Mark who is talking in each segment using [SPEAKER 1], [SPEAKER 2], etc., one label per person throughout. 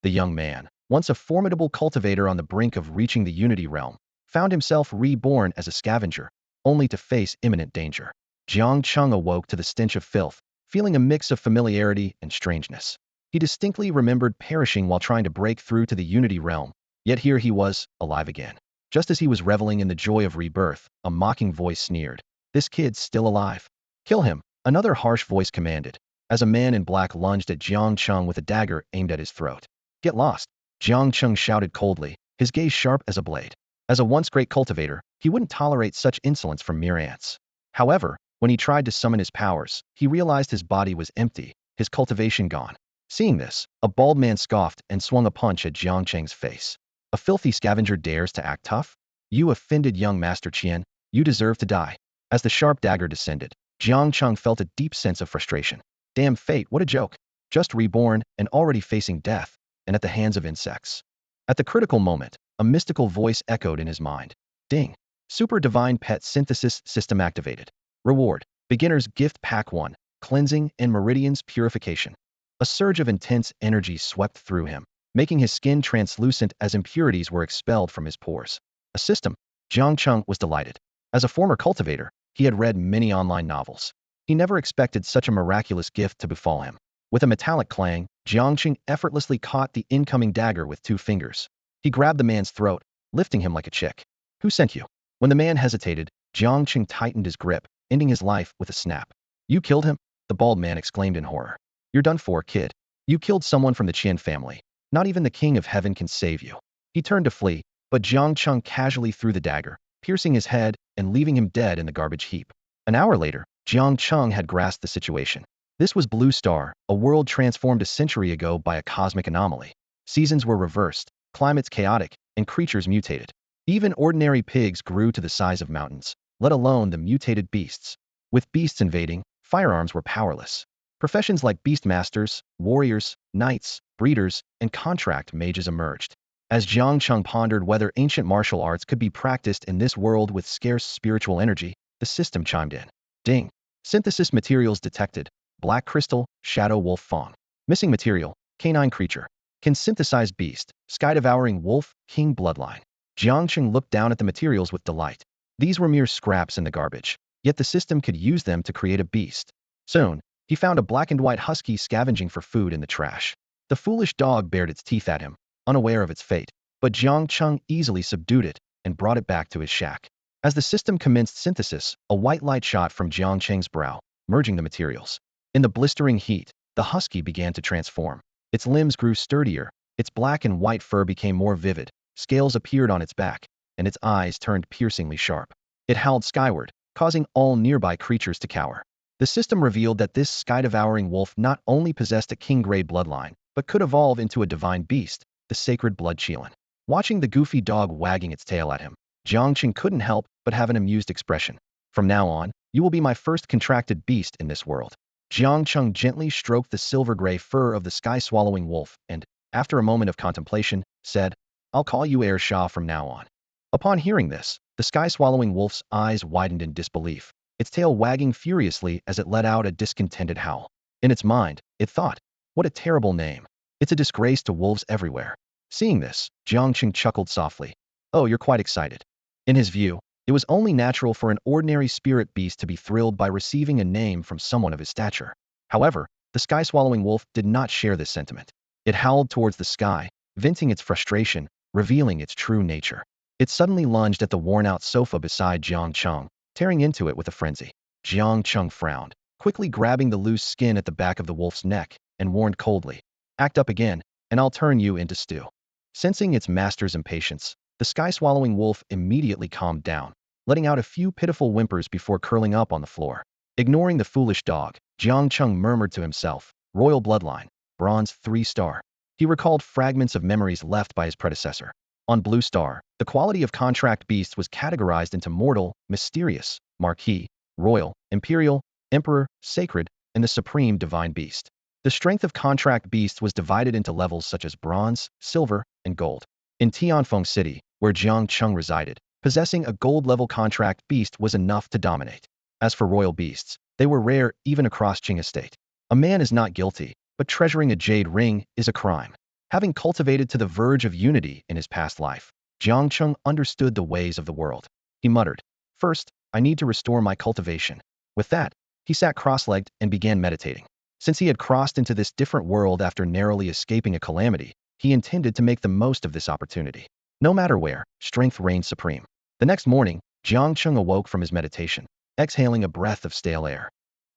[SPEAKER 1] The young man, once a formidable cultivator on the brink of reaching the Unity realm, found himself reborn as a scavenger, only to face imminent danger. Jiang Cheng awoke to the stench of filth, feeling a mix of familiarity and strangeness. He distinctly remembered perishing while trying to break through to the Unity realm, yet here he was, alive again. Just as he was reveling in the joy of rebirth, a mocking voice sneered, "This kid's still alive. Kill him," another harsh voice commanded, as a man in black lunged at Jiang Cheng with a dagger aimed at his throat. "Get lost," Jiang Cheng shouted coldly, his gaze sharp as a blade. As a once great cultivator, he wouldn't tolerate such insolence from mere ants. However, when he tried to summon his powers, he realized his body was empty, his cultivation gone. Seeing this, a bald man scoffed and swung a punch at Jiang Cheng's face. "A filthy scavenger dares to act tough? You offended young Master Qian, you deserve to die." As the sharp dagger descended, Jiang Cheng felt a deep sense of frustration. Damn fate, what a joke. Just reborn and already facing death, and at the hands of insects. At the critical moment, a mystical voice echoed in his mind. Ding! Super Divine Pet Synthesis System activated. Reward: Beginner's Gift Pack 1, Cleansing and Meridians Purification. A surge of intense energy swept through him, making his skin translucent as impurities were expelled from his pores. A system. Jiang Cheng was delighted. As a former cultivator, he had read many online novels. He never expected such a miraculous gift to befall him. With a metallic clang, Jiang Cheng effortlessly caught the incoming dagger with 2 fingers. He grabbed the man's throat, lifting him like a chick. "Who sent you?" When the man hesitated, Jiang Cheng tightened his grip, ending his life with a snap. "You killed him?" the bald man exclaimed in horror. "You're done for, kid. You killed someone from the Qian family. Not even the King of Heaven can save you." He turned to flee, but Jiang Cheng casually threw the dagger, piercing his head and leaving him dead in the garbage heap. An hour later, Jiang Cheng had grasped the situation. This was Blue Star, a world transformed a century ago by a cosmic anomaly. Seasons were reversed, climates chaotic, and creatures mutated. Even ordinary pigs grew to the size of mountains, let alone the mutated beasts. With beasts invading, firearms were powerless. Professions like beastmasters, warriors, knights, breeders, and contract mages emerged. As Jiang Cheng pondered whether ancient martial arts could be practiced in this world with scarce spiritual energy, the system chimed in. Ding! Synthesis materials detected. Black crystal, shadow wolf fawn. Missing material, canine creature. Can synthesize beast, sky-devouring wolf, king bloodline. Jiang Cheng looked down at the materials with delight. These were mere scraps in the garbage, yet the system could use them to create a beast. Soon, he found a black and white husky scavenging for food in the trash. The foolish dog bared its teeth at him, unaware of its fate, but Jiang Cheng easily subdued it and brought it back to his shack. As the system commenced synthesis, a white light shot from Jiang Cheng's brow, merging the materials. In the blistering heat, the husky began to transform. Its limbs grew sturdier, its black and white fur became more vivid, scales appeared on its back, and its eyes turned piercingly sharp. It howled skyward, causing all nearby creatures to cower. The system revealed that this sky-devouring wolf not only possessed a king-grade bloodline, but could evolve into a divine beast, the Sacred Blood Qilin. Watching the goofy dog wagging its tail at him, Jiang Cheng couldn't help but have an amused expression. "From now on, you will be my first contracted beast in this world." Jiang Cheng gently stroked the silver-gray fur of the sky-swallowing wolf and, after a moment of contemplation, said, "I'll call you Air Shah from now on." Upon hearing this, the sky-swallowing wolf's eyes widened in disbelief, its tail wagging furiously as it let out a discontented howl. In its mind, it thought, "What a terrible name. It's a disgrace to wolves everywhere." Seeing this, Jiang Cheng chuckled softly. "Oh, you're quite excited." In his view, it was only natural for an ordinary spirit beast to be thrilled by receiving a name from someone of his stature. However, the sky-swallowing wolf did not share this sentiment. It howled towards the sky, venting its frustration, revealing its true nature. It suddenly lunged at the worn-out sofa beside Jiang Cheng, tearing into it with a frenzy. Jiang Cheng frowned, quickly grabbing the loose skin at the back of the wolf's neck, and warned coldly, "Act up again, and I'll turn you into stew." Sensing its master's impatience, the sky-swallowing wolf immediately calmed down, letting out a few pitiful whimpers before curling up on the floor. Ignoring the foolish dog, Jiang Cheng murmured to himself, "Royal bloodline, bronze 3-star." He recalled fragments of memories left by his predecessor. On Blue Star, the quality of contract beasts was categorized into mortal, mysterious, marquis, royal, imperial, emperor, sacred, and the supreme divine beast. The strength of contract beasts was divided into levels such as bronze, silver, and gold. In Tianfeng City, where Jiang Cheng resided, possessing a gold-level contract beast was enough to dominate. As for royal beasts, they were rare even across Qing Estate. A man is not guilty, but treasuring a jade ring is a crime. Having cultivated to the verge of unity in his past life, Jiang Cheng understood the ways of the world. He muttered, "First, I need to restore my cultivation." With that, he sat cross-legged and began meditating. Since he had crossed into this different world after narrowly escaping a calamity, he intended to make the most of this opportunity. No matter where, strength reigned supreme. The next morning, Jiang Cheng awoke from his meditation, exhaling a breath of stale air.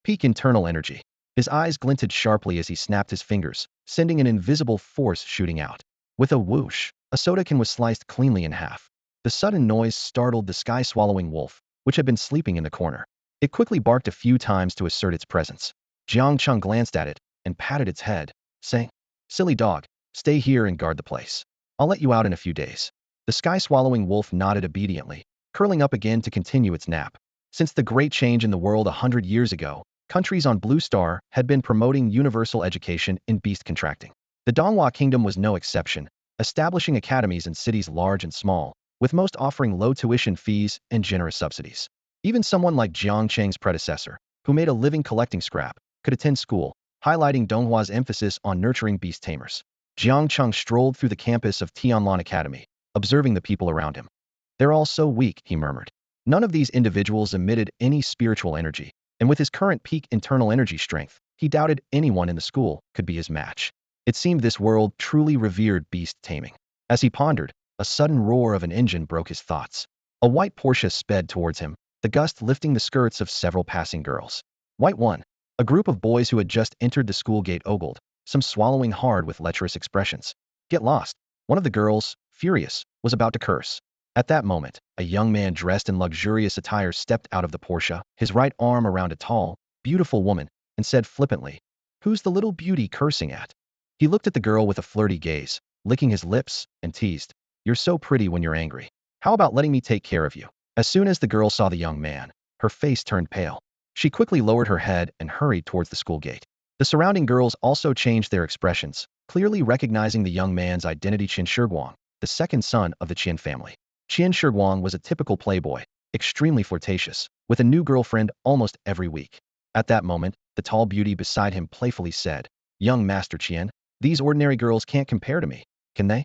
[SPEAKER 1] Peak internal energy. His eyes glinted sharply as he snapped his fingers, sending an invisible force shooting out. With a whoosh, a soda can was sliced cleanly in half. The sudden noise startled the sky-swallowing wolf, which had been sleeping in the corner. It quickly barked a few times to assert its presence. Jiang Cheng glanced at it and patted its head, saying, "Silly dog, stay here and guard the place. I'll let you out in a few days." The sky-swallowing wolf nodded obediently, curling up again to continue its nap. Since the great change in the world 100 years ago, countries on Blue Star had been promoting universal education in beast contracting. The Donghua Kingdom was no exception, establishing academies in cities large and small, with most offering low tuition fees and generous subsidies. Even someone like Jiang Cheng's predecessor, who made a living collecting scrap, could attend school, highlighting Donghua's emphasis on nurturing beast tamers. Jiang Cheng strolled through the campus of Tianlan Academy, observing the people around him. "They're all so weak," he murmured. None of these individuals emitted any spiritual energy, and with his current peak internal energy strength, he doubted anyone in the school could be his match. It seemed this world truly revered beast taming. As he pondered, a sudden roar of an engine broke his thoughts. A white Porsche sped towards him, the gust lifting the skirts of several passing girls. White 1. A group of boys who had just entered the school gate ogled, some swallowing hard with lecherous expressions. "Get lost." One of the girls, furious, was about to curse. At that moment, a young man dressed in luxurious attire stepped out of the Porsche, his right arm around a tall, beautiful woman, and said flippantly, "Who's the little beauty cursing at?" He looked at the girl with a flirty gaze, licking his lips, and teased, "You're so pretty when you're angry. How about letting me take care of you?" As soon as the girl saw the young man, her face turned pale. She quickly lowered her head and hurried towards the school gate. The surrounding girls also changed their expressions, clearly recognizing the young man's identity. Qian Shiguang, the second son of the Qian family. Qian Shiguang was a typical playboy, extremely flirtatious, with a new girlfriend almost every week. At that moment, the tall beauty beside him playfully said, "Young Master Qian, these ordinary girls can't compare to me, can they?"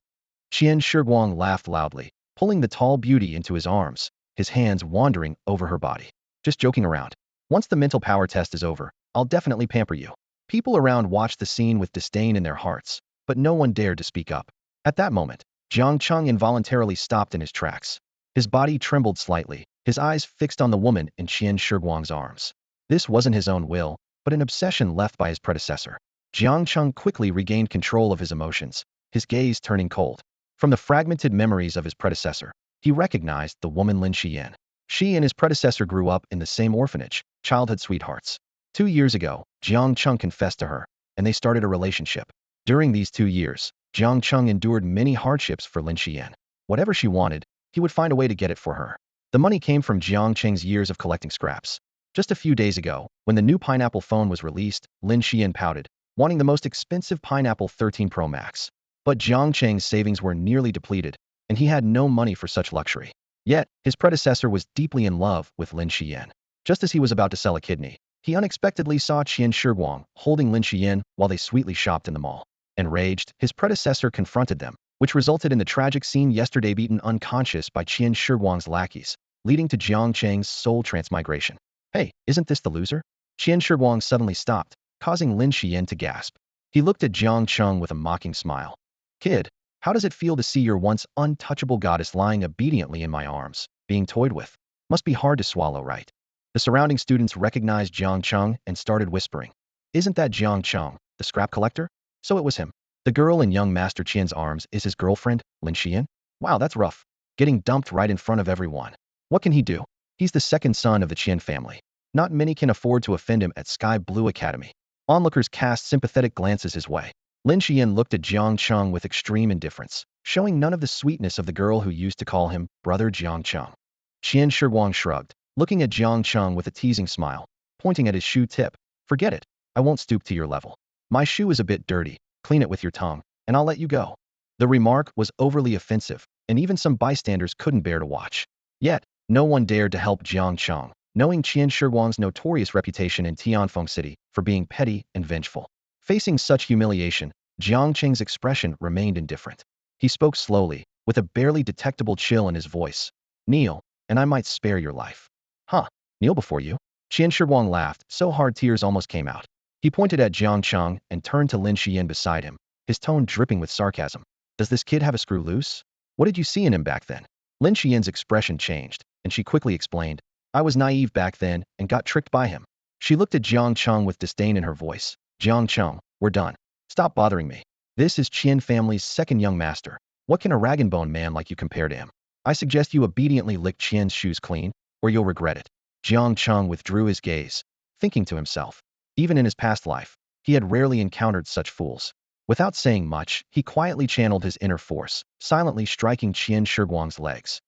[SPEAKER 1] Qian Shiguang laughed loudly, pulling the tall beauty into his arms, his hands wandering over her body. "Just joking around. Once the mental power test is over, I'll definitely pamper you." People around watched the scene with disdain in their hearts, but no one dared to speak up. At that moment, Jiang Cheng involuntarily stopped in his tracks. His body trembled slightly, his eyes fixed on the woman in Qian Shiguang's arms. This wasn't his own will, but an obsession left by his predecessor. Jiang Cheng quickly regained control of his emotions, his gaze turning cold. From the fragmented memories of his predecessor, he recognized the woman Lin Xiyan. She and his predecessor grew up in the same orphanage, childhood sweethearts. 2 years ago, Jiang Cheng confessed to her, and they started a relationship. During these 2 years, Jiang Cheng endured many hardships for Lin Xiyan. Whatever she wanted, he would find a way to get it for her. The money came from Jiang Cheng's years of collecting scraps. Just a few days ago, when the new pineapple phone was released, Lin Xiyan pouted, wanting the most expensive pineapple 13 Pro Max. But Jiang Cheng's savings were nearly depleted, and he had no money for such luxury. Yet, his predecessor was deeply in love with Lin Xiyan. Just as he was about to sell a kidney, he unexpectedly saw Qian Shiguang holding Lin Xiyan while they sweetly shopped in the mall. Enraged, his predecessor confronted them, which resulted in the tragic scene yesterday, beaten unconscious by Qian Shiguang's lackeys, leading to Jiang Cheng's soul transmigration. "Hey, isn't this the loser?" Qian Shiguang suddenly stopped, causing Lin Xiyan to gasp. He looked at Jiang Cheng with a mocking smile. "Kid, how does it feel to see your once untouchable goddess lying obediently in my arms, being toyed with? Must be hard to swallow, right?" The surrounding students recognized Jiang Cheng and started whispering, "Isn't that Jiang Cheng, the scrap collector?" So it was him. The girl in young Master Qian's arms is his girlfriend, Lin Xiyan? Wow, that's rough. Getting dumped right in front of everyone. What can he do? He's the second son of the Qian family. Not many can afford to offend him at Sky Blue Academy. Onlookers cast sympathetic glances his way. Lin Xiyan looked at Jiang Cheng with extreme indifference, showing none of the sweetness of the girl who used to call him Brother Jiang Cheng. Qian Shiguang shrugged, looking at Jiang Cheng with a teasing smile, pointing at his shoe tip. "Forget it. I won't stoop to your level. My shoe is a bit dirty. Clean it with your tongue, and I'll let you go." The remark was overly offensive, and even some bystanders couldn't bear to watch. Yet, no one dared to help Jiang Cheng, knowing Qian Shiguang's notorious reputation in Tianfeng City for being petty and vengeful. Facing such humiliation, Jiang Cheng's expression remained indifferent. He spoke slowly, with a barely detectable chill in his voice. Kneel, and I might spare your life. Huh, kneel before you? Qian Shiguang laughed, so hard tears almost came out. He pointed at Jiang Cheng and turned to Lin Xian beside him, his tone dripping with sarcasm. Does this kid have a screw loose? What did you see in him back then? Lin Xian's expression changed, and she quickly explained. I was naive back then and got tricked by him. She looked at Jiang Cheng with disdain in her voice. Jiang Cheng, we're done. Stop bothering me. This is Qian family's second young master. What can a rag and bone man like you compare to him? I suggest you obediently lick Qian's shoes clean, or you'll regret it. Jiang Cheng withdrew his gaze, thinking to himself. Even in his past life, he had rarely encountered such fools. Without saying much, he quietly channeled his inner force, silently striking Qian Shiguang's legs.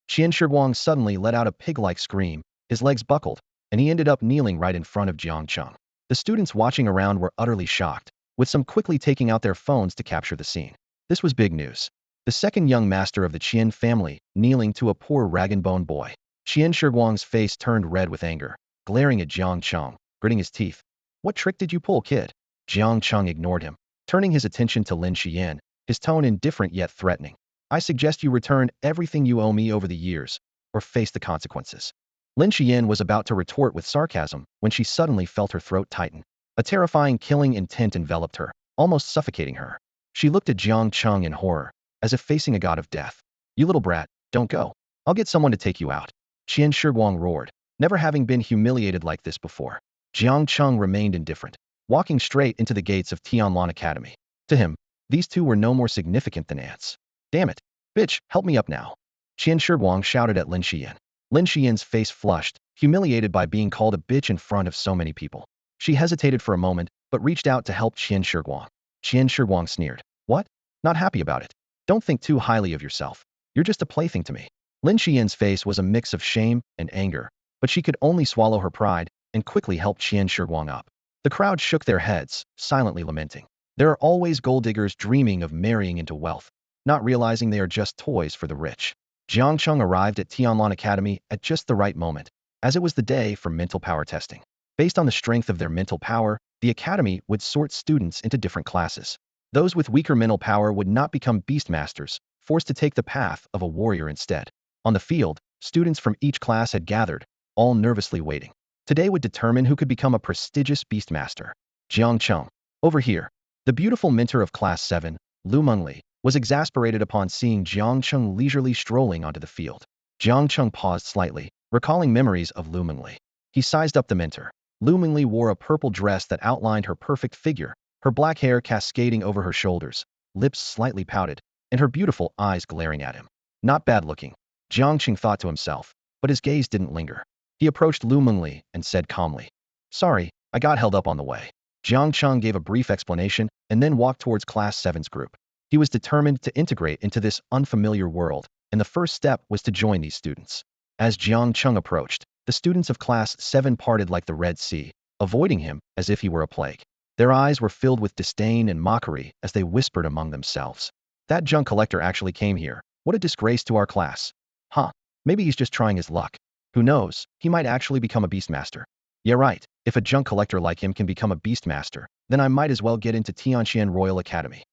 [SPEAKER 1] Qian Shiguang suddenly let out a pig-like scream, his legs buckled, and he ended up kneeling right in front of Jiang Cheng. The students watching around were utterly shocked, with some quickly taking out their phones to capture the scene. This was big news. The second young master of the Qian family, kneeling to a poor rag-and-bone boy. Qian Shiguang's face turned red with anger, glaring at Jiang Cheng, gritting his teeth. What trick did you pull, kid? Jiang Cheng ignored him, turning his attention to Lin Xian, his tone indifferent yet threatening. I suggest you return everything you owe me over the years, or face the consequences. Lin Xian was about to retort with sarcasm when she suddenly felt her throat tighten. A terrifying killing intent enveloped her, almost suffocating her. She looked at Jiang Cheng in horror, as if facing a god of death. You little brat, don't go. I'll get someone to take you out. Qian Shiguang roared, never having been humiliated like this before. Jiang Cheng remained indifferent, walking straight into the gates of Tianlan Academy. To him, these two were no more significant than ants. Damn it. Bitch, help me up now. Qian Shiguang shouted at Lin Xian. Lin Xian's face flushed, humiliated by being called a bitch in front of so many people. She hesitated for a moment, but reached out to help Qian Shiguang. Qian Shiguang sneered. What? Not happy about it. Don't think too highly of yourself. You're just a plaything to me. Lin Xian's face was a mix of shame and anger, but she could only swallow her pride and quickly help Qian Shiguang up. The crowd shook their heads, silently lamenting. There are always gold diggers dreaming of marrying into wealth, not realizing they are just toys for the rich. Jiang Cheng arrived at Tianlan Academy at just the right moment, as it was the day for mental power testing. Based on the strength of their mental power, the academy would sort students into different classes. Those with weaker mental power would not become beastmasters, forced to take the path of a warrior instead. On the field, students from each class had gathered, all nervously waiting. Today would determine who could become a prestigious beastmaster. Jiang Cheng, over here. The beautiful mentor of Class 7, Lu Mengli, was exasperated upon seeing Jiang Cheng leisurely strolling onto the field. Jiang Cheng paused slightly, recalling memories of Lu Mengli. He sized up the mentor. Lu Mengli wore a purple dress that outlined her perfect figure, her black hair cascading over her shoulders, lips slightly pouted, and her beautiful eyes glaring at him. Not bad looking, Jiang Cheng thought to himself, but his gaze didn't linger. He approached Lu Mengli and said calmly, Sorry, I got held up on the way. Jiang Cheng gave a brief explanation and then walked towards Class 7's group. He was determined to integrate into this unfamiliar world, and the first step was to join these students. As Jiang Cheng approached, the students of Class 7 parted like the Red Sea, avoiding him as if he were a plague. Their eyes were filled with disdain and mockery as they whispered among themselves. That junk collector actually came here. What a disgrace to our class. Huh, maybe he's just trying his luck. Who knows, he might actually become a beastmaster. Yeah right, if a junk collector like him can become a beastmaster, then I might as well get into Tianqian Royal Academy.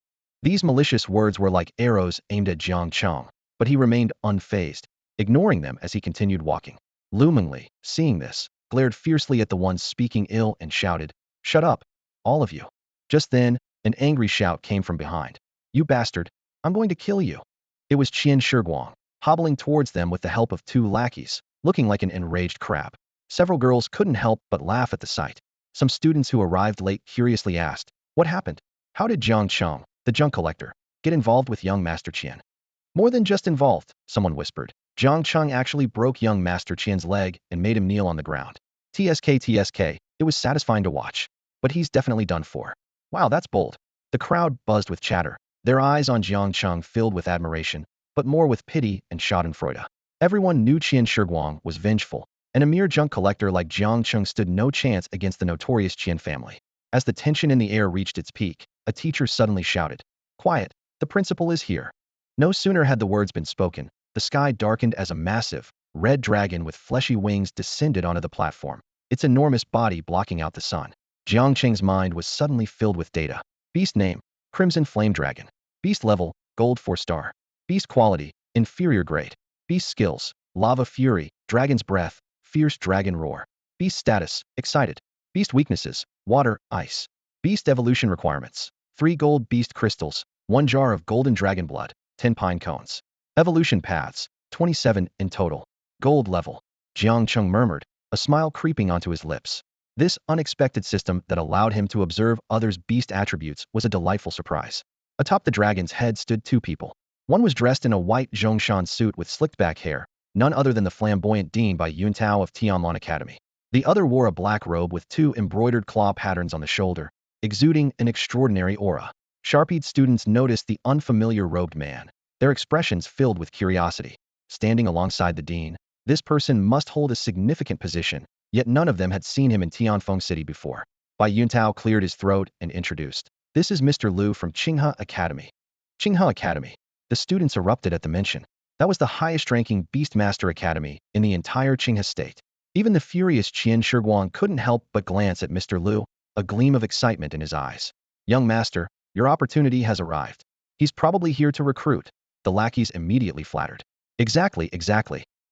[SPEAKER 1] These malicious words were like arrows aimed at Jiang Cheng, but he remained unfazed, ignoring them as he continued walking. Lu Mengli, seeing this, glared fiercely at the ones speaking ill and shouted, Shut up, all of you. Just then, an angry shout came from behind. You bastard, I'm going to kill you. It was Qian Shiguang, hobbling towards them with the help of two lackeys, looking like an enraged crab. Several girls couldn't help but laugh at the sight. Some students who arrived late curiously asked, What happened? How did Jiang Cheng, the junk collector, get involved with young Master Qian? More than just involved, someone whispered. Jiang Cheng actually broke young Master Qian's leg and made him kneel on the ground. TSK, it was satisfying to watch. But he's definitely done for. Wow, that's bold. The crowd buzzed with chatter, their eyes on Jiang Cheng filled with admiration, but more with pity and schadenfreude. Everyone knew Qian Shiguang was vengeful, and a mere junk collector like Jiang Cheng stood no chance against the notorious Qian family. As the tension in the air reached its peak, a teacher suddenly shouted, Quiet, the principal is here. No sooner had the words been spoken, the sky darkened as a massive, red dragon with fleshy wings descended onto the platform, its enormous body blocking out the sun. Jiang Cheng's mind was suddenly filled with data. Beast name, Crimson Flame Dragon. Beast level, Gold 4-star. Beast quality, inferior grade. Beast skills, Lava Fury, Dragon's Breath, Fierce Dragon Roar. Beast status, excited. Beast weaknesses, water, ice. Beast evolution requirements, 3 gold beast crystals, 1 jar of golden dragon blood, 10 pine cones. Evolution paths, 27 in total. Gold level. Jiang Cheng murmured, a smile creeping onto his lips. This unexpected system that allowed him to observe others' beast attributes was a delightful surprise. Atop the dragon's head stood 2 people. One was dressed in a white Zhongshan suit with slicked-back hair, none other than the flamboyant Dean Bai Yuntao of Tianlan Academy. The other wore a black robe with 2 embroidered claw patterns on the shoulder, exuding an extraordinary aura. Sharp-eyed students noticed the unfamiliar robed man, their expressions filled with curiosity. Standing alongside the dean, this person must hold a significant position, yet none of them had seen him in Tianfeng City before. Bai Yuntao cleared his throat and introduced, "This is Mr. Liu from Qinghe Academy." Qinghe Academy. The students erupted at the mention. That was the highest-ranking Beastmaster Academy in the entire Qinghe state. Even the furious Qian Shiguang couldn't help but glance at Mr. Liu, a gleam of excitement in his eyes. "Young master, your opportunity has arrived. He's probably here to recruit." The lackeys immediately flattered. Exactly.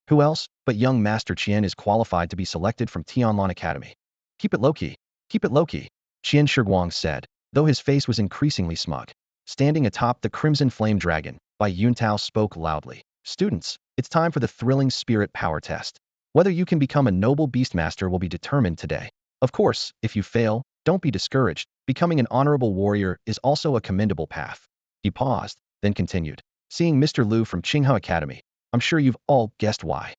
[SPEAKER 1] Who else but young Master Qian is qualified to be selected from Tianlan Academy? Keep it low-key. Qian Shiguang said, though his face was increasingly smug. Standing atop the Crimson Flame Dragon, Bai Yuntao spoke loudly. "Students, it's time for the thrilling spirit power test. Whether you can become a noble beastmaster will be determined today. Of course, if you fail, don't be discouraged. Becoming an honorable warrior is also a commendable path." He paused, then continued. "Seeing Mr. Liu from Qinghe Academy, I'm sure you've all guessed why."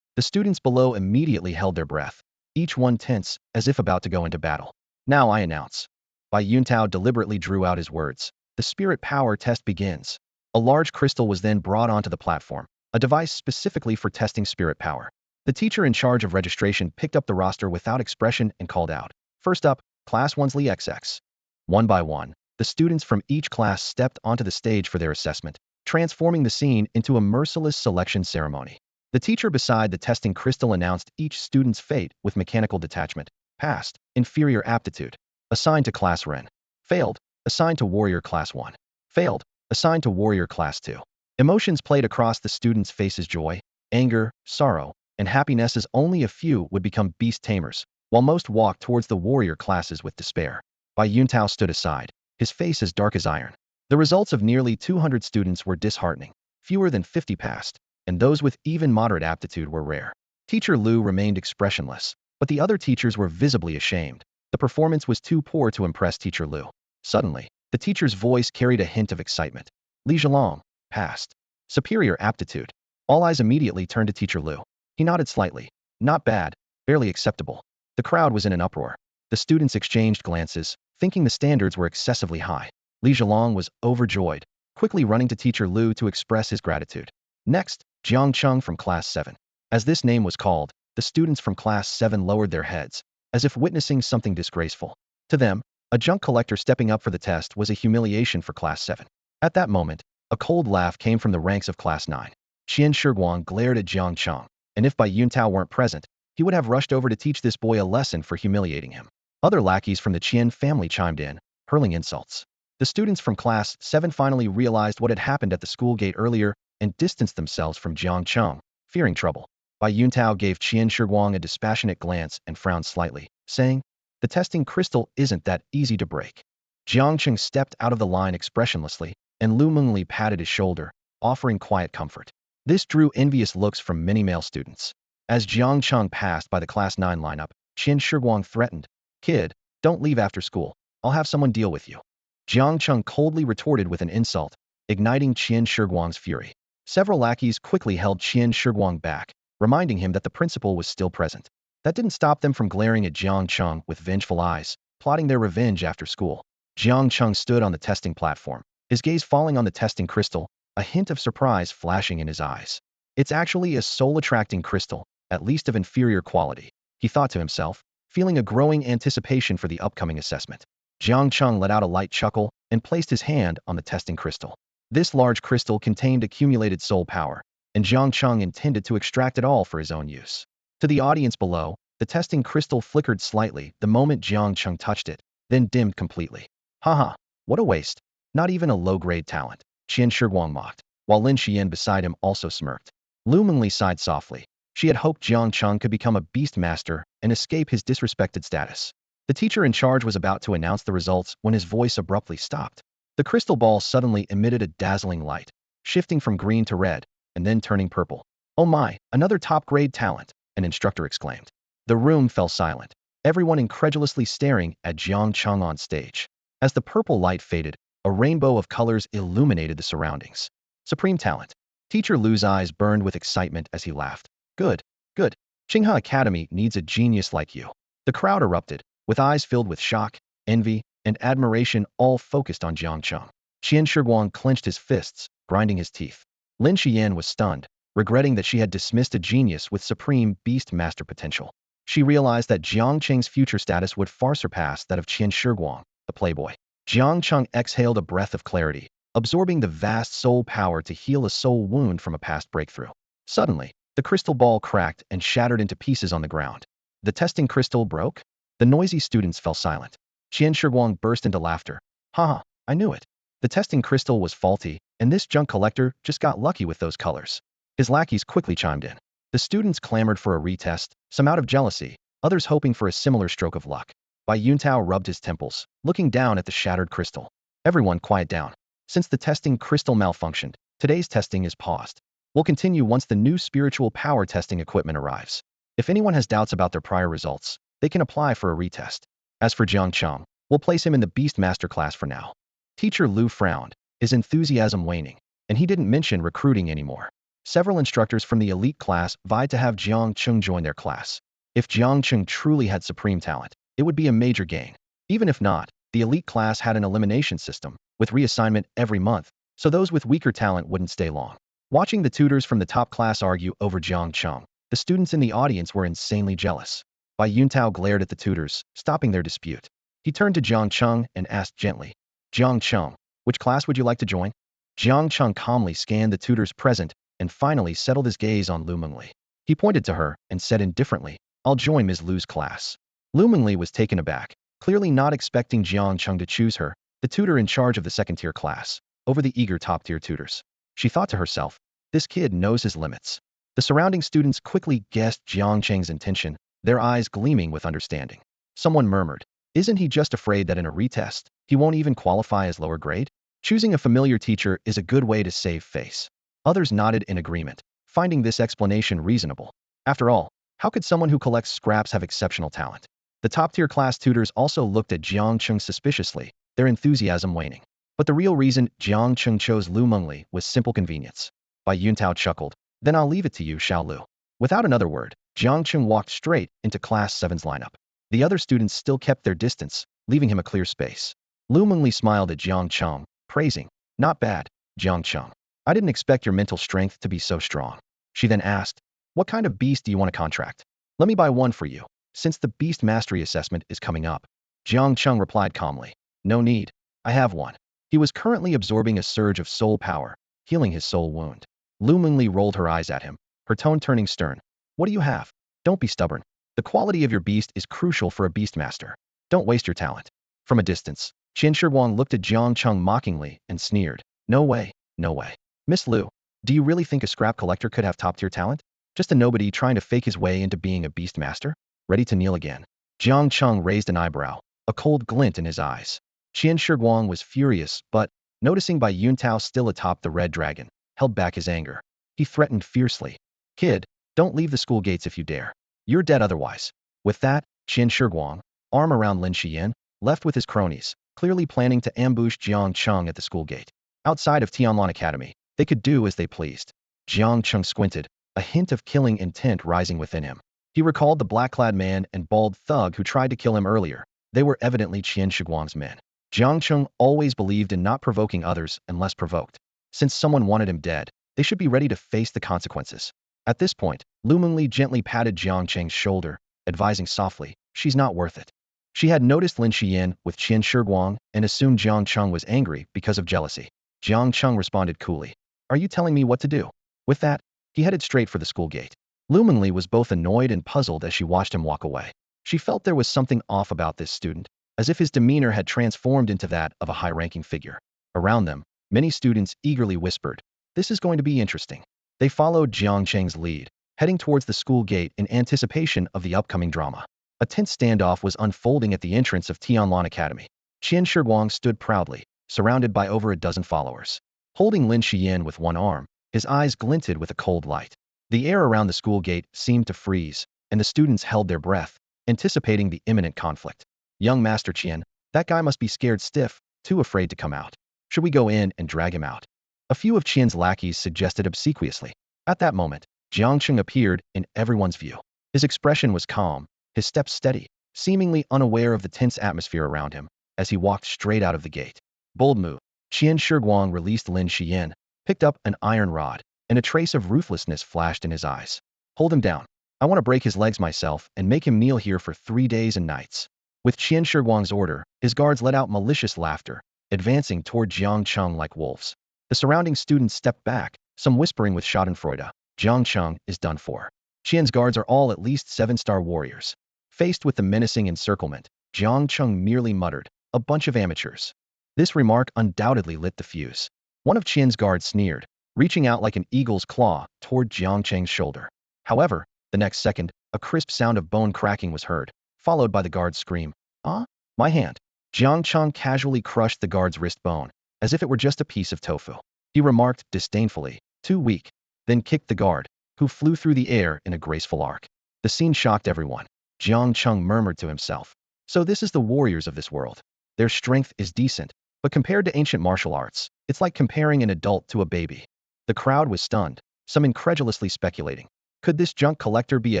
[SPEAKER 1] The students below immediately held their breath, each one tense, as if about to go into battle. "Now I announce." Bai Yuntao deliberately drew out his words. "The spirit power test begins." A large crystal was then brought onto the platform, a device specifically for testing spirit power. The teacher in charge of registration picked up the roster without expression and called out, "First up, Class 1's Li XX." One by one, the students from each class stepped onto the stage for their assessment, transforming the scene into a merciless selection ceremony. The teacher beside the testing crystal announced each student's fate with mechanical detachment. Passed, inferior aptitude. Assigned to Class Ren. Failed, assigned to Warrior Class 1. Failed, assigned to Warrior Class 2. Emotions played across the students' faces: joy, anger, sorrow, and happiness, as only a few would become beast tamers, while most walked towards the warrior classes with despair. Bai Yuntao stood aside, his face as dark as iron. The results of nearly 200 students were disheartening. Fewer than 50 passed, and those with even moderate aptitude were rare. Teacher Liu remained expressionless, but the other teachers were visibly ashamed. The performance was too poor to impress Teacher Liu. Suddenly, the teacher's voice carried a hint of excitement. "Li Zhilong, passed. Superior aptitude." All eyes immediately turned to Teacher Liu. He nodded slightly. "Not bad, barely acceptable." The crowd was in an uproar. The students exchanged glances, thinking the standards were excessively high. Li Zhilong was overjoyed, quickly running to Teacher Liu to express his gratitude. Next, Jiang Cheng from Class 7. As this name was called, the students from Class 7 lowered their heads, as if witnessing something disgraceful. To them, a junk collector stepping up for the test was a humiliation for Class 7. At that moment, a cold laugh came from the ranks of Class 9. Qian Shiguang glared at Jiang Cheng, and if Bai Yuntao weren't present, he would have rushed over to teach this boy a lesson for humiliating him. Other lackeys from the Qian family chimed in, hurling insults. The students from Class 7 finally realized what had happened at the school gate earlier and distanced themselves from Jiang Cheng, fearing trouble. Bai Yuntao gave Qian Shiguang a dispassionate glance and frowned slightly, saying, "The testing crystal isn't that easy to break." Jiang Cheng stepped out of the line expressionlessly, and Lu Mengli patted his shoulder, offering quiet comfort. This drew envious looks from many male students. As Jiang Cheng passed by the Class 9 lineup, Qian Shiguang threatened, "Kid, don't leave after school. I'll have someone deal with you." Jiang Cheng coldly retorted with an insult, igniting Qian Shiguang's fury. Several lackeys quickly held Qian Shiguang back, reminding him that the principal was still present. That didn't stop them from glaring at Jiang Cheng with vengeful eyes, plotting their revenge after school. Jiang Cheng stood on the testing platform, his gaze falling on the testing crystal, a hint of surprise flashing in his eyes. "It's actually a soul-attracting crystal, at least of inferior quality," he thought to himself, feeling a growing anticipation for the upcoming assessment. Jiang Cheng let out a light chuckle and placed his hand on the testing crystal. This large crystal contained accumulated soul power, and Jiang Cheng intended to extract it all for his own use. To the audience below, the testing crystal flickered slightly the moment Jiang Cheng touched it, then dimmed completely. "Haha, What a waste. Not even a low-grade talent. Qian Shiguang mocked, while Lin Xian beside him also smirked. Lu Mengli sighed softly. She had hoped Jiang Cheng could become a beast master and escape his disrespected status. The teacher in charge was about to announce the results when his voice abruptly stopped. The crystal ball suddenly emitted a dazzling light, shifting from green to red, and then turning purple. "Oh my, another top-grade talent," an instructor exclaimed. The room fell silent, everyone incredulously staring at Jiang Cheng on stage. As the purple light faded, a rainbow of colors illuminated the surroundings. Supreme talent. Teacher Lu's eyes burned with excitement as he laughed. Good, good. Qinghe Academy needs a genius like you. The crowd erupted, with eyes filled with shock, envy, and admiration all focused on Jiang Cheng. Qian Shiguang clenched his fists, grinding his teeth. Lin Xian was stunned, regretting that she had dismissed a genius with supreme beast master potential. She realized that Jiang Cheng's future status would far surpass that of Qian Shiguang, the playboy. Jiang Cheng exhaled a breath of clarity, absorbing the vast soul power to heal a soul wound from a past breakthrough. Suddenly, the crystal ball cracked and shattered into pieces on the ground. The testing crystal broke? The noisy students fell silent. Qian Shiguang burst into laughter. Haha, I knew it. The testing crystal was faulty, and this junk collector just got lucky with those colors. His lackeys quickly chimed in. The students clamored for a retest, some out of jealousy, others hoping for a similar stroke of luck. Bai Yuntao rubbed his temples, looking down at the shattered crystal. Everyone quiet down. Since the testing crystal malfunctioned, today's testing is paused. We'll continue once the new spiritual power testing equipment arrives. If anyone has doubts about their prior results, they can apply for a retest. As for Jiang Cheng, we'll place him in the Beast Master class for now. Teacher Lu frowned, his enthusiasm waning, and he didn't mention recruiting anymore. Several instructors from the elite class vied to have Jiang Cheng join their class. If Jiang Cheng truly had supreme talent, it would be a major gain. Even if not, the elite class had an elimination system, with reassignment every month, so those with weaker talent wouldn't stay long. Watching the tutors from the top class argue over Jiang Cheng, the students in the audience were insanely jealous. Bai Yuntao glared at the tutors, stopping their dispute. He turned to Jiang Cheng and asked gently, Jiang Cheng, which class would you like to join? Jiang Cheng calmly scanned the tutors present and finally settled his gaze on Lu Mengli. He pointed to her and said indifferently, I'll join Ms. Lu's class. Lu Mengli was taken aback, clearly not expecting Jiang Cheng to choose her, the tutor in charge of the second-tier class, over the eager top-tier tutors. She thought to herself, this kid knows his limits. The surrounding students quickly guessed Jiang Cheng's intention, their eyes gleaming with understanding. Someone murmured, isn't he just afraid that in a retest, he won't even qualify as lower grade? Choosing a familiar teacher is a good way to save face. Others nodded in agreement, finding this explanation reasonable. After all, how could someone who collects scraps have exceptional talent? The top-tier class tutors also looked at Jiang Cheng suspiciously, their enthusiasm waning. But the real reason Jiang Cheng chose Lu Mengli was simple convenience. Bai Yuntao chuckled, then I'll leave it to you, Xiao Lu. Without another word, Jiang Cheng walked straight into Class 7's lineup. The other students still kept their distance, leaving him a clear space. Lu Mengli smiled at Jiang Cheng, praising, not bad, Jiang Cheng. I didn't expect your mental strength to be so strong. She then asked, what kind of beast do you want to contract? Let me buy one for you, since the beast mastery assessment is coming up. Jiang Cheng replied calmly, no need, I have one. He was currently absorbing a surge of soul power, healing his soul wound. Lu Mengli rolled her eyes at him, her tone turning stern. What do you have? Don't be stubborn. The quality of your beast is crucial for a beast master. Don't waste your talent. From a distance, Qian Shiguang looked at Jiang Cheng mockingly and sneered. No way, no way. Miss Lu, do you really think a scrap collector could have top-tier talent? Just a nobody trying to fake his way into being a beast master? Ready to kneel again. Jiang Cheng raised an eyebrow, a cold glint in his eyes. Qian Shiguang was furious, but, noticing Bai Yuntao still atop the red dragon, held back his anger. He threatened fiercely. Kid, don't leave the school gates if you dare. You're dead otherwise. With that, Qian Shiguang, arm around Lin Xian, left with his cronies, clearly planning to ambush Jiang Cheng at the school gate. Outside of Tianlan Academy, they could do as they pleased. Jiang Cheng squinted, a hint of killing intent rising within him. He recalled the black-clad man and bald thug who tried to kill him earlier. They were evidently Qian Shiguang's men. Jiang Cheng always believed in not provoking others unless provoked. Since someone wanted him dead, they should be ready to face the consequences. At this point, Lu Mengli gently patted Jiang Cheng's shoulder, advising softly, she's not worth it. She had noticed Lin Xian with Qian Shiguang and assumed Jiang Cheng was angry because of jealousy. Jiang Cheng responded coolly, are you telling me what to do? With that, he headed straight for the school gate. Lu Mengli was both annoyed and puzzled as she watched him walk away. She felt there was something off about this student. as if his demeanor had transformed into that of a high-ranking figure. Around them, many students eagerly whispered, "This is going to be interesting." They followed Jiang Cheng's lead, heading towards the school gate in anticipation of the upcoming drama. A tense standoff was unfolding at the entrance of Tianlan Academy. Qian Shiguang stood proudly, surrounded by over a dozen followers. Holding Lin Xian with one arm, his eyes glinted with a cold light. The air around the school gate seemed to freeze, and the students held their breath, anticipating the imminent conflict. "Young Master Qian, that guy must be scared stiff, too afraid to come out. Should we go in and drag him out?" A few of Qian's lackeys suggested obsequiously. At that moment, Jiang Cheng appeared in everyone's view. His expression was calm, his steps steady, seemingly unaware of the tense atmosphere around him, as he walked straight out of the gate. Bold move. Qian Shiguang released Lin Xian, picked up an iron rod, and a trace of ruthlessness flashed in his eyes. "Hold him down. I want to break his legs myself and make him kneel here for 3 days and nights." With Qian Shiguang's order, his guards let out malicious laughter, advancing toward Jiang Cheng like wolves. The surrounding students stepped back, some whispering with schadenfreude. Jiang Cheng is done for. Qian's guards are all at least 7-star warriors. Faced with the menacing encirclement, Jiang Cheng merely muttered, "A bunch of amateurs." This remark undoubtedly lit the fuse. One of Qian's guards sneered, reaching out like an eagle's claw toward Jiang Cheng's shoulder. However, the next second, a crisp sound of bone cracking was heard, followed by the guard's scream, "Ah, my hand." Jiang Cheng casually crushed the guard's wrist bone, as if it were just a piece of tofu. He remarked disdainfully, "Too weak," then kicked the guard, who flew through the air in a graceful arc. The scene shocked everyone. Jiang Cheng murmured to himself, "So this is the warriors of this world. Their strength is decent, but compared to ancient martial arts, it's like comparing an adult to a baby." The crowd was stunned, some incredulously speculating, could this junk collector be a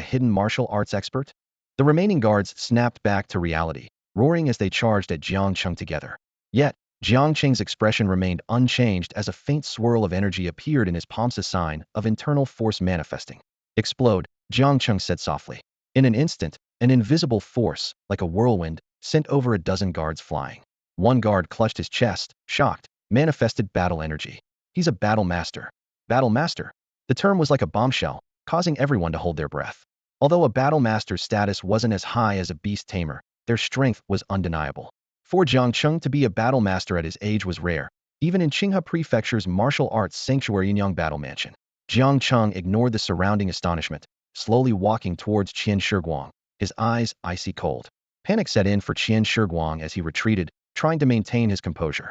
[SPEAKER 1] hidden martial arts expert? The remaining guards snapped back to reality, roaring as they charged at Jiang Cheng together. Yet, Jiang Cheng's expression remained unchanged as a faint swirl of energy appeared in his palms, a sign of internal force manifesting. "Explode," Jiang Cheng said softly. In an instant, an invisible force, like a whirlwind, sent over a dozen guards flying. One guard clutched his chest, shocked, manifested battle energy. "He's a battle master." Battle master? The term was like a bombshell, causing everyone to hold their breath. Although a battle master's status wasn't as high as a beast tamer, their strength was undeniable. For Jiang Cheng to be a battle master at his age was rare, even in Qinghe Prefecture's martial arts sanctuary Yinyang Battle Mansion. Jiang Cheng ignored the surrounding astonishment, slowly walking towards Qian Shiguang, his eyes icy cold. Panic set in for Qian Shiguang as he retreated, trying to maintain his composure.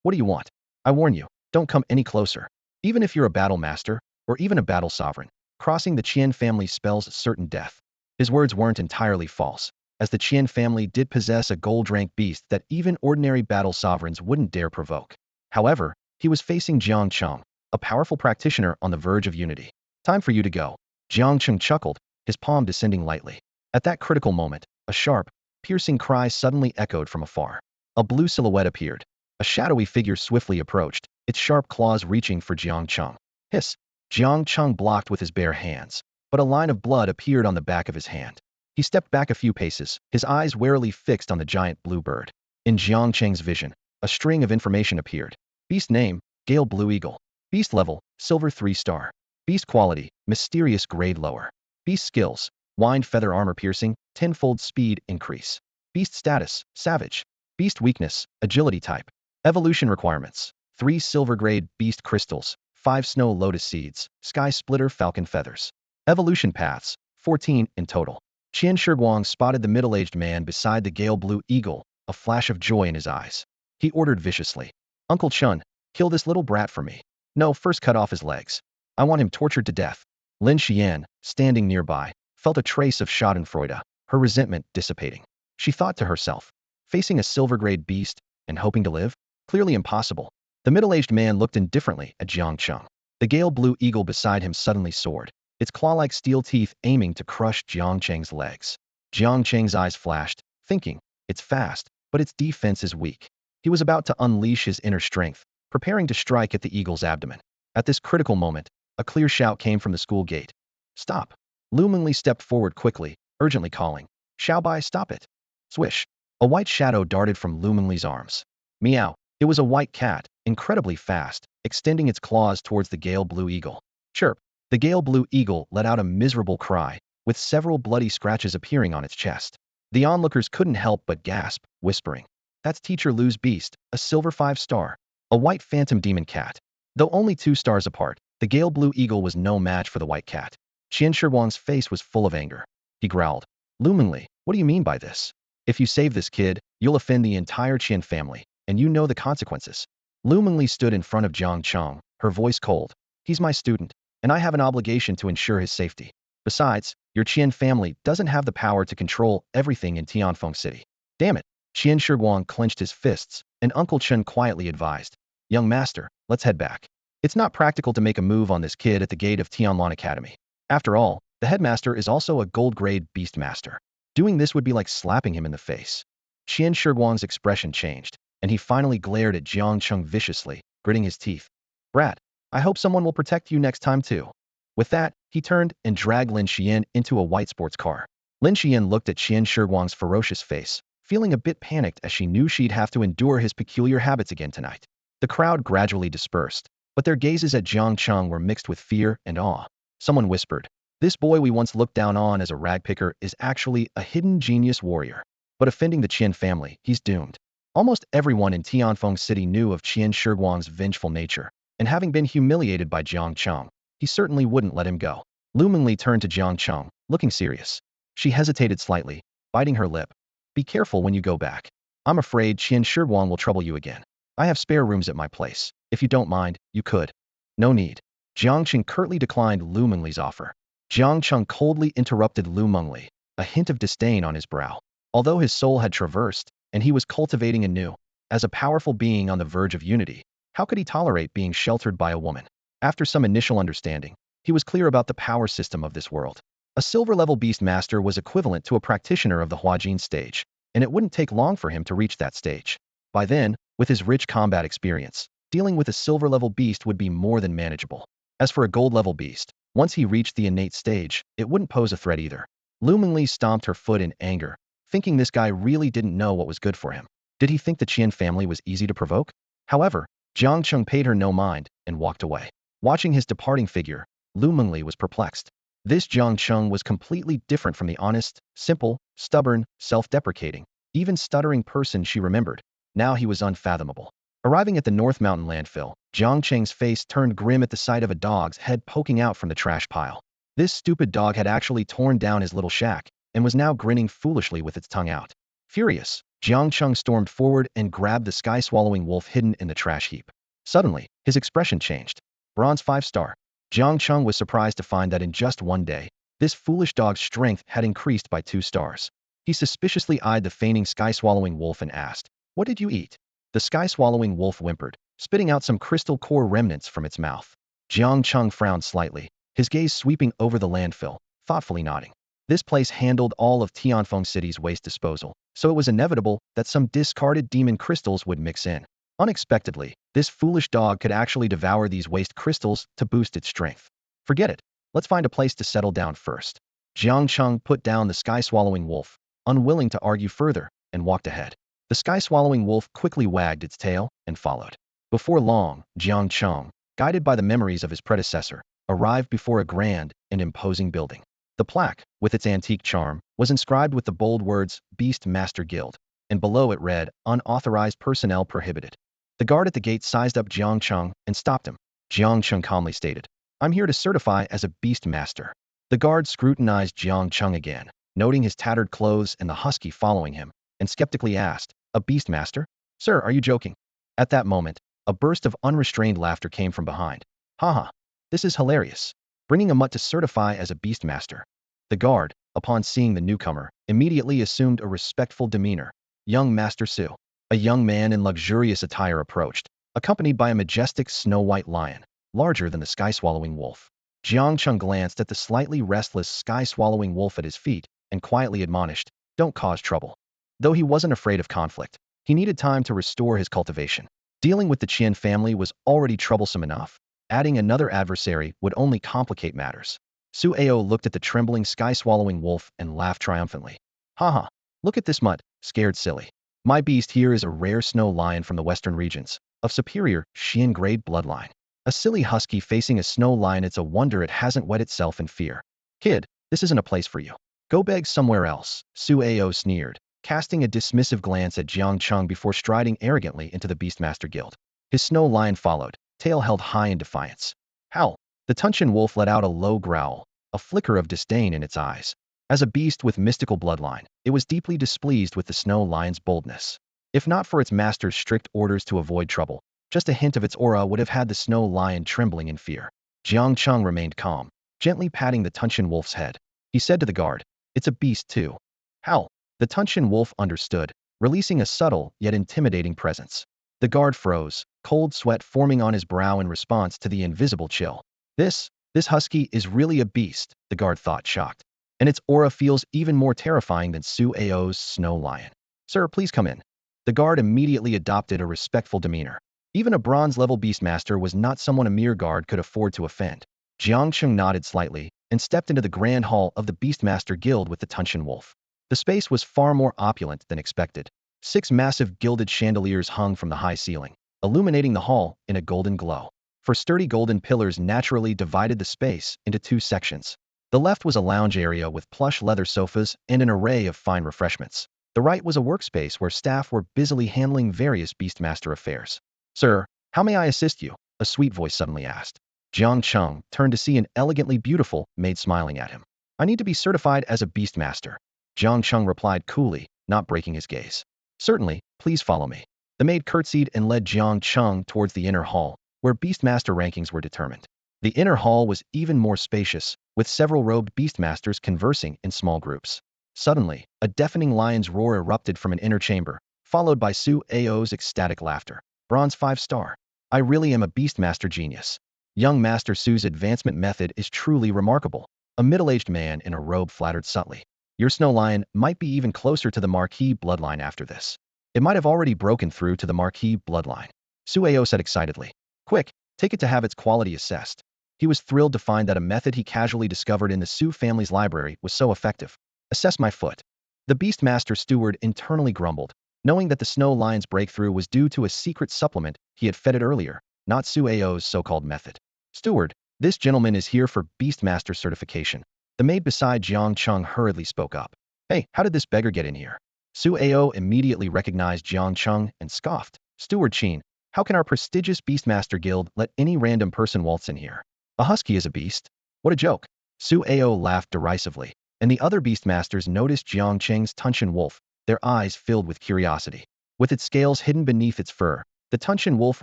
[SPEAKER 1] "What do you want? I warn you, don't come any closer. Even if you're a battle master, or even a battle sovereign, crossing the Qian family spells certain death." His words weren't entirely false, as the Qian family did possess a gold-rank beast that even ordinary battle sovereigns wouldn't dare provoke. However, he was facing Jiang Cheng, a powerful practitioner on the verge of unity. "Time for you to go." Jiang Cheng chuckled, his palm descending lightly. At that critical moment, a sharp, piercing cry suddenly echoed from afar. A blue silhouette appeared. A shadowy figure swiftly approached, its sharp claws reaching for Jiang Cheng. "Hiss!" Jiang Cheng blocked with his bare hands, but a line of blood appeared on the back of his hand. He stepped back a few paces, his eyes warily fixed on the giant blue bird. In Jiang Cheng's vision, a string of information appeared. Beast name, Gale Blue Eagle. Beast level, Silver 3-star. Beast quality, Mysterious grade lower. Beast skills, Wind Feather Armor Piercing, 10-fold speed increase. Beast status, Savage. Beast weakness, Agility type. Evolution requirements, 3 silver grade beast crystals, 5 snow lotus seeds, sky splitter falcon feathers. Evolution paths, 14 in total. Qian Shiguang spotted the middle-aged man beside the Gale Blue Eagle, a flash of joy in his eyes. He ordered viciously, "Uncle Chun, kill this little brat for me. No, first cut off his legs. I want him tortured to death." Lin Xian, standing nearby, felt a trace of schadenfreude, her resentment dissipating. She thought to herself, facing a silver-grade beast and hoping to live? Clearly impossible. The middle-aged man looked indifferently at Jiang Cheng. The Gale Blue Eagle beside him suddenly soared, its claw-like steel teeth aiming to crush Jiang Cheng's legs. Jiang Cheng's eyes flashed, thinking, "It's fast, but its defense is weak." He was about to unleash his inner strength, preparing to strike at the eagle's abdomen. At this critical moment, a clear shout came from the school gate. "Stop!" Lu Mingli stepped forward quickly, urgently calling, "Xiaobai, stop it!" Swish! A white shadow darted from Lu Mingli's arms. Meow! It was a white cat, incredibly fast, extending its claws towards the Gale Blue Eagle. Chirp! The Gale Blue Eagle let out a miserable cry, with several bloody scratches appearing on its chest. The onlookers couldn't help but gasp, whispering, "That's Teacher Lu's beast, a silver 5-star, a white phantom demon cat." Though only 2 stars apart, the gale blue eagle was no match for the white cat. Qian Shiguang's face was full of anger. He growled, "Loomingly, what do you mean by this? If you save this kid, you'll offend the entire Qian family, and you know the consequences." Loomingly stood in front of Jiang Cheng, her voice cold. "He's my student, and I have an obligation to ensure his safety. Besides, your Qian family doesn't have the power to control everything in Tianfeng City." "Damn it." Qian Shiguang clenched his fists, and Uncle Chen quietly advised, "Young master, let's head back. It's not practical to make a move on this kid at the gate of Tianlan Academy. After all, the headmaster is also a gold-grade beast master. Doing this would be like slapping him in the face." Qian Shiguang's expression changed, and he finally glared at Jiang Cheng viciously, gritting his teeth. "Brat, I hope someone will protect you next time too." With that, he turned and dragged Lin Xian into a white sports car. Lin Xian looked at Qian Shiguang's ferocious face, feeling a bit panicked as she knew she'd have to endure his peculiar habits again tonight. The crowd gradually dispersed, but their gazes at Jiang Cheng were mixed with fear and awe. Someone whispered, "This boy we once looked down on as a ragpicker is actually a hidden genius warrior. But offending the Qian family, he's doomed." Almost everyone in Tianfeng City knew of Qian Shiguang's vengeful nature, and having been humiliated by Jiang Cheng, he certainly wouldn't let him go. Loomingly turned to Jiang Cheng, looking serious. She hesitated slightly, biting her lip. "Be careful when you go back. I'm afraid Qian Shiguang will trouble you again. I have spare rooms at my place. If you don't mind, you could." "No need." Jiang Cheng curtly declined Loomingly's offer. Jiang Cheng coldly interrupted Loomingly, a hint of disdain on his brow. Although his soul had traversed, and he was cultivating anew, as a powerful being on the verge of unity, how could he tolerate being sheltered by a woman? After some initial understanding, he was clear about the power system of this world. A silver-level beast master was equivalent to a practitioner of the Huajin stage, and it wouldn't take long for him to reach that stage. By then, with his rich combat experience, dealing with a silver-level beast would be more than manageable. As for a gold-level beast, once he reached the innate stage, it wouldn't pose a threat either. Loomingly stomped her foot in anger, thinking this guy really didn't know what was good for him. Did he think the Qian family was easy to provoke? However, Jiang Cheng paid her no mind and walked away. Watching his departing figure, Loomingly was perplexed. This Jiang Cheng was completely different from the honest, simple, stubborn, self-deprecating, even stuttering person she remembered. Now he was unfathomable. Arriving at the North Mountain landfill, Jiang Cheng's face turned grim at the sight of a dog's head poking out from the trash pile. This stupid dog had actually torn down his little shack, and was now grinning foolishly with its tongue out. Furious, Jiang Cheng stormed forward and grabbed the sky-swallowing wolf hidden in the trash heap. Suddenly, his expression changed. Bronze 5-star. Jiang Cheng was surprised to find that in just one day, this foolish dog's strength had increased by 2 stars. He suspiciously eyed the feigning sky-swallowing wolf and asked, "What did you eat?" The sky-swallowing wolf whimpered, spitting out some crystal core remnants from its mouth. Jiang Cheng frowned slightly, his gaze sweeping over the landfill, thoughtfully nodding. This place handled all of Tianfeng City's waste disposal, so it was inevitable that some discarded demon crystals would mix in. Unexpectedly, this foolish dog could actually devour these waste crystals to boost its strength. Forget it. Let's find a place to settle down first. Jiang Cheng put down the sky-swallowing wolf, unwilling to argue further, and walked ahead. The sky-swallowing wolf quickly wagged its tail and followed. Before long, Jiang Cheng, guided by the memories of his predecessor, arrived before a grand and imposing building. The plaque, with its antique charm, was inscribed with the bold words, "Beast Master Guild," and below it read, "Unauthorized personnel prohibited." The guard at the gate sized up Jiang Cheng and stopped him. Jiang Cheng calmly stated, "I'm here to certify as a beast master." The guard scrutinized Jiang Cheng again, noting his tattered clothes and the husky following him, and skeptically asked, "A beast master? Sir, are you joking?" At that moment, a burst of unrestrained laughter came from behind. "Haha, this is hilarious. Bringing a mutt to certify as a beast master." The guard, upon seeing the newcomer, immediately assumed a respectful demeanor. "Young Master Su." A young man in luxurious attire approached, accompanied by a majestic snow-white lion, larger than the sky-swallowing wolf. Jiang Cheng glanced at the slightly restless sky-swallowing wolf at his feet and quietly admonished, "Don't cause trouble." Though he wasn't afraid of conflict, he needed time to restore his cultivation. Dealing with the Qian family was already troublesome enough. Adding another adversary would only complicate matters. Su Ao looked at the trembling sky-swallowing wolf and laughed triumphantly. "Haha, look at this mutt, scared silly. My beast here is a rare snow lion from the western regions, of superior Xian grade bloodline. A silly husky facing a snow lion, it's a wonder it hasn't wet itself in fear. Kid, this isn't a place for you." Go beg somewhere else, Su Ao sneered, casting a dismissive glance at Jiang Cheng before striding arrogantly into the Beastmaster Guild. His snow lion followed, tail held high in defiance. Howl! The Tunshan wolf let out a low growl, a flicker of disdain in its eyes. As a beast with mystical bloodline, it was deeply displeased with the snow lion's boldness. If not for its master's strict orders to avoid trouble, just a hint of its aura would have had the snow lion trembling in fear. Jiang Cheng remained calm, gently patting the Tunshan wolf's head. He said to the guard, "It's a beast too." Howl! The Tunshan wolf understood, releasing a subtle yet intimidating presence. The guard froze, cold sweat forming on his brow in response to the invisible chill. This husky is really a beast, the guard thought, shocked. And its aura feels even more terrifying than Su Ao's snow lion. "Sir, please come in." The guard immediately adopted a respectful demeanor. Even a bronze-level beastmaster was not someone a mere guard could afford to offend. Jiang Cheng nodded slightly and stepped into the grand hall of the Beastmaster Guild with the Tunshan wolf. The space was far more opulent than expected. 6 massive gilded chandeliers hung from the high ceiling, illuminating the hall in a golden glow. For sturdy golden pillars naturally divided the space into 2 sections. The left was a lounge area with plush leather sofas and an array of fine refreshments. The right was a workspace where staff were busily handling various Beastmaster affairs. "Sir, how may I assist you?" a sweet voice suddenly asked. Jiang Cheng turned to see an elegantly beautiful maid smiling at him. "I need to be certified as a Beastmaster." Jiang Cheng replied coolly, not breaking his gaze. "Certainly, please follow me." The maid curtsied and led Jiang Cheng towards the inner hall, where Beastmaster rankings were determined. The inner hall was even more spacious, with several robed beastmasters conversing in small groups. Suddenly, a deafening lion's roar erupted from an inner chamber, followed by Su Ao's ecstatic laughter. "Bronze 5-star. I really am a beastmaster genius. Young Master Su's advancement method is truly remarkable." A middle-aged man in a robe flattered subtly. "Your snow lion might be even closer to the Marquis bloodline after this. It might have already broken through to the Marquis bloodline," Su Ao said excitedly. "Quick, take it to have its quality assessed." He was thrilled to find that a method he casually discovered in the Su family's library was so effective. "Assess my foot." The Beastmaster steward internally grumbled, knowing that the snow lion's breakthrough was due to a secret supplement he had fed it earlier, not Su Ao's so-called method. "Steward, this gentleman is here for Beastmaster certification." The maid beside Jiang Cheng hurriedly spoke up. "Hey, how did this beggar get in here?" Su Ao immediately recognized Jiang Cheng and scoffed. "Steward Qin, how can our prestigious Beastmaster Guild let any random person waltz in here? A husky is a beast. What a joke." Su Ao laughed derisively, and the other beastmasters noticed Jiang Cheng's Tunshan wolf, their eyes filled with curiosity. With its scales hidden beneath its fur, the Tunshan wolf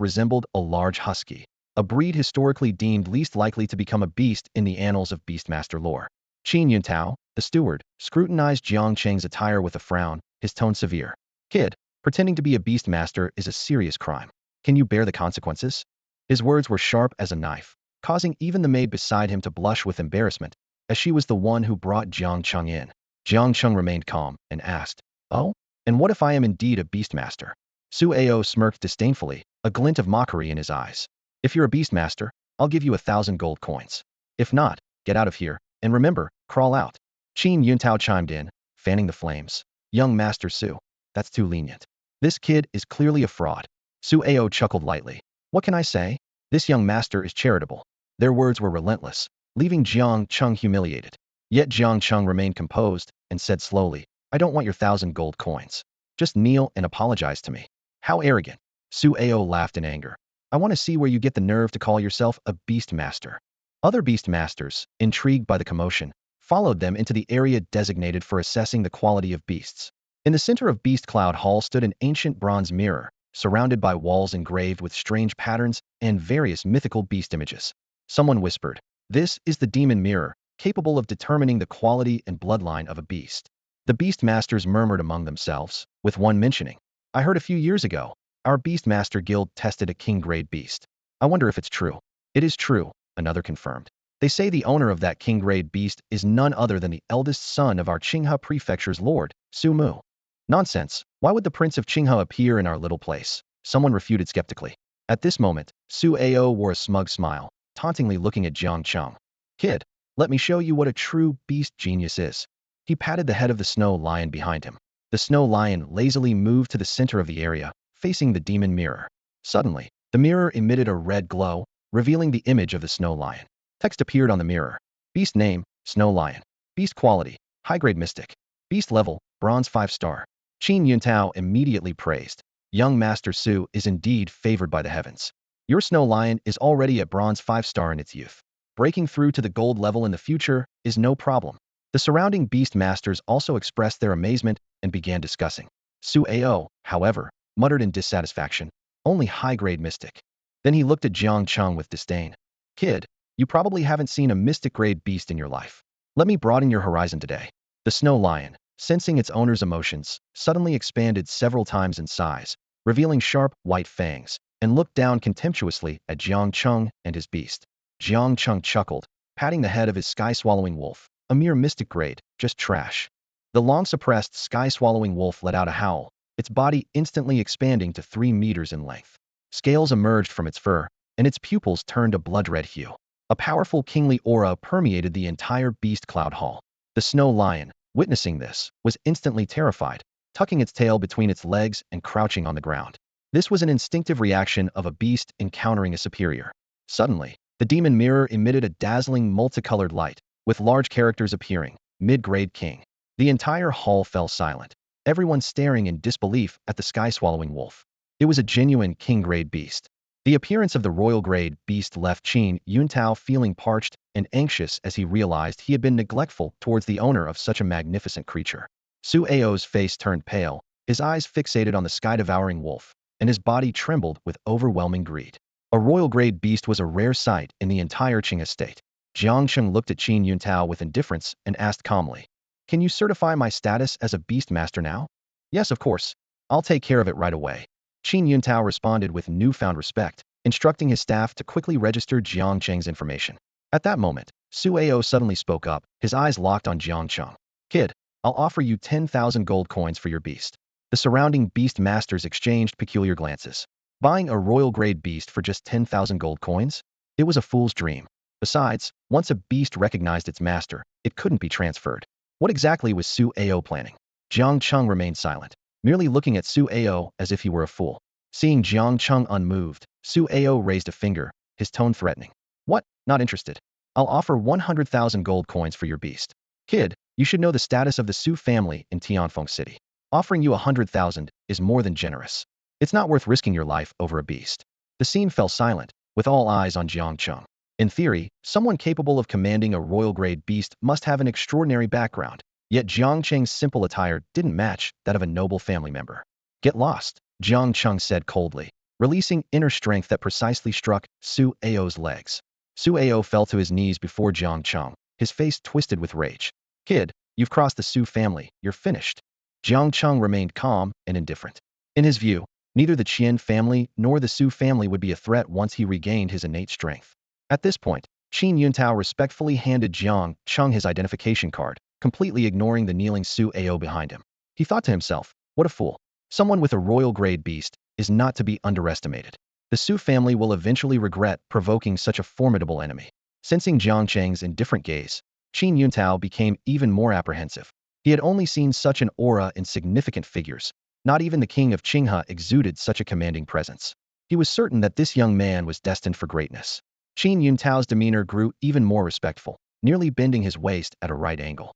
[SPEAKER 1] resembled a large husky, a breed historically deemed least likely to become a beast in the annals of beastmaster lore. Qin Yuntao, the steward, scrutinized Jiang Cheng's attire with a frown, his tone severe. "Kid, pretending to be a beastmaster is a serious crime. Can you bear the consequences?" His words were sharp as a knife, causing even the maid beside him to blush with embarrassment, as she was the one who brought Jiang Cheng in. Jiang Cheng remained calm and asked, "Oh? And what if I am indeed a beastmaster?" Su Ao smirked disdainfully, a glint of mockery in his eyes. "If you're a beastmaster, I'll give you 1,000 gold coins. If not, get out of here, and remember, crawl out." Qin Yuntao chimed in, fanning the flames. "Young Master Su, that's too lenient. This kid is clearly a fraud." Su Ao chuckled lightly. "What can I say? This young master is charitable." Their words were relentless, leaving Jiang Cheng humiliated. Yet Jiang Cheng remained composed and said slowly, "I don't want your 1,000 gold coins. Just kneel and apologize to me." "How arrogant." Su Ao laughed in anger. "I want to see where you get the nerve to call yourself a beast master." Other beast masters, intrigued by the commotion, followed them into the area designated for assessing the quality of beasts. In the center of Beast Cloud Hall stood an ancient bronze mirror, surrounded by walls engraved with strange patterns and various mythical beast images. Someone whispered, "This is the demon mirror, capable of determining the quality and bloodline of a beast." The beast masters murmured among themselves, with one mentioning, "I heard a few years ago, our Beastmaster Guild tested a king-grade beast. I wonder if it's true." "It is true," another confirmed. "They say the owner of that king-grade beast is none other than the eldest son of our Qinghe Prefecture's lord, Su Mu." "Nonsense. Why would the Prince of Qinghe appear in our little place?" someone refuted skeptically. At this moment, Su Ao wore a smug smile, tauntingly looking at Jiang Cheng. "Kid, let me show you what a true beast genius is." He patted the head of the snow lion behind him. The snow lion lazily moved to the center of the area, facing the demon mirror. Suddenly, the mirror emitted a red glow, revealing the image of the snow lion. Text appeared on the mirror. Beast name, Snow Lion. Beast quality, High-grade mystic. Beast level, bronze 5-star. Qin Yuntao immediately praised. Young Master Su is indeed favored by the heavens. Your snow lion is already at bronze 5-star in its youth. Breaking through to the gold level in the future is no problem. The surrounding beast masters also expressed their amazement and began discussing. Su Ao, however, muttered in dissatisfaction, only high-grade mystic. Then he looked at Jiang Cheng with disdain. Kid, you probably haven't seen a mystic-grade beast in your life. Let me broaden your horizon today. The snow lion, sensing its owner's emotions, suddenly expanded several times in size, revealing sharp, white fangs, and looked down contemptuously at Jiang Cheng and his beast. Jiang Cheng chuckled, patting the head of his sky-swallowing wolf. A mere mystic grade, just trash. The long-suppressed sky-swallowing wolf let out a howl, its body instantly expanding to 3 meters in length. Scales emerged from its fur, and its pupils turned a blood-red hue. A powerful kingly aura permeated the entire beast cloud hall. The snow lion, witnessing this, was instantly terrified, tucking its tail between its legs and crouching on the ground. This was an instinctive reaction of a beast encountering a superior. Suddenly, the demon mirror emitted a dazzling multicolored light, with large characters appearing, mid-grade king. The entire hall fell silent, everyone staring in disbelief at the sky-swallowing wolf. It was a genuine king-grade beast. The appearance of the royal-grade beast left Qin Yuntao feeling parched and anxious as he realized he had been neglectful towards the owner of such a magnificent creature. Su Ao's face turned pale, his eyes fixated on the sky-devouring wolf, and his body trembled with overwhelming greed. A royal-grade beast was a rare sight in the entire Qing estate. Jiang Cheng looked at Qin Yuntao with indifference and asked calmly, "Can you certify my status as a beast master now?" "Yes, of course. I'll take care of it right away." Qin Yuntao responded with newfound respect, instructing his staff to quickly register Jiang Cheng's information. At that moment, Su Ao suddenly spoke up, his eyes locked on Jiang Cheng. "Kid, I'll offer you 10,000 gold coins for your beast." The surrounding beast masters exchanged peculiar glances. Buying a royal-grade beast for just 10,000 gold coins? It was a fool's dream. Besides, once a beast recognized its master, it couldn't be transferred. What exactly was Su Ao planning? Jiang Cheng remained silent, merely looking at Su Ao as if he were a fool. Seeing Jiang Cheng unmoved, Su Ao raised a finger, his tone threatening. "What? Not interested? I'll offer 100,000 gold coins for your beast. Kid, you should know the status of the Su family in Tianfeng City. Offering you 100,000 is more than generous. It's not worth risking your life over a beast." The scene fell silent, with all eyes on Jiang Cheng. In theory, someone capable of commanding a royal-grade beast must have an extraordinary background, yet Jiang Cheng's simple attire didn't match that of a noble family member. "Get lost," Jiang Cheng said coldly, releasing inner strength that precisely struck Su Ao's legs. Su Ao fell to his knees before Jiang Cheng, his face twisted with rage. "Kid, you've crossed the Su family, you're finished." Jiang Cheng remained calm and indifferent. In his view, neither the Qian family nor the Su family would be a threat once he regained his innate strength. At this point, Qin Yuntao respectfully handed Jiang Cheng his identification card, completely ignoring the kneeling Su Ao behind him. He thought to himself, what a fool. Someone with a royal-grade beast is not to be underestimated. The Su family will eventually regret provoking such a formidable enemy. Sensing Jiang Cheng's indifferent gaze, Qin Yuntao became even more apprehensive. He had only seen such an aura in significant figures. Not even the king of Qinghe exuded such a commanding presence. He was certain that this young man was destined for greatness. Qin Yuntao's demeanor grew even more respectful, nearly bending his waist at a right angle.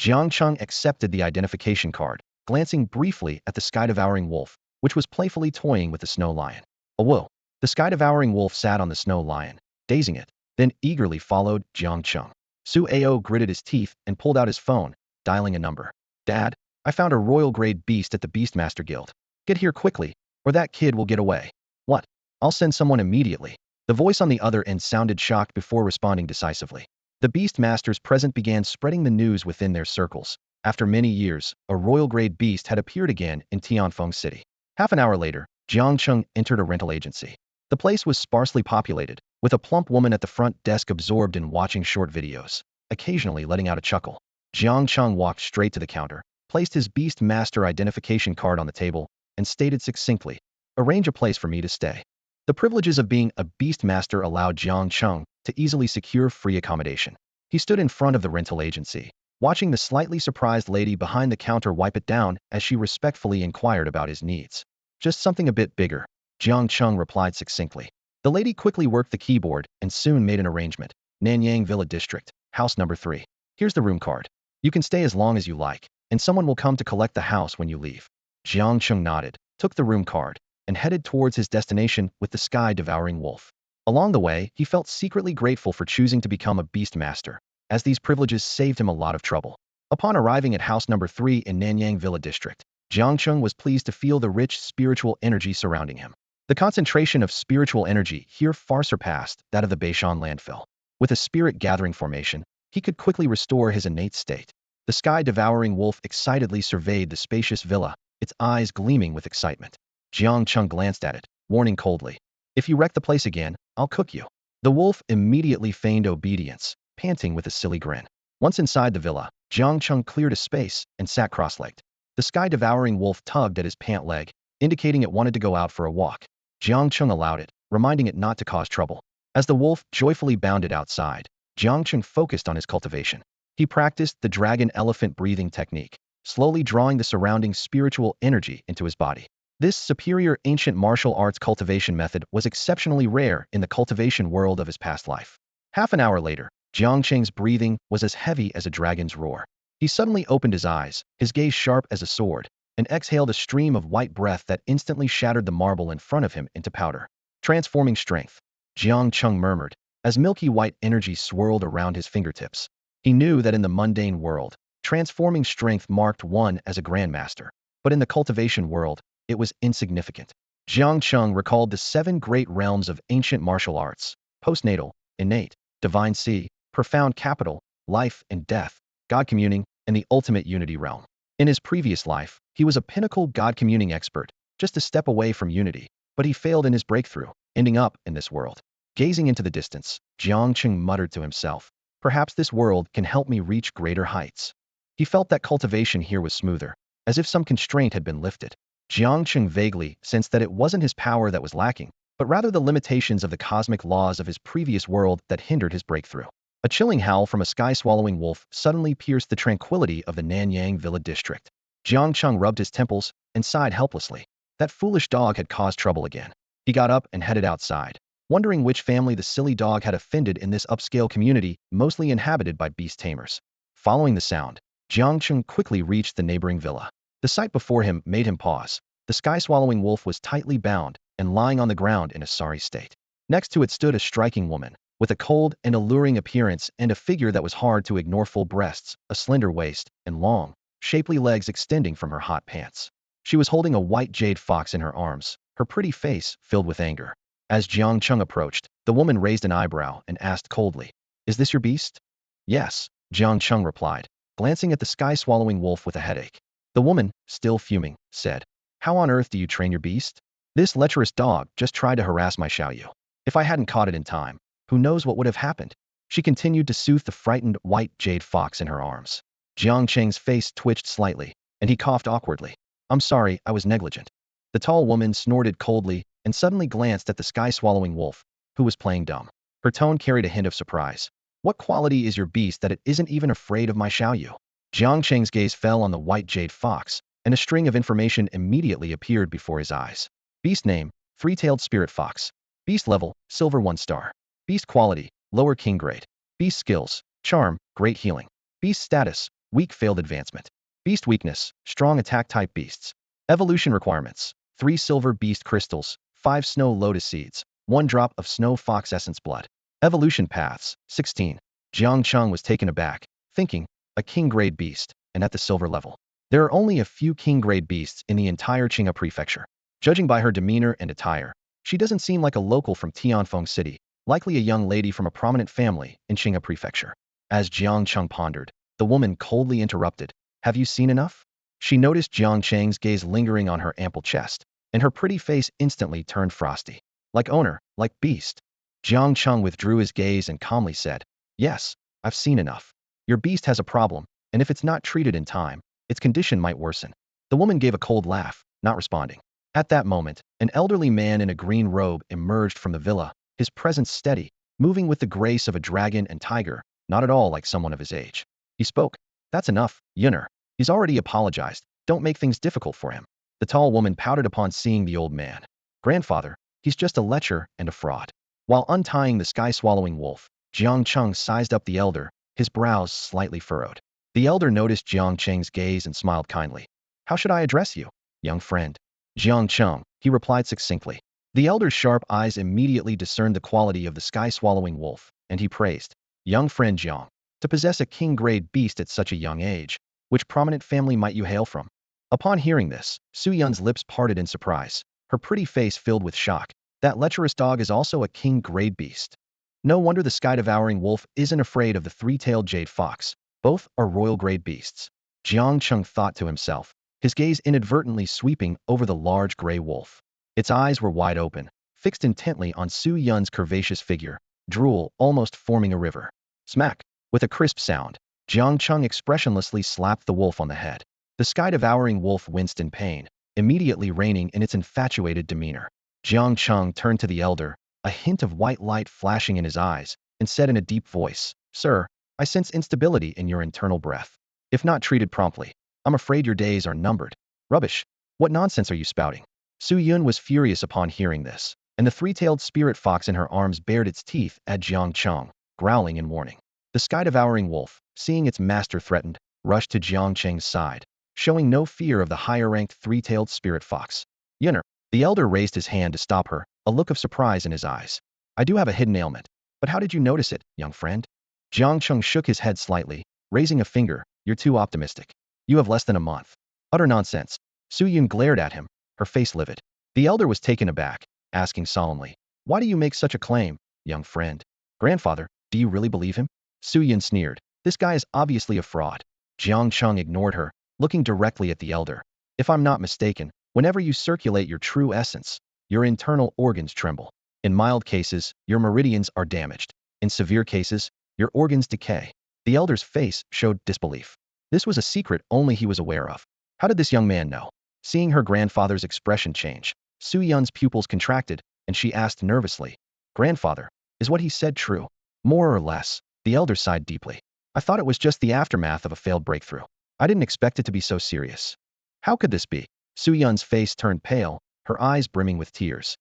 [SPEAKER 1] Jiang Cheng accepted the identification card, glancing briefly at the sky-devouring wolf, which was playfully toying with the snow lion. Whoa! The sky-devouring wolf sat on the snow lion, dazing it, then eagerly followed Jiang Cheng. Su Ao gritted his teeth and pulled out his phone, dialing a number. "Dad, I found a royal-grade beast at the Beastmaster Guild. Get here quickly, or that kid will get away." "What? I'll send someone immediately." The voice on the other end sounded shocked before responding decisively. The Beastmasters present began spreading the news within their circles. After many years, a royal-grade beast had appeared again in Tianfeng City. Half an hour later, Jiang Cheng entered a rental agency. The place was sparsely populated, with a plump woman at the front desk absorbed in watching short videos, occasionally letting out a chuckle. Jiang Cheng walked straight to the counter, placed his Beastmaster identification card on the table, and stated succinctly, "Arrange a place for me to stay." The privileges of being a Beastmaster allowed Jiang Cheng to easily secure free accommodation. He stood in front of the rental agency, watching the slightly surprised lady behind the counter wipe it down as she respectfully inquired about his needs. "Just something a bit bigger," Jiang Cheng replied succinctly. The lady quickly worked the keyboard and soon made an arrangement. "Nanyang Villa District, house number 3. Here's the room card." You can stay as long as you like, and someone will come to collect the house when you leave. Jiang Cheng nodded, took the room card, and headed towards his destination with the sky-devouring wolf. Along the way, he felt secretly grateful for choosing to become a beast master, as these privileges saved him a lot of trouble. Upon arriving at house number 3 in Nanyang Villa District, Jiang Cheng was pleased to feel the rich spiritual energy surrounding him. The concentration of spiritual energy here far surpassed that of the Beishan landfill. With a spirit-gathering formation, he could quickly restore his innate state. The sky-devouring wolf excitedly surveyed the spacious villa, its eyes gleaming with excitement. Jiang Cheng glanced at it, warning coldly, "If you wreck the place again, I'll cook you." The wolf immediately feigned obedience, panting with a silly grin. Once inside the villa, Jiang Cheng cleared a space and sat cross-legged. The sky-devouring wolf tugged at his pant leg, indicating it wanted to go out for a walk. Jiang Cheng allowed it, reminding it not to cause trouble. As the wolf joyfully bounded outside, Jiang Cheng focused on his cultivation. He practiced the dragon-elephant breathing technique, slowly drawing the surrounding spiritual energy into his body. This superior ancient martial arts cultivation method was exceptionally rare in the cultivation world of his past life. Half an hour later, Jiang Cheng's breathing was as heavy as a dragon's roar. He suddenly opened his eyes, his gaze sharp as a sword, and exhaled a stream of white breath that instantly shattered the marble in front of him into powder. Transforming strength, Jiang Cheng murmured, as milky white energy swirled around his fingertips. He knew that in the mundane world, transforming strength marked one as a grandmaster, but in the cultivation world, it was insignificant. Jiang Cheng recalled the 7 great realms of ancient martial arts: postnatal, innate, divine sea, profound capital, life and death, God communing, and the ultimate unity realm. In his previous life, he was a pinnacle God communing expert, just a step away from unity, but he failed in his breakthrough, ending up in this world. Gazing into the distance, Jiang Cheng muttered to himself, "Perhaps this world can help me reach greater heights." He felt that cultivation here was smoother, as if some constraint had been lifted. Jiang Cheng vaguely sensed that it wasn't his power that was lacking, but rather the limitations of the cosmic laws of his previous world that hindered his breakthrough. A chilling howl from a sky-swallowing wolf suddenly pierced the tranquility of the Nanyang Villa District. Jiang Cheng rubbed his temples and sighed helplessly. That foolish dog had caused trouble again. He got up and headed outside, wondering which family the silly dog had offended in this upscale community mostly inhabited by beast tamers. Following the sound, Jiang Cheng quickly reached the neighboring villa. The sight before him made him pause. The sky-swallowing wolf was tightly bound and lying on the ground in a sorry state. Next to it stood a striking woman, with a cold and alluring appearance and a figure that was hard to ignore: full breasts, a slender waist, and long, shapely legs extending from her hot pants. She was holding a white jade fox in her arms, her pretty face filled with anger. As Jiang Cheng approached, the woman raised an eyebrow and asked coldly, "Is this your beast?" "Yes," Jiang Cheng replied, glancing at the sky-swallowing wolf with a headache. The woman, still fuming, said, "How on earth do you train your beast? This lecherous dog just tried to harass my Xiaoyu. If I hadn't caught it in time, who knows what would have happened?" She continued to soothe the frightened white jade fox in her arms. Jiang Cheng's face twitched slightly, and he coughed awkwardly. "I'm sorry, I was negligent." The tall woman snorted coldly and suddenly glanced at the sky-swallowing wolf, who was playing dumb. Her tone carried a hint of surprise. "What quality is your beast that it isn't even afraid of my Xiaoyu?" Jiang Cheng's gaze fell on the white jade fox, and a string of information immediately appeared before his eyes. Beast name: three-tailed spirit fox. Beast level: silver 1 star. Beast quality: lower king grade. Beast skills: charm, great healing. Beast status: weak failed advancement. Beast weakness: strong attack type beasts. Evolution requirements: 3 silver beast crystals, 5 snow lotus seeds, 1 drop of snow fox essence blood. Evolution paths: 16. Jiang Cheng was taken aback, thinking, a king grade beast, and at the silver level. There are only a few king grade beasts in the entire Qinghai prefecture. Judging by her demeanor and attire, she doesn't seem like a local from Tianfeng City, likely a young lady from a prominent family in Qinghai prefecture. As Jiang Cheng pondered, the woman coldly interrupted, "Have you seen enough?" She noticed Jiang Cheng's gaze lingering on her ample chest, and her pretty face instantly turned frosty. "Like owner, like beast." Jiang Cheng withdrew his gaze and calmly said, "Yes, I've seen enough. Your beast has a problem, and if it's not treated in time, its condition might worsen." The woman gave a cold laugh, not responding. At that moment, an elderly man in a green robe emerged from the villa, his presence steady, moving with the grace of a dragon and tiger, not at all like someone of his age. He spoke, "That's enough, Yunner. He's already apologized. Don't make things difficult for him." The tall woman pouted upon seeing the old man. "Grandfather, he's just a lecher and a fraud." While untying the sky-swallowing wolf, Jiang Cheng sized up the elder, his brows slightly furrowed. The elder noticed Jiang Cheng's gaze and smiled kindly. How should I address you, young friend? Jiang Cheng, he replied succinctly. The elder's sharp eyes immediately discerned the quality of the sky-swallowing wolf, and he praised, young friend Jiang, to possess a king-grade beast at such a young age. Which prominent family might you hail from? Upon hearing this, Su Yun's lips parted in surprise, her pretty face filled with shock. That lecherous dog is also a king-grade beast. No wonder the sky-devouring wolf isn't afraid of the three-tailed jade fox. Both are royal-grade beasts. Jiang Cheng thought to himself, his gaze inadvertently sweeping over the large gray wolf. Its eyes were wide open, fixed intently on Su Yun's curvaceous figure, drool almost forming a river. Smack! With a crisp sound, Jiang Cheng expressionlessly slapped the wolf on the head. The sky-devouring wolf winced in pain, immediately reining in its infatuated demeanor. Jiang Cheng turned to the elder, a hint of white light flashing in his eyes, and said in a deep voice, Sir, I sense instability in your internal breath. If not treated promptly, I'm afraid your days are numbered. Rubbish! What nonsense are you spouting? Su Yun was furious upon hearing this, and the three-tailed spirit fox in her arms bared its teeth at Jiang Cheng, growling in warning. The sky-devouring wolf, seeing its master threatened, rushed to Jiang Cheng's side, showing no fear of the higher-ranked three-tailed spirit fox. Yunner, the elder raised his hand to stop her, a look of surprise in his eyes. I do have a hidden ailment, but how did you notice it, young friend? Jiang Cheng shook his head slightly, raising a finger. You're too optimistic. You have less than a month. Utter nonsense. Su Yun glared at him, her face livid. The elder was taken aback, asking solemnly, Why do you make such a claim, young friend? Grandfather, do you really believe him? Su Yun sneered. This guy is obviously a fraud. Jiang Cheng ignored her, looking directly at the elder. If I'm not mistaken, whenever you circulate your true essence, your internal organs tremble. In mild cases, your meridians are damaged. In severe cases, your organs decay. The elder's face showed disbelief. This was a secret only he was aware of. How did this young man know? Seeing her grandfather's expression change, Su Yun's pupils contracted, and she asked nervously, Grandfather, is what he said true? More or less, the elder sighed deeply. I thought it was just the aftermath of a failed breakthrough. I didn't expect it to be so serious. How could this be? Su Yun's face turned pale, her eyes brimming with tears.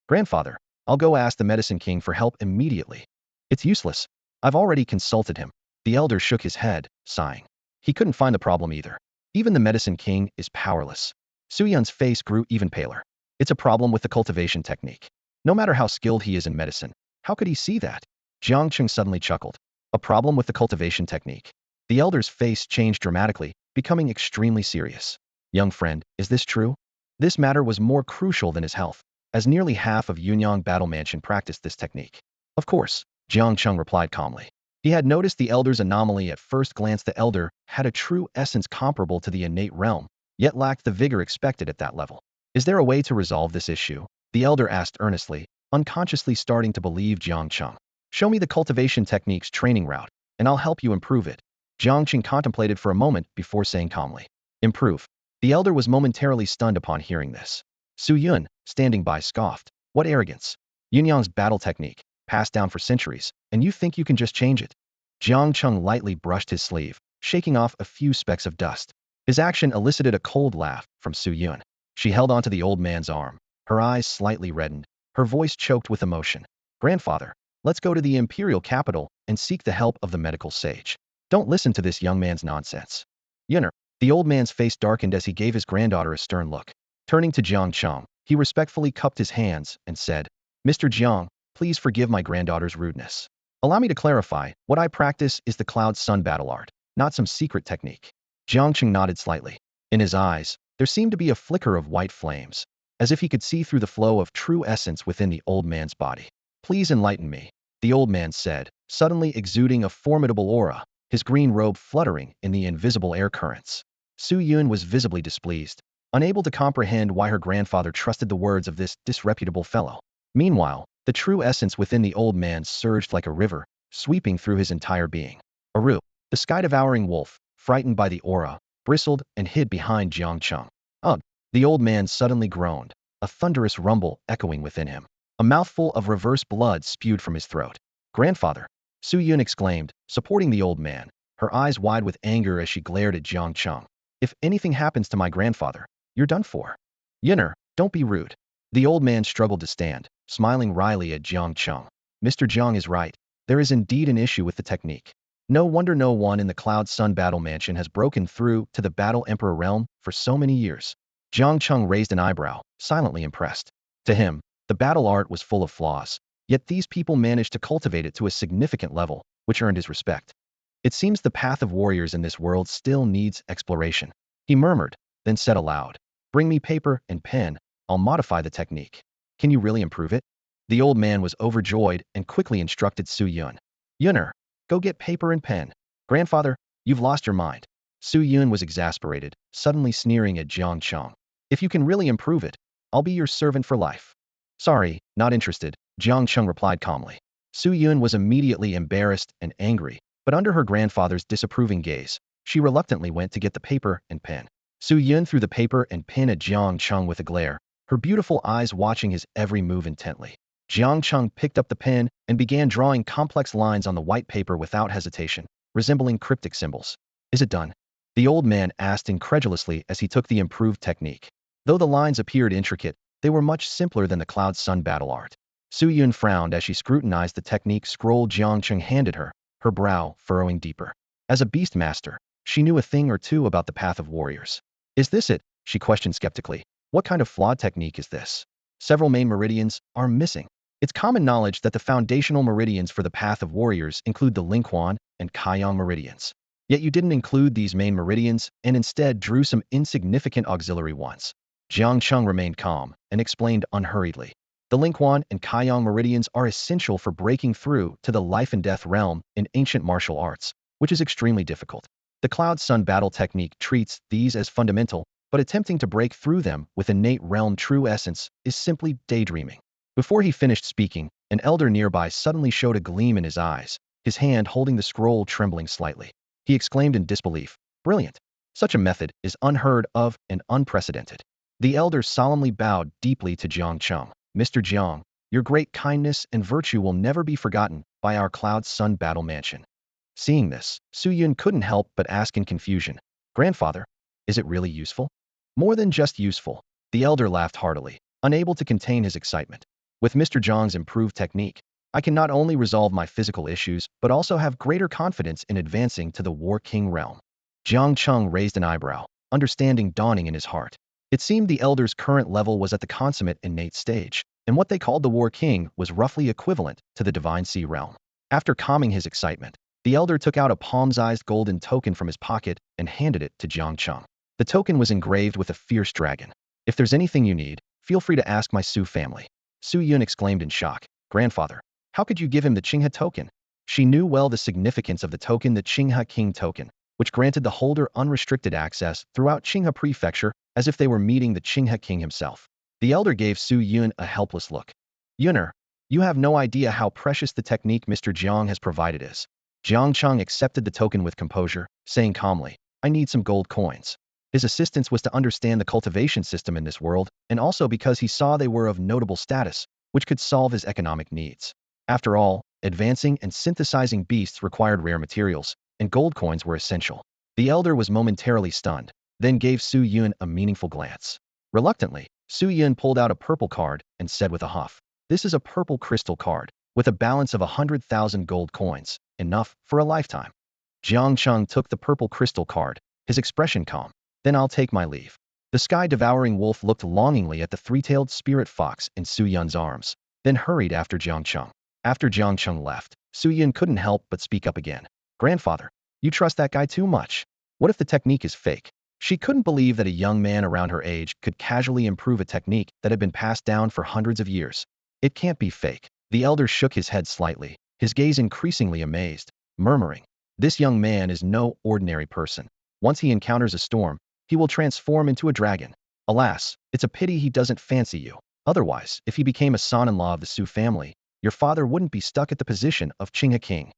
[SPEAKER 1] Grandfather, I'll go ask the medicine king for help immediately. It's useless. I've already consulted him. The elder shook his head, sighing. He couldn't find the problem either. Even the medicine king is powerless. Su Yun's face grew even paler. It's a problem with the cultivation technique. No matter how skilled he is in medicine, how could he see that? Jiang Cheng suddenly chuckled. A problem with the cultivation technique. The elder's face changed dramatically, becoming extremely serious. Young friend, is this true? This matter was more crucial than his health, as nearly half of Yunyang Battle Mansion practiced this technique. Of course, Jiang Cheng replied calmly. He had noticed the elder's anomaly at first glance. The elder had a true essence comparable to the innate realm, yet lacked the vigor expected at that level. Is there a way to resolve this issue? The elder asked earnestly, unconsciously starting to believe Jiang Cheng. Show me the cultivation technique's training route, and I'll help you improve it. Jiang Cheng contemplated for a moment before saying calmly, Improve. The elder was momentarily stunned upon hearing this. Su Yun, standing by, scoffed. What arrogance! Yunyang's battle technique, passed down for centuries, and you think you can just change it? Jiang Cheng lightly brushed his sleeve, shaking off a few specks of dust. His action elicited a cold laugh from Su Yun. She held onto the old man's arm, her eyes slightly reddened, her voice choked with emotion. Grandfather, let's go to the imperial capital and seek the help of the medical sage. Don't listen to this young man's nonsense. Yunner, the old man's face darkened as he gave his granddaughter a stern look. Turning to Jiang Cheng, he respectfully cupped his hands and said, Mr. Jiang, please forgive my granddaughter's rudeness. Allow me to clarify, what I practice is the Cloud Sun battle art, not some secret technique. Jiang Cheng nodded slightly. In his eyes, there seemed to be a flicker of white flames, as if he could see through the flow of true essence within the old man's body. Please enlighten me, the old man said, suddenly exuding a formidable aura, his green robe fluttering in the invisible air currents. Su Yun was visibly displeased, unable to comprehend why her grandfather trusted the words of this disreputable fellow. Meanwhile, the true essence within the old man surged like a river, sweeping through his entire being. Aru, the sky-devouring wolf, frightened by the aura, bristled and hid behind Jiang Cheng. Ugh! The old man suddenly groaned, a thunderous rumble echoing within him. A mouthful of reverse blood spewed from his throat. Grandfather! Su Yun exclaimed, supporting the old man, her eyes wide with anger as she glared at Jiang Cheng. If anything happens to my grandfather, you're done for. Yunner, don't be rude. The old man struggled to stand, smiling wryly at Jiang Cheng. Mr. Jiang is right. There is indeed an issue with the technique. No wonder no one in the Cloud Sun Battle Mansion has broken through to the Battle Emperor realm for so many years. Jiang Cheng raised an eyebrow, silently impressed. To him, the battle art was full of flaws, yet these people managed to cultivate it to a significant level, which earned his respect. It seems the path of warriors in this world still needs exploration. He murmured, then said aloud, "Bring me paper and pen, I'll modify the technique. Can you really improve it?" The old man was overjoyed and quickly instructed Su Yun. "Yunner, go get paper and pen. Grandfather, you've lost your mind." Su Yun was exasperated, suddenly sneering at Jiang Cheng. "If you can really improve it, I'll be your servant for life." "Sorry, not interested," Jiang Cheng replied calmly. Su Yun was immediately embarrassed and angry, but under her grandfather's disapproving gaze, she reluctantly went to get the paper and pen. Su Yun threw the paper and pen at Jiang Cheng with a glare, her beautiful eyes watching his every move intently. Jiang Cheng picked up the pen and began drawing complex lines on the white paper without hesitation, resembling cryptic symbols. "Is it done?" the old man asked incredulously as he took the improved technique. Though the lines appeared intricate, they were much simpler than the Cloud Sun battle art. Su Yun frowned as she scrutinized the technique scroll Jiang Cheng handed her, her brow furrowing deeper. As a beast master, she knew a thing or two about the path of warriors. "Is this it?" she questioned skeptically. "What kind of flawed technique is this? Several main meridians are missing." It's common knowledge that the foundational meridians for the path of warriors include the Lingquan and Kaiyang meridians. Yet you didn't include these main meridians and instead drew some insignificant auxiliary ones. Jiang Cheng remained calm and explained unhurriedly. The Lingquan and Kaiyang meridians are essential for breaking through to the life and death realm in ancient martial arts, which is extremely difficult. The Cloud Sun battle technique treats these as fundamental, but attempting to break through them with innate realm true essence is simply daydreaming. Before he finished speaking, an elder nearby suddenly showed a gleam in his eyes, his hand holding the scroll trembling slightly. He exclaimed in disbelief, "Brilliant! Such a method is unheard of and unprecedented." The elder solemnly bowed deeply to Jiang Cheng. "Mr. Jiang, your great kindness and virtue will never be forgotten by our Cloud Sun battle mansion." Seeing this, Su Yun couldn't help but ask in confusion, "Grandfather, is it really useful?" "More than just useful." The elder laughed heartily, unable to contain his excitement. "With Mr. Jiang's improved technique, I can not only resolve my physical issues, but also have greater confidence in advancing to the War King realm." Jiang Cheng raised an eyebrow, understanding dawning in his heart. It seemed the elder's current level was at the consummate innate stage, and what they called the War King was roughly equivalent to the Divine Sea realm. After calming his excitement, the elder took out a palm-sized golden token from his pocket and handed it to Jiang Cheng. The token was engraved with a fierce dragon. "If there's anything you need, feel free to ask my Su family." Su Yun exclaimed in shock, "Grandfather, how could you give him the Qinghe token?" She knew well the significance of the token, the Qinghe King token, which granted the holder unrestricted access throughout Qinghe Prefecture as if they were meeting the Qinghe King himself. The elder gave Su Yun a helpless look. "Yunner, you have no idea how precious the technique Mr. Jiang has provided is." Jiang Cheng accepted the token with composure, saying calmly, "I need some gold coins." His assistance was to understand the cultivation system in this world, and also because he saw they were of notable status, which could solve his economic needs. After all, advancing and synthesizing beasts required rare materials, and gold coins were essential. The elder was momentarily stunned, then gave Su Yun a meaningful glance. Reluctantly, Su Yun pulled out a purple card and said with a huff, "This is a purple crystal card, with a balance of 100,000 gold coins, enough for a lifetime." Jiang Cheng took the purple crystal card, his expression calm. "Then I'll take my leave." The sky-devouring wolf looked longingly at the three-tailed spirit fox in Su Yun's arms, then hurried after Jiang Cheng. After Jiang Cheng left, Su Yun couldn't help but speak up again. "Grandfather, you trust that guy too much. What if the technique is fake?" She couldn't believe that a young man around her age could casually improve a technique that had been passed down for hundreds of years. "It can't be fake." The elder shook his head slightly, his gaze increasingly amazed, murmuring, "This young man is no ordinary person. Once he encounters a storm, he will transform into a dragon. Alas, it's a pity he doesn't fancy you. Otherwise, if he became a son-in-law of the Su family, your father wouldn't be stuck at the position of Qinghe King."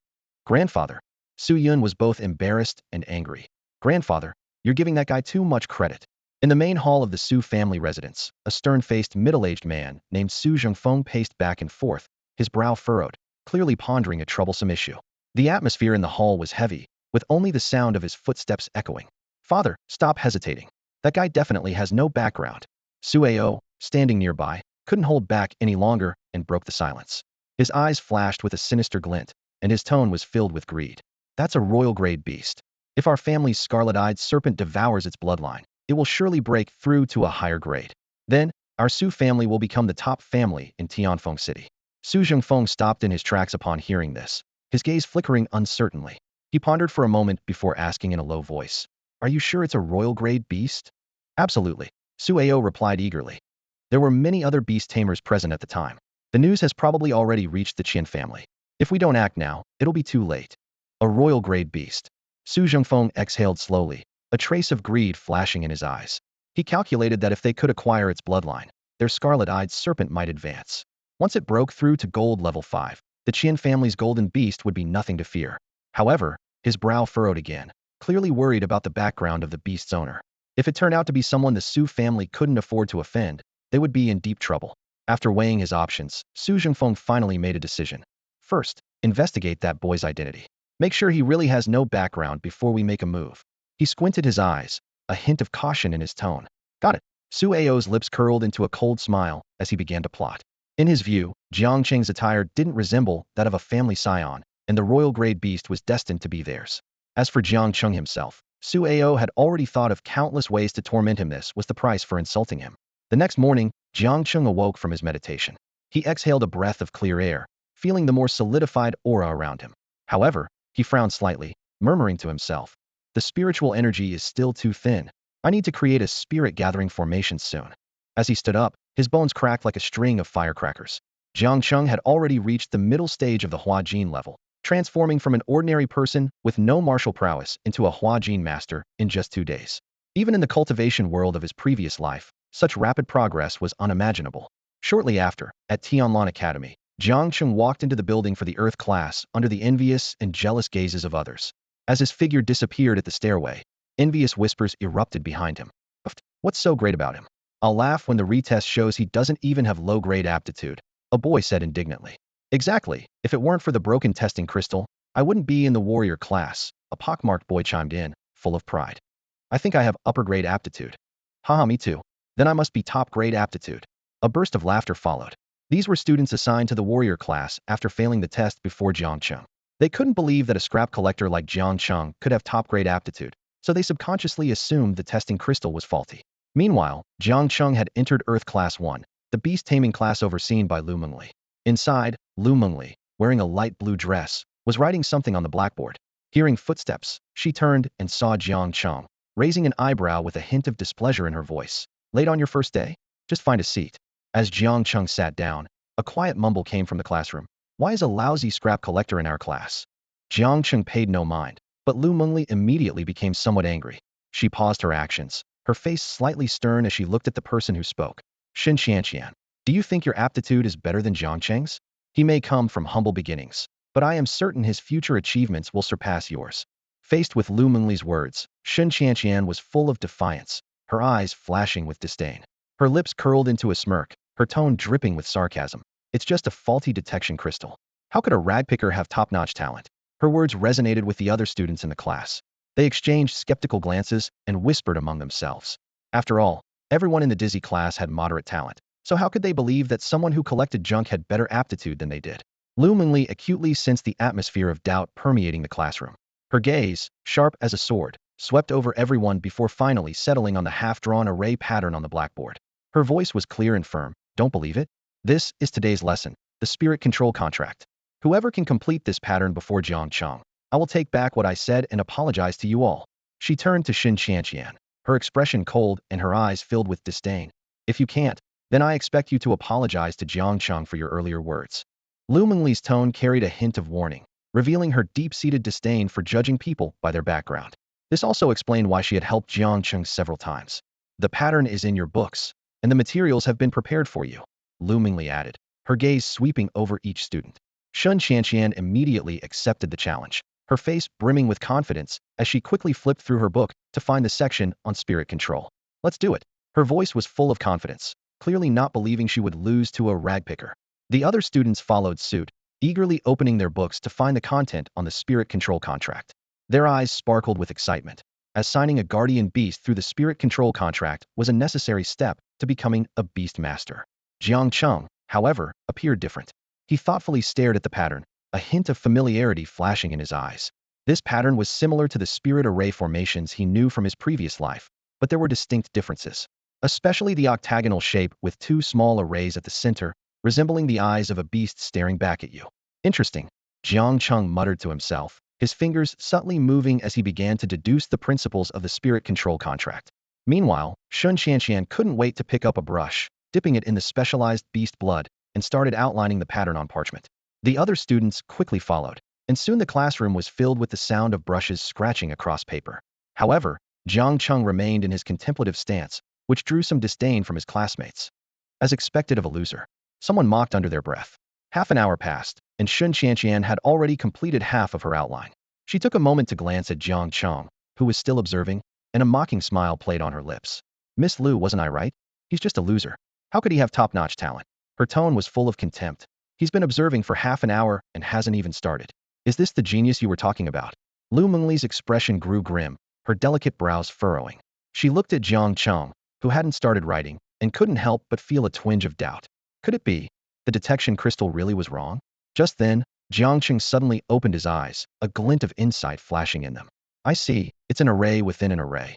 [SPEAKER 1] "Grandfather." Su Yun was both embarrassed and angry. "Grandfather, you're giving that guy too much credit." In the main hall of the Su family residence, a stern-faced middle-aged man named Su Zhengfeng paced back and forth, his brow furrowed, clearly pondering a troublesome issue. The atmosphere in the hall was heavy, with only the sound of his footsteps echoing. "Father, stop hesitating. That guy definitely has no background." Su Ao, standing nearby, couldn't hold back any longer and broke the silence. His eyes flashed with a sinister glint, and his tone was filled with greed. That's a royal-grade beast. If our family's scarlet-eyed serpent devours its bloodline, it will surely break through to a higher grade. Then, our Su family will become the top family in Tianfeng City. Su Zhengfeng stopped in his tracks upon hearing this, his gaze flickering uncertainly. He pondered for a moment before asking in a low voice, "Are you sure it's a royal-grade beast?" "Absolutely," Su Ao replied eagerly. There were many other beast tamers present at the time. The news has probably already reached the Qin family. If we don't act now, it'll be too late. A royal-grade beast. Su Zhengfeng exhaled slowly, a trace of greed flashing in his eyes. He calculated that if they could acquire its bloodline, their scarlet-eyed serpent might advance. Once it broke through to gold level 5, the Qian family's golden beast would be nothing to fear. However, his brow furrowed again, clearly worried about the background of the beast's owner. If it turned out to be someone the Su family couldn't afford to offend, they would be in deep trouble. After weighing his options, Su Zhengfeng finally made a decision. First, investigate that boy's identity. Make sure he really has no background before we make a move. He squinted his eyes, a hint of caution in his tone. Got it. Su Ao's lips curled into a cold smile as he began to plot. In his view, Jiang Cheng's attire didn't resemble that of a family scion, and the royal-grade beast was destined to be theirs. As for Jiang Cheng himself, Su Ao had already thought of countless ways to torment him. This was the price for insulting him. The next morning, Jiang Cheng awoke from his meditation. He exhaled a breath of clear air, feeling the more solidified aura around him. However, he frowned slightly, murmuring to himself, "The spiritual energy is still too thin. I need to create a spirit-gathering formation soon." As he stood up, his bones cracked like a string of firecrackers. Jiang Cheng had already reached the middle stage of the Hua Jin level, transforming from an ordinary person with no martial prowess into a Hua Jin master in just 2 days. Even in the cultivation world of his previous life, such rapid progress was unimaginable. Shortly after, at Tianlan Academy, Jiang Cheng walked into the building for the Earth class under the envious and jealous gazes of others. As his figure disappeared at the stairway, envious whispers erupted behind him. "What's so great about him? I'll laugh when the retest shows he doesn't even have low-grade aptitude," a boy said indignantly. "Exactly. If it weren't for the broken testing crystal, I wouldn't be in the warrior class," a pockmarked boy chimed in, full of pride. "I think I have upper-grade aptitude." "Haha, me too. Then I must be top-grade aptitude." A burst of laughter followed. These were students assigned to the warrior class after failing the test before Jiang Cheng. They couldn't believe that a scrap collector like Jiang Cheng could have top-grade aptitude, so they subconsciously assumed the testing crystal was faulty. Meanwhile, Jiang Cheng had entered Earth Class 1, the beast-taming class overseen by Lu Mengli. Inside, Lu Mengli, wearing a light blue dress, was writing something on the blackboard. Hearing footsteps, she turned and saw Jiang Cheng, raising an eyebrow with a hint of displeasure in her voice. "Late on your first day? Just find a seat." As Jiang Cheng sat down, a quiet mumble came from the classroom. "Why is a lousy scrap collector in our class?" Jiang Cheng paid no mind, but Lu Mengli immediately became somewhat angry. She paused her actions, her face slightly stern as she looked at the person who spoke. "Xin Qianqian, do you think your aptitude is better than Jiang Cheng's? He may come from humble beginnings, but I am certain his future achievements will surpass yours." Faced with Lu Mengli's words, Xin Qianqian was full of defiance, her eyes flashing with disdain. Her lips curled into a smirk, her tone dripping with sarcasm. "It's just a faulty detection crystal. How could a ragpicker have top-notch talent?" Her words resonated with the other students in the class. They exchanged skeptical glances and whispered among themselves. After all, everyone in the Dizzy class had moderate talent, so how could they believe that someone who collected junk had better aptitude than they did? Lu Mengli acutely sensed the atmosphere of doubt permeating the classroom. Her gaze, sharp as a sword, swept over everyone before finally settling on the half-drawn array pattern on the blackboard. Her voice was clear and firm. "Don't believe it? This is today's lesson, the spirit control contract. Whoever can complete this pattern before Jiang Cheng, I will take back what I said and apologize to you all." She turned to Xin Qianqian, her expression cold and her eyes filled with disdain. "If you can't, then I expect you to apologize to Jiang Cheng for your earlier words." Lu Mengli's tone carried a hint of warning, revealing her deep-seated disdain for judging people by their background. This also explained why she had helped Jiang Cheng several times. "The pattern is in your books, and the materials have been prepared for you," Lu Mengli added, her gaze sweeping over each student. Shun Qianqian immediately accepted the challenge, her face brimming with confidence as she quickly flipped through her book to find the section on spirit control. "Let's do it." Her voice was full of confidence, clearly not believing she would lose to a ragpicker. The other students followed suit, eagerly opening their books to find the content on the spirit control contract. Their eyes sparkled with excitement, as signing a guardian beast through the spirit control contract was a necessary step to becoming a beast master. Jiang Cheng, however, appeared different. He thoughtfully stared at the pattern, a hint of familiarity flashing in his eyes. This pattern was similar to the spirit array formations he knew from his previous life, but there were distinct differences, especially the octagonal shape with two small arrays at the center, resembling the eyes of a beast staring back at you. Interesting, Jiang Cheng muttered to himself, his fingers subtly moving as he began to deduce the principles of the spirit control contract. Meanwhile, Shun Qianqian couldn't wait to pick up a brush, dipping it in the specialized beast blood, and started outlining the pattern on parchment. The other students quickly followed, and soon the classroom was filled with the sound of brushes scratching across paper. However, Jiang Cheng remained in his contemplative stance, which drew some disdain from his classmates. As expected of a loser, someone mocked under their breath. Half an hour passed, and Shun Qianqian had already completed half of her outline. She took a moment to glance at Jiang Cheng, who was still observing, and a mocking smile played on her lips. Miss Liu, wasn't I right? He's just a loser. How could he have top-notch talent? Her tone was full of contempt. He's been observing for half an hour and hasn't even started. Is this the genius you were talking about? Lu Mengli's expression grew grim, her delicate brows furrowing. She looked at Jiang Cheng, who hadn't started writing, and couldn't help but feel a twinge of doubt. Could it be? The detection crystal really was wrong? Just then, Jiang Cheng suddenly opened his eyes, a glint of insight flashing in them. I see, it's an array within an array.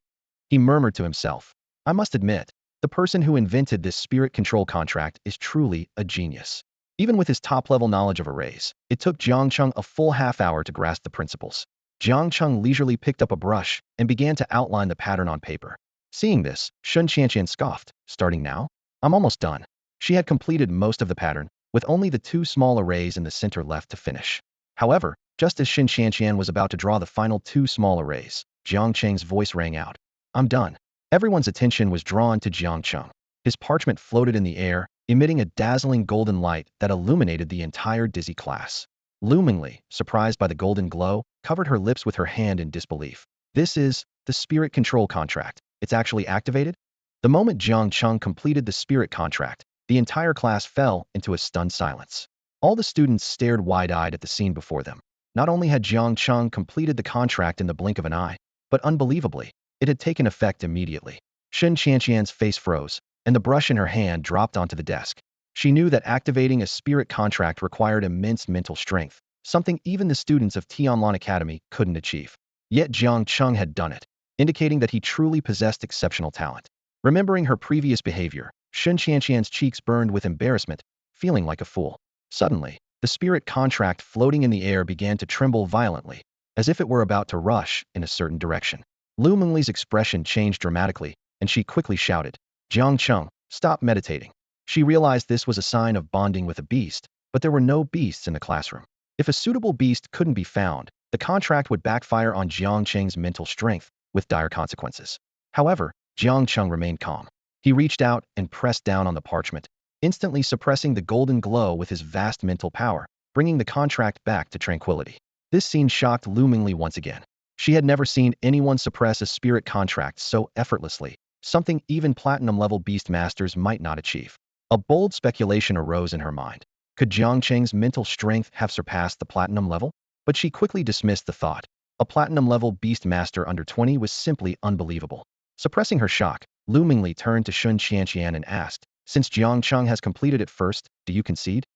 [SPEAKER 1] He murmured to himself. I must admit, the person who invented this spirit control contract is truly a genius. Even with his top-level knowledge of arrays, it took Jiang Cheng a full half-hour to grasp the principles. Jiang Cheng leisurely picked up a brush and began to outline the pattern on paper. Seeing this, Shun Qianqian scoffed. Starting now? I'm almost done. She had completed most of the pattern, with only the two small arrays in the center left to finish. However, just as Shun Qianqian was about to draw the final two small arrays, Jiang Cheng's voice rang out. I'm done. Everyone's attention was drawn to Jiang Cheng. His parchment floated in the air, emitting a dazzling golden light that illuminated the entire dizzy class. Lu Mengli, surprised by the golden glow, covered her lips with her hand in disbelief. This is the spirit control contract. It's actually activated? The moment Jiang Cheng completed the spirit contract, the entire class fell into a stunned silence. All the students stared wide-eyed at the scene before them. Not only had Jiang Cheng completed the contract in the blink of an eye, but unbelievably, it had taken effect immediately. Shun Qianqian's face froze, and the brush in her hand dropped onto the desk. She knew that activating a spirit contract required immense mental strength, something even the students of Tianlan Academy couldn't achieve. Yet Jiang Cheng had done it, indicating that he truly possessed exceptional talent. Remembering her previous behavior, Shun Qianqian's cheeks burned with embarrassment, feeling like a fool. Suddenly, the spirit contract floating in the air began to tremble violently, as if it were about to rush in a certain direction. Lu Mengli's expression changed dramatically, and she quickly shouted, Jiang Cheng, stop meditating. She realized this was a sign of bonding with a beast, but there were no beasts in the classroom. If a suitable beast couldn't be found, the contract would backfire on Jiang Cheng's mental strength, with dire consequences. However, Jiang Cheng remained calm. He reached out and pressed down on the parchment, instantly suppressing the golden glow with his vast mental power, bringing the contract back to tranquility. This scene shocked Lu Mengli once again. She had never seen anyone suppress a spirit contract so effortlessly, something even platinum-level beast masters might not achieve. A bold speculation arose in her mind. Could Jiang Cheng's mental strength have surpassed the platinum level? But she quickly dismissed the thought. A platinum-level beast master under 20 was simply unbelievable. Suppressing her shock, Lu Mengli turned to Shun Qianqian and asked, since Jiang Cheng has completed it first, do you concede?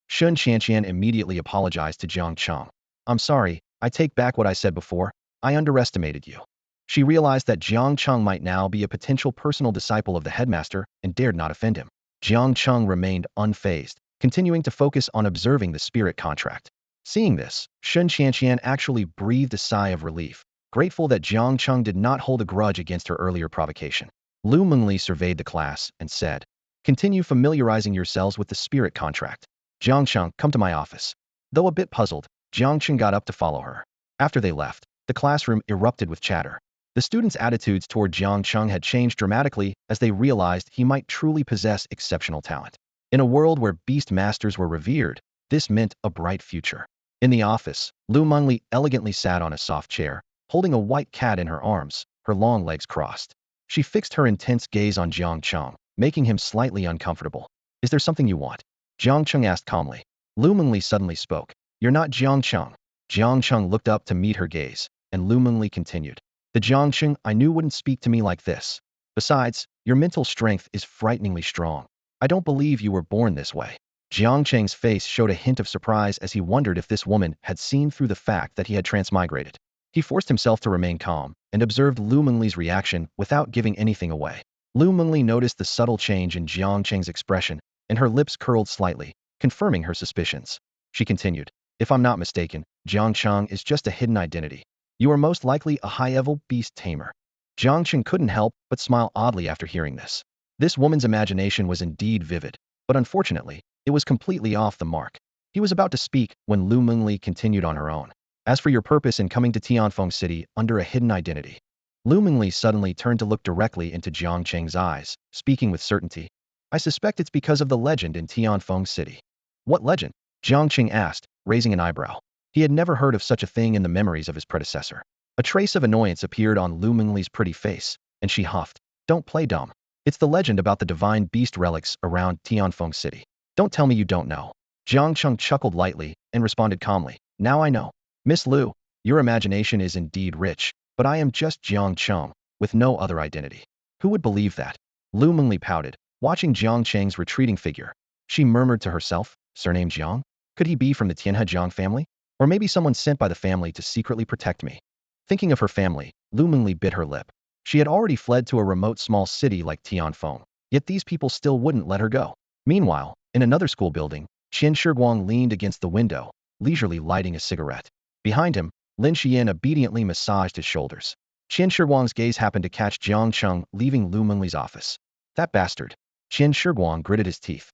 [SPEAKER 1] Shun Qianqian immediately apologized to Jiang Cheng. I'm sorry, I take back what I said before. I underestimated you. She realized that Jiang Cheng might now be a potential personal disciple of the headmaster and dared not offend him. Jiang Cheng remained unfazed, continuing to focus on observing the spirit contract. Seeing this, Shun Qianqian actually breathed a sigh of relief, grateful that Jiang Cheng did not hold a grudge against her earlier provocation. Lu Mengli surveyed the class and said, continue familiarizing yourselves with the spirit contract. Jiang Cheng, come to my office. Though a bit puzzled, Jiang Cheng got up to follow her. After they left, the classroom erupted with chatter. The students' attitudes toward Jiang Cheng had changed dramatically as they realized he might truly possess exceptional talent. In a world where beast masters were revered, this meant a bright future. In the office, Lu Mengli elegantly sat on a soft chair, holding a white cat in her arms, her long legs crossed. She fixed her intense gaze on Jiang Cheng, making him slightly uncomfortable. Is there something you want? Jiang Cheng asked calmly. Lu Mengli suddenly spoke. You're not Jiang Cheng. Jiang Cheng looked up to meet her gaze, and Lu Mengli continued. The Jiang Cheng I knew wouldn't speak to me like this. Besides, your mental strength is frighteningly strong. I don't believe you were born this way. Jiang Cheng's face showed a hint of surprise as he wondered if this woman had seen through the fact that he had transmigrated. He forced himself to remain calm and observed Lu Mengli's reaction without giving anything away. Lu Mengli noticed the subtle change in Jiang Cheng's expression, and her lips curled slightly, confirming her suspicions. She continued, "If I'm not mistaken, Jiang Cheng is just a hidden identity. You are most likely a high-level beast tamer." Jiang Cheng couldn't help but smile oddly after hearing this. This woman's imagination was indeed vivid, but unfortunately, it was completely off the mark. He was about to speak when Lu Mengli continued on her own. "As for your purpose in coming to Tianfeng City under a hidden identity." Lu Mengli suddenly turned to look directly into Jiang Cheng's eyes, speaking with certainty. "I suspect it's because of the legend in Tianfeng City." "What legend?" Jiang Cheng asked, raising an eyebrow. He had never heard of such a thing in the memories of his predecessor. A trace of annoyance appeared on Lu Mengli's pretty face, and she huffed. "Don't play dumb. It's the legend about the divine beast relics around Tianfeng City. Don't tell me you don't know." Jiang Cheng chuckled lightly and responded calmly. "Now I know. Miss Lu, your imagination is indeed rich, but I am just Jiang Cheng, with no other identity." "Who would believe that?" Lu Mengli pouted, watching Jiang Cheng's retreating figure. She murmured to herself, "Surname Jiang? Could he be from the Tianhe Jiang family? Or maybe someone sent by the family to secretly protect me?" Thinking of her family, Lu Mengli bit her lip. She had already fled to a remote small city like Tianfeng, yet these people still wouldn't let her go. Meanwhile, in another school building, Qian Shiguang leaned against the window, leisurely lighting a cigarette. Behind him, Lin Xian obediently massaged his shoulders. Qian Shiguang's gaze happened to catch Jiang Cheng leaving Lu Mengli's office. "That bastard." Qian Shiguang gritted his teeth.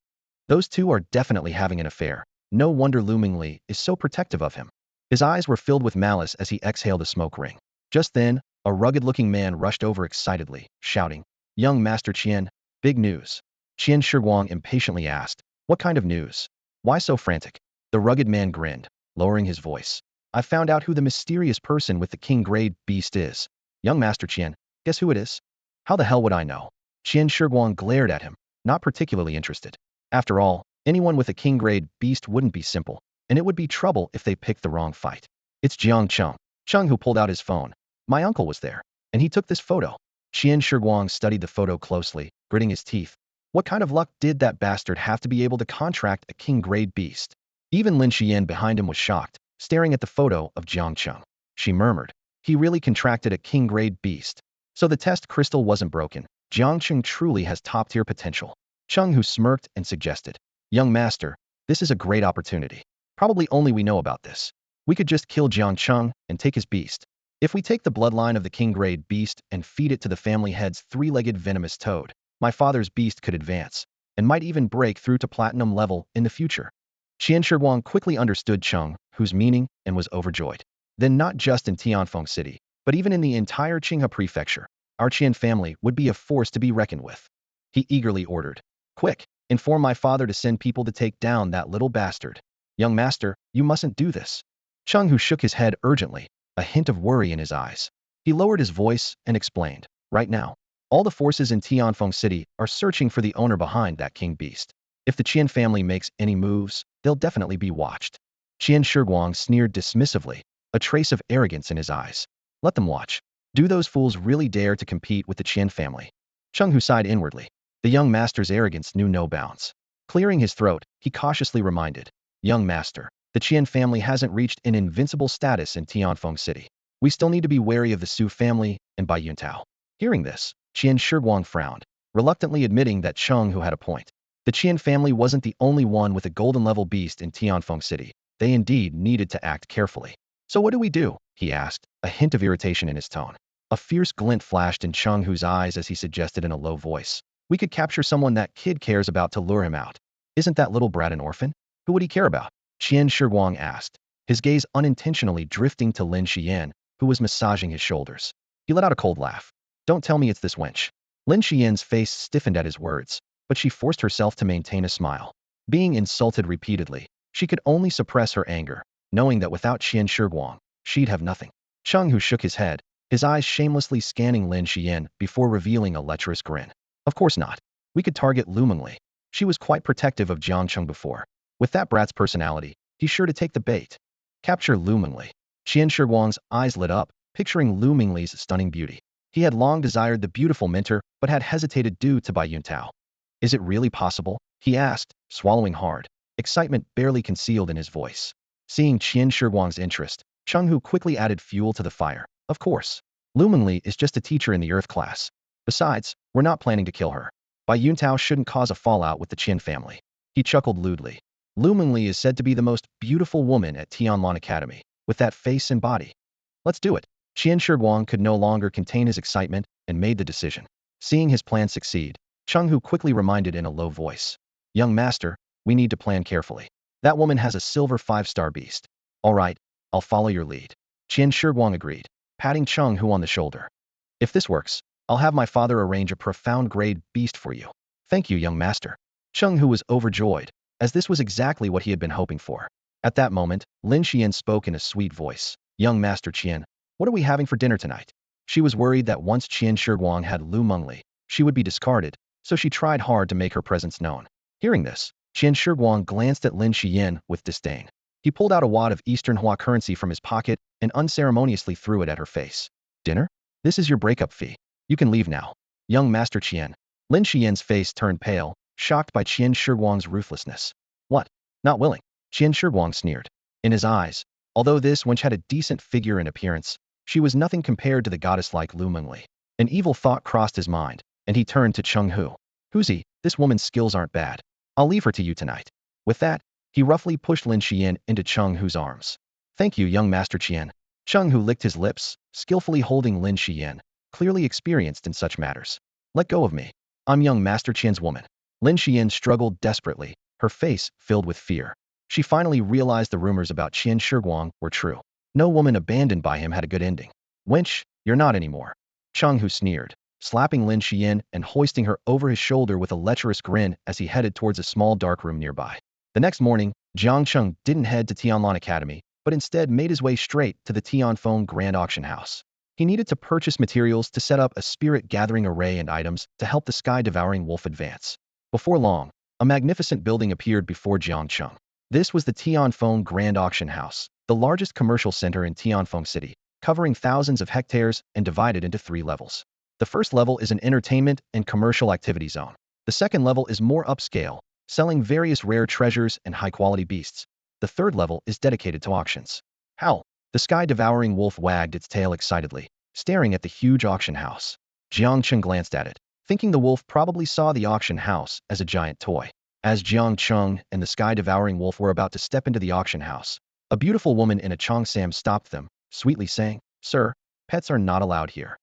[SPEAKER 1] "Those two are definitely having an affair. No wonder Lu Mengli is so protective of him." His eyes were filled with malice as he exhaled a smoke ring. Just then, a rugged-looking man rushed over excitedly, shouting, "Young Master Qian, big news." Qian Shiguang impatiently asked, "What kind of news? Why so frantic?" The rugged man grinned, lowering his voice. "I found out who the mysterious person with the king-grade beast is." "Young Master Qian, guess who it is?" "How the hell would I know?" Qian Shiguang glared at him, not particularly interested. After all, anyone with a king-grade beast wouldn't be simple, and it would be trouble if they picked the wrong fight. "It's Jiang Cheng." Cheng, who pulled out his phone. "My uncle was there, and he took this photo." Qian Shiguang studied the photo closely, gritting his teeth. What kind of luck did that bastard have to be able to contract a king-grade beast? Even Lin Xian behind him was shocked, staring at the photo of Jiang Cheng. She murmured, "He really contracted a king-grade beast. So the test crystal wasn't broken. Jiang Cheng truly has top-tier potential." Cheng, who smirked and suggested, "Young master, this is a great opportunity. Probably only we know about this. We could just kill Jiang Cheng and take his beast. If we take the bloodline of the king-grade beast and feed it to the family head's three-legged venomous toad, my father's beast could advance, and might even break through to platinum level in the future." Qian Shiguang quickly understood Cheng, whose meaning, and was overjoyed. "Then not just in Tianfeng City, but even in the entire Qinghe prefecture, our Qian family would be a force to be reckoned with." He eagerly ordered, "Quick, inform my father to send people to take down that little bastard." "Young master, you mustn't do this." Cheng, who shook his head urgently, a hint of worry in his eyes. He lowered his voice and explained, "Right now, all the forces in Tianfeng City are searching for the owner behind that king beast. If the Qian family makes any moves, they'll definitely be watched." Qian Shiguang sneered dismissively, a trace of arrogance in his eyes. "Let them watch. Do those fools really dare to compete with the Qian family?" Cheng, who sighed inwardly. The young master's arrogance knew no bounds. Clearing his throat, he cautiously reminded, "Young master, the Qian family hasn't reached an invincible status in Tianfeng City. We still need to be wary of the Su family and Bai Yuntao." Hearing this, Qian Shiguang frowned, reluctantly admitting that Cheng, who had a point. The Qian family wasn't the only one with a golden-level beast in Tianfeng City. They indeed needed to act carefully. "So what do we do?" he asked, a hint of irritation in his tone. A fierce glint flashed in Cheng Hu's eyes as he suggested in a low voice, "We could capture someone that kid cares about to lure him out." "Isn't that little brat an orphan? Who would he care about?" Qian Shiguang asked, his gaze unintentionally drifting to Lin Xian, who was massaging his shoulders. He let out a cold laugh. "Don't tell me it's this wench." Lin Xian's face stiffened at his words, but she forced herself to maintain a smile. Being insulted repeatedly, she could only suppress her anger, knowing that without Qian Shiguang, she'd have nothing. Cheng, who shook his head, his eyes shamelessly scanning Lin Xian before revealing a lecherous grin. "Of course not. We could target Lu Mengli. She was quite protective of Jiang Cheng before. With that brat's personality, he's sure to take the bait." "Capture Lu Mengli." Qian Shiguang's eyes lit up, picturing Lu Mengli's stunning beauty. He had long desired the beautiful mentor, but had hesitated due to Bai Yuntao. "Is it really possible?" he asked, swallowing hard, excitement barely concealed in his voice. Seeing Qian Shiguang's interest, Chung Hu quickly added fuel to the fire. Of course. Lu Mengli is just a teacher in the Earth class. Besides, we're not planning to kill her. Bai Yuntao shouldn't cause a fallout with the Qin family. He chuckled lewdly. Lu Mengli is said to be the most beautiful woman at Tianlan Academy, with that face and body. Let's do it. Qian Shiguang could no longer contain his excitement and made the decision. Seeing his plan succeed, Chung Hu quickly reminded in a low voice. Young master, we need to plan carefully. That woman has a silver 5-star beast. All right, I'll follow your lead. Qian Shiguang agreed, patting Chung Hu on the shoulder. If this works, I'll have my father arrange a profound-grade beast for you. Thank you, young master. Chung Hu was overjoyed, as this was exactly what he had been hoping for. At that moment, Lin Xian spoke in a sweet voice. Young Master Qian, what are we having for dinner tonight? She was worried that once Qian Shiguang had Lu Mengli, she would be discarded, so she tried hard to make her presence known. Hearing this, Qian Shiguang glanced at Lin Xian with disdain. He pulled out a wad of Eastern Hua currency from his pocket and unceremoniously threw it at her face. Dinner? This is your breakup fee. You can leave now. Young Master Qian. Lin Xian's face turned pale, shocked by Qian Shiguang's ruthlessness. What? Not willing? Qian Shiguang sneered. In his eyes, although this wench had a decent figure and appearance, she was nothing compared to the goddess-like Lu Mengli. An evil thought crossed his mind, and he turned to Chung Hu. Huzi, this woman's skills aren't bad. I'll leave her to you tonight. With that, he roughly pushed Lin Xian into Chung Hu's arms. Thank you, young Master Qian. Chung Hu licked his lips, skillfully holding Lin Xian, clearly experienced in such matters. Let go of me. I'm young Master Qian's woman. Lin Xian struggled desperately, her face filled with fear. She finally realized the rumors about Qian Shiguang were true. No woman abandoned by him had a good ending. Wench, you're not anymore. Chung Hu sneered, slapping Lin Xian and hoisting her over his shoulder with a lecherous grin as he headed towards a small dark room nearby. The next morning, Jiang Cheng didn't head to Tianlan Academy, but instead made his way straight to the Tianfeng Grand Auction House. He needed to purchase materials to set up a spirit-gathering array and items to help the sky-devouring wolf advance. Before long, a magnificent building appeared before Jiang Cheng. This was the Tianfeng Grand Auction House, the largest commercial center in Tianfeng City, covering thousands of hectares and divided into 3 levels. The first level is an entertainment and commercial activity zone. The second level is more upscale, selling various rare treasures and high-quality beasts. The third level is dedicated to auctions. Howl! The sky-devouring wolf wagged its tail excitedly, staring at the huge auction house. Jiang Cheng glanced at it, thinking the wolf probably saw the auction house as a giant toy. As Jiang Cheng and the sky-devouring wolf were about to step into the auction house, a beautiful woman in a cheongsam stopped them, sweetly saying, Sir, pets are not allowed here.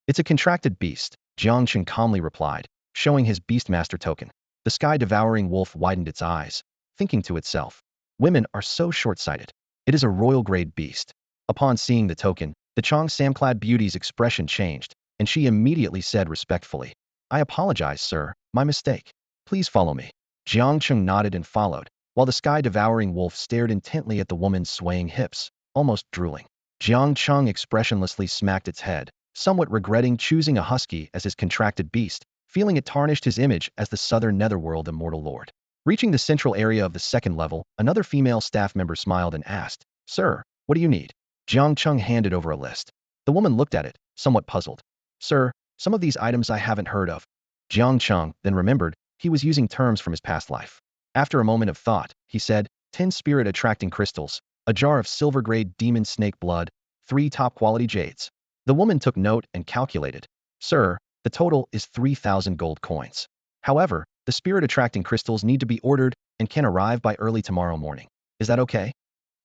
[SPEAKER 1] It's a contracted beast, Jiang Cheng calmly replied, showing his Beastmaster token. The sky-devouring wolf widened its eyes, thinking to itself, women are so short-sighted. It is a royal-grade beast. Upon seeing the token, the cheongsam-clad beauty's expression changed, and she immediately said respectfully, I apologize, sir, my mistake. Please follow me. Jiang Cheng nodded and followed, while the sky-devouring wolf stared intently at the woman's swaying hips, almost drooling. Jiang Cheng expressionlessly smacked its head, somewhat regretting choosing a husky as his contracted beast, feeling it tarnished his image as the southern netherworld immortal lord. Reaching the central area of the second level, another female staff member smiled and asked, Sir, what do you need? Jiang Cheng handed over a list. The woman looked at it, somewhat puzzled. Sir, some of these items I haven't heard of. Jiang Cheng then remembered he was using terms from his past life. After a moment of thought, he said, 10 spirit-attracting crystals, a jar of silver-grade demon snake blood, 3 top-quality jades. The woman took note and calculated. Sir, the total is 3,000 gold coins. However, the spirit-attracting crystals need to be ordered and can arrive by early tomorrow morning. Is that okay?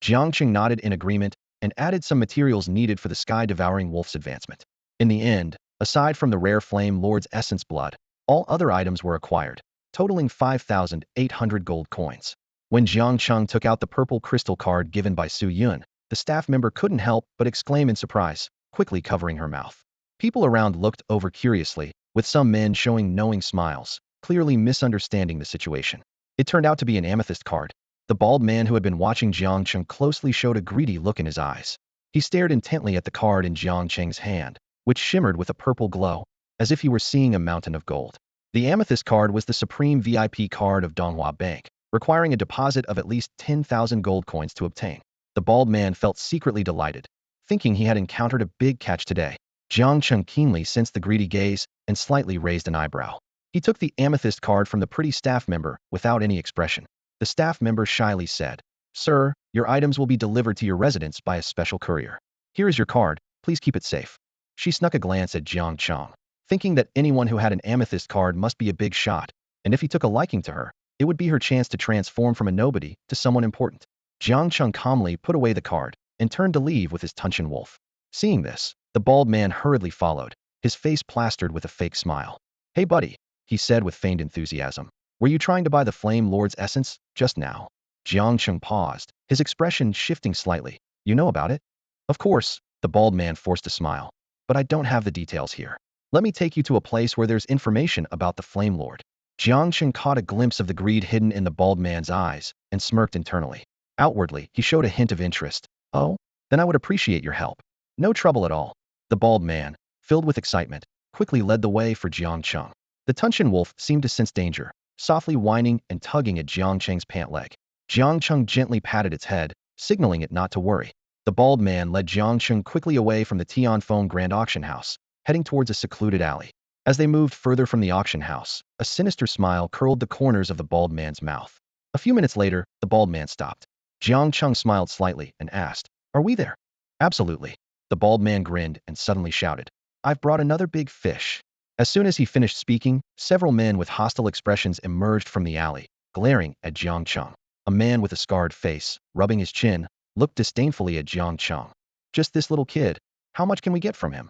[SPEAKER 1] Jiang Cheng nodded in agreement and added some materials needed for the sky-devouring wolf's advancement. In the end, aside from the rare Flame Lord's essence blood, all other items were acquired, totaling 5,800 gold coins. When Jiang Cheng took out the purple crystal card given by Su Yun, the staff member couldn't help but exclaim in surprise, quickly covering her mouth. People around looked over curiously, with some men showing knowing smiles, clearly misunderstanding the situation. It turned out to be an amethyst card. The bald man who had been watching Jiang Cheng closely showed a greedy look in his eyes. He stared intently at the card in Jiang Cheng's hand, which shimmered with a purple glow, as if he were seeing a mountain of gold. The amethyst card was the supreme VIP card of Donghua Bank, requiring a deposit of at least 10,000 gold coins to obtain. The bald man felt secretly delighted, thinking he had encountered a big catch today. Jiang Cheng keenly sensed the greedy gaze and slightly raised an eyebrow. He took the amethyst card from the pretty staff member without any expression. The staff member shyly said, Sir, Your items will be delivered to your residence by a special courier. Here is your card, please keep it safe. She snuck a glance at Jiang Cheng, thinking that anyone who had an amethyst card must be a big shot, and if he took a liking to her, it would be her chance to transform from a nobody to someone important. Jiang Cheng calmly put away the card and turned to leave with his Tunshin wolf. Seeing this, the bald man hurriedly followed, his face plastered with a fake smile. Hey buddy, he said with feigned enthusiasm. Were you trying to buy the Flame Lord's essence just now? Jiang Cheng paused, his expression shifting slightly. You know about it? Of course, the bald man forced a smile. But I don't have the details here. Let me take you to a place where there's information about the Flame Lord. Jiang Cheng caught a glimpse of the greed hidden in the bald man's eyes and smirked internally. Outwardly, he showed a hint of interest. Oh? Then I would appreciate your help. No trouble at all. The bald man, filled with excitement, quickly led the way for Jiang Cheng. The Tunshin wolf seemed to sense danger, softly whining and tugging at Jiang Cheng's pant leg. Jiang Cheng gently patted its head, signaling it not to worry. The bald man led Jiang Cheng quickly away from the Tianfeng Grand Auction House, heading towards a secluded alley. As they moved further from the auction house, a sinister smile curled the corners of the bald man's mouth. A few minutes later, the bald man stopped. Jiang Cheng smiled slightly and asked, Are we there? Absolutely. The bald man grinned and suddenly shouted, I've brought another big fish. As soon as he finished speaking, several men with hostile expressions emerged from the alley, glaring at Jiang Cheng. A man with a scarred face, rubbing his chin, looked disdainfully at Jiang Cheng. Just this little kid. How much can we get from him?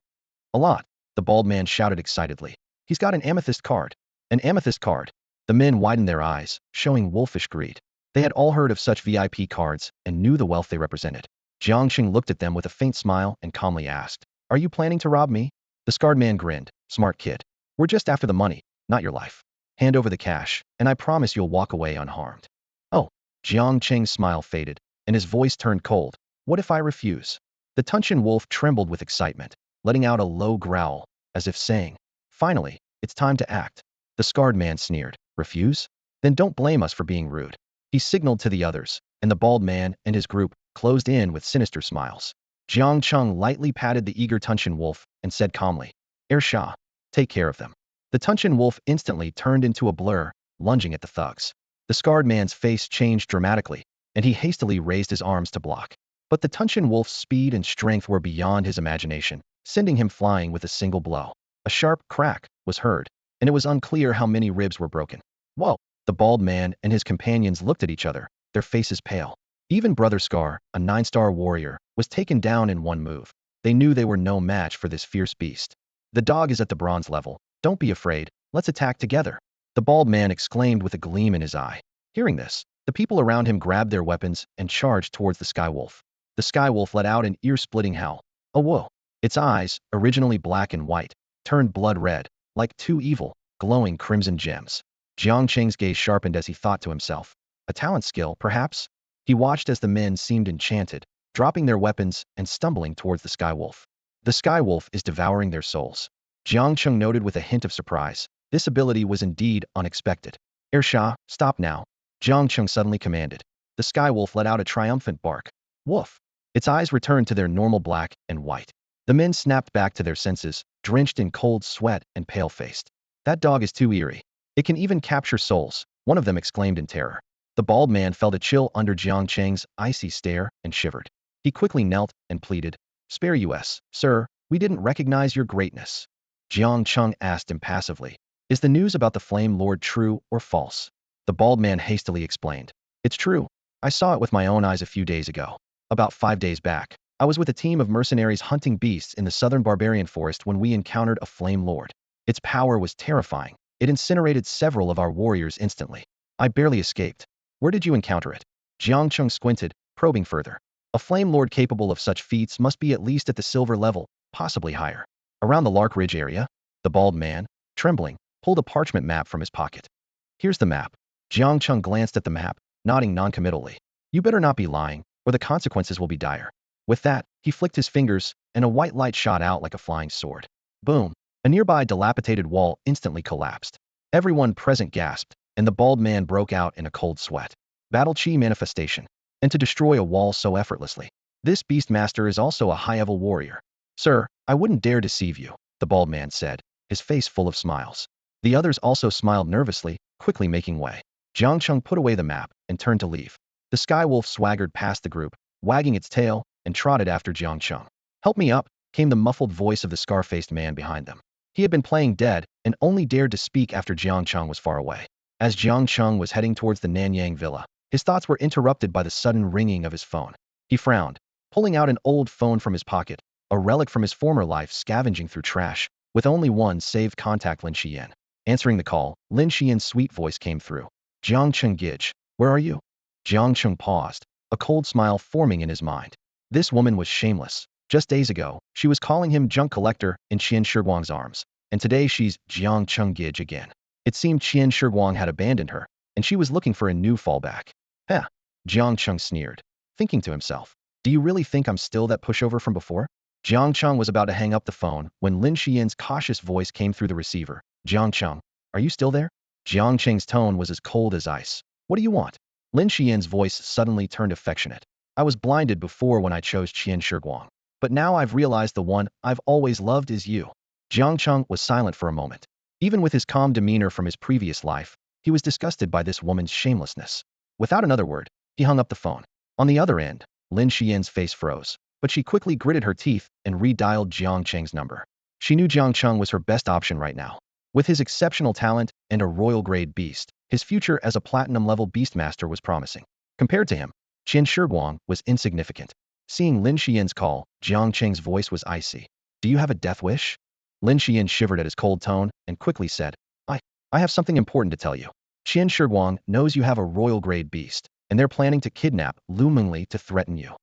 [SPEAKER 1] A lot, the bald man shouted excitedly. He's got an amethyst card. An amethyst card. The men widened their eyes, showing wolfish greed. They had all heard of such VIP cards and knew the wealth they represented. Jiang Cheng looked at them with a faint smile and calmly asked, Are you planning to rob me? The scarred man grinned. Smart kid. We're just after the money, not your life. Hand over the cash, and I promise you'll walk away unharmed. Oh, Jiang Cheng's smile faded, and his voice turned cold. What if I refuse? The Tunshin wolf trembled with excitement, letting out a low growl, as if saying, Finally, it's time to act. The scarred man sneered. Refuse? Then don't blame us for being rude. He signaled to the others, and the bald man and his group closed in with sinister smiles. Jiang Cheng lightly patted the eager Tunshin wolf and said calmly, Shah, take care of them. The Tunshin wolf instantly turned into a blur, lunging at the thugs. The scarred man's face changed dramatically, and he hastily raised his arms to block. But the Tunshin wolf's speed and strength were beyond his imagination, sending him flying with a single blow. A sharp crack was heard, and it was unclear how many ribs were broken. Whoa! The bald man and his companions looked at each other, their faces pale. Even Brother Scar, a 9-star warrior, was taken down in one move. They knew they were no match for this fierce beast. The dog is at the bronze level. Don't be afraid. Let's attack together. The bald man exclaimed with a gleam in his eye. Hearing this, the people around him grabbed their weapons and charged towards the skywolf. The skywolf let out an ear-splitting howl. Oh whoa! Its eyes, originally black and white, turned blood red, like two evil, glowing crimson gems. Jiang Cheng's gaze sharpened as he thought to himself. A talent skill, perhaps? He watched as the men seemed enchanted, dropping their weapons and stumbling towards the skywolf. The skywolf is devouring their souls. Jiang Cheng noted with a hint of surprise. This ability was indeed unexpected. Shah, stop now. Jiang Cheng suddenly commanded. The skywolf let out a triumphant bark. Woof! Its eyes returned to their normal black and white. The men snapped back to their senses, drenched in cold sweat and pale-faced. That dog is too eerie. It can even capture souls, one of them exclaimed in terror. The bald man felt a chill under Jiang Cheng's icy stare and shivered. He quickly knelt and pleaded, Spare us, sir, we didn't recognize your greatness. Jiang Cheng asked impassively, Is the news about the Flame Lord true or false? The bald man hastily explained, It's true. I saw it with my own eyes a few days ago. About 5 days back, I was with a team of mercenaries hunting beasts in the southern barbarian forest when we encountered a Flame Lord. Its power was terrifying. It incinerated several of our warriors instantly. I barely escaped. Where did you encounter it? Jiang Cheng squinted, probing further. A Flame Lord capable of such feats must be at least at the silver level, possibly higher. Around the Lark Ridge area? The bald man, trembling, pulled a parchment map from his pocket. Here's the map. Jiang Cheng glanced at the map, nodding noncommittally. You better not be lying, or the consequences will be dire. With that, he flicked his fingers, and a white light shot out like a flying sword. Boom! A nearby dilapidated wall instantly collapsed. Everyone present gasped, and the bald man broke out in a cold sweat. Battle Chi manifestation. And to destroy a wall so effortlessly. This beastmaster is also a high-level warrior. Sir, I wouldn't dare deceive you, the bald man said, his face full of smiles. The others also smiled nervously, quickly making way. Jiang Cheng put away the map and turned to leave. The sky wolf swaggered past the group, wagging its tail, and trotted after Jiang Cheng. Help me up, came the muffled voice of the scar-faced man behind them. He had been playing dead and only dared to speak after Jiang Cheng was far away. As Jiang Cheng was heading towards the Nanyang villa, his thoughts were interrupted by the sudden ringing of his phone. He frowned, pulling out an old phone from his pocket, a relic from his former life scavenging through trash, with only one saved contact: Lin Xian. Answering the call, Lin Xian's sweet voice came through. Jiang Cheng Gij, where are you? Jiang Cheng paused, a cold smile forming in his mind. This woman was shameless. Just days ago, she was calling him junk collector in Qian Shiguang's arms, and today she's Jiang Cheng Gij again. It seemed Qian Shiguang had abandoned her, and she was looking for a new fallback. Heh, Jiang Cheng sneered, thinking to himself, do you really think I'm still that pushover from before? Jiang Cheng was about to hang up the phone when Lin Xian's cautious voice came through the receiver. Jiang Cheng, are you still there? Jiang Cheng's tone was as cold as ice. What do you want? Lin Xian's voice suddenly turned affectionate. I was blinded before when I chose Qian Shiguang, but now I've realized the one I've always loved is you. Jiang Cheng was silent for a moment. Even with his calm demeanor from his previous life, he was disgusted by this woman's shamelessness. Without another word, he hung up the phone. On the other end, Lin Xian's face froze, but she quickly gritted her teeth and redialed Jiang Cheng's number. She knew Jiang Cheng was her best option right now. With his exceptional talent and a royal-grade beast, his future as a platinum-level beastmaster was promising. Compared to him, Qian Shiguang was insignificant. Seeing Lin Xian's call, Jiang Cheng's voice was icy. Do you have a death wish? Lin Xian shivered at his cold tone and quickly said, I have something important to tell you. Qian Shiguang knows you have a royal-grade beast, and they're planning to kidnap Lu Mengli to threaten you.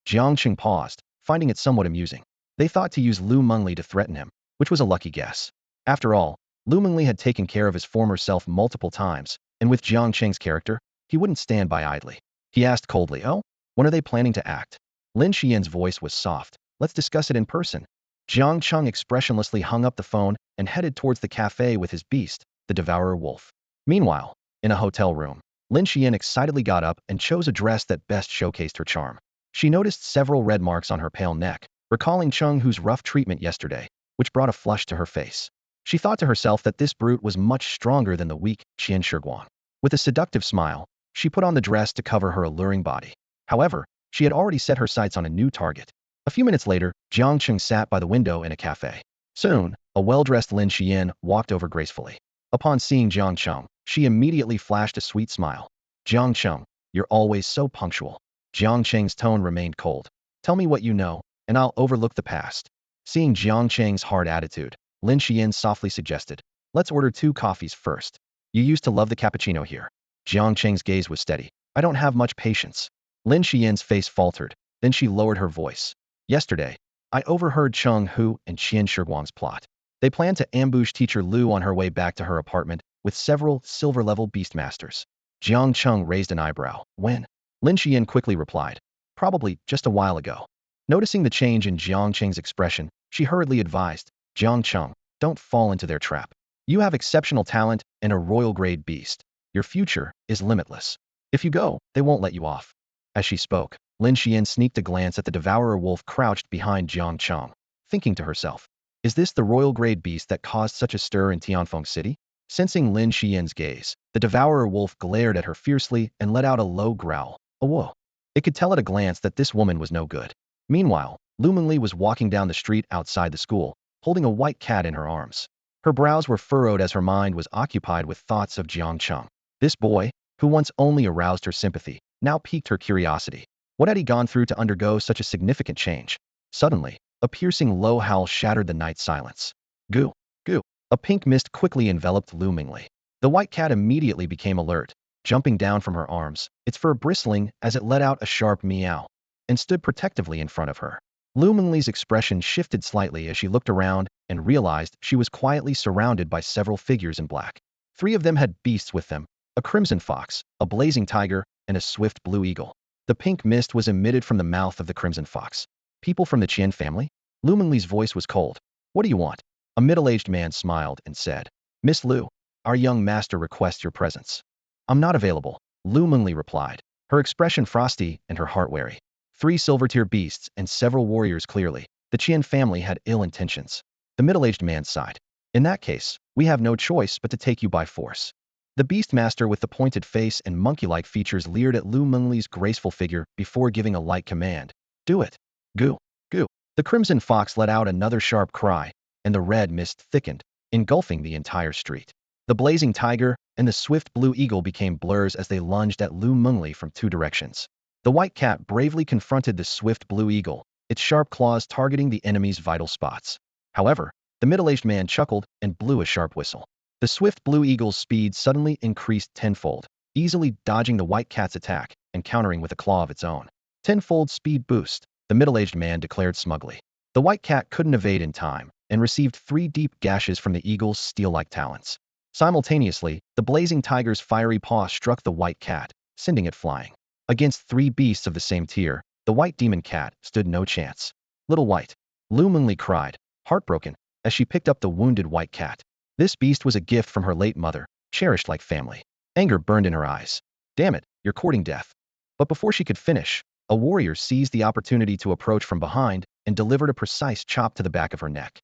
[SPEAKER 1] Jiang Cheng paused, finding it somewhat amusing. They thought to use Lu Mengli to threaten him, which was a lucky guess. After all, Lu Mengli had taken care of his former self multiple times, and with Jiang Cheng's character, he wouldn't stand by idly. He asked coldly, oh, when are they planning to act? Lin Xian's voice was soft. Let's discuss it in person. Jiang Cheng expressionlessly hung up the phone and headed towards the cafe with his beast, the devourer wolf. Meanwhile, in a hotel room, Lin Xian excitedly got up and chose a dress that best showcased her charm. She noticed several red marks on her pale neck, recalling Cheng Hu's rough treatment yesterday, which brought a flush to her face. She thought to herself that this brute was much stronger than the weak Qian Shiguang. With a seductive smile, she put on the dress to cover her alluring body. However, she had already set her sights on a new target. A few minutes later, Jiang Cheng sat by the window in a cafe. Soon, a well-dressed Lin Xian walked over gracefully. Upon seeing Jiang Cheng, she immediately flashed a sweet smile. Jiang Cheng, you're always so punctual. Jiang Cheng's tone remained cold. Tell me what you know, and I'll overlook the past. Seeing Jiang Cheng's hard attitude, Lin Xian softly suggested, let's order 2 coffees first. You used to love the cappuccino here. Jiang Cheng's gaze was steady. I don't have much patience. Lin Xian's face faltered, then she lowered her voice. Yesterday, I overheard Cheng Hu and Qian Shiguang's plot. They planned to ambush teacher Lu on her way back to her apartment with several silver-level beastmasters. Jiang Cheng raised an eyebrow. When? Lin Xian quickly replied. Probably just a while ago. Noticing the change in Jiang Cheng's expression, she hurriedly advised, Jiang Cheng, don't fall into their trap. You have exceptional talent and a royal-grade beast. Your future is limitless. If you go, they won't let you off. As she spoke, Lin Xian sneaked a glance at the devourer wolf crouched behind Jiang Cheng, thinking to herself, is this the royal-grade beast that caused such a stir in Tianfeng City? Sensing Lin Xian's gaze, the devourer wolf glared at her fiercely and let out a low growl. Oh, whoa. It could tell at a glance that this woman was no good. Meanwhile, Lu Mengli was walking down the street outside the school, holding a white cat in her arms. Her brows were furrowed as her mind was occupied with thoughts of Jiang Cheng. This boy, who once only aroused her sympathy, now piqued her curiosity. What had he gone through to undergo such a significant change? Suddenly, a piercing low howl shattered the night silence. Goo, goo. A pink mist quickly enveloped Lu Mengli. The white cat immediately became alert, jumping down from her arms, its fur bristling as it let out a sharp meow, and stood protectively in front of her. Lu Mengli's expression shifted slightly as she looked around and realized she was quietly surrounded by several figures in black. 3 of them had beasts with them, a crimson fox, a blazing tiger, and a swift blue eagle. The pink mist was emitted from the mouth of the crimson fox. People from the Qian family? Lu Mengli's voice was cold. What do you want? A middle-aged man smiled and said, Miss Lu, our young master requests your presence. I'm not available, Lu Mengli replied, her expression frosty and her heart wary. 3 silver-tier beasts and several warriors clearly. The Qian family had ill intentions. The middle-aged man sighed. In that case, we have no choice but to take you by force. The beastmaster with the pointed face and monkey-like features leered at Lu Mengli's graceful figure before giving a light command. Do it. Goo. Goo. The crimson fox let out another sharp cry, and the red mist thickened, engulfing the entire street. The blazing tiger and the swift blue eagle became blurs as they lunged at Lu Mengli from two directions. The white cat bravely confronted the swift blue eagle, its sharp claws targeting the enemy's vital spots. However, the middle-aged man chuckled and blew a sharp whistle. The swift blue eagle's speed suddenly increased tenfold, easily dodging the white cat's attack and countering with a claw of its own. Tenfold speed boost, the middle-aged man declared smugly. The white cat couldn't evade in time and received 3 deep gashes from the eagle's steel-like talons. Simultaneously, the blazing tiger's fiery paw struck the white cat, sending it flying. Against 3 beasts of the same tier, the white demon cat stood no chance. Little White, Lu Mengli cried, heartbroken, as she picked up the wounded white cat. This beast was a gift from her late mother, cherished like family. Anger burned in her eyes. Damn it, you're courting death. But before she could finish, a warrior seized the opportunity to approach from behind and delivered a precise chop to the back of her neck.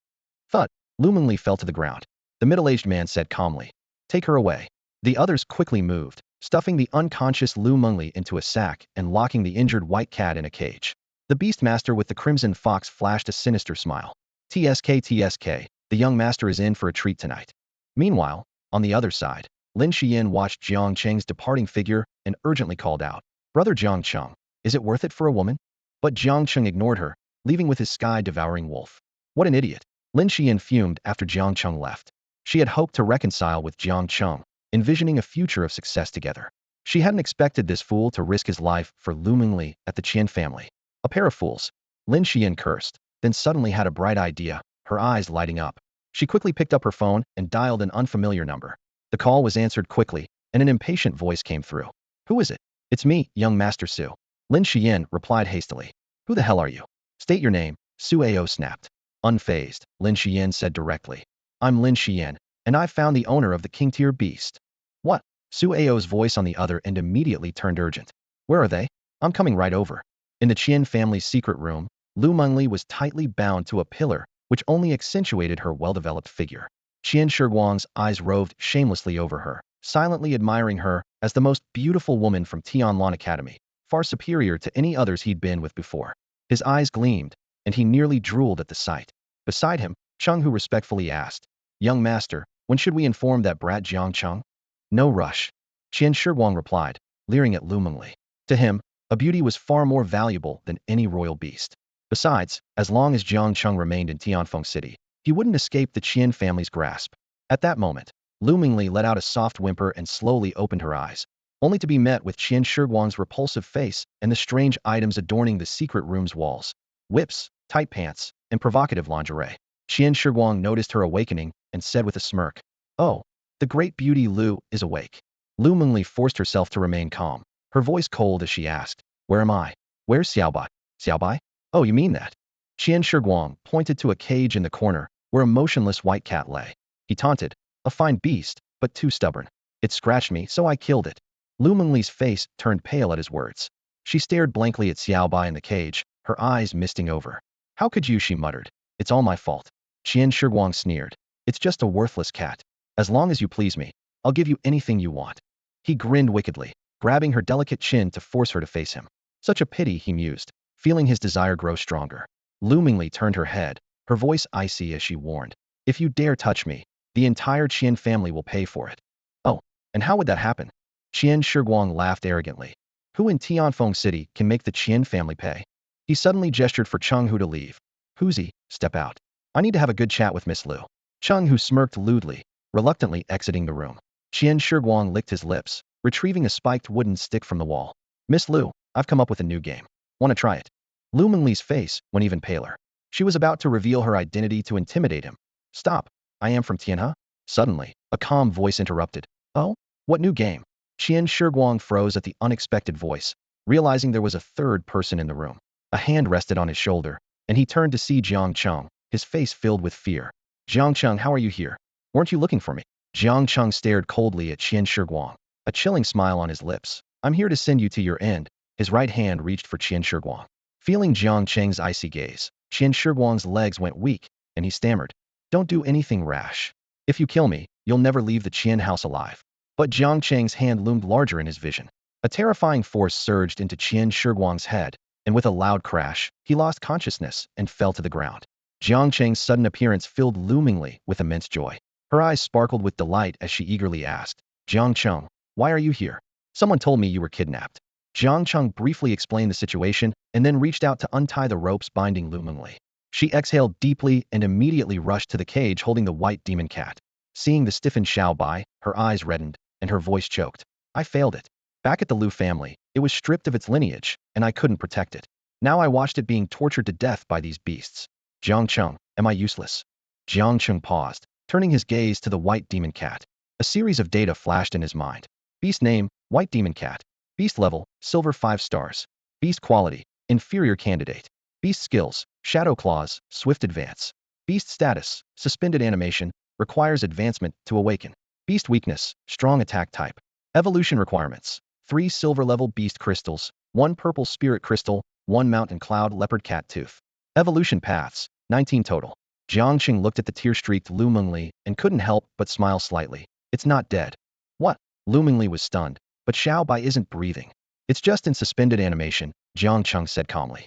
[SPEAKER 1] Thud. Lu Mengli fell to the ground. The middle-aged man said calmly, "Take her away." The others quickly moved, stuffing the unconscious Lu Mengli into a sack and locking the injured white cat in a cage. The beastmaster with the crimson fox flashed a sinister smile. TSK, the young master is in for a treat tonight. Meanwhile, on the other side, Lin Xian watched Jiang Cheng's departing figure and urgently called out, "Brother Jiang Cheng, is it worth it for a woman?" But Jiang Cheng ignored her, leaving with his sky-devouring wolf. What an idiot. Lin Xian fumed after Jiang Cheng left. She had hoped to reconcile with Jiang Cheng, envisioning a future of success together. She hadn't expected this fool to risk his life for Lu Mengli at the Qian family. A pair of fools. Lin Xian cursed, then suddenly had a bright idea, her eyes lighting up. She quickly picked up her phone and dialed an unfamiliar number. The call was answered quickly, and an impatient voice came through. "Who is it?" "It's me, young Master Su." Lin Xian replied hastily. "Who the hell are you?" "State your name," Su Ao snapped. Unfazed, Lin Xian said directly. "I'm Lin Xian, and I found the owner of the king-tier beast." "What?" Su Ao's voice on the other end immediately turned urgent. "Where are they?" "I'm coming right over." In the Qian family's secret room, Lu Mengli was tightly bound to a pillar, which only accentuated her well-developed figure. Qian Shiguang's eyes roved shamelessly over her, silently admiring her as the most beautiful woman from Tianlan Academy, far superior to any others he'd been with before. His eyes gleamed, and he nearly drooled at the sight. Beside him, Cheng Hu respectfully asked, "Young master, when should we inform that brat Jiang Cheng?" "No rush," Qian Shiguang replied, leering at Lu Mengli. To him, a beauty was far more valuable than any royal beast. Besides, as long as Jiang Cheng remained in Tianfeng City, he wouldn't escape the Qian family's grasp. At that moment, Lu Mengli let out a soft whimper and slowly opened her eyes, only to be met with Qian Shiguang's repulsive face and the strange items adorning the secret room's walls. Whips, tight pants, and provocative lingerie. Qian Shiguang noticed her awakening and said with a smirk, "Oh, the great beauty Lu is awake." Lu Mengli forced herself to remain calm, her voice cold as she asked, "Where am I?" "Where's Xiaobai?" "Xiaobai? Oh, you mean that?" Qian Shiguang pointed to a cage in the corner where a motionless white cat lay. He taunted, "A fine beast, but too stubborn. It scratched me, so I killed it." Lu Mengli's face turned pale at his words. She stared blankly at Xiaobai in the cage, her eyes misting over. "How could you?" she muttered. "It's all my fault." Qian Shiguang sneered. "It's just a worthless cat. As long as you please me, I'll give you anything you want." He grinned wickedly, grabbing her delicate chin to force her to face him. Such a pity, he mused, feeling his desire grow stronger. Lu Mengli turned her head, her voice icy as she warned, "If you dare touch me, the entire Qian family will pay for it." "Oh, and how would that happen?" Qian Shiguang laughed arrogantly. "Who in Tianfeng City can make the Qian family pay?" He suddenly gestured for Cheng Hu to leave. "Huzi, step out. I need to have a good chat with Miss Lu." Cheng Hu smirked lewdly, reluctantly exiting the room. Qian Shiguang licked his lips, retrieving a spiked wooden stick from the wall. "Miss Lu, I've come up with a new game. Want to try it?" Lu Mengli's face went even paler. She was about to reveal her identity to intimidate him. "Stop. I am from Tianhe." Suddenly, a calm voice interrupted. "Oh? What new game?" Qian Shiguang froze at the unexpected voice, realizing there was a third person in the room. A hand rested on his shoulder, and he turned to see Jiang Cheng, his face filled with fear. "Jiang Cheng, how are you here? Weren't you looking for me?" Jiang Cheng stared coldly at Qian Shiguang, a chilling smile on his lips. "I'm here to send you to your end." His right hand reached for Qian Shiguang. Feeling Jiang Cheng's icy gaze, Qian Shiguang's legs went weak, and he stammered, "Don't do anything rash. If you kill me, you'll never leave the Qian house alive." But Jiang Cheng's hand loomed larger in his vision. A terrifying force surged into Qian Shiguang's head, and with a loud crash, he lost consciousness and fell to the ground. Jiang Cheng's sudden appearance filled Lu Mingli with immense joy. Her eyes sparkled with delight as she eagerly asked, Jiang Cheng, why are you here? Someone told me you were kidnapped. Jiang Cheng briefly explained the situation and then reached out to untie the ropes binding Lu Mingli. She exhaled deeply and immediately rushed to the cage holding the white demon cat. Seeing the stiffened Xiao Bai, her eyes reddened, and her voice choked. I failed it. Back at the Lu family, it was stripped of its lineage, and I couldn't protect it. Now I watched it being tortured to death by these beasts. Jiang Cheng, am I useless? Jiang Cheng paused, turning his gaze to the white demon cat. A series of data flashed in his mind. Beast name, white demon cat. Beast level, silver 5 stars. Beast quality, inferior candidate. Beast skills, shadow claws, swift advance. Beast status, suspended animation, requires advancement to awaken. Beast weakness, strong attack type. Evolution requirements, 3 silver level beast crystals, 1 purple spirit crystal, 1 mountain cloud leopard cat tooth. Evolution paths, 19 total. Jiang Cheng looked at the tear-streaked Lu Mingli and couldn't help but smile slightly. It's not dead. What? Lu Mingli was stunned, but Xiao Bai isn't breathing. It's just in suspended animation, Jiang Cheng said calmly.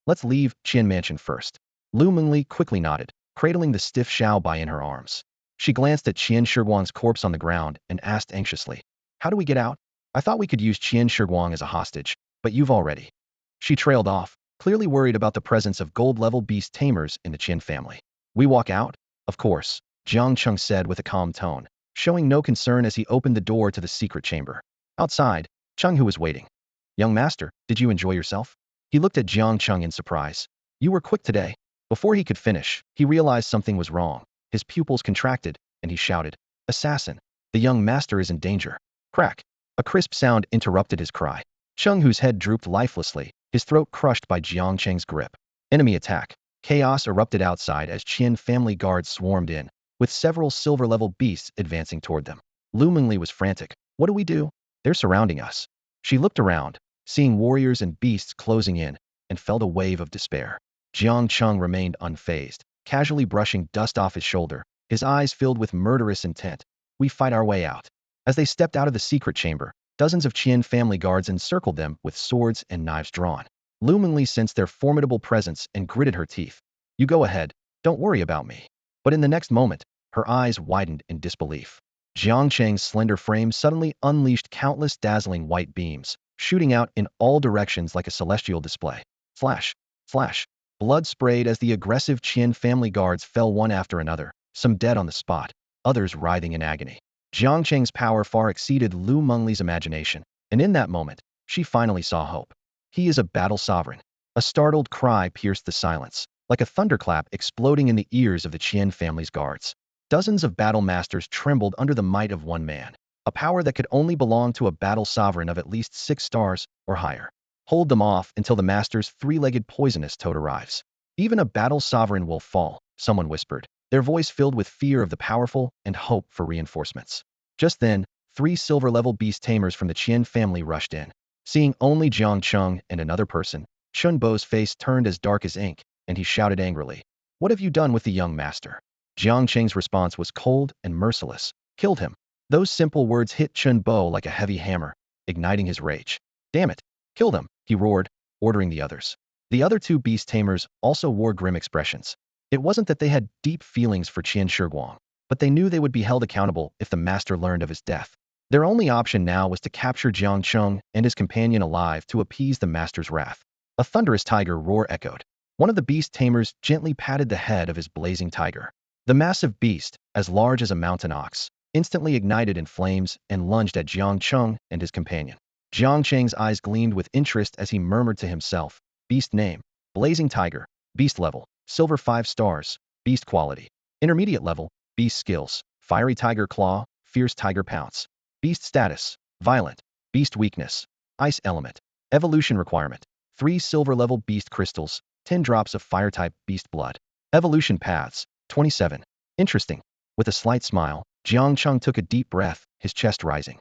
[SPEAKER 1] Let's leave Qian Mansion first. Lu Mingli quickly nodded, cradling the stiff Xiao Bai in her arms. She glanced at Qian Shiguang's corpse on the ground and asked anxiously, how do we get out? I thought we could use Qian Shiguang as a hostage, but you've already. She trailed off, clearly worried about the presence of gold-level beast tamers in the Qian family. We walk out? Of course, Jiang Cheng said with a calm tone, showing no concern as he opened the door to the secret chamber. Outside, Cheng Hu was waiting. Young master, did you enjoy yourself? He looked at Jiang Cheng in surprise. You were quick today. Before he could finish, he realized something was wrong. His pupils contracted, and he shouted, Assassin! The young master is in danger. Crack! A crisp sound interrupted his cry. Cheng Hu's head drooped lifelessly, his throat crushed by Jiang Cheng's grip. Enemy attack. Chaos erupted outside as Qian family guards swarmed in, with several silver-level beasts advancing toward them. Lu Mingli was frantic. What do we do? They're surrounding us. She looked around, seeing warriors and beasts closing in, and felt a wave of despair. Jiang Cheng remained unfazed, casually brushing dust off his shoulder, his eyes filled with murderous intent. We fight our way out. As they stepped out of the secret chamber, dozens of Qian family guards encircled them with swords and knives drawn. Lu Mingli sensed their formidable presence and gritted her teeth. You go ahead, don't worry about me. But in the next moment, her eyes widened in disbelief. Jiang Cheng's slender frame suddenly unleashed countless dazzling white beams, shooting out in all directions like a celestial display. Flash! Flash! Blood sprayed as the aggressive Qian family guards fell one after another, some dead on the spot, others writhing in agony. Jiang Cheng's power far exceeded Lu Mingli's imagination, and in that moment, she finally saw hope. He is a battle sovereign. A startled cry pierced the silence, like a thunderclap exploding in the ears of the Qian family's guards. Dozens of battle masters trembled under the might of one man, a power that could only belong to a battle sovereign of at least 6 stars or higher. Hold them off until the master's 3-legged poisonous toad arrives. Even a battle sovereign will fall, someone whispered, their voice filled with fear of the powerful and hope for reinforcements. Just then, 3 silver-level beast tamers from the Qian family rushed in. Seeing only Jiang Cheng and another person, Chun Bo's face turned as dark as ink, and he shouted angrily, What have you done with the young master? Jiang Cheng's response was cold and merciless. Killed him. Those simple words hit Chun Bo like a heavy hammer, igniting his rage. Damn it! Kill them, he roared, ordering the others. The other 2 beast tamers also wore grim expressions. It wasn't that they had deep feelings for Qian Shiguang, but they knew they would be held accountable if the master learned of his death. Their only option now was to capture Jiang Cheng and his companion alive to appease the master's wrath. A thunderous tiger roar echoed. One of the beast tamers gently patted the head of his blazing tiger. The massive beast, as large as a mountain ox, instantly ignited in flames and lunged at Jiang Cheng and his companion. Jiang Cheng's eyes gleamed with interest as he murmured to himself, Beast name, Blazing Tiger, Beast level, Silver 5 stars, Beast quality, Intermediate level, Beast skills, Fiery Tiger Claw, Fierce Tiger Pounce. Beast status, Violent, Beast weakness, Ice element. Evolution requirement, 3 silver-level beast crystals, 10 drops of fire-type beast blood. Evolution paths, 27. Interesting. With a slight smile, Jiang Cheng took a deep breath, his chest rising.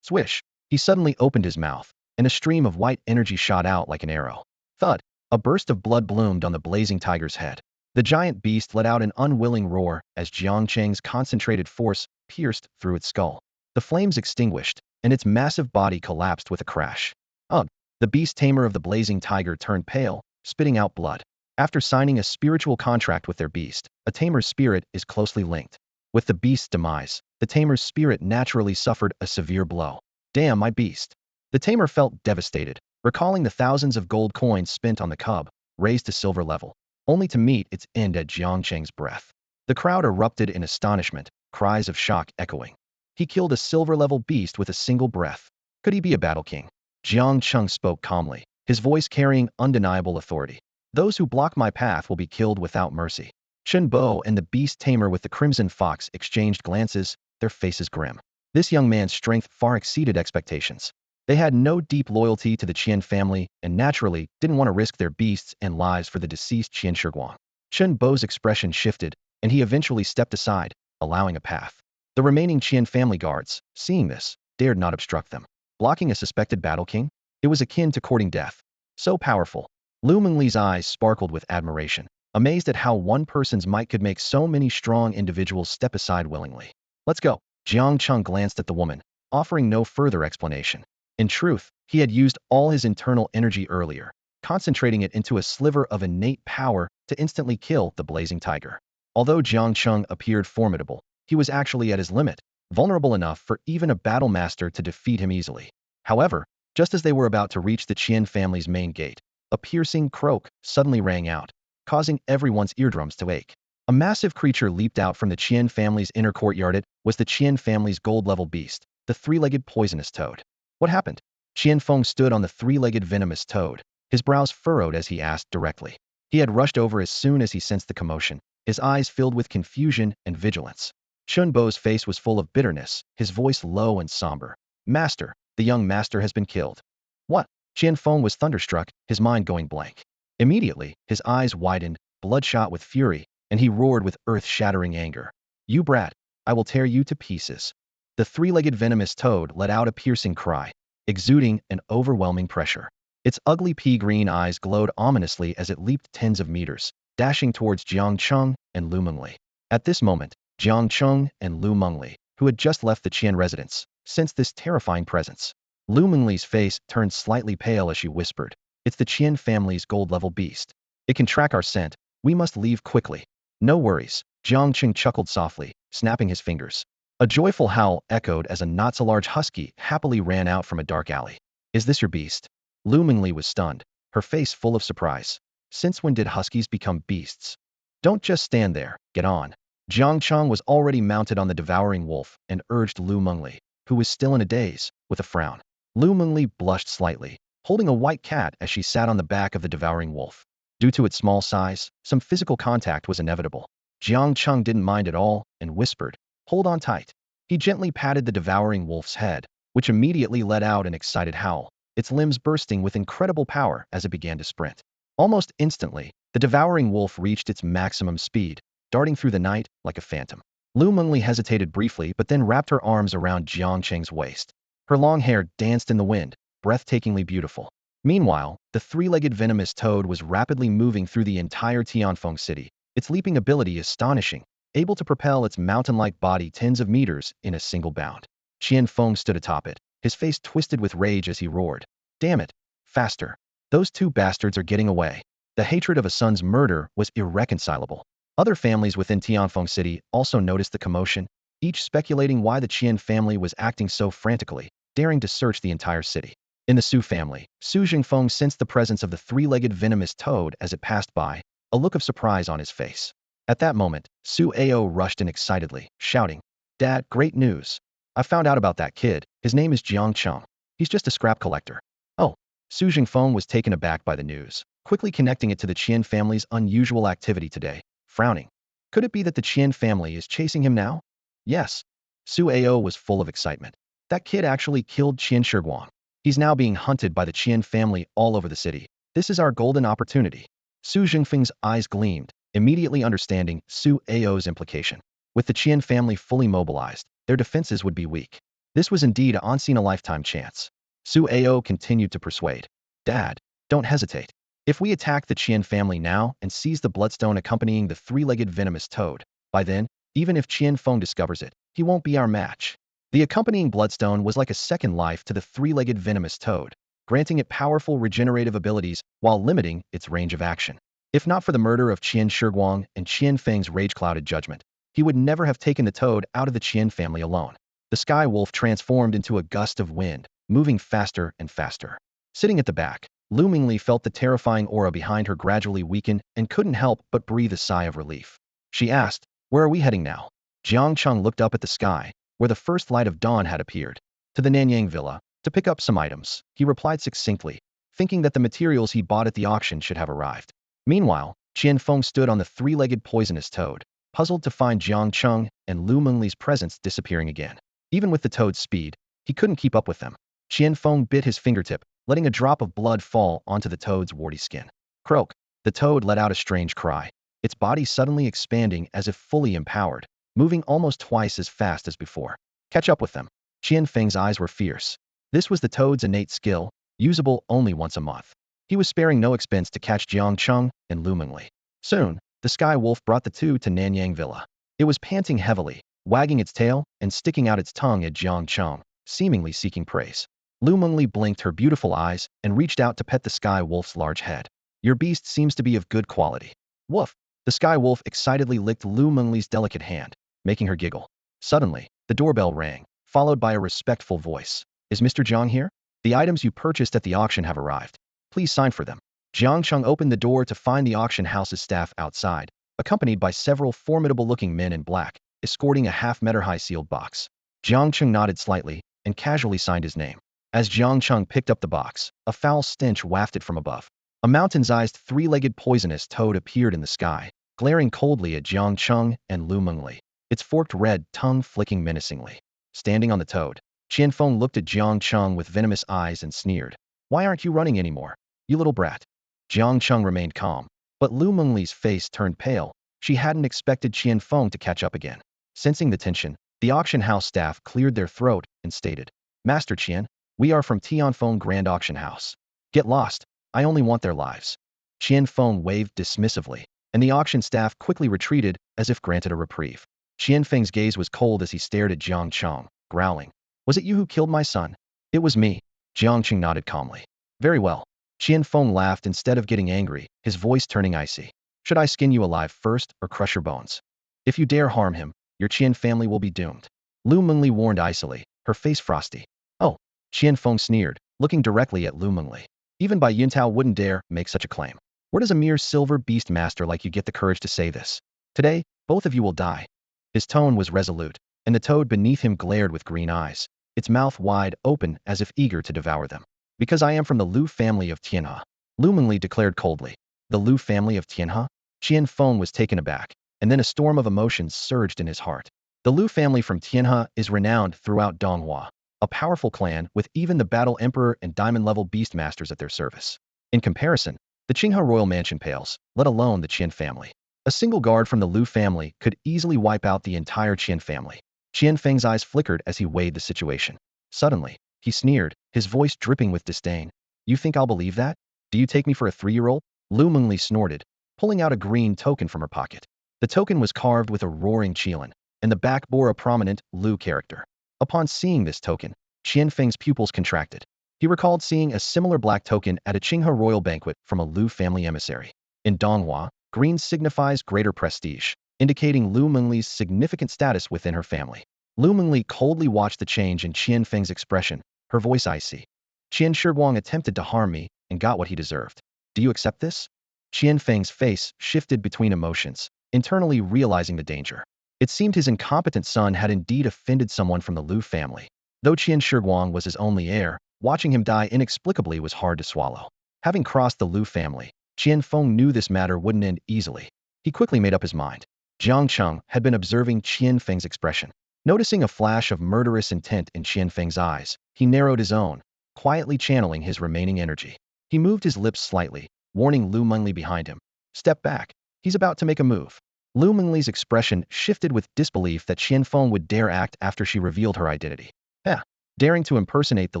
[SPEAKER 1] Swish! He suddenly opened his mouth, and a stream of white energy shot out like an arrow. Thud! A burst of blood bloomed on the blazing tiger's head. The giant beast let out an unwilling roar as Jiang Cheng's concentrated force pierced through its skull. The flames extinguished, and its massive body collapsed with a crash. Ugh! The beast tamer of the blazing tiger turned pale, spitting out blood. After signing a spiritual contract with their beast, a tamer's spirit is closely linked. With the beast's demise, the tamer's spirit naturally suffered a severe blow. Damn my beast! The tamer felt devastated, recalling the thousands of gold coins spent on the cub, raised to silver level, only to meet its end at Jiang Cheng's breath. The crowd erupted in astonishment, cries of shock echoing. He killed a silver-level beast with a single breath. Could he be a battle king? Jiang Cheng spoke calmly, his voice carrying undeniable authority. Those who block my path will be killed without mercy. Chen Bo and the beast tamer with the crimson fox exchanged glances, their faces grim. This young man's strength far exceeded expectations. They had no deep loyalty to the Qian family and naturally didn't want to risk their beasts and lives for the deceased Qian Shiguang. Chen Bo's expression shifted, and he eventually stepped aside, allowing a path. The remaining Qian family guards, seeing this, dared not obstruct them. Blocking a suspected battle king? It was akin to courting death. So powerful. Lu Mengli's eyes sparkled with admiration, amazed at how one person's might could make so many strong individuals step aside willingly. Let's go. Jiang Cheng glanced at the woman, offering no further explanation. In truth, he had used all his internal energy earlier, concentrating it into a sliver of innate power to instantly kill the blazing tiger. Although Jiang Cheng appeared formidable, he was actually at his limit, vulnerable enough for even a battle master to defeat him easily. However, just as they were about to reach the Qian family's main gate, a piercing croak suddenly rang out, causing everyone's eardrums to ache. A massive creature leaped out from the Qian family's inner courtyard. It was the Qian family's gold-level beast, the three-legged poisonous toad. What happened? Qian Feng stood on the three-legged venomous toad, his brows furrowed as he asked directly. He had rushed over as soon as he sensed the commotion, his eyes filled with confusion and vigilance. Chen Bo's face was full of bitterness, his voice low and somber. Master, the young master has been killed. What? Qian Feng was thunderstruck, his mind going blank. Immediately, his eyes widened, bloodshot with fury, and he roared with earth-shattering anger. You brat, I will tear you to pieces. The three-legged venomous toad let out a piercing cry, exuding an overwhelming pressure. Its ugly pea-green eyes glowed ominously as it leaped tens of meters, dashing towards Jiang Cheng and Lu Mengli. At this moment, Jiang Cheng and Lu Mengli, who had just left the Qian residence, sensed this terrifying presence. Lu Mengli's face turned slightly pale as she whispered, It's the Qian family's gold-level beast. It can track our scent. We must leave quickly. No worries. Jiang Cheng chuckled softly, snapping his fingers. A joyful howl echoed as a not-so-large husky happily ran out from a dark alley. Is this your beast? Lu Mengli was stunned, her face full of surprise. Since when did huskies become beasts? Don't just stand there, get on. Jiang Cheng was already mounted on the devouring wolf and urged Lu Mengli, who was still in a daze, with a frown. Lu Mengli blushed slightly, holding a white cat as she sat on the back of the devouring wolf. Due to its small size, some physical contact was inevitable. Jiang Cheng didn't mind at all and whispered, Hold on tight. He gently patted the devouring wolf's head, which immediately let out an excited howl, its limbs bursting with incredible power as it began to sprint. Almost instantly, the devouring wolf reached its maximum speed, darting through the night like a phantom. Lu Mengli hesitated briefly but then wrapped her arms around Jiang Cheng's waist. Her long hair danced in the wind, breathtakingly beautiful. Meanwhile, the three-legged venomous toad was rapidly moving through the entire Tianfeng city, its leaping ability astonishing, able to propel its mountain-like body tens of meters in a single bound. Qian Feng stood atop it, his face twisted with rage as he roared. Damn it! Faster! Those two bastards are getting away. The hatred of a son's murder was irreconcilable. Other families within Tianfeng City also noticed the commotion, each speculating why the Qian family was acting so frantically, daring to search the entire city. In the Su family, Su Jingfeng sensed the presence of the three-legged venomous toad as it passed by, a look of surprise on his face. At that moment, Su Ao rushed in excitedly, shouting, Dad, great news. I found out about that kid. His name is Jiang Cheng. He's just a scrap collector. Oh. Su Jingfeng was taken aback by the news, quickly connecting it to the Qian family's unusual activity today, frowning. Could it be that the Qian family is chasing him now? Yes. Su Ao was full of excitement. That kid actually killed Qian Shiguang. He's now being hunted by the Qian family all over the city. This is our golden opportunity. Su Jingfeng's eyes gleamed, immediately understanding Su Ao's implication. With the Qian family fully mobilized, their defenses would be weak. This was indeed a once-in-a-lifetime chance. Su Ao continued to persuade. Dad, don't hesitate. If we attack the Qian family now and seize the bloodstone accompanying the three-legged venomous toad, by then, even if Qian Feng discovers it, he won't be our match. The accompanying bloodstone was like a second life to the three-legged venomous toad, granting it powerful regenerative abilities while limiting its range of action. If not for the murder of Qian Shiguang and Qian Feng's rage-clouded judgment, he would never have taken the toad out of the Qian family alone. The sky wolf transformed into a gust of wind, moving faster and faster. Sitting at the back, Lu Mingli felt the terrifying aura behind her gradually weaken and couldn't help but breathe a sigh of relief. She asked, "Where are we heading now?" Jiang Cheng looked up at the sky, where the first light of dawn had appeared. "To the Nanyang villa, to pick up some items," he replied succinctly, thinking that the materials he bought at the auction should have arrived. Meanwhile, Qian Feng stood on the three-legged poisonous toad, puzzled to find Jiang Cheng and Lu Mengli's presence disappearing again. Even with the toad's speed, he couldn't keep up with them. Qian Feng bit his fingertip, letting a drop of blood fall onto the toad's warty skin. Croak! The toad let out a strange cry, its body suddenly expanding as if fully empowered, moving almost twice as fast as before. Catch up with them. Qian Feng's eyes were fierce. This was the toad's innate skill, usable only once a month. He was sparing no expense to catch Jiang Cheng and Lu Mengli. Soon, the sky wolf brought the two to Nanyang Villa. It was panting heavily, wagging its tail and sticking out its tongue at Jiang Cheng, seemingly seeking praise. Lu Mengli blinked her beautiful eyes and reached out to pet the sky wolf's large head. "Your beast seems to be of good quality." Woof! The sky wolf excitedly licked Lu Mengli's delicate hand, making her giggle. Suddenly, the doorbell rang, followed by a respectful voice. "Is Mr. Jiang here? The items you purchased at the auction have arrived. Please sign for them." Jiang Cheng opened the door to find the auction house's staff outside, accompanied by several formidable-looking men in black, escorting a half-meter-high sealed box. Jiang Cheng nodded slightly and casually signed his name. As Jiang Cheng picked up the box, a foul stench wafted from above. A mountain-sized three-legged poisonous toad appeared in the sky, glaring coldly at Jiang Cheng and Lu Mengli, its forked red tongue flicking menacingly. Standing on the toad, Qian Feng looked at Jiang Cheng with venomous eyes and sneered. "Why aren't you running anymore, you little brat?" Jiang Cheng remained calm, but Lu Mengli's face turned pale. She hadn't expected Qian Feng to catch up again. Sensing the tension, the auction house staff cleared their throat and stated, "Master Qian, we are from Tianfeng Grand Auction House. Get lost. I only want their lives." Qian Feng waved dismissively, and the auction staff quickly retreated as if granted a reprieve. Qian Feng's gaze was cold as he stared at Jiang Cheng, growling, "Was it you who killed my son?" "It was me." Jiang Cheng nodded calmly. "Very well." Qian Feng laughed instead of getting angry, his voice turning icy. "Should I skin you alive first or crush your bones? If you dare harm him, your Qian family will be doomed." Lu Mengli warned icily, her face frosty. "Oh." Qian Feng sneered, looking directly at Lu Mengli. "Even Bai Yuntao wouldn't dare make such a claim. Where does a mere silver beast master like you get the courage to say this? Today, both of you will die." His tone was resolute, and the toad beneath him glared with green eyes, its mouth wide open as if eager to devour them. "Because I am from the Lu family of Tianhe," Lu Mengli declared coldly. "The Lu family of Tianhe?" Qian Feng was taken aback, and then a storm of emotions surged in his heart. The Lu family from Tianhe is renowned throughout Donghua, a powerful clan with even the Battle Emperor and Diamond-level Beastmasters at their service. In comparison, the Qinghe royal mansion pales, let alone the Qian family. A single guard from the Lu family could easily wipe out the entire Qian family. Qian Feng's eyes flickered as he weighed the situation. Suddenly, he sneered, his voice dripping with disdain. "You think I'll believe that? Do you take me for a 3-year-old? Lu Mengli snorted, pulling out a green token from her pocket. The token was carved with a roaring qilin, and the back bore a prominent Lu character. Upon seeing this token, Qian Feng's pupils contracted. He recalled seeing a similar black token at a Qinghe royal banquet from a Lu family emissary. In Donghua, green signifies greater prestige, indicating Lu Mengli's significant status within her family. Lu Mengli coldly watched the change in Qian Feng's expression, her voice icy. "Qian Shiguang attempted to harm me and got what he deserved. Do you accept this?" Qian Feng's face shifted between emotions, internally realizing the danger. It seemed his incompetent son had indeed offended someone from the Lu family. Though Qian Shiguang was his only heir, watching him die inexplicably was hard to swallow. Having crossed the Lu family, Qian Feng knew this matter wouldn't end easily. He quickly made up his mind. Jiang Cheng had been observing Qian Feng's expression. Noticing a flash of murderous intent in Qian Feng's eyes, he narrowed his own, quietly channeling his remaining energy. He moved his lips slightly, warning Lu Mengli behind him. "Step back. He's about to make a move." Lu Mengli's expression shifted with disbelief that Qian Feng would dare act after she revealed her identity. "Eh, daring to impersonate the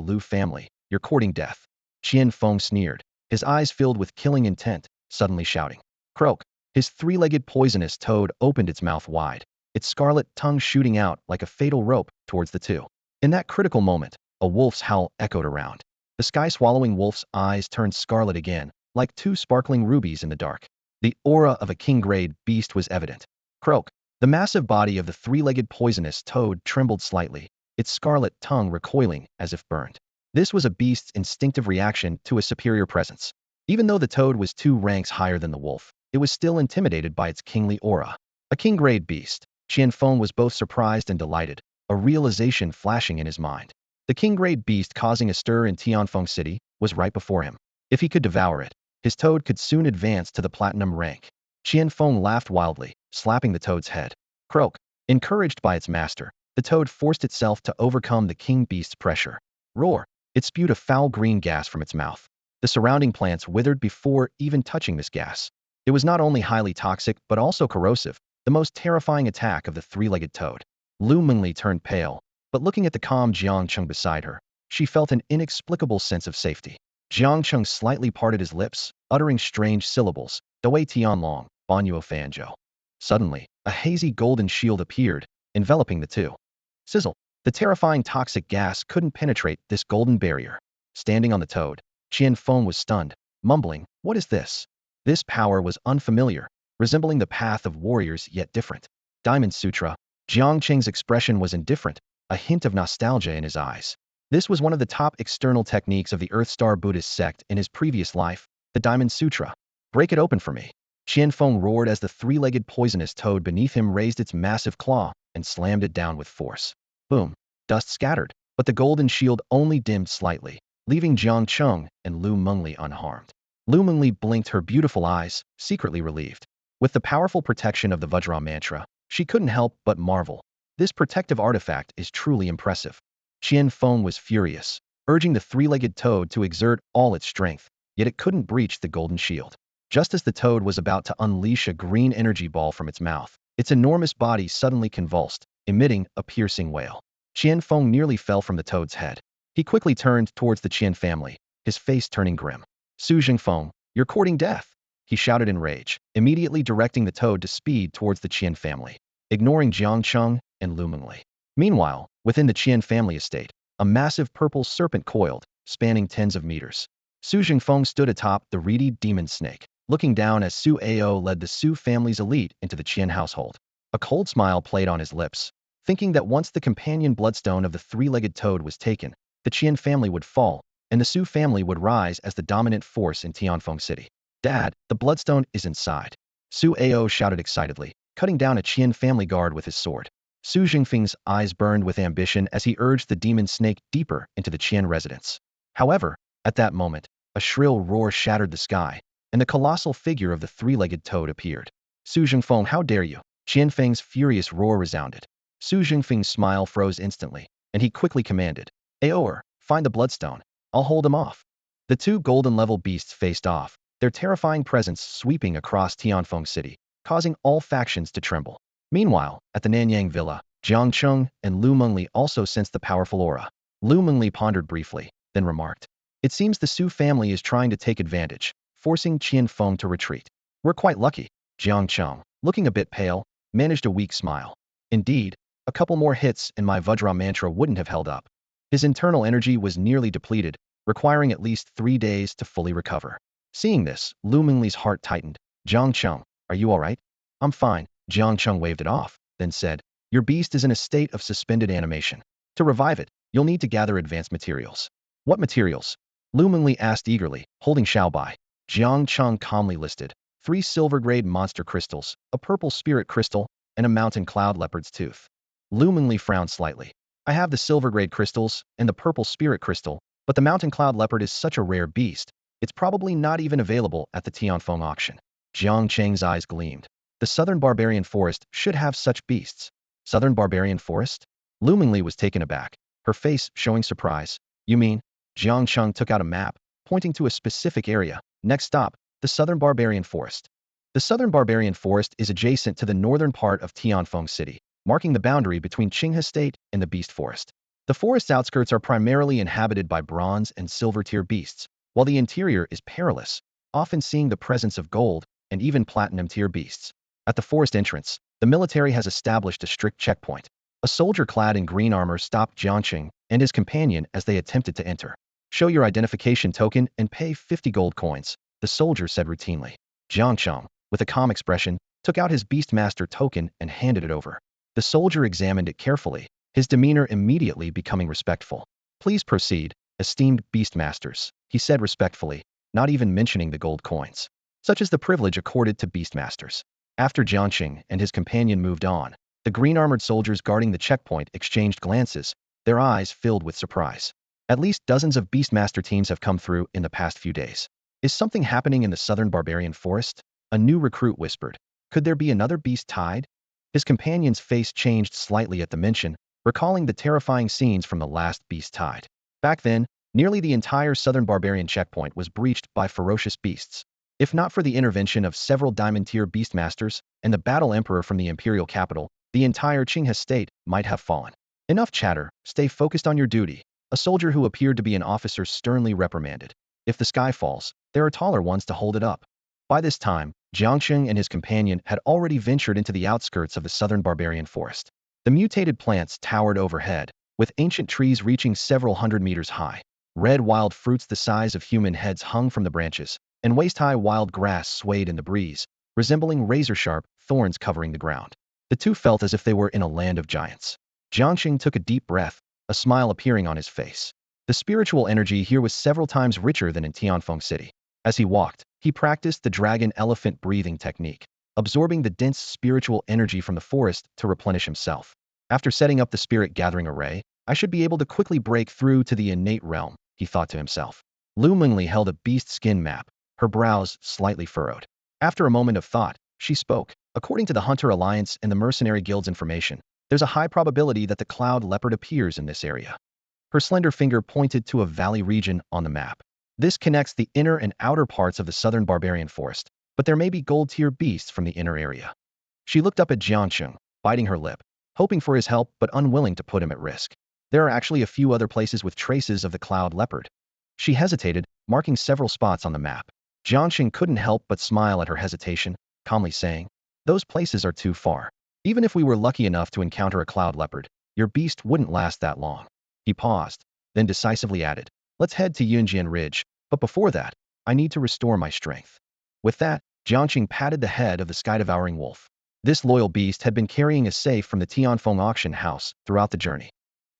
[SPEAKER 1] Lu family, you're courting death." Qian Feng sneered, his eyes filled with killing intent, suddenly shouting. "Croak." His three-legged poisonous toad opened its mouth wide, its scarlet tongue shooting out like a fatal rope towards the two. In that critical moment, a wolf's howl echoed around. The sky-swallowing wolf's eyes turned scarlet again, like two sparkling rubies in the dark. The aura of a king-grade beast was evident. Croak. The massive body of the three-legged poisonous toad trembled slightly, its scarlet tongue recoiling as if burned. This was a beast's instinctive reaction to a superior presence. Even though the toad was 2 ranks higher than the wolf, it was still intimidated by its kingly aura. A king-grade beast. Qian Feng was both surprised and delighted, a realization flashing in his mind. The king-grade beast causing a stir in Tianfeng City was right before him. If he could devour it, his toad could soon advance to the platinum rank. Qian Feng laughed wildly, slapping the toad's head. Croak. Encouraged by its master, the toad forced itself to overcome the king beast's pressure. Roar. It spewed a foul green gas from its mouth. The surrounding plants withered before even touching this gas. It was not only highly toxic but also corrosive, the most terrifying attack of the three-legged toad. Lu Mengli turned pale, but looking at the calm Jiang Cheng beside her, she felt an inexplicable sense of safety. Jiang Cheng slightly parted his lips, uttering strange syllables, Doi Tianlong, Banyo Fanzhou. Suddenly, a hazy golden shield appeared, enveloping the two. Sizzle. The terrifying toxic gas couldn't penetrate this golden barrier. Standing on the toad, Qian Feng was stunned, mumbling, "What is this?" This power was unfamiliar, resembling the path of warriors yet different. Diamond Sutra. Jiang Cheng's expression was indifferent, a hint of nostalgia in his eyes. This was one of the top external techniques of the Earthstar Buddhist sect in his previous life, the Diamond Sutra. "Break it open for me." Qian Feng roared as the three-legged poisonous toad beneath him raised its massive claw and slammed it down with force. Boom. Dust scattered, but the golden shield only dimmed slightly, leaving Jiang Cheng and Lu Mengli unharmed. Lu Mengli blinked her beautiful eyes, secretly relieved. With the powerful protection of the Vajra mantra, she couldn't help but marvel. This protective artifact is truly impressive. Qian Feng was furious, urging the three-legged toad to exert all its strength, yet it couldn't breach the golden shield. Just as the toad was about to unleash a green energy ball from its mouth, its enormous body suddenly convulsed, emitting a piercing wail. Qian Feng nearly fell from the toad's head. He quickly turned towards the Qian family, his face turning grim. "Su Jingfeng, you're courting death!" he shouted in rage, immediately directing the toad to speed towards the Qian family, ignoring Jiang Cheng and Lu Mengli. Meanwhile, within the Qian family estate, a massive purple serpent coiled, spanning tens of meters. Su Jingfeng stood atop the reedy demon snake, looking down as Su Ao led the Su family's elite into the Qian household. A cold smile played on his lips, thinking that once the companion bloodstone of the three-legged toad was taken, the Qian family would fall, and the Su family would rise as the dominant force in Tianfeng City. "Dad, the bloodstone is inside!" Su Ao shouted excitedly, cutting down a Qian family guard with his sword. Su Jingfeng's eyes burned with ambition as he urged the demon snake deeper into the Qian residence. However, at that moment, a shrill roar shattered the sky, and the colossal figure of the three-legged toad appeared. "Su Jingfeng, how dare you!" Qian Feng's furious roar resounded. Su Jingfeng's smile froze instantly, and he quickly commanded, "Aoer, find the bloodstone. I'll hold him off." The two golden-level beasts faced off, their terrifying presence sweeping across Tianfeng City, causing all factions to tremble. Meanwhile, at the Nanyang Villa, Jiang Cheng and Lu Mengli also sensed the powerful aura. Lu Mengli pondered briefly, then remarked, "It seems the Su family is trying to take advantage, forcing Qian Feng to retreat. We're quite lucky." Jiang Cheng, looking a bit pale, managed a weak smile. "Indeed, a couple more hits and my Vajra mantra wouldn't have held up." His internal energy was nearly depleted, requiring at least 3 days to fully recover. Seeing this, Lu Mengli's heart tightened. "Jiang Cheng, are you all right?" "I'm fine." Jiang Cheng waved it off, then said, "Your beast is in a state of suspended animation. To revive it, you'll need to gather advanced materials." "What materials?" Lu Mengli asked eagerly, holding Xiaobai. Jiang Cheng calmly listed 3 silver-grade monster crystals, a purple spirit crystal, and a mountain cloud leopard's tooth. Lu Mengli frowned slightly. "I have the silver-grade crystals and the purple spirit crystal, but the mountain cloud leopard is such a rare beast, it's probably not even available at the Tianfeng auction." Jiang Cheng's eyes gleamed. The southern barbarian forest should have such beasts. Southern barbarian forest? Lu Mengli was taken aback, her face showing surprise. "You mean?" Jiang Cheng took out a map, pointing to a specific area. "Next stop, the southern barbarian forest." The southern barbarian forest is adjacent to the northern part of Tianfeng City, marking the boundary between Qinghe State and the Beast Forest. The forest's outskirts are primarily inhabited by bronze and silver-tier beasts, while the interior is perilous, often seeing the presence of gold and even platinum-tier beasts. At the forest entrance, the military has established a strict checkpoint. A soldier clad in green armor stopped Jiang Cheng and his companion as they attempted to enter. Show your identification token and pay 50 gold coins, the soldier said routinely. Jiang Cheng, with a calm expression, took out his Beastmaster token and handed it over. The soldier examined it carefully, his demeanor immediately becoming respectful. Please proceed, esteemed Beastmasters, he said respectfully, not even mentioning the gold coins. Such is the privilege accorded to Beastmasters. After Jiang Cheng and his companion moved on, the green-armored soldiers guarding the checkpoint exchanged glances, their eyes filled with surprise. At least dozens of Beastmaster teams have come through in the past few days. Is something happening in the southern barbarian forest? A new recruit whispered. Could there be another beast tide? His companion's face changed slightly at the mention, recalling the terrifying scenes from the last beast tide. Back then, nearly the entire southern barbarian checkpoint was breached by ferocious beasts. If not for the intervention of several diamond-tier beastmasters and the battle emperor from the imperial capital, the entire Qinghe state might have fallen. Enough chatter, stay focused on your duty, a soldier who appeared to be an officer sternly reprimanded. If the sky falls, there are taller ones to hold it up. By this time, Jiang Cheng and his companion had already ventured into the outskirts of the southern barbarian forest. The mutated plants towered overhead, with ancient trees reaching several hundred meters high. Red wild fruits the size of human heads hung from the branches, and waist-high wild grass swayed in the breeze, resembling razor-sharp thorns covering the ground. The two felt as if they were in a land of giants. Jiang Cheng took a deep breath, a smile appearing on his face. The spiritual energy here was several times richer than in Tianfeng City. As he walked, he practiced the dragon-elephant breathing technique, absorbing the dense spiritual energy from the forest to replenish himself. After setting up the spirit-gathering array, I should be able to quickly break through to the innate realm, he thought to himself. Lu Mengli held a beast skin map, her brows slightly furrowed. After a moment of thought, she spoke. According to the Hunter Alliance and the Mercenary Guild's information, there's a high probability that the cloud leopard appears in this area. Her slender finger pointed to a valley region on the map. This connects the inner and outer parts of the southern barbarian forest, but there may be gold-tier beasts from the inner area. She looked up at Jiang Cheng, biting her lip, hoping for his help but unwilling to put him at risk. There are actually a few other places with traces of the cloud leopard. She hesitated, marking several spots on the map. Jiang Cheng couldn't help but smile at her hesitation, calmly saying, "Those places are too far. Even if we were lucky enough to encounter a cloud leopard, your beast wouldn't last that long." He paused, then decisively added, "Let's head to Yunjian Ridge, but before that, I need to restore my strength." With that, Jiang Cheng patted the head of the sky-devouring wolf. This loyal beast had been carrying a safe from the Tianfeng auction house throughout the journey.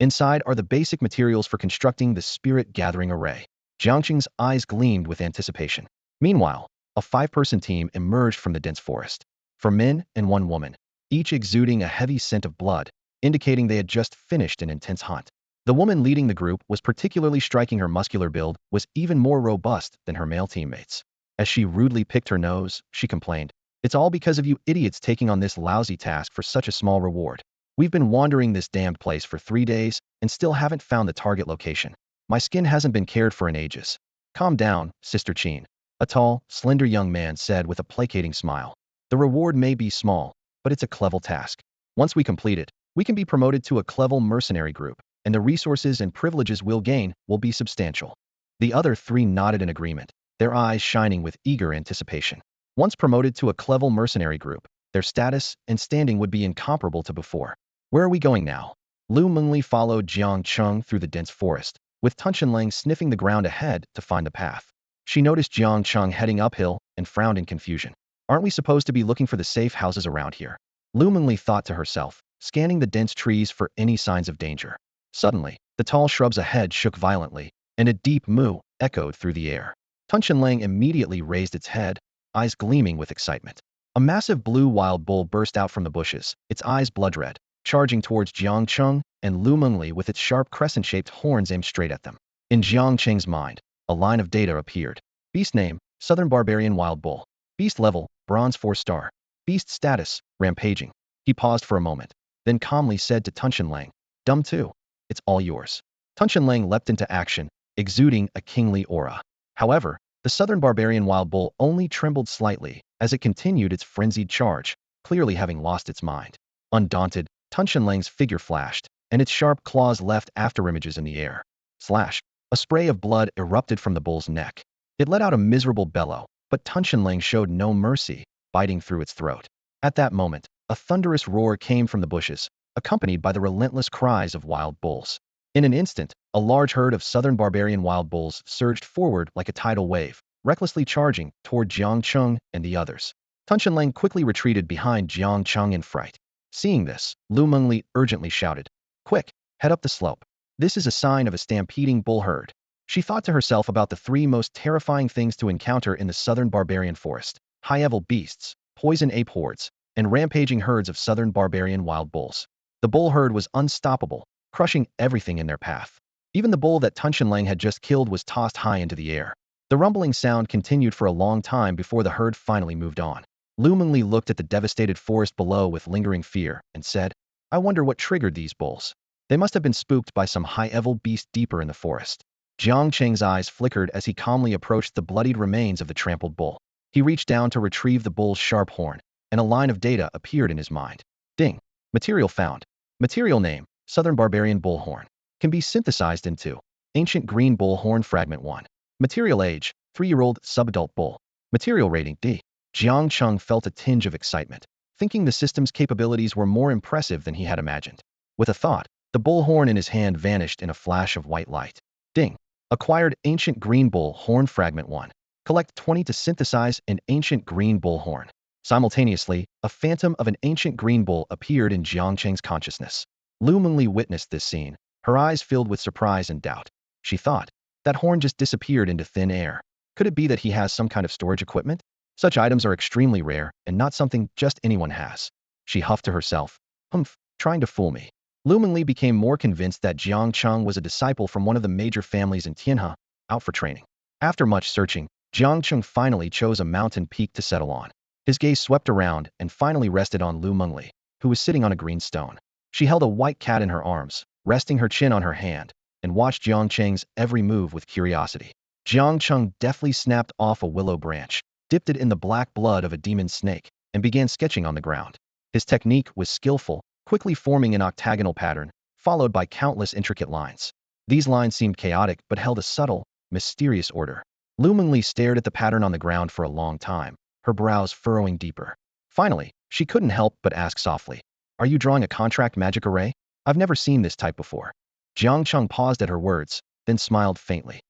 [SPEAKER 1] Inside are the basic materials for constructing the spirit-gathering array. Jiang Cheng's eyes gleamed with anticipation. Meanwhile, a 5-person team emerged from the dense forest. 4 men and 1 woman, each exuding a heavy scent of blood, indicating they had just finished an intense hunt. The woman leading the group was particularly striking. Her muscular build was even more robust than her male teammates. As she rudely picked her nose, she complained, "It's all because of you idiots taking on this lousy task for such a small reward. We've been wandering this damned place for 3 days and still haven't found the target location. My skin hasn't been cared for in ages." "Calm down, Sister Qin," a tall, slender young man said with a placating smile. "The reward may be small, but it's a clever task. Once we complete it, we can be promoted to a clever mercenary group, and the resources and privileges we'll gain will be substantial." The other 3 nodded in agreement, their eyes shining with eager anticipation. Once promoted to a clever mercenary group, their status and standing would be incomparable to before. "Where are we going now?" Lu Mengli followed Jiang Cheng through the dense forest, with Tunshanlang sniffing the ground ahead to find a path. She noticed Jiang Cheng heading uphill and frowned in confusion. "Aren't we supposed to be looking for the safe houses around here?" Lu Mengli thought to herself, scanning the dense trees for any signs of danger. Suddenly, the tall shrubs ahead shook violently, and a deep moo echoed through the air. Tunshanlang immediately raised its head, eyes gleaming with excitement. A massive blue wild bull burst out from the bushes, its eyes blood-red, charging towards Jiang Cheng and Lu Mengli with its sharp crescent-shaped horns aimed straight at them. In Jiang Cheng's mind, a line of data appeared. Beast name, Southern Barbarian Wild Bull. Beast level, Bronze 4-star. Beast status, rampaging. He paused for a moment, then calmly said to Tunshanlang, "Dumb 2. It's all yours." Tunshanlang leapt into action, exuding a kingly aura. However, the Southern Barbarian Wild Bull only trembled slightly as it continued its frenzied charge, clearly having lost its mind. Undaunted, Tunshanlang's figure flashed, and its sharp claws left afterimages in the air. Slash! A spray of blood erupted from the bull's neck. It let out a miserable bellow, but Tunshanlang showed no mercy, biting through its throat. At that moment, a thunderous roar came from the bushes, accompanied by the relentless cries of wild bulls. In an instant, a large herd of southern barbarian wild bulls surged forward like a tidal wave, recklessly charging toward Jiang Cheng and the others. Tunshanlang quickly retreated behind Jiang Cheng in fright. Seeing this, Lu Mengli urgently shouted, "Quick, head up the slope. This is a sign of a stampeding bull herd." She thought to herself about the three most terrifying things to encounter in the southern barbarian forest: high-level beasts, poison ape hordes, and rampaging herds of southern barbarian wild bulls. The bull herd was unstoppable, crushing everything in their path. Even the bull that Tunshanlang had just killed was tossed high into the air. The rumbling sound continued for a long time before the herd finally moved on. Lu Mengli looked at the devastated forest below with lingering fear and said, "I wonder what triggered these bulls. They must have been spooked by some high-level beast deeper in the forest." Jiang Cheng's eyes flickered as he calmly approached the bloodied remains of the trampled bull. He reached down to retrieve the bull's sharp horn, and a line of data appeared in his mind. Ding. Material found. Material name, Southern Barbarian Bull Horn. Can be synthesized into Ancient Green Bull Horn Fragment 1. Material age, 3-year-old subadult bull. Material rating D. Jiang Cheng felt a tinge of excitement, thinking the system's capabilities were more impressive than he had imagined. With a thought, the bull horn in his hand vanished in a flash of white light. Ding. Acquired Ancient Green Bull Horn Fragment 1. Collect 20 to synthesize an Ancient Green Bull Horn. Simultaneously, a phantom of an ancient green bull appeared in Jiang Cheng's consciousness. Lu Mengli witnessed this scene, her eyes filled with surprise and doubt. She thought, that horn just disappeared into thin air. Could it be that he has some kind of storage equipment? Such items are extremely rare and not something just anyone has. She huffed to herself, "Humph, trying to fool me." Lu Mengli became more convinced that Jiang Cheng was a disciple from one of the major families in Tianhe, out for training. After much searching, Jiang Cheng finally chose a mountain peak to settle on. His gaze swept around and finally rested on Lu Mengli, who was sitting on a green stone. She held a white cat in her arms, resting her chin on her hand, and watched Jiang Cheng's every move with curiosity. Jiang Cheng deftly snapped off a willow branch, dipped it in the black blood of a demon snake, and began sketching on the ground. His technique was skillful, quickly forming an octagonal pattern, followed by countless intricate lines. These lines seemed chaotic but held a subtle, mysterious order. Lu Mengli stared at the pattern on the ground for a long time, her brows furrowing deeper. Finally, she couldn't help but ask softly, "Are you drawing a contract magic array? I've never seen this type before." Jiang Cheng paused at her words, then smiled faintly.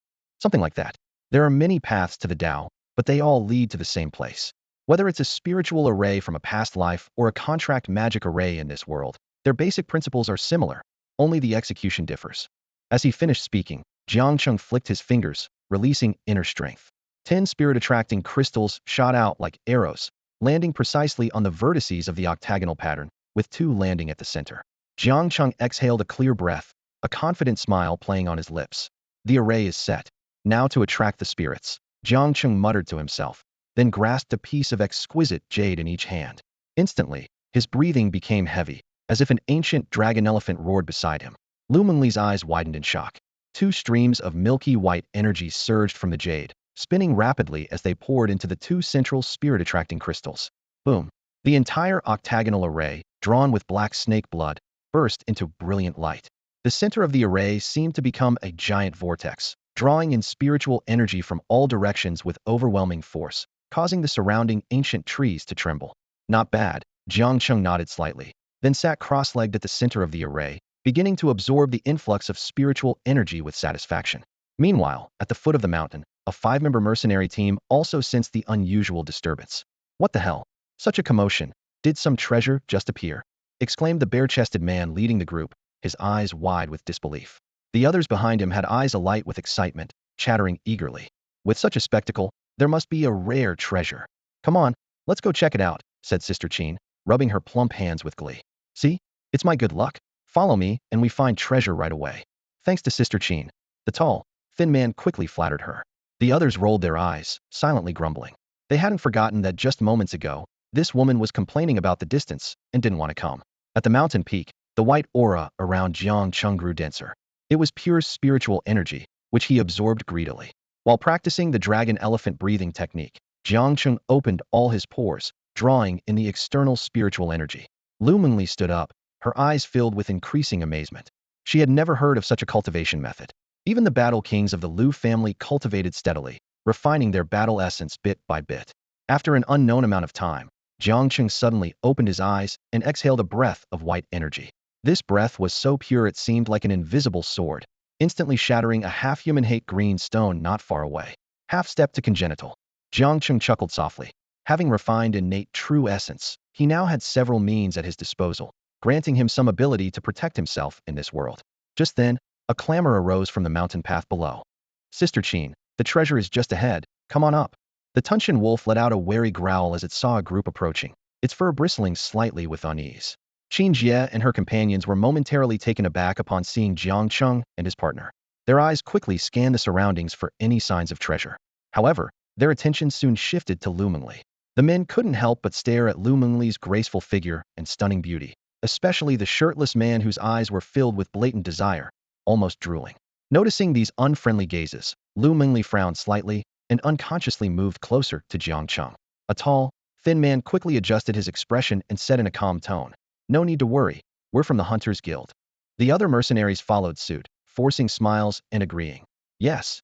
[SPEAKER 1] "Something like that. There are many paths to the Tao, but they all lead to the same place. Whether it's a spiritual array from a past life or a contract magic array in this world, their basic principles are similar, only the execution differs." As he finished speaking, Jiang Cheng flicked his fingers, releasing inner strength. 10 spirit-attracting crystals shot out like arrows, landing precisely on the vertices of the octagonal pattern, with 2 landing at the center. Jiang Cheng exhaled a clear breath, a confident smile playing on his lips. The array is set. Now to attract the spirits. Jiang Cheng muttered to himself, then grasped a piece of exquisite jade in each hand. Instantly, his breathing became heavy, as if an ancient dragon elephant roared beside him. Lu Mengli's eyes widened in shock. 2 streams of milky white energy surged from the jade, spinning rapidly as they poured into the 2 central spirit-attracting crystals. Boom! The entire octagonal array, drawn with black snake blood, burst into brilliant light. The center of the array seemed to become a giant vortex, drawing in spiritual energy from all directions with overwhelming force, causing the surrounding ancient trees to tremble. Not bad, Jiang Cheng nodded slightly, then sat cross-legged at the center of the array, beginning to absorb the influx of spiritual energy with satisfaction. Meanwhile, at the foot of the mountain, a 5-member mercenary team also sensed the unusual disturbance. "What the hell? Such a commotion. Did some treasure just appear?" exclaimed the bare-chested man leading the group, his eyes wide with disbelief. The others behind him had eyes alight with excitement, chattering eagerly. "With such a spectacle, there must be a rare treasure. Come on, let's go check it out," said Sister Qin, rubbing her plump hands with glee. "See? It's my good luck. Follow me, and we find treasure right away." Thanks to Sister Qin, the tall, thin man quickly flattered her. The others rolled their eyes, silently grumbling. They hadn't forgotten that just moments ago, this woman was complaining about the distance and didn't want to come. At the mountain peak, the white aura around Jiang Cheng grew denser. It was pure spiritual energy, which he absorbed greedily. While practicing the dragon elephant breathing technique, Jiang Cheng opened all his pores, drawing in the external spiritual energy. Lu Mengli stood up, her eyes filled with increasing amazement. She had never heard of such a cultivation method. Even the battle kings of the Lu family cultivated steadily, refining their battle essence bit by bit. After an unknown amount of time, Jiang Cheng suddenly opened his eyes and exhaled a breath of white energy. This breath was so pure it seemed like an invisible sword, instantly shattering a half-human hate green stone not far away. Half-step to congenital. Jiang Cheng chuckled softly. Having refined innate true essence, he now had several means at his disposal, granting him some ability to protect himself in this world. Just then, a clamor arose from the mountain path below. Sister Qin, the treasure is just ahead, come on up. The Tunshan wolf let out a wary growl as it saw a group approaching, its fur bristling slightly with unease. Qin Jie and her companions were momentarily taken aback upon seeing Jiang Cheng and his partner. Their eyes quickly scanned the surroundings for any signs of treasure. However, their attention soon shifted to Lu Mengli. The men couldn't help but stare at Lu Mengli's graceful figure and stunning beauty, especially the shirtless man whose eyes were filled with blatant desire, almost drooling. Noticing these unfriendly gazes, Lu Mengli frowned slightly and unconsciously moved closer to Jiang Cheng. A tall, thin man quickly adjusted his expression and said in a calm tone, "No need to worry, we're from the Hunters Guild." The other mercenaries followed suit, forcing smiles and agreeing. Yes,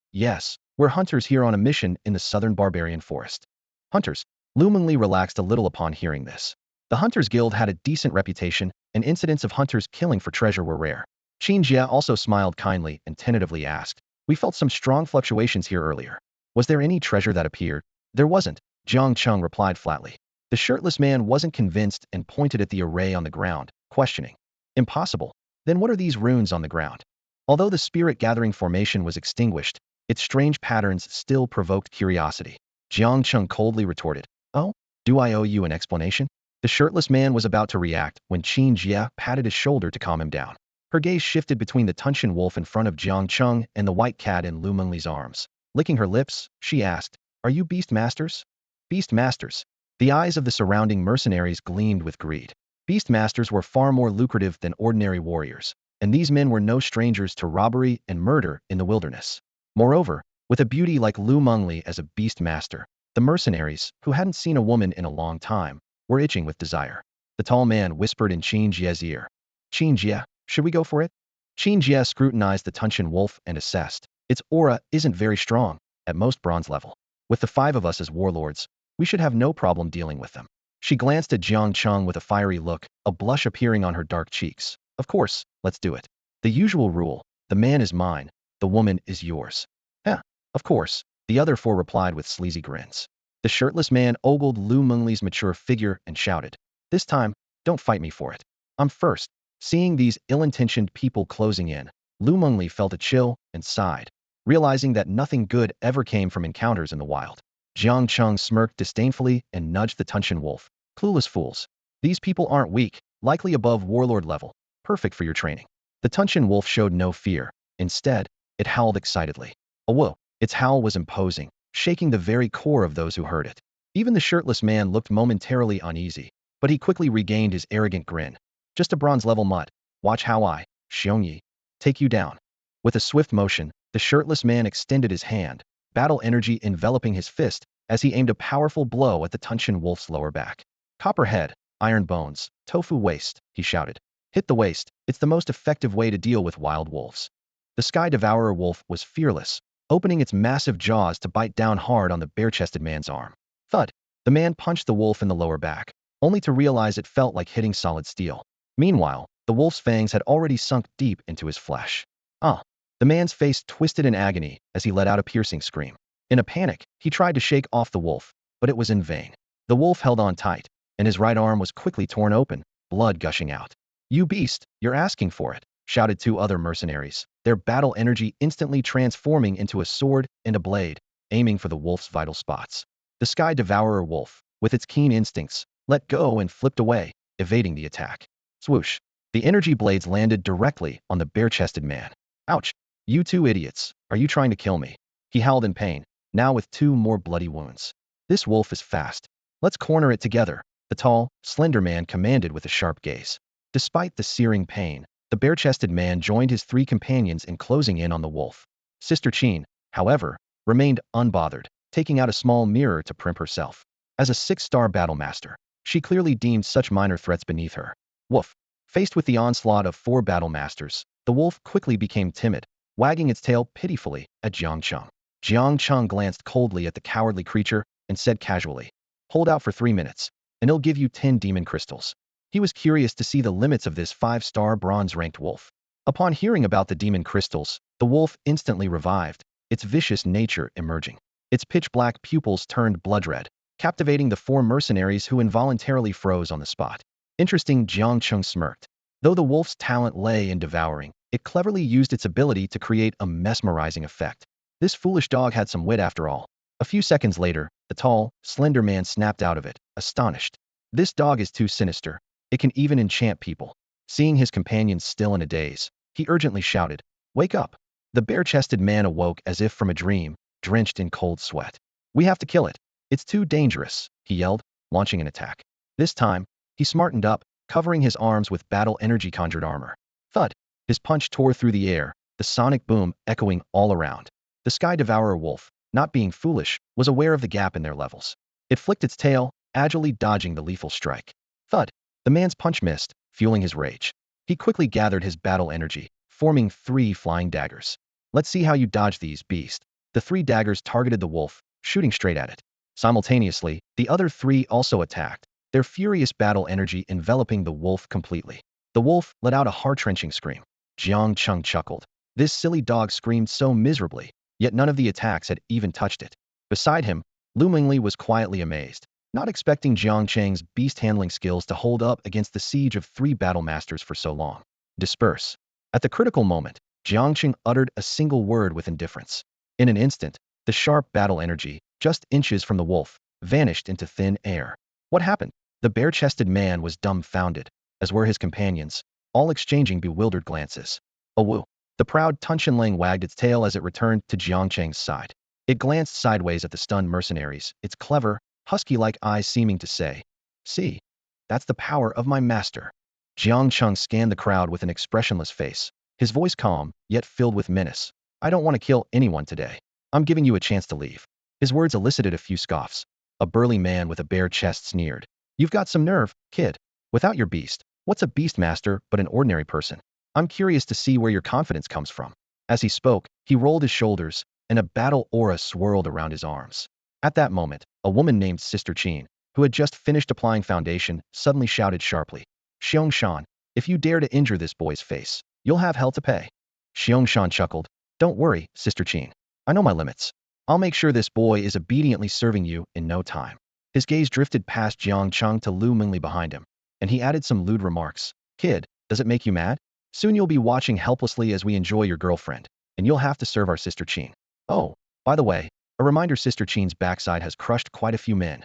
[SPEAKER 1] we're hunters here on a mission in the southern barbarian forest. Hunters. Lu Mengli relaxed a little upon hearing this. The Hunters Guild had a decent reputation, and incidents of hunters killing for treasure were rare. Qin Jie also smiled kindly and tentatively asked, "We felt some strong fluctuations here earlier. Was there any treasure that appeared?" "There wasn't," Jiang Cheng replied flatly. The shirtless man wasn't convinced and pointed at the array on the ground, questioning. "Impossible. Then what are these runes on the ground?" Although the spirit-gathering formation was extinguished, its strange patterns still provoked curiosity. Jiang Cheng coldly retorted, "Oh, do I owe you an explanation?" The shirtless man was about to react when Qin Jie patted his shoulder to calm him down. Her gaze shifted between the Tunshan wolf in front of Jiang Cheng and the white cat in Lu Mengli's arms. Licking her lips, she asked, "Are you beast masters?" Beast masters. The eyes of the surrounding mercenaries gleamed with greed. Beast masters were far more lucrative than ordinary warriors, and these men were no strangers to robbery and murder in the wilderness. Moreover, with a beauty like Lu Mengli as a beast master, the mercenaries, who hadn't seen a woman in a long time, were itching with desire. The tall man whispered in Qin Jie's ear. "Qin Jie, should we go for it?" Qin Jie scrutinized the Tunshan wolf and assessed. "Its aura isn't very strong, at most bronze level. With the 5 of us as warlords, we should have no problem dealing with them." She glanced at Jiang Cheng with a fiery look, a blush appearing on her dark cheeks. "Of course, let's do it. The usual rule, the man is mine, the woman is yours." "Yeah, of course," the other 4 replied with sleazy grins. The shirtless man ogled Lu Mengli's mature figure and shouted, "This time, don't fight me for it. I'm first." Seeing these ill-intentioned people closing in, Lu Mengli felt a chill and sighed, realizing that nothing good ever came from encounters in the wild. Jiang Cheng smirked disdainfully and nudged the Tunshan wolf. "Clueless fools. These people aren't weak, likely above warlord level. Perfect for your training." The Tunshan wolf showed no fear. Instead, it howled excitedly. A whoa! Its howl was imposing, shaking the very core of those who heard it. Even the shirtless man looked momentarily uneasy, but he quickly regained his arrogant grin. "Just a bronze-level mutt. Watch how I, Xiongyi, take you down." With a swift motion, the shirtless man extended his hand, battle energy enveloping his fist as he aimed a powerful blow at the Tunshan wolf's lower back. "Copper head, iron bones, tofu waist," he shouted. "Hit the waist, it's the most effective way to deal with wild wolves." The Sky Devourer wolf was fearless, opening its massive jaws to bite down hard on the bare-chested man's arm. Thud! The man punched the wolf in the lower back, only to realize it felt like hitting solid steel. Meanwhile, the wolf's fangs had already sunk deep into his flesh. Ah! The man's face twisted in agony as he let out a piercing scream. In a panic, he tried to shake off the wolf, but it was in vain. The wolf held on tight, and his right arm was quickly torn open, blood gushing out. "You beast, you're asking for it," shouted 2 other mercenaries, their battle energy instantly transforming into a sword and a blade, aiming for the wolf's vital spots. The Sky Devourer wolf, with its keen instincts, let go and flipped away, evading the attack. Swoosh! The energy blades landed directly on the bare-chested man. "Ouch! You 2 idiots, are you trying to kill me?" He howled in pain, now with 2 more bloody wounds. "This wolf is fast. Let's corner it together," the tall, slender man commanded with a sharp gaze. Despite the searing pain, the bare-chested man joined his 3 companions in closing in on the wolf. Sister Qin, however, remained unbothered, taking out a small mirror to primp herself. As a 6-star battle master, she clearly deemed such minor threats beneath her. Woof! Faced with the onslaught of 4 battle masters, the wolf quickly became timid, wagging its tail pitifully at Jiang Cheng. Jiang Cheng glanced coldly at the cowardly creature and said casually, "Hold out for 3 minutes, and it'll give you 10 demon crystals." He was curious to see the limits of this 5-star bronze-ranked wolf. Upon hearing about the demon crystals, the wolf instantly revived, its vicious nature emerging. Its pitch-black pupils turned blood-red, captivating the 4 mercenaries who involuntarily froze on the spot. Interesting, Jiang Cheng smirked. Though the wolf's talent lay in devouring, it cleverly used its ability to create a mesmerizing effect. This foolish dog had some wit after all. A few seconds later, the tall, slender man snapped out of it, astonished. This dog is too sinister. It can even enchant people. Seeing his companions still in a daze, he urgently shouted, "Wake up!" The bare-chested man awoke as if from a dream, drenched in cold sweat. "We have to kill it. It's too dangerous," he yelled, launching an attack. This time, he smartened up, covering his arms with battle energy conjured armor. Thud! His punch tore through the air, the sonic boom echoing all around. The Sky Devourer wolf, not being foolish, was aware of the gap in their levels. It flicked its tail, agilely dodging the lethal strike. Thud! The man's punch missed, fueling his rage. He quickly gathered his battle energy, forming 3 flying daggers. "Let's see how you dodge these, beast." The 3 daggers targeted the wolf, shooting straight at it. Simultaneously, the other 3 also attacked, their furious battle energy enveloping the wolf completely. The wolf let out a heart-wrenching scream. Jiang Cheng chuckled. This silly dog screamed so miserably, yet none of the attacks had even touched it. Beside him, Lu Mingli was quietly amazed, not expecting Jiang Cheng's beast-handling skills to hold up against the siege of 3 battle masters for so long. Disperse. At the critical moment, Jiang Cheng uttered a single word with indifference. In an instant, the sharp battle energy, just inches from the wolf, vanished into thin air. What happened? The bare-chested man was dumbfounded, as were his companions, all exchanging bewildered glances. "Oh woo." The proud Tunshinling wagged its tail as it returned to Jiang Cheng's side. It glanced sideways at the stunned mercenaries, its clever, husky-like eyes seeming to say, "See, that's the power of my master." Jiang Cheng scanned the crowd with an expressionless face, his voice calm, yet filled with menace. "I don't want to kill anyone today. I'm giving you a chance to leave." His words elicited a few scoffs. A burly man with a bare chest sneered. "You've got some nerve, kid. Without your beast, what's a beastmaster but an ordinary person? I'm curious to see where your confidence comes from." As he spoke, he rolled his shoulders, and a battle aura swirled around his arms. At that moment, a woman named Sister Qin, who had just finished applying foundation, suddenly shouted sharply, "Xiong Shan, if you dare to injure this boy's face, you'll have hell to pay." Xiong Shan chuckled. "Don't worry, Sister Qin. I know my limits. I'll make sure this boy is obediently serving you in no time." His gaze drifted past Jiang Cheng to Lu Mingli behind him, and he added some lewd remarks. "Kid, does it make you mad? Soon you'll be watching helplessly as we enjoy your girlfriend, and you'll have to serve our Sister Qin. Oh, by the way, a reminder, Sister Qin's backside has crushed quite a few men."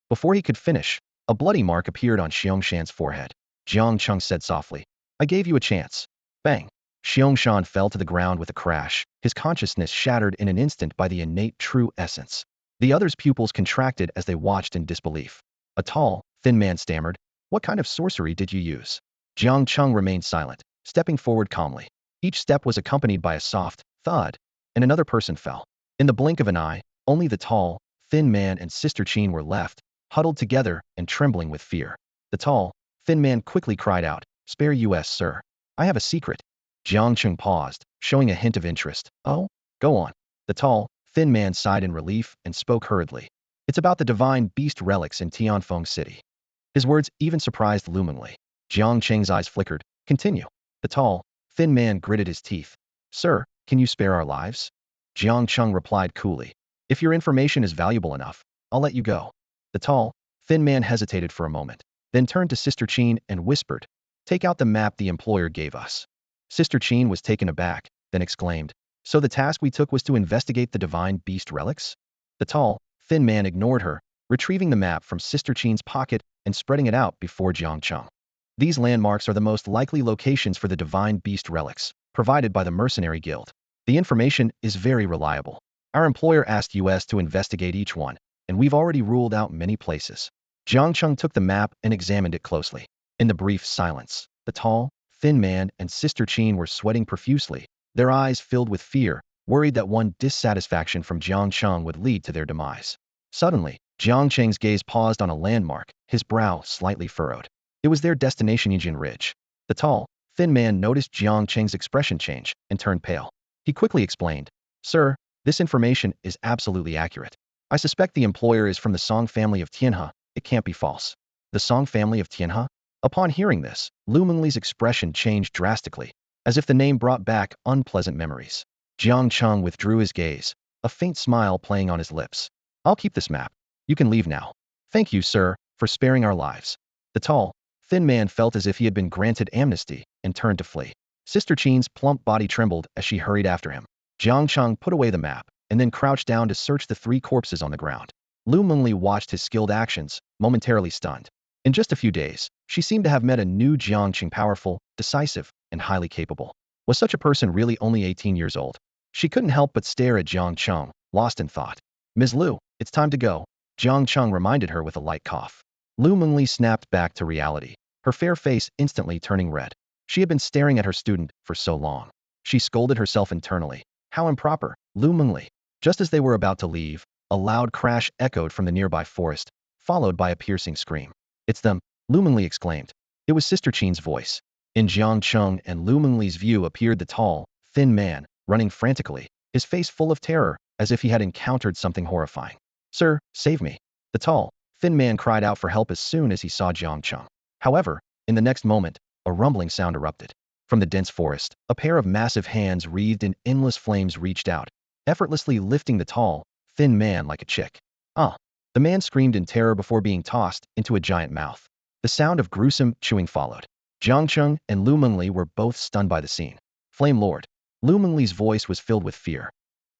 [SPEAKER 1] Before he could finish, a bloody mark appeared on Xiong Shan's forehead. Jiang Cheng said softly, "I gave you a chance." Bang! Xiong Shan fell to the ground with a crash, his consciousness shattered in an instant by the innate true essence. The others' pupils contracted as they watched in disbelief. A tall, thin man stammered, "What kind of sorcery did you use?" Jiang Cheng remained silent, stepping forward calmly. Each step was accompanied by a soft thud, and another person fell. In the blink of an eye, only the tall, thin man and Sister Qin were left, huddled together and trembling with fear. The tall, thin man quickly cried out, "Spare us, sir. I have a secret." Jiang Cheng paused, showing a hint of interest. "Oh? Go on." The tall, thin man sighed in relief and spoke hurriedly. "It's about the divine beast relics in Tianfeng City." His words even surprised Lu Mingli. Jiang Cheng's eyes flickered. "Continue." The tall, thin man gritted his teeth. "Sir, can you spare our lives?" Jiang Cheng replied coolly, "If your information is valuable enough, I'll let you go." The tall, thin man hesitated for a moment, then turned to Sister Qin and whispered, "Take out the map the employer gave us." Sister Qin was taken aback, then exclaimed, "So the task we took was to investigate the divine beast relics?" The tall, thin man ignored her, retrieving the map from Sister Qin's pocket and spreading it out before Jiang Cheng. "These landmarks are the most likely locations for the divine beast relics, provided by the Mercenary Guild. The information is very reliable. Our employer asked us to investigate each one, and we've already ruled out many places." Jiang Cheng took the map and examined it closely. In the brief silence, the tall, thin man and Sister Qin were sweating profusely, their eyes filled with fear, worried that one dissatisfaction from Jiang Cheng would lead to their demise. Suddenly, Jiang Cheng's gaze paused on a landmark, his brow slightly furrowed. It was their destination, Yijin Ridge. The tall, thin man noticed Jiang Cheng's expression change and turned pale. He quickly explained, "Sir, this information is absolutely accurate. I suspect the employer is from the Song family of Tianhe. It can't be false." "The Song family of Tianhe?" Upon hearing this, Lu Mengli's expression changed drastically, as if the name brought back unpleasant memories. Jiang Cheng withdrew his gaze, a faint smile playing on his lips. I'll keep this map. You can leave now. Thank you, sir, for sparing our lives. The tall, thin man felt as if he had been granted amnesty and turned to flee. Sister Qin's plump body trembled as she hurried after him. Jiang Cheng put away the map and then crouched down to search the 3 corpses on the ground. Lu Mengli watched his skilled actions, momentarily stunned. In just a few days, she seemed to have met a new Jiang Cheng, powerful, decisive, and highly capable. Was such a person really only 18 years old? She couldn't help but stare at Jiang Cheng, lost in thought. Ms. Lu, it's time to go, Jiang Cheng reminded her with a light cough. Lu Mengli snapped back to reality, her fair face instantly turning red. She had been staring at her student for so long. She scolded herself internally. How improper, Lu Mengli. Just as they were about to leave, a loud crash echoed from the nearby forest, followed by a piercing scream. It's them, Lu Mengli exclaimed. It was Sister Qin's voice. In Jiang Cheng and Lu Mengli's view appeared the tall, thin man, running frantically, his face full of terror, as if he had encountered something horrifying. Sir, save me. The tall, thin man cried out for help as soon as he saw Jiang Cheng. However, in the next moment, a rumbling sound erupted. From the dense forest, a pair of massive hands wreathed in endless flames reached out, effortlessly lifting the tall, thin man like a chick. Ah! The man screamed in terror before being tossed into a giant mouth. The sound of gruesome chewing followed. Jiang Cheng and Lu Mengli were both stunned by the scene. Flame Lord. Lu Mengli's voice was filled with fear.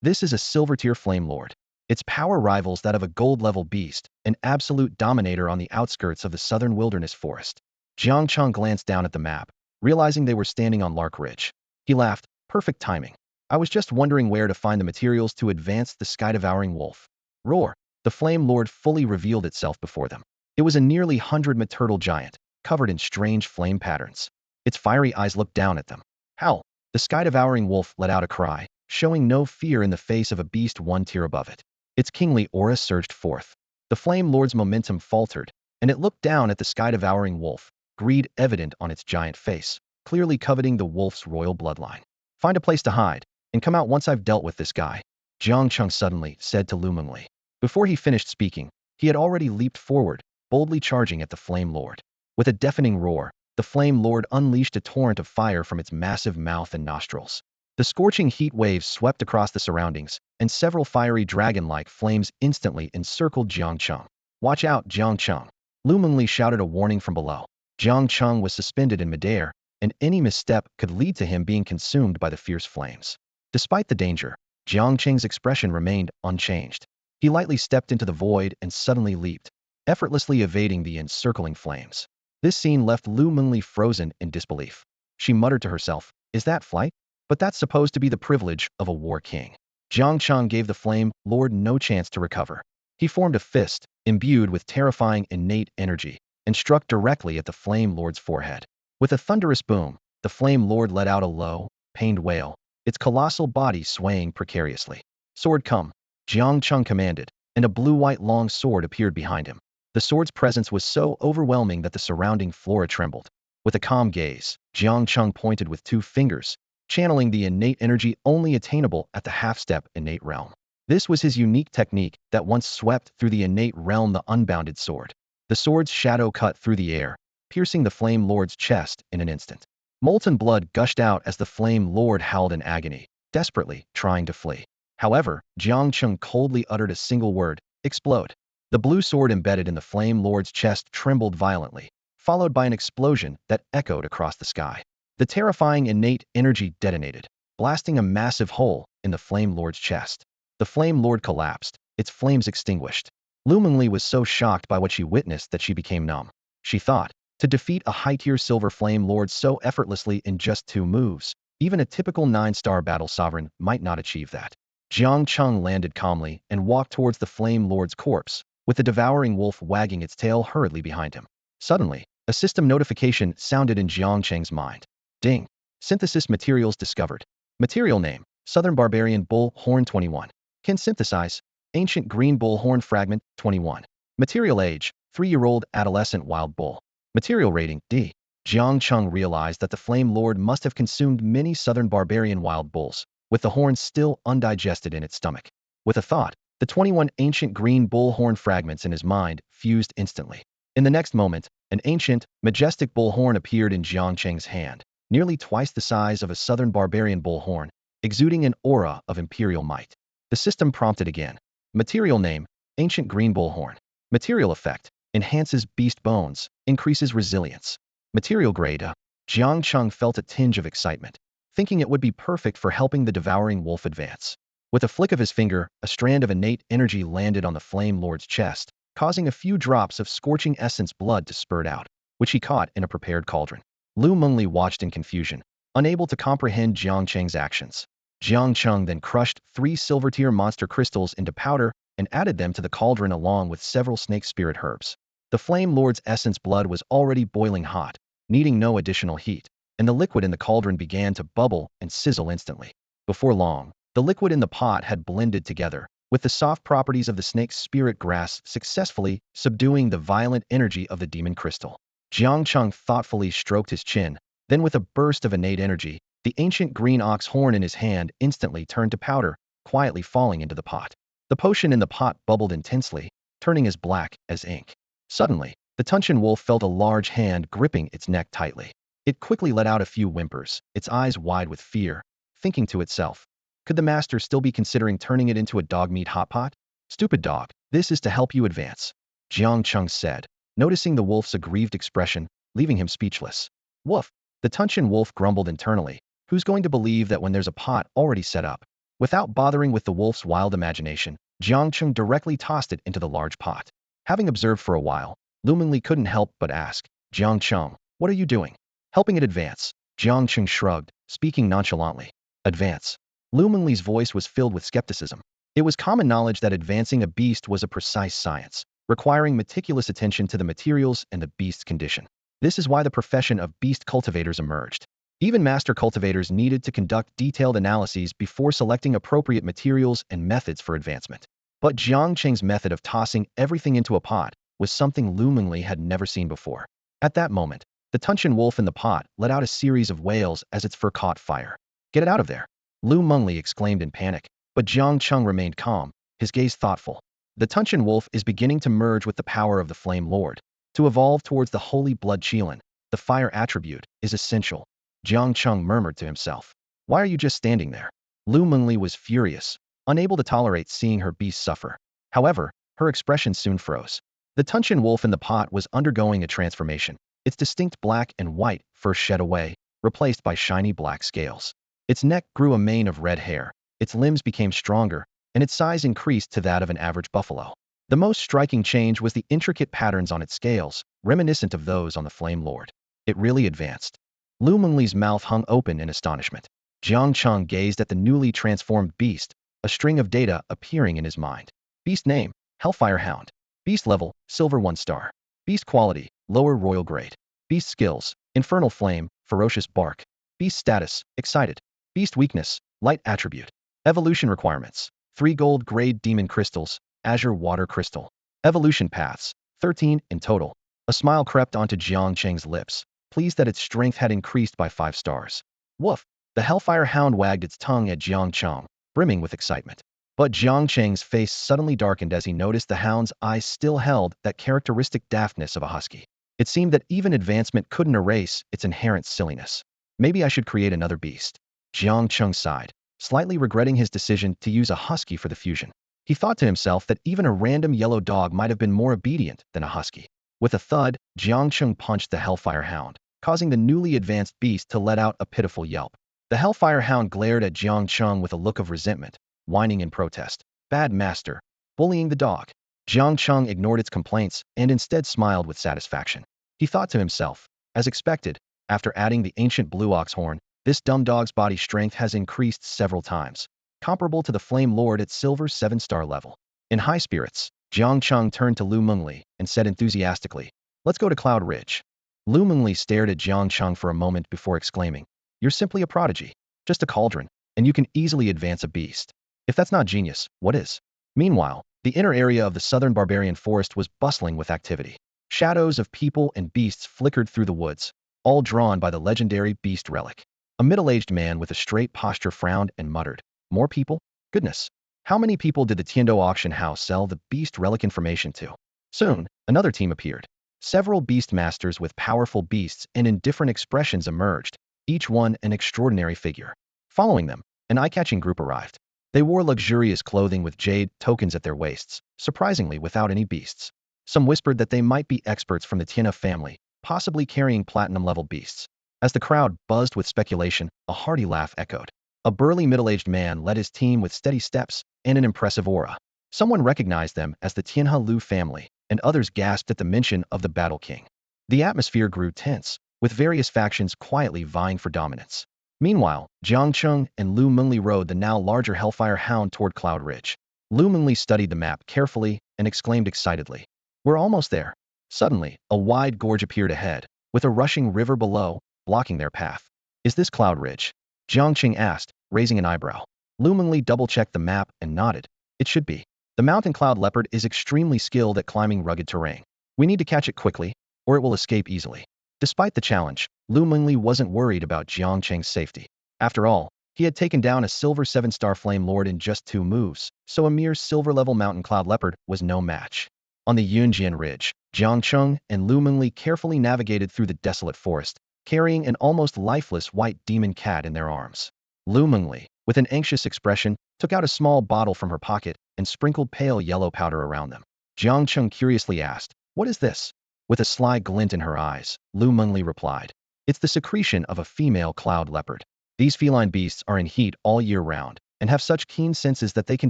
[SPEAKER 1] This is a silver-tier Flame Lord. Its power rivals that of a gold-level beast, an absolute dominator on the outskirts of the southern wilderness forest. Jiang Cheng glanced down at the map, realizing they were standing on Lark Ridge. He laughed. Perfect timing. I was just wondering where to find the materials to advance the sky-devouring wolf. Roar. The Flame Lord fully revealed itself before them. It was a nearly 100-meter turtle giant, covered in strange flame patterns. Its fiery eyes looked down at them. Howl! The sky-devouring wolf let out a cry, showing no fear in the face of a beast 1 tier above it. Its kingly aura surged forth. The Flame Lord's momentum faltered, and it looked down at the sky-devouring wolf, greed evident on its giant face, clearly coveting the wolf's royal bloodline. Find a place to hide, and come out once I've dealt with this guy, Jiang Cheng suddenly said to Lu Mengli. Before he finished speaking, he had already leaped forward, boldly charging at the Flame Lord. With a deafening roar, the Flame Lord unleashed a torrent of fire from its massive mouth and nostrils. The scorching heat waves swept across the surroundings, and several fiery dragon-like flames instantly encircled Jiang Cheng. Watch out, Jiang Cheng! Lu Mengli shouted a warning from below. Jiang Cheng was suspended in midair, and any misstep could lead to him being consumed by the fierce flames. Despite the danger, Jiang Cheng's expression remained unchanged. He lightly stepped into the void and suddenly leaped, effortlessly evading the encircling flames. This scene left Lu Mengli frozen in disbelief. She muttered to herself, is that flight? But that's supposed to be the privilege of a war king. Jiang Cheng gave the Flame Lord no chance to recover. He formed a fist, imbued with terrifying innate energy, and struck directly at the Flame Lord's forehead. With a thunderous boom, the Flame Lord let out a low, pained wail, its colossal body swaying precariously. Sword come, Jiang Cheng commanded, and a blue-white long sword appeared behind him. The sword's presence was so overwhelming that the surrounding flora trembled. With a calm gaze, Jiang Cheng pointed with 2 fingers, channeling the innate energy only attainable at the half-step innate realm. This was his unique technique that once swept through the innate realm the unbounded sword. The sword's shadow cut through the air, piercing the Flame Lord's chest in an instant. Molten blood gushed out as the Flame Lord howled in agony, desperately trying to flee. However, Jiang Cheng coldly uttered a single word, explode. The blue sword embedded in the Flame Lord's chest trembled violently, followed by an explosion that echoed across the sky. The terrifying innate energy detonated, blasting a massive hole in the Flame Lord's chest. The Flame Lord collapsed, its flames extinguished. Lu Mengli was so shocked by what she witnessed that she became numb. She thought, to defeat a high-tier Silver Flame Lord so effortlessly in just 2 moves, even a typical 9-star battle sovereign might not achieve that. Jiang Cheng landed calmly and walked towards the Flame Lord's corpse, with the devouring wolf wagging its tail hurriedly behind him. Suddenly, a system notification sounded in Jiang Cheng's mind. Ding! Synthesis materials discovered. Material name, Southern Barbarian Bull Horn 21. Can synthesize, Ancient Green Bull Horn Fragment 21. Material age, 3-year-old adolescent wild bull. Material rating, D. Jiang Cheng realized that the Flame Lord must have consumed many Southern Barbarian wild bulls, with the horns still undigested in its stomach. With a thought, the 21 ancient green bull horn fragments in his mind fused instantly. In the next moment, An ancient, majestic bullhorn appeared in Jiang Cheng's hand, nearly twice the size of a southern barbarian bullhorn, exuding an aura of imperial might. The system prompted again. Material name, Ancient Green Bullhorn. Material effect, enhances beast bones, increases resilience. Material grade, Jiang Cheng felt a tinge of excitement, thinking it would be perfect for helping the devouring wolf advance. With a flick of his finger, a strand of innate energy landed on the Flame Lord's chest, causing a few drops of scorching essence blood to spurt out, which he caught in a prepared cauldron. Lu Mengli watched in confusion, unable to comprehend Jiang Cheng's actions. Jiang Cheng then crushed 3 silver-tier monster crystals into powder and added them to the cauldron along with several snake spirit herbs. The Flame Lord's essence blood was already boiling hot, needing no additional heat, and the liquid in the cauldron began to bubble and sizzle instantly. Before long, the liquid in the pot had blended together, with the soft properties of the snake's spirit grass successfully subduing the violent energy of the demon crystal. Jiang Cheng thoughtfully stroked his chin, then with a burst of innate energy, the ancient green ox horn in his hand instantly turned to powder, quietly falling into the pot. The potion in the pot bubbled intensely, turning as black as ink. Suddenly, the Tunshan wolf felt a large hand gripping its neck tightly. It quickly let out a few whimpers, its eyes wide with fear, thinking to itself, could the master still be considering turning it into a dog meat hot pot? Stupid dog, this is to help you advance, Jiang Cheng said, noticing the wolf's aggrieved expression, leaving him speechless. Woof! The Tunshan wolf grumbled internally. Who's going to believe that when there's a pot already set up? Without bothering with the wolf's wild imagination, Jiang Cheng directly tossed it into the large pot. Having observed for a while, Lu Mengli couldn't help but ask, Jiang Cheng, what are you doing? Helping it advance. Jiang Cheng shrugged, speaking nonchalantly. Advance. Lu Mengli's voice was filled with skepticism. It was common knowledge that advancing a beast was a precise science, requiring meticulous attention to the materials and the beast's condition. This is why the profession of beast cultivators emerged. Even master cultivators needed to conduct detailed analyses before selecting appropriate materials and methods for advancement. But Jiang Cheng's method of tossing everything into a pot was something Lu Mengli had never seen before. At that moment, the Tunshan wolf in the pot let out a series of wails as its fur caught fire. Get it out of there! Lu Mengli exclaimed in panic, but Jiang Cheng remained calm, his gaze thoughtful. The Tunshan wolf is beginning to merge with the power of the Flame Lord. To evolve towards the Holy Blood Qilin, the fire attribute, is essential. Jiang Cheng murmured to himself. Why are you just standing there? Lu Mengli was furious, unable to tolerate seeing her beast suffer. However, her expression soon froze. The Tunshan wolf in the pot was undergoing a transformation. Its distinct black and white fur shed away, replaced by shiny black scales. Its neck grew a mane of red hair, its limbs became stronger, and its size increased to that of an average buffalo. The most striking change was the intricate patterns on its scales, reminiscent of those on the Flame Lord. It really advanced. Lu Mengli's mouth hung open in astonishment. Jiang Cheng gazed at the newly transformed beast, a string of data appearing in his mind. Beast name, Hellfire Hound. Beast level, Silver 1 star. Beast quality, Lower Royal Grade. Beast skills, Infernal Flame, Ferocious Bark. Beast status, Excited. Beast weakness, Light attribute. Evolution requirements, 3 gold grade demon crystals, Azure Water Crystal. Evolution paths, 13 in total. A smile crept onto Jiang Cheng's lips, pleased that its strength had increased by 5 stars. Woof! The Hellfire Hound wagged its tongue at Jiang Cheng, brimming with excitement. But Jiang Cheng's face suddenly darkened as he noticed the hound's eyes still held that characteristic daftness of a husky. It seemed that even advancement couldn't erase its inherent silliness. Maybe I should create another beast. Jiang Cheng sighed, slightly regretting his decision to use a husky for the fusion. He thought to himself that even a random yellow dog might have been more obedient than a husky. With a thud, Jiang Cheng punched the Hellfire Hound, causing the newly advanced beast to let out a pitiful yelp. The Hellfire Hound glared at Jiang Cheng with a look of resentment, whining in protest. Bad master. Bullying the dog. Jiang Cheng ignored its complaints and instead smiled with satisfaction. He thought to himself, as expected, after adding the ancient blue ox horn, this dumb dog's body strength has increased several times, comparable to the Flame Lord at Silver 7-star level. In high spirits, Jiang Cheng turned to Lu Mengli and said enthusiastically, let's go to Cloud Ridge. Lu Mengli stared at Jiang Cheng for a moment before exclaiming, you're simply a prodigy, just a cauldron, and you can easily advance a beast. If that's not genius, what is? Meanwhile, the inner area of the southern barbarian forest was bustling with activity. Shadows of people and beasts flickered through the woods, all drawn by the legendary beast relic. A middle-aged man with a straight posture frowned and muttered, more people? Goodness. How many people did the Tiendo auction house sell the beast relic information to? Soon, another team appeared. Several beast masters with powerful beasts and in different expressions emerged, each one an extraordinary figure. Following them, an eye-catching group arrived. They wore luxurious clothing with jade tokens at their waists, surprisingly without any beasts. Some whispered that they might be experts from the Tianhe family, possibly carrying platinum-level beasts. As the crowd buzzed with speculation, a hearty laugh echoed. A burly middle-aged man led his team with steady steps and an impressive aura. Someone recognized them as the Tianhe Lu family, and others gasped at the mention of the Battle King. The atmosphere grew tense, with various factions quietly vying for dominance. Meanwhile, Jiang Cheng and Lu Mengli rode the now larger Hellfire Hound toward Cloud Ridge. Lu Mengli studied the map carefully and exclaimed excitedly, "We're almost there." Suddenly, a wide gorge appeared ahead, with a rushing river below, blocking their path. "Is this Cloud Ridge?" Jiang Cheng asked, raising an eyebrow. Lu Mengli double-checked the map and nodded. "It should be. The mountain cloud leopard is extremely skilled at climbing rugged terrain. We need to catch it quickly, or it will escape easily." Despite the challenge, Lu Mengli wasn't worried about Jiang Cheng's safety. After all, he had taken down a silver 7-star flame lord in just 2 moves, so a mere silver-level mountain cloud leopard was no match. On the Yunjian Ridge, Jiang Cheng and Lu Mengli carefully navigated through the desolate forest, carrying an almost lifeless white demon cat in their arms. Lu Mengli, with an anxious expression, took out a small bottle from her pocket and sprinkled pale yellow powder around them. Jiang Cheng curiously asked, "What is this?" With a sly glint in her eyes, Lu Mengli replied, "It's the secretion of a female cloud leopard. These feline beasts are in heat all year round and have such keen senses that they can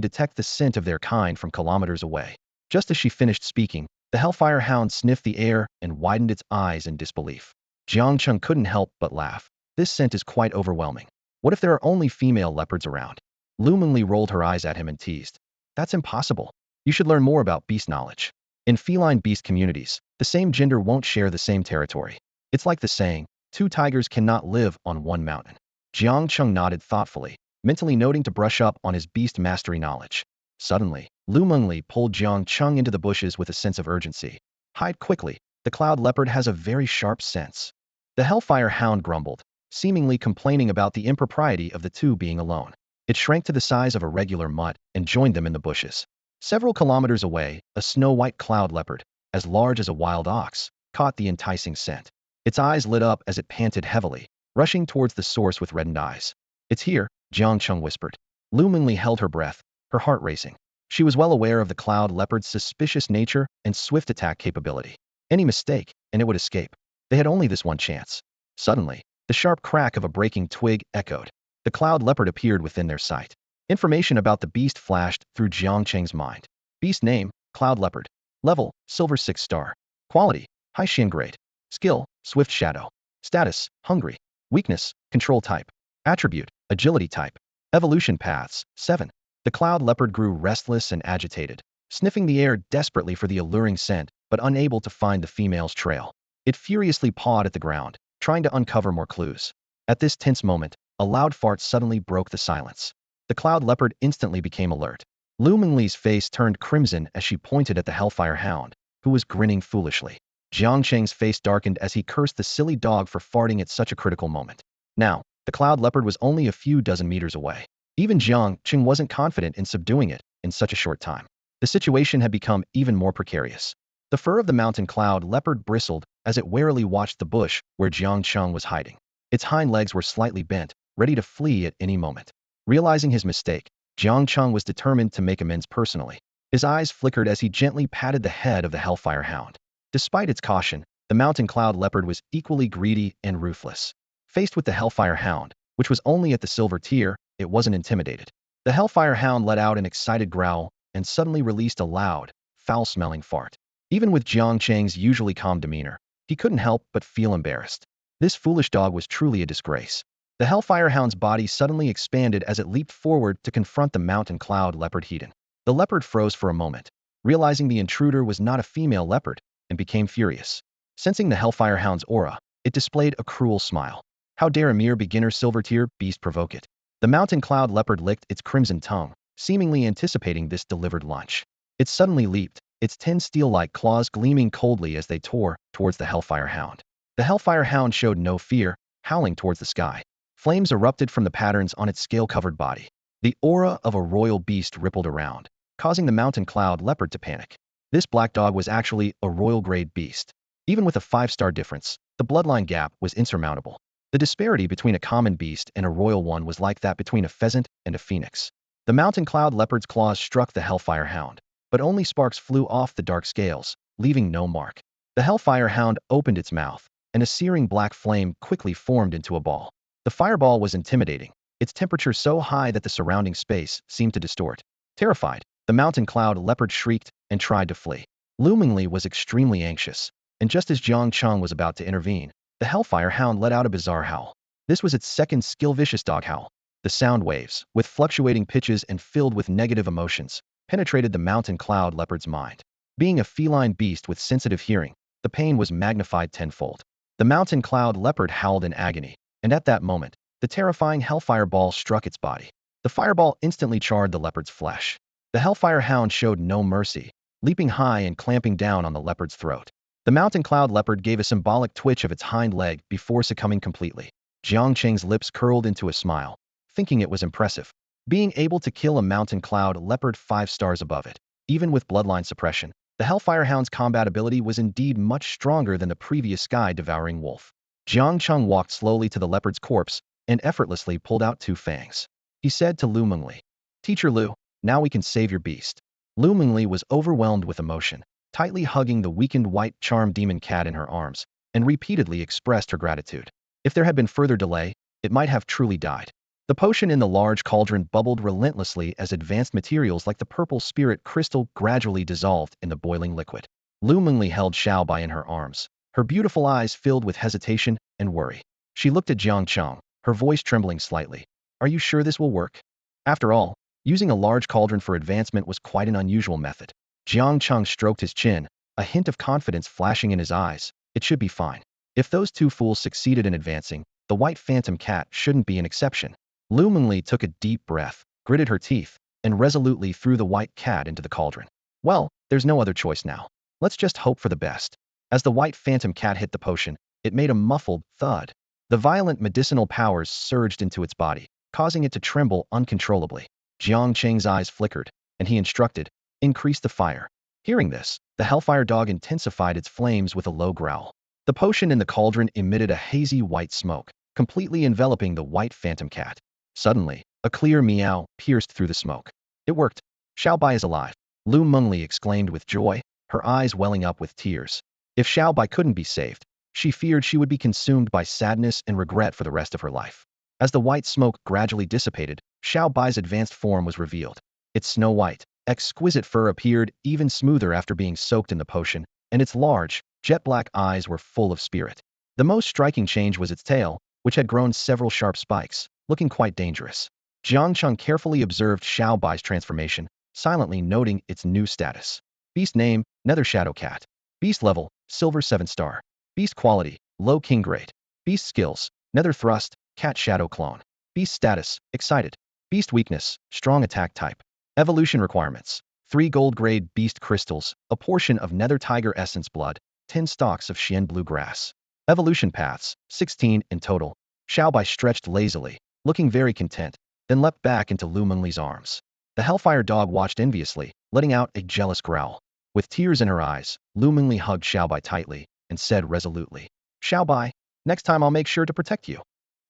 [SPEAKER 1] detect the scent of their kind from kilometers away." Just as she finished speaking, the Hellfire Hound sniffed the air and widened its eyes in disbelief. Jiang Cheng couldn't help but laugh. "This scent is quite overwhelming. What if there are only female leopards around?" Lu Mengli rolled her eyes at him and teased, "That's impossible. You should learn more about beast knowledge. In feline beast communities, the same gender won't share the same territory. It's like the saying, 2 tigers cannot live on 1 mountain." Jiang Cheng nodded thoughtfully, mentally noting to brush up on his beast mastery knowledge. Suddenly, Lu Mengli pulled Jiang Cheng into the bushes with a sense of urgency. "Hide quickly. The cloud leopard has a very sharp sense." The Hellfire Hound grumbled, seemingly complaining about the impropriety of the two being alone. It shrank to the size of a regular mutt and joined them in the bushes. Several kilometers away, a snow-white cloud leopard, as large as a wild ox, caught the enticing scent. Its eyes lit up as it panted heavily, rushing towards the source with reddened eyes. "It's here," Jiang Cheng whispered. Lu Mengli held her breath, her heart racing. She was well aware of the cloud leopard's suspicious nature and swift attack capability. Any mistake, and it would escape. They had only this one chance. Suddenly, the sharp crack of a breaking twig echoed. The cloud leopard appeared within their sight. Information about the beast flashed through Jiang Cheng's mind. Beast name, Cloud Leopard. Level, Silver 6-star. Quality, High Xian grade. Skill, Swift Shadow. Status, Hungry. Weakness, Control type. Attribute, Agility type. Evolution paths, 7. The cloud leopard grew restless and agitated, sniffing the air desperately for the alluring scent, but unable to find the female's trail. It furiously pawed at the ground, trying to uncover more clues. At this tense moment, a loud fart suddenly broke the silence. The cloud leopard instantly became alert. Lu Mengli's face turned crimson as she pointed at the Hellfire Hound, who was grinning foolishly. Jiang Cheng's face darkened as he cursed the silly dog for farting at such a critical moment. Now, the cloud leopard was only a few dozen meters away. Even Jiang Cheng wasn't confident in subduing it in such a short time. The situation had become even more precarious. The fur of the mountain cloud leopard bristled as it warily watched the bush where Jiang Cheng was hiding. Its hind legs were slightly bent, ready to flee at any moment. Realizing his mistake, Jiang Cheng was determined to make amends personally. His eyes flickered as he gently patted the head of the Hellfire Hound. Despite its caution, the mountain cloud leopard was equally greedy and ruthless. Faced with the Hellfire Hound, which was only at the silver tier, it wasn't intimidated. The Hellfire Hound let out an excited growl and suddenly released a loud, foul-smelling fart. Even with Jiang Cheng's usually calm demeanor, he couldn't help but feel embarrassed. This foolish dog was truly a disgrace. The Hellfire Hound's body suddenly expanded as it leaped forward to confront the mountain cloud leopard Hedon. The leopard froze for a moment, realizing the intruder was not a female leopard, and became furious. Sensing the Hellfire Hound's aura, it displayed a cruel smile. How dare a mere beginner silver tier beast provoke it? The mountain cloud leopard licked its crimson tongue, seemingly anticipating this delivered lunch. It suddenly leaped, its 10 steel-like claws gleaming coldly as they tore towards the Hellfire Hound. The Hellfire Hound showed no fear, howling towards the sky. Flames erupted from the patterns on its scale-covered body. The aura of a royal beast rippled around, causing the mountain cloud leopard to panic. This black dog was actually a royal-grade beast. Even with a 5-star difference, the bloodline gap was insurmountable. The disparity between a common beast and a royal one was like that between a pheasant and a phoenix. The mountain cloud leopard's claws struck the Hellfire Hound, but only sparks flew off the dark scales, leaving no mark. The Hellfire Hound opened its mouth, and a searing black flame quickly formed into a ball. The fireball was intimidating, its temperature so high that the surrounding space seemed to distort. Terrified, the mountain cloud leopard shrieked and tried to flee. Loomingly was extremely anxious, and just as Jiang Cheng was about to intervene, the Hellfire Hound let out a bizarre howl. This was its second skill-vicious dog howl. The sound waves, with fluctuating pitches and filled with negative emotions, penetrated the mountain cloud leopard's mind. Being a feline beast with sensitive hearing, the pain was magnified tenfold. The mountain cloud leopard howled in agony, and at that moment, the terrifying Hellfire ball struck its body. The fireball instantly charred the leopard's flesh. The Hellfire Hound showed no mercy, leaping high and clamping down on the leopard's throat. The mountain cloud leopard gave a symbolic twitch of its hind leg before succumbing completely. Jiang Cheng's lips curled into a smile, thinking it was impressive. Being able to kill a mountain cloud leopard 5 stars above it, even with bloodline suppression, the Hellfire Hound's combat ability was indeed much stronger than the previous sky-devouring wolf. Jiang Cheng walked slowly to the leopard's corpse and effortlessly pulled out 2 fangs. He said to Lu Mengli, "Teacher Lu, now we can save your beast." Lu Mengli was overwhelmed with emotion, tightly hugging the weakened white charm demon cat in her arms, and repeatedly expressed her gratitude. If there had been further delay, it might have truly died. The potion in the large cauldron bubbled relentlessly as advanced materials like the purple spirit crystal gradually dissolved in the boiling liquid. Lu Mengli held Xiaobai in her arms, her beautiful eyes filled with hesitation and worry. She looked at Jiang Cheng, her voice trembling slightly. "Are you sure this will work?" After all, using a large cauldron for advancement was quite an unusual method. Jiang Cheng stroked his chin, a hint of confidence flashing in his eyes. It should be fine. If those 2 fools succeeded in advancing, the white phantom cat shouldn't be an exception. Lu Mengli took a deep breath, gritted her teeth, and resolutely threw the white cat into the cauldron. Well, there's no other choice now. Let's just hope for the best. As the white phantom cat hit the potion, it made a muffled thud. The violent medicinal powers surged into its body, causing it to tremble uncontrollably. Jiang Cheng's eyes flickered, and he instructed, "Increase the fire." Hearing this, the Hellfire dog intensified its flames with a low growl. The potion in the cauldron emitted a hazy white smoke, completely enveloping the white phantom cat. Suddenly, a clear meow pierced through the smoke. It worked. "Xiaobai is alive," Lu Mengli exclaimed with joy, her eyes welling up with tears. If Xiaobai couldn't be saved, she feared she would be consumed by sadness and regret for the rest of her life. As the white smoke gradually dissipated, Xiaobai's advanced form was revealed. Its snow-white, exquisite fur appeared even smoother after being soaked in the potion, and its large, jet-black eyes were full of spirit. The most striking change was its tail, which had grown several sharp spikes, looking quite dangerous. Jiang Cheng carefully observed Xiaobai's transformation, silently noting its new status. Beast name, Nether Shadow Cat. Beast level, Silver 7-star. Beast quality, Low King grade. Beast skills, Nether Thrust, Cat Shadow Clone. Beast status, Excited. Beast weakness, Strong attack type. Evolution requirements, 3 gold grade beast crystals, a portion of Nether Tiger Essence blood, 10 stalks of Xian blue grass. Evolution paths, 16 in total. Xiaobai stretched lazily, looking very content, then leapt back into Lu Mengli's arms. The Hellfire dog watched enviously, letting out a jealous growl. With tears in her eyes, Lu Mengli hugged Xiaobai tightly and said resolutely, "Xiaobai, next time I'll make sure to protect you."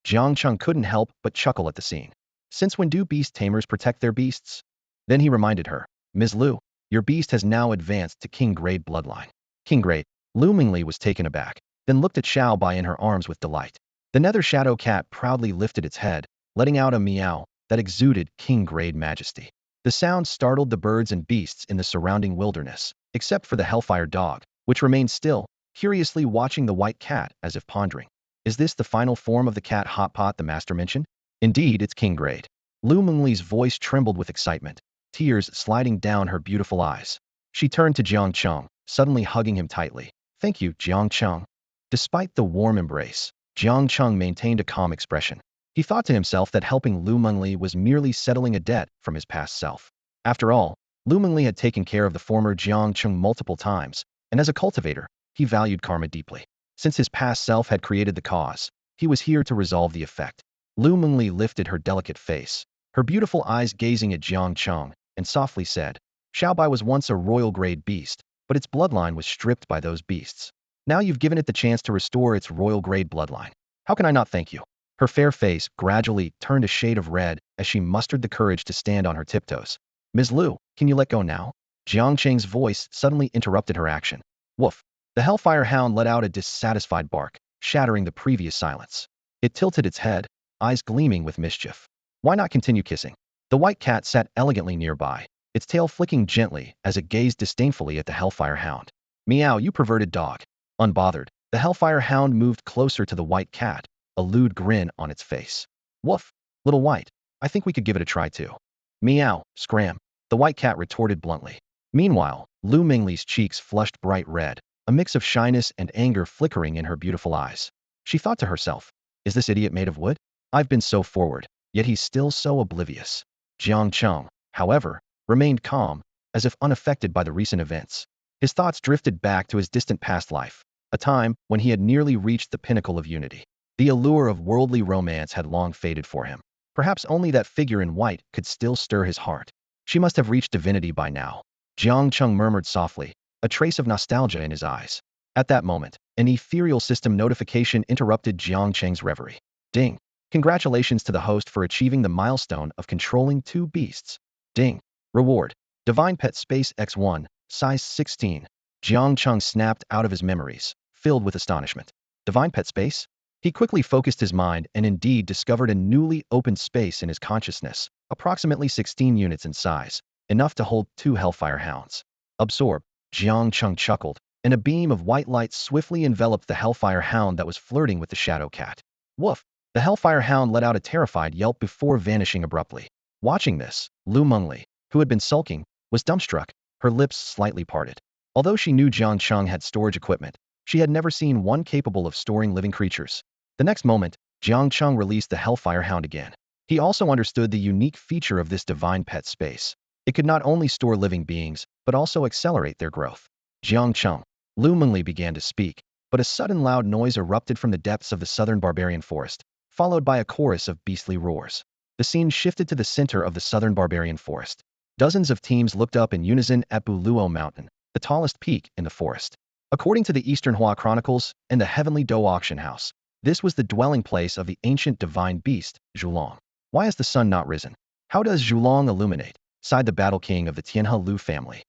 [SPEAKER 1] Jiang Cheng couldn't help but chuckle at the scene. Since when do beast tamers protect their beasts? Then he reminded her, "Ms. Lu, your beast has now advanced to King grade bloodline." King grade? Lu Mengli was taken aback, then looked at Xiaobai in her arms with delight. The Nether Shadow Cat proudly lifted its head, letting out a meow that exuded King grade majesty. The sound startled the birds and beasts in the surrounding wilderness, except for the Hellfire dog, which remained still, curiously watching the white cat as if pondering. Is this the final form of the cat hotpot the master mentioned? Indeed, it's King grade. Lu Mengli's voice trembled with excitement, tears sliding down her beautiful eyes. She turned to Jiang Cheng, suddenly hugging him tightly. "Thank you, Jiang Cheng." Despite the warm embrace, Jiang Cheng maintained a calm expression. He thought to himself that helping Lu Mengli was merely settling a debt from his past self. After all, Lu Mengli had taken care of the former Jiang Cheng multiple times, and as a cultivator, he valued karma deeply. Since his past self had created the cause, he was here to resolve the effect. Lu Mengli lifted her delicate face, her beautiful eyes gazing at Jiang Cheng, and softly said, "Xiaobai was once a royal grade beast, but its bloodline was stripped by those beasts. Now you've given it the chance to restore its royal-grade bloodline. How can I not thank you? Her fair face gradually turned a shade of red as she mustered the courage to stand on her tiptoes. Ms. Liu, can you let go now? Jiang Cheng's voice suddenly interrupted her action. Woof! The Hellfire Hound let out a dissatisfied bark, shattering the previous silence. It tilted its head, eyes gleaming with mischief. Why not continue kissing? The white cat sat elegantly nearby, its tail flicking gently as it gazed disdainfully at the Hellfire Hound. Meow, you perverted dog. Unbothered, the Hellfire Hound moved closer to the white cat, a lewd grin on its face. Woof! Little white, I think we could give it a try too. Meow, scram, the white cat retorted bluntly. Meanwhile, Lu Mingli's cheeks flushed bright red, a mix of shyness and anger flickering in her beautiful eyes. She thought to herself, is this idiot made of wood? I've been so forward, yet he's still so oblivious. Jiang Cheng, however, remained calm, as if unaffected by the recent events. His thoughts drifted back to his distant past life, a time when he had nearly reached the pinnacle of unity. The allure of worldly romance had long faded for him. Perhaps only that figure in white could still stir his heart. She must have reached divinity by now. Jiang Cheng murmured softly, a trace of nostalgia in his eyes. At that moment, an ethereal system notification interrupted Jiang Cheng's reverie. Ding! Congratulations to the host for achieving the milestone of controlling 2 beasts. Ding! Reward. Divine Pet Space X1, size 16. Jiang Cheng snapped out of his memories, filled with astonishment. Divine Pet Space? He quickly focused his mind and indeed discovered a newly opened space in his consciousness, approximately 16 units in size, enough to hold 2 Hellfire Hounds. Absorb. Jiang Cheng chuckled, and a beam of white light swiftly enveloped the Hellfire Hound that was flirting with the Shadow Cat. Woof! The Hellfire Hound let out a terrified yelp before vanishing abruptly. Watching this, Lu Mengli, who had been sulking, was dumbstruck, her lips slightly parted. Although she knew Jiang Cheng had storage equipment, she had never seen one capable of storing living creatures. The next moment, Jiang Cheng released the Hellfire Hound again. He also understood the unique feature of this divine pet space. It could not only store living beings, but also accelerate their growth. Jiang Cheng. Lu Mengli began to speak, but a sudden loud noise erupted from the depths of the southern barbarian forest, followed by a chorus of beastly roars. The scene shifted to the center of the southern barbarian forest. Dozens of teams looked up in unison at Buluo Mountain, the tallest peak in the forest. According to the Eastern Hua Chronicles and the Heavenly Do Auction House, this was the dwelling place of the ancient divine beast, Zhulong. Why has the sun not risen? How does Zhulong illuminate? Sighed the battle king of the Tianhe Lu family.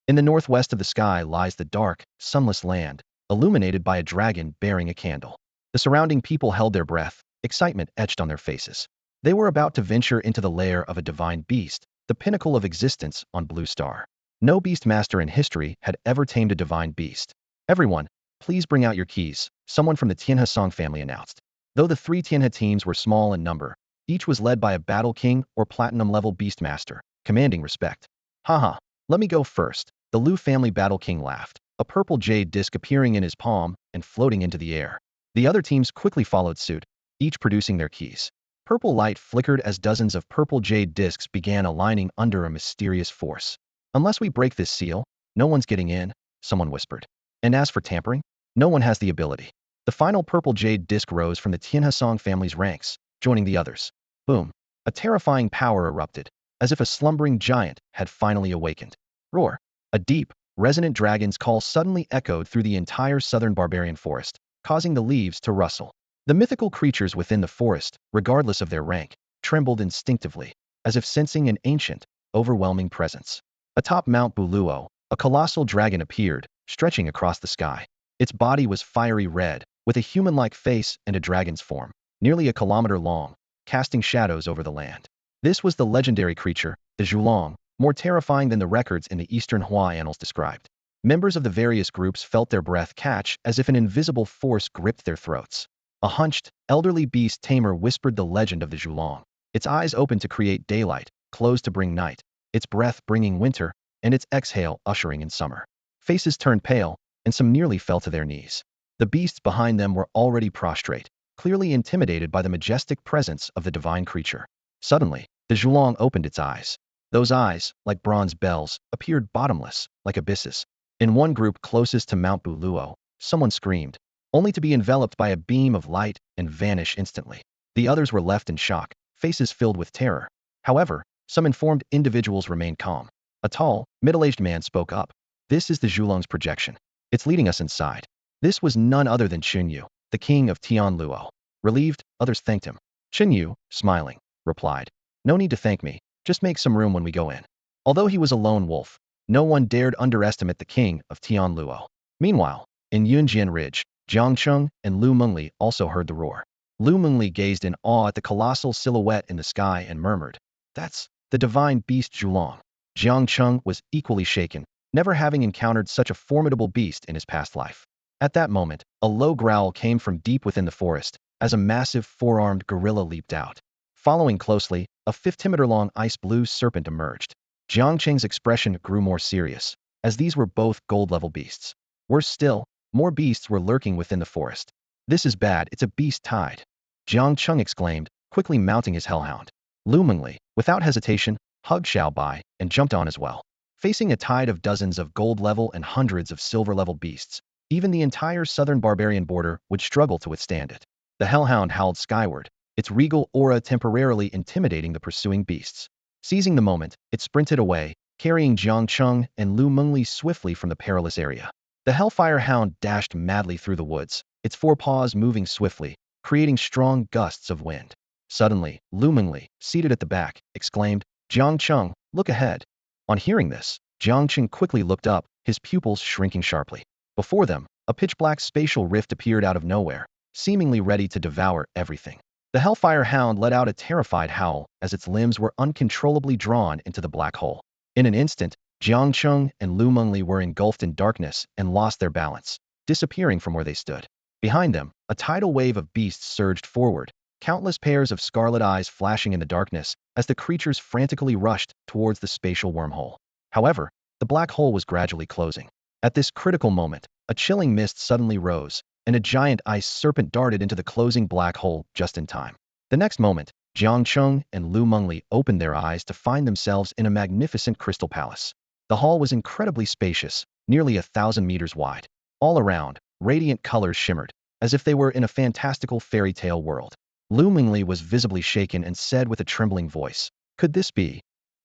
[SPEAKER 1] In the northwest of the sky lies the dark, sunless land, illuminated by a dragon bearing a candle. The surrounding people held their breath, excitement etched on their faces. They were about to venture into the lair of a divine beast, the pinnacle of existence on Blue Star. No beast master in history had ever tamed a divine beast. Everyone, please bring out your keys, someone from the Tianhe Song family announced. Though the 3 Tianhe teams were small in number, each was led by a battle king or platinum-level beastmaster, commanding respect. Haha, let me go first. The Lu family battle king laughed, a purple jade disc appearing in his palm and floating into the air. The other teams quickly followed suit, each producing their keys. Purple light flickered as dozens of purple jade discs began aligning under a mysterious force. Unless we break this seal, no one's getting in, someone whispered. And as for tampering, no one has the ability. The final purple jade disc rose from the Tianhe Song family's ranks, joining the others. Boom! A terrifying power erupted, as if a slumbering giant had finally awakened. Roar! A deep, resonant dragon's call suddenly echoed through the entire southern barbarian forest, causing the leaves to rustle. The mythical creatures within the forest, regardless of their rank, trembled instinctively, as if sensing an ancient, overwhelming presence. Atop Mount Buluo, a colossal dragon appeared, stretching across the sky. Its body was fiery red, with a human-like face and a dragon's form, nearly a kilometer long, casting shadows over the land. This was the legendary creature, the Zhulong, more terrifying than the records in the Eastern Hua annals described. Members of the various groups felt their breath catch as if an invisible force gripped their throats. A hunched, elderly beast tamer whispered the legend of the Zhulong. Its eyes opened to create daylight, closed to bring night, its breath bringing winter, and its exhale ushering in summer. Faces turned pale, and some nearly fell to their knees. The beasts behind them were already prostrate, clearly intimidated by the majestic presence of the divine creature. Suddenly, the Zhulong opened its eyes. Those eyes, like bronze bells, appeared bottomless, like abysses. In one group closest to Mount Buluo, someone screamed, only to be enveloped by a beam of light and vanish instantly. The others were left in shock, faces filled with terror. However, some informed individuals remained calm. A tall, middle-aged man spoke up. This is the Zhulong's projection. It's leading us inside. This was none other than Chunyu, the king of Tianluo. Relieved, others thanked him. Chunyu, smiling, replied, "No need to thank me, just make some room when we go in." Although he was a lone wolf, no one dared underestimate the king of Tianluo. Meanwhile, in Yunjian Ridge, Jiang Cheng and Lu Mengli also heard the roar. Lu Mengli gazed in awe at the colossal silhouette in the sky and murmured, "That's the divine beast Zhulong." Jiang Cheng was equally shaken, never having encountered such a formidable beast in his past life. At that moment, a low growl came from deep within the forest, as a massive four-armed gorilla leaped out. Following closely, a 50-meter-long ice-blue serpent emerged. Jiang Cheng's expression grew more serious, as these were both gold-level beasts. Worse still, more beasts were lurking within the forest. "This is bad, it's a beast tide," Jiang Cheng exclaimed, quickly mounting his hellhound. Lu Mengli, without hesitation, hugged Xiao Bai and jumped on as well. Facing a tide of dozens of gold-level and hundreds of silver-level beasts, even the entire southern barbarian border would struggle to withstand it. The hellhound howled skyward, its regal aura temporarily intimidating the pursuing beasts. Seizing the moment, it sprinted away, carrying Jiang Cheng and Lu Mengli swiftly from the perilous area. The Hellfire Hound dashed madly through the woods, its forepaws moving swiftly, creating strong gusts of wind. Suddenly, Lu Mengli, seated at the back, exclaimed, "Jiang Cheng, look ahead." On hearing this, Jiang Cheng quickly looked up, his pupils shrinking sharply. Before them, a pitch-black spatial rift appeared out of nowhere, seemingly ready to devour everything. The Hellfire Hound let out a terrified howl as its limbs were uncontrollably drawn into the black hole. In an instant, Jiang Cheng and Lu Mengli were engulfed in darkness and lost their balance, disappearing from where they stood. Behind them, a tidal wave of beasts surged forward, countless pairs of scarlet eyes flashing in the darkness as the creatures frantically rushed towards the spatial wormhole. However, the black hole was gradually closing. At this critical moment, a chilling mist suddenly rose, and a giant ice serpent darted into the closing black hole just in time. The next moment, Jiang Cheng and Lu Mengli opened their eyes to find themselves in a magnificent crystal palace. The hall was incredibly spacious, nearly 1,000 meters wide. All around, radiant colors shimmered, as if they were in a fantastical fairy tale world. Lu Mengli was visibly shaken and said with a trembling voice, "Could this be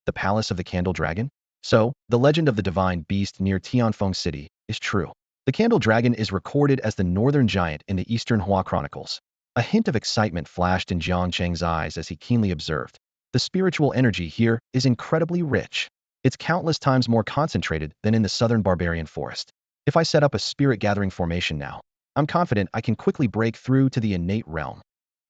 [SPEAKER 1] the palace of the Candle Dragon?" So, the legend of the divine beast near Tianfeng City is true. The Candle Dragon is recorded as the northern giant in the Eastern Hua Chronicles. A hint of excitement flashed in Jiang Cheng's eyes as he keenly observed. The spiritual energy here is incredibly rich. It's countless times more concentrated than in the southern barbarian forest. If I set up a spirit-gathering formation now, I'm confident I can quickly break through to the innate realm.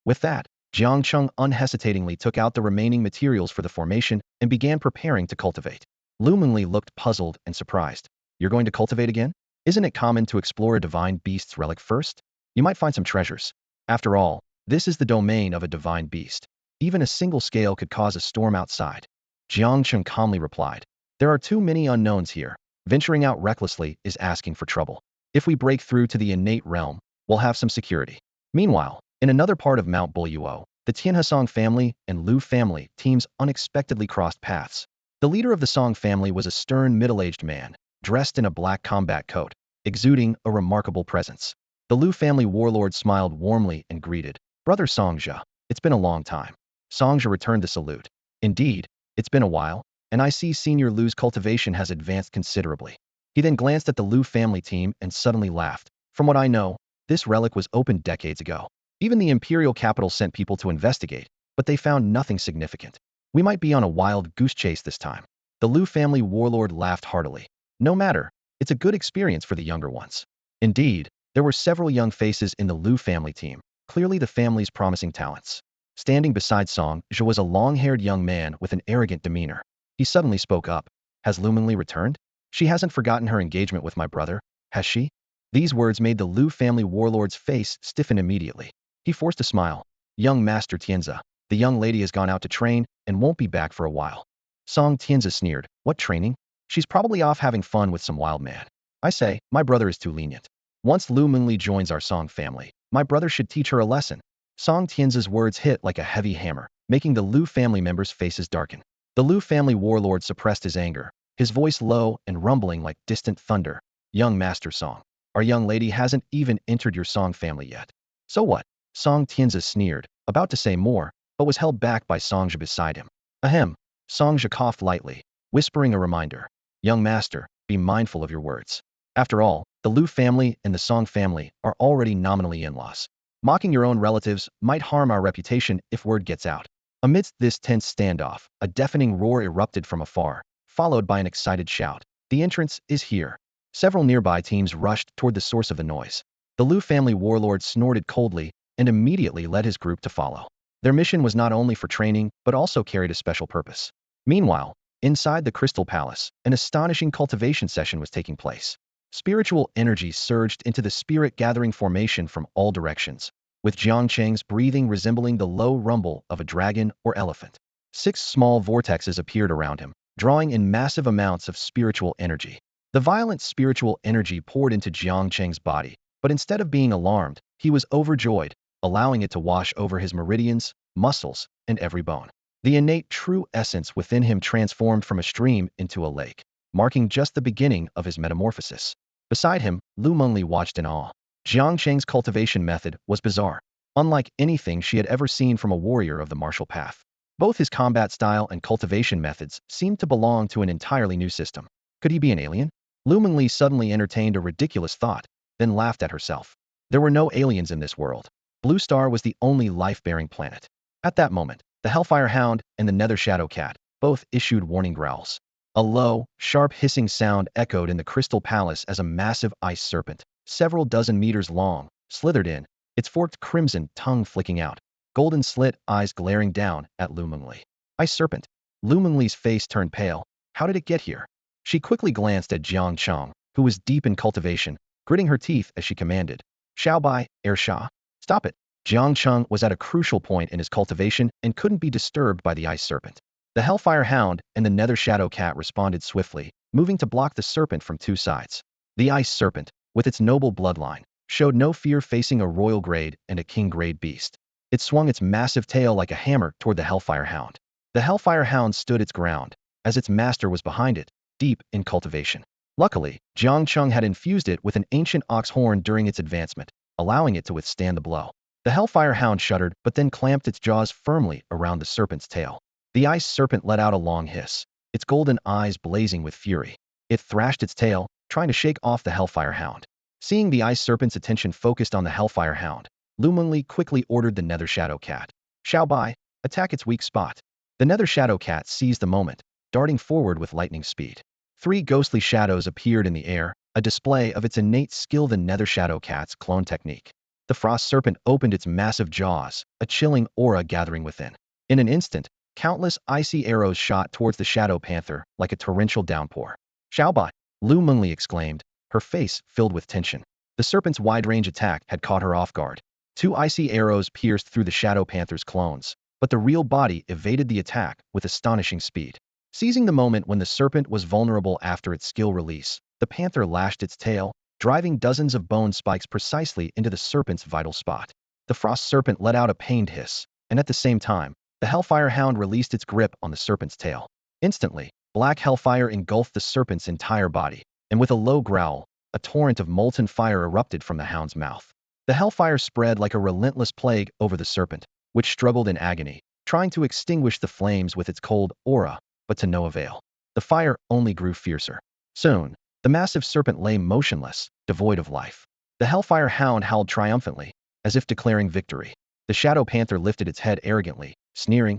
[SPEAKER 1] With that, Jiang Cheng unhesitatingly took out the remaining materials for the formation and began preparing to cultivate. Lu Mengli looked puzzled and surprised. "You're going to cultivate again? Isn't it common to explore a divine beast's relic first? You might find some treasures. After all, this is the domain of a divine beast. Even a single scale could cause a storm outside." Jiang Cheng calmly replied, "There are too many unknowns here. Venturing out recklessly is asking for trouble. If we break through to the innate realm, we'll have some security." Meanwhile, in another part of Mount Bulyuo, the Tianhesong family and Lu family teams unexpectedly crossed paths. The leader of the Song family was a stern middle-aged man, dressed in a black combat coat, exuding a remarkable presence. The Lu family warlord smiled warmly and greeted, "Brother Songzhe, it's been a long time." Songzhe returned the salute. "Indeed, it's been a while, and I see Senior Lu's cultivation has advanced considerably." He then glanced at the Lu family team and suddenly laughed. "From what I know, this relic was opened decades ago. Even the imperial capital sent people to investigate, but they found nothing significant. We might be on a wild goose chase this time." The Lu family warlord laughed heartily. "No matter, it's a good experience for the younger ones." Indeed, there were several young faces in the Lu family team, clearly the family's promising talents. Standing beside Song Zhe was a long-haired young man with an arrogant demeanor. He suddenly spoke up. "Has Lu Mengli returned? She hasn't forgotten her engagement with my brother, has she?" These words made the Lu family warlord's face stiffen immediately. He forced a smile. "Young Master Tianzi, the young lady has gone out to train and won't be back for a while." Song Tianzi sneered. "What training? She's probably off having fun with some wild man. I say, my brother is too lenient. Once Lu Mengli joins our Song family, my brother should teach her a lesson." Song Tianzi's words hit like a heavy hammer, making the Lu family members' faces darken. The Lu family warlord suppressed his anger, his voice low and rumbling like distant thunder. "Young Master Song, our young lady hasn't even entered your Song family yet. So what?" Song Tianzi sneered, about to say more, but was held back by Songzhe beside him. "Ahem." Songzhe coughed lightly, whispering a reminder. "Young master, be mindful of your words. After all, the Liu family and the Song family are already nominally in-laws. Mocking your own relatives might harm our reputation if word gets out. Amidst this tense standoff, a deafening roar erupted from afar, followed by an excited shout. The entrance is here. Several nearby teams rushed toward the source of the noise. The Liu family warlord snorted coldly and immediately led his group to follow. Their mission was not only for training, but also carried a special purpose. Meanwhile, inside the Crystal Palace, an astonishing cultivation session was taking place. Spiritual energy surged into the spirit-gathering formation from all directions, with Jiang Cheng's breathing resembling the low rumble of a dragon or elephant. 6 small vortexes appeared around him, drawing in massive amounts of spiritual energy. The violent spiritual energy poured into Jiang Cheng's body, but instead of being alarmed, he was overjoyed, allowing it to wash over his meridians, muscles, and every bone. The innate true essence within him transformed from a stream into a lake, marking just the beginning of his metamorphosis. Beside him, Lu Mengli watched in awe. Jiang Cheng's cultivation method was bizarre, unlike anything she had ever seen from a warrior of the martial path. Both his combat style and cultivation methods seemed to belong to an entirely new system. Could he be an alien? Lu Mengli suddenly entertained a ridiculous thought, then laughed at herself. There were no aliens in this world. Blue Star was the only life-bearing planet. At that moment, the Hellfire Hound and the Nether Shadow Cat both issued warning growls. A low, sharp hissing sound echoed in the Crystal Palace as a massive ice serpent, several dozen meters long, slithered in, its forked crimson tongue flicking out, golden slit eyes glaring down at Lu Mengli. Ice serpent. Lu Mengli's face turned pale. How did it get here? She quickly glanced at Jiang Cheng, who was deep in cultivation, gritting her teeth as she commanded. Xiaobai, Air Sha. Stop it. Jiang Cheng was at a crucial point in his cultivation and couldn't be disturbed by the ice serpent. The Hellfire Hound and the Nether Shadow Cat responded swiftly, moving to block the serpent from 2 sides. The ice serpent, with its noble bloodline, showed no fear facing a royal grade and a king grade beast. It swung its massive tail like a hammer toward the Hellfire Hound. The Hellfire Hound stood its ground, as its master was behind it, deep in cultivation. Luckily, Jiang Cheng had infused it with an ancient ox horn during its advancement, allowing it to withstand the blow. The Hellfire Hound shuddered but then clamped its jaws firmly around the serpent's tail. The ice serpent let out a long hiss, its golden eyes blazing with fury. It thrashed its tail, trying to shake off the Hellfire Hound. Seeing the ice serpent's attention focused on the Hellfire Hound, Lu Mengli quickly ordered the Nether Shadow Cat. Xiaobai, attack its weak spot. The Nether Shadow Cat seized the moment, darting forward with lightning speed. 3 ghostly shadows appeared in the air, a display of its innate skill, the Nether Shadow Cat's clone technique. The frost serpent opened its massive jaws, a chilling aura gathering within. In an instant, countless icy arrows shot towards the Shadow Panther like a torrential downpour. Xiaobai, Lu Mengli exclaimed, her face filled with tension. The serpent's wide-range attack had caught her off guard. 2 icy arrows pierced through the Shadow Panther's clones, but the real body evaded the attack with astonishing speed. Seizing the moment when the serpent was vulnerable after its skill release, the panther lashed its tail, driving dozens of bone spikes precisely into the serpent's vital spot. The frost serpent let out a pained hiss, and at the same time, the Hellfire Hound released its grip on the serpent's tail. Instantly, black hellfire engulfed the serpent's entire body, and with a low growl, a torrent of molten fire erupted from the hound's mouth. The hellfire spread like a relentless plague over the serpent, which struggled in agony, trying to extinguish the flames with its cold aura, but to no avail. The fire only grew fiercer. Soon, the massive serpent lay motionless, devoid of life. The Hellfire Hound howled triumphantly, as if declaring victory. The Shadow Panther lifted its head arrogantly, sneering,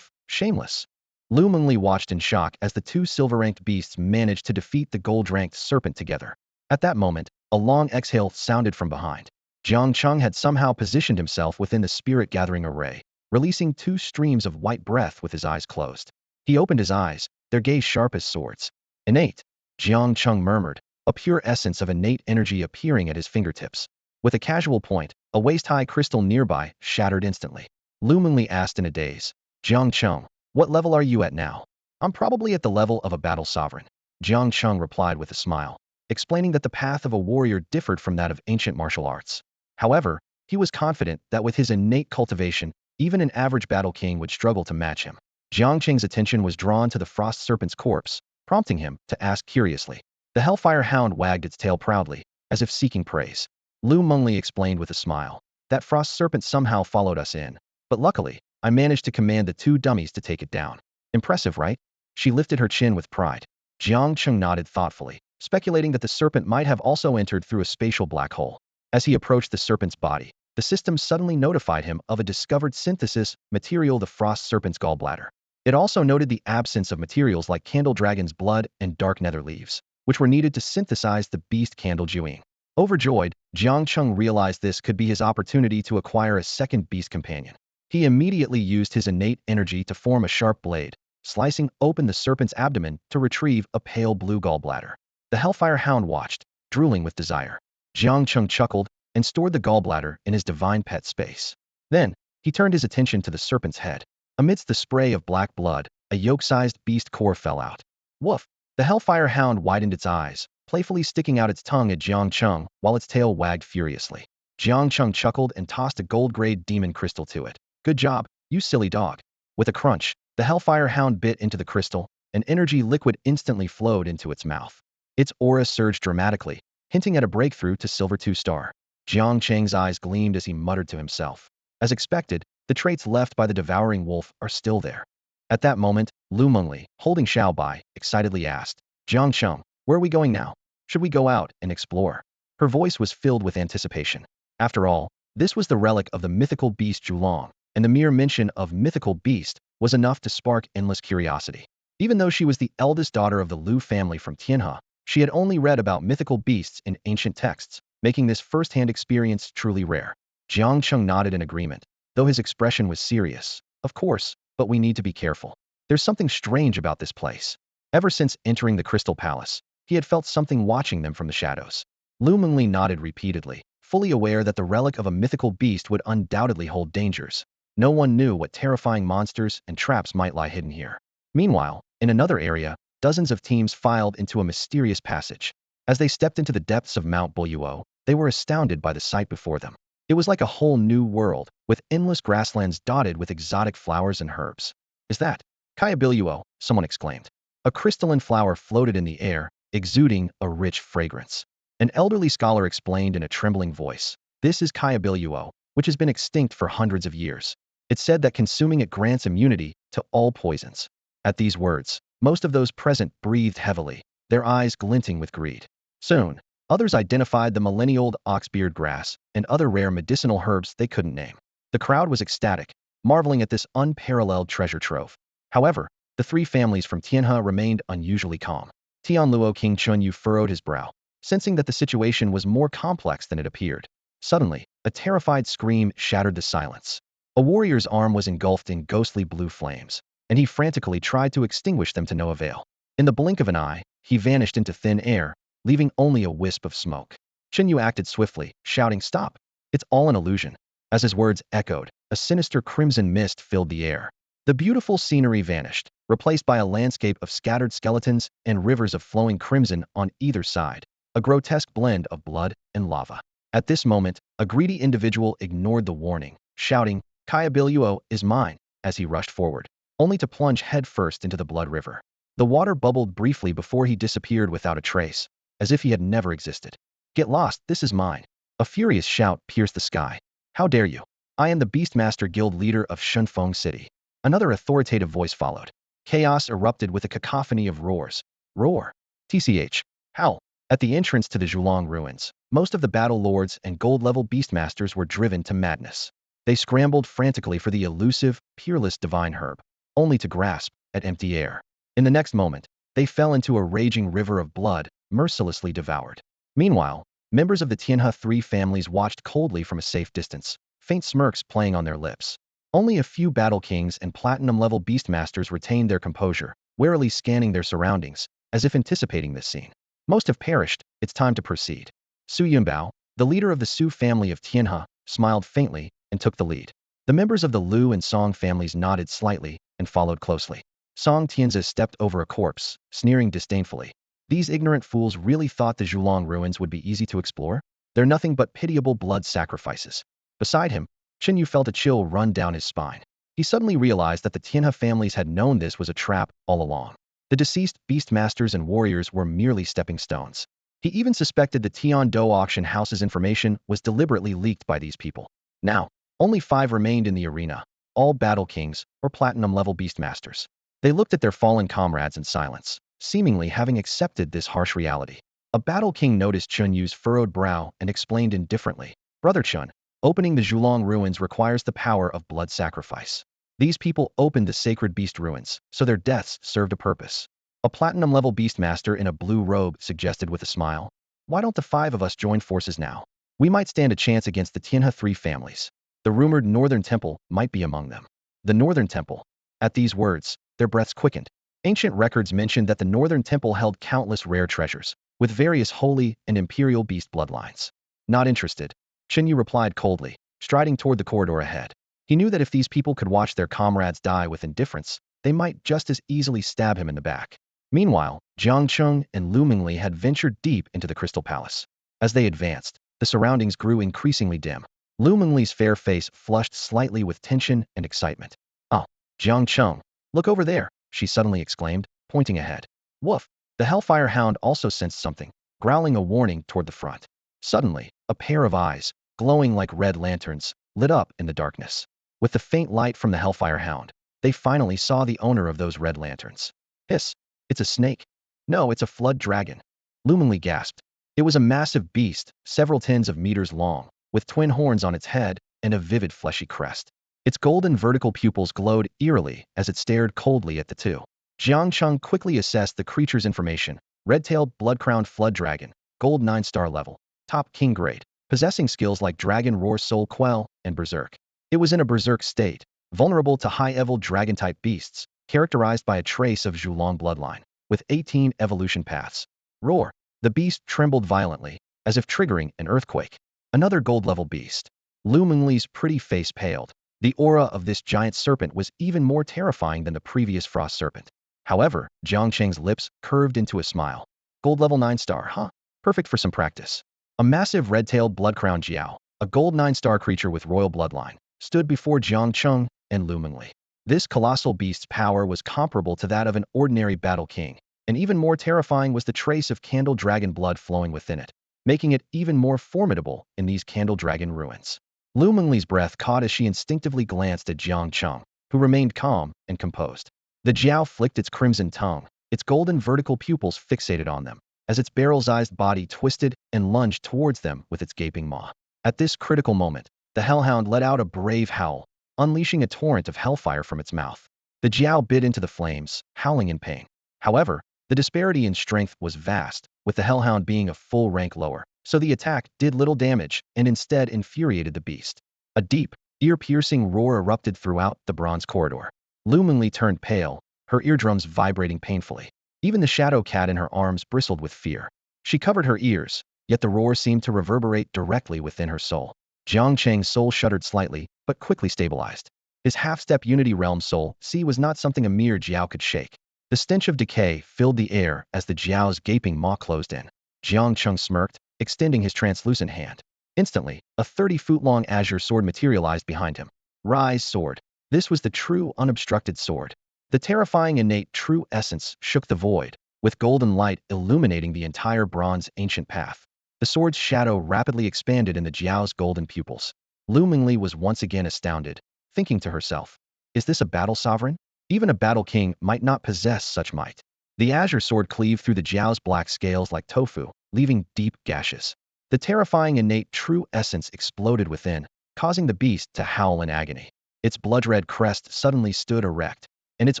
[SPEAKER 1] shameless. Lu Mengli watched in shock as the 2 silver-ranked beasts managed to defeat the gold-ranked serpent together. At that moment, a long exhale sounded from behind. Jiang Cheng had somehow positioned himself within the spirit-gathering array, releasing 2 streams of white breath with his eyes closed. He opened his eyes, their gaze sharp as swords. Innate, Jiang Cheng murmured, a pure essence of innate energy appearing at his fingertips. With a casual point, a waist-high crystal nearby shattered instantly. Lu Mengli asked in a daze, Jiang Cheng, what level are you at now? I'm probably at the level of a battle sovereign. Jiang Cheng replied with a smile, explaining that the path of a warrior differed from that of ancient martial arts. However, he was confident that with his innate cultivation, even an average battle king would struggle to match him. Jiang Cheng's attention was drawn to the frost serpent's corpse, prompting him to ask curiously. The Hellfire Hound wagged its tail proudly, as if seeking praise. Lu Mengli explained with a smile. That frost serpent somehow followed us in, but luckily, I managed to command the 2 dummies to take it down. Impressive, right? She lifted her chin with pride. Jiang Cheng nodded thoughtfully, speculating that the serpent might have also entered through a spatial black hole. As he approached the serpent's body, the system suddenly notified him of a discovered synthesis material, the frost serpent's gallbladder. It also noted the absence of materials like candle dragon's blood and dark nether leaves, which were needed to synthesize the beast candle Juing. Overjoyed, Jiang Cheng realized this could be his opportunity to acquire a second beast companion. He immediately used his innate energy to form a sharp blade, slicing open the serpent's abdomen to retrieve a pale blue gallbladder. The Hellfire Hound watched, drooling with desire. Jiang Cheng chuckled and stored the gallbladder in his divine pet space. Then, he turned his attention to the serpent's head. Amidst the spray of black blood, a yolk-sized beast core fell out. Woof! The Hellfire Hound widened its eyes, playfully sticking out its tongue at Jiang Cheng while its tail wagged furiously. Jiang Cheng chuckled and tossed a gold-grade demon crystal to it. Good job, you silly dog. With a crunch, the Hellfire Hound bit into the crystal, and energy liquid instantly flowed into its mouth. Its aura surged dramatically, hinting at a breakthrough to Silver 2-star. Jiang Cheng's eyes gleamed as he muttered to himself. As expected, the traits left by the devouring wolf are still there. At that moment, Lu Mengli, holding Xiaobai, excitedly asked, Jiang Cheng, where are we going now? Should we go out and explore? Her voice was filled with anticipation. After all, this was the relic of the mythical beast Zhulong, and the mere mention of mythical beast was enough to spark endless curiosity. Even though she was the eldest daughter of the Lu family from Tianhe, she had only read about mythical beasts in ancient texts, making this first-hand experience truly rare. Jiang Cheng nodded in agreement, though his expression was serious. Of course, but we need to be careful. There's something strange about this place. Ever since entering the Crystal Palace, he had felt something watching them from the shadows. Lu Mengli nodded repeatedly, fully aware that the relic of a mythical beast would undoubtedly hold dangers. No one knew what terrifying monsters and traps might lie hidden here. Meanwhile, in another area, dozens of teams filed into a mysterious passage. As they stepped into the depths of Mount Buyuo, they were astounded by the sight before them. It was like a whole new world, with endless grasslands dotted with exotic flowers and herbs. Is that Kaibiluo? Someone exclaimed. A crystalline flower floated in the air, exuding a rich fragrance. An elderly scholar explained in a trembling voice, this is Kaibiluo, which has been extinct for hundreds of years. It's said that consuming it grants immunity to all poisons. At these words, most of those present breathed heavily, their eyes glinting with greed. Soon, others identified the millennia-old oxbeard grass and other rare medicinal herbs they couldn't name. The crowd was ecstatic, marveling at this unparalleled treasure trove. However, the three families from Tianhe remained unusually calm. Tianluo King Chunyu furrowed his brow, sensing that the situation was more complex than it appeared. Suddenly, a terrified scream shattered the silence. A warrior's arm was engulfed in ghostly blue flames, and he frantically tried to extinguish them to no avail. In the blink of an eye, he vanished into thin air, leaving only a wisp of smoke. Chunyu acted swiftly, shouting, "Stop! It's all an illusion." As his words echoed, a sinister crimson mist filled the air. The beautiful scenery vanished, replaced by a landscape of scattered skeletons and rivers of flowing crimson on either side, a grotesque blend of blood and lava. At this moment, a greedy individual ignored the warning, shouting, "Kaibiluo is mine," as he rushed forward, only to plunge headfirst into the blood river. The water bubbled briefly before he disappeared without a trace, as if he had never existed. "Get lost, this is mine." A furious shout pierced the sky. "How dare you? I am the Beastmaster Guild leader of Shunfeng City." Another authoritative voice followed. Chaos erupted with a cacophony of roars. Roar! TCH! Howl! At the entrance to the Zhulong ruins, most of the battle lords and gold-level beastmasters were driven to madness. They scrambled frantically for the elusive, peerless divine herb, only to grasp at empty air. In the next moment, they fell into a raging river of blood, mercilessly devoured. Meanwhile, members of the Tianhe three families watched coldly from a safe distance, faint smirks playing on their lips. Only a few battle kings and platinum-level beastmasters retained their composure, warily scanning their surroundings, as if anticipating this scene. Most have perished, it's time to proceed. Su Yunbao, the leader of the Su family of Tianhe, smiled faintly and took the lead. The members of the Lu and Song families nodded slightly and followed closely. Song Tianzi stepped over a corpse, sneering disdainfully. These ignorant fools really thought the Zhulong ruins would be easy to explore? They're nothing but pitiable blood sacrifices. Beside him, Chinyu felt a chill run down his spine. He suddenly realized that the Tianhe families had known this was a trap all along. The deceased beastmasters and warriors were merely stepping stones. He even suspected the Tiando auction house's information was deliberately leaked by these people. Now, only 5 remained in the arena, all battle kings or platinum-level beastmasters. They looked at their fallen comrades in silence, seemingly having accepted this harsh reality. A battle king noticed Chun Yu's furrowed brow and explained indifferently, Brother Chun, opening the Zhulong ruins requires the power of blood sacrifice. These people opened the sacred beast ruins, so their deaths served a purpose. A platinum-level beastmaster in a blue robe suggested with a smile, why don't the 5 of us join forces now? We might stand a chance against the Tianhe 3 families. The rumored Northern Temple might be among them. The Northern Temple. At these words, their breaths quickened. Ancient records mentioned that the Northern Temple held countless rare treasures, with various holy and imperial beast bloodlines. Not interested, Chen Yu replied coldly, striding toward the corridor ahead. He knew that if these people could watch their comrades die with indifference, they might just as easily stab him in the back. Meanwhile, Jiang Cheng and Lu Mingli had ventured deep into the Crystal Palace. As they advanced, the surroundings grew increasingly dim. Lu Mingli's fair face flushed slightly with tension and excitement. Oh, Jiang Cheng, look over there, she suddenly exclaimed, pointing ahead. Woof! The Hellfire Hound also sensed something, growling a warning toward the front. Suddenly, a pair of eyes, glowing like red lanterns, lit up in the darkness. With the faint light from the Hellfire Hound, they finally saw the owner of those red lanterns. Hiss! It's a snake. No, it's a flood dragon. Lu Mingli gasped. It was a massive beast, several tens of meters long, with twin horns on its head and a vivid fleshy crest. Its golden vertical pupils glowed eerily as it stared coldly at the two. Jiang Cheng quickly assessed the creature's information. Red-tailed, blood-crowned flood dragon, gold 9-star level, top king grade, possessing skills like Dragon Roar, Soul Quell, and Berserk. It was in a berserk state, vulnerable to high-level dragon-type beasts, characterized by a trace of Zhulong bloodline, with 18 evolution paths. Roar! The beast trembled violently, as if triggering an earthquake. Another gold-level beast. Lu Mingli's pretty face paled. The aura of this giant serpent was even more terrifying than the previous frost serpent. However, Jiang Cheng's lips curved into a smile. Gold level 9-star, huh? Perfect for some practice. A massive red-tailed blood-crowned Jiao, a gold 9-star creature with royal bloodline, stood before Jiang Cheng and Lu Mingli. This colossal beast's power was comparable to that of an ordinary battle king, and even more terrifying was the trace of candle dragon blood flowing within it, making it even more formidable in these candle dragon ruins. Lu Mingli's breath caught as she instinctively glanced at Jiang Cheng, who remained calm and composed. The Jiao flicked its crimson tongue, its golden vertical pupils fixated on them, as its barrel-sized body twisted and lunged towards them with its gaping maw. At this critical moment, the hellhound let out a brave howl, unleashing a torrent of hellfire from its mouth. The Jiao bit into the flames, howling in pain. However, the disparity in strength was vast, with the hellhound being a full rank lower, so the attack did little damage and instead infuriated the beast. A deep, ear-piercing roar erupted throughout the bronze corridor. Lu Mingli turned pale, her eardrums vibrating painfully. Even the shadow cat in her arms bristled with fear. She covered her ears, yet the roar seemed to reverberate directly within her soul. Jiang Cheng's soul shuddered slightly, but quickly stabilized. His half-step Unity Realm soul, was not something a mere Jiao could shake. The stench of decay filled the air as the Jiao's gaping maw closed in. Jiang Cheng smirked, extending his translucent hand. Instantly, a 30-foot-long azure sword materialized behind him. Rise sword. This was the true unobstructed sword. The terrifying innate true essence shook the void, with golden light illuminating the entire bronze ancient path. The sword's shadow rapidly expanded in the Jiao's golden pupils. Lu Mingli was once again astounded, thinking to herself, is this a battle sovereign? Even a battle king might not possess such might. The azure sword cleaved through the Jiao's black scales like tofu, leaving deep gashes. The terrifying innate true essence exploded within, causing the beast to howl in agony. Its blood-red crest suddenly stood erect, and its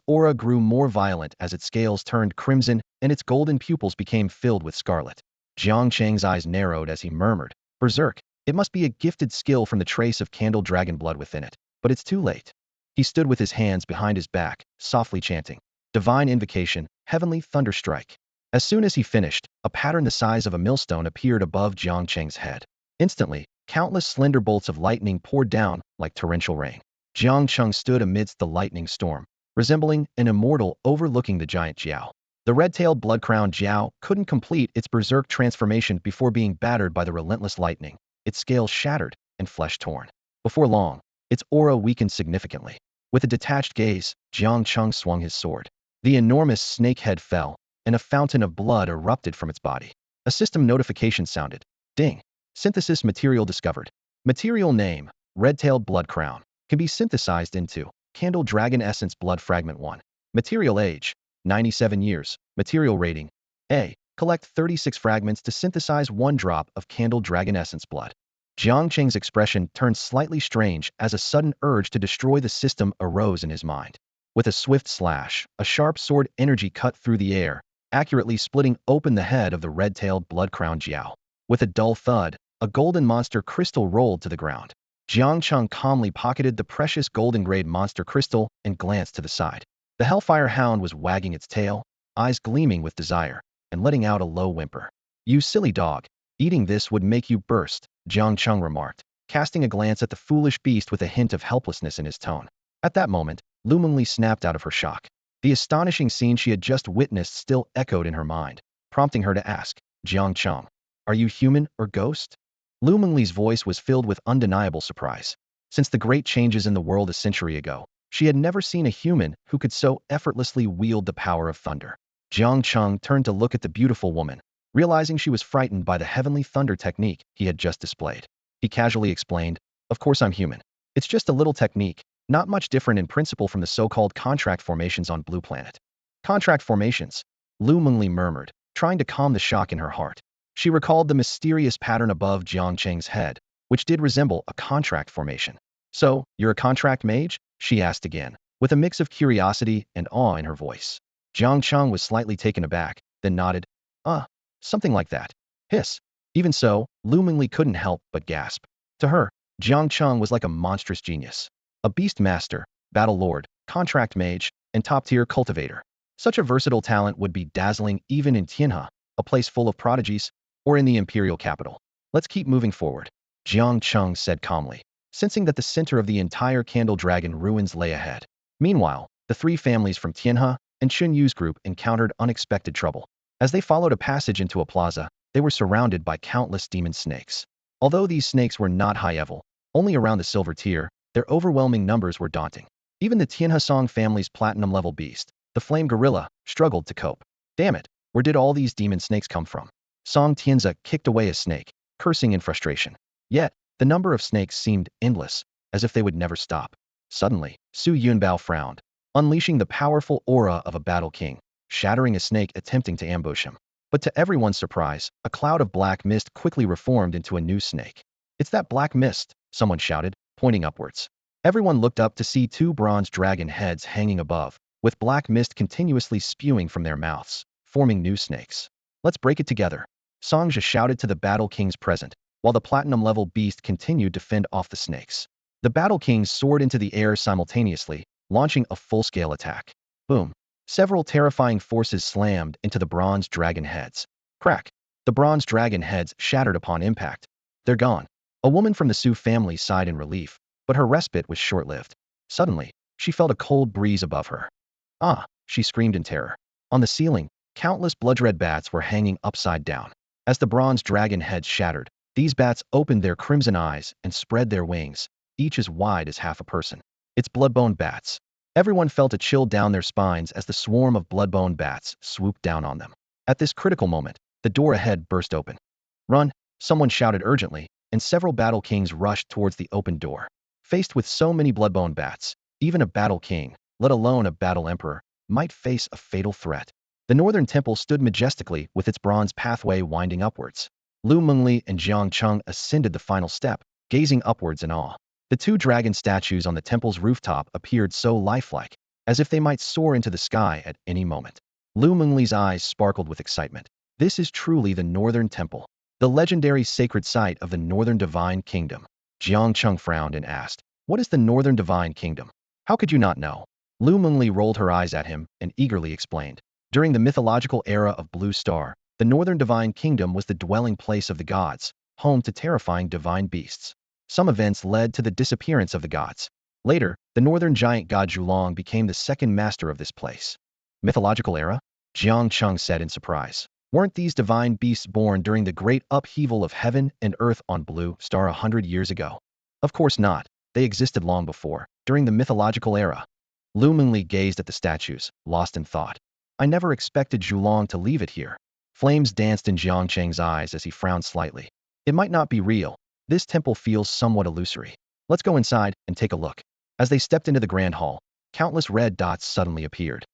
[SPEAKER 1] aura grew more violent as its scales turned crimson and its golden pupils became filled with scarlet. Jiang Cheng's eyes narrowed as he murmured, Berserk, it must be a gifted skill from the trace of candle dragon blood within it, but it's too late. He stood with his hands behind his back, softly chanting, Divine Invocation, Heavenly Thunderstrike. As soon as he finished, a pattern the size of a millstone appeared above Jiang Cheng's head. Instantly, countless slender bolts of lightning poured down like torrential rain. Jiang Cheng stood amidst the lightning storm, resembling an immortal overlooking the giant Jiao. The red-tailed blood-crowned Jiao couldn't complete its berserk transformation before being battered by the relentless lightning, its scales shattered and flesh torn. Before long, its aura weakened significantly. With a detached gaze, Jiang Cheng swung his sword. The enormous snake head fell, and a fountain of blood erupted from its body. A system notification sounded. Ding. Synthesis material discovered. Material name, red-tailed blood crown, can be synthesized into Candle Dragon Essence Blood Fragment 1. Material age, 97 years. Material rating, A. Collect 36 fragments to synthesize 1 drop of candle dragon essence blood. Jiang Cheng's expression turned slightly strange as a sudden urge to destroy the system arose in his mind. With a swift slash, a sharp sword energy cut through the air, accurately splitting open the head of the red-tailed blood-crowned Jiao. With a dull thud, a golden monster crystal rolled to the ground. Jiang Cheng calmly pocketed the precious golden-grade monster crystal and glanced to the side. The Hellfire Hound was wagging its tail, eyes gleaming with desire, and letting out a low whimper. "You silly dog, eating this would make you burst," Jiang Cheng remarked, casting a glance at the foolish beast with a hint of helplessness in his tone. At that moment, Lu Mengli snapped out of her shock. The astonishing scene she had just witnessed still echoed in her mind, prompting her to ask, "Jiang Cheng, are you human or ghost?" Lu Mengli's voice was filled with undeniable surprise. Since the great changes in the world a century ago, she had never seen a human who could so effortlessly wield the power of thunder. Jiang Cheng turned to look at the beautiful woman, realizing she was frightened by the heavenly thunder technique he had just displayed. He casually explained, "Of course I'm human. It's just a little technique, not much different in principle from the so-called contract formations on Blue Planet." "Contract formations?" Lu Mengli murmured, trying to calm the shock in her heart. She recalled the mysterious pattern above Jiang Cheng's head, which did resemble a contract formation. "So, you're a contract mage?" she asked again, with a mix of curiosity and awe in her voice. Jiang Cheng was slightly taken aback, then nodded. Something like that." Hiss. Even so, Lu Mengli couldn't help but gasp. To her, Jiang Cheng was like a monstrous genius. A beast master, battle lord, contract mage, and top-tier cultivator. Such a versatile talent would be dazzling even in Tianhe, a place full of prodigies, or in the imperial capital. "Let's keep moving forward," Jiang Cheng said calmly, sensing that the center of the entire Candle Dragon ruins lay ahead. Meanwhile, the 3 families from Tianhe and Chun Yu's group encountered unexpected trouble. As they followed a passage into a plaza, they were surrounded by countless demon snakes. Although these snakes were not high-level, only around the silver tier, their overwhelming numbers were daunting. Even the Tianhe Song family's platinum-level beast, the flame gorilla, struggled to cope. "Damn it, where did all these demon snakes come from?" Song Tianze kicked away a snake, cursing in frustration. Yet, the number of snakes seemed endless, as if they would never stop. Suddenly, Su Yunbao frowned, unleashing the powerful aura of a battle king, shattering a snake attempting to ambush him. But to everyone's surprise, a cloud of black mist quickly reformed into a new snake. "It's that black mist," someone shouted, pointing upwards. Everyone looked up to see 2 bronze dragon heads hanging above, with black mist continuously spewing from their mouths, forming new snakes. "Let's break it together," Songja shouted to the battle kings present, while the platinum-level beast continued to fend off the snakes. The battle kings soared into the air simultaneously, launching a full-scale attack. Boom. Several terrifying forces slammed into the bronze dragon heads. Crack. The bronze dragon heads shattered upon impact. "They're gone." A woman from the Su family sighed in relief, but her respite was short-lived. Suddenly, she felt a cold breeze above her. "Ah!" she screamed in terror. On the ceiling, countless blood-red bats were hanging upside down. As the bronze dragon heads shattered, these bats opened their crimson eyes and spread their wings, each as wide as half a person. "It's bloodbone bats." Everyone felt a chill down their spines as the swarm of bloodbone bats swooped down on them. At this critical moment, the door ahead burst open. "Run!" someone shouted urgently, and several battle kings rushed towards the open door. Faced with so many bloodbone bats, even a battle king, let alone a battle emperor, might face a fatal threat. The northern temple stood majestically with its bronze pathway winding upwards. Lu Mengli and Jiang Cheng ascended the final step, gazing upwards in awe. The 2 dragon statues on the temple's rooftop appeared so lifelike, as if they might soar into the sky at any moment. Lu Mengli's eyes sparkled with excitement. This is truly the Northern Temple, the legendary sacred site of the Northern Divine Kingdom. Jiang Cheng frowned and asked, "What is the Northern Divine Kingdom? How could you not know?" Lu Mengli rolled her eyes at him and eagerly explained. During the mythological era of Blue Star, the Northern Divine Kingdom was the dwelling place of the gods, home to terrifying divine beasts. Some events led to the disappearance of the gods. Later, the northern giant god Zhulong became the second master of this place. "Mythological era?" Jiang Cheng said in surprise. "Weren't these divine beasts born during the great upheaval of heaven and earth on Blue Star 100 years ago?" "Of course not. They existed long before, during the mythological era." Lu Mengli gazed at the statues, lost in thought. "I never expected Zhulong to leave it here." Flames danced in Jiang Cheng's eyes as he frowned slightly. "It might not be real. This temple feels somewhat illusory. Let's go inside and take a look." As they stepped into the grand hall, countless red dots suddenly appeared.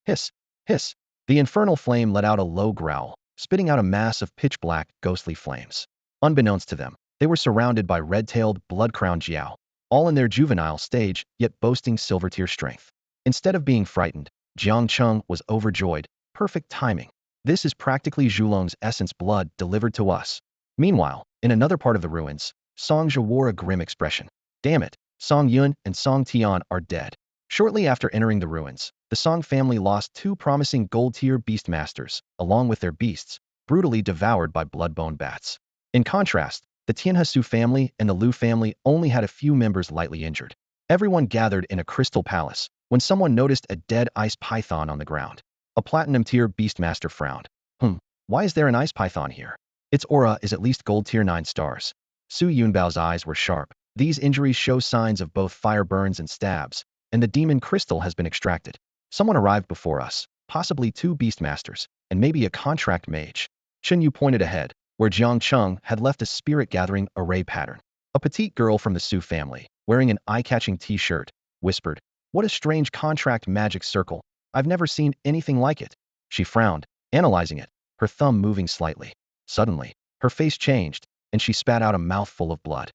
[SPEAKER 1] Hiss! Hiss! The infernal flame let out a low growl, spitting out a mass of pitch-black, ghostly flames. Unbeknownst to them, they were surrounded by red-tailed, blood-crowned Jiao, all in their juvenile stage, yet boasting silver-tier strength. Instead of being frightened, Jiang Cheng was overjoyed. Perfect timing. This is practically Zhulong's essence blood delivered to us. Meanwhile, in another part of the ruins, Song Zhe wore a grim expression. Damn it, Song Yun and Song Tian are dead. Shortly after entering the ruins, the Song family lost two promising gold-tier beastmasters, along with their beasts, brutally devoured by blood-bone bats. In contrast, the Tianhesu family and the Liu family only had a few members lightly injured. Everyone gathered in a crystal palace when someone noticed a dead ice python on the ground. A platinum-tier beastmaster frowned. Why is there an ice python here? Its aura is at least gold-tier 9 stars. Su Yunbao's eyes were sharp. These injuries show signs of both fire burns and stabs, and the demon crystal has been extracted. Someone arrived before us, possibly 2 beastmasters, and maybe a contract mage. Chen Yu pointed ahead, where Jiang Cheng had left a spirit-gathering array pattern. A petite girl from the Su family, wearing an eye-catching t-shirt, whispered, "What a strange contract magic circle. I've never seen anything like it." She frowned, analyzing it, her thumb moving slightly. Suddenly, her face changed, and she spat out a mouthful of blood.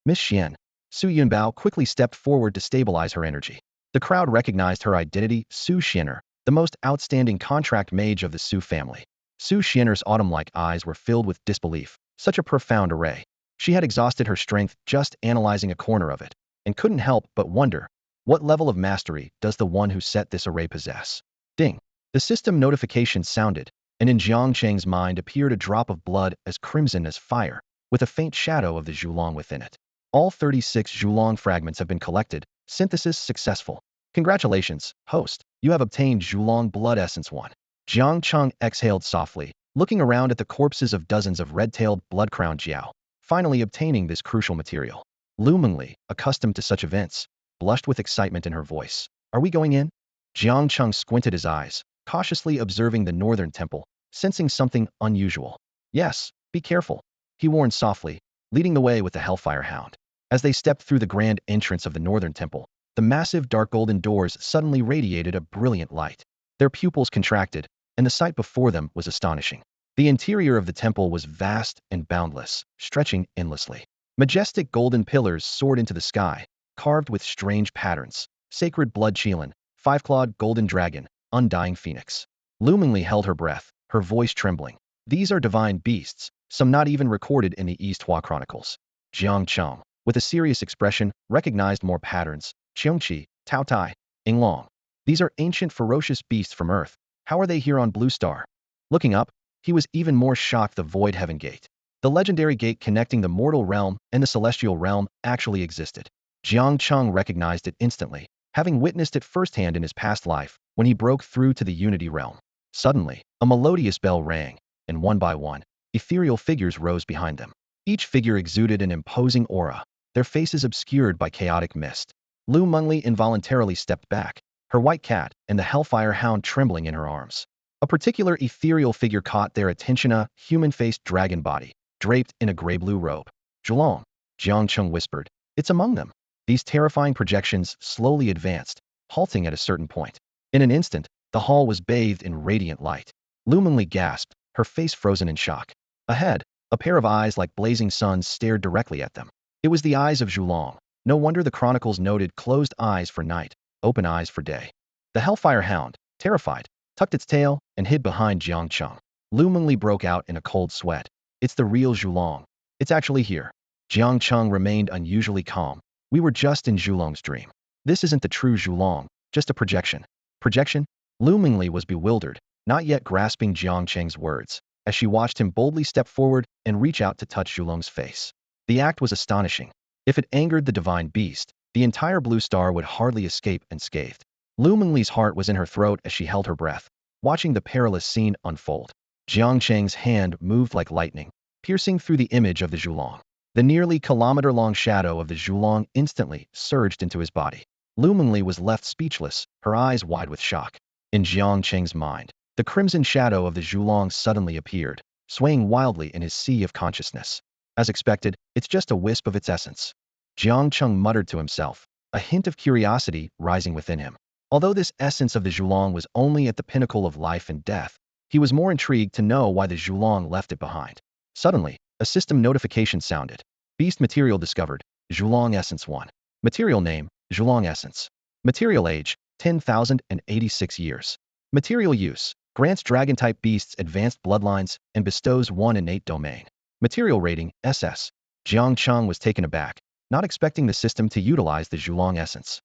[SPEAKER 1] "Miss Xian." Su Yunbao quickly stepped forward to stabilize her energy. The crowd recognized her identity, Su Xianer, the most outstanding contract mage of the Su family. Su Xianer's autumn-like eyes were filled with disbelief. Such a profound array. She had exhausted her strength just analyzing a corner of it, and couldn't help but wonder, what level of mastery does the one who set this array possess? Ding! The system notification sounded, and in Jiang Cheng's mind appeared a drop of blood as crimson as fire, with a faint shadow of the Zhulong within it. All 36 Zhulong fragments have been collected, synthesis successful. Congratulations, host, you have obtained Zhulong Blood Essence 1. Jiang Cheng exhaled softly, looking around at the corpses of dozens of red-tailed, blood-crowned Jiao, finally obtaining this crucial material. Lu Mengli, accustomed to such events, blushed with excitement in her voice. "Are we going in?" Jiang Cheng squinted his eyes, cautiously observing the northern temple, sensing something unusual. "Yes, be careful," he warned softly, leading the way with the Hellfire Hound. As they stepped through the grand entrance of the northern temple, the massive dark golden doors suddenly radiated a brilliant light. Their pupils contracted, and the sight before them was astonishing. The interior of the temple was vast and boundless, stretching endlessly. Majestic golden pillars soared into the sky, carved with strange patterns. Sacred Blood Qilin, 5-clawed golden dragon, undying phoenix. Lu Mengli held her breath, her voice trembling. These are divine beasts, some not even recorded in the Immortal Chronicles. Jiang Cheng, with a serious expression, recognized more patterns. Qiongqi, Taotai, Inglong. These are ancient ferocious beasts from Earth. How are they here on Blue Star? Looking up, he was even more shocked. The Void Heaven Gate, the legendary gate connecting the mortal realm and the celestial realm, actually existed. Jiang Cheng recognized it instantly, having witnessed it firsthand in his past life when he broke through to the Unity realm. Suddenly, a melodious bell rang, and one by one, ethereal figures rose behind them. Each figure exuded an imposing aura, their faces obscured by chaotic mist. Lu Mengli involuntarily stepped back, her white cat and the Hellfire Hound trembling in her arms. A particular ethereal figure caught their attention, a human-faced dragon body, draped in a gray-blue robe. "Zhulong," Jiang Cheng whispered. "It's among them." These terrifying projections slowly advanced, halting at a certain point. In an instant, the hall was bathed in radiant light. Lu Mengli gasped, her face frozen in shock. Ahead, a pair of eyes like blazing suns stared directly at them. It was the eyes of Zhulong. No wonder the chronicles noted closed eyes for night, open eyes for day. The Hellfire Hound, terrified, tucked its tail and hid behind Jiang Cheng. Lu Mengli broke out in a cold sweat. "It's the real Zhulong. It's actually here." Jiang Cheng remained unusually calm. "We were just in Zhulong's dream. This isn't the true Zhulong, just a projection." "Projection?" Lu Mengli was bewildered, not yet grasping Jiang Cheng's words, as she watched him boldly step forward and reach out to touch Zhulong's face. The act was astonishing. If it angered the divine beast, the entire Blue Star would hardly escape unscathed. Lu Mengli's heart was in her throat as she held her breath, watching the perilous scene unfold. Jiang Cheng's hand moved like lightning, piercing through the image of the Zhulong. The nearly kilometer-long shadow of the Zhulong instantly surged into his body. Lu Mengli was left speechless, her eyes wide with shock. In Jiang Cheng's mind, the crimson shadow of the Zhulong suddenly appeared, swaying wildly in his sea of consciousness. As expected, it's just a wisp of its essence. Jiang Cheng muttered to himself, a hint of curiosity rising within him. Although this essence of the Zhulong was only at the pinnacle of life and death, He was more intrigued to know why the Zhulong left it behind. Suddenly, a system notification sounded. Beast material discovered. Zhulong Essence 1. Material name, Zhulong Essence. Material age, 10,086 years. Material use, grants dragon-type beasts advanced bloodlines and bestows one innate domain. Material rating, SS. Jiang Cheng was taken aback, not expecting the system to utilize the Zhulong Essence.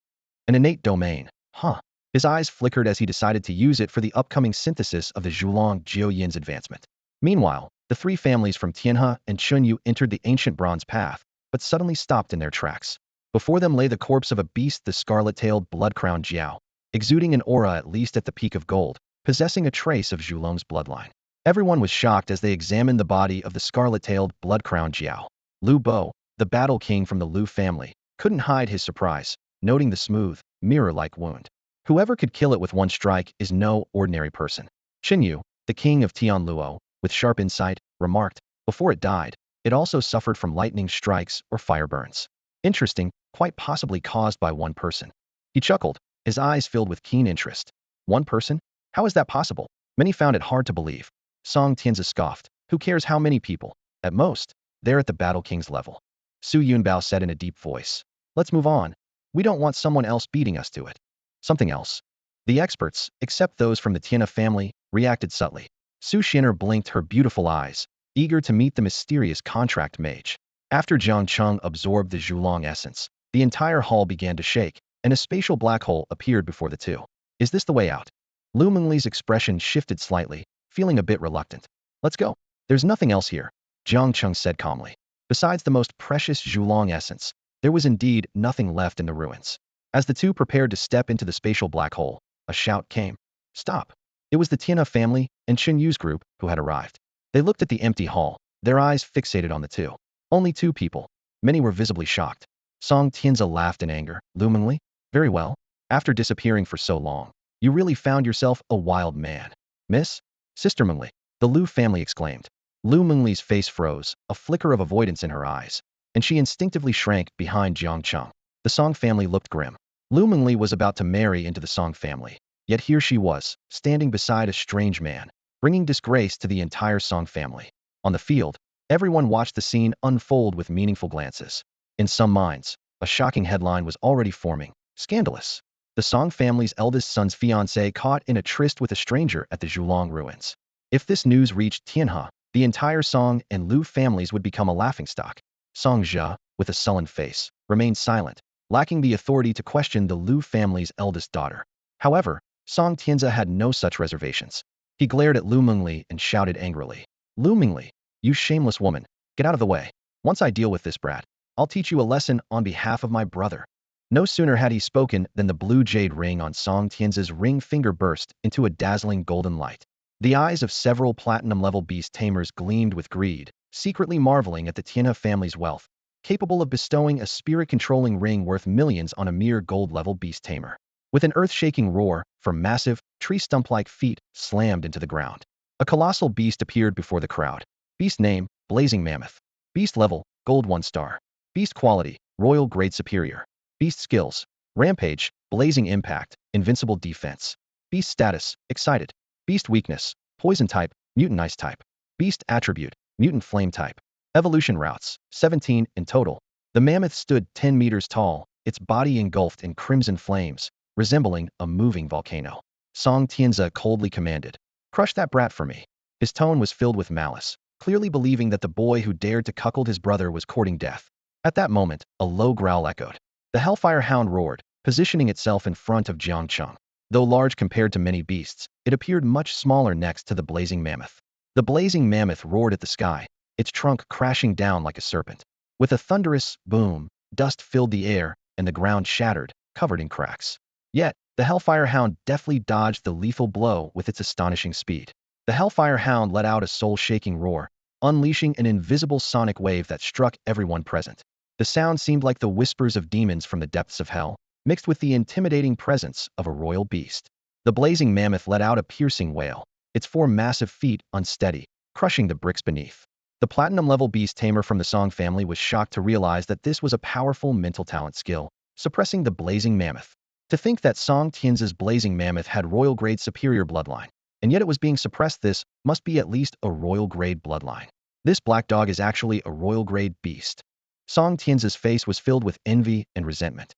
[SPEAKER 1] An innate domain, huh? His eyes flickered as he decided to use it for the upcoming synthesis of the Zhulong Jiuyin's advancement. Meanwhile, the three families from Tianhe and Chunyu entered the ancient bronze path, but suddenly stopped in their tracks. Before them lay the corpse of a beast, the scarlet-tailed blood-crowned Jiao, exuding an aura at least at the peak of gold, possessing a trace of Zhulong's bloodline. Everyone was shocked as they examined the body of the scarlet-tailed blood-crowned Jiao. Lu Bo, the battle king from the Lu family, couldn't hide his surprise, noting the smooth, mirror-like wound. Whoever could kill it with one strike is no ordinary person. Qinyu, the king of Tianluo, with sharp insight, remarked, before it died, it also suffered from lightning strikes or fire burns. Interesting, quite possibly caused by one person. He chuckled, his eyes filled with keen interest. One person? How is that possible? Many found it hard to believe. Song Tianzi scoffed. Who cares how many people? At most, they're at the Battle King's level. Su Yunbao said in a deep voice. Let's move on. We don't want someone else beating us to it. Something else. The experts, except those from the Tianhe family, reacted subtly. Su Xin'er blinked her beautiful eyes, eager to meet the mysterious contract mage. After Jiang Cheng absorbed the Zhulong essence, the entire hall began to shake, and a spatial black hole appeared before the two. Is this the way out? Lu Mingli's expression shifted slightly, feeling a bit reluctant. Let's go. There's nothing else here, Jiang Cheng said calmly. Besides the most precious Zhulong essence, there was indeed nothing left in the ruins. As the two prepared to step into the spatial black hole, a shout came. Stop. It was the Tianhe family and Chen Yu's group who had arrived. They looked at the empty hall, their eyes fixated on the two. Only two people. Many were visibly shocked. Song Tianzi laughed in anger. Lu Mingli? Very well. After disappearing for so long, you really found yourself a wild man. Miss? Sister Mingli, the Lu family exclaimed. Lu Mingli's face froze, a flicker of avoidance in her eyes, and she instinctively shrank behind Jiang Cheng. The Song family looked grim. Lu Mingli was about to marry into the Song family, yet here she was, standing beside a strange man, bringing disgrace to the entire Song family. On the field, everyone watched the scene unfold with meaningful glances. In some minds, a shocking headline was already forming. Scandalous. The Song family's eldest son's fiancée caught in a tryst with a stranger at the Zhulong ruins. If this news reached Tianhe, the entire Song and Lu families would become a laughingstock. Song Jia, with a sullen face, remained silent, lacking the authority to question the Lu family's eldest daughter. However, Song Tianzi had no such reservations. He glared at Lu Mingli and shouted angrily. Lu Mingli, you shameless woman, get out of the way. Once I deal with this brat, I'll teach you a lesson on behalf of my brother. No sooner had he spoken than the blue jade ring on Song Tianzi's ring finger burst into a dazzling golden light. The eyes of several platinum-level beast tamers gleamed with greed, secretly marveling at the Tianhe family's wealth, capable of bestowing a spirit-controlling ring worth millions on a mere gold-level beast tamer. With an earth-shaking roar, four massive, tree-stump-like feet slammed into the ground. A colossal beast appeared before the crowd. Beast name, Blazing Mammoth. Beast level, Gold 1 star. Beast quality, Royal Grade Superior. Beast skills, Rampage, Blazing Impact, Invincible Defense. Beast status, Excited. Beast weakness, Poison type, Mutant Ice type. Beast attribute, Mutant Flame type. Evolution routes, 17 in total. The mammoth stood 10 meters tall, its body engulfed in crimson flames, resembling a moving volcano. Song Tianzi coldly commanded, crush that brat for me. His tone was filled with malice, clearly believing that the boy who dared to cuckold his brother was courting death. At that moment, a low growl echoed. The Hellfire Hound roared, positioning itself in front of Jiang Cheng. Though large compared to many beasts, it appeared much smaller next to the Blazing Mammoth. The Blazing Mammoth roared at the sky, its trunk crashing down like a serpent. With a thunderous boom, dust filled the air, and the ground shattered, covered in cracks. Yet, the Hellfire Hound deftly dodged the lethal blow with its astonishing speed. The Hellfire Hound let out a soul-shaking roar, unleashing an invisible sonic wave that struck everyone present. The sound seemed like the whispers of demons from the depths of hell, mixed with the intimidating presence of a royal beast. The Blazing Mammoth let out a piercing wail, its four massive feet unsteady, crushing the bricks beneath. The platinum-level beast tamer from the Song family was shocked to realize that this was a powerful mental talent skill, suppressing the Blazing Mammoth. To think that Song Tianzi's Blazing Mammoth had royal grade superior bloodline. and yet it was being suppressed. This must be at least a royal-grade bloodline. This black dog is actually a royal-grade beast. Song Tianzi's face was filled with envy and resentment.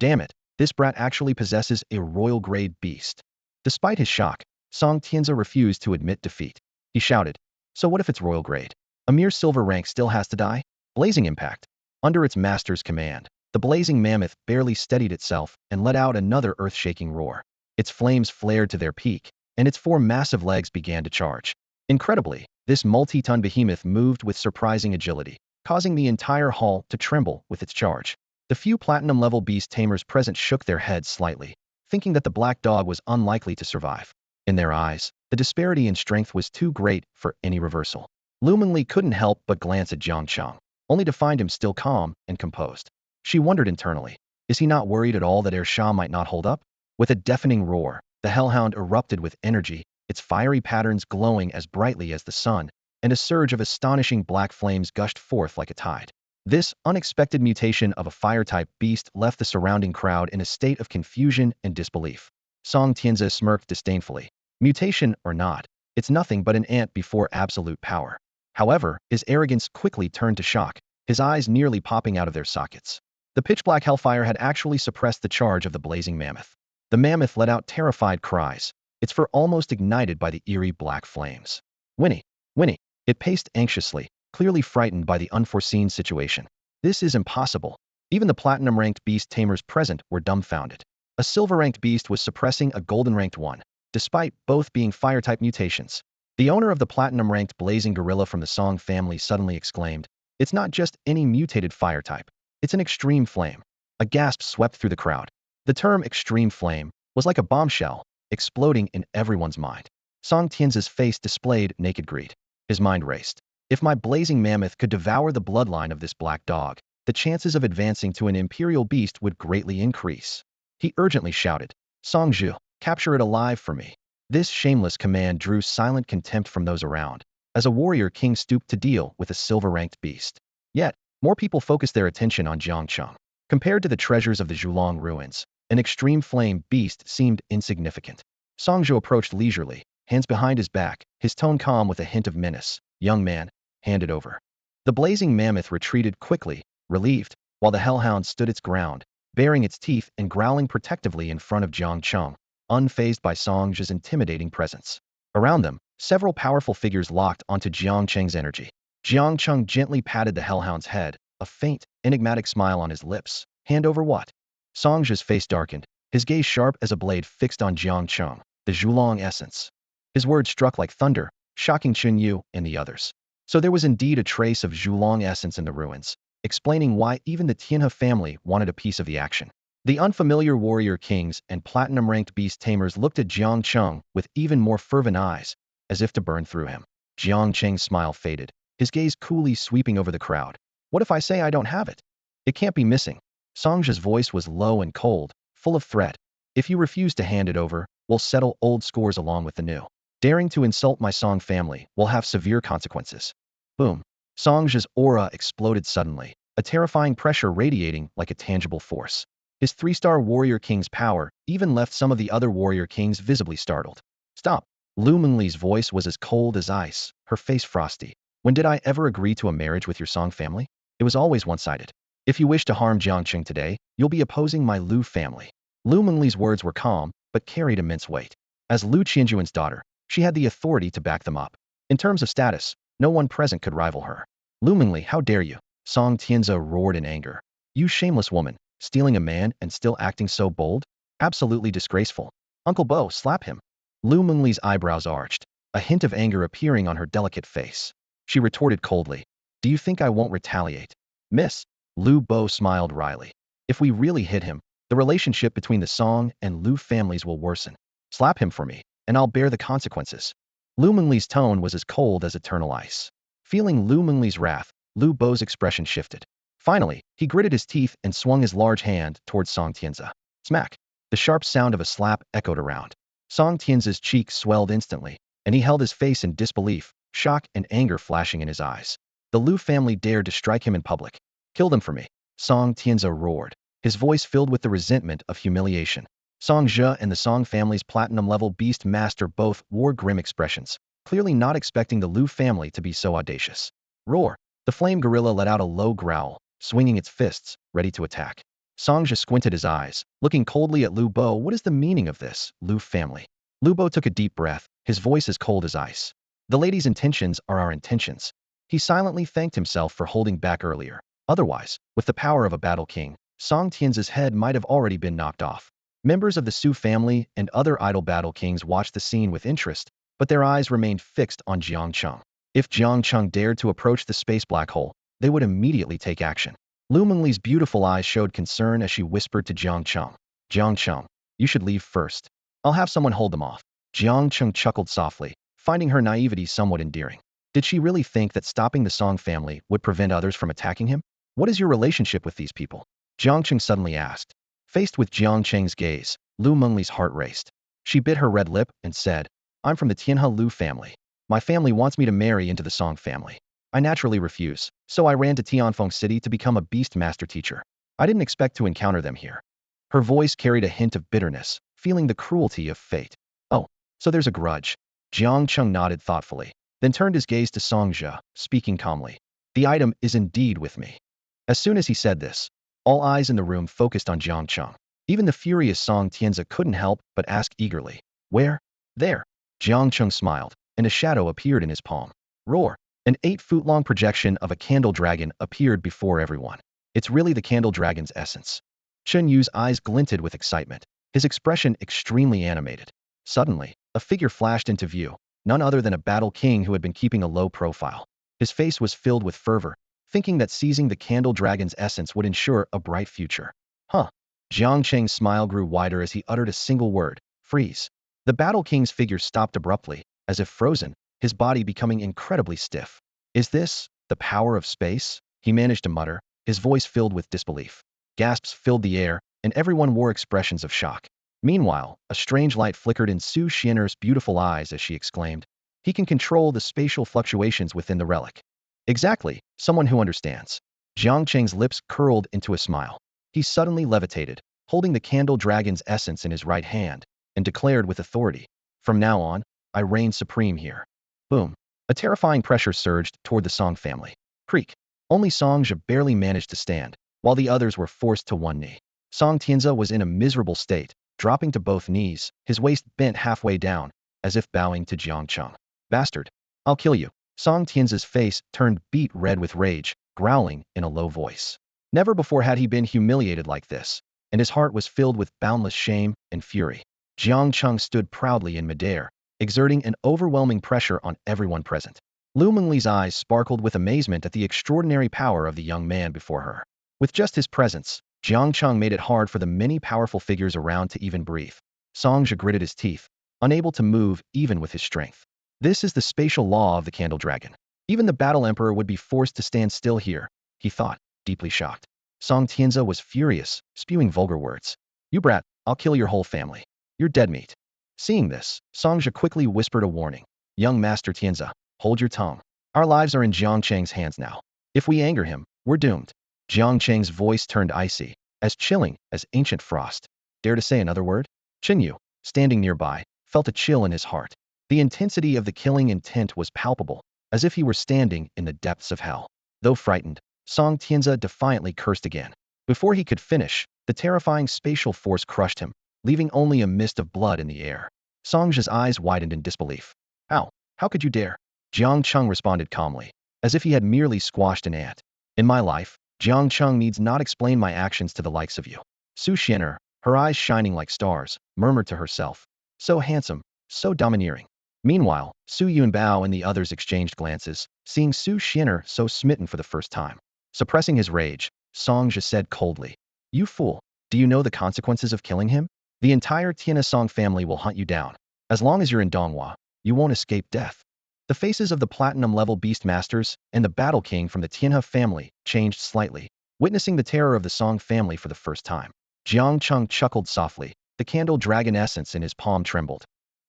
[SPEAKER 1] Damn it, this brat actually possesses a royal-grade beast. Despite his shock, Song Tianzi refused to admit defeat. He shouted, "So what if it's royal grade? A mere silver rank still has to die?" Blazing impact. Under its master's command, the blazing mammoth barely steadied itself and let out another earth-shaking roar. Its flames flared to their peak, and its four massive legs began to charge. Incredibly, this multi-ton behemoth moved with surprising agility, causing the entire hall to tremble with its charge. The few platinum-level beast tamers present shook their heads slightly, thinking that the black dog was unlikely to survive. In their eyes, the disparity in strength was too great for any reversal. Lu Mengli couldn't help but glance at Jiang Cheng, only to find him still calm and composed. She wondered internally, is he not worried at all that Shah might not hold up? With a deafening roar, the hellhound erupted with energy, its fiery patterns glowing as brightly as the sun, and a surge of astonishing black flames gushed forth like a tide. This unexpected mutation of a fire-type beast left the surrounding crowd in a state of confusion and disbelief. Song Tianzi smirked disdainfully. Mutation or not, it's nothing but an ant before absolute power. However, his arrogance quickly turned to shock, his eyes nearly popping out of their sockets. The pitch-black hellfire had actually suppressed the charge of the blazing mammoth. The mammoth let out terrified cries, its fur almost ignited by the eerie black flames. "Whinny, whinny," it paced anxiously, clearly frightened by the unforeseen situation. This is impossible. Even the platinum-ranked beast tamers present were dumbfounded. A silver-ranked beast was suppressing a golden-ranked one, despite both being fire-type mutations. The owner of the platinum-ranked blazing gorilla from the Song family suddenly exclaimed, "It's not just any mutated fire type. It's an extreme flame." A gasp swept through the crowd. The term extreme flame was like a bombshell, exploding in everyone's mind. Song Tianzi's face displayed naked greed. His mind raced. If my blazing mammoth could devour the bloodline of this black dog, the chances of advancing to an imperial beast would greatly increase. He urgently shouted, "Song Zhu, capture it alive for me." This shameless command drew silent contempt from those around, as a warrior king stooped to deal with a silver-ranked beast. Yet, more people focused their attention on Jiang Cheng. Compared to the treasures of the Zhulong ruins, an extreme flame beast seemed insignificant. Song Zhu approached leisurely, hands behind his back, his tone calm with a hint of menace. "Young man, hand it over." The blazing mammoth retreated quickly, relieved, while the hellhound stood its ground, baring its teeth and growling protectively in front of Jiang Cheng, unfazed by Song Zhu's intimidating presence. Around them, several powerful figures locked onto Jiang Cheng's energy. Jiang Cheng gently patted the hellhound's head, a faint, enigmatic smile on his lips. "Hand over what?" Song Zhu's face darkened, his gaze sharp as a blade fixed on Jiang Cheng, the Zhulong essence. His words struck like thunder, shocking Chun Yu and the others. So there was indeed a trace of Zhulong essence in the ruins, explaining why even the Tianhe family wanted a piece of the action. The unfamiliar warrior kings and platinum-ranked beast tamers looked at Jiang Cheng with even more fervent eyes, as if to burn through him. Jiang Cheng's smile faded, his gaze coolly sweeping over the crowd. "What if I say I don't have it? It can't be missing." Song Zhu's voice was low and cold, full of threat. "If you refuse to hand it over, we'll settle old scores along with the new. Daring to insult my Song family will have severe consequences." Boom. Song Zhu's aura exploded suddenly, a terrifying pressure radiating like a tangible force. His three-star warrior king's power even left some of the other warrior kings visibly startled. "Stop." Lu Mengli's voice was as cold as ice, her face frosty. "When did I ever agree to a marriage with your Song family? It was always one-sided. If you wish to harm Jiang Cheng today, you'll be opposing my Lu family." Lu Mengli's words were calm, but carried immense weight. As Lu Qianjuan's daughter, she had the authority to back them up. In terms of status, no one present could rival her. "Lu Mengli, how dare you?" Song Tianzi roared in anger. "You shameless woman, stealing a man and still acting so bold? Absolutely disgraceful. Uncle Bo, slap him." Lu Mengli's eyebrows arched, a hint of anger appearing on her delicate face. She retorted coldly, "Do you think I won't retaliate?" "Miss." Lu Bo smiled wryly. "If we really hit him, the relationship between the Song and Lu families will worsen. Slap him for me, and I'll bear the consequences." Lu Mengli's tone was as cold as eternal ice. Feeling Lu Mengli's wrath, Lu Bo's expression shifted. Finally, he gritted his teeth and swung his large hand towards Song Tianzi. Smack! The sharp sound of a slap echoed around. Song Tianzi's cheeks swelled instantly, and he held his face in disbelief, shock and anger flashing in his eyes. The Lu family dared to strike him in public. "Kill them for me," Song Tianzi roared, his voice filled with the resentment of humiliation. Song Zhe and the Song family's platinum-level beast master both wore grim expressions, clearly not expecting the Lu family to be so audacious. Roar! The flame gorilla let out a low growl, swinging its fists, ready to attack. Song Zhe squinted his eyes, looking coldly at Lu Bo. What is the meaning of this, Lu family? Lu Bo took a deep breath, his voice as cold as ice. The lady's intentions are our intentions. He silently thanked himself for holding back earlier. Otherwise, with the power of a battle king, Song Tian's head might have already been knocked off. Members of the Su family and other idol battle kings watched the scene with interest, but their eyes remained fixed on Jiang Cheng. If Jiang Cheng dared to approach the space black hole, they would immediately take action. Lu Mengli's beautiful eyes showed concern as she whispered to Jiang Cheng. Jiang Cheng, you should leave first. I'll have someone hold them off. Jiang Cheng chuckled softly, finding her naivety somewhat endearing. Did she really think that stopping the Song family would prevent others from attacking him? What is your relationship with these people? Jiang Cheng suddenly asked. Faced with Jiang Cheng's gaze, Lu Mengli's heart raced. She bit her red lip and said, I'm from the Tianhe Lu family. My family wants me to marry into the Song family. I naturally refuse, so I ran to Tianfeng City to become a beast master teacher. I didn't expect to encounter them here. Her voice carried a hint of bitterness, feeling the cruelty of fate. Oh, so there's a grudge. Jiang Cheng nodded thoughtfully, then turned his gaze to Song Zhe, speaking calmly. The item is indeed with me. As soon as he said this, all eyes in the room focused on Jiang Cheng. Even the furious Song Tianzi couldn't help but ask eagerly, where? There. Jiang Cheng smiled, and a shadow appeared in his palm. Roar! An 8-foot-long projection of a candle dragon appeared before everyone. It's really the candle dragon's essence. Chen Yu's eyes glinted with excitement, his expression extremely animated. Suddenly, a figure flashed into view, none other than a battle king who had been keeping a low profile. His face was filled with fervor, thinking that seizing the candle dragon's essence would ensure a bright future. Huh. Jiang Cheng's smile grew wider as he uttered a single word, freeze. The battle king's figure stopped abruptly, as if frozen, his body becoming incredibly stiff. Is this the power of space? He managed to mutter, his voice filled with disbelief. Gasps filled the air, and everyone wore expressions of shock. Meanwhile, a strange light flickered in Su Xian'er's beautiful eyes as she exclaimed, he can control the spatial fluctuations within the relic. Exactly, someone who understands. Jiang Cheng's lips curled into a smile. He suddenly levitated, holding the candle dragon's essence in his right hand, and declared with authority, from now on, I reign supreme here. Boom. A terrifying pressure surged toward the Song family. Creak. Only Song Zhe barely managed to stand, while the others were forced to one knee. Song Tianzi was in a miserable state, dropping to both knees, his waist bent halfway down, as if bowing to Jiang Cheng. Bastard. I'll kill you. Song Tianzi's face turned beet red with rage, growling in a low voice. Never before had he been humiliated like this, and his heart was filled with boundless shame and fury. Jiang Cheng stood proudly in midair, exerting an overwhelming pressure on everyone present. Lu Mengli's eyes sparkled with amazement at the extraordinary power of the young man before her. With just his presence, Jiang Cheng made it hard for the many powerful figures around to even breathe. Song Zhe gritted his teeth, unable to move even with his strength. This is the spatial law of the candle dragon. Even the battle emperor would be forced to stand still here, he thought, deeply shocked. Song Tianzi was furious, spewing vulgar words. You brat, I'll kill your whole family. You're dead meat. Seeing this, Song Zhe quickly whispered a warning. Young Master Tianzi, hold your tongue. Our lives are in Jiang Cheng's hands now. If we anger him, we're doomed. Jiang Cheng's voice turned icy, as chilling as ancient frost. Dare to say another word? Chen Yu, standing nearby, felt a chill in his heart. The intensity of the killing intent was palpable, as if he were standing in the depths of hell. Though frightened, Song Tianzi defiantly cursed again. Before he could finish, the terrifying spatial force crushed him, leaving only a mist of blood in the air. Song Zhe's eyes widened in disbelief. How? How could you dare? Jiang Cheng responded calmly, as if he had merely squashed an ant. In my life, Jiang Cheng needs not explain my actions to the likes of you. Su Xian'er, her eyes shining like stars, murmured to herself. So handsome, so domineering. Meanwhile, Su Yunbao and the others exchanged glances, seeing Su Xian'er so smitten for the first time. Suppressing his rage, Song Zhe said coldly, you fool, do you know the consequences of killing him? The entire Tianhe Song family will hunt you down. As long as you're in Donghua, you won't escape death. The faces of the platinum-level beast masters and the battle king from the Tianhe family changed slightly, witnessing the terror of the Song family for the first time. Jiang Cheng chuckled softly, the candle dragon essence in his palm trembled.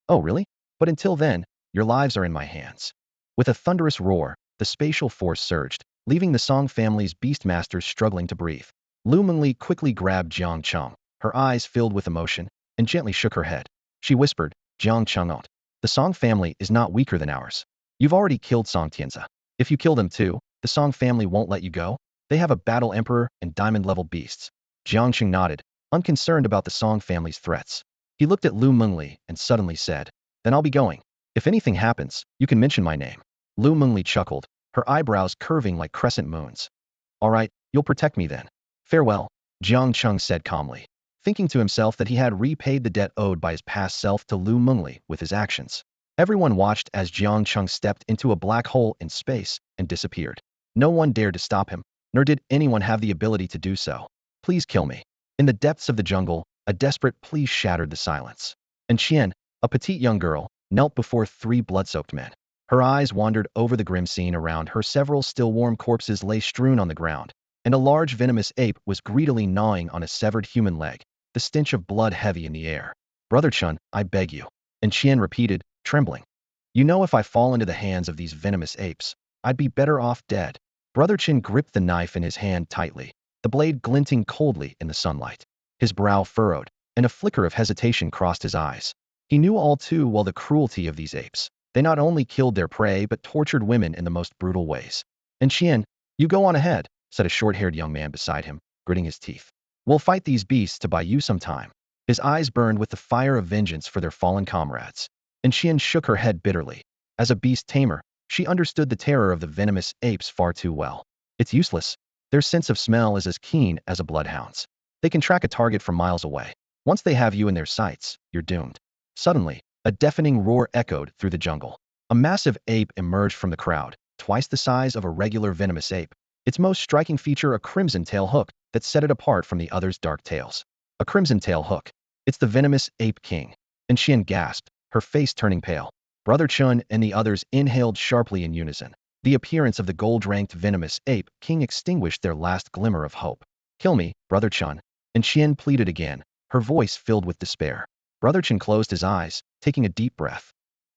[SPEAKER 1] Oh really? But until then, your lives are in my hands. With a thunderous roar, the spatial force surged, leaving the Song family's beast masters struggling to breathe. Lu Mengli quickly grabbed Jiang Cheng, her eyes filled with emotion. and gently shook her head. She whispered, Jiang Cheng, the Song family is not weaker than ours. You've already killed Song Tianzi. If you kill them too, the Song family won't let you go. They have a battle emperor and diamond-level beasts. Jiang Cheng nodded, unconcerned about the Song family's threats. He looked at Lu Mengli and suddenly said, then I'll be going. If anything happens, you can mention my name. Lu Mengli chuckled, her eyebrows curving like crescent moons. All right, you'll protect me then. Farewell, Jiang Cheng said calmly, thinking to himself that he had repaid the debt owed by his past self to Lu Mengli with his actions. Everyone watched as Jiang Cheng stepped into a black hole in space and disappeared. No one dared to stop him, nor did anyone have the ability to do so. Please kill me. In the depths of the jungle, a desperate plea shattered the silence. And Qian, a petite young girl, knelt before three blood-soaked men. Her eyes wandered over the grim scene around her. Several still-warm corpses lay strewn on the ground, and a large venomous ape was greedily gnawing on a severed human leg, the stench of blood heavy in the air. Brother Chun, I beg you. And Qian repeated, trembling. You know, if I fall into the hands of these venomous apes, I'd be better off dead. Brother Chin gripped the knife in his hand tightly, the blade glinting coldly in the sunlight. His brow furrowed, and a flicker of hesitation crossed his eyes. He knew all too well the cruelty of these apes. They not only killed their prey but tortured women in the most brutal ways. And Qian, you go on ahead, said a short-haired young man beside him, gritting his teeth. We'll fight these beasts to buy you some time. His eyes burned with the fire of vengeance for their fallen comrades. And Qian shook her head bitterly. As a beast tamer, she understood the terror of the venomous apes far too well. It's useless. Their sense of smell is as keen as a bloodhound's. They can track a target from miles away. Once they have you in their sights, you're doomed. Suddenly, a deafening roar echoed through the jungle. A massive ape emerged from the crowd, twice the size of a regular venomous ape. Its most striking feature a crimson tail hook that set it apart from the others' dark tails. A crimson tail hook. It's the venomous ape king. And Qian gasped, her face turning pale. Brother Chun and the others inhaled sharply in unison. The appearance of the gold-ranked venomous ape king extinguished their last glimmer of hope. Kill me, Brother Chun. And Qian pleaded again, her voice filled with despair. Brother Chun closed his eyes, taking a deep breath.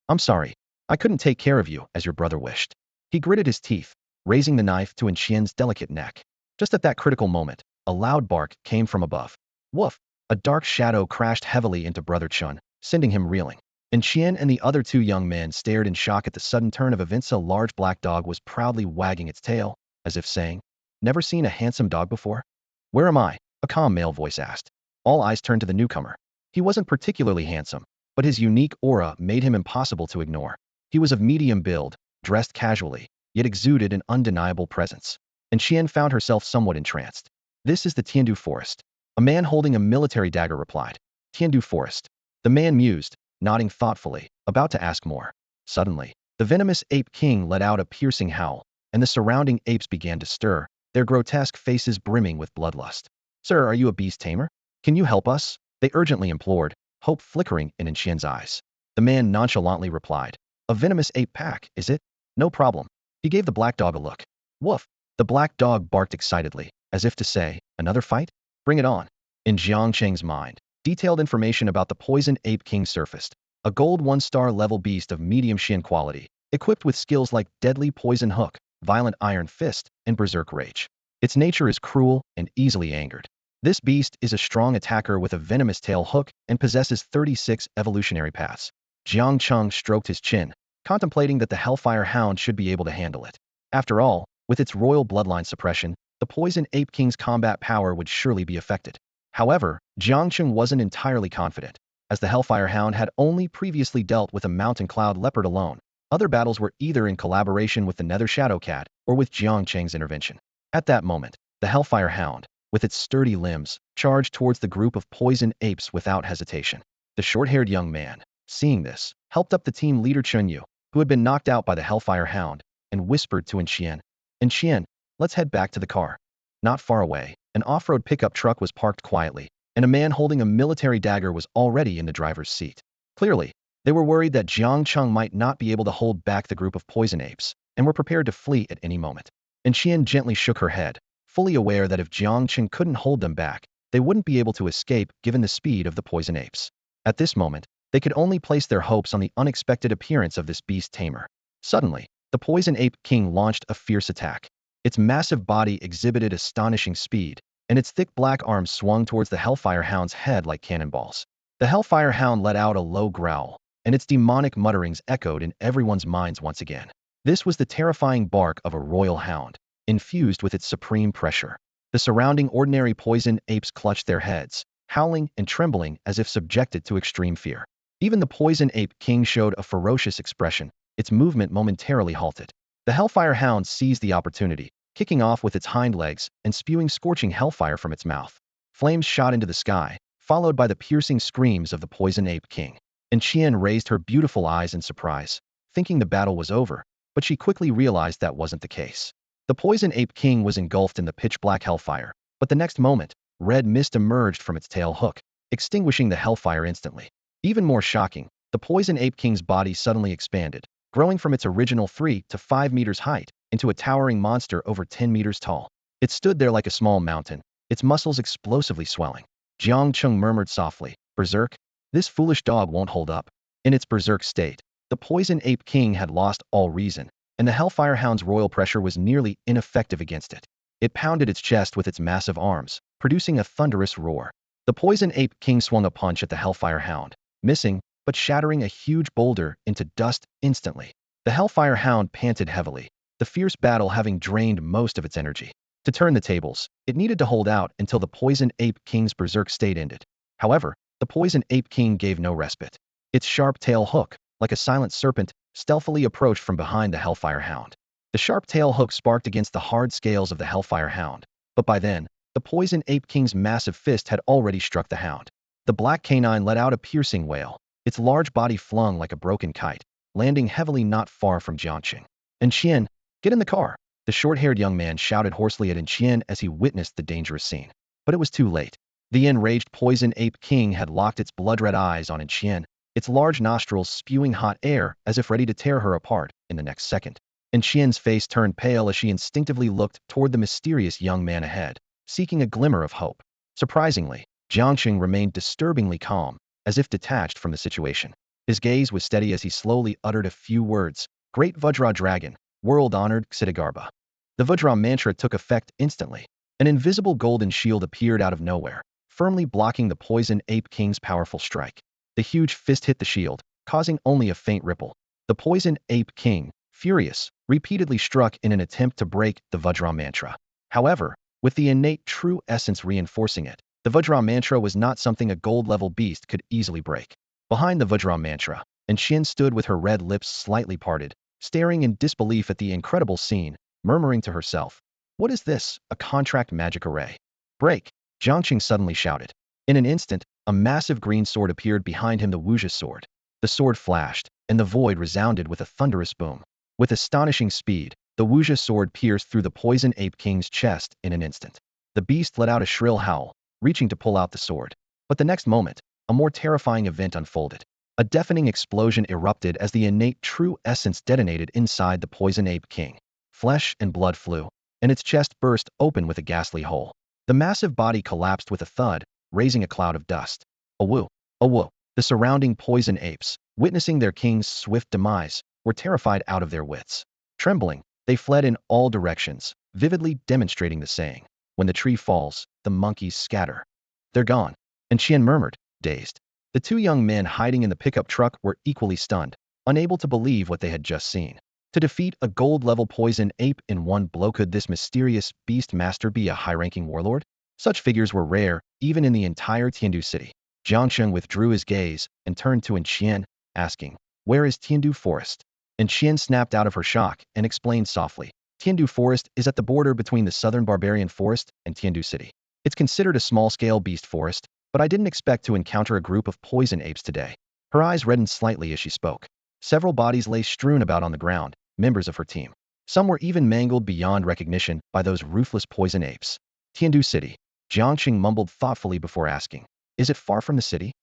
[SPEAKER 1] I'm sorry. I couldn't take care of you as your brother wished. He gritted his teeth, raising the knife to Qian's delicate neck. Just at that critical moment, a loud bark came from above. Woof! A dark shadow crashed heavily into Brother Chun, sending him reeling. And Qian and the other two young men stared in shock at the sudden turn of events. A large black dog was proudly wagging its tail, as if saying, never seen a handsome dog before? Where am I? A calm male voice asked. All eyes turned to the newcomer. He wasn't particularly handsome, but his unique aura made him impossible to ignore. He was of medium build, dressed casually, yet exuded an undeniable presence. And Qian found herself somewhat entranced. This is the Tiandu Forest. A man holding a military dagger replied. Tiandu Forest. The man mused, nodding thoughtfully, about to ask more. Suddenly, the venomous ape king let out a piercing howl, and the surrounding apes began to stir, their grotesque faces brimming with bloodlust. Sir, are you a beast tamer? Can you help us? They urgently implored, hope flickering in Qian's eyes. The man nonchalantly replied, a venomous ape pack, is it? No problem. He gave the black dog a look. Woof! The black dog barked excitedly, as if to say, another fight? Bring it on. In Jiang Cheng's mind, detailed information about the poison ape king surfaced. A gold 1-star level beast of medium Qian quality, equipped with skills like deadly poison hook, violent iron fist, and berserk rage. Its nature is cruel and easily angered. This beast is a strong attacker with a venomous tail hook and possesses 36 evolutionary paths. Jiang Cheng stroked his chin, contemplating that the Hellfire Hound should be able to handle it. After all, with its royal bloodline suppression, the Poison Ape King's combat power would surely be affected. However, Jiang Cheng wasn't entirely confident, as the Hellfire Hound had only previously dealt with a Mountain Cloud Leopard alone. Other battles were either in collaboration with the Nether Shadow Cat or with Jiang Cheng's intervention. At that moment, the Hellfire Hound, with its sturdy limbs, charged towards the group of poison apes without hesitation. The short-haired young man, seeing this, helped up the team leader Chunyu, who had been knocked out by the Hellfire Hound, and whispered to Qian, Qian, let's head back to the car. Not far away, an off-road pickup truck was parked quietly, and a man holding a military dagger was already in the driver's seat. Clearly, they were worried that Jiang Cheng might not be able to hold back the group of poison apes, and were prepared to flee at any moment. And Qian gently shook her head, fully aware that if Jiang Cheng couldn't hold them back, they wouldn't be able to escape given the speed of the poison apes. At this moment, they could only place their hopes on the unexpected appearance of this beast tamer. Suddenly, the poison ape king launched a fierce attack. Its massive body exhibited astonishing speed, and its thick black arms swung towards the Hellfire Hound's head like cannonballs. The Hellfire Hound let out a low growl, and its demonic mutterings echoed in everyone's minds once again. This was the terrifying bark of a royal hound, infused with its supreme pressure. The surrounding ordinary poison apes clutched their heads, howling and trembling as if subjected to extreme fear. Even the poison ape king showed a ferocious expression, its movement momentarily halted. The Hellfire Hound seized the opportunity, kicking off with its hind legs and spewing scorching hellfire from its mouth. Flames shot into the sky, followed by the piercing screams of the poison ape king. And Qian raised her beautiful eyes in surprise, thinking the battle was over, but she quickly realized that wasn't the case. The poison ape king was engulfed in the pitch-black hellfire, but the next moment, red mist emerged from its tail hook, extinguishing the hellfire instantly. Even more shocking, the poison ape king's body suddenly expanded, growing from its original 3 to 5 meters height into a towering monster over 10 meters tall. It stood there like a small mountain, its muscles explosively swelling. Jiang Cheng murmured softly, "Berserk? This foolish dog won't hold up." In its berserk state, the poison ape king had lost all reason, and the Hellfire Hound's royal pressure was nearly ineffective against it. It pounded its chest with its massive arms, producing a thunderous roar. The poison ape king swung a punch at the Hellfire Hound, missing, but shattering a huge boulder into dust instantly. The Hellfire Hound panted heavily, the fierce battle having drained most of its energy. To turn the tables, it needed to hold out until the poison ape king's berserk state ended. However, the poison ape king gave no respite. Its sharp tail hook, like a silent serpent, stealthily approached from behind the Hellfire Hound. The sharp tail hook sparked against the hard scales of the Hellfire Hound, but by then, the poison ape king's massive fist had already struck the hound. The black canine let out a piercing wail, its large body flung like a broken kite, landing heavily not far from Jiang Cheng. "And Qian, get in the car!" The short-haired young man shouted hoarsely at Qian as he witnessed the dangerous scene. But it was too late. The enraged poison ape king had locked its blood-red eyes on Qian, its large nostrils spewing hot air as if ready to tear her apart in the next second. And Qian's face turned pale as she instinctively looked toward the mysterious young man ahead, seeking a glimmer of hope. Surprisingly, Jiang Cheng remained disturbingly calm, as if detached from the situation. His gaze was steady as he slowly uttered a few words. "Great Vajra Dragon, world-honored Xitigarbha." The Vajra mantra took effect instantly. An invisible golden shield appeared out of nowhere, firmly blocking the poison ape king's powerful strike. The huge fist hit the shield, causing only a faint ripple. The poison ape king, furious, repeatedly struck in an attempt to break the Vajra mantra. However, with the innate true essence reinforcing it, the Vajra mantra was not something a gold-level beast could easily break. Behind the Vajra mantra, Qian stood with her red lips slightly parted, staring in disbelief at the incredible scene, murmuring to herself, "What is this, a contract magic array?" "Break!" Jiang Cheng suddenly shouted. In an instant, a massive green sword appeared behind him, the Wuxia sword. The sword flashed, and the void resounded with a thunderous boom. With astonishing speed, the Wuxia sword pierced through the poison ape king's chest in an instant. The beast let out a shrill howl, reaching to pull out the sword. But the next moment, a more terrifying event unfolded. A deafening explosion erupted as the innate true essence detonated inside the poison ape king. Flesh and blood flew, and its chest burst open with a ghastly hole. The massive body collapsed with a thud, raising a cloud of dust. "Awoo! Awoo!" The surrounding poison apes, witnessing their king's swift demise, were terrified out of their wits. Trembling, they fled in all directions, vividly demonstrating the saying, "When the tree falls, the monkeys scatter." "They're gone." And Qian murmured, dazed. The two young men hiding in the pickup truck were equally stunned, unable to believe what they had just seen. To defeat a gold-level poison ape in one blow, could this mysterious beast master be a high-ranking warlord? Such figures were rare, even in the entire Tiandu city. Jiang Cheng withdrew his gaze and turned to Qian, asking, "Where is Tiandu Forest?" And Qian snapped out of her shock and explained softly, "Tiandu Forest is at the border between the southern barbarian forest and Tiandu city. It's considered a small-scale beast forest, but I didn't expect to encounter a group of poison apes today." Her eyes reddened slightly as she spoke. Several bodies lay strewn about on the ground, members of her team. Some were even mangled beyond recognition by those ruthless poison apes. "Tiandu City," Jiang Cheng mumbled thoughtfully before asking, "Is it far from the city?"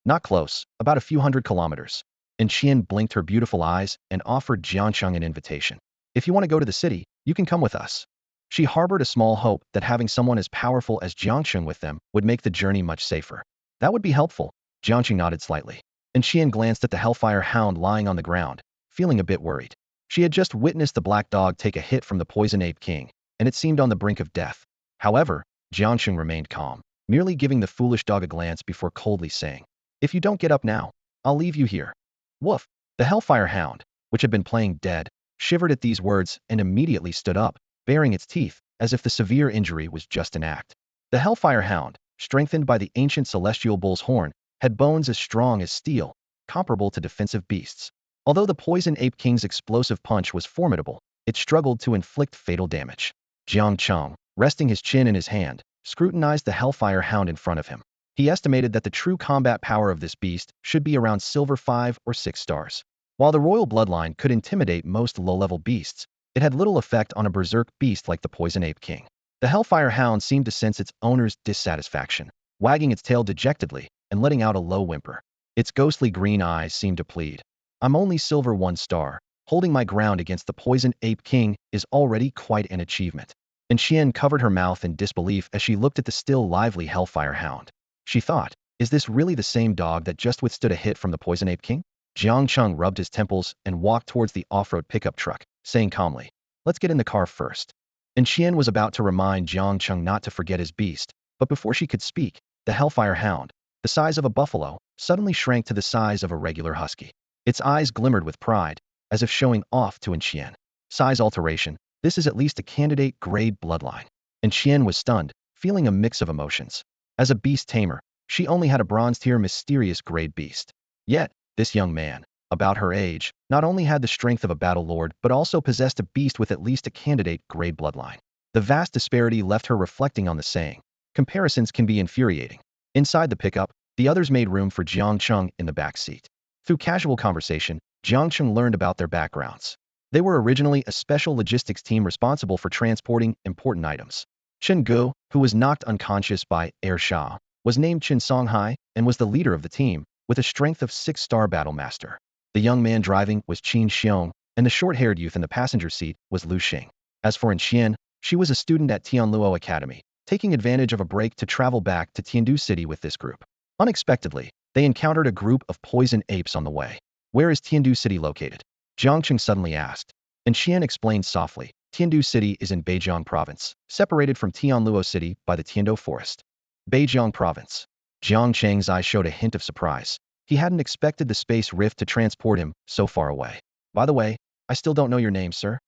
[SPEAKER 1] "Not close, about a few hundred kilometers." And Qian blinked her beautiful eyes and offered Jiang Cheng an invitation. "If you want to go to the city, you can come with us." She harbored a small hope that having someone as powerful as Jiang Cheng with them would make the journey much safer. "That would be helpful." Jiang Cheng nodded slightly. And Qian glanced at the Hellfire Hound lying on the ground, feeling a bit worried. She had just witnessed the black dog take a hit from the poison ape king, and it seemed on the brink of death. However, Jiang Cheng remained calm, merely giving the foolish dog a glance before coldly saying, If you don't get up now, I'll leave you here. Woof! The Hellfire Hound, which had been playing dead, shivered at these words and immediately stood up, baring its teeth, as if the severe injury was just an act. The Hellfire Hound, strengthened by the ancient celestial bull's horn, had bones as strong as steel, comparable to defensive beasts. Although the poison ape king's explosive punch was formidable, it struggled to inflict fatal damage. Jiang Cheng, resting his chin in his hand, scrutinized the Hellfire Hound in front of him. He estimated that the true combat power of this beast should be around silver 5 or 6 stars. While the royal bloodline could intimidate most low-level beasts, it had little effect on a berserk beast like the poison ape king. The Hellfire Hound seemed to sense its owner's dissatisfaction, wagging its tail dejectedly and letting out a low whimper. Its ghostly green eyes seemed to plead. I'm only silver 1 star. Holding my ground against the poison ape king is already quite an achievement. And Xian covered her mouth in disbelief as she looked at the still lively Hellfire Hound. She thought, is this really the same dog that just withstood a hit from the poison ape king? Jiang Cheng rubbed his temples and walked towards the off-road pickup truck, saying calmly, let's get in the car first. And Xian was about to remind Jiang Cheng not to forget his beast, but before she could speak, the Hellfire Hound, the size of a buffalo, suddenly shrank to the size of a regular husky. Its eyes glimmered with pride, as if showing off to Xian. Size alteration, this is at least a candidate-grade bloodline. And Xian was stunned, feeling a mix of emotions. As a beast tamer, she only had a bronze-tier mysterious grade beast. Yet, this young man, about her age, not only had the strength of a battle lord but also possessed a beast with at least a candidate-grade bloodline. The vast disparity left her reflecting on the saying, comparisons can be infuriating. Inside the pickup, the others made room for Jiang Cheng in the back seat. Through casual conversation, Jiang Cheng learned about their backgrounds. They were originally a special logistics team responsible for transporting important items. Chen Gu, who was knocked unconscious by Air Shah, was named Chen Songhai and was the leader of the team, with a strength of 6-star battle master. The young man driving was Qin Xiong, and the short-haired youth in the passenger seat was Lu Xing. As for Xian, she was a student at Tianluo Academy, taking advantage of a break to travel back to Tiandu City with this group. Unexpectedly, they encountered a group of poison apes on the way. Where is Tiandu City located? Jiang Cheng suddenly asked. And Xian explained softly, Tiandu City is in Beijiang Province, separated from Tianluo City by the Tiando Forest. Beijiang Province. Jiang Cheng's eyes showed a hint of surprise. He hadn't expected the space rift to transport him so far away. By the way, I still don't know your name, sir?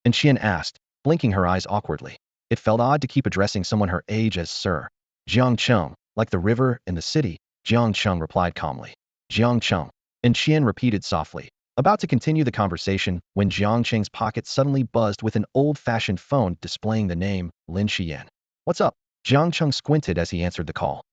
[SPEAKER 1] And Xian asked, blinking her eyes awkwardly. It felt odd to keep addressing someone her age as sir. Jiang Cheng, like the river and the city, Jiang Cheng replied calmly. Jiang Cheng. And Xian repeated softly, about to continue the conversation when Jiang Cheng's pocket suddenly buzzed with an old-fashioned phone displaying the name Lin Xian. What's up? Jiang Cheng squinted as he answered the call.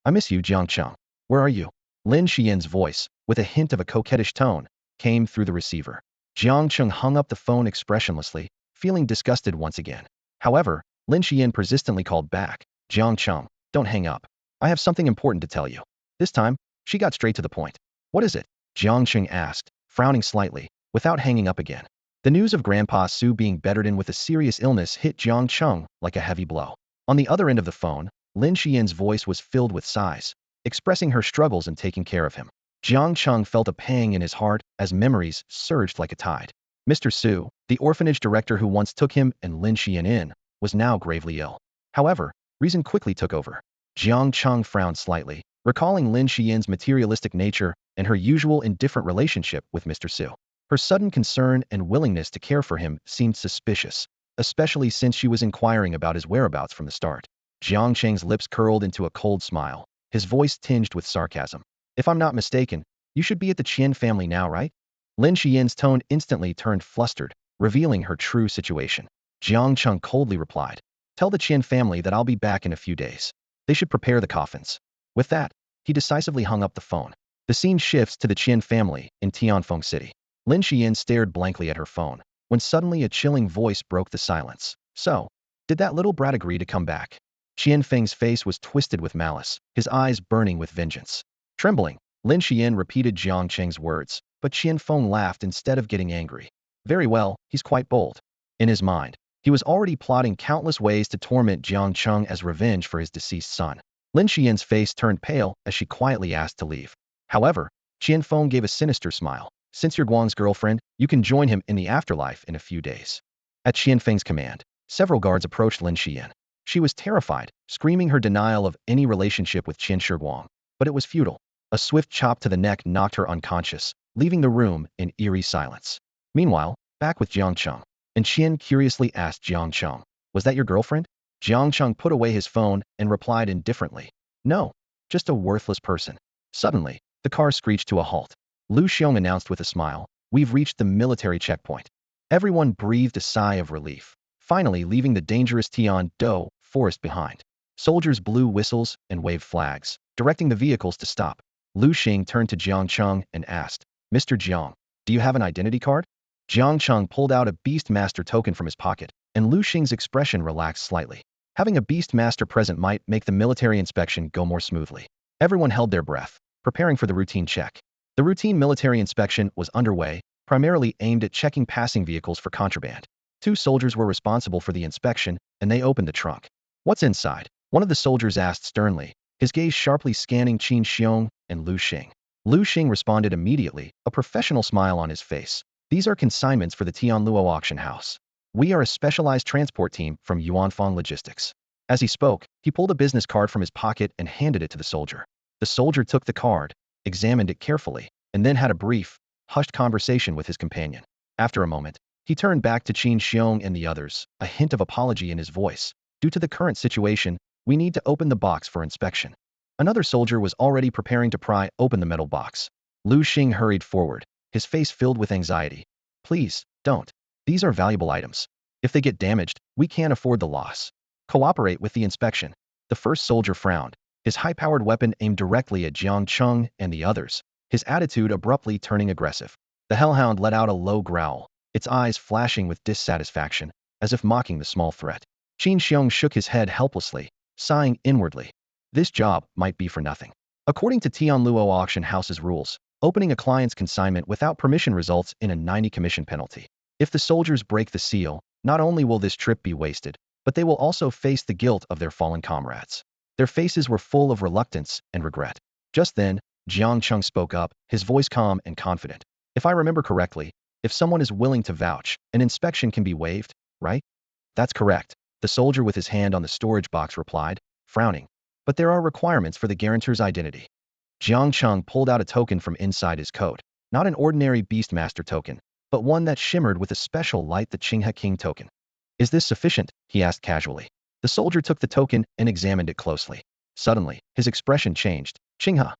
[SPEAKER 1] I miss you, Jiang Cheng. Where are you? Lin Xian's voice, with a hint of a coquettish tone, came through the receiver. Jiang Cheng hung up the phone expressionlessly, feeling disgusted once again. However, Lin Xian persistently called back. Jiang Cheng, don't hang up. I have something important to tell you. This time, she got straight to the point. What is it? Jiang Cheng asked, frowning slightly, without hanging up again. The news of Grandpa Su being bedridden with a serious illness hit Jiang Cheng like a heavy blow. On the other end of the phone, Lin Xian's voice was filled with sighs, expressing her struggles in taking care of him. Jiang Cheng felt a pang in his heart as memories surged like a tide. Mr. Su, the orphanage director who once took him and Lin Xian in, was now gravely ill. However, reason quickly took over. Jiang Cheng frowned slightly, recalling Lin Xian's materialistic nature and her usual indifferent relationship with Mr. Su. Her sudden concern and willingness to care for him seemed suspicious, especially since she was inquiring about his whereabouts from the start. Jiang Cheng's lips curled into a cold smile, his voice tinged with sarcasm. If I'm not mistaken, you should be at the Qian family now, right? Lin Xian's tone instantly turned flustered, revealing her true situation. Jiang Cheng coldly replied, tell the Qian family that I'll be back in a few days. They should prepare the coffins. With that, he decisively hung up the phone. The scene shifts to the Qian family in Tianfeng City. Lin Xian stared blankly at her phone, when suddenly a chilling voice broke the silence. So, did that little brat agree to come back? Qian Feng's face was twisted with malice, his eyes burning with vengeance. Trembling, Lin Xian repeated Jiang Cheng's words, but Qian Feng laughed instead of getting angry. Very well, he's quite bold. In his mind, he was already plotting countless ways to torment Jiang Cheng as revenge for his deceased son. Lin Xian's face turned pale as she quietly asked to leave. However, Qian Feng gave a sinister smile. Since you're Guang's girlfriend, you can join him in the afterlife in a few days. At Qian Feng's command, several guards approached Lin Xian. She was terrified, screaming her denial of any relationship with Qian Shiguang, but it was futile. A swift chop to the neck knocked her unconscious, leaving the room in eerie silence. Meanwhile, back with Jiang Cheng, and Qian curiously asked Jiang Cheng, "Was that your girlfriend?" Jiang Cheng put away his phone and replied indifferently, "No, just a worthless person." Suddenly, the car screeched to a halt. Lu Xiong announced with a smile, "We've reached the military checkpoint." Everyone breathed a sigh of relief, finally leaving the dangerous Tian-Do forest behind. Soldiers blew whistles and waved flags, directing the vehicles to stop. Lu Xing turned to Jiang Cheng and asked, "Mr. Jiang, do you have an identity card?" Jiang Cheng pulled out a Beastmaster token from his pocket, and Lu Xing's expression relaxed slightly. Having a Beastmaster present might make the military inspection go more smoothly. Everyone held their breath, preparing for the routine check. The routine military inspection was underway, primarily aimed at checking passing vehicles for contraband. Two soldiers were responsible for the inspection, and they opened the trunk. "What's inside?" one of the soldiers asked sternly, his gaze sharply scanning Qin Xiong and Lu Xing. Lu Xing responded immediately, a professional smile on his face. "These are consignments for the Tianluo auction house. We are a specialized transport team from Yuanfang Logistics." As he spoke, he pulled a business card from his pocket and handed it to the soldier. The soldier took the card, examined it carefully, and then had a brief, hushed conversation with his companion. After a moment, he turned back to Qin Xiong and the others, a hint of apology in his voice. "Due to the current situation, we need to open the box for inspection." Another soldier was already preparing to pry open the metal box. Lu Xing hurried forward, his face filled with anxiety. "Please, don't. These are valuable items. If they get damaged, we can't afford the loss. Cooperate with the inspection." The first soldier frowned, his high-powered weapon aimed directly at Jiang Cheng and the others, his attitude abruptly turning aggressive. The hellhound let out a low growl, its eyes flashing with dissatisfaction, as if mocking the small threat. Qin Xiong shook his head helplessly, sighing inwardly. This job might be for nothing. According to Tianluo Auction House's rules, opening a client's consignment without permission results in a 90 commission penalty. If the soldiers break the seal, not only will this trip be wasted, but they will also face the guilt of their fallen comrades. Their faces were full of reluctance and regret. Just then, Jiang Cheng spoke up, his voice calm and confident. "If I remember correctly, if someone is willing to vouch, an inspection can be waived, right?" "That's correct," the soldier with his hand on the storage box replied, frowning. "But there are requirements for the guarantor's identity." Jiang Cheng pulled out a token from inside his coat, not an ordinary Beastmaster token, but one that shimmered with a special light, the Qinghe King token. "Is this sufficient?" he asked casually. The soldier took the token and examined it closely. Suddenly, his expression changed. "Qinghe,"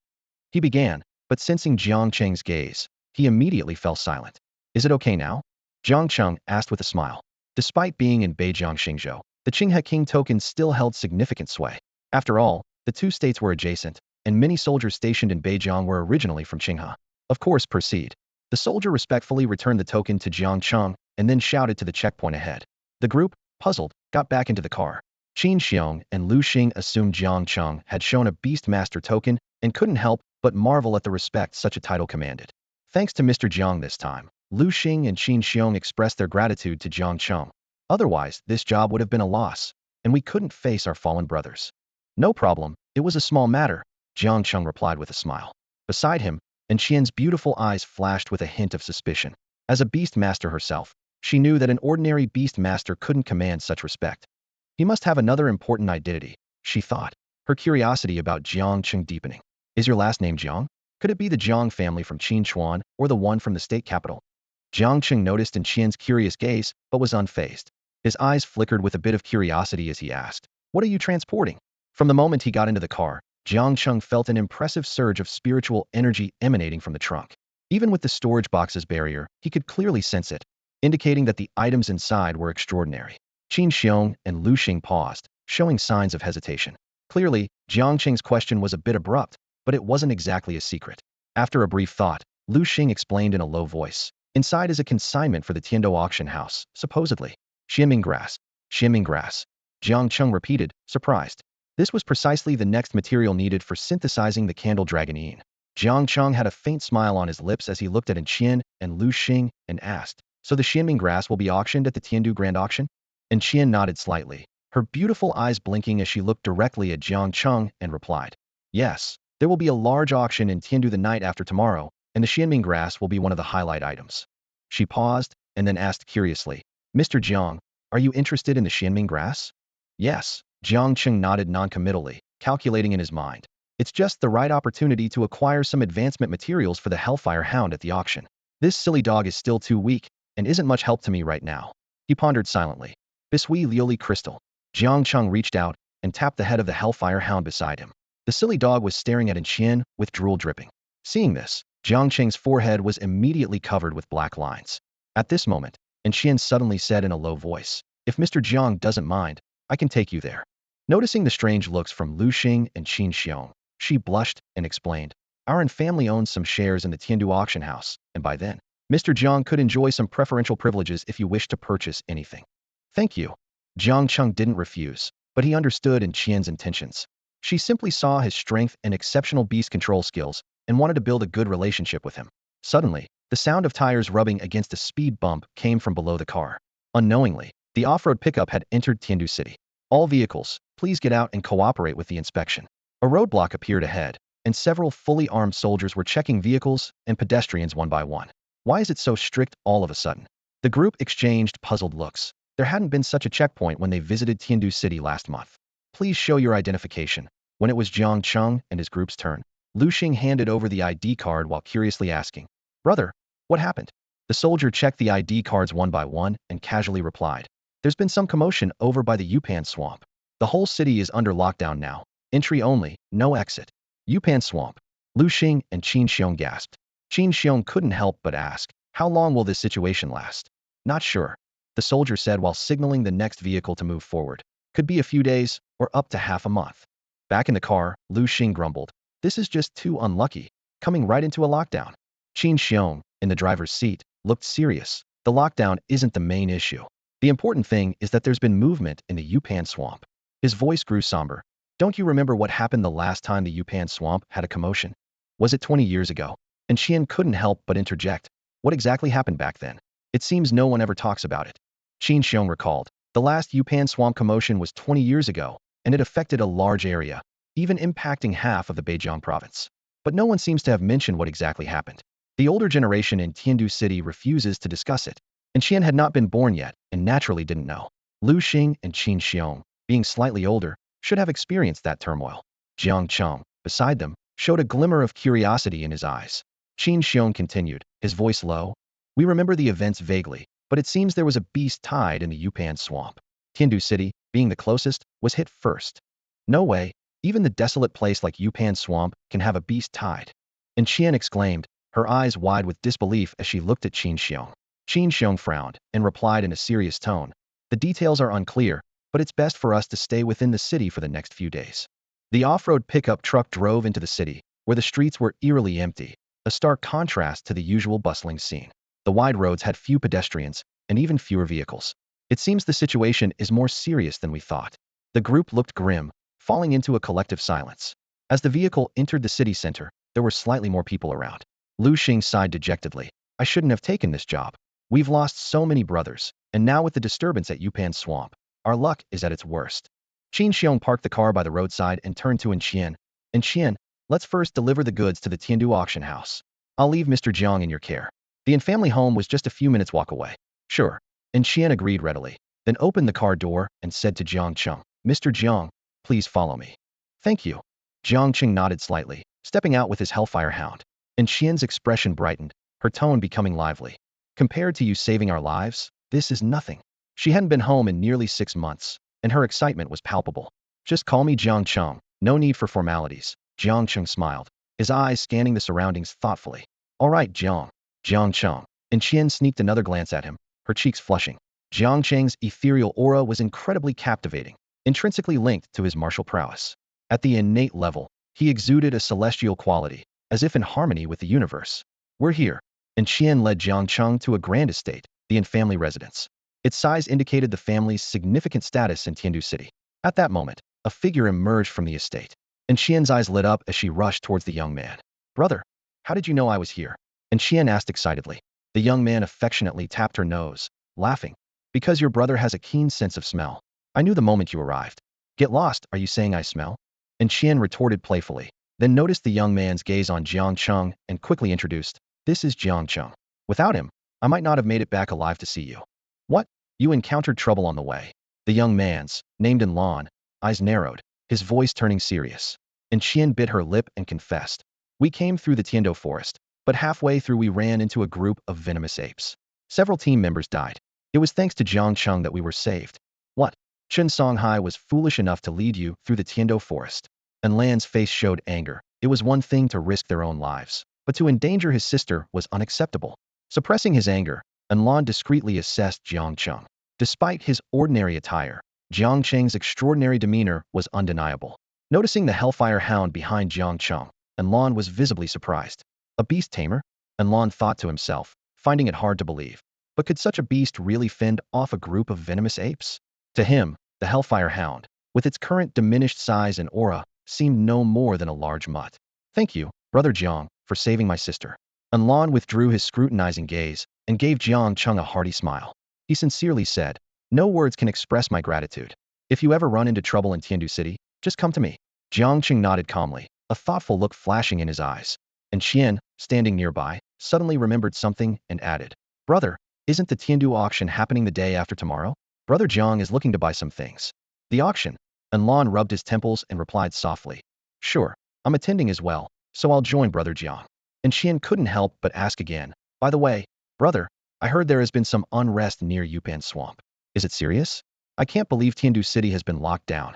[SPEAKER 1] he began, but sensing Jiang Cheng's gaze, he immediately fell silent. "Is it okay now?" Jiang Cheng asked with a smile. Despite being in Beijiang Xingzhou, the Qinghe King token still held significant sway. After all, the two states were adjacent, and many soldiers stationed in Beijiang were originally from Qinghe. "Of course, proceed." The soldier respectfully returned the token to Jiang Cheng and then shouted to the checkpoint ahead. The group, puzzled, got back into the car. Qin Xiong and Lu Xing assumed Jiang Cheng had shown a Beastmaster token and couldn't help but marvel at the respect such a title commanded. Thanks to Mr. Jiang this time, Lu Xing and Qin Xiong expressed their gratitude to Jiang Cheng. Otherwise, this job would have been a loss, and we couldn't face our fallen brothers. "No problem, it was a small matter," Jiang Cheng replied with a smile. Beside him, and Qian's beautiful eyes flashed with a hint of suspicion. As a Beastmaster herself, she knew that an ordinary Beastmaster couldn't command such respect. He must have another important identity, she thought, her curiosity about Jiang Cheng deepening. "Is your last name Jiang? Could it be the Jiang family from Qinchuan or the one from the state capital?" Jiang Cheng noticed in Qian's curious gaze, but was unfazed. His eyes flickered with a bit of curiosity as he asked, "What are you transporting?" From the moment he got into the car, Jiang Cheng felt an impressive surge of spiritual energy emanating from the trunk. Even with the storage box's barrier, he could clearly sense it, indicating that the items inside were extraordinary. Qin Xiong and Lu Xing paused, showing signs of hesitation. Clearly, Jiang Cheng's question was a bit abrupt, but it wasn't exactly a secret. After a brief thought, Lu Xing explained in a low voice, "Inside is a consignment for the Tiando auction house, supposedly." "Xianming grass. Xianming grass," Jiang Cheng repeated, surprised. This was precisely the next material needed for synthesizing the candle dragonine. Jiang Cheng had a faint smile on his lips as he looked at Qian and Lu Xing and asked, "So the Xianming grass will be auctioned at the Tiandu Grand Auction?" And Qian nodded slightly, her beautiful eyes blinking as she looked directly at Jiang Cheng and replied, "Yes, there will be a large auction in Tiandu the night after tomorrow, and the Xianming grass will be one of the highlight items." She paused and then asked curiously, "Mr. Jiang, are you interested in the Xianming grass?" "Yes," Jiang Cheng nodded noncommittally, calculating in his mind. It's just the right opportunity to acquire some advancement materials for the Hellfire Hound at the auction. This silly dog is still too weak and isn't much help to me right now. He pondered silently. Bisui Lioli Crystal. Jiang Cheng reached out and tapped the head of the Hellfire Hound beside him. The silly dog was staring at Qian with drool dripping. Seeing this, Jiang Cheng's forehead was immediately covered with black lines. At this moment, Qian suddenly said in a low voice, "If Mr. Jiang doesn't mind, I can take you there." Noticing the strange looks from Lu Xing and Qin Xiong, she blushed and explained, "Our family owns some shares in the Tiandu auction house, and by then, Mr. Jiang could enjoy some preferential privileges if you wish to purchase anything." "Thank you." Jiang Cheng didn't refuse, but he understood Qian's intentions. She simply saw his strength and exceptional beast control skills and wanted to build a good relationship with him. Suddenly, the sound of tires rubbing against a speed bump came from below the car. Unknowingly, the off-road pickup had entered Tiandu City. "All vehicles, please get out and cooperate with the inspection." A roadblock appeared ahead, and several fully armed soldiers were checking vehicles and pedestrians one by one. Why is it so strict all of a sudden? The group exchanged puzzled looks. There hadn't been such a checkpoint when they visited Tiandu City last month. "Please show your identification." When it was Jiang Cheng and his group's turn, Lu Xing handed over the ID card while curiously asking, "Brother, what happened?" The soldier checked the ID cards one by one and casually replied, "There's been some commotion over by the Yupan swamp. The whole city is under lockdown now. Entry only, no exit." Yupan swamp. Lu Xing and Qin Xiong gasped. Qin Xiong couldn't help but ask, "How long will this situation last?" "Not sure," the soldier said while signaling the next vehicle to move forward. "Could be a few days, or up to half a month." Back in the car, Lu Xing grumbled, "This is just too unlucky, coming right into a lockdown." Qin Xiong, in the driver's seat, looked serious. "The lockdown isn't the main issue. The important thing is that there's been movement in the Yupan swamp." His voice grew somber. "Don't you remember what happened the last time the Yupan swamp had a commotion? Was it 20 years ago?" And Qian couldn't help but interject, "What exactly happened back then? It seems no one ever talks about it." Qin Xiong recalled, "The last Yupan swamp commotion was 20 years ago, and it affected a large area, even impacting half of the Beijiang province. But no one seems to have mentioned what exactly happened. The older generation in Tiandu City refuses to discuss it, and Qian had not been born yet and naturally didn't know. Lu Xing and Qin Xiong, being slightly older, should have experienced that turmoil." Jiang Cheng, beside them, showed a glimmer of curiosity in his eyes. Qin Xiong continued, his voice low, "We remember the events vaguely, but it seems there was a beast tied in the Yupan swamp. Tiandu City, being the closest, was hit first." "No way, even the desolate place like Yupan swamp can have a beast tied." And Qian exclaimed, her eyes wide with disbelief as she looked at Qin Xiong. Qin Xiong frowned and replied in a serious tone, "The details are unclear, but it's best for us to stay within the city for the next few days." The off-road pickup truck drove into the city, where the streets were eerily empty, a stark contrast to the usual bustling scene. The wide roads had few pedestrians and even fewer vehicles. "It seems the situation is more serious than we thought." The group looked grim, falling into a collective silence. As the vehicle entered the city center, there were slightly more people around. Lu Xing sighed dejectedly, "I shouldn't have taken this job. We've lost so many brothers, and now with the disturbance at Yupan swamp, our luck is at its worst." Qin Xiong parked the car by the roadside and turned to Qian. "Qian, let's first deliver the goods to the Tiandu auction house. I'll leave Mr. Jiang in your care." The family home was just a few minutes walk away. "Sure." And Qian agreed readily, then opened the car door and said to Jiang Cheng, "Mr. Jiang, please follow me." "Thank you." Jiang Cheng nodded slightly, stepping out with his Hellfire Hound. And Qian's expression brightened, her tone becoming lively. "Compared to you saving our lives, this is nothing." She hadn't been home in nearly 6 months, and her excitement was palpable. "Just call me Jiang Cheng, no need for formalities." Jiang Cheng smiled, his eyes scanning the surroundings thoughtfully. "All right, Jiang." Jiang Cheng. And Qian sneaked another glance at him, her cheeks flushing. Jiang Cheng's ethereal aura was incredibly captivating, intrinsically linked to his martial prowess. At the innate level, he exuded a celestial quality, as if in harmony with the universe. "We're here." And Qian led Jiang Cheng to a grand estate, the family residence. Its size indicated the family's significant status in Tiandu City. At that moment, a figure emerged from the estate, and Qian's eyes lit up as she rushed towards the young man. "Brother, how did you know I was here?" And Qian asked excitedly. The young man affectionately tapped her nose, laughing. "Because your brother has a keen sense of smell. I knew the moment you arrived." "Get lost, are you saying I smell?" And Qian retorted playfully, then noticed the young man's gaze on Jiang Cheng and quickly introduced, "This is Jiang Cheng. Without him, I might not have made it back alive to see you." "What? You encountered trouble on the way?" The young man's, named in Lan, eyes narrowed, his voice turning serious. and Qian bit her lip and confessed. We came through the Tiando forest, but halfway through we ran into a group of venomous apes. Several team members died. It was thanks to Jiang Cheng that we were saved. What? Chen Songhai was foolish enough to lead you through the Tiando forest. And Lan's face showed anger. It was one thing to risk their own lives, but to endanger his sister was unacceptable. Suppressing his anger, Lan discreetly assessed Jiang Cheng. Despite his ordinary attire, Jiang Cheng's extraordinary demeanor was undeniable. Noticing the Hellfire Hound behind Jiang Cheng, Lan was visibly surprised. A beast tamer? Lan thought to himself, finding it hard to believe. But could such a beast really fend off a group of venomous apes? To him, the Hellfire Hound, with its current diminished size and aura, seemed no more than a large mutt. Thank you, Brother Jiang, for saving my sister. Lan withdrew his scrutinizing gaze and gave Jiang Cheng a hearty smile. He sincerely said, no words can express my gratitude. If you ever run into trouble in Tiandu City, just come to me. Jiang Cheng nodded calmly, a thoughtful look flashing in his eyes. And Qian, standing nearby, suddenly remembered something and added, Brother, isn't the Tiandu auction happening the day after tomorrow? Brother Jiang is looking to buy some things. The auction? Lan rubbed his temples and replied softly, sure, I'm attending as well, so I'll join Brother Jiang. And Qian couldn't help but ask again, by the way, brother, I heard there has been some unrest near Yupan Swamp. Is it serious? I can't believe Tiandu City has been locked down.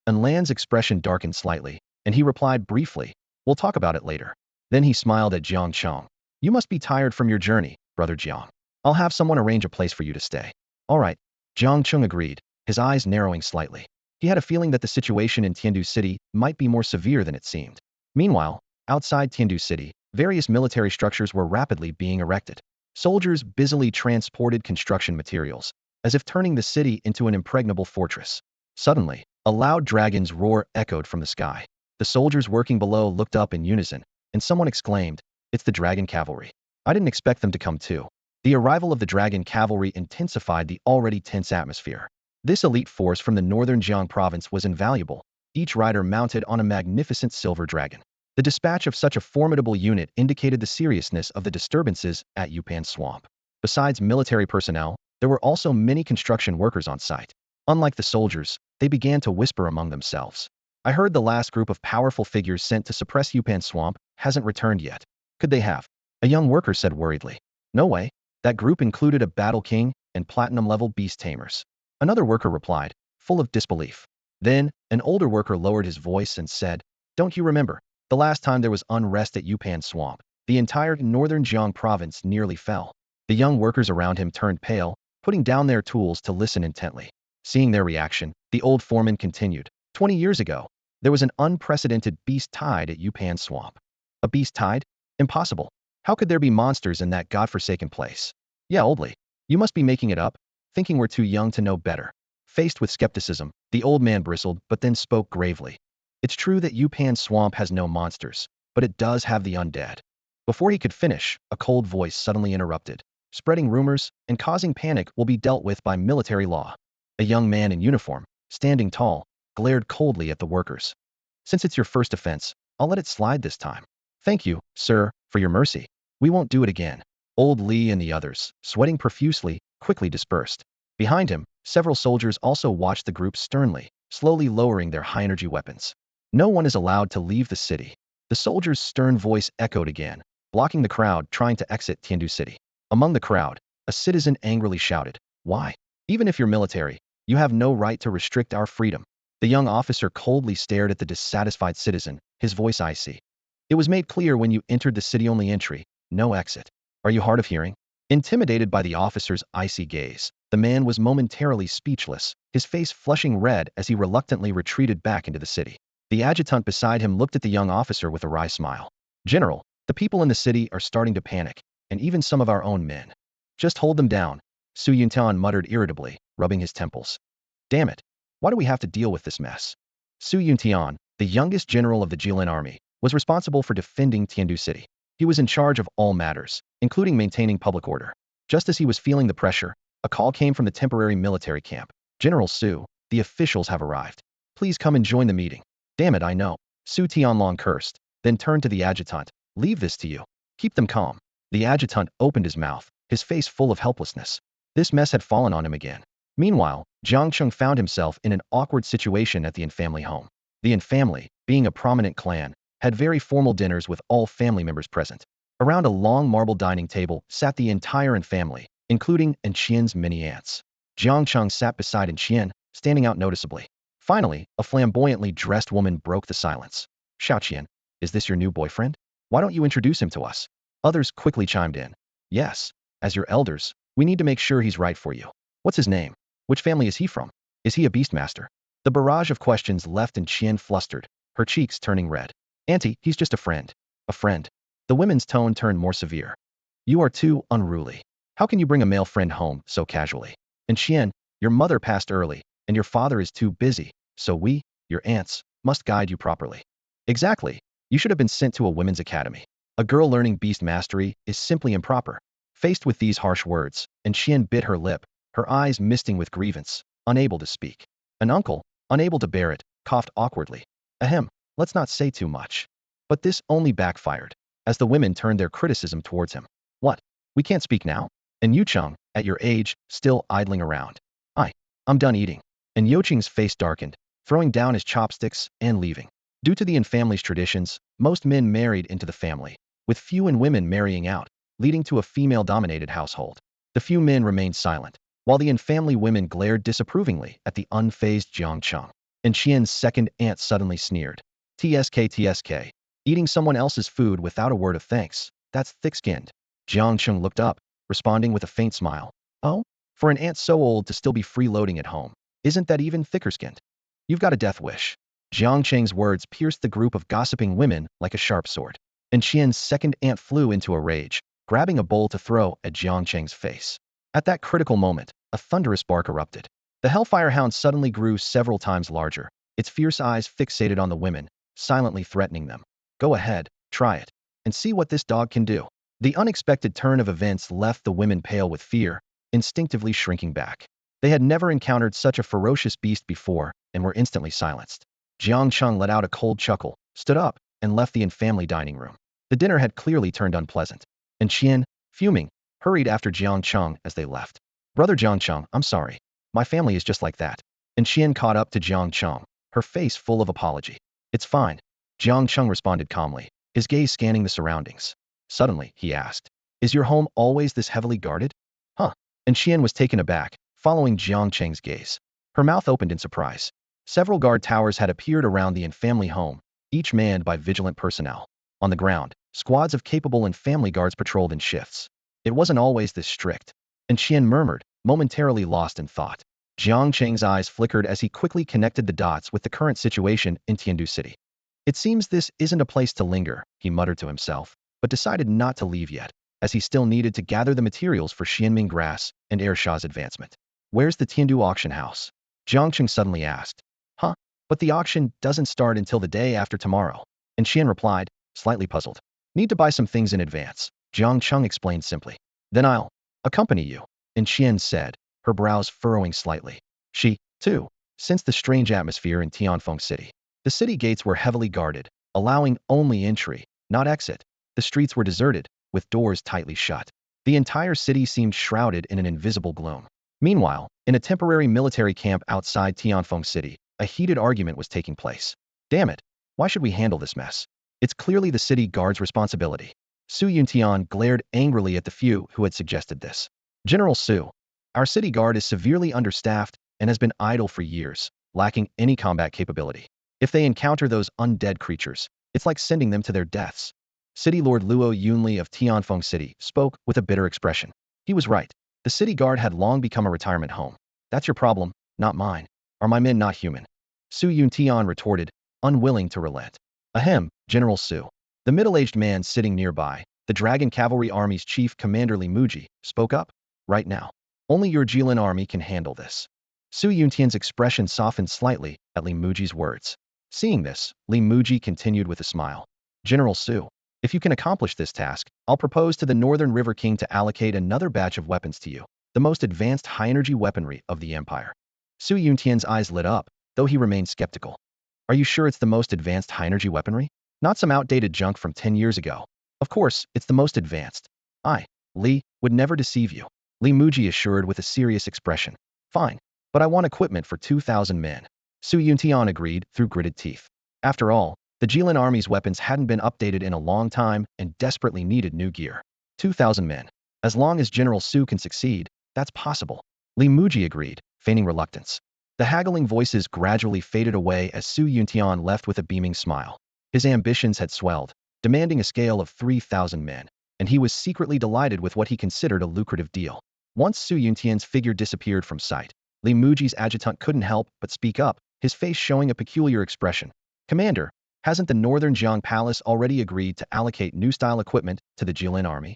[SPEAKER 1] And Lan's expression darkened slightly, and he replied briefly, we'll talk about it later. Then he smiled at Jiang Cheng. You must be tired from your journey, Brother Jiang. I'll have someone arrange a place for you to stay. All right. Jiang Cheng agreed, his eyes narrowing slightly. He had a feeling that the situation in Tiandu City might be more severe than it seemed. Meanwhile, outside Tiandu City, various military structures were rapidly being erected. Soldiers busily transported construction materials, as if turning the city into an impregnable fortress. Suddenly, a loud dragon's roar echoed from the sky. The soldiers working below looked up in unison, and someone exclaimed, it's the dragon cavalry. I didn't expect them to come too. The arrival of the dragon cavalry intensified the already tense atmosphere. This elite force from the northern Jiang province was invaluable, each rider mounted on a magnificent silver dragon. The dispatch of such a formidable unit indicated the seriousness of the disturbances at Yupan Swamp. Besides military personnel, there were also many construction workers on site. Unlike the soldiers, they began to whisper among themselves. I heard the last group of powerful figures sent to suppress Yupan Swamp hasn't returned yet. Could they have? A young worker said worriedly. No way. That group included a battle king and platinum-level beast tamers. Another worker replied, full of disbelief. Then, an older worker lowered his voice and said, don't you remember? The last time there was unrest at Yupan Swamp, the entire northern Jiang province nearly fell. The young workers around him turned pale, putting down their tools to listen intently. Seeing their reaction, the old foreman continued, 20 years ago, there was an unprecedented beast tide at Yupan Swamp. A beast tide? Impossible. How could there be monsters in that godforsaken place? Yeah, oldly. You must be making it up, thinking we're too young to know better. Faced with skepticism, the old man bristled but then spoke gravely. It's true that Yupan Swamp has no monsters, but it does have the undead. Before he could finish, a cold voice suddenly interrupted. Spreading rumors and causing panic will be dealt with by military law. A young man in uniform, standing tall, glared coldly at the workers. Since it's your first offense, I'll let it slide this time. Thank you, sir, for your mercy. We won't do it again. Old Li and the others, sweating profusely, quickly dispersed. Behind him, several soldiers also watched the group sternly, slowly lowering their high-energy weapons. No one is allowed to leave the city. The soldier's stern voice echoed again, blocking the crowd trying to exit Tiandu City. Among the crowd, a citizen angrily shouted, why? Even if you're military, you have no right to restrict our freedom. The young officer coldly stared at the dissatisfied citizen, his voice icy. It was made clear when you entered the city-only entry, no exit. Are you hard of hearing? Intimidated by the officer's icy gaze, the man was momentarily speechless, his face flushing red as he reluctantly retreated back into the city. The adjutant beside him looked at the young officer with a wry smile. General, the people in the city are starting to panic, and even some of our own men. Just hold them down, Su Yuntian muttered irritably, rubbing his temples. Damn it. Why do we have to deal with this mess? Su Yuntian, the youngest general of the Qilin army, was responsible for defending Tiandu City. He was in charge of all matters, including maintaining public order. Just as he was feeling the pressure, a call came from the temporary military camp. General Su, the officials have arrived. Please come and join the meeting. Damn it, I know. Su Tianlong cursed, then turned to the adjutant. Leave this to you. Keep them calm. The adjutant opened his mouth, his face full of helplessness. This mess had fallen on him again. Meanwhile, Jiang Cheng found himself in an awkward situation at the Yin family home. The Yin family, being a prominent clan, had very formal dinners with all family members present. Around a long marble dining table sat the entire family, including Qian's many aunts. Jiang Cheng sat beside Qian, standing out noticeably. Finally, a flamboyantly dressed woman broke the silence. Xiao Qian, is this your new boyfriend? Why don't you introduce him to us? Others quickly chimed in. Yes, as your elders, we need to make sure he's right for you. What's his name? Which family is he from? Is he a beastmaster? The barrage of questions left Qian flustered, her cheeks turning red. Auntie, he's just a friend. A friend. The women's tone turned more severe. You are too unruly. How can you bring a male friend home so casually? And Qian, your mother passed early, and your father is too busy, so we, your aunts, must guide you properly. Exactly. You should have been sent to a women's academy. A girl learning beast mastery is simply improper. Faced with these harsh words, Qian bit her lip, her eyes misting with grievance, unable to speak. An uncle, unable to bear it, coughed awkwardly. Ahem, let's not say too much. But this only backfired, as the women turned their criticism towards him. What? We can't speak now? And Yucheng, at your age, still idling around. I'm done eating. And Yocheng's face darkened, throwing down his chopsticks and leaving. Due to the family's traditions, most men married into the family, with few women marrying out, leading to a female-dominated household. The few men remained silent, while the family women glared disapprovingly at the unfazed Jiang Cheng. And Qian's second aunt suddenly sneered. TSK. Eating someone else's food without a word of thanks, that's thick-skinned. Jiang Cheng looked up, responding with a faint smile. Oh? For an aunt so old to still be freeloading at home, isn't that even thicker-skinned? You've got a death wish. Jiang Cheng's words pierced the group of gossiping women like a sharp sword. And Qian's second aunt flew into a rage, grabbing a bowl to throw at Jiang Cheng's face. At that critical moment, a thunderous bark erupted. The hellfire hound suddenly grew several times larger, its fierce eyes fixated on the women, silently threatening them. Go ahead, try it, and see what this dog can do. The unexpected turn of events left the women pale with fear, instinctively shrinking back. They had never encountered such a ferocious beast before and were instantly silenced. Jiang Cheng let out a cold chuckle, stood up, and left the family dining room. The dinner had clearly turned unpleasant. And Qian, fuming, hurried after Jiang Cheng as they left. Brother Jiang Cheng, I'm sorry. My family is just like that. And Qian caught up to Jiang Cheng, her face full of apology. It's fine. Jiang Cheng responded calmly, his gaze scanning the surroundings. Suddenly, he asked, is your home always this heavily guarded? Huh? And Qian was taken aback, following Jiang Cheng's gaze. Her mouth opened in surprise. Several guard towers had appeared around the family home, each manned by vigilant personnel. On the ground, squads of capable family guards patrolled in shifts. It wasn't always this strict. And Qian murmured, momentarily lost in thought. Jiang Cheng's eyes flickered as he quickly connected the dots with the current situation in Tiandu City. It seems this isn't a place to linger, he muttered to himself, but decided not to leave yet, as he still needed to gather the materials for Xianming grass and Ershaw's advancement. Where's the Tiandu auction house? Jiang Cheng suddenly asked. Huh? But the auction doesn't start until the day after tomorrow. And Qian replied, slightly puzzled. Need to buy some things in advance, Jiang Cheng explained simply. Then I'll accompany you, and Qian said, her brows furrowing slightly. She, too, sensed the strange atmosphere in Tianfeng City. The city gates were heavily guarded, allowing only entry, not exit. The streets were deserted, with doors tightly shut. The entire city seemed shrouded in an invisible gloom. Meanwhile, in a temporary military camp outside Tianfeng City, a heated argument was taking place. Damn it, why should we handle this mess? It's clearly the city guard's responsibility. Su Yuntian glared angrily at the few who had suggested this. General Su, our city guard is severely understaffed and has been idle for years, lacking any combat capability. If they encounter those undead creatures, it's like sending them to their deaths. City Lord Luo Yunli of Tianfeng City spoke with a bitter expression. He was right. The city guard had long become a retirement home. That's your problem, not mine. Are my men not human? Su Yuntian retorted, unwilling to relent. Ahem, General Su. The middle-aged man sitting nearby, the Dragon Cavalry Army's chief commander Li Muji, spoke up. Right now. Only your Jilin army can handle this. Su Yuntian's expression softened slightly at Li Muji's words. Seeing this, Li Muji continued with a smile. General Su, if you can accomplish this task, I'll propose to the Northern River King to allocate another batch of weapons to you, the most advanced high-energy weaponry of the Empire. Su Yuntian's eyes lit up, though he remained skeptical. Are you sure it's the most advanced high-energy weaponry? Not some outdated junk from 10 years ago. Of course, it's the most advanced. Li, would never deceive you. Li Muji assured with a serious expression. Fine, but I want equipment for 2,000 men. Su Yuntian agreed through gritted teeth. After all, the Qilin army's weapons hadn't been updated in a long time and desperately needed new gear. 2,000 men. As long as General Su can succeed, that's possible. Li Muji agreed, feigning reluctance. The haggling voices gradually faded away as Su Yuntian left with a beaming smile. His ambitions had swelled, demanding a scale of 3,000 men, and he was secretly delighted with what he considered a lucrative deal. Once Su Yuntian's figure disappeared from sight, Li Muji's adjutant couldn't help but speak up, his face showing a peculiar expression. Commander, hasn't the Northern Jiang Palace already agreed to allocate new-style equipment to the Qilin army?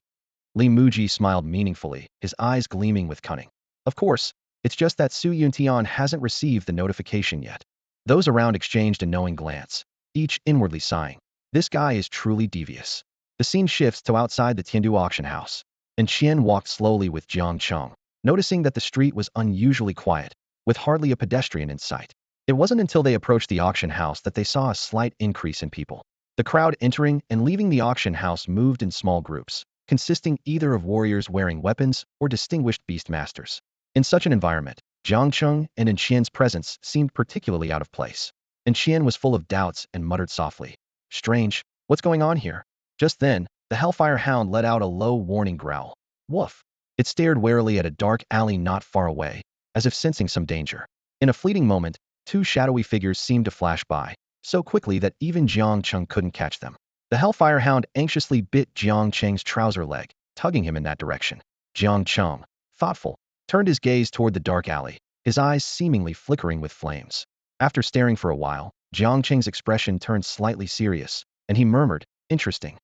[SPEAKER 1] Li Muji smiled meaningfully, his eyes gleaming with cunning. Of course, it's just that Su Yuntian hasn't received the notification yet. Those around exchanged a knowing glance, each inwardly sighing. This guy is truly devious. The scene shifts to outside the Tiandu auction house, and Qian walked slowly with Jiang Cheng, noticing that the street was unusually quiet, with hardly a pedestrian in sight. It wasn't until they approached the auction house that they saw a slight increase in people. The crowd entering and leaving the auction house moved in small groups, consisting either of warriors wearing weapons or distinguished beast masters. In such an environment, Jiang Cheng and Qian's presence seemed particularly out of place. And Qian was full of doubts and muttered softly, "Strange, what's going on here?" Just then, the Hellfire Hound let out a low warning growl. Woof! It stared warily at a dark alley not far away, as if sensing some danger. In a fleeting moment, two shadowy figures seemed to flash by, so quickly that even Jiang Cheng couldn't catch them. The Hellfire Hound anxiously bit Jiang Cheng's trouser leg, tugging him in that direction. Jiang Cheng, thoughtful, turned his gaze toward the dark alley, his eyes seemingly flickering with flames. After staring for a while, Jiang Cheng's expression turned slightly serious, and he murmured, "Interesting."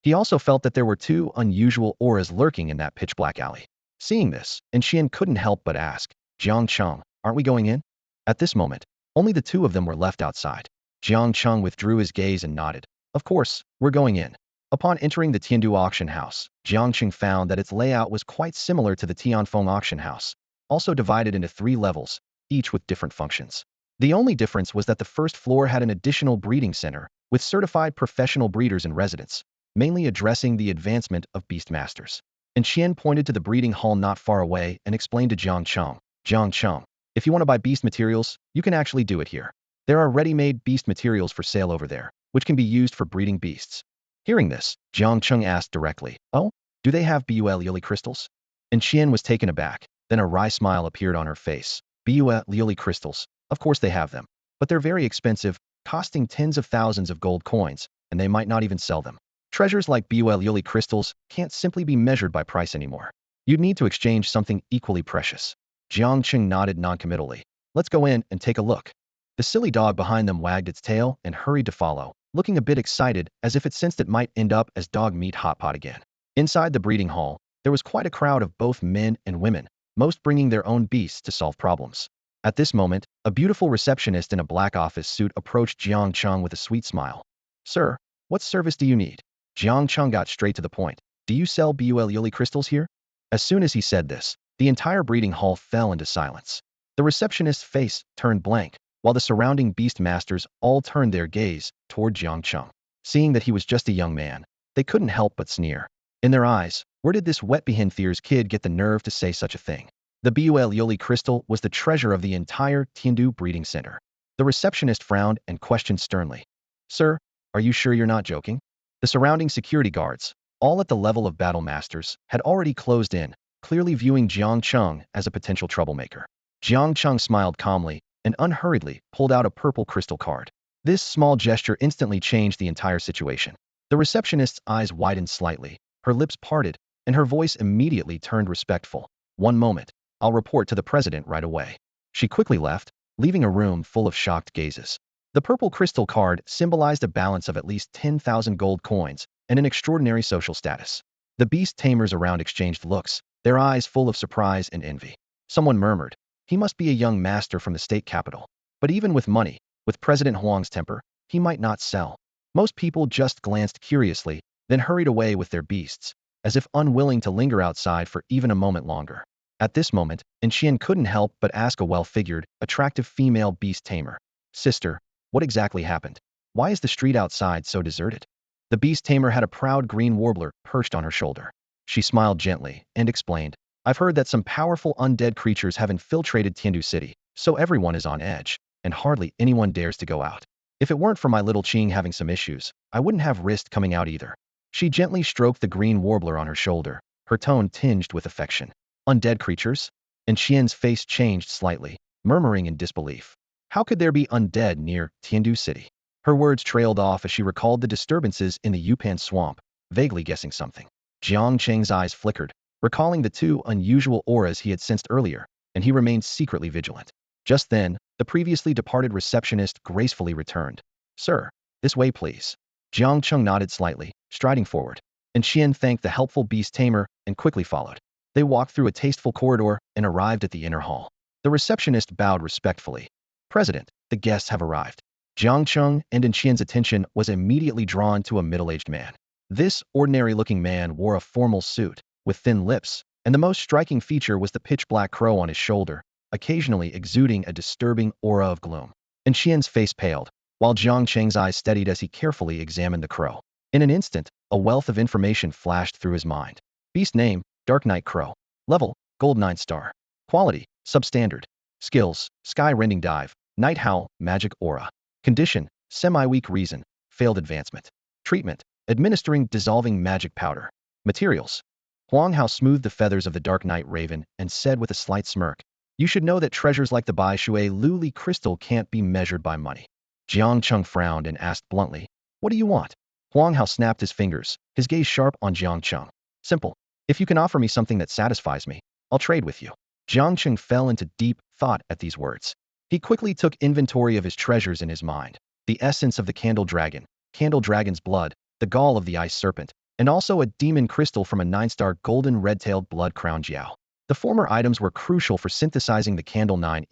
[SPEAKER 1] He also felt that there were two unusual auras lurking in that pitch-black alley. Seeing this, Qian couldn't help but ask, "Jiang Cheng, aren't we going in?" At this moment, only the two of them were left outside. Jiang Cheng withdrew his gaze and nodded. "Of course, we're going in." Upon entering the Tiandu auction house, Jiang Cheng found that its layout was quite similar to the Tianfeng auction house, also divided into 3 levels, each with different functions. The only difference was that the first floor had an additional breeding center, with certified professional breeders in residence, mainly addressing the advancement of beastmasters. And Qian pointed to the breeding hall not far away and explained to Jiang Cheng, "Jiang Cheng, if you want to buy beast materials, you can actually do it here. There are ready-made beast materials for sale over there, which can be used for breeding beasts." Hearing this, Jiang Cheng asked directly, "Oh, do they have Bul Lily crystals?" And Qian was taken aback, then a wry smile appeared on her face. "Bul Lily crystals, of course they have them, but they're very expensive, costing tens of thousands of gold coins, and they might not even sell them. Treasures like Bul Lily crystals can't simply be measured by price anymore. You'd need to exchange something equally precious." Jiang Cheng nodded noncommittally. "Let's go in and take a look." The silly dog behind them wagged its tail and hurried to follow, looking a bit excited as if it sensed it might end up as dog meat hot pot again. Inside the breeding hall, there was quite a crowd of both men and women, most bringing their own beasts to solve problems. At this moment, a beautiful receptionist in a black office suit approached Jiang Cheng with a sweet smile. "Sir, what service do you need?" Jiang Cheng got straight to the point. "Do you sell Bul Lily crystals here?" As soon as he said this, the entire breeding hall fell into silence. The receptionist's face turned blank, while the surrounding beast masters all turned their gaze toward Jiang Cheng. Seeing that he was just a young man, they couldn't help but sneer. In their eyes, where did this wet-behind-thieves kid get the nerve to say such a thing? The Bul Lily crystal was the treasure of the entire Tiandu breeding center. The receptionist frowned and questioned sternly, "Sir, are you sure you're not joking?" The surrounding security guards, all at the level of battle masters, had already closed in, clearly viewing Jiang Cheng as a potential troublemaker. Jiang Cheng smiled calmly and unhurriedly pulled out a purple crystal card. This small gesture instantly changed the entire situation. The receptionist's eyes widened slightly, her lips parted, and her voice immediately turned respectful. "One moment, I'll report to the president right away." She quickly left, leaving a room full of shocked gazes. The purple crystal card symbolized a balance of at least 10,000 gold coins and an extraordinary social status. The beast tamers around exchanged looks, their eyes full of surprise and envy. Someone murmured, "He must be a young master from the state capital. But even with money, with President Huang's temper, he might not sell." Most people just glanced curiously, then hurried away with their beasts, as if unwilling to linger outside for even a moment longer. At this moment, Qian couldn't help but ask a well-figured, attractive female beast tamer, "Sister, what exactly happened? Why is the street outside so deserted?" The beast tamer had a proud green warbler perched on her shoulder. She smiled gently and explained, "I've heard that some powerful undead creatures have infiltrated Tiandu City, so everyone is on edge, and hardly anyone dares to go out." If it weren't for my little Qing having some issues, I wouldn't have risked coming out either. She gently stroked the green warbler on her shoulder, her tone tinged with affection. Undead creatures? And Qian's face changed slightly, murmuring in disbelief. How could there be undead near Tiandu City? Her words trailed off as she recalled the disturbances in the Yupan swamp, vaguely guessing something. Jiang Cheng's eyes flickered, recalling the two unusual auras he had sensed earlier, and he remained secretly vigilant. Just then, the previously departed receptionist gracefully returned. Sir, this way please. Jiang Cheng nodded slightly, striding forward, and Qian thanked the helpful beast tamer and quickly followed. They walked through a tasteful corridor and arrived at the inner hall. The receptionist bowed respectfully. President, the guests have arrived. Jiang Cheng and Qian's attention was immediately drawn to a middle-aged man. This ordinary-looking man wore a formal suit, with thin lips, and the most striking feature was the pitch-black crow on his shoulder, occasionally exuding a disturbing aura of gloom. And Qian's face paled, while Jiang Cheng's eyes steadied as he carefully examined the crow. In an instant, a wealth of information flashed through his mind. Beast name, Dark Night Crow. Level, Gold 9 star. Quality, Substandard. Skills, Sky-Rending Dive, Night Howl, Magic Aura. Condition, Semi-Weak Reason, Failed Advancement. Treatment, Administering Dissolving Magic Powder. Materials. Huang Hao smoothed the feathers of the Dark Night Raven and said with a slight smirk, You should know that treasures like the Bai Shui Luli crystal can't be measured by money. Jiang Cheng frowned and asked bluntly, What do you want? Huang Hao snapped his fingers, his gaze sharp on Jiang Cheng. Simple. If you can offer me something that satisfies me, I'll trade with you. Jiang Cheng fell into deep thought at these words. He quickly took inventory of his treasures in his mind. The essence of the candle dragon's blood, the gall of the ice serpent, and also a demon crystal from a 9-star golden red-tailed blood crown jiao. The former items were crucial for synthesizing the candle 9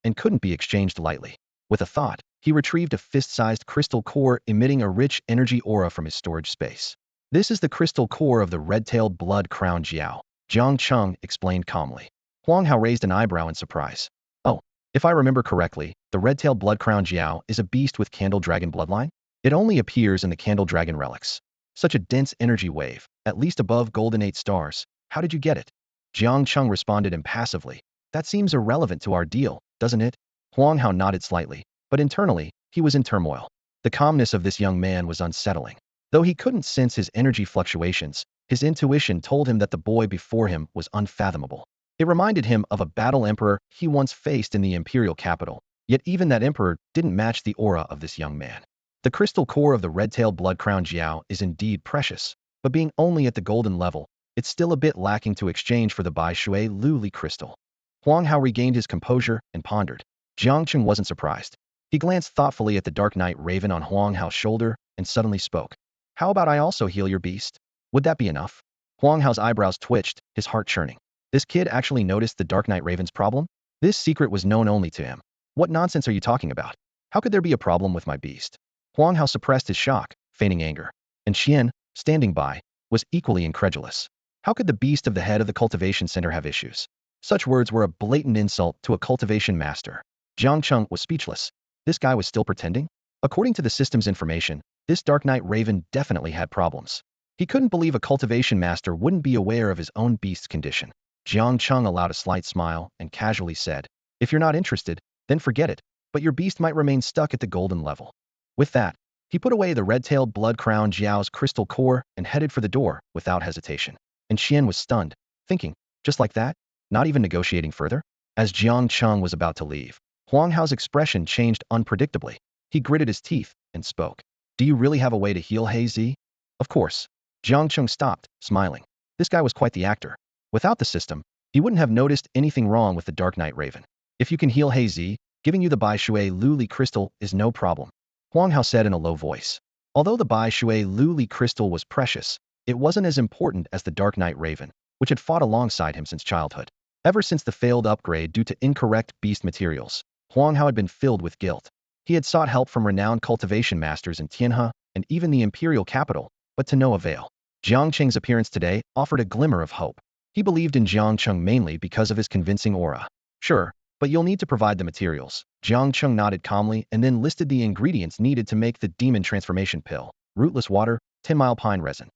[SPEAKER 1] and couldn't be exchanged lightly. With a thought, he retrieved a fist-sized crystal core emitting a rich energy aura from his storage space. This is the crystal core of the red-tailed blood crown jiao, Jiang Cheng explained calmly. Huang Hao raised an eyebrow in surprise. Oh, if I remember correctly, the red-tailed blood crown jiao is a beast with candle dragon bloodline? It only appears in the candle dragon relics. Such a dense energy wave, at least above golden 8 stars. How did you get it? Jiang Cheng responded impassively. That seems irrelevant to our deal, doesn't it? Huang Hao nodded slightly, but internally, he was in turmoil. The calmness of this young man was unsettling. Though he couldn't sense his energy fluctuations, his intuition told him that the boy before him was unfathomable. It reminded him of a battle emperor he once faced in the imperial capital, yet even that emperor didn't match the aura of this young man. The crystal core of the red-tailed blood crown jiao is indeed precious, but being only at the golden level, it's still a bit lacking to exchange for the Bai Shui Luli crystal. Huang Hao regained his composure and pondered. Jiang Cheng wasn't surprised. He glanced thoughtfully at the Dark Night Raven on Huang Hao's shoulder and suddenly spoke. How about I also heal your beast? Would that be enough? Huang Hao's eyebrows twitched, his heart churning. This kid actually noticed the Dark Night Raven's problem? This secret was known only to him. What nonsense are you talking about? How could there be a problem with my beast? Huang Hao suppressed his shock, feigning anger. And Qian, standing by, was equally incredulous. How could the beast of the head of the cultivation center have issues? Such words were a blatant insult to a cultivation master. Jiang Cheng was speechless. This guy was still pretending? According to the system's information, this Dark Night Raven definitely had problems. He couldn't believe a cultivation master wouldn't be aware of his own beast's condition. Jiang Cheng allowed a slight smile and casually said, If you're not interested, then forget it, but your beast might remain stuck at the golden level. With that, he put away the red-tailed blood crown jiao's crystal core and headed for the door without hesitation. And Qian was stunned, thinking, just like that? Not even negotiating further? As Jiang Cheng was about to leave, Huang Hao's expression changed unpredictably. He gritted his teeth and spoke. Do you really have a way to heal He Zi? Of course. Jiang Cheng stopped, smiling. This guy was quite the actor. Without the system, he wouldn't have noticed anything wrong with the Dark Night Raven. If you can heal He Zi, giving you the Bai Shui Luli crystal is no problem, Huang Hao said in a low voice. Although the Bai Shui Luli crystal was precious, it wasn't as important as the Dark Night Raven, which had fought alongside him since childhood. Ever since the failed upgrade due to incorrect beast materials, Huang Hao had been filled with guilt. He had sought help from renowned cultivation masters in Tianhe and even the imperial capital, but to no avail. Jiang Cheng's appearance today offered a glimmer of hope. He believed in Jiang Cheng mainly because of his convincing aura. Sure, but you'll need to provide the materials. Jiang Cheng nodded calmly and then listed the ingredients needed to make the demon transformation pill: rootless water, 10-mile pine resin.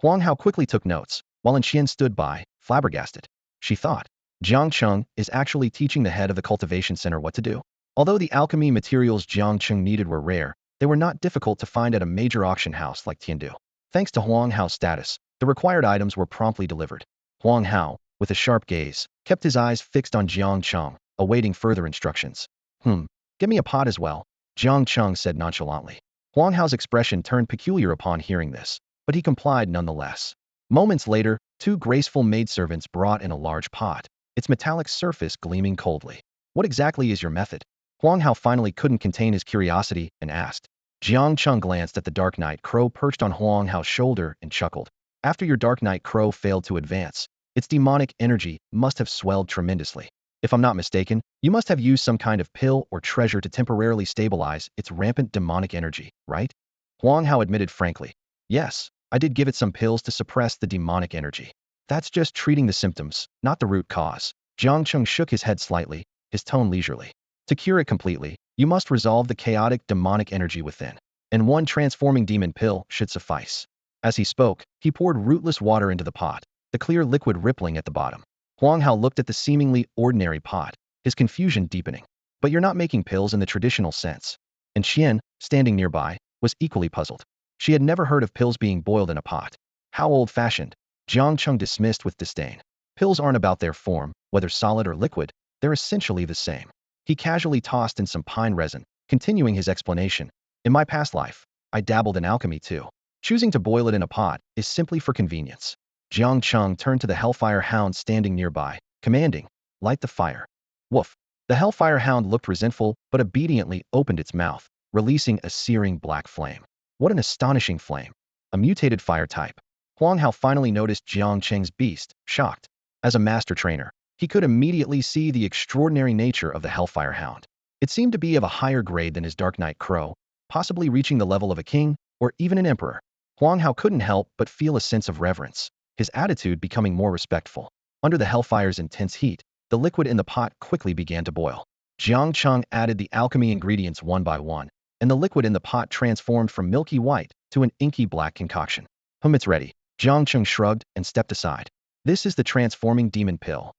[SPEAKER 1] Huang Hao quickly took notes, while Qian stood by, flabbergasted. She thought, Jiang Cheng is actually teaching the head of the cultivation center what to do. Although the alchemy materials Jiang Cheng needed were rare, They were not difficult to find at a major auction house like Tiandu. Thanks to Huang Hao's status, the required items were promptly delivered. Huang Hao, with a sharp gaze, kept his eyes fixed on Jiang Cheng, awaiting further instructions. Give me a pot as well, Jiang Cheng said nonchalantly. Huang Hao's expression turned peculiar upon hearing this, but he complied nonetheless. Moments later, two graceful maidservants brought in a large pot, its metallic surface gleaming coldly. What exactly is your method? Huang Hao finally couldn't contain his curiosity and asked. Jiang Cheng glanced at the Dark Knight Crow perched on Huang Hao's shoulder and chuckled. After your Dark Knight Crow failed to advance, its demonic energy must have swelled tremendously. If I'm not mistaken, you must have used some kind of pill or treasure to temporarily stabilize its rampant demonic energy, right? Huang Hao admitted frankly. Yes, I did give it some pills to suppress the demonic energy. That's just treating the symptoms, not the root cause. Jiang Cheng shook his head slightly, his tone leisurely. To cure it completely, you must resolve the chaotic demonic energy within, and one transforming demon pill should suffice. As he spoke, he poured rootless water into the pot, the clear liquid rippling at the bottom. Huang Hao looked at the seemingly ordinary pot, his confusion deepening. But you're not making pills in the traditional sense. And Xian, standing nearby, was equally puzzled. She had never heard of pills being boiled in a pot. How old-fashioned, Jiang Cheng dismissed with disdain. Pills aren't about their form, whether solid or liquid, they're essentially the same. He casually tossed in some pine resin, continuing his explanation. In my past life, I dabbled in alchemy too. Choosing to boil it in a pot is simply for convenience. Jiang Cheng turned to the Hellfire Hound standing nearby, commanding, light the fire. Woof. The Hellfire Hound looked resentful, but obediently opened its mouth, releasing a searing black flame. What an astonishing flame. A mutated fire type. Huang Hao finally noticed Jiang Cheng's beast, shocked. As a master trainer, he could immediately see the extraordinary nature of the Hellfire Hound. It seemed to be of a higher grade than his Dark Knight Crow, possibly reaching the level of a king, or even an emperor. Huang Hao couldn't help but feel a sense of reverence, his attitude becoming more respectful. Under the Hellfire's intense heat, the liquid in the pot quickly began to boil. Jiang Cheng added the alchemy ingredients one by one, and the liquid in the pot transformed from milky white to an inky black concoction. It's ready. Jiang Cheng shrugged and stepped aside. This is the transforming demon pill.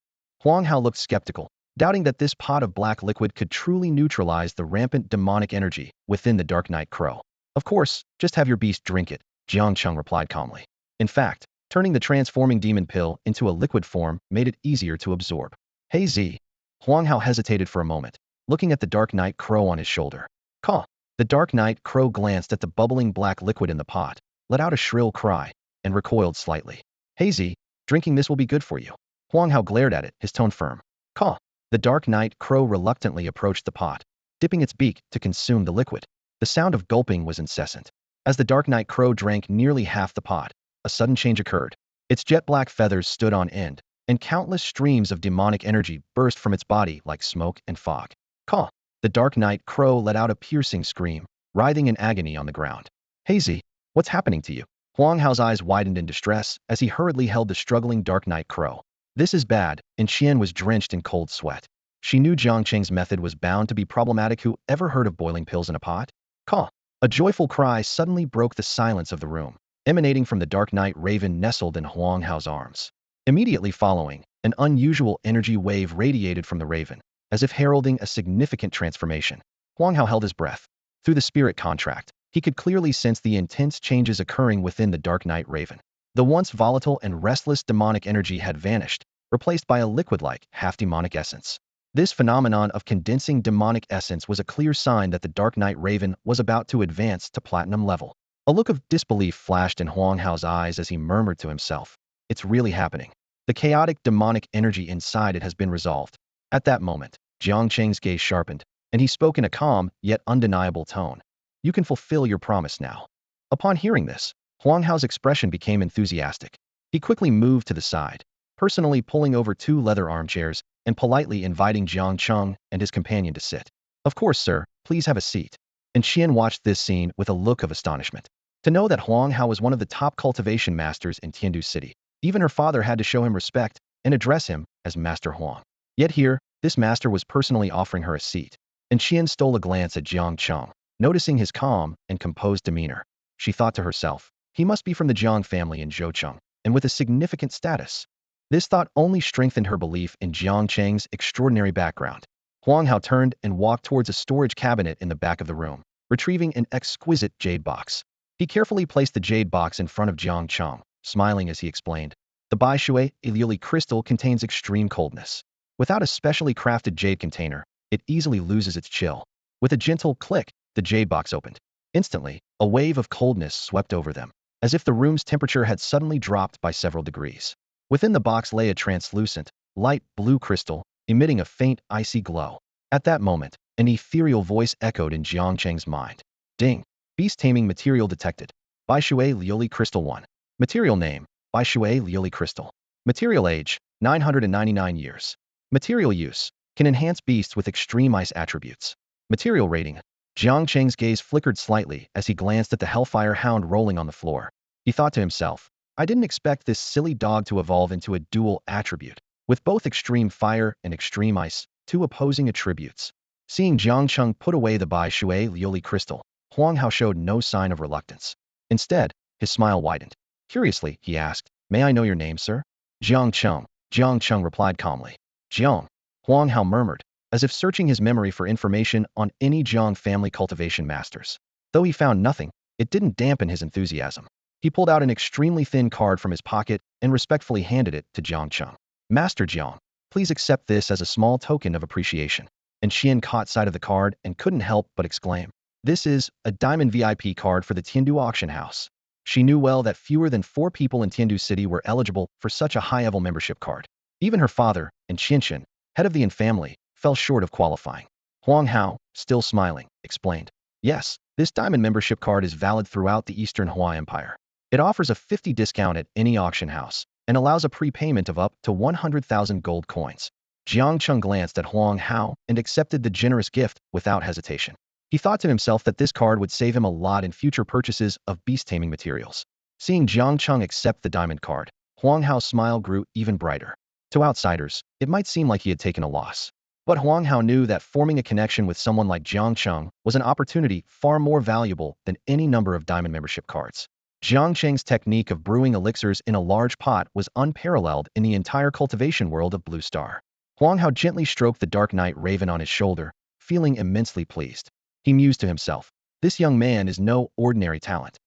[SPEAKER 1] Huang Hao looked skeptical, doubting that this pot of black liquid could truly neutralize the rampant demonic energy within the Dark Knight Crow. Of course, just have your beast drink it, Jiang Cheng replied calmly. In fact, turning the transforming demon pill into a liquid form made it easier to absorb. Hey Z. Huang Hao hesitated for a moment, looking at the Dark Knight Crow on his shoulder. Caw. The Dark Knight Crow glanced at the bubbling black liquid in the pot, let out a shrill cry, and recoiled slightly. Hey Z, drinking this will be good for you. Huang Hao glared at it, his tone firm. Caw. The Dark Knight Crow reluctantly approached the pot, dipping its beak to consume the liquid. The sound of gulping was incessant. As the Dark Knight Crow drank nearly half the pot, a sudden change occurred. Its jet-black feathers stood on end, and countless streams of demonic energy burst from its body like smoke and fog. Caw. The Dark Knight Crow let out a piercing scream, writhing in agony on the ground. Hazy, what's happening to you? Huang Hao's eyes widened in distress as he hurriedly held the struggling Dark Knight Crow. This is bad, and Xian was drenched in cold sweat. She knew Jiang Cheng's method was bound to be problematic. Who ever heard of boiling pills in a pot? Caw. A joyful cry suddenly broke the silence of the room, emanating from the Dark Knight Raven nestled in Huang Hao's arms. Immediately following, an unusual energy wave radiated from the Raven, as if heralding a significant transformation. Huang Hao held his breath. Through the spirit contract, he could clearly sense the intense changes occurring within the Dark Knight Raven. The once volatile and restless demonic energy had vanished, replaced by a liquid-like, half-demonic essence. This phenomenon of condensing demonic essence was a clear sign that the Dark Knight Raven was about to advance to platinum level. A look of disbelief flashed in Huang Hao's eyes as he murmured to himself. It's really happening. The chaotic demonic energy inside it has been resolved. At that moment, Jiang Cheng's gaze sharpened, and he spoke in a calm, yet undeniable tone. You can fulfill your promise now. Upon hearing this, Huang Hao's expression became enthusiastic. He quickly moved to the side, personally pulling over two leather armchairs and politely inviting Jiang Cheng and his companion to sit. Of course, sir, please have a seat. And Xian watched this scene with a look of astonishment. To know that Huang Hao was one of the top cultivation masters in Tiandu City, even her father had to show him respect and address him as Master Huang. Yet here, this master was personally offering her a seat. And Xian stole a glance at Jiang Cheng, noticing his calm and composed demeanor. She thought to herself, he must be from the Jiang family in Zhoucheng, and with a significant status. This thought only strengthened her belief in Jiang Cheng's extraordinary background. Huang Hao turned and walked towards a storage cabinet in the back of the room. retrieving an exquisite jade box. He carefully placed the jade box in front of Jiang Cheng, smiling as he explained. The Bai Shui Ilili crystal contains extreme coldness. Without a specially crafted jade container, it easily loses its chill. With a gentle click, the jade box opened. Instantly, a wave of coldness swept over them, as if the room's temperature had suddenly dropped by several degrees. Within the box lay a translucent, light blue crystal, emitting a faint, icy glow. At that moment, an ethereal voice echoed in Jiang Cheng's mind. Ding! Beast taming material detected. Bai Shui Lioli Crystal 1. Material name, Bai Shui Lioli Crystal. Material age, 999 years. Material use, can enhance beasts with extreme ice attributes. Material rating. Jiang Cheng's gaze flickered slightly as he glanced at the Hellfire Hound rolling on the floor. He thought to himself, I didn't expect this silly dog to evolve into a dual attribute, with both extreme fire and extreme ice, two opposing attributes. Seeing Jiang Cheng put away the Bai Shui Lioli crystal, Huang Hao showed no sign of reluctance. Instead, his smile widened. Curiously, he asked, May I know your name, sir? Jiang Cheng. Jiang Cheng replied calmly. Jiang. Huang Hao murmured, as if searching his memory for information on any Jiang family cultivation masters. Though he found nothing, it didn't dampen his enthusiasm. He pulled out an extremely thin card from his pocket and respectfully handed it to Jiang Cheng. Master Jiang, please accept this as a small token of appreciation. And Qian caught sight of the card and couldn't help but exclaim, This is a diamond VIP card for the Tiandu auction house. She knew well that fewer than 4 people in Tiandu City were eligible for such a high-level membership card. Even her father, and Qianqian, head of the Yin family, fell short of qualifying. Huang Hao, still smiling, explained, Yes, this diamond membership card is valid throughout the Eastern Hua Empire. It offers a 50% discount at any auction house and allows a prepayment of up to 100,000 gold coins. Jiang Cheng glanced at Huang Hao and accepted the generous gift without hesitation. He thought to himself that this card would save him a lot in future purchases of beast taming materials. Seeing Jiang Cheng accept the diamond card, Huang Hao's smile grew even brighter. To outsiders, it might seem like he had taken a loss. But Huang Hao knew that forming a connection with someone like Jiang Cheng was an opportunity far more valuable than any number of diamond membership cards. Jiang Cheng's technique of brewing elixirs in a large pot was unparalleled in the entire cultivation world of Blue Star. Huang Hao gently stroked the Dark Knight Raven on his shoulder, feeling immensely pleased. He mused to himself, this young man is no ordinary talent.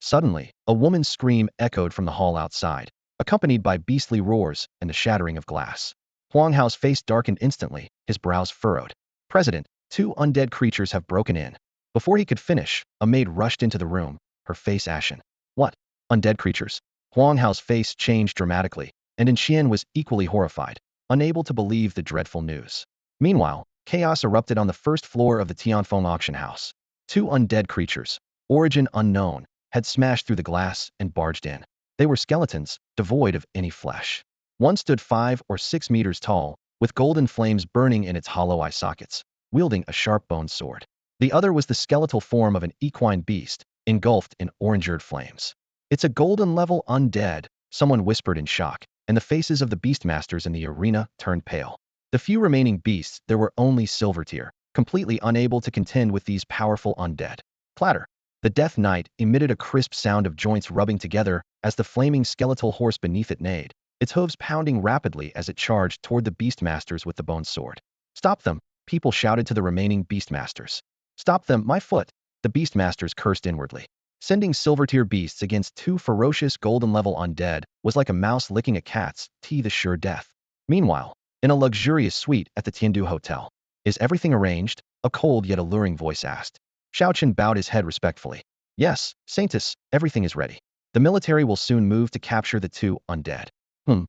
[SPEAKER 1] Suddenly, a woman's scream echoed from the hall outside, accompanied by beastly roars and the shattering of glass. Huang Hao's face darkened instantly, his brows furrowed. President, 2 undead creatures have broken in. Before he could finish, a maid rushed into the room, her face ashen. What? Undead creatures? Huang Hao's face changed dramatically, and Qian was equally horrified, unable to believe the dreadful news. Meanwhile, chaos erupted on the first floor of the Tianfeng auction house. 2 undead creatures, origin unknown, had smashed through the glass and barged in. They were skeletons, devoid of any flesh. One stood 5 or 6 meters tall, with golden flames burning in its hollow eye sockets, wielding a sharp-boned sword. The other was the skeletal form of an equine beast, engulfed in orange-red flames. It's a golden-level undead, someone whispered in shock, and the faces of the beastmasters in the arena turned pale. The few remaining beasts there were only silver tier, completely unable to contend with these powerful undead. Clatter! The Death Knight emitted a crisp sound of joints rubbing together as the flaming skeletal horse beneath it neighed, its hooves pounding rapidly as it charged toward the beastmasters with the bone sword. Stop them! People shouted to the remaining beastmasters. Stop them, my foot! The beastmasters cursed inwardly. Sending silver-tier beasts against 2 ferocious golden-level undead was like a mouse licking a cat's teeth, the sure death. Meanwhile, in a luxurious suite at the Tiandu Hotel, is everything arranged? A cold yet alluring voice asked. Shaochen bowed his head respectfully. Yes, Saintess, everything is ready. The military will soon move to capture the 2 undead.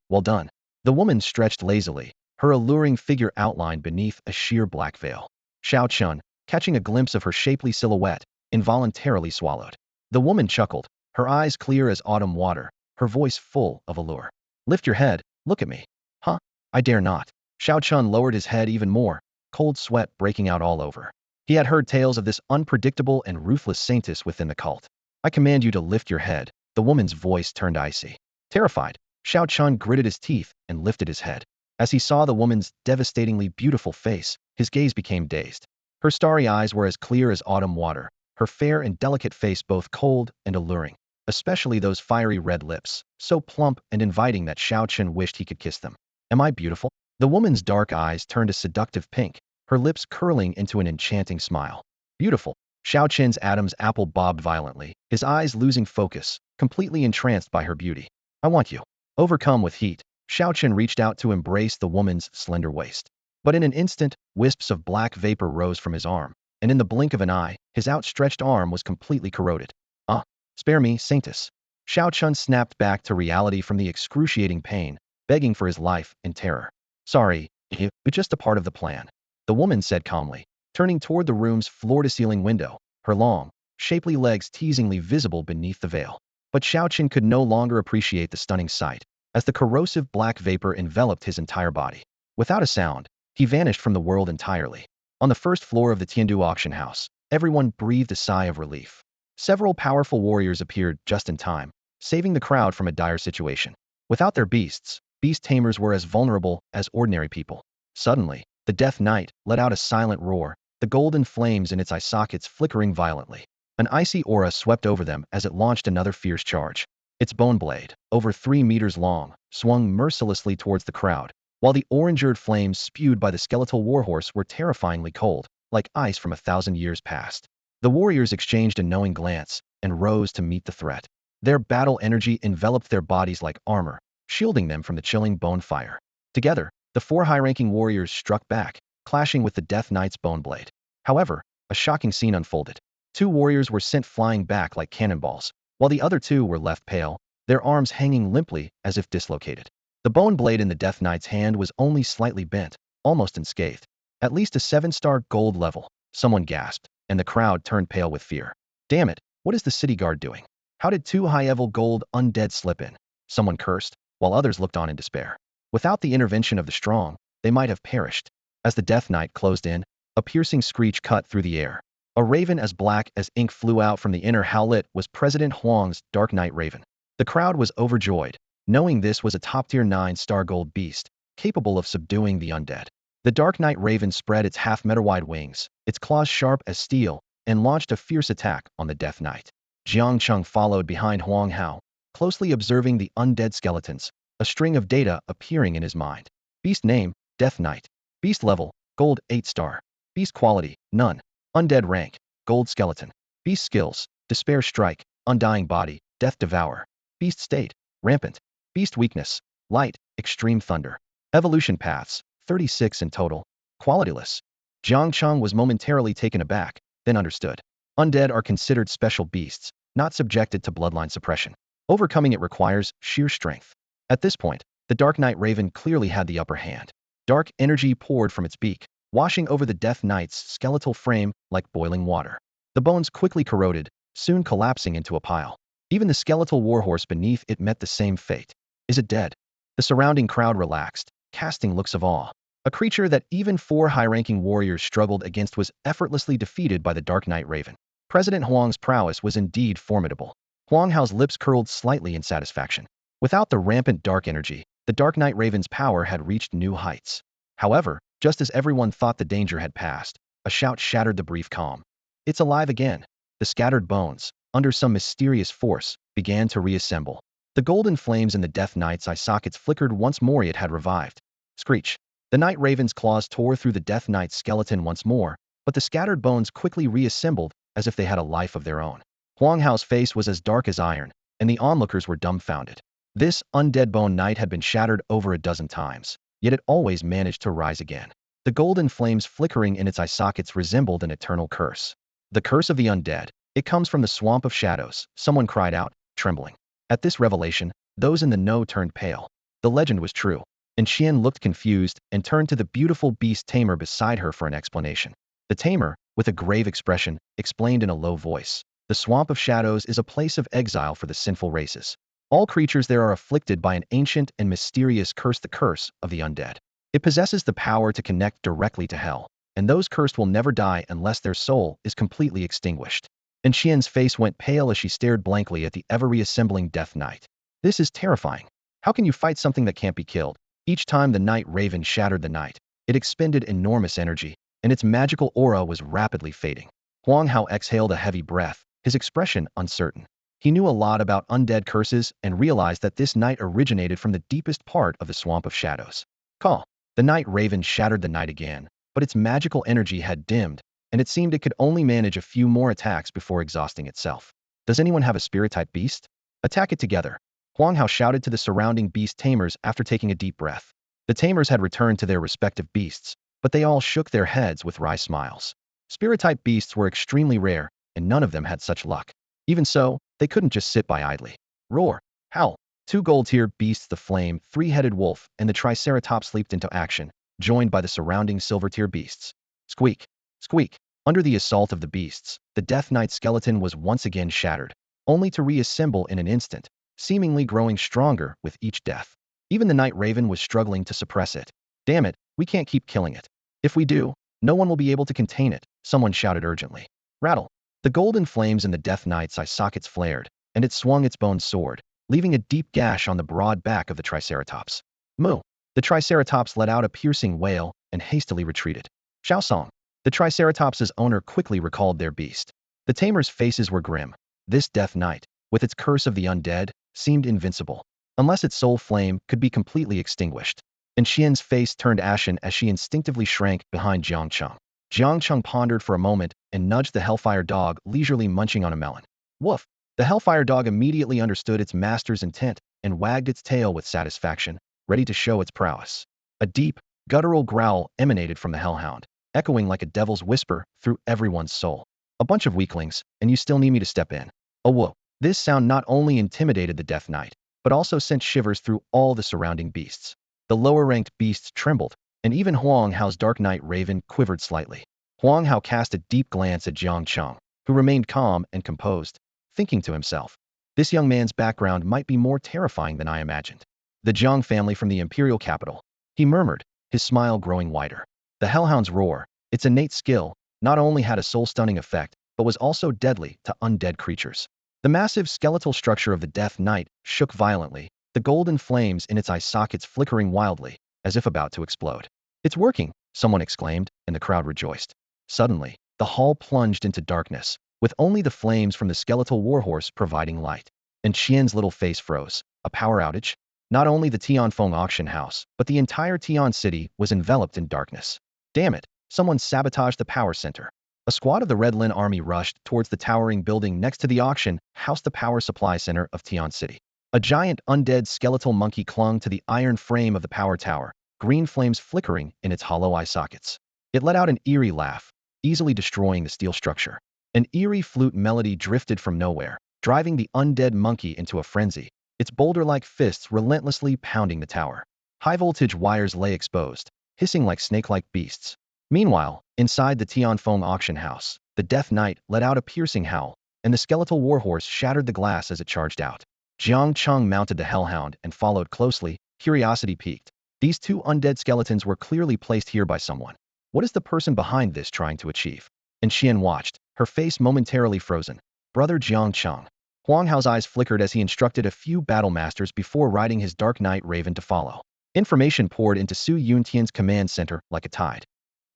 [SPEAKER 1] Well done. The woman stretched lazily, her alluring figure outlined beneath a sheer black veil. Shaochen, catching a glimpse of her shapely silhouette, involuntarily swallowed. The woman chuckled, her eyes clear as autumn water, her voice full of allure. Lift your head, look at me. Huh? I dare not. Shaochen lowered his head even more, cold sweat breaking out all over. He had heard tales of this unpredictable and ruthless saintess within the cult. I command you to lift your head. The woman's voice turned icy. Terrified, Shaochen gritted his teeth and lifted his head. As he saw the woman's devastatingly beautiful face, his gaze became dazed. Her starry eyes were as clear as autumn water, her fair and delicate face both cold and alluring, especially those fiery red lips, so plump and inviting that Shaochen wished he could kiss them. Am I beautiful? The woman's dark eyes turned a seductive pink, her lips curling into an enchanting smile. Beautiful. Xiao Qin's Adam's apple bobbed violently, his eyes losing focus, completely entranced by her beauty. I want you. Overcome with heat, Xiao Qin reached out to embrace the woman's slender waist. But in an instant, wisps of black vapor rose from his arm, and in the blink of an eye, his outstretched arm was completely corroded. Ah, spare me, Saintess. Xiao Chun snapped back to reality from the excruciating pain, begging for his life in terror. Sorry, it's just a part of the plan. The woman said calmly, turning toward the room's floor-to-ceiling window, her long, shapely legs teasingly visible beneath the veil. But Xiao Qin could no longer appreciate the stunning sight, as the corrosive black vapor enveloped his entire body. Without a sound, he vanished from the world entirely. On the first floor of the Tiandu auction house, everyone breathed a sigh of relief. Several powerful warriors appeared just in time, saving the crowd from a dire situation. Without their beasts, beast tamers were as vulnerable as ordinary people. Suddenly, the Death Knight let out a silent roar, the golden flames in its eye sockets flickering violently. An icy aura swept over them as it launched another fierce charge. Its bone blade, over 3 meters long, swung mercilessly towards the crowd, while the orange-eared flames spewed by the skeletal warhorse were terrifyingly cold, like ice from 1,000 years past. The warriors exchanged a knowing glance and rose to meet the threat. Their battle energy enveloped their bodies like armor, shielding them from the chilling bone fire. Together, the 4 high-ranking warriors struck back, clashing with the Death Knight's bone blade. However, a shocking scene unfolded. 2 warriors were sent flying back like cannonballs, while the other 2 were left pale, their arms hanging limply as if dislocated. The bone blade in the Death Knight's hand was only slightly bent, almost unscathed. At least a 7-star gold level, someone gasped, and the crowd turned pale with fear. Damn it, what is the city guard doing? How did 2 high-level gold undead slip in? Someone cursed, while others looked on in despair. Without the intervention of the strong, they might have perished. As the Death Knight closed in, a piercing screech cut through the air. A raven as black as ink flew out from the inner howlet was President Huang's Dark Knight Raven. The crowd was overjoyed, knowing this was a top-tier 9-star gold beast, capable of subduing the undead. The Dark Knight Raven spread its half-meter-wide wings, its claws sharp as steel, and launched a fierce attack on the Death Knight. Jiang Cheng followed behind Huang Hao, closely observing the undead skeletons, a string of data appearing in his mind. Beast name, Death Knight. Beast level, gold 8-star. Beast quality, none. Undead rank, gold skeleton. Beast skills, despair strike, undying body, death devour. Beast state, rampant. Beast weakness, light, extreme thunder. Evolution paths, 36 in total. Qualityless. Jiang Cheng was momentarily taken aback, then understood. Undead are considered special beasts, not subjected to bloodline suppression. Overcoming it requires sheer strength. At this point, the Dark Knight Raven clearly had the upper hand. Dark energy poured from its beak, washing over the Death Knight's skeletal frame like boiling water. The bones quickly corroded, soon collapsing into a pile. Even the skeletal warhorse beneath it met the same fate. Is it dead? The surrounding crowd relaxed, casting looks of awe. A creature that even 4 high-ranking warriors struggled against was effortlessly defeated by the Dark Knight Raven. President Huang's prowess was indeed formidable. Huang Hao's lips curled slightly in satisfaction. Without the rampant dark energy, the Dark Knight Raven's power had reached new heights. However, just as everyone thought the danger had passed, a shout shattered the brief calm. It's alive again. The scattered bones, under some mysterious force, began to reassemble. The golden flames in the Death Knight's eye sockets flickered once more. It had revived. Screech. The Night Raven's claws tore through the Death Knight's skeleton once more, but the scattered bones quickly reassembled as if they had a life of their own. Huang Hao's face was as dark as iron, and the onlookers were dumbfounded. This undead bone knight had been shattered over a dozen times, yet it always managed to rise again. The golden flames flickering in its eye sockets resembled an eternal curse. The curse of the undead. It comes from the swamp of shadows, someone cried out, trembling. At this revelation, those in the know turned pale. The legend was true, and Xian looked confused and turned to the beautiful beast tamer beside her for an explanation. The tamer, with a grave expression, explained in a low voice. The swamp of shadows is a place of exile for the sinful races. All creatures there are afflicted by an ancient and mysterious curse, the curse of the undead. It possesses the power to connect directly to hell, and those cursed will never die unless their soul is completely extinguished. And Xian's face went pale as she stared blankly at the ever-reassembling Death Knight. This is terrifying. How can you fight something that can't be killed? Each time the Night Raven shattered the night, it expended enormous energy, and its magical aura was rapidly fading. Huang Hao exhaled a heavy breath, his expression uncertain. He knew a lot about undead curses and realized that this night originated from the deepest part of the Swamp of Shadows. Call. The Night Raven shattered the night again, but its magical energy had dimmed, and it seemed it could only manage a few more attacks before exhausting itself. Does anyone have a spirit-type beast? Attack it together. Huang Hao shouted to the surrounding beast tamers after taking a deep breath. The tamers had returned to their respective beasts, but they all shook their heads with wry smiles. Spirit-type beasts were extremely rare, and none of them had such luck. Even so, they couldn't just sit by idly. Roar! Howl! Two gold-tier beasts, the flame, three-headed wolf, and the triceratops leaped into action, joined by the surrounding silver-tier beasts. Squeak! Squeak! Under the assault of the beasts, the Death Knight skeleton was once again shattered, only to reassemble in an instant, seemingly growing stronger with each death. Even the Night Raven was struggling to suppress it. Damn it, we can't keep killing it. If we do, no one will be able to contain it, someone shouted urgently. Rattle! The golden flames in the Death Knight's eye sockets flared, and it swung its bone sword, leaving a deep gash on the broad back of the Triceratops. Moo! The Triceratops let out a piercing wail and hastily retreated. Xiaosong! The Triceratops's owner quickly recalled their beast. The tamers' faces were grim. This Death Knight, with its curse of the undead, seemed invincible, unless its soul flame could be completely extinguished. And Xian's face turned ashen as she instinctively shrank behind Jiang Cheng. Jiang Cheng pondered for a moment and nudged the Hellfire dog leisurely munching on a melon. Woof! The Hellfire dog immediately understood its master's intent and wagged its tail with satisfaction, ready to show its prowess. A deep, guttural growl emanated from the Hellhound, echoing like a devil's whisper through everyone's soul. A bunch of weaklings, and you still need me to step in. Oh whoa! This sound not only intimidated the Death Knight, but also sent shivers through all the surrounding beasts. The lower-ranked beasts trembled, and even Huang Hao's Dark Knight Raven quivered slightly. Huang Hao cast a deep glance at Jiang Cheng, who remained calm and composed, thinking to himself, this young man's background might be more terrifying than I imagined. The Jiang family from the imperial capital, he murmured, his smile growing wider. The Hellhound's roar, its innate skill, not only had a soul-stunning effect, but was also deadly to undead creatures. The massive skeletal structure of the Death Knight shook violently, the golden flames in its eye sockets flickering wildly, as if about to explode. It's working, someone exclaimed, and the crowd rejoiced. Suddenly, the hall plunged into darkness, with only the flames from the skeletal warhorse providing light. And Qian's little face froze. A power outage? Not only the Tianfeng auction house, but the entire Tian city was enveloped in darkness. Damn it, someone sabotaged the power center. A squad of the Red Lin army rushed towards the towering building next to the auction house, the power supply center of Tian City. A giant undead skeletal monkey clung to the iron frame of the power tower, green flames flickering in its hollow eye sockets. It let out an eerie laugh, easily destroying the steel structure. An eerie flute melody drifted from nowhere, driving the undead monkey into a frenzy, its boulder-like fists relentlessly pounding the tower. High-voltage wires lay exposed, hissing like snake-like beasts. Meanwhile, inside the Tianfeng auction house, the Death Knight let out a piercing howl, and the skeletal warhorse shattered the glass as it charged out. Jiang Cheng mounted the Hellhound and followed closely, curiosity piqued. These two undead skeletons were clearly placed here by someone. What is the person behind this trying to achieve? And Xian watched, her face momentarily frozen. Brother Jiang Cheng. Huang Hao's eyes flickered as he instructed a few battle masters before riding his Dark Knight Raven to follow. Information poured into Su Yuntian's command center like a tide.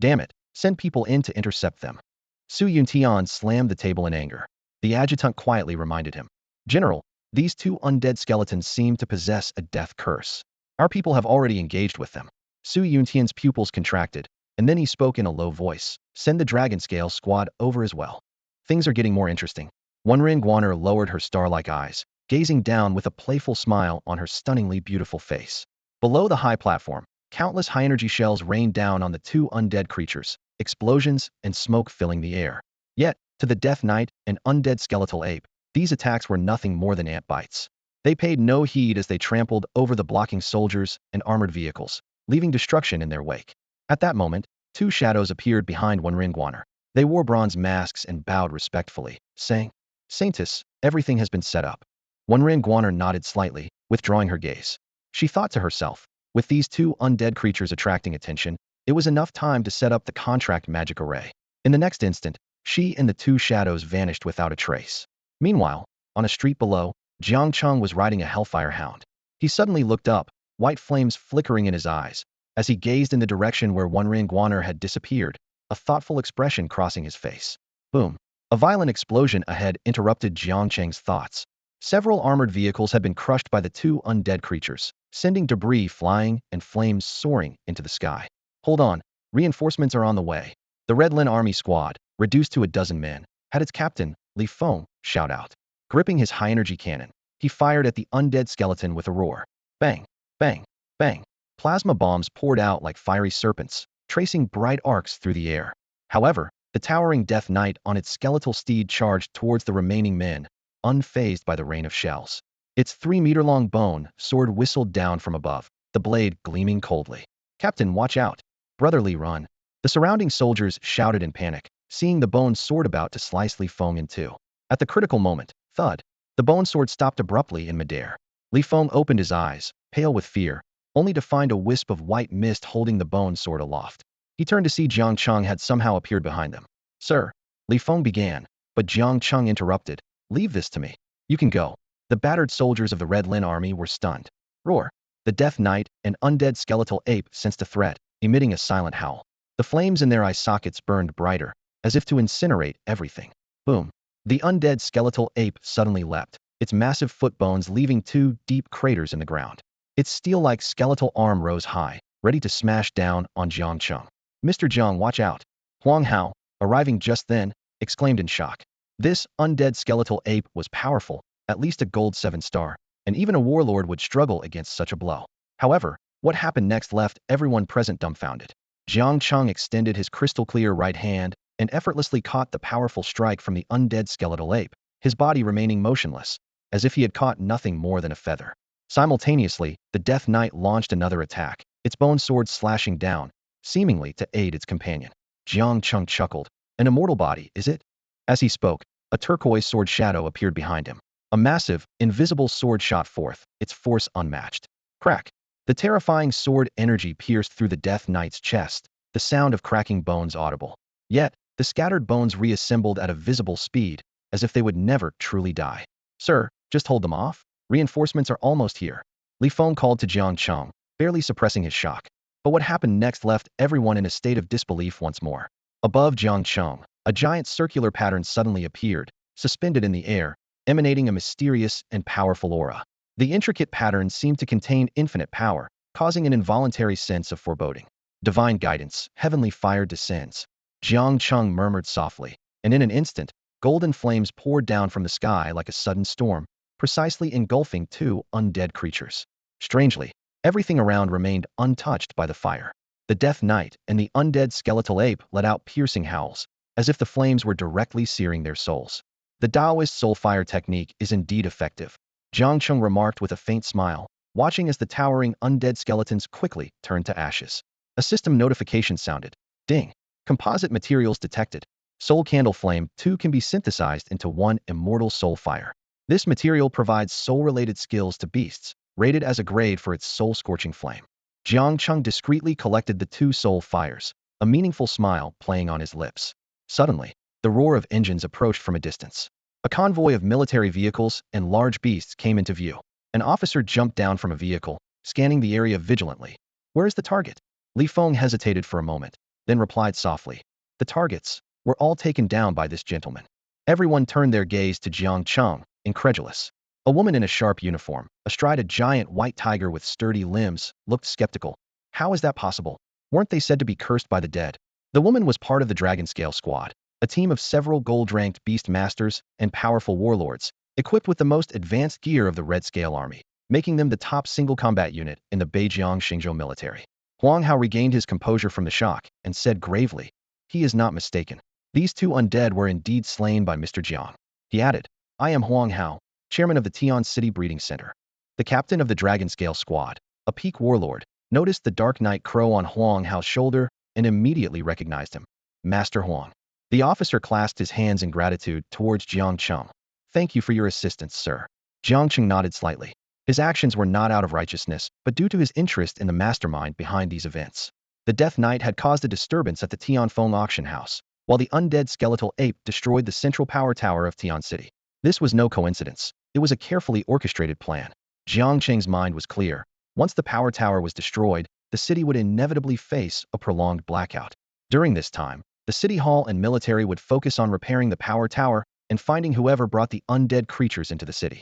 [SPEAKER 1] Damn it, send people in to intercept them. Su Yuntian slammed the table in anger. The adjutant quietly reminded him. General, these two undead skeletons seem to possess a death curse. Our people have already engaged with them. Su Yuntian's pupils contracted, and then he spoke in a low voice. Send the Dragon Scale squad over as well. Things are getting more interesting. Wenren Guaner lowered her star-like eyes, gazing down with a playful smile on her stunningly beautiful face. Below the high platform, countless high-energy shells rained down on the two undead creatures, explosions and smoke filling the air. Yet, to the Death Knight and undead skeletal ape, these attacks were nothing more than ant bites. They paid no heed as they trampled over the blocking soldiers and armored vehicles, leaving destruction in their wake. At that moment, two shadows appeared behind Wenren Guaner. They wore bronze masks and bowed respectfully, saying, Saintess, everything has been set up. Wenren Guaner nodded slightly, withdrawing her gaze. She thought to herself, with these two undead creatures attracting attention, it was enough time to set up the contract magic array. In the next instant, she and the two shadows vanished without a trace. Meanwhile, on a street below, Jiang Cheng was riding a Hellfire Hound. He suddenly looked up, white flames flickering in his eyes, as he gazed in the direction where Wenren Guaner had disappeared, a thoughtful expression crossing his face. Boom! A violent explosion ahead interrupted Jiang Cheng's thoughts. Several armored vehicles had been crushed by the two undead creatures, sending debris flying and flames soaring into the sky. Hold on, reinforcements are on the way. The Red Lin army squad, reduced to a dozen men, had its captain, Li Feng, shout out. Gripping his high-energy cannon, he fired at the undead skeleton with a roar. Bang, bang, bang. Plasma bombs poured out like fiery serpents, tracing bright arcs through the air. However, the towering Death Knight on its skeletal steed charged towards the remaining men, unfazed by the rain of shells. Its 3-meter-long bone sword whistled down from above, the blade gleaming coldly. Captain, watch out! Brotherly, run! The surrounding soldiers shouted in panic, seeing the bone sword about to slice Li Feng in two. At the critical moment, thud! The bone sword stopped abruptly in midair. Li Feng opened his eyes, pale with fear, only to find a wisp of white mist holding the bone sword aloft. He turned to see Jiang Cheng had somehow appeared behind them. Sir, Li Feng began, but Jiang Cheng interrupted. Leave this to me. You can go. The battered soldiers of the Red Lin army were stunned. Roar! The Death Knight, an undead skeletal ape, sensed a threat, emitting a silent howl. The flames in their eye sockets burned brighter, as if to incinerate everything. Boom! The undead skeletal ape suddenly leapt, its massive foot bones leaving 2 deep craters in the ground. Its steel-like skeletal arm rose high, ready to smash down on Jiang Cheng. Mr. Jiang, watch out! Huang Hao, arriving just then, exclaimed in shock. This undead skeletal ape was powerful, at least a gold 7-star, and even a warlord would struggle against such a blow. However, what happened next left everyone present dumbfounded. Jiang Cheng extended his crystal-clear right hand and effortlessly caught the powerful strike from the undead skeletal ape, his body remaining motionless, as if he had caught nothing more than a feather. Simultaneously, the Death Knight launched another attack, its bone sword slashing down, seemingly to aid its companion. Jiang Cheng chuckled. An immortal body, is it? As he spoke, a turquoise sword shadow appeared behind him. A massive, invisible sword shot forth, its force unmatched. Crack! The terrifying sword energy pierced through the Death Knight's chest, the sound of cracking bones audible. Yet, the scattered bones reassembled at a visible speed, as if they would never truly die. Sir, just hold them off. Reinforcements are almost here. Li Feng called to Jiang Cheng, barely suppressing his shock. But what happened next left everyone in a state of disbelief once more. Above Jiang Cheng, a giant circular pattern suddenly appeared, suspended in the air, emanating a mysterious and powerful aura. The intricate pattern seemed to contain infinite power, causing an involuntary sense of foreboding. Divine guidance, heavenly fire descends. Jiang Cheng murmured softly, and in an instant, golden flames poured down from the sky like a sudden storm, precisely engulfing 2 undead creatures. Strangely, everything around remained untouched by the fire. The Death Knight and the undead skeletal ape let out piercing howls, as if the flames were directly searing their souls. The Taoist soul fire technique is indeed effective, Jiang Cheng remarked with a faint smile, watching as the towering undead skeletons quickly turned to ashes. A system notification sounded. Ding! Composite materials detected. Soul Candle Flame 2 can be synthesized into 1 immortal soul fire. This material provides soul-related skills to beasts, rated as a grade for its soul-scorching flame. Jiang Cheng discreetly collected the 2 soul fires, a meaningful smile playing on his lips. Suddenly, the roar of engines approached from a distance. A convoy of military vehicles and large beasts came into view. An officer jumped down from a vehicle, scanning the area vigilantly. Where is the target? Li Feng hesitated for a moment, then replied softly. The targets were all taken down by this gentleman. Everyone turned their gaze to Jiang Cheng, incredulous. A woman in a sharp uniform, astride a giant white tiger with sturdy limbs, looked skeptical. How is that possible? Weren't they said to be cursed by the dead? The woman was part of the Dragon Scale Squad, a team of several gold-ranked beast masters and powerful warlords, equipped with the most advanced gear of the Red Scale Army, making them the top single combat unit in the Beijiang Xingzhou military. Huang Hao regained his composure from the shock and said gravely, he is not mistaken. These 2 undead were indeed slain by Mr. Jiang. He added, I am Huang Hao, chairman of the Tian City Breeding Center. The captain of the Dragon Scale Squad, a peak warlord, noticed the Dark Knight crow on Huang Hao's shoulder and immediately recognized him. Master Huang. The officer clasped his hands in gratitude towards Jiang Cheng. Thank you for your assistance, sir. Jiang Cheng nodded slightly. His actions were not out of righteousness, but due to his interest in the mastermind behind these events. The Death Knight had caused a disturbance at the Tianfeng auction house, while the undead skeletal ape destroyed the central power tower of Tian City. This was no coincidence. It was a carefully orchestrated plan. Jiang Cheng's mind was clear. Once the power tower was destroyed, the city would inevitably face a prolonged blackout. During this time, the city hall and military would focus on repairing the power tower and finding whoever brought the undead creatures into the city.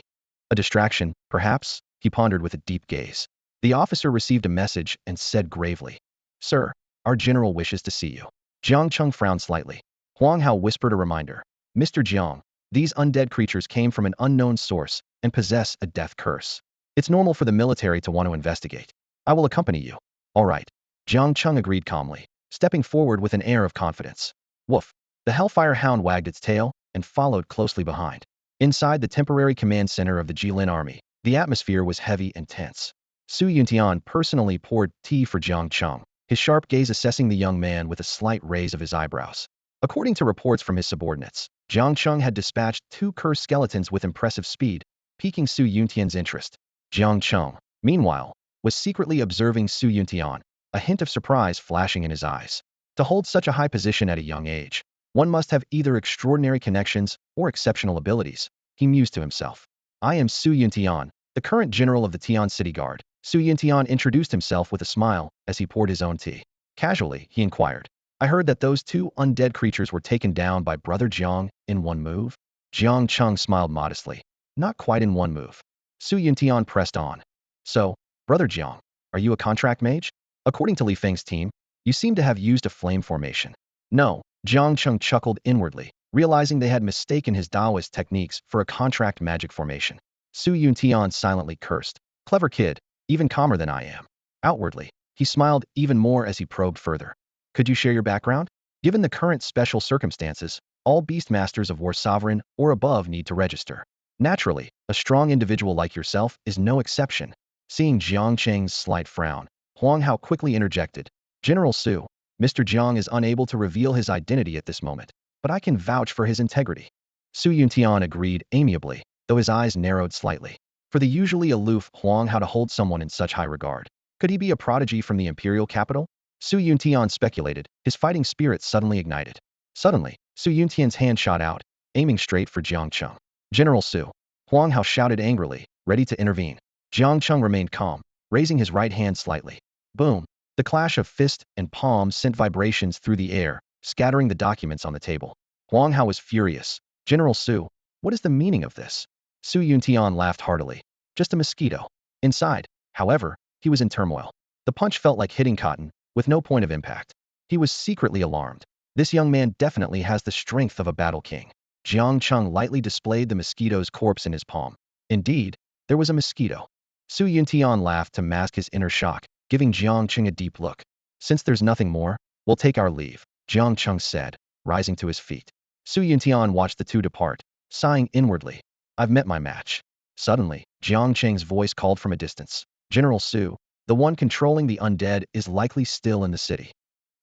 [SPEAKER 1] A distraction, perhaps? He pondered with a deep gaze. The officer received a message and said gravely, Sir, our general wishes to see you. Jiang Cheng frowned slightly. Huang Hao whispered a reminder. Mr. Jiang, these undead creatures came from an unknown source and possess a death curse. It's normal for the military to want to investigate. I will accompany you. All right. Jiang Cheng agreed calmly, stepping forward with an air of confidence. Woof. The Hellfire Hound wagged its tail and followed closely behind. Inside the temporary command center of the Qilin army, the atmosphere was heavy and tense. Su Yuntian personally poured tea for Jiang Cheng, his sharp gaze assessing the young man with a slight raise of his eyebrows. According to reports from his subordinates, Jiang Cheng had dispatched 2 cursed skeletons with impressive speed, piquing Su Yuntian's interest. Jiang Cheng, meanwhile, was secretly observing Su Yuntian, a hint of surprise flashing in his eyes. To hold such a high position at a young age, one must have either extraordinary connections or exceptional abilities, he mused to himself. I am Su Yuntian, the current general of the Tian City Guard. Su Yuntian introduced himself with a smile as he poured his own tea. Casually, he inquired, I heard that those 2 undead creatures were taken down by Brother Jiang in one move? Jiang Cheng smiled modestly. Not quite in one move. Su Yuntian pressed on. So, Brother Jiang, are you a contract mage? According to Li Feng's team, you seem to have used a flame formation. No, Jiang Cheng chuckled inwardly, realizing they had mistaken his Taoist techniques for a contract magic formation. Su Yuntian silently cursed. Clever kid, even calmer than I am. Outwardly, he smiled even more as he probed further. Could you share your background? Given the current special circumstances, all Beastmasters of War Sovereign or above need to register. Naturally, a strong individual like yourself is no exception. Seeing Jiang Cheng's slight frown, Huang Hao quickly interjected. General Su, Mr. Jiang is unable to reveal his identity at this moment, but I can vouch for his integrity. Su Yuntian agreed amiably, though his eyes narrowed slightly. For the usually aloof Huang Hao to hold someone in such high regard. Could he be a prodigy from the imperial capital? Su Yuntian speculated, his fighting spirit suddenly ignited. Suddenly, Su Yuntian's hand shot out, aiming straight for Jiang Cheng. General Su, Huang Hao shouted angrily, ready to intervene. Jiang Cheng remained calm, raising his right hand slightly. Boom! The clash of fist and palm sent vibrations through the air, scattering the documents on the table. Huang Hao was furious. General Su, what is the meaning of this? Su Yuntian laughed heartily. Just a mosquito. Inside, however, he was in turmoil. The punch felt like hitting cotton, with no point of impact. He was secretly alarmed. This young man definitely has the strength of a battle king. Jiang Cheng lightly displayed the mosquito's corpse in his palm. Indeed, there was a mosquito. Su Yuntian laughed to mask his inner shock, giving Jiang Cheng a deep look. Since there's nothing more, we'll take our leave, Jiang Cheng said, rising to his feet. Su Yuntian watched the 2 depart, sighing inwardly. I've met my match. Suddenly, Jiang Cheng's voice called from a distance. General Su, the one controlling the undead is likely still in the city.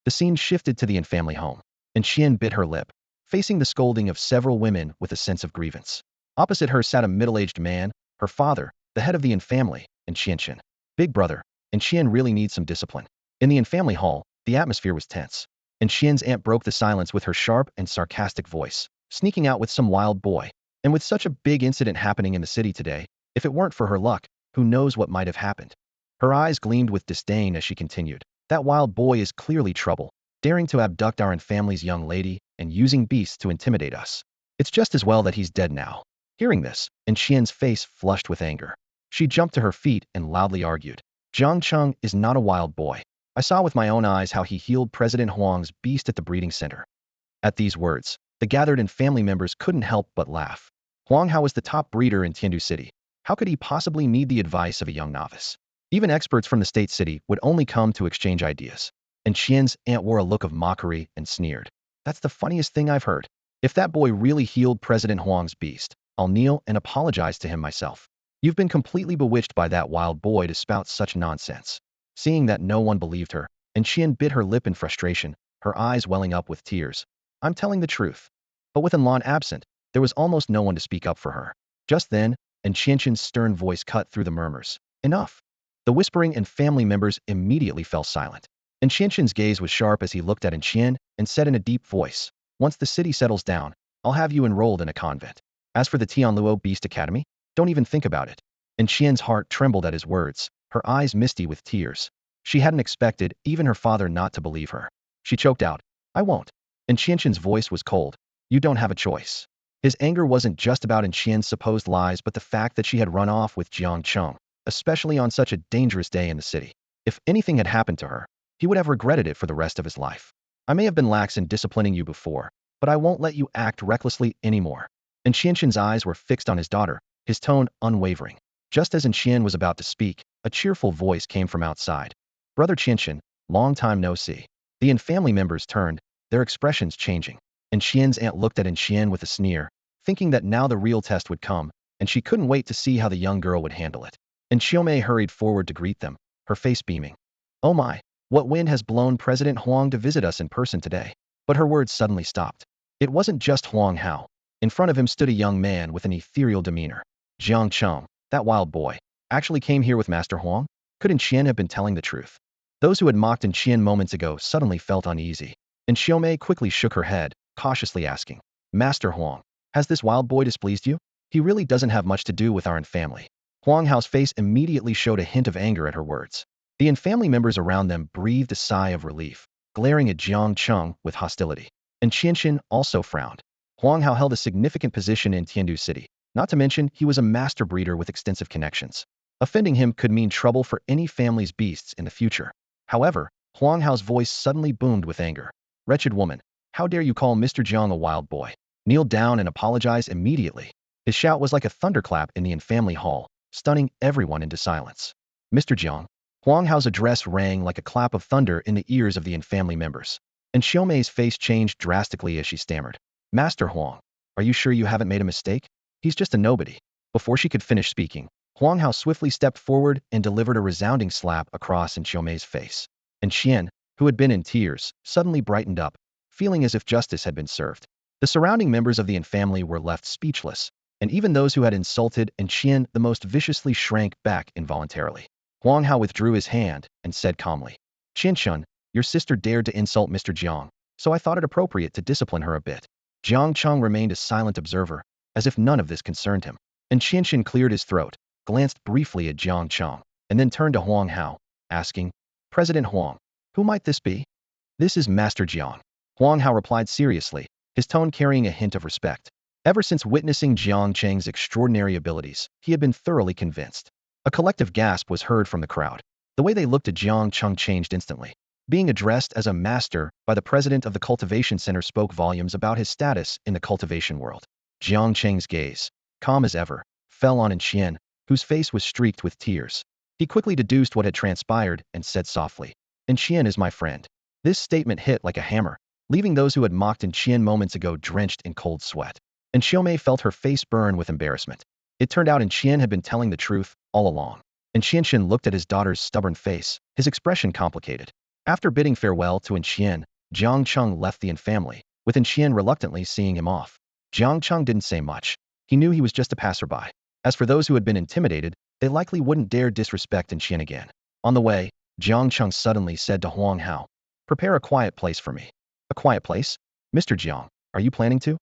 [SPEAKER 1] The scene shifted to the in-family home, and Qian bit her lip, facing the scolding of several women with a sense of grievance. Opposite her sat a middle-aged man, her father, the head of the in-family, and Qian. Big brother, and Qian really needs some discipline. In the in-family hall, the atmosphere was tense, and Qian's aunt broke the silence with her sharp and sarcastic voice, sneaking out with some wild boy. And with such a big incident happening in the city today, if it weren't for her luck, who knows what might have happened. Her eyes gleamed with disdain as she continued. That wild boy is clearly trouble, daring to abduct our in-family's young lady and using beasts to intimidate us. It's just as well that he's dead now. Hearing this, and Qian's face flushed with anger. She jumped to her feet and loudly argued. Jiang Cheng is not a wild boy. I saw with my own eyes how he healed President Huang's beast at the breeding center. At these words, the gathered and family members couldn't help but laugh. Huang Hao was the top breeder in Tiandu City. How could he possibly need the advice of a young novice? Even experts from the state city would only come to exchange ideas. And Qian's aunt wore a look of mockery and sneered. That's the funniest thing I've heard. If that boy really healed President Huang's beast, I'll kneel and apologize to him myself. You've been completely bewitched by that wild boy to spout such nonsense. Seeing that no one believed her, and Qian bit her lip in frustration, her eyes welling up with tears. I'm telling the truth. But with Enlan absent, there was almost no one to speak up for her. Just then, and Qian's stern voice cut through the murmurs. Enough. The whispering and family members immediately fell silent. And Qian's gaze was sharp as he looked at Qian and said in a deep voice, once the city settles down, I'll have you enrolled in a convent. As for the Tianluo Beast Academy, don't even think about it. And Qian's heart trembled at his words, her eyes misty with tears. She hadn't expected even her father not to believe her. She choked out, I won't. And Qian's voice was cold. You don't have a choice. His anger wasn't just about Qian's supposed lies but the fact that she had run off with Jiang Cheng, especially on such a dangerous day in the city. If anything had happened to her, he would have regretted it for the rest of his life. I may have been lax in disciplining you before, but I won't let you act recklessly anymore. And Qianqian's eyes were fixed on his daughter, his tone unwavering. Just as Qian was about to speak, a cheerful voice came from outside. Brother Qianqian, long time no see. The Yin family members turned, their expressions changing. And Qian's aunt looked at Qian with a sneer, thinking that now the real test would come, and she couldn't wait to see how the young girl would handle it. And Xiaomei hurried forward to greet them, her face beaming. Oh my, what wind has blown President Huang to visit us in person today? But her words suddenly stopped. It wasn't just Huang Hao. In front of him stood a young man with an ethereal demeanor. Jiang Cheng, that wild boy, actually came here with Master Huang? Couldn't Qian have been telling the truth? Those who had mocked Qian moments ago suddenly felt uneasy. And Xiaomei quickly shook her head, cautiously asking, Master Huang, has this wild boy displeased you? He really doesn't have much to do with our family. Huang Hao's face immediately showed a hint of anger at her words. The Yin family members around them breathed a sigh of relief, glaring at Jiang Cheng with hostility. And Qianqian also frowned. Huang Hao held a significant position in Tiandu City. Not to mention, he was a master breeder with extensive connections. Offending him could mean trouble for any family's beasts in the future. However, Huang Hao's voice suddenly boomed with anger. Wretched woman, how dare you call Mr. Jiang a wild boy? Kneel down and apologize immediately. His shout was like a thunderclap in the family hall, stunning everyone into silence. Mr. Jiang. Huang Hao's address rang like a clap of thunder in the ears of the family members. And Xiaomei's face changed drastically as she stammered. Master Huang, are you sure you haven't made a mistake? He's just a nobody. Before she could finish speaking, Huang Hao swiftly stepped forward and delivered a resounding slap across Xiaomei's face. And Qian, who had been in tears, suddenly brightened up, feeling as if justice had been served. The surrounding members of the family were left speechless, and even those who had insulted Qian the most viciously shrank back involuntarily. Huang Hao withdrew his hand and said calmly, Qianqian, your sister dared to insult Mr. Jiang, so I thought it appropriate to discipline her a bit. Jiang Cheng remained a silent observer, as if none of this concerned him. And Qianqian cleared his throat, glanced briefly at Jiang Cheng, and then turned to Huang Hao, asking, President Huang, who might this be? This is Master Jiang. Huang Hao replied seriously, his tone carrying a hint of respect. Ever since witnessing Jiang Cheng's extraordinary abilities, he had been thoroughly convinced. A collective gasp was heard from the crowd. The way they looked at Jiang Cheng changed instantly. Being addressed as a master by the president of the cultivation center spoke volumes about his status in the cultivation world. Jiang Cheng's gaze, calm as ever, fell on Qian, whose face was streaked with tears. He quickly deduced what had transpired and said softly, Qian is my friend. This statement hit like a hammer, leaving those who had mocked Qian moments ago drenched in cold sweat. And Xiaomei felt her face burn with embarrassment. It turned out Qian had been telling the truth all along. And Qianqian looked at his daughter's stubborn face, his expression complicated. After bidding farewell to Qian, Jiang Cheng left the family, with Qian reluctantly seeing him off. Jiang Cheng didn't say much. He knew he was just a passerby. As for those who had been intimidated, they likely wouldn't dare disrespect Qian again. On the way, Jiang Cheng suddenly said to Huang Hao, Prepare a quiet place for me. A quiet place? Mr. Jiang, are you planning to?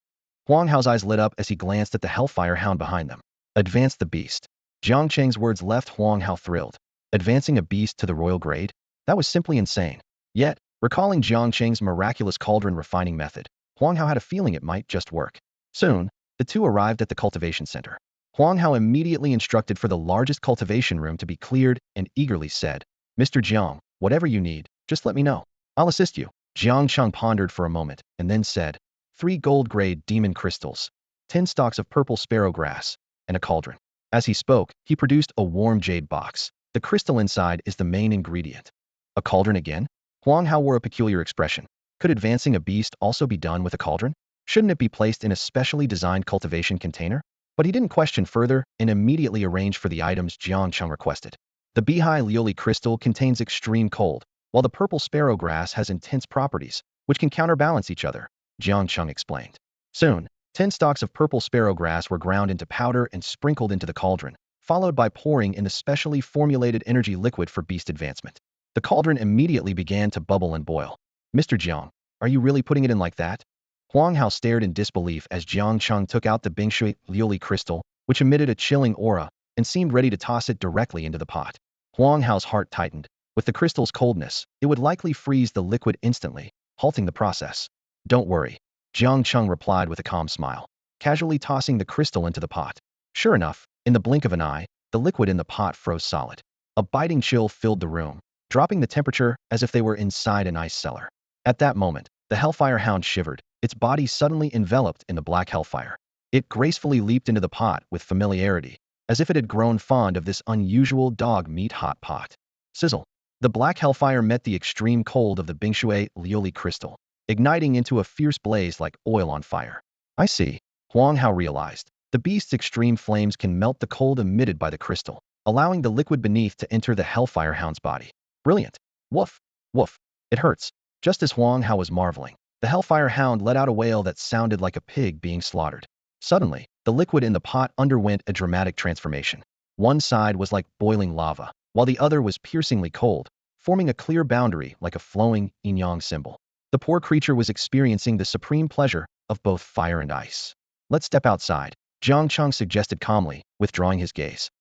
[SPEAKER 1] Huang Hao's eyes lit up as he glanced at the hellfire hound behind them. Advance the beast. Jiang Cheng's words left Huang Hao thrilled. Advancing a beast to the royal grade? That was simply insane. Yet, recalling Jiang Cheng's miraculous cauldron refining method, Huang Hao had a feeling it might just work. Soon, the two arrived at the cultivation center. Huang Hao immediately instructed for the largest cultivation room to be cleared and eagerly said, Mr. Jiang, whatever you need, just let me know. I'll assist you. Jiang Cheng pondered for a moment and then said, 3 gold-grade demon crystals, 10 stalks of purple sparrow grass, and a cauldron. As he spoke, he produced a warm jade box. The crystal inside is the main ingredient. A cauldron again? Huang Hao wore a peculiar expression. Could advancing a beast also be done with a cauldron? Shouldn't it be placed in a specially designed cultivation container? But he didn't question further and immediately arranged for the items Jiang Cheng requested. The Beihai Lioli crystal contains extreme cold, while the purple sparrow grass has intense properties, which can counterbalance each other, Jiang Cheng explained. Soon, 10 stalks of purple sparrow grass were ground into powder and sprinkled into the cauldron, followed by pouring in the specially formulated energy liquid for beast advancement. The cauldron immediately began to bubble and boil. Mr. Jiang, are you really putting it in like that? Huang Hao stared in disbelief as Jiang Cheng took out the Bingshui Lioli crystal, which emitted a chilling aura, and seemed ready to toss it directly into the pot. Huang Hao's heart tightened. With the crystal's coldness, it would likely freeze the liquid instantly, halting the process. Don't worry, Jiang Cheng replied with a calm smile, casually tossing the crystal into the pot. Sure enough, in the blink of an eye, the liquid in the pot froze solid. A biting chill filled the room, dropping the temperature as if they were inside an ice cellar. At that moment, the Hellfire Hound shivered, its body suddenly enveloped in the black hellfire. It gracefully leaped into the pot with familiarity, as if it had grown fond of this unusual dog meat hot pot. Sizzle. The black hellfire met the extreme cold of the Bingshui Liuli crystal, igniting into a fierce blaze like oil on fire. I see, Huang Hao realized. The beast's extreme flames can melt the cold emitted by the crystal, allowing the liquid beneath to enter the hellfire hound's body. Brilliant. Woof. Woof. It hurts. Just as Huang Hao was marveling, the hellfire hound let out a wail that sounded like a pig being slaughtered. Suddenly, the liquid in the pot underwent a dramatic transformation. One side was like boiling lava, while the other was piercingly cold, forming a clear boundary like a flowing yin-yang symbol. The poor creature was experiencing the supreme pleasure of both fire and ice. Let's step outside, Jiang Cheng suggested calmly, withdrawing his gaze.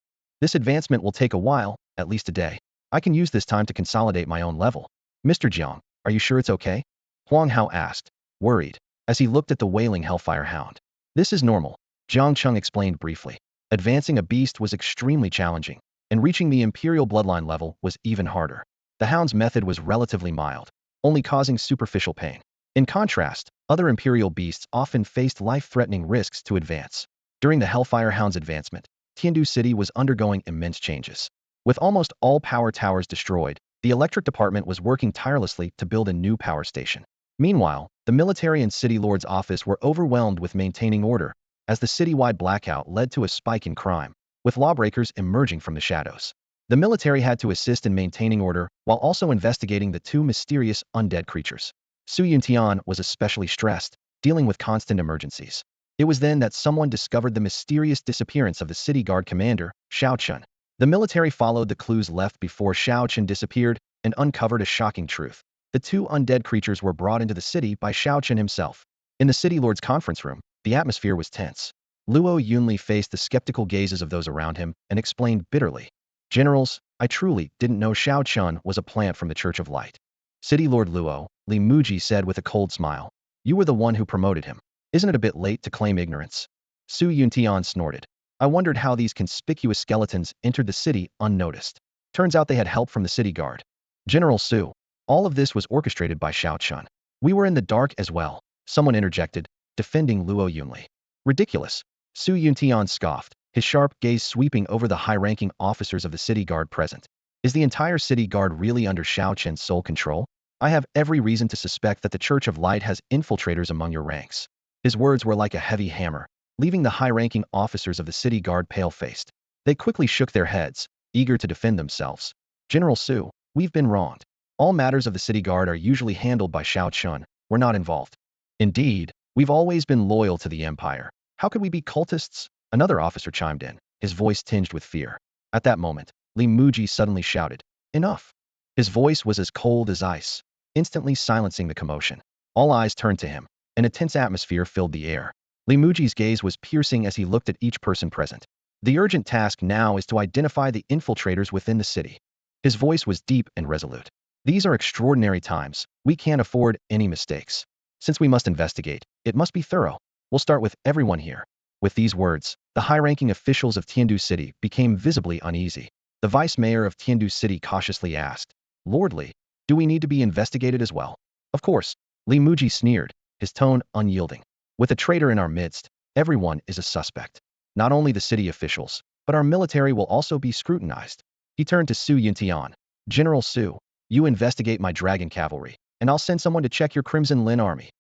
[SPEAKER 1] This advancement will take a while, at least a day. I can use this time to consolidate my own level. Mr. Jiang, are you sure it's okay? Huang Hao asked, worried, as he looked at the wailing hellfire hound. This is normal, Jiang Cheng explained briefly. Advancing a beast was extremely challenging, and reaching the imperial bloodline level was even harder. The hound's method was relatively mild, only causing superficial pain. In contrast, other imperial beasts often faced life-threatening risks to advance. During the hellfire hound's advancement, Tiandu City was undergoing immense changes. With almost all power towers destroyed, the electric department was working tirelessly to build a new power station. Meanwhile, the military and city lord's office were overwhelmed with maintaining order, as the citywide blackout led to a spike in crime, with lawbreakers emerging from the shadows. The military had to assist in maintaining order while also investigating the two mysterious undead creatures. Su Yuntian was especially stressed, dealing with constant emergencies. It was then that someone discovered the mysterious disappearance of the city guard commander, Xiao Chun. The military followed the clues left before Xiao Chun disappeared and uncovered a shocking truth. The two undead creatures were brought into the city by Xiao Chun himself. In the city lord's conference room, the atmosphere was tense. Luo Yunli faced the skeptical gazes of those around him and explained bitterly, Generals, I truly didn't know Xiao Chun was a plant from the Church of Light. City Lord Luo, Li Muji said with a cold smile, you were the one who promoted him. Isn't it a bit late to claim ignorance? Su Yuntian snorted. I wondered how these conspicuous skeletons entered the city unnoticed. Turns out they had help from the city guard. General Su, all of this was orchestrated by Xiao Chun. We were in the dark as well, someone interjected, defending Luo Yunli. Ridiculous. Su Yuntian scoffed, his sharp gaze sweeping over the high-ranking officers of the city guard present. Is the entire city guard really under Xiao Chen's sole control? I have every reason to suspect that the Church of Light has infiltrators among your ranks. His words were like a heavy hammer, leaving the high-ranking officers of the city guard pale-faced. They quickly shook their heads, eager to defend themselves. General Su, we've been wronged. All matters of the city guard are usually handled by Xiao Chun. We're not involved. Indeed, we've always been loyal to the Empire. How could we be cultists? Another officer chimed in, his voice tinged with fear. At that moment, Li Muji suddenly shouted, enough. His voice was as cold as ice, instantly silencing the commotion. All eyes turned to him, and a tense atmosphere filled the air. Li Muji's gaze was piercing as he looked at each person present. The urgent task now is to identify the infiltrators within the city. His voice was deep and resolute. These are extraordinary times. We can't afford any mistakes. Since we must investigate, it must be thorough. We'll start with everyone here. With these words, the high-ranking officials of Tiandu City became visibly uneasy. The vice mayor of Tiandu City cautiously asked, Lord Li, do we need to be investigated as well? Of course, Li Muji sneered, his tone unyielding. With a traitor in our midst, everyone is a suspect. Not only the city officials, but our military will also be scrutinized. He turned to Su Yuntian. General Su, you investigate my dragon cavalry, and I'll send someone to check your Crimson Lin army.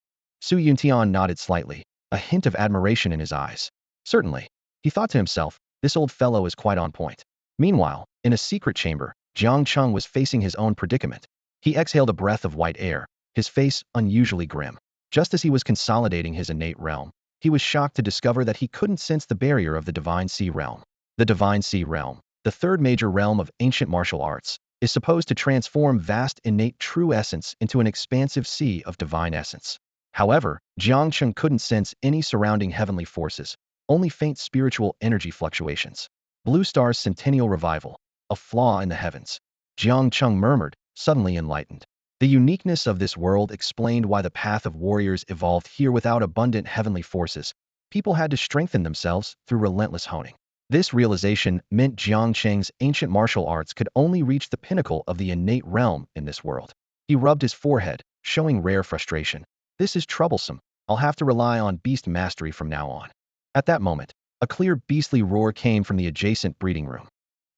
[SPEAKER 1] Su Yuntian nodded slightly, a hint of admiration in his eyes. Certainly. He thought to himself, this old fellow is quite on point. Meanwhile, in a secret chamber, Jiang Cheng was facing his own predicament. He exhaled a breath of white air, his face unusually grim. Just as he was consolidating his innate realm, he was shocked to discover that he couldn't sense the barrier of the Divine Sea realm. The Divine Sea realm, the third major realm of ancient martial arts, is supposed to transform vast innate true essence into an expansive sea of divine essence. However, Jiang Cheng couldn't sense any surrounding heavenly forces, only faint spiritual energy fluctuations. Blue Star's centennial revival, a flaw in the heavens. Jiang Cheng murmured, suddenly enlightened. The uniqueness of this world explained why the path of warriors evolved here without abundant heavenly forces. People had to strengthen themselves through relentless honing. This realization meant Jiang Cheng's ancient martial arts could only reach the pinnacle of the innate realm in this world. He rubbed his forehead, showing rare frustration. This is troublesome. I'll have to rely on beast mastery from now on. At that moment, a clear beastly roar came from the adjacent breeding room.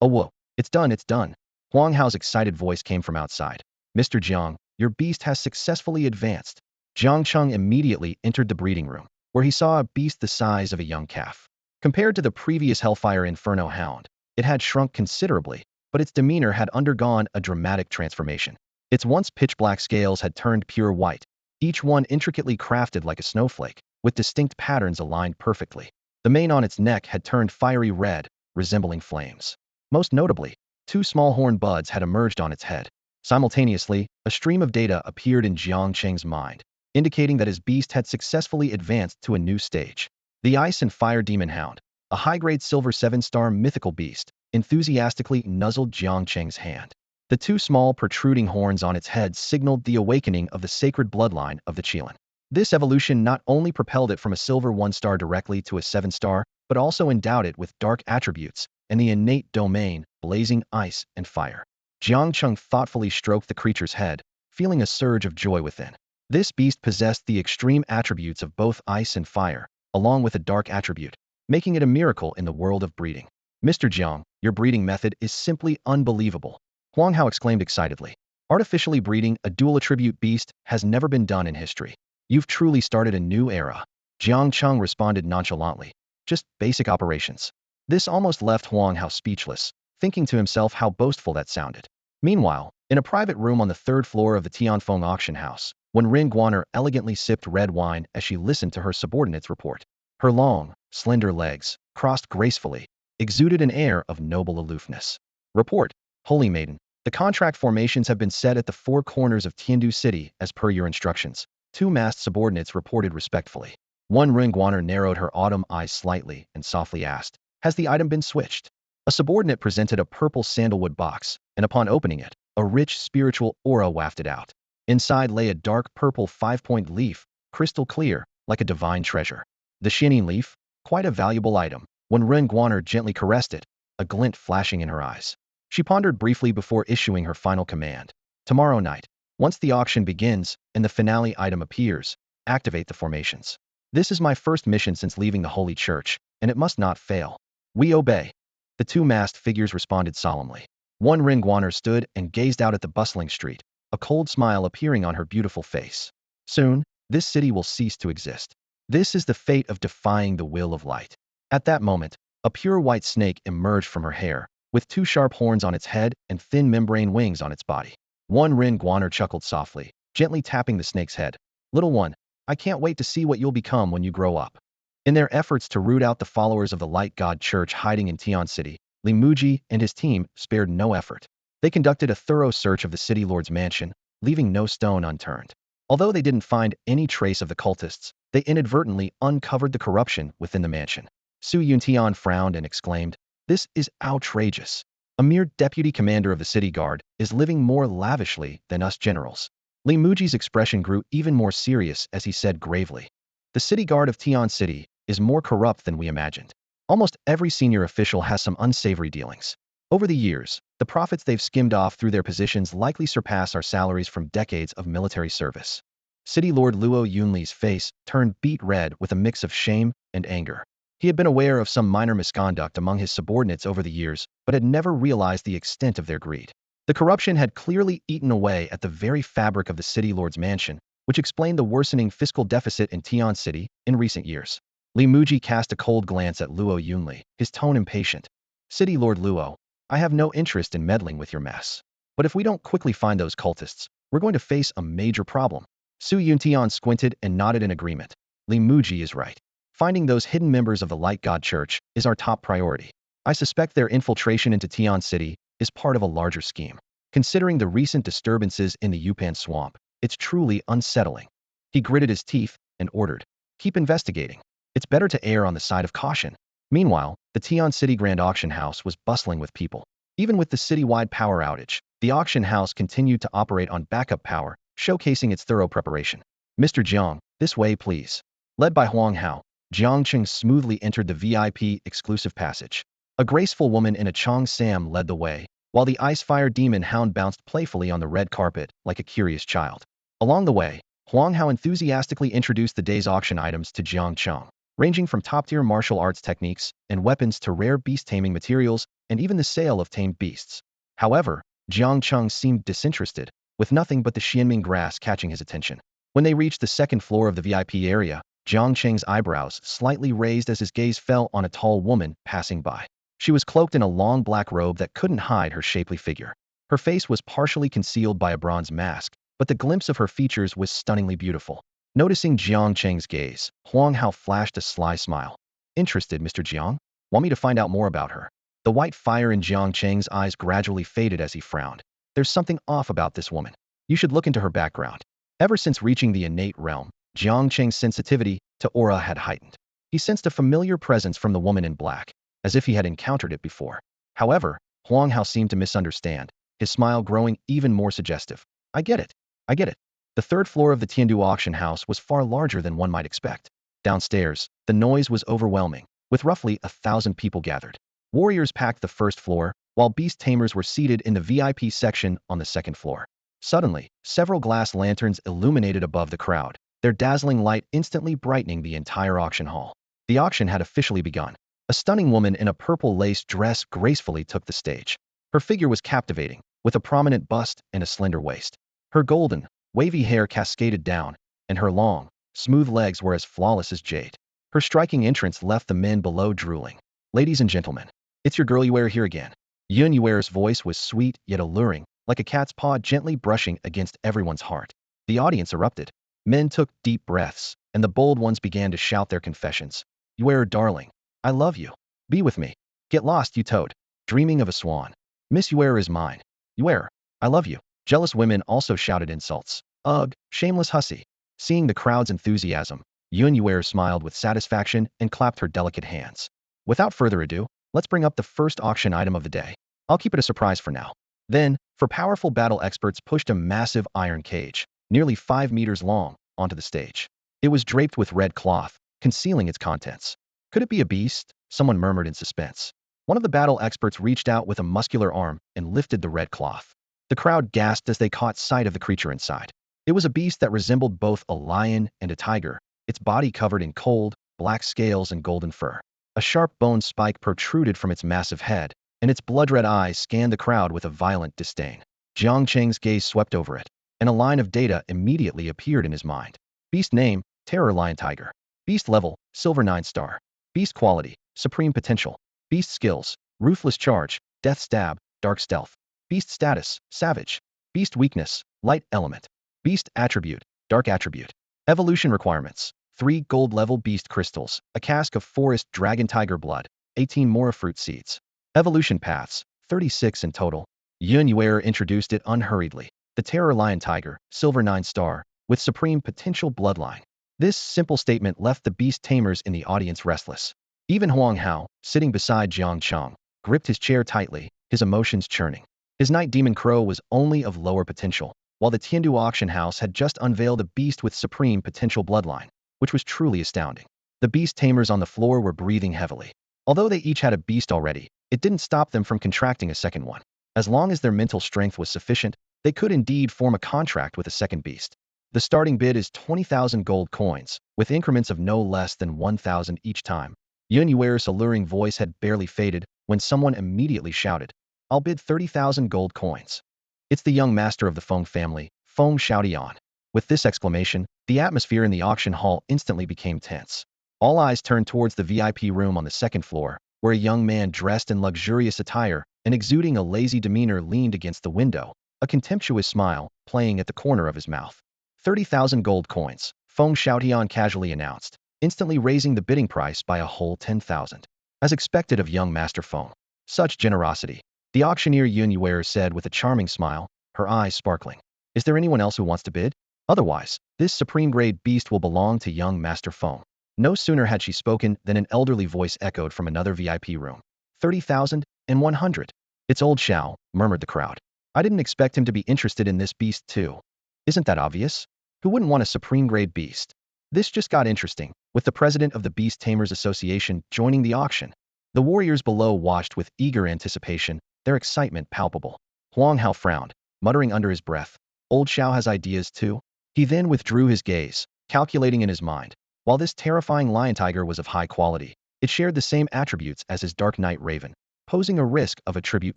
[SPEAKER 1] Oh whoa, it's done, it's done. Huang Hao's excited voice came from outside. Mr. Jiang, your beast has successfully advanced. Jiang Cheng immediately entered the breeding room, where he saw a beast the size of a young calf. Compared to the previous Hellfire Inferno hound, it had shrunk considerably, but its demeanor had undergone a dramatic transformation. Its once pitch-black scales had turned pure white, each one intricately crafted like a snowflake, with distinct patterns aligned perfectly. The mane on its neck had turned fiery red, resembling flames. Most notably, two small horn buds had emerged on its head. Simultaneously, a stream of data appeared in Jiang Cheng's mind, indicating that his beast had successfully advanced to a new stage. The Ice and Fire Demon Hound, a high-grade silver 7-star mythical beast, enthusiastically nuzzled Jiang Cheng's hand. The two small protruding horns on its head signaled the awakening of the sacred bloodline of the Qilin. This evolution not only propelled it from a silver 1-star directly to a 7-star, but also endowed it with dark attributes and the innate domain, blazing ice and fire. Jiang Cheng thoughtfully stroked the creature's head, feeling a surge of joy within. This beast possessed the extreme attributes of both ice and fire, along with a dark attribute, making it a miracle in the world of breeding. Mr. Jiang, your breeding method is simply unbelievable. Huang Hao exclaimed excitedly. Artificially breeding a dual-attribute beast has never been done in history. You've truly started a new era. Jiang Cheng responded nonchalantly. Just basic operations. This almost left Huang Hao speechless, thinking to himself how boastful that sounded. Meanwhile, in a private room on the third floor of the Tianfeng auction house, Wen Guaner elegantly sipped red wine as she listened to her subordinate's report. Her long, slender legs, crossed gracefully, exuded an air of noble aloofness. Report, Holy Maiden, the contract formations have been set at the four corners of Tiandu City as per your instructions. Two masked subordinates reported respectfully. Wen Guaner narrowed her autumn eyes slightly and softly asked, has the item been switched? A subordinate presented a purple sandalwood box, and upon opening it, a rich spiritual aura wafted out. Inside lay a dark purple 5-point leaf, crystal clear, like a divine treasure. The Xianing leaf, quite a valuable item. When Guaner gently caressed it, a glint flashing in her eyes. She pondered briefly before issuing her final command. Tomorrow night, once the auction begins and the finale item appears, activate the formations. This is my first mission since leaving the Holy Church, and it must not fail. We obey. The two masked figures responded solemnly. One Guaner stood and gazed out at the bustling street, a cold smile appearing on her beautiful face. Soon, this city will cease to exist. This is the fate of defying the will of light. At that moment, a pure white snake emerged from her hair, with two sharp horns on its head and thin membrane wings on its body. One Guaner chuckled softly, gently tapping the snake's head. Little one, I can't wait to see what you'll become when you grow up. In their efforts to root out the followers of the Light God Church hiding in Tian City, Li Muji and his team spared no effort. They conducted a thorough search of the city lord's mansion, leaving no stone unturned. Although they didn't find any trace of the cultists, they inadvertently uncovered the corruption within the mansion. Su Yuntian frowned and exclaimed, this is outrageous. A mere deputy commander of the city guard is living more lavishly than us generals. Li Muji's expression grew even more serious as he said gravely, the city guard of Tian City is more corrupt than we imagined. Almost every senior official has some unsavory dealings. Over the years, the profits they've skimmed off through their positions likely surpass our salaries from decades of military service. City Lord Luo Yunli's face turned beet red with a mix of shame and anger. He had been aware of some minor misconduct among his subordinates over the years, but had never realized the extent of their greed. The corruption had clearly eaten away at the very fabric of the city lord's mansion, which explained the worsening fiscal deficit in Tian City in recent years. Li Muji cast a cold glance at Luo Yunli, his tone impatient. City Lord Luo, I have no interest in meddling with your mess. But if we don't quickly find those cultists, we're going to face a major problem. Su Yuntian squinted and nodded in agreement. Li Muji is right. Finding those hidden members of the Light God Church is our top priority. I suspect their infiltration into Tian City is part of a larger scheme. Considering the recent disturbances in the Yupan swamp, it's truly unsettling. He gritted his teeth and ordered, keep investigating. It's better to err on the side of caution. Meanwhile, the Tian City Grand Auction House was bustling with people. Even with the citywide power outage, the auction house continued to operate on backup power, showcasing its thorough preparation. Mr. Jiang, this way please. Led by Huang Hao, Jiang Cheng smoothly entered the VIP exclusive passage. A graceful woman in a Chong Sam led the way, while the Ice Fire Demon Hound bounced playfully on the red carpet like a curious child. Along the way, Huang Hao enthusiastically introduced the day's auction items to Jiang Cheng, ranging from top-tier martial arts techniques and weapons to rare beast-taming materials and even the sale of tamed beasts. However, Jiang Cheng seemed disinterested, with nothing but the Xianming grass catching his attention. When they reached the second floor of the VIP area, Jiang Cheng's eyebrows slightly raised as his gaze fell on a tall woman passing by. She was cloaked in a long black robe that couldn't hide her shapely figure. Her face was partially concealed by a bronze mask, but the glimpse of her features was stunningly beautiful. Noticing Jiang Cheng's gaze, Huang Hao flashed a sly smile. Interested, Mr. Jiang? Want me to find out more about her? The white fire in Jiang Cheng's eyes gradually faded as he frowned. There's something off about this woman. You should look into her background. Ever since reaching the innate realm, Jiang Cheng's sensitivity to aura had heightened. He sensed a familiar presence from the woman in black, as if he had encountered it before. However, Huang Hao seemed to misunderstand, his smile growing even more suggestive. I get it. I get it. The third floor of the Tiandu auction house was far larger than one might expect. Downstairs, the noise was overwhelming, with roughly 1,000 people gathered. Warriors packed the first floor, while beast tamers were seated in the VIP section on the second floor. Suddenly, several glass lanterns illuminated above the crowd, their dazzling light instantly brightening the entire auction hall. The auction had officially begun. A stunning woman in a purple lace dress gracefully took the stage. Her figure was captivating, with a prominent bust and a slender waist. Her golden, wavy hair cascaded down, and her long, smooth legs were as flawless as jade. Her striking entrance left the men below drooling. Ladies and gentlemen, it's your girl Yuer here again. Yun Yuer's voice was sweet yet alluring, like a cat's paw gently brushing against everyone's heart. The audience erupted. Men took deep breaths, and the bold ones began to shout their confessions. Yuer, darling, I love you. Be with me. Get lost, you toad. Dreaming of a swan. Miss Yuer is mine. Yuer, I love you. Jealous women also shouted insults. Ugh, shameless hussy. Seeing the crowd's enthusiasm, Yun Yuer smiled with satisfaction and clapped her delicate hands. Without further ado, let's bring up the first auction item of the day. I'll keep it a surprise for now. Then, for powerful battle experts pushed a massive iron cage, nearly 5 meters long, onto the stage. It was draped with red cloth, concealing its contents. Could it be a beast? Someone murmured in suspense. One of the battle experts reached out with a muscular arm and lifted the red cloth. The crowd gasped as they caught sight of the creature inside. It was a beast that resembled both a lion and a tiger, its body covered in cold, black scales and golden fur. A sharp bone spike protruded from its massive head, and its blood-red eyes scanned the crowd with a violent disdain. Jiang Cheng's gaze swept over it, and a line of data immediately appeared in his mind. Beast name, Terror Lion Tiger. Beast level, Silver 9 star. Beast quality, Supreme potential. Beast skills, Ruthless charge, Death stab, Dark stealth. Beast status, Savage. Beast weakness, Light element. Beast attribute, Dark attribute. Evolution requirements, 3 gold level beast crystals, a cask of forest dragon tiger blood, 18 mora fruit seeds. Evolution paths, 36 in total. Yun Yuer introduced it unhurriedly. The Terror Lion Tiger, Silver 9 star, with supreme potential bloodline. This simple statement left the beast tamers in the audience restless. Even Huang Hao, sitting beside Jiang Cheng, gripped his chair tightly, his emotions churning. His night demon crow was only of lower potential, while the Tiandu auction house had just unveiled a beast with supreme potential bloodline, which was truly astounding. The beast tamers on the floor were breathing heavily. Although they each had a beast already, it didn't stop them from contracting a second one. As long as their mental strength was sufficient, they could indeed form a contract with a second beast. The starting bid is 20,000 gold coins, with increments of no less than 1,000 each time. Yun Yuer's alluring voice had barely faded when someone immediately shouted, I'll bid 30,000 gold coins. It's the young master of the Feng family, Feng Xiaotian. With this exclamation, the atmosphere in the auction hall instantly became tense. All eyes turned towards the VIP room on the second floor, where a young man dressed in luxurious attire and exuding a lazy demeanor leaned against the window, a contemptuous smile playing at the corner of his mouth. 30,000 gold coins, Feng Xiaotian casually announced, instantly raising the bidding price by a whole 10,000. As expected of young Master Feng. Such generosity. The auctioneer Yun Yuer said with a charming smile, her eyes sparkling. Is there anyone else who wants to bid? Otherwise, this supreme-grade beast will belong to young Master Feng. No sooner had she spoken than an elderly voice echoed from another VIP room. 30,100. It's old Xiao, murmured the crowd. I didn't expect him to be interested in this beast too. Isn't that obvious? Who wouldn't want a supreme-grade beast? This just got interesting, with the president of the Beast Tamers Association joining the auction. The warriors below watched with eager anticipation, their excitement palpable. Huang Hao frowned, muttering under his breath, Old Xiao has ideas too? He then withdrew his gaze, calculating in his mind. While this terrifying lion tiger was of high quality, it shared the same attributes as his dark knight raven, posing a risk of a tribute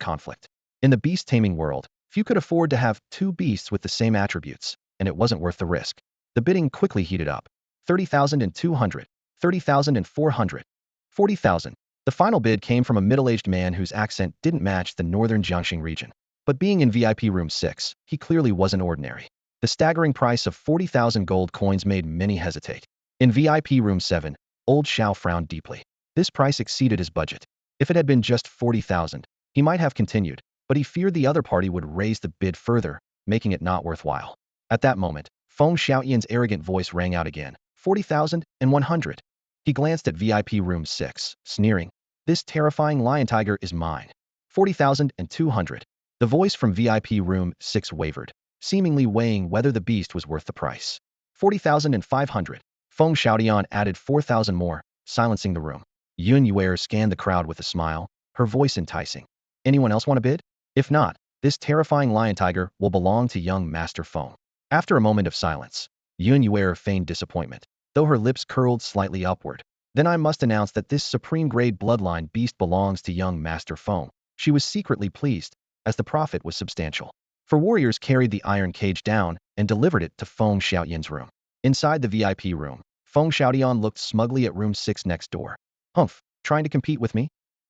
[SPEAKER 1] conflict. In the beast-taming world, few could afford to have two beasts with the same attributes, and it wasn't worth the risk. The bidding quickly heated up. 30,200, 30,400, 40,000. The final bid came from a middle-aged man whose accent didn't match the northern Jiangcheng region. But being in VIP room 6, he clearly wasn't ordinary. The staggering price of 40,000 gold coins made many hesitate. In VIP room 7, old Xiao frowned deeply. This price exceeded his budget. If it had been just 40,000, he might have continued, but he feared the other party would raise the bid further, making it not worthwhile. At that moment, Feng Xiaoyan's arrogant voice rang out again. 40,100. He glanced at VIP room 6, sneering. This terrifying lion tiger is mine. 40,200. The voice from VIP room 6 wavered, seemingly weighing whether the beast was worth the price. 40,500. Feng Xiaoyan added 4,000 more, silencing the room. Yun Yuer scanned the crowd with a smile, her voice enticing. Anyone else want to bid? If not, this terrifying lion tiger will belong to young Master Feng. After a moment of silence, Yun Yuer feigned disappointment, though her lips curled slightly upward. Then I must announce that this supreme-grade bloodline beast belongs to young Master Feng. She was secretly pleased, as the profit was substantial. Four warriors carried the iron cage down and delivered it to Feng Xiaoyan's room. Inside the VIP room, Feng Xiaoyan looked smugly at room 6 next door. Humph, trying to compete with me?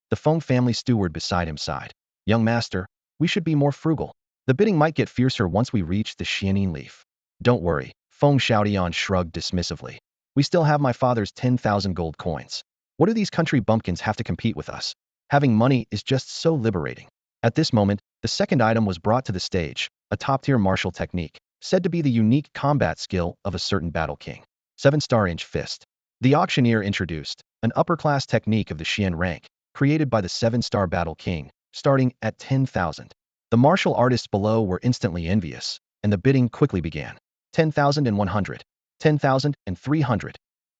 [SPEAKER 1] The Feng family steward beside him sighed. Young master, we should be more frugal. The bidding might get fiercer once we reach the Xianin leaf. Don't worry, Feng Xiaoyan shrugged dismissively. We still have my father's 10,000 gold coins. What do these country bumpkins have to compete with us? Having money is just so liberating. At this moment, the second item was brought to the stage, a top-tier martial technique, said to be the unique combat skill of a certain battle king. 7-star inch fist. The auctioneer introduced an upper-class technique of the Xian rank, created by the 7-star battle king, starting at 10,000. The martial artists below were instantly envious, and the bidding quickly began. 10,100. 10,300.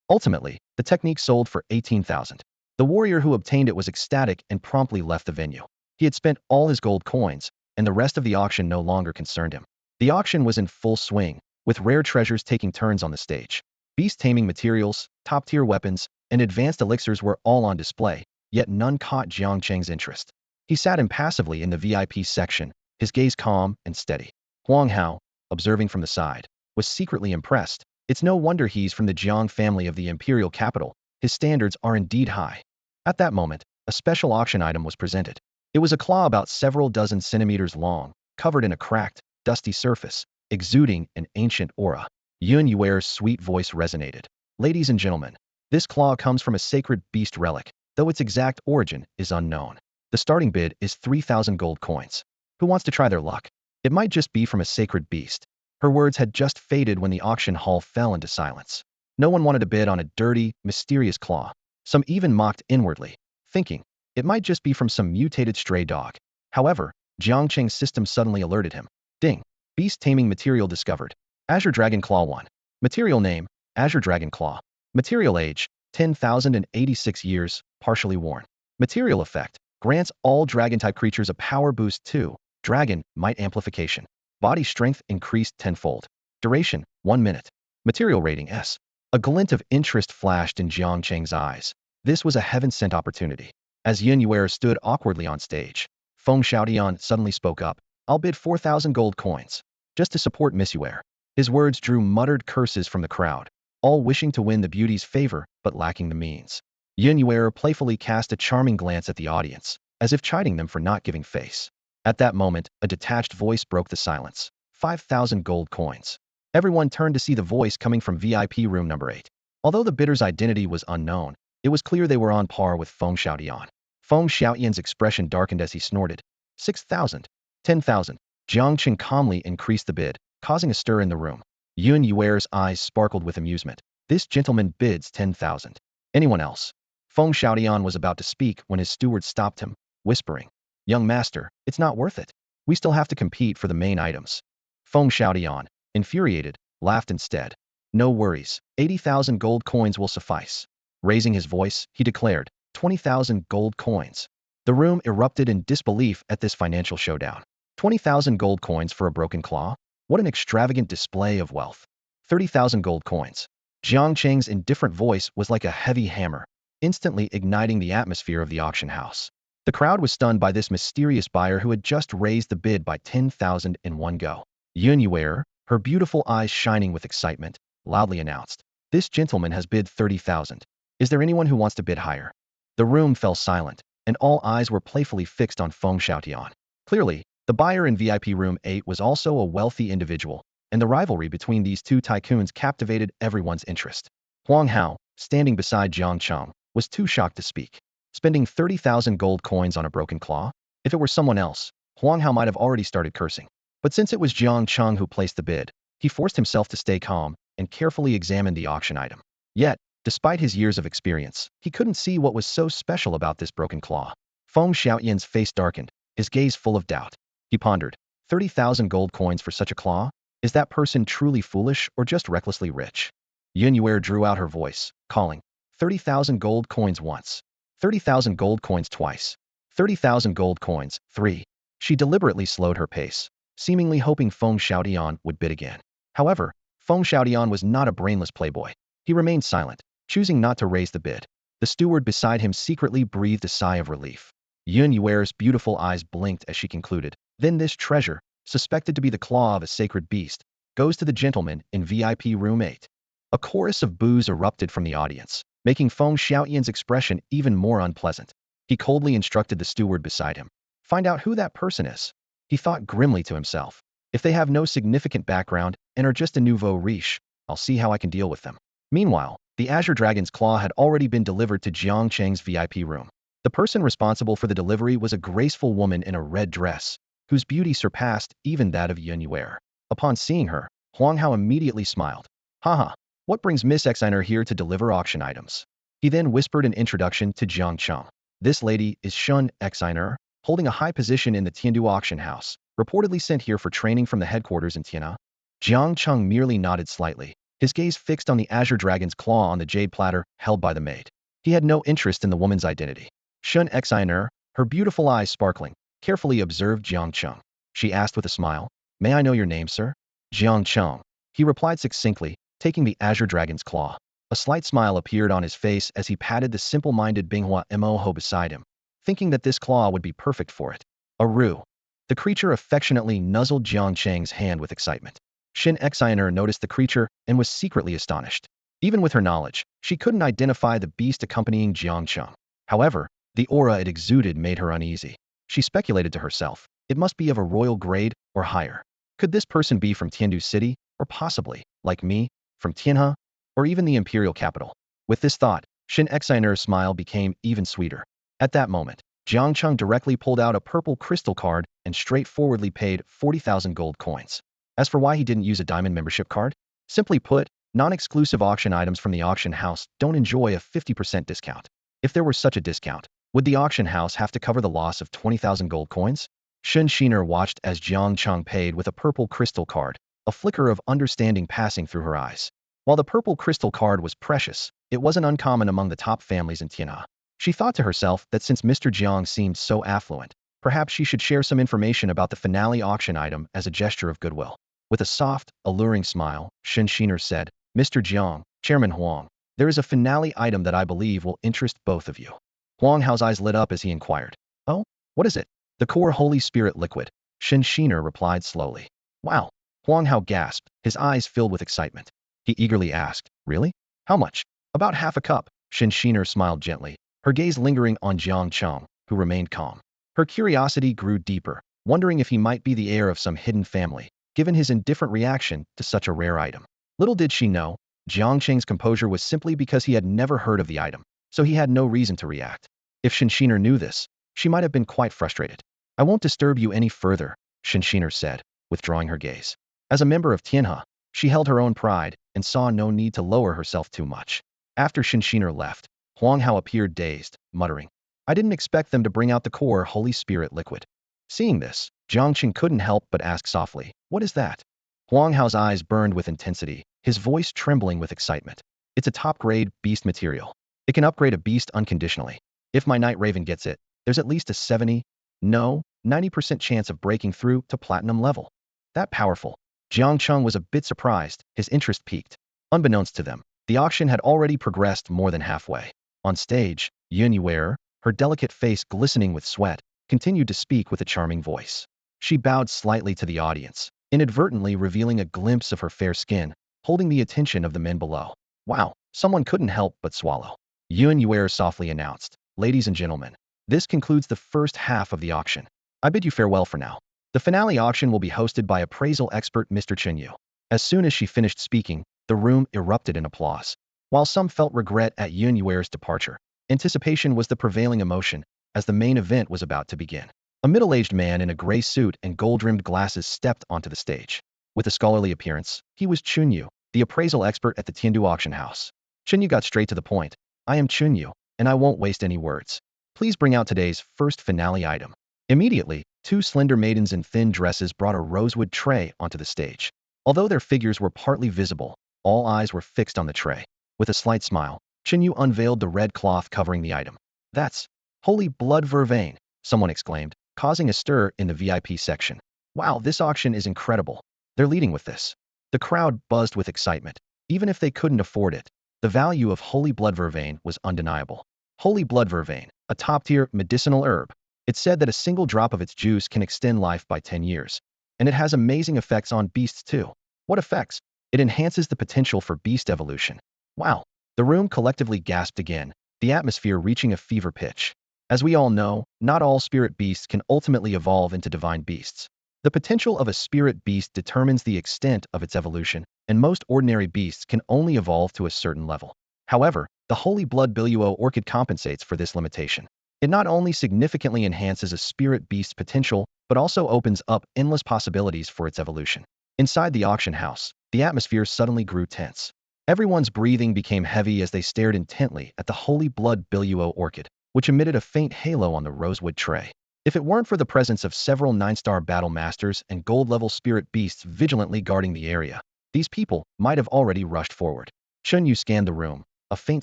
[SPEAKER 1] Ultimately, the technique sold for 18,000. The warrior who obtained it was ecstatic and promptly left the venue. He had spent all his gold coins, and the rest of the auction no longer concerned him. The auction was in full swing, with rare treasures taking turns on the stage. Beast-taming materials, top-tier weapons, and advanced elixirs were all on display, yet none caught Jiang Cheng's interest. He sat impassively in the VIP section, his gaze calm and steady. Huang Hao, observing from the side, was secretly impressed. It's no wonder he's from the Jiang family of the imperial capital. His standards are indeed high. At that moment, a special auction item was presented. It was a claw about several dozen centimeters long, covered in a cracked, dusty surface, exuding an ancient aura. Yun Yuer's sweet voice resonated. Ladies and gentlemen, this claw comes from a sacred beast relic, though its exact origin is unknown. The starting bid is 3,000 gold coins. Who wants to try their luck? It might just be from a sacred beast. Her words had just faded when the auction hall fell into silence. No one wanted to bid on a dirty, mysterious claw. Some even mocked inwardly, thinking, it might just be from some mutated stray dog. However, Jiang Cheng's system suddenly alerted him. Ding! Beast taming material discovered. Azure Dragon Claw 1. Material name, Azure Dragon Claw. Material age, 10,086 years, partially worn. Material effect, grants all dragon-type creatures a power boost 2, Dragon, Might Amplification. Body strength increased tenfold. Duration, 1 minute. Material rating S. A glint of interest flashed in Jiang Cheng's eyes. This was a heaven-sent opportunity. As Yun Yuer stood awkwardly on stage, Feng Xiaoyan suddenly spoke up. I'll bid 4,000 gold coins, just to support Miss Yuer. His words drew muttered curses from the crowd, all wishing to win the beauty's favor but lacking the means. Yun Yuer playfully cast a charming glance at the audience, as if chiding them for not giving face. At that moment, a detached voice broke the silence. 5,000 gold coins. Everyone turned to see the voice coming from VIP room number 8. Although the bidder's identity was unknown, it was clear they were on par with Feng Xiaoyan. Feng Xiaoyan's expression darkened as he snorted. 6,000. 10,000. Jiang Cheng calmly increased the bid, causing a stir in the room. Yun Yuer's eyes sparkled with amusement. This gentleman bids 10,000. Anyone else? Feng Xiaoyan was about to speak when his steward stopped him, whispering, Young master, it's not worth it. We still have to compete for the main items. Feng Xiaoyan, infuriated, laughed instead. No worries, 80,000 gold coins will suffice. Raising his voice, he declared, 20,000 gold coins. The room erupted in disbelief at this financial showdown. 20,000 gold coins for a broken claw? What an extravagant display of wealth. 30,000 gold coins. Jiang Cheng's indifferent voice was like a heavy hammer, instantly igniting the atmosphere of the auction house. The crowd was stunned by this mysterious buyer who had just raised the bid by 10,000 in one go. Yun Yuer, her beautiful eyes shining with excitement, loudly announced, "This gentleman has bid 30,000. Is there anyone who wants to bid higher?" The room fell silent, and all eyes were playfully fixed on Feng Xiaotian. Clearly, the buyer in VIP room 8 was also a wealthy individual, and the rivalry between these two tycoons captivated everyone's interest. Huang Hao, standing beside Jiang Cheng, was too shocked to speak. Spending 30,000 gold coins on a broken claw? If it were someone else, Huang Hao might have already started cursing. But since it was Jiang Cheng who placed the bid, he forced himself to stay calm and carefully examine the auction item. Yet, despite his years of experience, he couldn't see what was so special about this broken claw. Feng Xiaoyan's face darkened, his gaze full of doubt. He pondered, 30,000 gold coins for such a claw? Is that person truly foolish or just recklessly rich? Yun Yuer drew out her voice, calling, 30,000 gold coins once. 30,000 gold coins twice. 30,000 gold coins, 3. She deliberately slowed her pace, seemingly hoping Feng Xiaotian would bid again. However, Feng Xiaotian was not a brainless playboy. He remained silent, choosing not to raise the bid. The steward beside him secretly breathed a sigh of relief. Yun Yuer's beautiful eyes blinked as she concluded, "Then this treasure, suspected to be the claw of a sacred beast, goes to the gentleman in VIP room 8. A chorus of boos erupted from the audience, making Feng Xiaotian's expression even more unpleasant. He coldly instructed the steward beside him, "Find out who that person is." He thought grimly to himself, "If they have no significant background and are just a nouveau riche, I'll see how I can deal with them." Meanwhile, the Azure Dragon's claw had already been delivered to Jiang Cheng's VIP room. The person responsible for the delivery was a graceful woman in a red dress, whose beauty surpassed even that of Yun Yuer. Upon seeing her, Huang Hao immediately smiled. "Haha, what brings Miss Xiner here to deliver auction items?" He then whispered an introduction to Jiang Cheng. "This lady is Shun Xiner, holding a high position in the Tiandu auction house, reportedly sent here for training from the headquarters in Tiana." Jiang Cheng merely nodded slightly, his gaze fixed on the Azure Dragon's claw on the jade platter held by the maid. He had no interest in the woman's identity. Shun Xiner, her beautiful eyes sparkling, carefully observed Jiang Cheng. She asked with a smile, "May I know your name, sir?" "Jiang Cheng," he replied succinctly, taking the Azure Dragon's claw. A slight smile appeared on his face as he patted the simple-minded Binghua Moho beside him, thinking that this claw would be perfect for it. "Aru." The creature affectionately nuzzled Jiang Cheng's hand with excitement. Shin Xiner noticed the creature and was secretly astonished. Even with her knowledge, she couldn't identify the beast accompanying Jiang Cheng. However, the aura it exuded made her uneasy. She speculated to herself, it must be of a royal grade or higher. Could this person be from Tiandu City, or possibly, like me, from Tianhe, or even the imperial capital? With this thought, Shin Xiner's smile became even sweeter. At that moment, Jiang Cheng directly pulled out a purple crystal card and straightforwardly paid 40,000 gold coins. As for why he didn't use a diamond membership card? Simply put, non-exclusive auction items from the auction house don't enjoy a 50% discount. If there were such a discount, would the auction house have to cover the loss of 20,000 gold coins? Shun Shiner watched as Jiang Cheng paid with a purple crystal card, a flicker of understanding passing through her eyes. While the purple crystal card was precious, it wasn't uncommon among the top families in Tianhe. She thought to herself that since Mr. Jiang seemed so affluent, perhaps she should share some information about the finale auction item as a gesture of goodwill. With a soft, alluring smile, Shun Shiner said, "Mr. Jiang, Chairman Huang, there is a finale item that I believe will interest both of you." Huang Hao's eyes lit up as he inquired, "Oh, what is it?" "The core Holy Spirit liquid," Shin Shiner replied slowly. "Wow." Huang Hao gasped, his eyes filled with excitement. He eagerly asked, "Really? How much?" "About half a cup," Shin Shiner smiled gently, her gaze lingering on Jiang Cheng, who remained calm. Her curiosity grew deeper, wondering if he might be the heir of some hidden family, given his indifferent reaction to such a rare item. Little did she know, Jiang Cheng's composure was simply because he had never heard of the item, so he had no reason to react. If Shinshiner knew this, she might have been quite frustrated. "I won't disturb you any further," Shinshiner said, withdrawing her gaze. As a member of Tianhe, she held her own pride and saw no need to lower herself too much. After Shinshiner left, Huang Hao appeared dazed, muttering, "I didn't expect them to bring out the core Holy Spirit liquid." Seeing this, Jiang Cheng couldn't help but ask softly, "What is that?" Huang Hao's eyes burned with intensity, his voice trembling with excitement. "It's a top-grade beast material. It can upgrade a beast unconditionally. If my Night Raven gets it, there's at least a 70, no, 90% chance of breaking through to platinum level. That powerful." Jiang Cheng was a bit surprised, his interest piqued. Unbeknownst to them, the auction had already progressed more than halfway. On stage, Yun Yuer, her delicate face glistening with sweat, continued to speak with a charming voice. She bowed slightly to the audience, inadvertently revealing a glimpse of her fair skin, holding the attention of the men below. Wow, someone couldn't help but swallow. Yun Yuer softly announced, "Ladies and gentlemen, this concludes the first half of the auction. I bid you farewell for now. The finale auction will be hosted by appraisal expert Mr. Chen Yu." As soon as she finished speaking, the room erupted in applause. While some felt regret at Yun Yuer's departure, anticipation was the prevailing emotion as the main event was about to begin. A middle-aged man in a gray suit and gold-rimmed glasses stepped onto the stage. With a scholarly appearance, he was Chun Yu, the appraisal expert at the Tiandu auction house. Chun Yu got straight to the point. "I am Chun Yu, and I won't waste any words. Please bring out today's first finale item." Immediately, two slender maidens in thin dresses brought a rosewood tray onto the stage. Although their figures were partly visible, all eyes were fixed on the tray. With a slight smile, Chen Yu unveiled the red cloth covering the item. "That's holy blood vervain," someone exclaimed, causing a stir in the VIP section. "Wow, this auction is incredible. They're leading with this." The crowd buzzed with excitement. Even if they couldn't afford it, the value of holy blood vervain was undeniable. Holy blood vervain, a top-tier medicinal herb. It's said that a single drop of its juice can extend life by 10 years. And it has amazing effects on beasts too. What effects? It enhances the potential for beast evolution. Wow. The room collectively gasped again, the atmosphere reaching a fever pitch. As we all know, not all spirit beasts can ultimately evolve into divine beasts. The potential of a spirit beast determines the extent of its evolution, and most ordinary beasts can only evolve to a certain level. However, the Holy Blood Biluo orchid compensates for this limitation. It not only significantly enhances a spirit beast's potential, but also opens up endless possibilities for its evolution. Inside the auction house, the atmosphere suddenly grew tense. Everyone's breathing became heavy as they stared intently at the Holy Blood Biluo orchid, which emitted a faint halo on the rosewood tray. If it weren't for the presence of several 9-star battle masters and gold-level spirit beasts vigilantly guarding the area, these people might have already rushed forward. Chun Yu scanned the room, a faint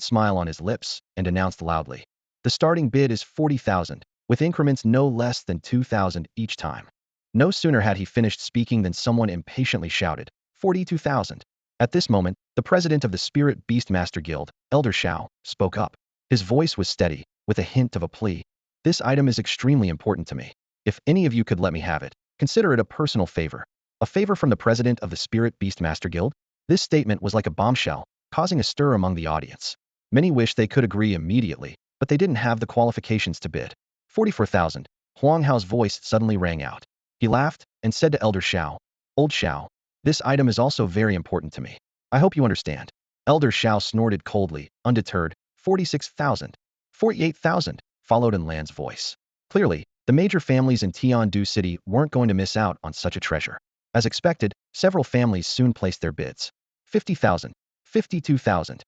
[SPEAKER 1] smile on his lips, and announced loudly, "The starting bid is 40,000, with increments no less than 2,000 each time." No sooner had he finished speaking than someone impatiently shouted, 42,000. At this moment, the president of the Spirit Beastmaster Guild, Elder Shao, spoke up. His voice was steady, with a hint of a plea. "This item is extremely important to me. If any of you could let me have it, consider it a personal favor." A favor from the president of the Spirit Beastmaster Guild? This statement was like a bombshell, causing a stir among the audience. Many wished they could agree immediately, but they didn't have the qualifications to bid. 44,000. Huang Hao's voice suddenly rang out. He laughed and said to Elder Shao, "Old Shao, this item is also very important to me. I hope you understand." Elder Shao snorted coldly, undeterred. 46,000. 48,000, followed in Lan's voice. Clearly, the major families in Tiandu City weren't going to miss out on such a treasure. As expected, several families soon placed their bids. 50,000. 52,000.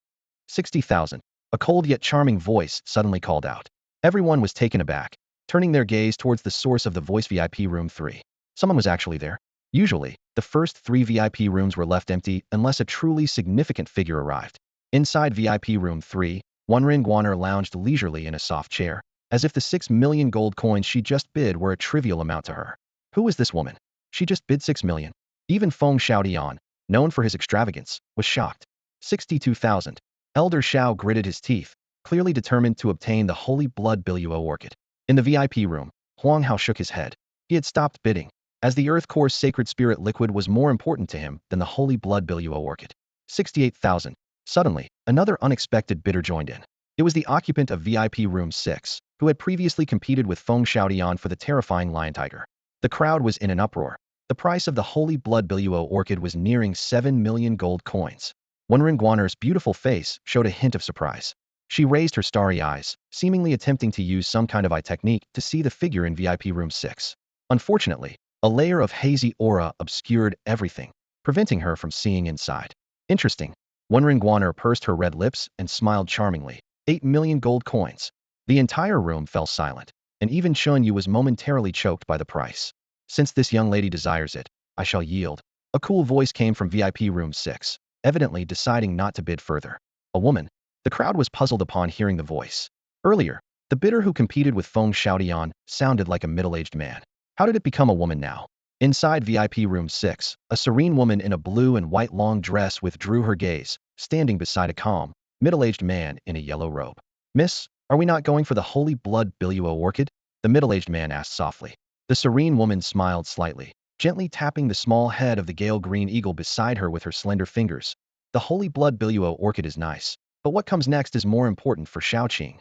[SPEAKER 1] 60,000. A cold yet charming voice suddenly called out. Everyone was taken aback, turning their gaze towards the source of the voice. VIP room 3. Someone was actually there. Usually, the first 3 VIP rooms were left empty unless a truly significant figure arrived. Inside VIP room 3, Wenren Guaner lounged leisurely in a soft chair, as if the 6 million gold coins she just bid were a trivial amount to her. Who was this woman? She just bid 6 million. Even Feng Xiaodian, known for his extravagance, was shocked. 62,000. Elder Shao gritted his teeth, clearly determined to obtain the Holy Blood Biluo orchid. In the VIP room, Huang Hao shook his head. He had stopped bidding, as the Earth Core's Sacred Spirit liquid was more important to him than the Holy Blood Biluo orchid. 68,000. Suddenly, another unexpected bidder joined in. It was the occupant of VIP room 6, who had previously competed with Feng Xiaodian for the terrifying lion tiger. The crowd was in an uproar. The price of the Holy Blood Biluo orchid was nearing 7 million gold coins. Wenren Guaner's beautiful face showed a hint of surprise. She raised her starry eyes, seemingly attempting to use some kind of eye technique to see the figure in VIP room 6. Unfortunately, a layer of hazy aura obscured everything, preventing her from seeing inside. Interesting. Wenren Guaner pursed her red lips and smiled charmingly. 8 million gold coins. The entire room fell silent, and even Chun Yu was momentarily choked by the price. "Since this young lady desires it, I shall yield." A cool voice came from VIP room 6, evidently deciding not to bid further. A woman? The crowd was puzzled upon hearing the voice. Earlier, the bidder who competed with Feng Xiaodian sounded like a middle-aged man. How did it become a woman now? Inside VIP Room 6, a serene woman in a blue and white long dress withdrew her gaze, standing beside a calm, middle-aged man in a yellow robe. Miss, are we not going for the holy blood billuo orchid? The middle-aged man asked softly. The serene woman smiled slightly, gently tapping the small head of the gale green eagle beside her with her slender fingers. The holy blood billuo orchid is nice, but what comes next is more important for Shaoqing.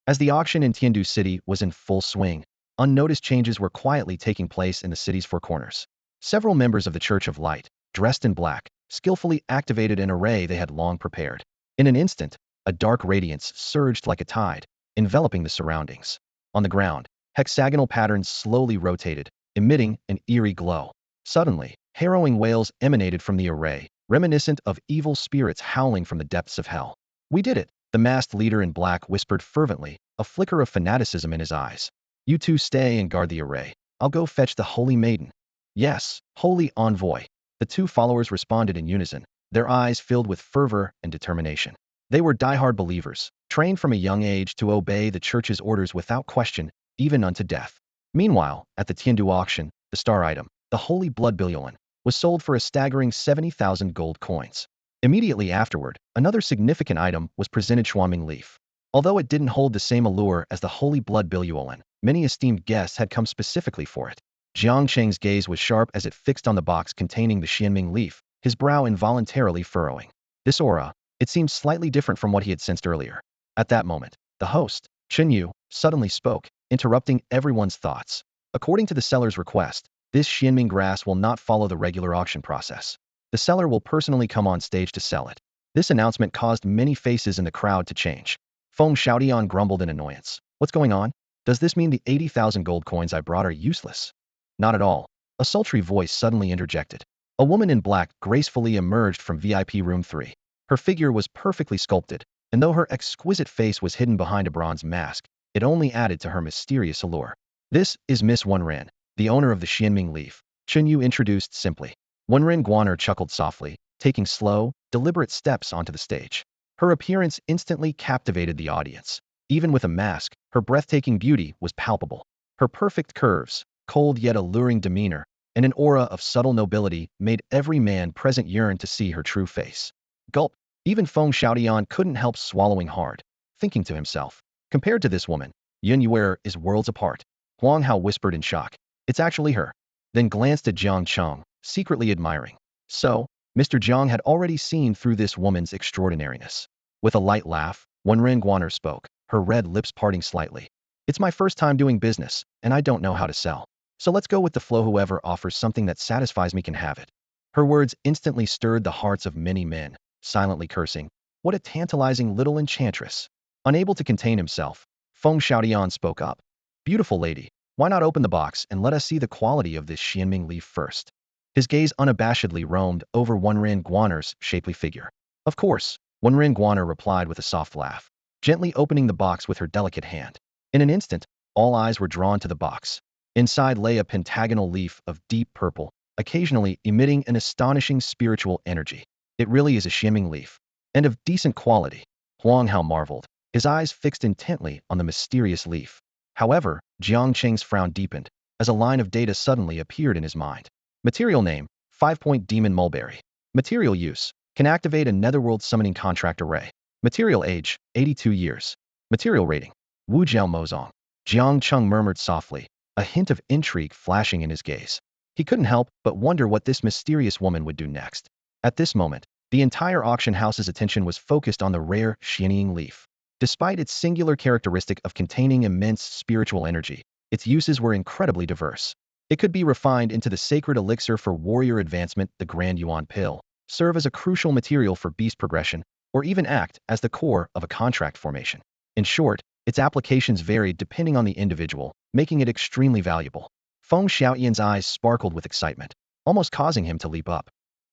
[SPEAKER 1] As the auction in Tiandu City was in full swing, unnoticed changes were quietly taking place in the city's four corners. Several members of the Church of Light, dressed in black, skillfully activated an array they had long prepared. In an instant, a dark radiance surged like a tide, enveloping the surroundings. On the ground, hexagonal patterns slowly rotated, emitting an eerie glow. Suddenly, harrowing wails emanated from the array, reminiscent of evil spirits howling from the depths of hell. We did it, the masked leader in black whispered fervently, a flicker of fanaticism in his eyes. You two stay and guard the array. I'll go fetch the holy maiden. Yes, holy envoy. The two followers responded in unison, their eyes filled with fervor and determination. They were diehard believers, trained from a young age to obey the church's orders without question, even unto death. Meanwhile, at the Tiandu auction, the star item, the holy blood billion, was sold for a staggering 70,000 gold coins. Immediately afterward, another significant item was presented, Xuanming leaf. Although it didn't hold the same allure as the holy blood billion, many esteemed guests had come specifically for it. Jiang Cheng's gaze was sharp as it fixed on the box containing the Xianming leaf, his brow involuntarily furrowing. This aura, it seemed slightly different from what he had sensed earlier. At that moment, the host, Chen Yu, suddenly spoke, interrupting everyone's thoughts. According to the seller's request, this Xianming grass will not follow the regular auction process. The seller will personally come on stage to sell it. This announcement caused many faces in the crowd to change. Feng Xiaodian grumbled in annoyance. What's going on? Does this mean the 80,000 gold coins I brought are useless? Not at all. A sultry voice suddenly interjected. A woman in black gracefully emerged from VIP Room 3. Her figure was perfectly sculpted, and though her exquisite face was hidden behind a bronze mask, it only added to her mysterious allure. This is Miss Wenren, the owner of the Xianming leaf, Chen Yu introduced simply. Wenren Guaner chuckled softly, taking slow, deliberate steps onto the stage. Her appearance instantly captivated the audience. Even with a mask, her breathtaking beauty was palpable. Her perfect curves, cold yet alluring demeanor, and an aura of subtle nobility made every man present yearn to see her true face. Gulp! Even Feng Xiaodian couldn't help swallowing hard, thinking to himself, compared to this woman, Yun Yuer is worlds apart. Huang Hao whispered in shock. It's actually her. Then glanced at Jiang Cheng, secretly admiring. So, Mr. Jiang had already seen through this woman's extraordinariness. With a light laugh, Wenren Guaner spoke, her red lips parting slightly. It's my first time doing business, and I don't know how to sell. So let's go with the flow. Whoever offers something that satisfies me can have it. Her words instantly stirred the hearts of many men, silently cursing. What a tantalizing little enchantress. Unable to contain himself, Feng Xiaodian spoke up. Beautiful lady, why not open the box and let us see the quality of this Xianming leaf first? His gaze unabashedly roamed over Wenren Guaner's shapely figure. Of course, Wenren Guaner replied with a soft laugh, gently opening the box with her delicate hand. In an instant, all eyes were drawn to the box. Inside lay a pentagonal leaf of deep purple, occasionally emitting an astonishing spiritual energy. It really is a Xianming leaf. And of decent quality. Huang Hao marveled, his eyes fixed intently on the mysterious leaf. However, Jiang Cheng's frown deepened, as a line of data suddenly appeared in his mind. Material name, 5-point demon mulberry. Material use, can activate a netherworld summoning contract array. Material age, 82 years. Material rating, Wu Jiao Mozong. Jiang Cheng murmured softly, a hint of intrigue flashing in his gaze. He couldn't help but wonder what this mysterious woman would do next. At this moment, the entire auction house's attention was focused on the rare Xianming leaf. Despite its singular characteristic of containing immense spiritual energy, its uses were incredibly diverse. It could be refined into the sacred elixir for warrior advancement, the Grand Yuan pill, serve as a crucial material for beast progression, or even act as the core of a contract formation. In short, its applications varied depending on the individual, making it extremely valuable. Feng Xiaoyan's eyes sparkled with excitement, almost causing him to leap up.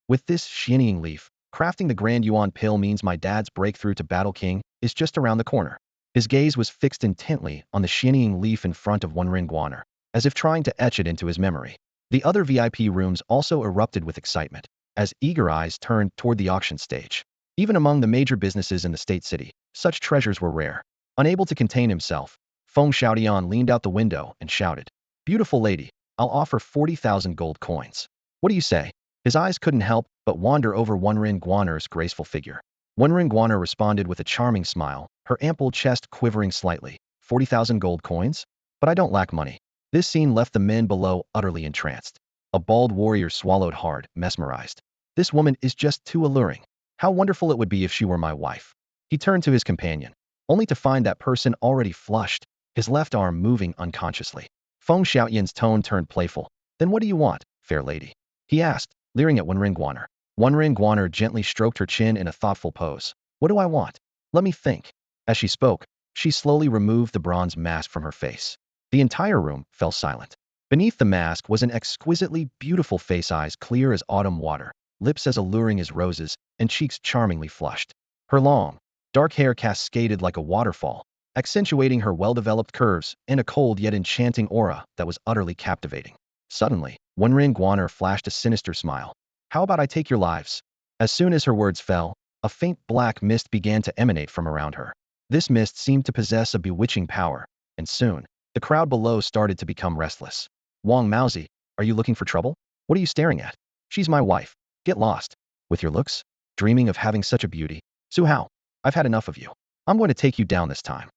[SPEAKER 1] With this Xianming leaf, crafting the Grand Yuan pill means my dad's breakthrough to Battle King is just around the corner. His gaze was fixed intently on the Xianming leaf in front of Wenren Guaner, as if trying to etch it into his memory. The other VIP rooms also erupted with excitement, as eager eyes turned toward the auction stage. Even among the major businesses in the state city, such treasures were rare. Unable to contain himself, Feng Xiaodian leaned out the window and shouted, Beautiful lady, I'll offer 40,000 gold coins. What do you say? His eyes couldn't help but wander over Wenren Guaner's graceful figure. Wenren Guaner responded with a charming smile, her ample chest quivering slightly. 40,000 gold coins? But I don't lack money. This scene left the men below utterly entranced. A bald warrior swallowed hard, mesmerized. This woman is just too alluring. How wonderful it would be if she were my wife. He turned to his companion, only to find that person already flushed, his left arm moving unconsciously. Feng Xiaoyan's tone turned playful. Then what do you want, fair lady? He asked, leering at Wenren Guaner. Wenren Guaner gently stroked her chin in a thoughtful pose. What do I want? Let me think. As she spoke, she slowly removed the bronze mask from her face. The entire room fell silent. Beneath the mask was an exquisitely beautiful face, eyes clear as autumn water, lips as alluring as roses, and cheeks charmingly flushed. Her long, dark hair cascaded like a waterfall, accentuating her well-developed curves and a cold yet enchanting aura that was utterly captivating. Suddenly, Wenren Guaner flashed a sinister smile. How about I take your lives? As soon as her words fell, a faint black mist began to emanate from around her. This mist seemed to possess a bewitching power, and soon, the crowd below started to become restless. Wang Maozi, are you looking for trouble? What are you staring at? She's my wife. Get lost. With your looks? Dreaming of having such a beauty? Su Hao, I've had enough of you. I'm going to take you down this time.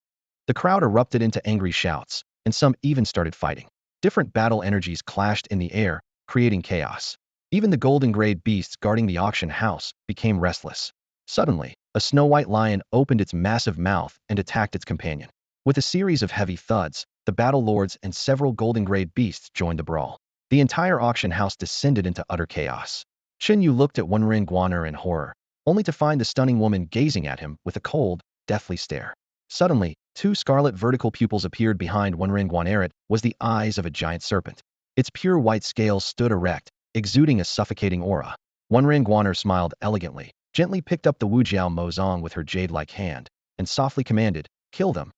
[SPEAKER 1] The crowd erupted into angry shouts, and some even started fighting. Different battle energies clashed in the air, creating chaos. Even the golden-grayed beasts guarding the auction house became restless. Suddenly, a snow-white lion opened its massive mouth and attacked its companion. With a series of heavy thuds, the battle lords and several golden-grayed beasts joined the brawl. The entire auction house descended into utter chaos. Chen Yu looked at Wenren Guaner in horror, only to find the stunning woman gazing at him with a cold, deathly stare. Suddenly, two scarlet vertical pupils appeared behind Wenren Guaner. It was the eyes of a giant serpent. Its pure white scales stood erect, exuding a suffocating aura. Wenren Guaner smiled elegantly, gently picked up the Wujiao Mozong with her jade-like hand, and softly commanded, "Kill them."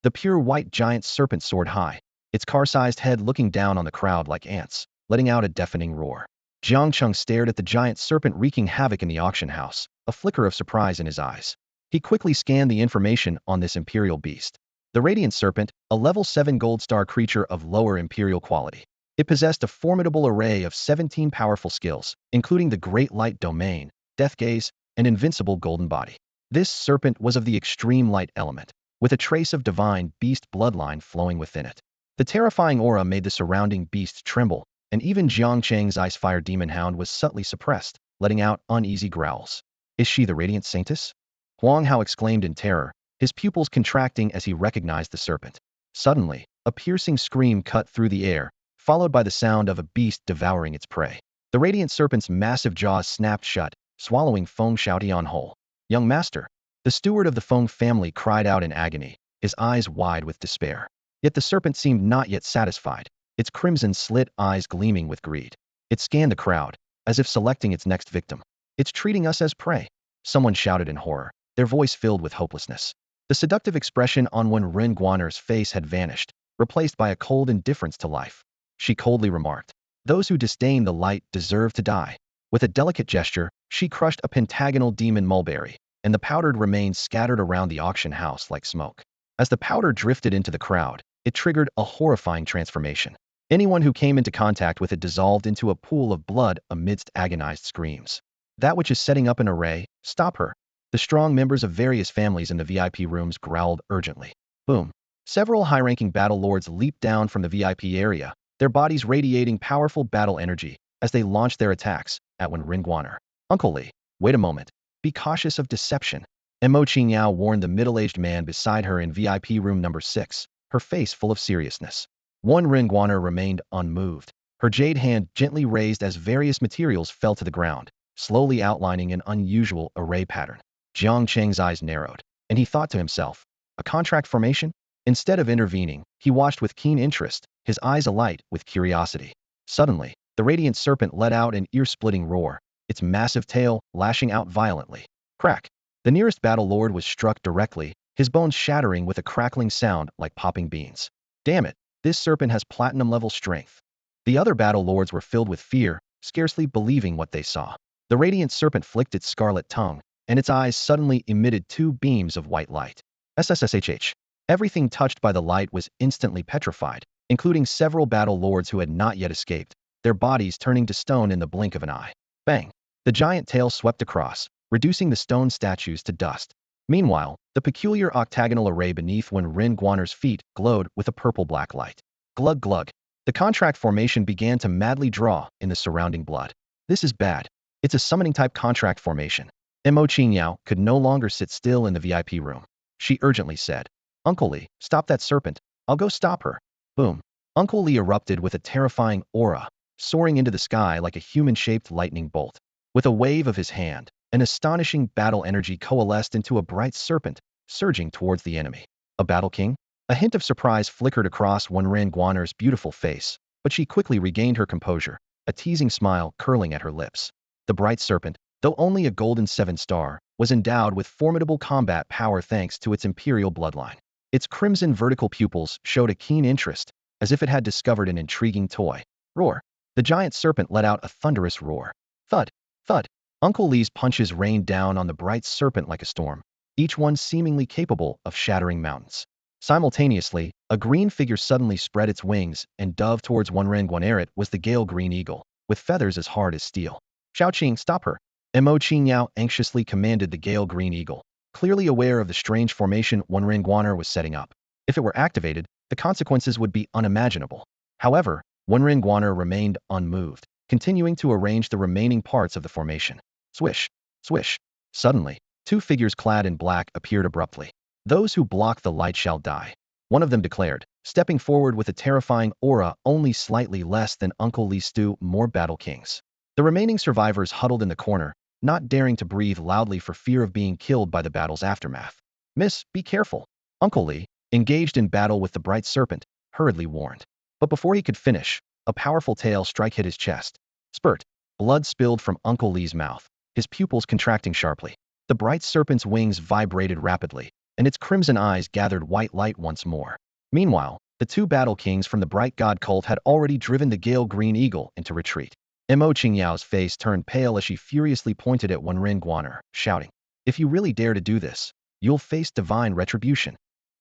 [SPEAKER 1] The pure white giant serpent soared high, its car-sized head looking down on the crowd like ants, letting out a deafening roar. Jiang Cheng stared at the giant serpent wreaking havoc in the auction house, a flicker of surprise in his eyes. He quickly scanned the information on this imperial beast. The radiant serpent, a level 7 gold star creature of lower imperial quality. It possessed a formidable array of 17 powerful skills, including the Great Light Domain, Death Gaze, and Invincible Golden Body. This serpent was of the extreme light element, with a trace of divine beast bloodline flowing within it. The terrifying aura made the surrounding beasts tremble, and even Jiang Cheng's ice fire demon hound was subtly suppressed, letting out uneasy growls. Is she the radiant saintess? Huang Hao exclaimed in terror, his pupils contracting as he recognized the serpent. Suddenly, a piercing scream cut through the air, followed by the sound of a beast devouring its prey. The radiant serpent's massive jaws snapped shut, swallowing Feng Xiaotian whole. Young master, the steward of the Feng family cried out in agony, his eyes wide with despair. Yet the serpent seemed not yet satisfied, its crimson-slit eyes gleaming with greed. It scanned the crowd, as if selecting its next victim. It's treating us as prey, someone shouted in horror, their voice filled with hopelessness. The seductive expression on Wenren Guaner's face had vanished, replaced by a cold indifference to life. She coldly remarked, "Those who disdain the light deserve to die." With a delicate gesture, she crushed a pentagonal demon mulberry, and the powdered remains scattered around the auction house like smoke. As the powder drifted into the crowd, it triggered a horrifying transformation. Anyone who came into contact with it dissolved into a pool of blood amidst agonized screams. That which is setting up an array, stop her. The strong members of various families in the VIP rooms growled urgently. Boom. Several high-ranking battle lords leaped down from the VIP area, their bodies radiating powerful battle energy as they launched their attacks at Wenren Guaner. Uncle Li, wait a moment. Be cautious of deception. Mo Qingyao warned the middle-aged man beside her in VIP room number 6, her face full of seriousness. Wenren Guaner remained unmoved, her jade hand gently raised as various materials fell to the ground, slowly outlining an unusual array pattern. Jiang Cheng's eyes narrowed, and he thought to himself, a contract formation? Instead of intervening, he watched with keen interest, his eyes alight with curiosity. Suddenly, the radiant serpent let out an ear-splitting roar, its massive tail lashing out violently. Crack! The nearest battle lord was struck directly, his bones shattering with a crackling sound like popping beans. Damn it, this serpent has platinum-level strength. The other battle lords were filled with fear, scarcely believing what they saw. The radiant serpent flicked its scarlet tongue, and its eyes suddenly emitted 2 beams of white light. SSSHH. Everything touched by the light was instantly petrified, including several battle lords who had not yet escaped, their bodies turning to stone in the blink of an eye. Bang! The giant tail swept across, reducing the stone statues to dust. Meanwhile, the peculiar octagonal array beneath Wenren Guaner's feet glowed with a purple-black light. Glug glug. The contract formation began to madly draw in the surrounding blood. This is bad. It's a summoning-type contract formation. Mo Qingyao could no longer sit still in the VIP room. She urgently said, "Uncle Li, stop that serpent. I'll go stop her." Boom. Uncle Li erupted with a terrifying aura, soaring into the sky like a human-shaped lightning bolt. With a wave of his hand, an astonishing battle energy coalesced into a bright serpent, surging towards the enemy. A battle king? A hint of surprise flickered across Wenren Guaner's beautiful face, but she quickly regained her composure, a teasing smile curling at her lips. The bright serpent, though only a golden 7-star, was endowed with formidable combat power thanks to its imperial bloodline. Its crimson vertical pupils showed a keen interest, as if it had discovered an intriguing toy. Roar! The giant serpent let out a thunderous roar. Thud! Thud! Uncle Li's punches rained down on the bright serpent like a storm, each one seemingly capable of shattering mountains. Simultaneously, a green figure suddenly spread its wings and dove towards Wenren Guaner. It was the gale green eagle, with feathers as hard as steel. "Xiaoqing, stop her!" Mo Qingyao anxiously commanded the gale green eagle, clearly aware of the strange formation Wenren Guaner was setting up. If it were activated, the consequences would be unimaginable. However, Wenren Guaner remained unmoved, continuing to arrange the remaining parts of the formation. Swish! Swish! Suddenly, two figures clad in black appeared abruptly. "Those who block the light shall die," one of them declared, stepping forward with a terrifying aura only slightly less than Uncle Li's more battle kings. The remaining survivors huddled in the corner, not daring to breathe loudly for fear of being killed by the battle's aftermath. "Miss, be careful," Uncle Li, engaged in battle with the bright serpent, hurriedly warned. But before he could finish, a powerful tail strike hit his chest. Spurt! Blood spilled from Uncle Li's mouth, his pupils contracting sharply. The bright serpent's wings vibrated rapidly, and its crimson eyes gathered white light once more. Meanwhile, the two battle kings from the bright god cult had already driven the gale green eagle into retreat. Mo Qingyao's face turned pale as she furiously pointed at Wenren Guaner, shouting, "If you really dare to do this, you'll face divine retribution."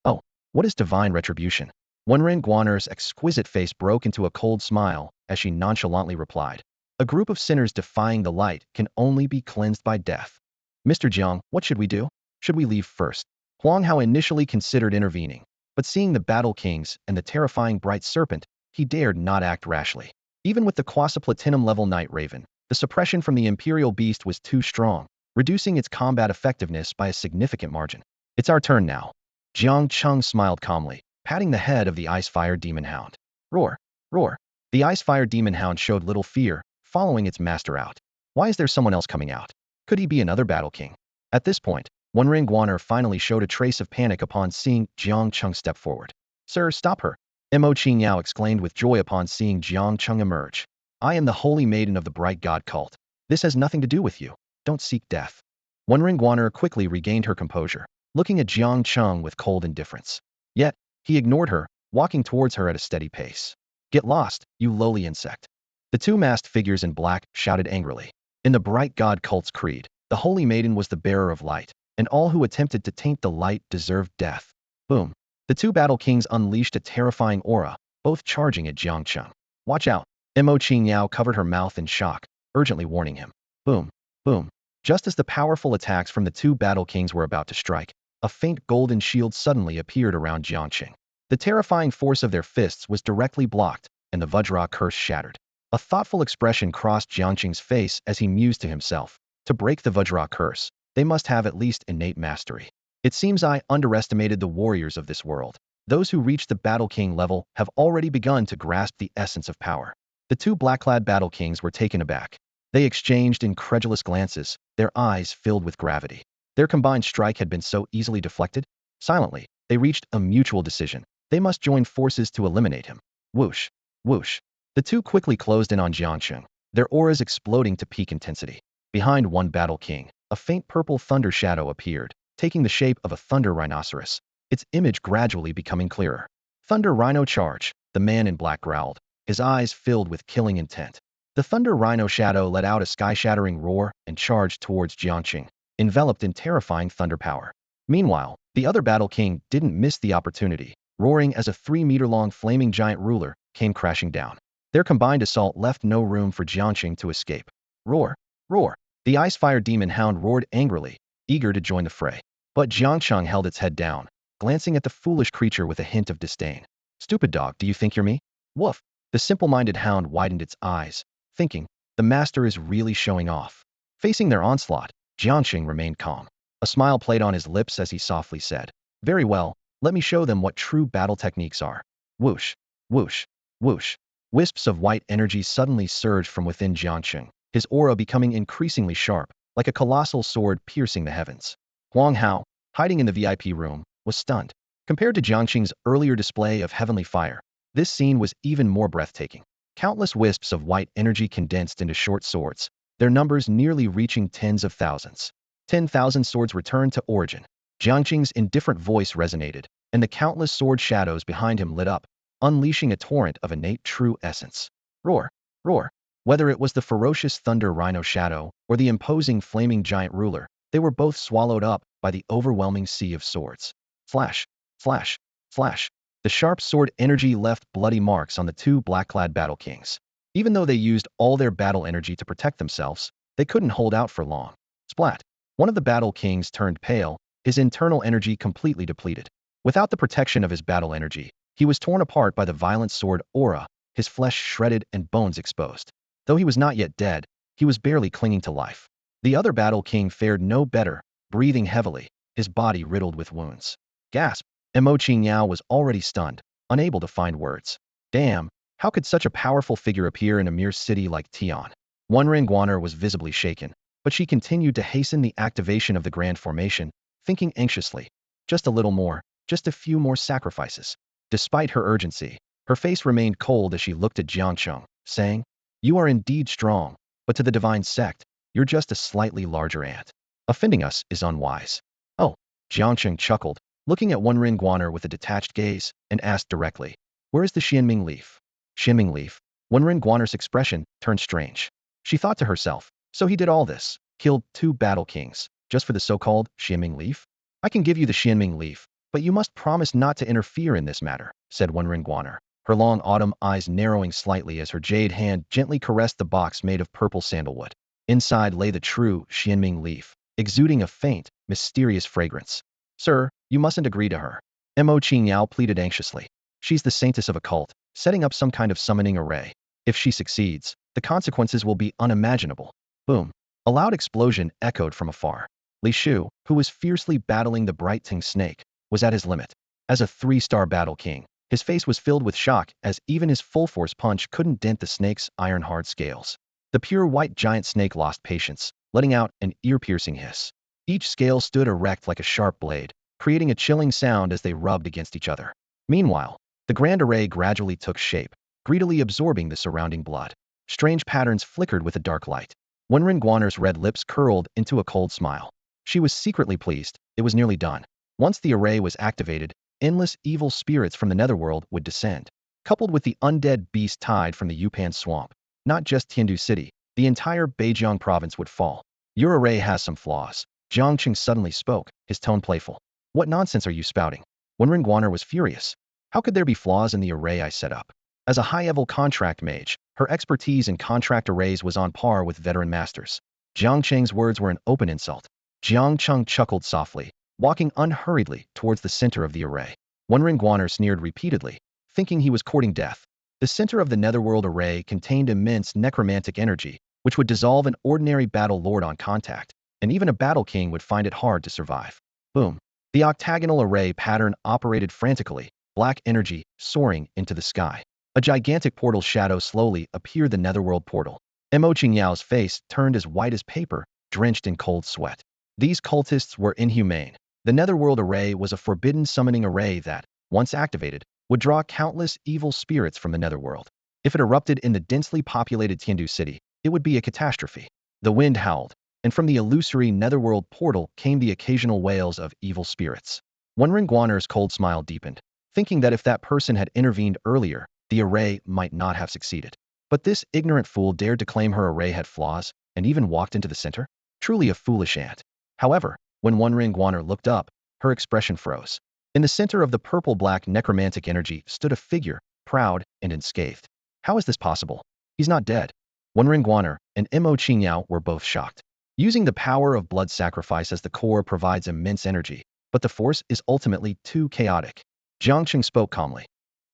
[SPEAKER 1] "Oh, what is divine retribution?" Wenren Guaner's exquisite face broke into a cold smile as she nonchalantly replied, "A group of sinners defying the light can only be cleansed by death." "Mr. Jiang, what should we do? Should we leave first?" Huang Hao initially considered intervening, but seeing the battle kings and the terrifying bright serpent, he dared not act rashly. Even with the quasi-platinum level Night Raven, the suppression from the Imperial Beast was too strong, reducing its combat effectiveness by a significant margin. "It's our turn now." Jiang Cheng smiled calmly, patting the head of the Icefire Demon Hound. Roar! Roar! The Icefire Demon Hound showed little fear, following its master out. Why is there someone else coming out? Could he be another battle king? At this point, Wenren Guaner finally showed a trace of panic upon seeing Jiang Cheng step forward. "Sir, stop her!" Mo Qingyao exclaimed with joy upon seeing Jiang Cheng emerge. "I am the holy maiden of the bright god cult. This has nothing to do with you. Don't seek death." Wenren Guaner quickly regained her composure, looking at Jiang Cheng with cold indifference. Yet, he ignored her, walking towards her at a steady pace. "Get lost, you lowly insect." The two masked figures in black shouted angrily. In the bright god cult's creed, the holy maiden was the bearer of light, and all who attempted to taint the light deserved death. Boom! The two battle kings unleashed a terrifying aura, both charging at Jiang Cheng. "Watch out!" Mo Qingyao covered her mouth in shock, urgently warning him. Boom! Boom! Just as the powerful attacks from the two battle kings were about to strike, a faint golden shield suddenly appeared around Jiang Cheng. The terrifying force of their fists was directly blocked, and the Vajra curse shattered. A thoughtful expression crossed Jiang Cheng's face as he mused to himself. To break the Vajra curse, they must have at least innate mastery. It seems I underestimated the warriors of this world. Those who reach the Battle King level have already begun to grasp the essence of power. The two black-clad Battle Kings were taken aback. They exchanged incredulous glances, their eyes filled with gravity. Their combined strike had been so easily deflected. Silently, they reached a mutual decision. They must join forces to eliminate him. Whoosh! Whoosh! The two quickly closed in on Jiang Cheng, their auras exploding to peak intensity. Behind one Battle King, a faint purple thunder shadow appeared, taking the shape of a thunder rhinoceros, its image gradually becoming clearer. "Thunder Rhino charge," the man in black growled, his eyes filled with killing intent. The thunder rhino shadow let out a sky-shattering roar and charged towards Jiang Cheng, enveloped in terrifying thunder power. Meanwhile, the other battle king didn't miss the opportunity. roaring as a 3-meter-long flaming giant ruler came crashing down. Their combined assault left no room for Jiang Cheng to escape. Roar! Roar! The ice-fire demon hound roared angrily, eager to join the fray. But Jiang Cheng held its head down, glancing at the foolish creature with a hint of disdain. Stupid dog, do you think you're me? Woof! The simple-minded hound widened its eyes, thinking, the master is really showing off. Facing their onslaught, Jiang Cheng remained calm. A smile played on his lips as he softly said, very well, let me show them what true battle techniques are. Whoosh! Whoosh! Whoosh! Wisps of white energy suddenly surged from within Jiang Cheng, his aura becoming increasingly sharp, like a colossal sword piercing the heavens. Huang Hao, hiding in the VIP room, was stunned. Compared to Jiang Cheng's earlier display of heavenly fire, this scene was even more breathtaking. Countless wisps of white energy condensed into short swords, their numbers nearly reaching tens of thousands. 10,000 swords returned to origin. Jiang Cheng's indifferent voice resonated, and the countless sword shadows behind him lit up, unleashing a torrent of innate true essence. Roar! Roar! Whether it was the ferocious thunder rhino shadow or the imposing flaming giant ruler, they were both swallowed up by the overwhelming sea of swords. Flash! Flash! Flash! The sharp sword energy left bloody marks on the two black-clad battle kings. Even though they used all their battle energy to protect themselves, they couldn't hold out for long. Splat! One of the battle kings turned pale, his internal energy completely depleted. Without the protection of his battle energy, he was torn apart by the violent sword aura, his flesh shredded and bones exposed. Though he was not yet dead, he was barely clinging to life. The other battle king fared no better, breathing heavily, his body riddled with wounds. Gasp! Mo Qingyao was already stunned, unable to find words. Damn, how could such a powerful figure appear in a mere city like Tian? Wenren Guaner was visibly shaken, but she continued to hasten the activation of the grand formation, thinking anxiously. Just a little more, just a few more sacrifices. Despite her urgency, her face remained cold as she looked at Jiang Cheng, saying, you are indeed strong, but to the divine sect, you're just a slightly larger ant. Offending us is unwise. Oh, Jiang Cheng chuckled, looking at Wenren Guaner with a detached gaze, and asked directly, where is the Xianming leaf? Xianming leaf? Wenren Guaner's expression turned strange. She thought to herself, so he did all this, killed 2 battle kings, just for the so-called Xianming leaf? I can give you the Xianming leaf, but you must promise not to interfere in this matter, said Wenren Guaner, her long autumn eyes narrowing slightly as her jade hand gently caressed the box made of purple sandalwood. Inside lay the true Xianming leaf, exuding a faint, mysterious fragrance. Sir, you mustn't agree to her. Mo Qingyao pleaded anxiously. She's the saintess of a cult, setting up some kind of summoning array. If she succeeds, the consequences will be unimaginable. Boom. A loud explosion echoed from afar. Li Shu, who was fiercely battling the bright Ting snake, was at his limit. As a 3-star battle king, his face was filled with shock as even his full-force punch couldn't dent the snake's iron-hard scales. The pure white giant snake lost patience, letting out an ear-piercing hiss. Each scale stood erect like a sharp blade, creating a chilling sound as they rubbed against each other. Meanwhile, the grand array gradually took shape, greedily absorbing the surrounding blood. Strange patterns flickered with a dark light. Wenren Guaner's red lips curled into a cold smile. She was secretly pleased. It was nearly done. Once the array was activated, endless evil spirits from the netherworld would descend. Coupled with the undead beast tide from the Yupan swamp, not just Tiandu City, the entire Beijiang province would fall. Your array has some flaws. Jiang Cheng suddenly spoke, his tone playful. What nonsense are you spouting? Wenren Guaner was furious. How could there be flaws in the array I set up? As a high-level contract mage, her expertise in contract arrays was on par with veteran masters. Jiang Cheng's words were an open insult. Jiang Cheng chuckled softly, walking unhurriedly towards the center of the array. Wenren Guaner sneered repeatedly, thinking he was courting death. The center of the netherworld array contained immense necromantic energy, which would dissolve an ordinary battle lord on contact, and even a battle king would find it hard to survive. Boom. The octagonal array pattern operated frantically, black energy soaring into the sky. A gigantic portal shadow slowly appeared the netherworld portal. Mo Qingyao's face turned as white as paper, drenched in cold sweat. These cultists were inhumane. The netherworld array was a forbidden summoning array that, once activated, would draw countless evil spirits from the netherworld. If it erupted in the densely populated Tiandu City, it would be a catastrophe. The wind howled, and from the illusory netherworld portal came the occasional wails of evil spirits. Wenren Guaner's cold smile deepened, thinking that if that person had intervened earlier, the array might not have succeeded. But this ignorant fool dared to claim her array had flaws, and even walked into the center? Truly a foolish ant. However, when Wenren Guaner looked up, her expression froze. In the center of the purple-black necromantic energy stood a figure, proud and unscathed. How is this possible? He's not dead. Wenren Guaner and Mo Qingyao were both shocked. Using the power of blood sacrifice as the core provides immense energy, but the force is ultimately too chaotic. Jiang Cheng spoke calmly.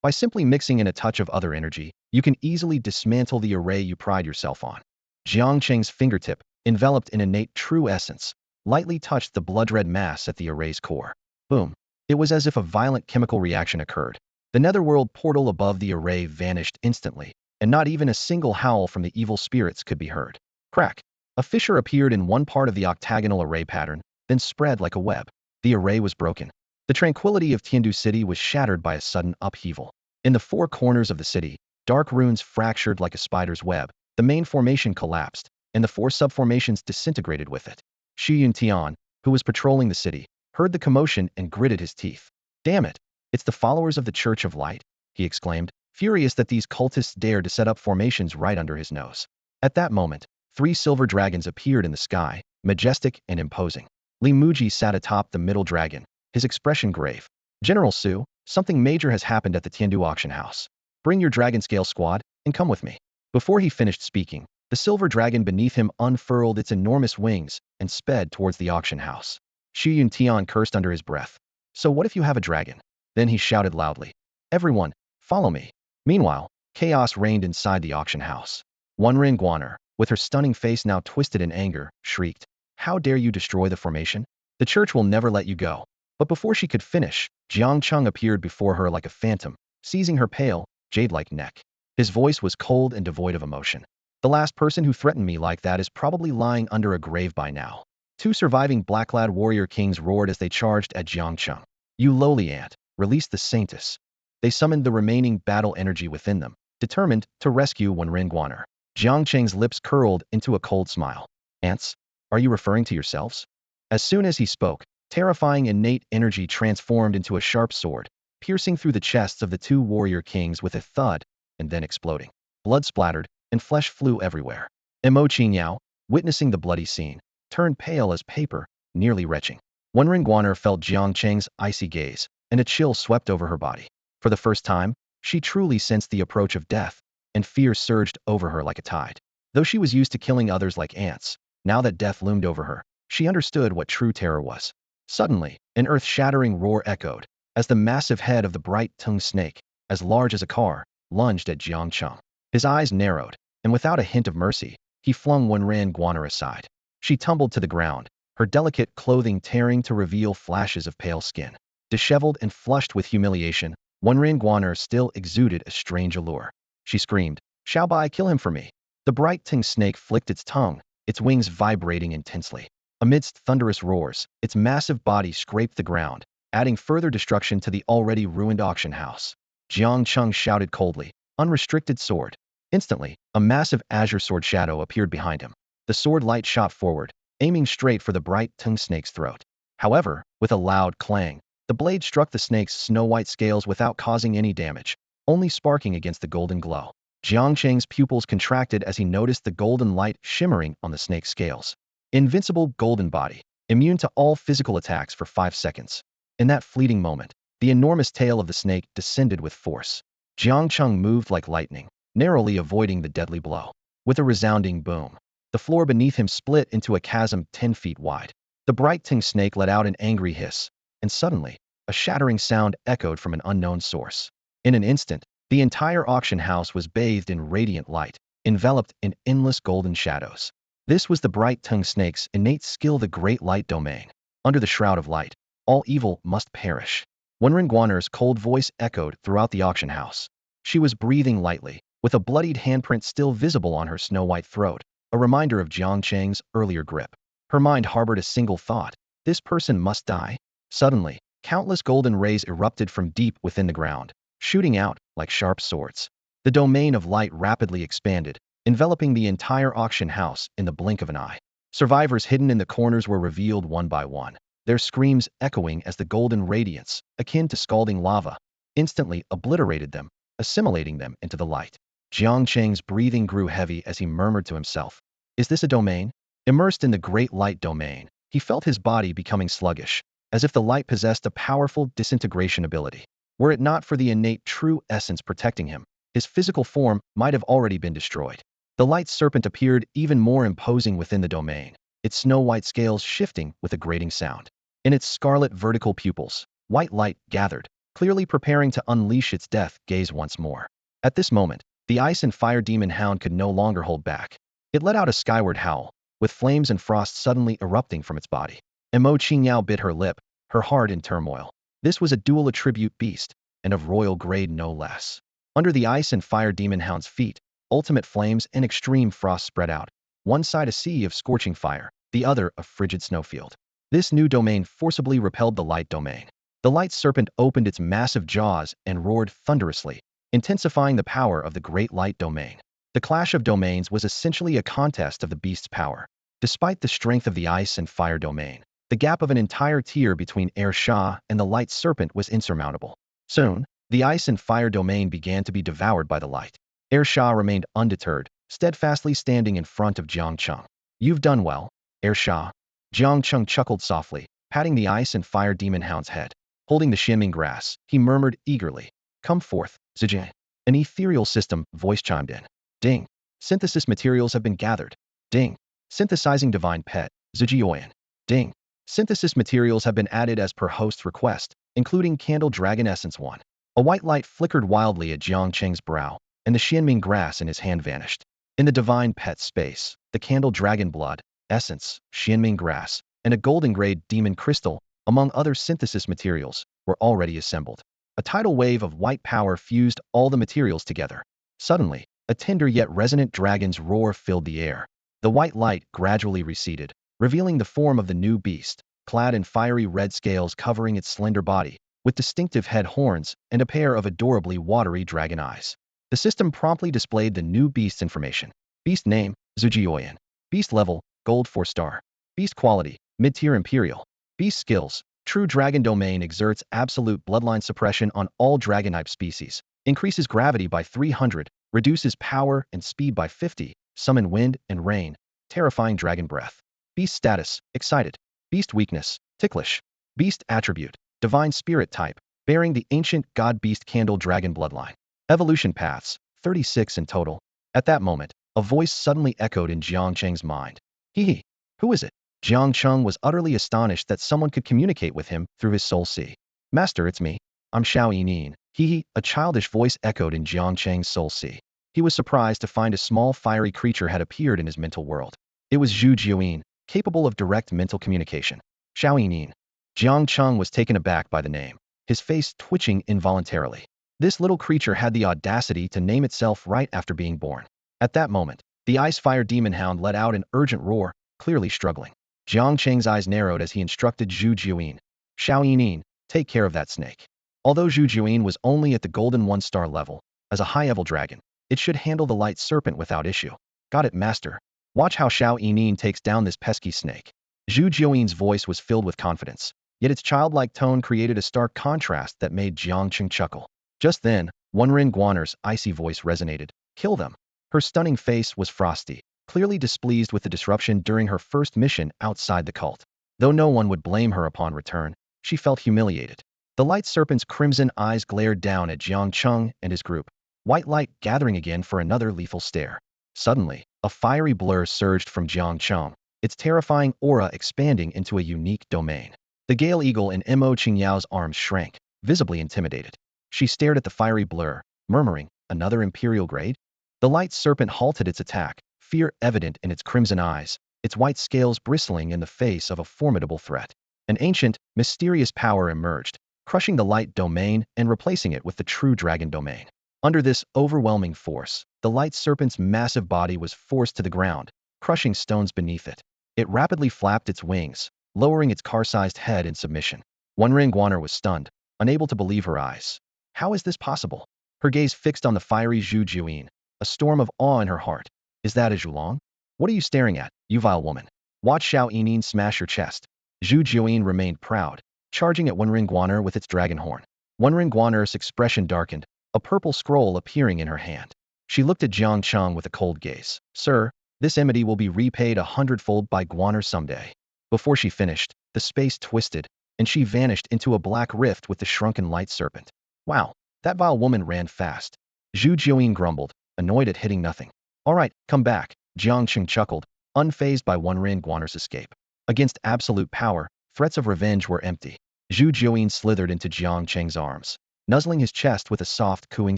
[SPEAKER 1] By simply mixing in a touch of other energy, you can easily dismantle the array you pride yourself on. Jiang Cheng's fingertip, enveloped in innate true essence, lightly touched the blood-red mass at the array's core. Boom. It was as if a violent chemical reaction occurred. The netherworld portal above the array vanished instantly, and not even a single howl from the evil spirits could be heard. Crack. A fissure appeared in one part of the octagonal array pattern, then spread like a web. The array was broken. The tranquility of Tiandu City was shattered by a sudden upheaval. In the four corners of the city, dark runes fractured like a spider's web. The main formation collapsed, and the four subformations disintegrated with it. Xu Yuntian, who was patrolling the city, heard the commotion and gritted his teeth. Damn it! It's the followers of the Church of Light, he exclaimed, furious that these cultists dared to set up formations right under his nose. At that moment, 3 silver dragons appeared in the sky, majestic and imposing. Li Muji sat atop the middle dragon, his expression grave. General Su, something major has happened at the Tiandu auction house. Bring your dragon scale squad, and come with me. Before he finished speaking, the silver dragon beneath him unfurled its enormous wings and sped towards the auction house. Xu Yuntian cursed under his breath. So what if you have a dragon? Then he shouted loudly. Everyone, follow me. Meanwhile, chaos reigned inside the auction house. Wenren Guaner, with her stunning face now twisted in anger, shrieked, "How dare you destroy the formation? The church will never let you go." But before she could finish, Jiang Cheng appeared before her like a phantom, seizing her pale, jade-like neck. His voice was cold and devoid of emotion. The last person who threatened me like that is probably lying under a grave by now. 2 surviving black-clad warrior kings roared as they charged at Jiang Cheng. You lowly ant, release the Saintess. They summoned the remaining battle energy within them, determined to rescue Wenren Guaner. Jiang Cheng's lips curled into a cold smile. Ants? Are you referring to yourselves? As soon as he spoke, terrifying innate energy transformed into a sharp sword, piercing through the chests of the 2 warrior kings with a thud, and then exploding. Blood splattered, and flesh flew everywhere. Mo Qingyao, witnessing the bloody scene, turned pale as paper, nearly retching. Wenren Guaner felt Jiang Cheng's icy gaze, and a chill swept over her body. For the first time, she truly sensed the approach of death, and fear surged over her like a tide. Though she was used to killing others like ants, now that death loomed over her, she understood what true terror was. Suddenly, an earth-shattering roar echoed, as the massive head of the bright-tongued snake, as large as a car, lunged at Jiang Cheng. His eyes narrowed, and without a hint of mercy, he flung Wenren Guaner aside. She tumbled to the ground, her delicate clothing tearing to reveal flashes of pale skin. Disheveled and flushed with humiliation, Wenren Guaner still exuded a strange allure. She screamed, "Shall I kill him for me?" The bright-tongued snake flicked its tongue, its wings vibrating intensely. Amidst thunderous roars, its massive body scraped the ground, adding further destruction to the already ruined auction house. Jiang Cheng shouted coldly, "Unrestricted sword." Instantly, a massive azure sword shadow appeared behind him. The sword light shot forward, aiming straight for the bright-tongued snake's throat. However, with a loud clang, the blade struck the snake's snow-white scales without causing any damage, only sparking against the golden glow. Jiang Cheng's pupils contracted as he noticed the golden light shimmering on the snake's scales. Invincible golden body, immune to all physical attacks for 5 seconds. In that fleeting moment, the enormous tail of the snake descended with force. Jiang Cheng moved like lightning, narrowly avoiding the deadly blow. With a resounding boom, the floor beneath him split into a chasm 10 feet wide. The bright-tongued snake let out an angry hiss, and suddenly, a shattering sound echoed from an unknown source. In an instant, the entire auction house was bathed in radiant light, enveloped in endless golden shadows. This was the bright-tongued snake's innate skill, the Great Light Domain. Under the shroud of light, all evil must perish. Wenren Guaner's cold voice echoed throughout the auction house. She was breathing lightly, with a bloodied handprint still visible on her snow-white throat, a reminder of Jiang Cheng's earlier grip. Her mind harbored a single thought: this person must die. Suddenly, countless golden rays erupted from deep within the ground, shooting out like sharp swords. The domain of light rapidly expanded, enveloping the entire auction house in the blink of an eye. Survivors hidden in the corners were revealed one by one, their screams echoing as the golden radiance, akin to scalding lava, instantly obliterated them, assimilating them into the light. Jiang Cheng's breathing grew heavy as he murmured to himself, "Is this a domain?" Immersed in the Great Light Domain, he felt his body becoming sluggish, as if the light possessed a powerful disintegration ability. Were it not for the innate true essence protecting him, his physical form might have already been destroyed. The light serpent appeared even more imposing within the domain, its snow-white scales shifting with a grating sound. In its scarlet vertical pupils, white light gathered, clearly preparing to unleash its death gaze once more. At this moment, the ice and fire demon hound could no longer hold back. It let out a skyward howl, with flames and frost suddenly erupting from its body. Mo Qingyao bit her lip, her heart in turmoil. This was a dual attribute beast, and of royal grade no less. Under the ice and fire demon hound's feet, ultimate flames and extreme frost spread out. One side a sea of scorching fire, the other a frigid snowfield. This new domain forcibly repelled the light domain. The light serpent opened its massive jaws and roared thunderously, intensifying the power of the great light domain. The clash of domains was essentially a contest of the beast's power. Despite the strength of the ice and fire domain, the gap of an entire tier between Air Shah and the light serpent was insurmountable. Soon, the ice and fire domain began to be devoured by the light. Air Shah remained undeterred, steadfastly standing in front of Jiang Cheng. You've done well, Air Shah. Jiang Cheng chuckled softly, patting the ice and fire demon hound's head. Holding the shimming grass, he murmured eagerly, "Come forth, Zijie." An ethereal system voice chimed in. Ding. Synthesis materials have been gathered. Ding. Synthesizing divine pet, Zijioyan. Ding. Synthesis materials have been added as per host's request, including candle dragon essence 1. A white light flickered wildly at Jiang Cheng's brow, and the Xianming grass in his hand vanished. In the divine pet space, the candle dragon blood, essence, Xianming grass, and a golden-grade demon crystal, among other synthesis materials, were already assembled. A tidal wave of white power fused all the materials together. Suddenly, a tender yet resonant dragon's roar filled the air. The white light gradually receded, revealing the form of the new beast, clad in fiery red scales covering its slender body, with distinctive head horns and a pair of adorably watery dragon eyes. The system promptly displayed the new beast's information. Beast name, Zujioyan. Beast level, gold 4-star. Beast quality, mid-tier imperial. Beast skills, true dragon domain exerts absolute bloodline suppression on all dragon-type species, increases gravity by 300, reduces power and speed by 50, summon wind and rain, terrifying dragon breath. Beast status, excited. Beast weakness, ticklish. Beast attribute, divine spirit type, bearing the ancient god-beast candle dragon bloodline. Evolution paths, 36 in total. At that moment, a voice suddenly echoed in Jiang Cheng's mind. Hee. Who is it? Jiang Cheng was utterly astonished that someone could communicate with him through his soul sea. Master, it's me. I'm Xiao Yinin. Hee. A childish voice echoed in Jiang Cheng's soul sea. He was surprised to find a small fiery creature had appeared in his mental world. It was Zhu Jiuyin, capable of direct mental communication. Xiao Yinin. Jiang Cheng was taken aback by the name, his face twitching involuntarily. This little creature had the audacity to name itself right after being born. At that moment, the ice-fire demon hound let out an urgent roar, clearly struggling. Jiang Cheng's eyes narrowed as he instructed Zhu Jiuyin. Xiao Yinin, take care of that snake. Although Zhu Jiuyin was only at the golden 1-star level, as a high-level dragon, it should handle the light serpent without issue. Got it, master. Watch how Xiao Yinin takes down this pesky snake. Zhu Jiuyin's voice was filled with confidence, yet its childlike tone created a stark contrast that made Jiang Cheng chuckle. Just then, Wenren Guaner's icy voice resonated. Kill them. Her stunning face was frosty, clearly displeased with the disruption during her first mission outside the cult. Though no one would blame her upon return, she felt humiliated. The light serpent's crimson eyes glared down at Jiang Cheng and his group, white light gathering again for another lethal stare. Suddenly, a fiery blur surged from Jiang Cheng, its terrifying aura expanding into a unique domain. The Gale Eagle in Mo Qingyao's arms shrank, visibly intimidated. She stared at the fiery blur, murmuring, another imperial grade? The light serpent halted its attack, fear evident in its crimson eyes, its white scales bristling in the face of a formidable threat. An ancient, mysterious power emerged, crushing the light domain and replacing it with the true dragon domain. Under this overwhelming force, the light serpent's massive body was forced to the ground, crushing stones beneath it. It rapidly flapped its wings, lowering its car-sized head in submission. Wenren Guaner was stunned, unable to believe her eyes. How is this possible? Her gaze fixed on the fiery Zhu Jiuyin, a storm of awe in her heart. Is that a Zhulong? What are you staring at, you vile woman? Watch Xiao Yinin smash your chest. Zhu Jiuyin remained proud, charging at Wenren Guaner with its dragon horn. Wenren Guaner's expression darkened, a purple scroll appearing in her hand. She looked at Jiang Cheng with a cold gaze. Sir, this enmity will be repaid 100-fold by Guaner someday. Before she finished, the space twisted, and she vanished into a black rift with the shrunken light serpent. Wow, that vile woman ran fast. Zhu Jiuyin grumbled, annoyed at hitting nothing. All right, come back, Jiang Cheng chuckled, unfazed by one Ran Guaner's escape. Against absolute power, threats of revenge were empty. Zhu Jiuyin slithered into Jiang Cheng's arms, nuzzling his chest with a soft, cooing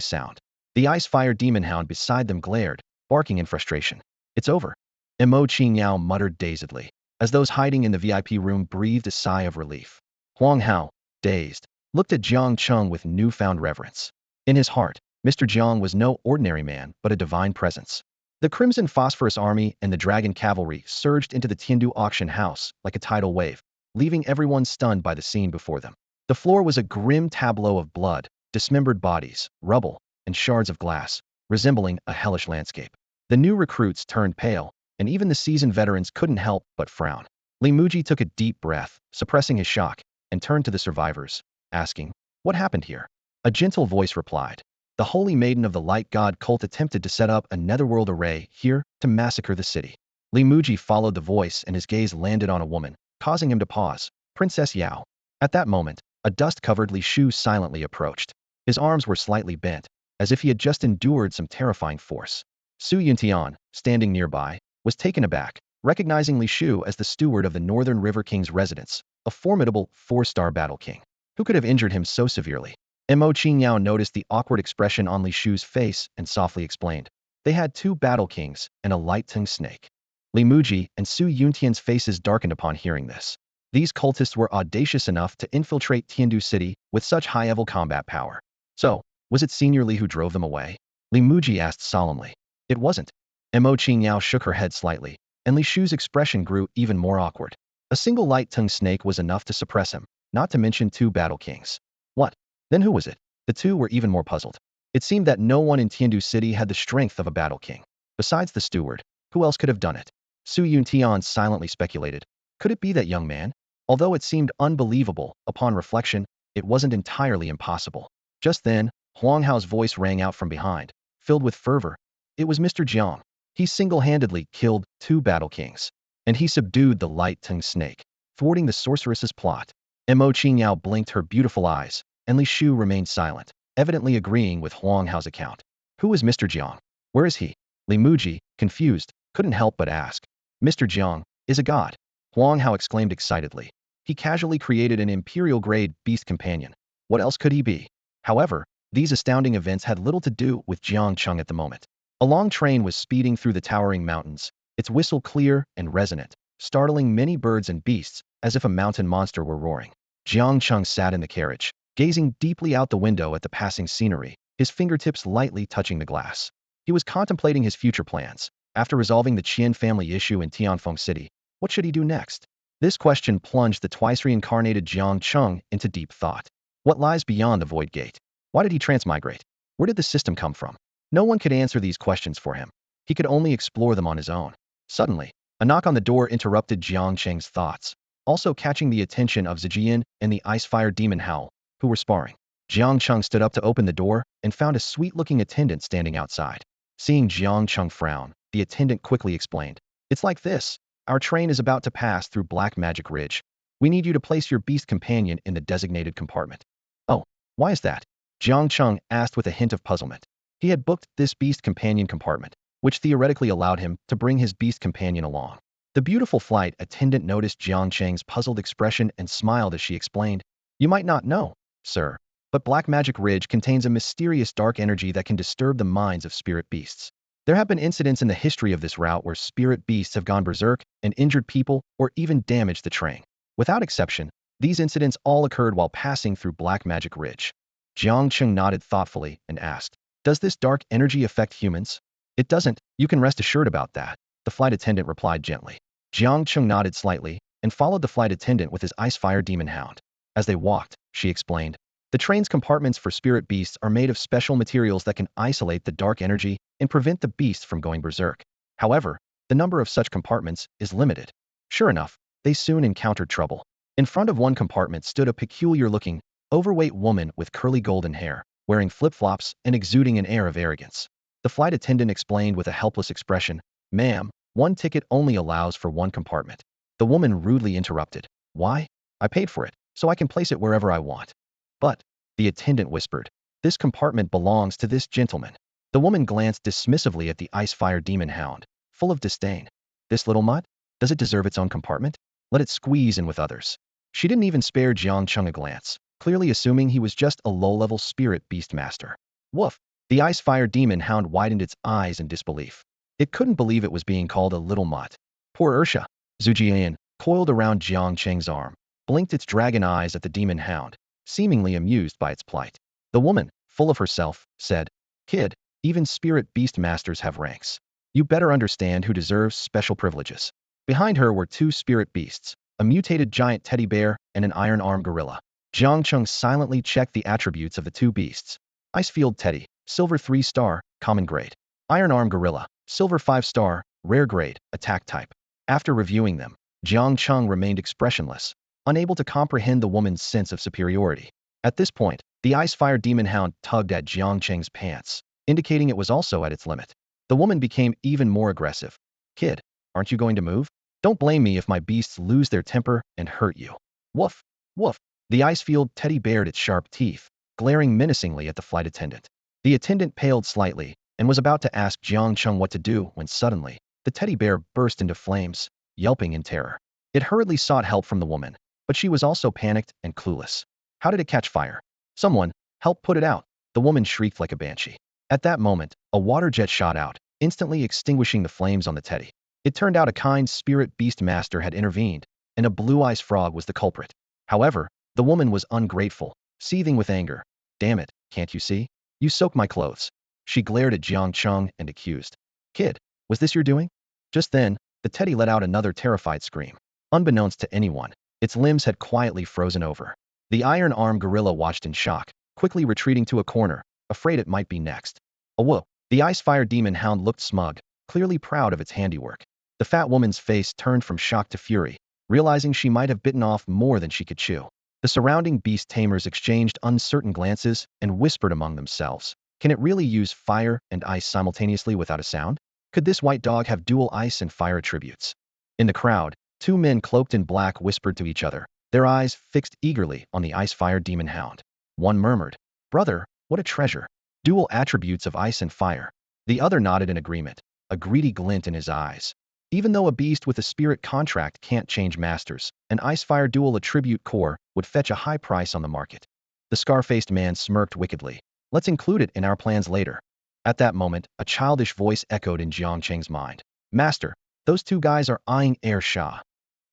[SPEAKER 1] sound. The ice-fire demon hound beside them glared, barking in frustration. It's over. Mo Qingyao muttered dazedly, as those hiding in the VIP room breathed a sigh of relief. Huang Hao, dazed, looked at Jiang Cheng with newfound reverence. In his heart, Mr. Jiang was no ordinary man, but a divine presence. The Crimson Phosphorus Army and the Dragon Cavalry surged into the Tiandu auction house like a tidal wave, leaving everyone stunned by the scene before them. The floor was a grim tableau of blood, dismembered bodies, rubble, and shards of glass, resembling a hellish landscape. The new recruits turned pale, and even the seasoned veterans couldn't help but frown. Li Muji took a deep breath, suppressing his shock, and turned to the survivors, asking, "What happened here?" A gentle voice replied, "The Holy Maiden of the Light God cult attempted to set up a netherworld array here to massacre the city." Li Muji followed the voice and his gaze landed on a woman, causing him to pause. Princess Yao. At that moment, a dust-covered Li Shu silently approached. His arms were slightly bent, as if he had just endured some terrifying force. Su Yuntian, standing nearby, was taken aback, recognizing Li Shu as the steward of the Northern River King's residence, a formidable four-star battle king. Who could have injured him so severely? Mo Qingyao noticed the awkward expression on Li Shu's face and softly explained. They had two battle kings and a light-tongued snake. Li Muji and Su Yuntian's faces darkened upon hearing this. These cultists were audacious enough to infiltrate Tiandu City with such high-level combat power. So, was it Senior Li who drove them away? Li Muji asked solemnly. It wasn't. Mo Qingyao shook her head slightly, and Li Shu's expression grew even more awkward. A single light-tongued snake was enough to suppress him, not to mention two battle kings. What? Then who was it? The two were even more puzzled. It seemed that no one in Tiandu City had the strength of a battle king. Besides the steward, who else could have done it? Su Yuntian silently speculated. Could it be that young man? Although it seemed unbelievable, upon reflection, it wasn't entirely impossible. Just then, Huang Hao's voice rang out from behind, filled with fervor. It was Mr. Jiang. He single-handedly killed two battle kings, and he subdued the light-tongued snake, thwarting the sorceress's plot. Mo Qingyao blinked her beautiful eyes, and Li Shu remained silent, evidently agreeing with Huang Hao's account. Who is Mr. Jiang? Where is he? Li Muji, confused, couldn't help but ask. Mr. Jiang is a god. Huang Hao exclaimed excitedly. He casually created an imperial-grade beast companion. What else could he be? However, these astounding events had little to do with Jiang Cheng at the moment. A long train was speeding through the towering mountains, its whistle clear and resonant, startling many birds and beasts as if a mountain monster were roaring. Jiang Cheng sat in the carriage, gazing deeply out the window at the passing scenery, his fingertips lightly touching the glass. He was contemplating his future plans. After resolving the Qian family issue in Tianfeng City, what should he do next? This question plunged the twice-reincarnated Jiang Cheng into deep thought. What lies beyond the Void Gate? Why did he transmigrate? Where did the system come from? No one could answer these questions for him. He could only explore them on his own. Suddenly, a knock on the door interrupted Jiang Cheng's thoughts, also catching the attention of Zijian and the ice-fire demon Howl, who were sparring. Jiang Cheng stood up to open the door and found a sweet-looking attendant standing outside. Seeing Jiang Cheng frown, the attendant quickly explained. It's like this. Our train is about to pass through Black Magic Ridge. We need you to place your beast companion in the designated compartment. Oh, why is that? Jiang Cheng asked with a hint of puzzlement. He had booked this beast companion compartment, which theoretically allowed him to bring his beast companion along. The beautiful flight attendant noticed Jiang Cheng's puzzled expression and smiled as she explained. You might not know, sir, but Black Magic Ridge contains a mysterious dark energy that can disturb the minds of spirit beasts. There have been incidents in the history of this route where spirit beasts have gone berserk and injured people or even damaged the train. Without exception, these incidents all occurred while passing through Black Magic Ridge. Jiang Cheng nodded thoughtfully and asked, does this dark energy affect humans? It doesn't, you can rest assured about that, the flight attendant replied gently. Jiang Cheng nodded slightly and followed the flight attendant with his ice-fire demon hound. As they walked, she explained, the train's compartments for spirit beasts are made of special materials that can isolate the dark energy and prevent the beasts from going berserk. However, the number of such compartments is limited. Sure enough, they soon encountered trouble. In front of one compartment stood a peculiar-looking, overweight woman with curly golden hair, wearing flip-flops and exuding an air of arrogance. The flight attendant explained with a helpless expression, Ma'am, one ticket only allows for one compartment. The woman rudely interrupted. Why? I paid for it. so I can place it wherever I want. But, the attendant whispered, this compartment belongs to this gentleman. The woman glanced dismissively at the ice-fire demon hound, full of disdain. This little mutt? Does it deserve its own compartment? Let it squeeze in with others. She didn't even spare Jiang Cheng a glance, clearly assuming he was just a low-level spirit beast master. Woof! The ice-fire demon hound widened its eyes in disbelief. It couldn't believe it was being called a little mutt. Poor Ursha. Zhujian, coiled around Jiang Cheng's arm, blinked its dragon eyes at the demon hound, seemingly amused by its plight. The woman, full of herself, said, Kid, even spirit beast masters have ranks. You better understand who deserves special privileges. Behind her were two spirit beasts, a mutated giant teddy bear and an iron-armed gorilla. Jiang Cheng silently checked the attributes of the two beasts. Icefield Teddy, Silver 3-star, Common Grade. Iron-armed Gorilla, Silver 5-star, Rare Grade, Attack Type. After reviewing them, Jiang Cheng remained expressionless, unable to comprehend the woman's sense of superiority. At this point, the ice-fire demon hound tugged at Jiang Cheng's pants, indicating it was also at its limit. The woman became even more aggressive. Kid, aren't you going to move? Don't blame me if my beasts lose their temper and hurt you. Woof, woof. The Icefield Teddy bared its sharp teeth, glaring menacingly at the flight attendant. The attendant paled slightly and was about to ask Jiang Cheng what to do when suddenly, the teddy bear burst into flames, yelping in terror. It hurriedly sought help from the woman, but she was also panicked and clueless. How did it catch fire? Someone, help put it out, the woman shrieked like a banshee. At that moment, a water jet shot out, instantly extinguishing the flames on the teddy. It turned out a kind spirit beast master had intervened, and a blue ice frog was the culprit. However, the woman was ungrateful, seething with anger. Damn it, can't you see? You soaked my clothes. She glared at Jiang Cheng and accused. Kid, was this your doing? Just then, the teddy let out another terrified scream. Unbeknownst to anyone, its limbs had quietly frozen over. The iron-armed gorilla watched in shock, quickly retreating to a corner, afraid it might be next. Whoa! The ice-fire demon hound looked smug, clearly proud of its handiwork. The fat woman's face turned from shock to fury, realizing she might have bitten off more than she could chew. The surrounding beast tamers exchanged uncertain glances and whispered among themselves. Can it really use fire and ice simultaneously without a sound? Could this white dog have dual ice and fire attributes? In the crowd, two men cloaked in black whispered to each other, their eyes fixed eagerly on the ice-fire demon hound. One murmured, Brother, what a treasure. Dual attributes of ice and fire. The other nodded in agreement, a greedy glint in his eyes. Even though a beast with a spirit contract can't change masters, an ice-fire dual attribute core would fetch a high price on the market. The scar-faced man smirked wickedly. Let's include it in our plans later. At that moment, a childish voice echoed in Jiang Cheng's mind. Master, those two guys are eyeing Air Shah.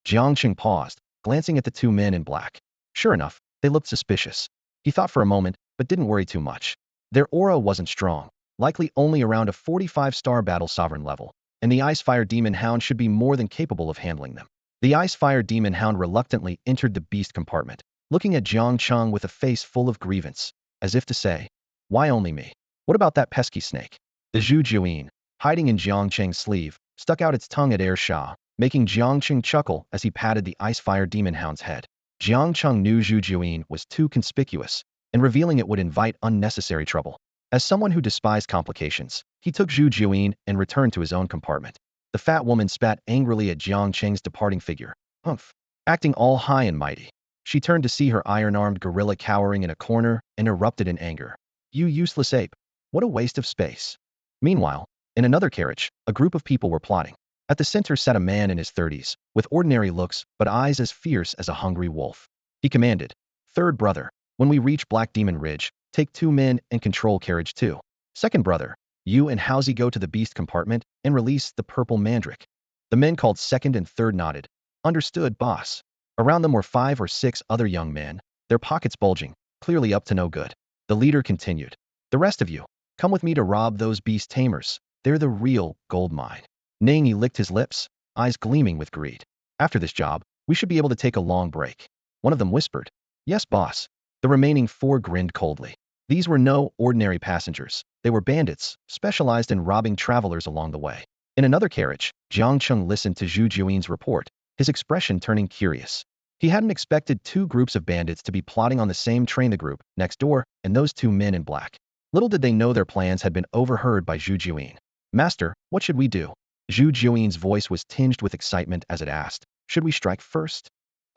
[SPEAKER 1] Jiang Cheng paused, glancing at the two men in black. Sure enough, they looked suspicious. He thought for a moment, but didn't worry too much. Their aura wasn't strong, likely only around a 45-star battle sovereign level, and the Ice-Fire Demon Hound should be more than capable of handling them. The Ice-Fire Demon Hound reluctantly entered the beast compartment, looking at Jiang Cheng with a face full of grievance, as if to say, why only me? What about that pesky snake? The Zhu Juin, hiding in Jiang Cheng's sleeve, stuck out its tongue at Air Shah, making Jiang Cheng chuckle as he patted the Ice-Fire Demon Hound's head. Jiang Cheng knew Zhu Juin was too conspicuous, and revealing it would invite unnecessary trouble. As someone who despised complications, he took Zhu Juin and returned to his own compartment. The fat woman spat angrily at Jiang Cheng's departing figure. Humph! Acting all high and mighty. She turned to see her iron-armed gorilla cowering in a corner and erupted in anger. You useless ape! What a waste of space! Meanwhile, in another carriage, a group of people were plotting. At the center sat a man in his 30s, with ordinary looks but eyes as fierce as a hungry wolf. He commanded, Third brother, when we reach Black Demon Ridge, take 2 men and control carriage 2. Second brother, you and Housie go to the beast compartment and release the purple mandrake. The men called second and third nodded. Understood, boss. Around them were 5 or 6 other young men, their pockets bulging, clearly up to no good. The leader continued. The rest of you, come with me to rob those beast tamers. They're the real gold mine. Nangi licked his lips, eyes gleaming with greed. After this job, we should be able to take a long break. One of them whispered. Yes, boss. The remaining 4 grinned coldly. These were no ordinary passengers. They were bandits, specialized in robbing travelers along the way. In another carriage, Jiang Cheng listened to Zhu Juin's report, his expression turning curious. He hadn't expected 2 groups of bandits to be plotting on the same train, the group next door and those 2 men in black. Little did they know their plans had been overheard by Zhu Juin. Master, what should we do? Zhu Juin's voice was tinged with excitement as it asked, should we strike first?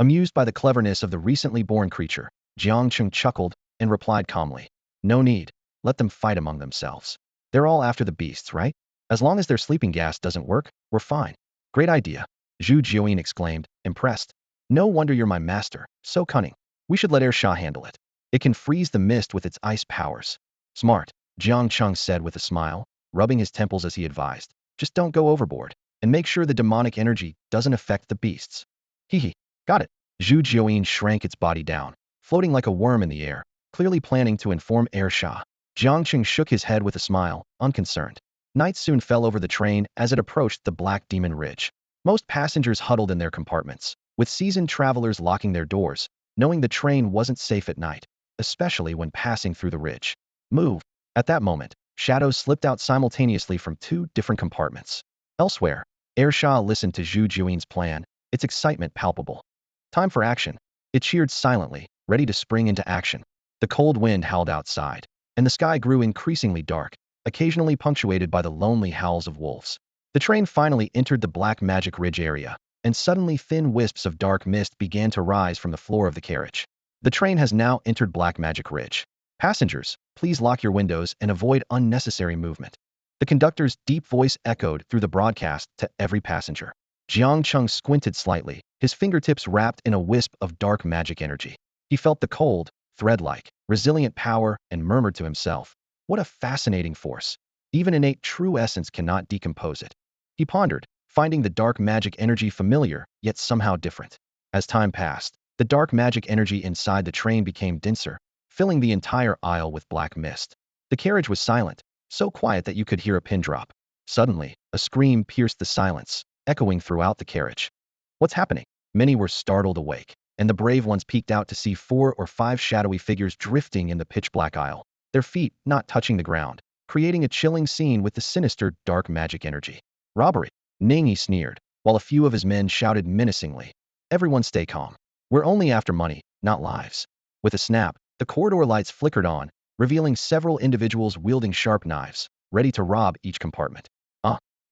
[SPEAKER 1] Amused by the cleverness of the recently born creature, Jiang Cheng chuckled and replied calmly, "No need. Let them fight among themselves. They're all after the beasts, right? As long as their sleeping gas doesn't work, we're fine." "Great idea," Zhu Jiuyin exclaimed, impressed. "No wonder you're my master, so cunning. We should let Air Shah handle it. It can freeze the mist with its ice powers." "Smart," Jiang Cheng said with a smile, rubbing his temples as he advised. "Just don't go overboard, and make sure the demonic energy doesn't affect the beasts." "Hee. Got it." Zhu Jiuyin shrank its body down, floating like a worm in the air, clearly planning to inform Air Shah. Jiang Cheng shook his head with a smile, unconcerned. Night soon fell over the train as it approached the Black Demon Ridge. Most passengers huddled in their compartments, with seasoned travelers locking their doors, knowing the train wasn't safe at night, especially when passing through the ridge. "Move." At that moment, shadows slipped out simultaneously from two different compartments. Elsewhere, Air Shah listened to Zhu Jiuyin's plan, its excitement palpable. "Time for action." It cheered silently, ready to spring into action. The cold wind howled outside, and the sky grew increasingly dark, occasionally punctuated by the lonely howls of wolves. The train finally entered the Black Magic Ridge area, and suddenly thin wisps of dark mist began to rise from the floor of the carriage. "The train has now entered Black Magic Ridge. Passengers, please lock your windows and avoid unnecessary movement." The conductor's deep voice echoed through the broadcast to every passenger. Jiang Cheng squinted slightly, his fingertips wrapped in a wisp of dark magic energy. He felt the cold, thread-like, resilient power and murmured to himself, "What a fascinating force. Even innate true essence cannot decompose it." He pondered, finding the dark magic energy familiar, yet somehow different. As time passed, the dark magic energy inside the train became denser, filling the entire aisle with black mist. The carriage was silent, so quiet that you could hear a pin drop. Suddenly, a scream pierced the silence, echoing throughout the carriage. "What's happening?" Many were startled awake, and the brave ones peeked out to see 4 or 5 shadowy figures drifting in the pitch-black aisle, their feet not touching the ground, creating a chilling scene with the sinister dark magic energy. "Robbery," Ningi sneered, while a few of his men shouted menacingly. "Everyone stay calm. We're only after money, not lives." With a snap, the corridor lights flickered on, revealing several individuals wielding sharp knives, ready to rob each compartment.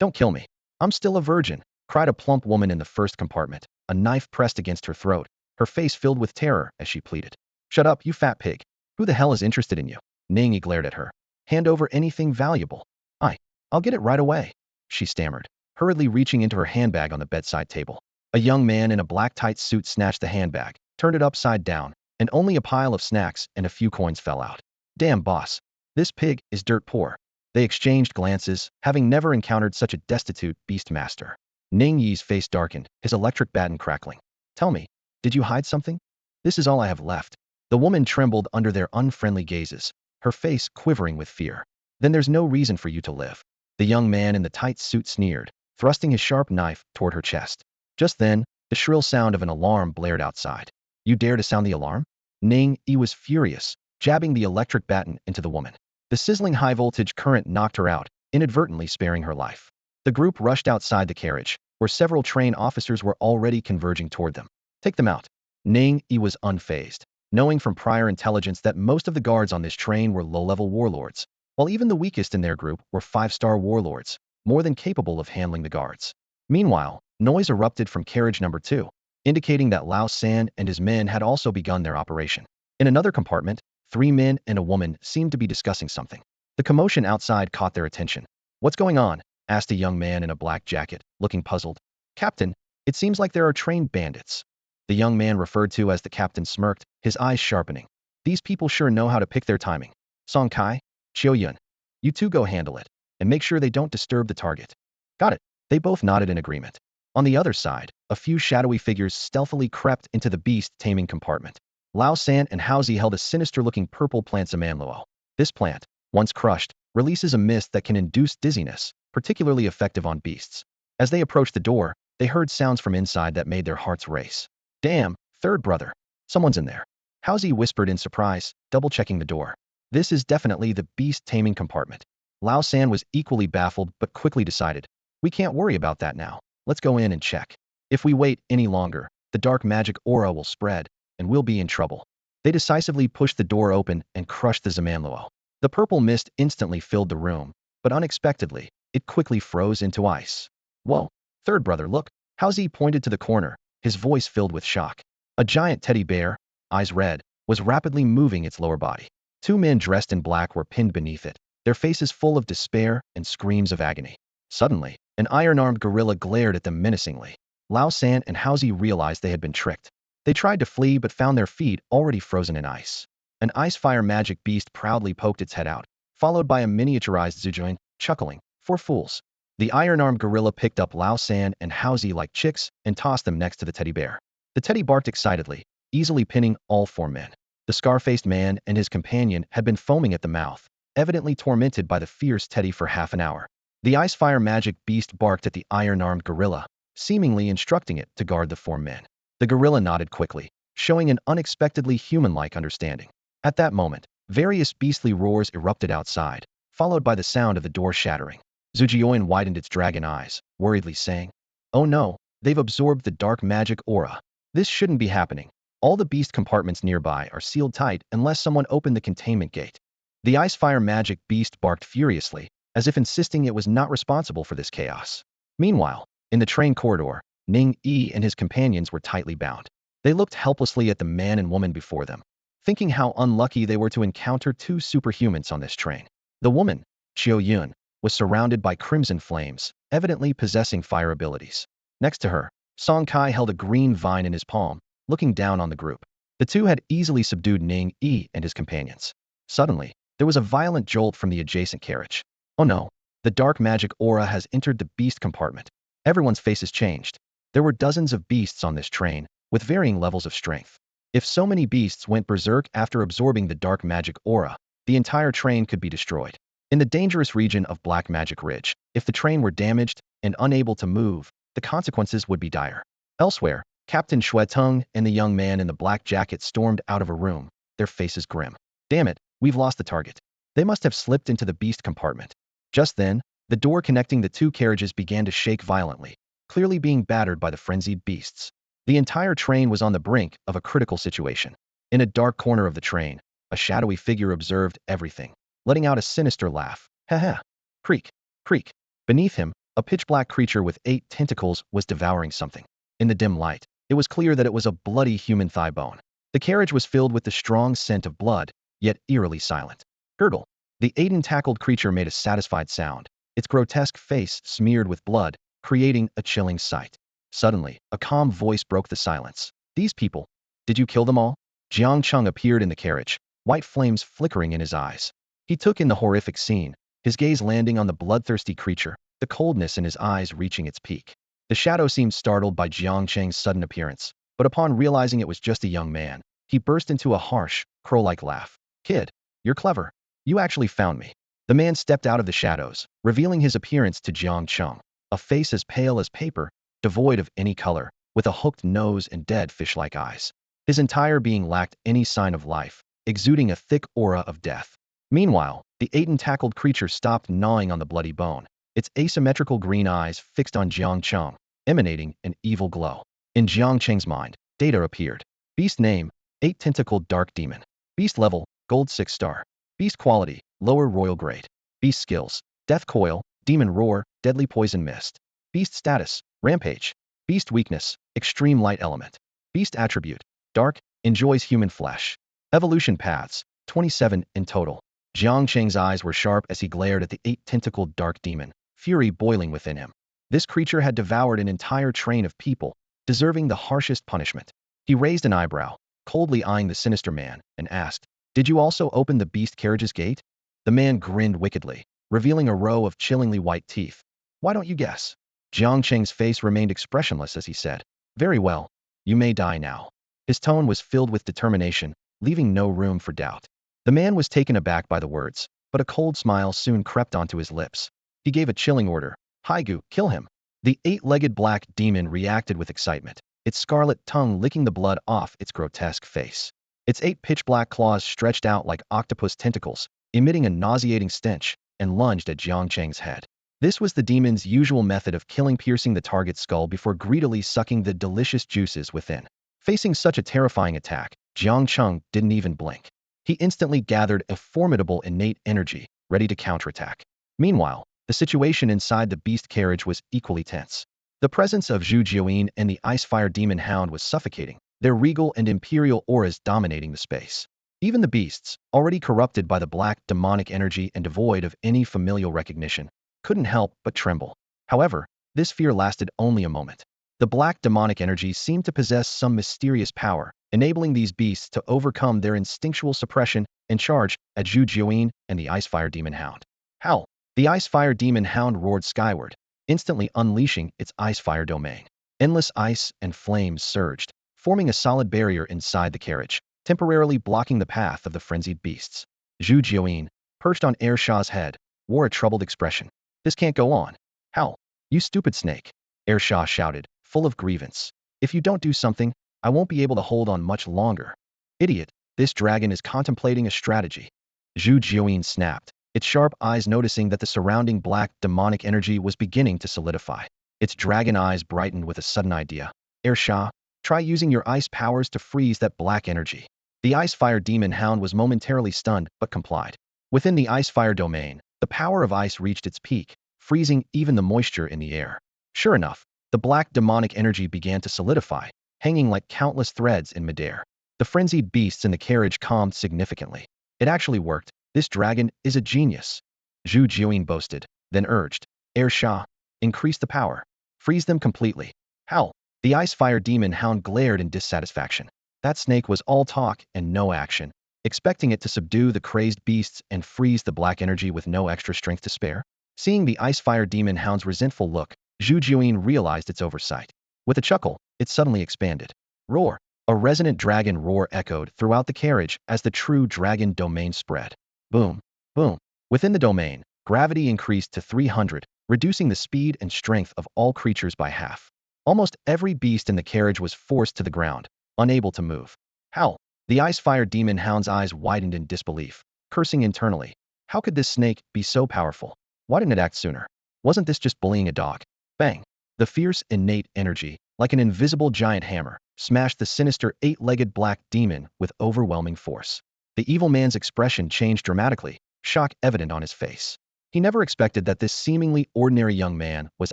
[SPEAKER 1] Don't kill me. I'm still a virgin," cried a plump woman in the first compartment, a knife pressed against her throat, her face filled with terror as she pleaded. "Shut up, you fat pig. Who the hell is interested in you?" Ningi glared at her. "Hand over anything valuable." I'll get it right away," she stammered, hurriedly reaching into her handbag on the bedside table. A young man in a black tight suit snatched the handbag, turned it upside down, and only a pile of snacks and a few coins fell out. "Damn, boss. This pig is dirt poor." They exchanged glances, having never encountered such a destitute beastmaster. Ning Yi's face darkened, his electric baton crackling. "Tell me, did you hide something? This is all I have left." The woman trembled under their unfriendly gazes, her face quivering with fear. "Then there's no reason for you to live." The young man in the tight suit sneered, thrusting his sharp knife toward her chest. Just then, the shrill sound of an alarm blared outside. "You dare to sound the alarm?" Ning Yi was furious, jabbing the electric baton into the woman. The sizzling high-voltage current knocked her out, inadvertently sparing her life. The group rushed outside the carriage, where several train officers were already converging toward them. "Take them out." Ning Yi was unfazed, knowing from prior intelligence that most of the guards on this train were low-level warlords, while even the weakest in their group were 5-star warlords, more than capable of handling the guards. Meanwhile, noise erupted from carriage number 2, indicating that Lao San and his men had also begun their operation. In another compartment, 3 men and a woman seemed to be discussing something. The commotion outside caught their attention. "What's going on?" asked a young man in a black jacket, looking puzzled. "Captain, it seems like there are train bandits." The young man referred to as the captain smirked, his eyes sharpening. "These people sure know how to pick their timing. Song Kai, Chiu Yun, you two go handle it, and make sure they don't disturb the target." "Got it." They both nodded in agreement. On the other side, a few shadowy figures stealthily crept into the beast-taming compartment. Lao San and Haozi held a sinister-looking purple plant Zamanluo. This plant, once crushed, releases a mist that can induce dizziness, particularly effective on beasts. As they approached the door, they heard sounds from inside that made their hearts race. "Damn, third brother. Someone's in there." Haozi whispered in surprise, double-checking the door. "This is definitely the beast-taming compartment." Lao San was equally baffled but quickly decided, "We can't worry about that now. Let's go in and check. If we wait any longer, the dark magic aura will spread, and we'll be in trouble." They decisively pushed the door open and crushed the Zamanluo. The purple mist instantly filled the room, but unexpectedly, it quickly froze into ice. "Whoa, third brother, look." Haozi pointed to the corner, his voice filled with shock. A giant teddy bear, eyes red, was rapidly moving its lower body. Two men dressed in black were pinned beneath it, their faces full of despair and screams of agony. Suddenly, an iron-armed gorilla glared at them menacingly. Lao San and Haozi realized they had been tricked. They tried to flee but found their feet already frozen in ice. An ice-fire magic beast proudly poked its head out, followed by a miniaturized Zhujuan, chuckling, "For fools." The iron-armed gorilla picked up Lao San and Haozi like chicks and tossed them next to the teddy bear. The teddy barked excitedly, easily pinning all four men. The scar-faced man and his companion had been foaming at the mouth, evidently tormented by the fierce teddy for half an hour. The ice-fire magic beast barked at the iron-armed gorilla, seemingly instructing it to guard the four men. The gorilla nodded quickly, showing an unexpectedly human-like understanding. At that moment, various beastly roars erupted outside, followed by the sound of the door shattering. Zhujiuan widened its dragon eyes, worriedly saying, "Oh no, they've absorbed the dark magic aura. This shouldn't be happening. All the beast compartments nearby are sealed tight unless someone opened the containment gate." The ice-fire magic beast barked furiously, as if insisting it was not responsible for this chaos. Meanwhile, in the train corridor, Ning Yi and his companions were tightly bound. They looked helplessly at the man and woman before them, thinking how unlucky they were to encounter two superhumans on this train. The woman, Qiu Yun, was surrounded by crimson flames, evidently possessing fire abilities. Next to her, Song Kai held a green vine in his palm, looking down on the group. The two had easily subdued Ning Yi and his companions. Suddenly, there was a violent jolt from the adjacent carriage. Oh no, the dark magic aura has entered the beast compartment. Everyone's faces changed. There were dozens of beasts on this train, with varying levels of strength. If so many beasts went berserk after absorbing the dark magic aura, the entire train could be destroyed. In the dangerous region of Black Magic Ridge, if the train were damaged and unable to move, the consequences would be dire. Elsewhere, Captain Shuetung and the young man in the black jacket stormed out of a room, their faces grim. "Damn it, we've lost the target. They must have slipped into the beast compartment." Just then, the door connecting the two carriages began to shake violently, clearly being battered by the frenzied beasts. The entire train was on the brink of a critical situation. In a dark corner of the train, a shadowy figure observed everything, letting out a sinister laugh. "Ha ha! Creak, creak." Beneath him, a pitch-black creature with 8 tentacles was devouring something. In the dim light, it was clear that it was a bloody human thigh bone. The carriage was filled with the strong scent of blood, yet eerily silent. Gurgle. The 8-tentacled creature made a satisfied sound, its grotesque face smeared with blood, creating a chilling sight. Suddenly, a calm voice broke the silence. "These people, did you kill them all?" Jiang Cheng appeared in the carriage, white flames flickering in his eyes. He took in the horrific scene, his gaze landing on the bloodthirsty creature, the coldness in his eyes reaching its peak. The shadow seemed startled by Jiang Cheng's sudden appearance, but upon realizing it was just a young man, he burst into a harsh, crow-like laugh. "Kid, you're clever. You actually found me." The man stepped out of the shadows, revealing his appearance to Jiang Cheng, a face as pale as paper, devoid of any color, with a hooked nose and dead fish-like eyes. His entire being lacked any sign of life, exuding a thick aura of death. Meanwhile, the 8-tentacled creature stopped gnawing on the bloody bone, its asymmetrical green eyes fixed on Jiang Cheng, emanating an evil glow. In Jiang Cheng's mind, data appeared. Beast name, 8-tentacled dark demon. Beast level, gold 6 star. Beast quality, lower royal grade. Beast skills, death coil, demon roar, deadly poison mist. Beast status, rampage. Beast weakness, extreme light element. Beast attribute, dark, enjoys human flesh. Evolution paths, 27 in total. Jiang Cheng's eyes were sharp as he glared at the 8-tentacled dark demon, fury boiling within him. This creature had devoured an entire train of people, deserving the harshest punishment. He raised an eyebrow, coldly eyeing the sinister man, and asked, "Did you also open the beast carriage's gate?" The man grinned wickedly, revealing a row of chillingly white teeth. "Why don't you guess?" Jiang Cheng's face remained expressionless as he said, "Very well, you may die now." His tone was filled with determination, leaving no room for doubt. The man was taken aback by the words, but a cold smile soon crept onto his lips. He gave a chilling order. "Haigu, kill him." The 8-legged black demon reacted with excitement, its scarlet tongue licking the blood off its grotesque face. Its 8 pitch-black claws stretched out like octopus tentacles, emitting a nauseating stench, and lunged at Jiang Cheng's head. This was the demon's usual method of killing, piercing the target's skull before greedily sucking the delicious juices within. Facing such a terrifying attack, Jiang Cheng didn't even blink. He instantly gathered a formidable innate energy, ready to counterattack. Meanwhile, the situation inside the beast carriage was equally tense. The presence of Zhu Jiuyin and the Icefire Demon Hound was suffocating, their regal and imperial auras dominating the space. Even the beasts, already corrupted by the black demonic energy and devoid of any familial recognition, couldn't help but tremble. However, this fear lasted only a moment. The black demonic energy seemed to possess some mysterious power, enabling these beasts to overcome their instinctual suppression and charge at Zhu Jiuyin and the Icefire Demon Hound. Howl! The Icefire Demon Hound roared skyward, instantly unleashing its Icefire domain. Endless ice and flames surged, forming a solid barrier inside the carriage, temporarily blocking the path of the frenzied beasts. Zhu Jiuyin, perched on Air Shah's head, wore a troubled expression. This can't go on. Howl! You stupid snake! Air Shah shouted, full of grievance. If you don't do something, I won't be able to hold on much longer. Idiot, this dragon is contemplating a strategy. Zhu Jiuyin snapped, its sharp eyes noticing that the surrounding black demonic energy was beginning to solidify. Its dragon eyes brightened with a sudden idea. Air Shah, try using your ice powers to freeze that black energy. The Icefire Demon Hound was momentarily stunned, but complied. Within the Icefire domain, the power of ice reached its peak, freezing even the moisture in the air. Sure enough, the black demonic energy began to solidify, hanging like countless threads in midair. The frenzied beasts in the carriage calmed significantly. It actually worked. This dragon is a genius. Zhu Jiuyin boasted, then urged, Air Shah, increase the power. Freeze them completely. Howl! The Icefire Demon Hound glared in dissatisfaction. That snake was all talk and no action, expecting it to subdue the crazed beasts and freeze the black energy with no extra strength to spare. Seeing the Icefire Demon Hound's resentful look, Zhu Jiuyin realized its oversight. With a chuckle, it suddenly expanded. Roar! A resonant dragon roar echoed throughout the carriage as the true dragon domain spread. Boom! Boom! Within the domain, gravity increased to 300, reducing the speed and strength of all creatures by half. Almost every beast in the carriage was forced to the ground, unable to move. Howl! The Icefire Demon Hound's eyes widened in disbelief, cursing internally. How could this snake be so powerful? Why didn't it act sooner? Wasn't this just bullying a dog? Bang! The fierce, innate energy, like an invisible giant hammer, smashed the sinister eight-legged black demon with overwhelming force. The evil man's expression changed dramatically, shock evident on his face. He never expected that this seemingly ordinary young man was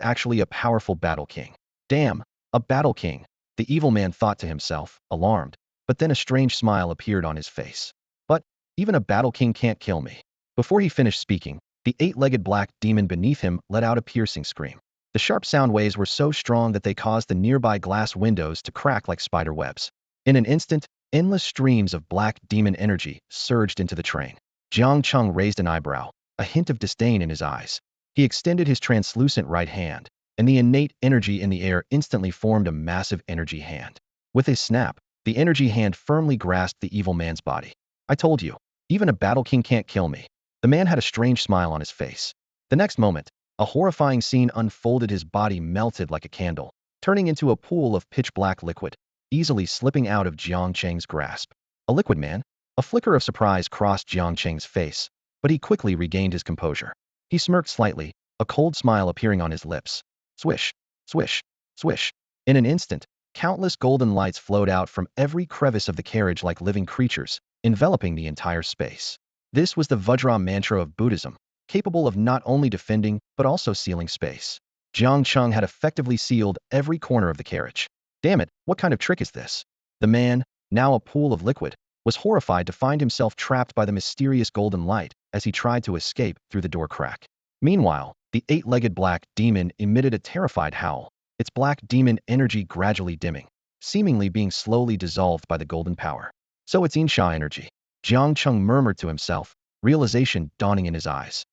[SPEAKER 1] actually a powerful battle king. Damn, a battle king, the evil man thought to himself, alarmed, but then a strange smile appeared on his face. But even a battle king can't kill me. Before he finished speaking, the eight-legged black demon beneath him let out a piercing scream. The sharp sound waves were so strong that they caused the nearby glass windows to crack like spider webs. In an instant, endless streams of black demon energy surged into the train. Jiang Cheng raised an eyebrow, a hint of disdain in his eyes. He extended his translucent right hand, and the innate energy in the air instantly formed a massive energy hand. With a snap, the energy hand firmly grasped the evil man's body. I told you, even a battle king can't kill me. The man had a strange smile on his face. The next moment, a horrifying scene unfolded. His body melted like a candle, turning into a pool of pitch-black liquid, easily slipping out of Jiang Cheng's grasp. A liquid man? A flicker of surprise crossed Jiang Cheng's face, but he quickly regained his composure. He smirked slightly, a cold smile appearing on his lips. Swish, swish, swish. In an instant, countless golden lights flowed out from every crevice of the carriage like living creatures, enveloping the entire space. This was the Vajra mantra of Buddhism, capable of not only defending but also sealing space. Jiang Cheng had effectively sealed every corner of the carriage. Damn it, what kind of trick is this? The man, now a pool of liquid, was horrified to find himself trapped by the mysterious golden light as he tried to escape through the door crack. Meanwhile, the eight-legged black demon emitted a terrified howl, its black demon energy gradually dimming, seemingly being slowly dissolved by the golden power. So it's Insha energy. Jiang Cheng murmured to himself, realization dawning in his eyes.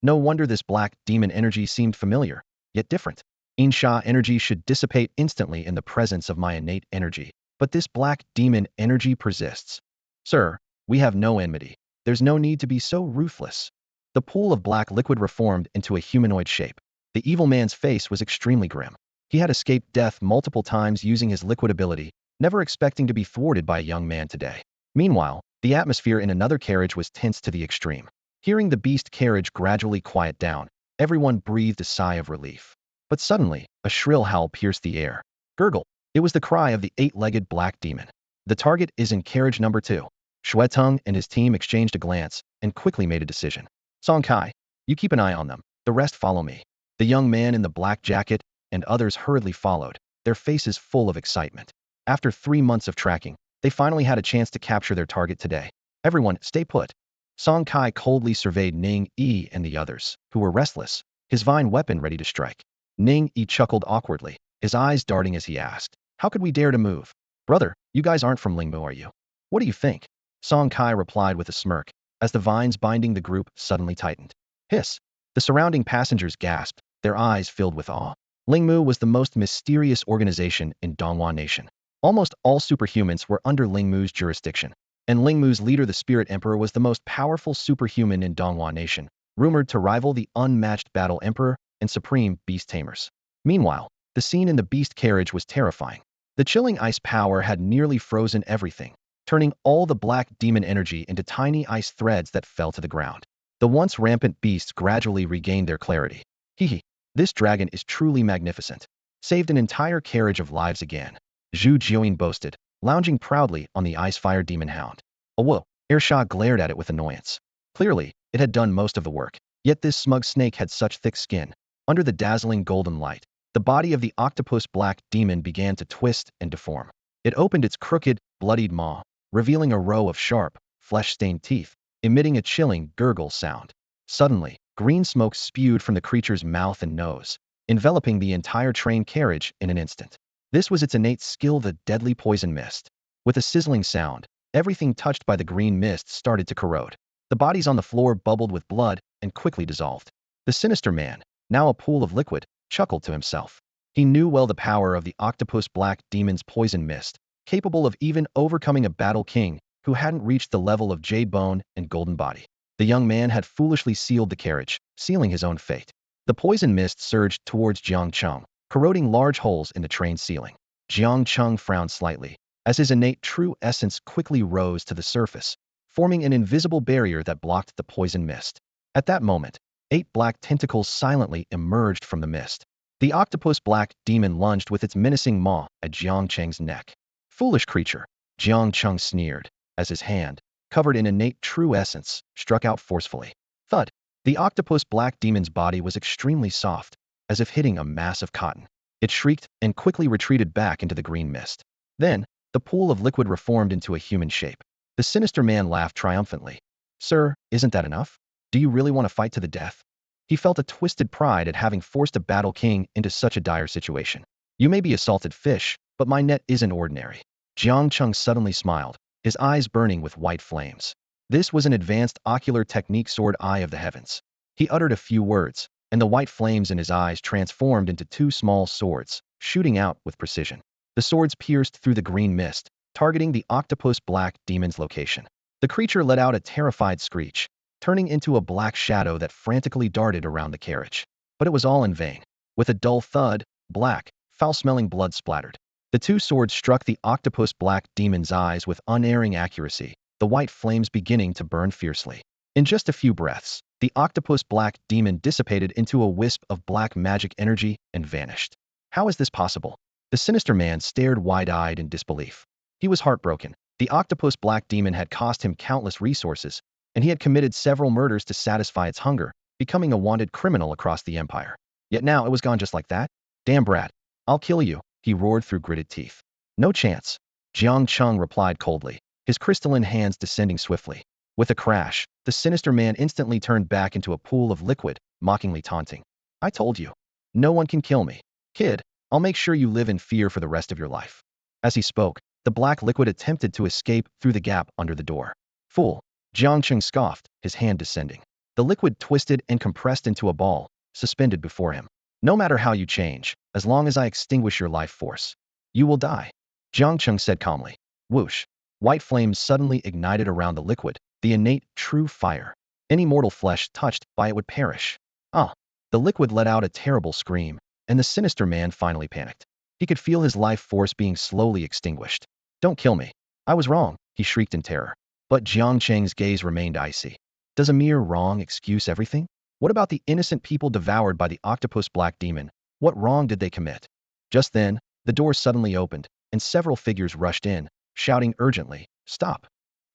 [SPEAKER 1] No wonder this black demon energy seemed familiar, yet different. Insha energy should dissipate instantly in the presence of my innate energy, but this black demon energy persists. Sir, we have no enmity. There's no need to be so ruthless. The pool of black liquid reformed into a humanoid shape. The evil man's face was extremely grim. He had escaped death multiple times using his liquid ability, never expecting to be thwarted by a young man today. Meanwhile, the atmosphere in another carriage was tense to the extreme. Hearing the beast carriage gradually quiet down, everyone breathed a sigh of relief. But suddenly, a shrill howl pierced the air. Gurgle! It was the cry of the eight-legged black demon. The target is in carriage number 2. Shuetung and his team exchanged a glance and quickly made a decision. Song Kai, you keep an eye on them. The rest follow me. The young man in the black jacket and others hurriedly followed, their faces full of excitement. After 3 months of tracking, they finally had a chance to capture their target today. Everyone, stay put. Song Kai coldly surveyed Ning Yi and the others, who were restless, his vine weapon ready to strike. Ning Yi chuckled awkwardly, his eyes darting as he asked, "How could we dare to move? Brother, you guys aren't from Lingmu, are you? What do you think?" Song Kai replied with a smirk, as the vines binding the group suddenly tightened. Hiss! The surrounding passengers gasped, their eyes filled with awe. Lingmu was the most mysterious organization in Donghuan Nation. Almost all superhumans were under Lingmu's jurisdiction, and Lingmu's leader, the Spirit Emperor, was the most powerful superhuman in Donghuan Nation, rumored to rival the unmatched Battle Emperor and Supreme Beast Tamers. Meanwhile, the scene in the beast carriage was terrifying. The chilling ice power had nearly frozen everything, turning all the black demon energy into tiny ice threads that fell to the ground. The once rampant beasts gradually regained their clarity. Hee, this dragon is truly magnificent. Saved an entire carriage of lives again, Zhu Jiuyin boasted, lounging proudly on the ice-fire demon hound. Oh whoa, Ersha glared at it with annoyance. Clearly, it had done most of the work, yet this smug snake had such thick skin. Under the dazzling golden light, the body of the octopus black demon began to twist and deform. It opened its crooked, bloodied maw, revealing a row of sharp, flesh-stained teeth, emitting a chilling gurgle sound. Suddenly, green smoke spewed from the creature's mouth and nose, enveloping the entire train carriage in an instant. This was its innate skill, the deadly poison mist. With a sizzling sound, everything touched by the green mist started to corrode. The bodies on the floor bubbled with blood and quickly dissolved. The sinister man, now a pool of liquid, chuckled to himself. He knew well the power of the octopus black demon's poison mist, capable of even overcoming a battle king who hadn't reached the level of jade bone and golden body. The young man had foolishly sealed the carriage, sealing his own fate. The poison mist surged towards Jiang Cheng, corroding large holes in the train ceiling. Jiang Cheng frowned slightly, as his innate true essence quickly rose to the surface, forming an invisible barrier that blocked the poison mist. At that moment, 8 black tentacles silently emerged from the mist. The octopus black demon lunged with its menacing maw at Jiang Cheng's neck. "Foolish creature," Jiang Cheng sneered, as his hand, covered in innate true essence, struck out forcefully. Thud! The octopus black demon's body was extremely soft, as if hitting a mass of cotton. It shrieked and quickly retreated back into the green mist. Then, the pool of liquid reformed into a human shape. The sinister man laughed triumphantly. "Sir, isn't that enough? Do you really want to fight to the death?" He felt a twisted pride at having forced a battle king into such a dire situation. "You may be a salted fish, but my net isn't ordinary." Jiang Cheng suddenly smiled, his eyes burning with white flames. This was an advanced ocular technique, sword eye of the heavens. He uttered a few words, and the white flames in his eyes transformed into 2 small swords, shooting out with precision. The swords pierced through the green mist, targeting the octopus black demon's location. The creature let out a terrified screech, turning into a black shadow that frantically darted around the carriage. But it was all in vain. With a dull thud, black, foul-smelling blood splattered. The 2 swords struck the octopus black demon's eyes with unerring accuracy, the white flames beginning to burn fiercely. In just a few breaths, the octopus black demon dissipated into a wisp of black magic energy and vanished. How is this possible? The sinister man stared wide-eyed in disbelief. He was heartbroken. The octopus black demon had cost him countless resources, and he had committed several murders to satisfy its hunger, becoming a wanted criminal across the empire. Yet now it was gone just like that? "Damn brat, I'll kill you," he roared through gritted teeth. "No chance," Jiang Cheng replied coldly, his crystalline hands descending swiftly. With a crash, the sinister man instantly turned back into a pool of liquid, mockingly taunting. "I told you. No one can kill me. Kid, I'll make sure you live in fear for the rest of your life." As he spoke, the black liquid attempted to escape through the gap under the door. "Fool," Jiang Cheng scoffed, his hand descending. The liquid twisted and compressed into a ball, suspended before him. "No matter how you change, as long as I extinguish your life force, you will die," Jiang Cheng said calmly. Whoosh! White flames suddenly ignited around the liquid, the innate, true fire. Any mortal flesh touched by it would perish. Ah! The liquid let out a terrible scream, and the sinister man finally panicked. He could feel his life force being slowly extinguished. "Don't kill me. I was wrong," he shrieked in terror. But Jiang Cheng's gaze remained icy. Does a mere wrong excuse everything? What about the innocent people devoured by the octopus black demon? What wrong did they commit? Just then, the door suddenly opened, and several figures rushed in, shouting urgently, "Stop!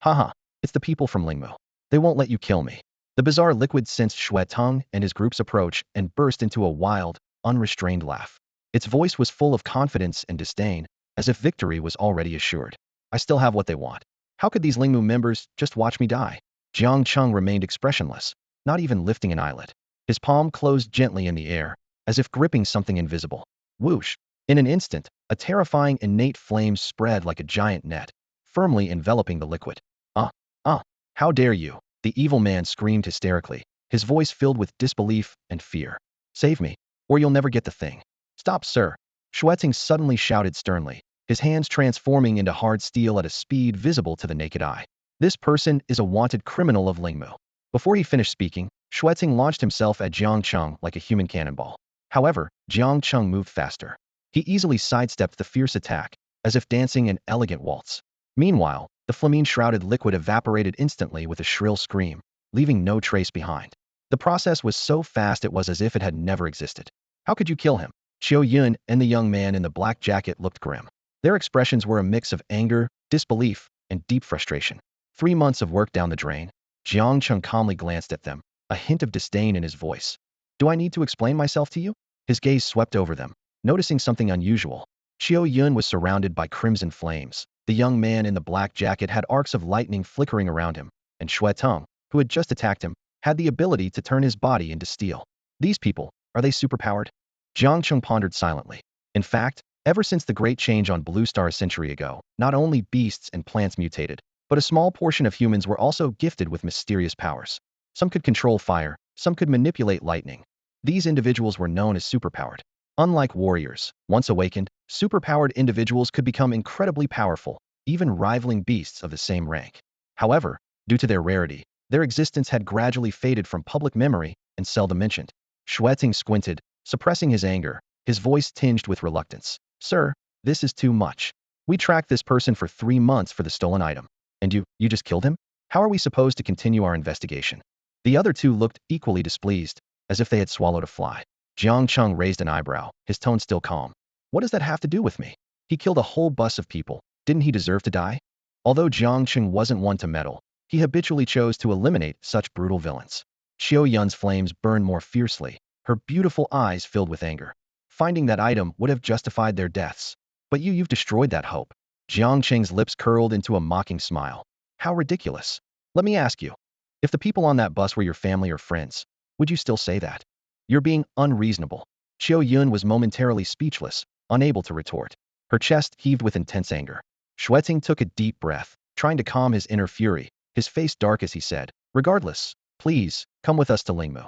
[SPEAKER 1] Haha, it's the people from Lingmu. They won't let you kill me." The bizarre liquid sensed Shui Teng and his group's approach and burst into a wild, unrestrained laugh. Its voice was full of confidence and disdain, as if victory was already assured. I still have what they want. How could these Lingmu members just watch me die? Jiang Cheng remained expressionless, not even lifting an eyelid. His palm closed gently in the air, as if gripping something invisible. Whoosh! In an instant, a terrifying innate flame spread like a giant net, firmly enveloping the liquid. Ah! Ah! How dare you! The evil man screamed hysterically, his voice filled with disbelief and fear. Save me, or you'll never get the thing. Stop, sir! Shueting suddenly shouted sternly, his hands transforming into hard steel at a speed visible to the naked eye. This person is a wanted criminal of Lingmu. Before he finished speaking, Shueting launched himself at Jiang Cheng like a human cannonball. However, Jiang Cheng moved faster. He easily sidestepped the fierce attack, as if dancing an elegant waltz. Meanwhile, the flamine-shrouded liquid evaporated instantly with a shrill scream, leaving no trace behind. The process was so fast it was as if it had never existed. How could you kill him? Qiu Yun and the young man in the black jacket looked grim. Their expressions were a mix of anger, disbelief, and deep frustration. 3 months of work down the drain. Jiang Cheng calmly glanced at them, a hint of disdain in his voice. Do I need to explain myself to you? His gaze swept over them, noticing something unusual. Qiu Yun was surrounded by crimson flames. The young man in the black jacket had arcs of lightning flickering around him, and Xue Teng, who had just attacked him, had the ability to turn his body into steel. These people, are they superpowered? Jiang Cheng pondered silently. In fact, ever since the Great Change on Blue Star a century ago, not only beasts and plants mutated, but a small portion of humans were also gifted with mysterious powers. Some could control fire, some could manipulate lightning. These individuals were known as superpowered. Unlike warriors, once awakened, superpowered individuals could become incredibly powerful, even rivaling beasts of the same rank. However, due to their rarity, their existence had gradually faded from public memory and seldom mentioned. Shueting squinted, suppressing his anger, his voice tinged with reluctance. Sir, this is too much. We tracked this person for 3 months for the stolen item. And you just killed him? How are we supposed to continue our investigation? The other two looked equally displeased, as if they had swallowed a fly. Jiang Cheng raised an eyebrow, his tone still calm. What does that have to do with me? He killed a whole bus of people. Didn't he deserve to die? Although Jiang Cheng wasn't one to meddle, he habitually chose to eliminate such brutal villains. Qiu Yun's flames burned more fiercely, her beautiful eyes filled with anger. Finding that item would have justified their deaths. But you've destroyed that hope. Jiang Cheng's lips curled into a mocking smile. How ridiculous. Let me ask you, if the people on that bus were your family or friends, would you still say that? You're being unreasonable. Qiu Yun was momentarily speechless, unable to retort. Her chest heaved with intense anger. Shueting took a deep breath, trying to calm his inner fury, his face dark as he said, regardless, please, come with us to Lingmu.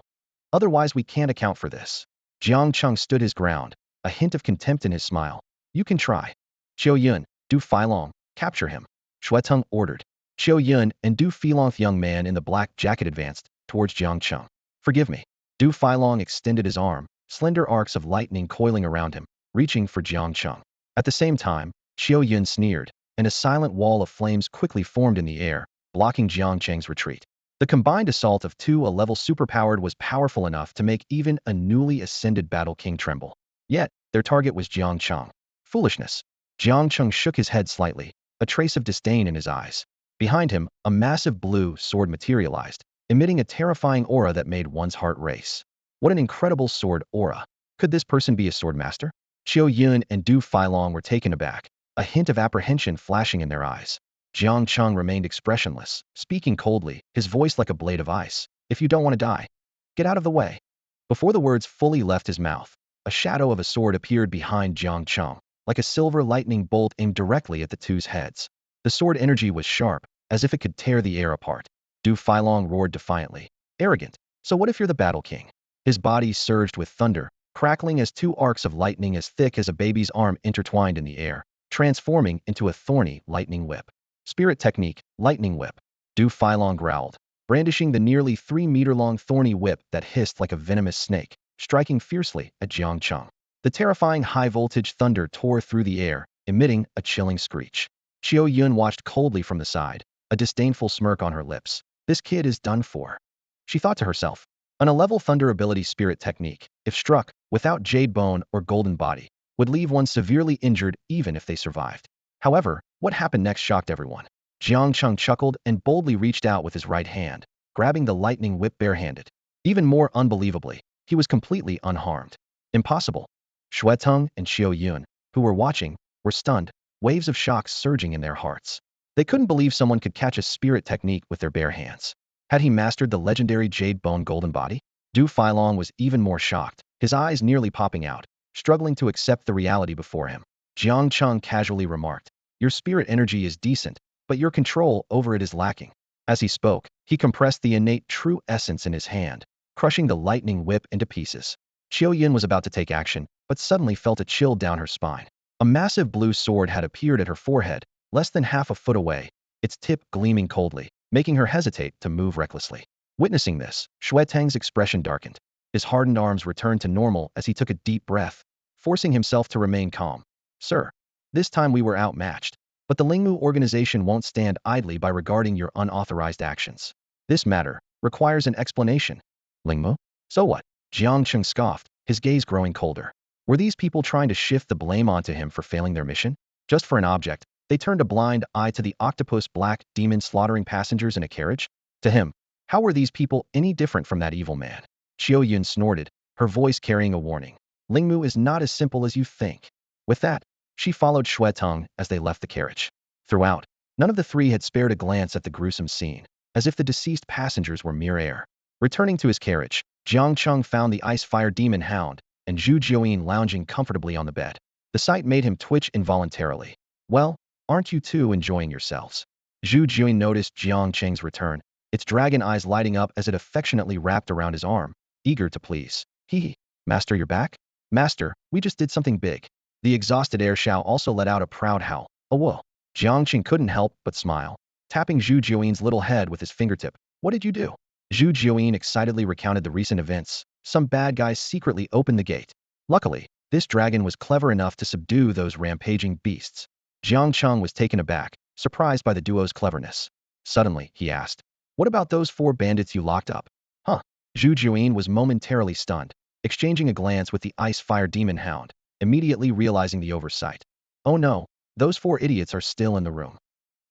[SPEAKER 1] Otherwise we can't account for this. Jiang Cheng stood his ground, a hint of contempt in his smile. You can try. Qiu Yun, Du Filong, capture him. Shueteng ordered. Qiu Yun and Du Filong's young man in the black jacket advanced towards Jiang Cheng. Forgive me. Du Filong extended his arm, slender arcs of lightning coiling around him, reaching for Jiang Cheng. At the same time, Qiu Yun sneered, and a silent wall of flames quickly formed in the air, blocking Jiang Cheng's retreat. The combined assault of two A-level superpowered was powerful enough to make even a newly ascended battle king tremble. Yet, their target was Jiang Cheng. Foolishness. Jiang Cheng shook his head slightly, a trace of disdain in his eyes. Behind him, a massive blue sword materialized, emitting a terrifying aura that made one's heart race. What an incredible sword aura. Could this person be a sword master? Qiu Yun and Du Filong were taken aback, a hint of apprehension flashing in their eyes. Jiang Cheng remained expressionless, speaking coldly, his voice like a blade of ice. If you don't want to die, get out of the way. Before the words fully left his mouth, a shadow of a sword appeared behind Jiang Cheng, like a silver lightning bolt aimed directly at the two's heads. The sword energy was sharp, as if it could tear the air apart. Du Filong roared defiantly. Arrogant. So what if you're the battle king? His body surged with thunder, crackling as 2 arcs of lightning as thick as a baby's arm intertwined in the air, transforming into a thorny lightning whip. Spirit technique, lightning whip. Du Filong growled, brandishing the nearly 3-meter-long thorny whip that hissed like a venomous snake, striking fiercely at Jiang Cheng. The terrifying high-voltage thunder tore through the air, emitting a chilling screech. Qiu Yun watched coldly from the side, a disdainful smirk on her lips. This kid is done for. She thought to herself. An A-level thunder ability spirit technique, if struck, without jade bone or golden body, would leave one severely injured even if they survived. However, what happened next shocked everyone. Jiang Cheng chuckled and boldly reached out with his right hand, grabbing the lightning whip barehanded. Even more unbelievably, he was completely unharmed. Impossible. Shueteng and Qiu Yun, who were watching, were stunned, waves of shock surging in their hearts. They couldn't believe someone could catch a spirit technique with their bare hands. Had he mastered the legendary jade bone golden body? Du Filong was even more shocked, his eyes nearly popping out, struggling to accept the reality before him. Jiang Cheng casually remarked, "Your spirit energy is decent, but your control over it is lacking." As he spoke, he compressed the innate true essence in his hand, crushing the lightning whip into pieces. Qiu Yin was about to take action, but suddenly felt a chill down her spine. A massive blue sword had appeared at her forehead, less than half a foot away, its tip gleaming coldly, making her hesitate to move recklessly. Witnessing this, Shui Tang's expression darkened. His hardened arms returned to normal as he took a deep breath, forcing himself to remain calm. "Sir, this time we were outmatched, but the Lingmu organization won't stand idly by regarding your unauthorized actions. This matter requires an explanation." "Lingmu? So what?" Jiang Cheng scoffed, his gaze growing colder. Were these people trying to shift the blame onto him for failing their mission? Just for an object, they turned a blind eye to the octopus black demon slaughtering passengers in a carriage? To him, how were these people any different from that evil man? Qiu Yun snorted, her voice carrying a warning. "Lingmu is not as simple as you think." With that, she followed Shui Tang as they left the carriage. Throughout, none of the three had spared a glance at the gruesome scene, as if the deceased passengers were mere air. Returning to his carriage, Jiang Cheng found the ice-fire demon hound and Zhu Jiuyin lounging comfortably on the bed. The sight made him twitch involuntarily. "Well, aren't you two enjoying yourselves?" Zhu Jiuyin noticed Jiang Cheng's return, its dragon eyes lighting up as it affectionately wrapped around his arm, eager to please. "Hee, Master, you're back?" "Master, we just did something big." The exhausted Air Shao also let out a proud howl. "Oh whoa." Jiang Cheng couldn't help but smile, tapping Zhu Jiuyin's little head with his fingertip. "What did you do?" Zhu Jiuyin excitedly recounted the recent events. Some bad guys secretly opened the gate. Luckily, this dragon was clever enough to subdue those rampaging beasts. Jiang Cheng was taken aback, surprised by the duo's cleverness. Suddenly, he asked, "What about those 4 bandits you locked up?" "Huh?" Zhu Jiuyin was momentarily stunned, exchanging a glance with the ice-fire demon hound, immediately realizing the oversight. "Oh no, those 4 idiots are still in the room."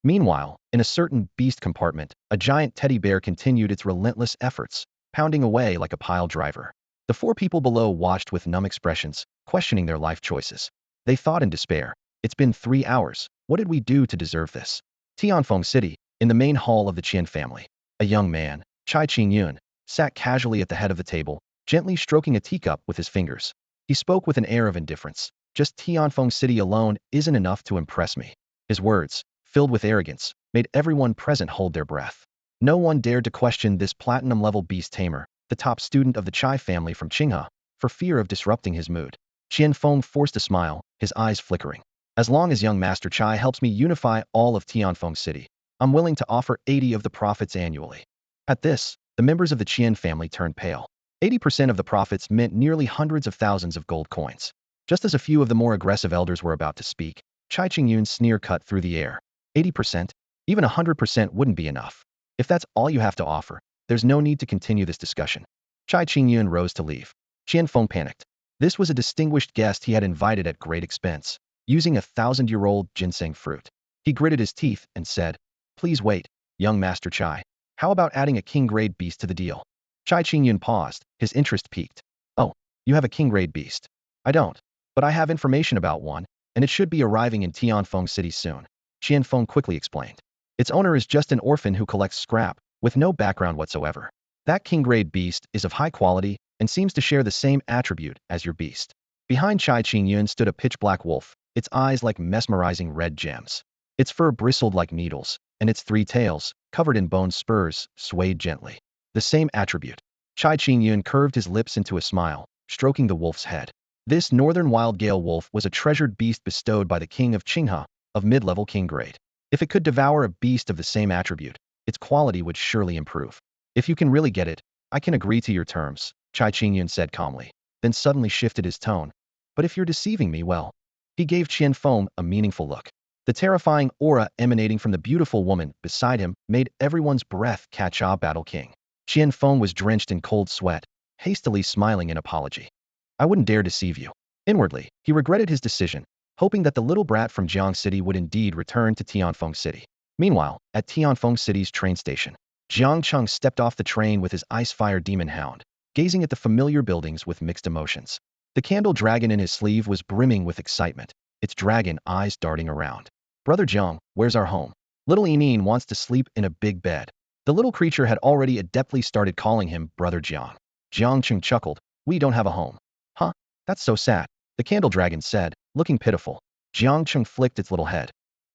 [SPEAKER 1] Meanwhile, in a certain beast compartment, a giant teddy bear continued its relentless efforts, pounding away like a pile driver. The 4 people below watched with numb expressions, questioning their life choices. They thought in despair, "It's been 3 hours. What did we do to deserve this?" Tianfeng City, in the main hall of the Qian family, a young man, Chai Qingyun, sat casually at the head of the table, gently stroking a teacup with his fingers. He spoke with an air of indifference. "Just Tianfeng City alone isn't enough to impress me." His words, filled with arrogance, made everyone present hold their breath. No one dared to question this platinum-level beast tamer, the top student of the Chai family from Qinghe, for fear of disrupting his mood. Qian Feng forced a smile, his eyes flickering. "As long as young Master Chai helps me unify all of Tianfeng City, I'm willing to offer 80 of the profits annually." At this, the members of the Qian family turned pale. 80% of the profits meant nearly hundreds of thousands of gold coins. Just as a few of the more aggressive elders were about to speak, Chai Qingyun's sneer cut through the air. 80%? Even 100% wouldn't be enough. If that's all you have to offer, there's no need to continue this discussion. Chai Qingyun rose to leave. Qian Feng panicked. This was a distinguished guest he had invited at great expense, using a 1,000-year-old ginseng fruit. He gritted his teeth and said, "Please wait, young Master Chai. How about adding a king-grade beast to the deal?" Chai Qingyun paused, his interest piqued. "Oh, you have a king-grade beast." "I don't. But I have information about one, and it should be arriving in Tianfeng City soon." Qian Feng quickly explained. "Its owner is just an orphan who collects scrap, with no background whatsoever. That king-grade beast is of high quality and seems to share the same attribute as your beast." Behind Chai Qingyun stood a pitch-black wolf, its eyes like mesmerizing red gems. Its fur bristled like needles, and its 3 tails, covered in bone spurs, swayed gently. The same attribute. Chai Qingyun curved his lips into a smile, stroking the wolf's head. This northern wild gale wolf was a treasured beast bestowed by the king of Qinghe, of mid-level king grade. If it could devour a beast of the same attribute, its quality would surely improve. "If you can really get it, I can agree to your terms," Chai Qingyun said calmly, then suddenly shifted his tone. "But if you're deceiving me, well." He gave Qian Feng a meaningful look. The terrifying aura emanating from the beautiful woman beside him made everyone's breath catch. Battle King. Qian Feng was drenched in cold sweat, hastily smiling in apology. "I wouldn't dare deceive you." Inwardly, he regretted his decision, hoping that the little brat from Jiang City would indeed return to Tianfeng City. Meanwhile, at Tianfeng City's train station, Jiang Cheng stepped off the train with his ice-fire demon hound, gazing at the familiar buildings with mixed emotions. The candle dragon in his sleeve was brimming with excitement. its dragon eyes darting around. Brother Jiang, where's our home? Little Enin wants to sleep in a big bed. The little creature had already adeptly started calling him Brother Jiang. Jiang Cheng chuckled. We don't have a home. Huh? That's so sad, the candle dragon said, looking pitiful. Jiang Cheng flicked its little head.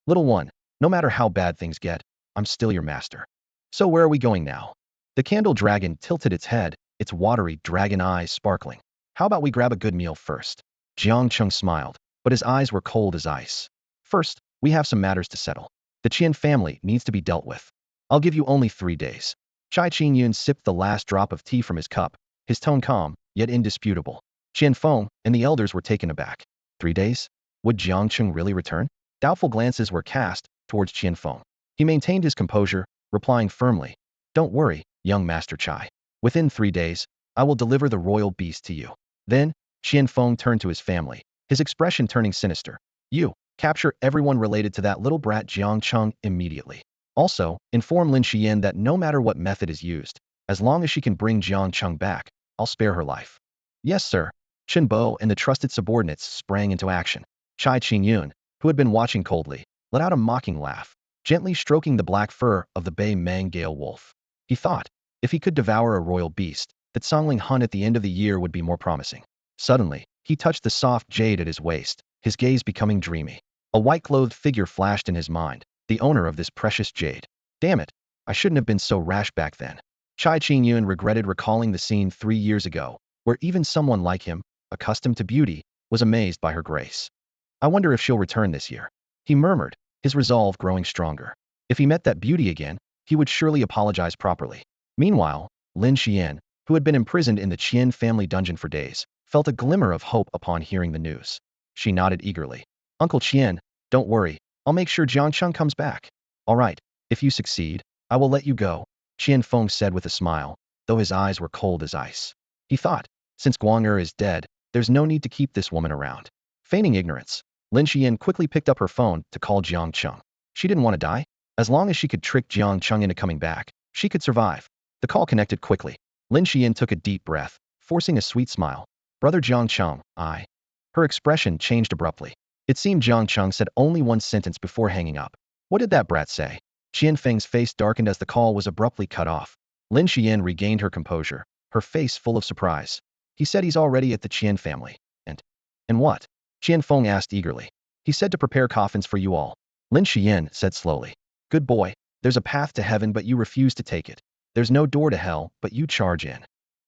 [SPEAKER 1] Little one, no matter how bad things get, I'm still your master. So where are we going now? The candle dragon tilted its head, its watery dragon eyes sparkling. How about we grab a good meal first? Jiang Cheng smiled, but his eyes were cold as ice. First, we have some matters to settle. The Qian family needs to be dealt with. I'll give you only 3 days. Chai Qingyun sipped the last drop of tea from his cup, his tone calm, yet indisputable. Qian Feng and the elders were taken aback. 3 days? Would Jiang Cheng really return? Doubtful glances were cast towards Qian Feng. He maintained his composure, replying firmly, Don't worry, young Master Chai. Within 3 days, I will deliver the royal beast to you. Then, Qian Feng turned to his family, his expression turning sinister. You, capture everyone related to that little brat Jiang Cheng immediately. Also, inform Lin Xian that no matter what method is used, as long as she can bring Jiang Cheng back, I'll spare her life. Yes, sir. Chen Bo and the trusted subordinates sprang into action. Chai Qingyun, who had been watching coldly, let out a mocking laugh, gently stroking the black fur of the bay Mangale wolf. He thought, if he could devour a royal beast, that Songling Hun at the end of the year would be more promising. Suddenly, he touched the soft jade at his waist, his gaze becoming dreamy. A white-clothed figure flashed in his mind, the owner of this precious jade. Damn it, I shouldn't have been so rash back then. Chai Qingyun regretted recalling the scene 3 years ago, where even someone like him, accustomed to beauty, was amazed by her grace. I wonder if she'll return this year. He murmured, his resolve growing stronger. If he met that beauty again, he would surely apologize properly. Meanwhile, Lin Xian, who had been imprisoned in the Qian family dungeon for days, felt a glimmer of hope upon hearing the news. She nodded eagerly. Uncle Qian, don't worry, I'll make sure Jiang Cheng comes back. All right, if you succeed, I will let you go, Qian Feng said with a smile, though his eyes were cold as ice. He thought, since Guang is dead, there's no need to keep this woman around. Feigning ignorance, Lin Xian quickly picked up her phone to call Jiang Cheng. She didn't want to die. As long as she could trick Jiang Cheng into coming back, she could survive. The call connected quickly. Lin Xian took a deep breath, forcing a sweet smile. Brother Jiang Cheng, I. Her expression changed abruptly. It seemed Jiang Cheng said only one sentence before hanging up. What did that brat say? Qian Feng's face darkened as the call was abruptly cut off. Lin Xian regained her composure, her face full of surprise. He said he's already at the Qian family. And what? Qian Feng asked eagerly. He said to prepare coffins for you all. Lin Xian said slowly. Good boy, there's a path to heaven but you refuse to take it. There's no door to hell, but you charge in.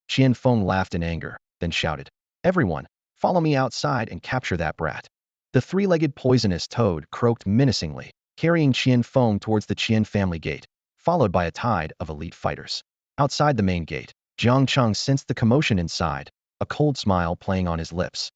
[SPEAKER 1] Qian Feng laughed in anger, then shouted. Everyone, follow me outside and capture that brat. The 3-legged poisonous toad croaked menacingly, carrying Qian Feng towards the Qian family gate, followed by a tide of elite fighters. Outside the main gate, Jiang Cheng sensed the commotion inside, a cold smile playing on his lips.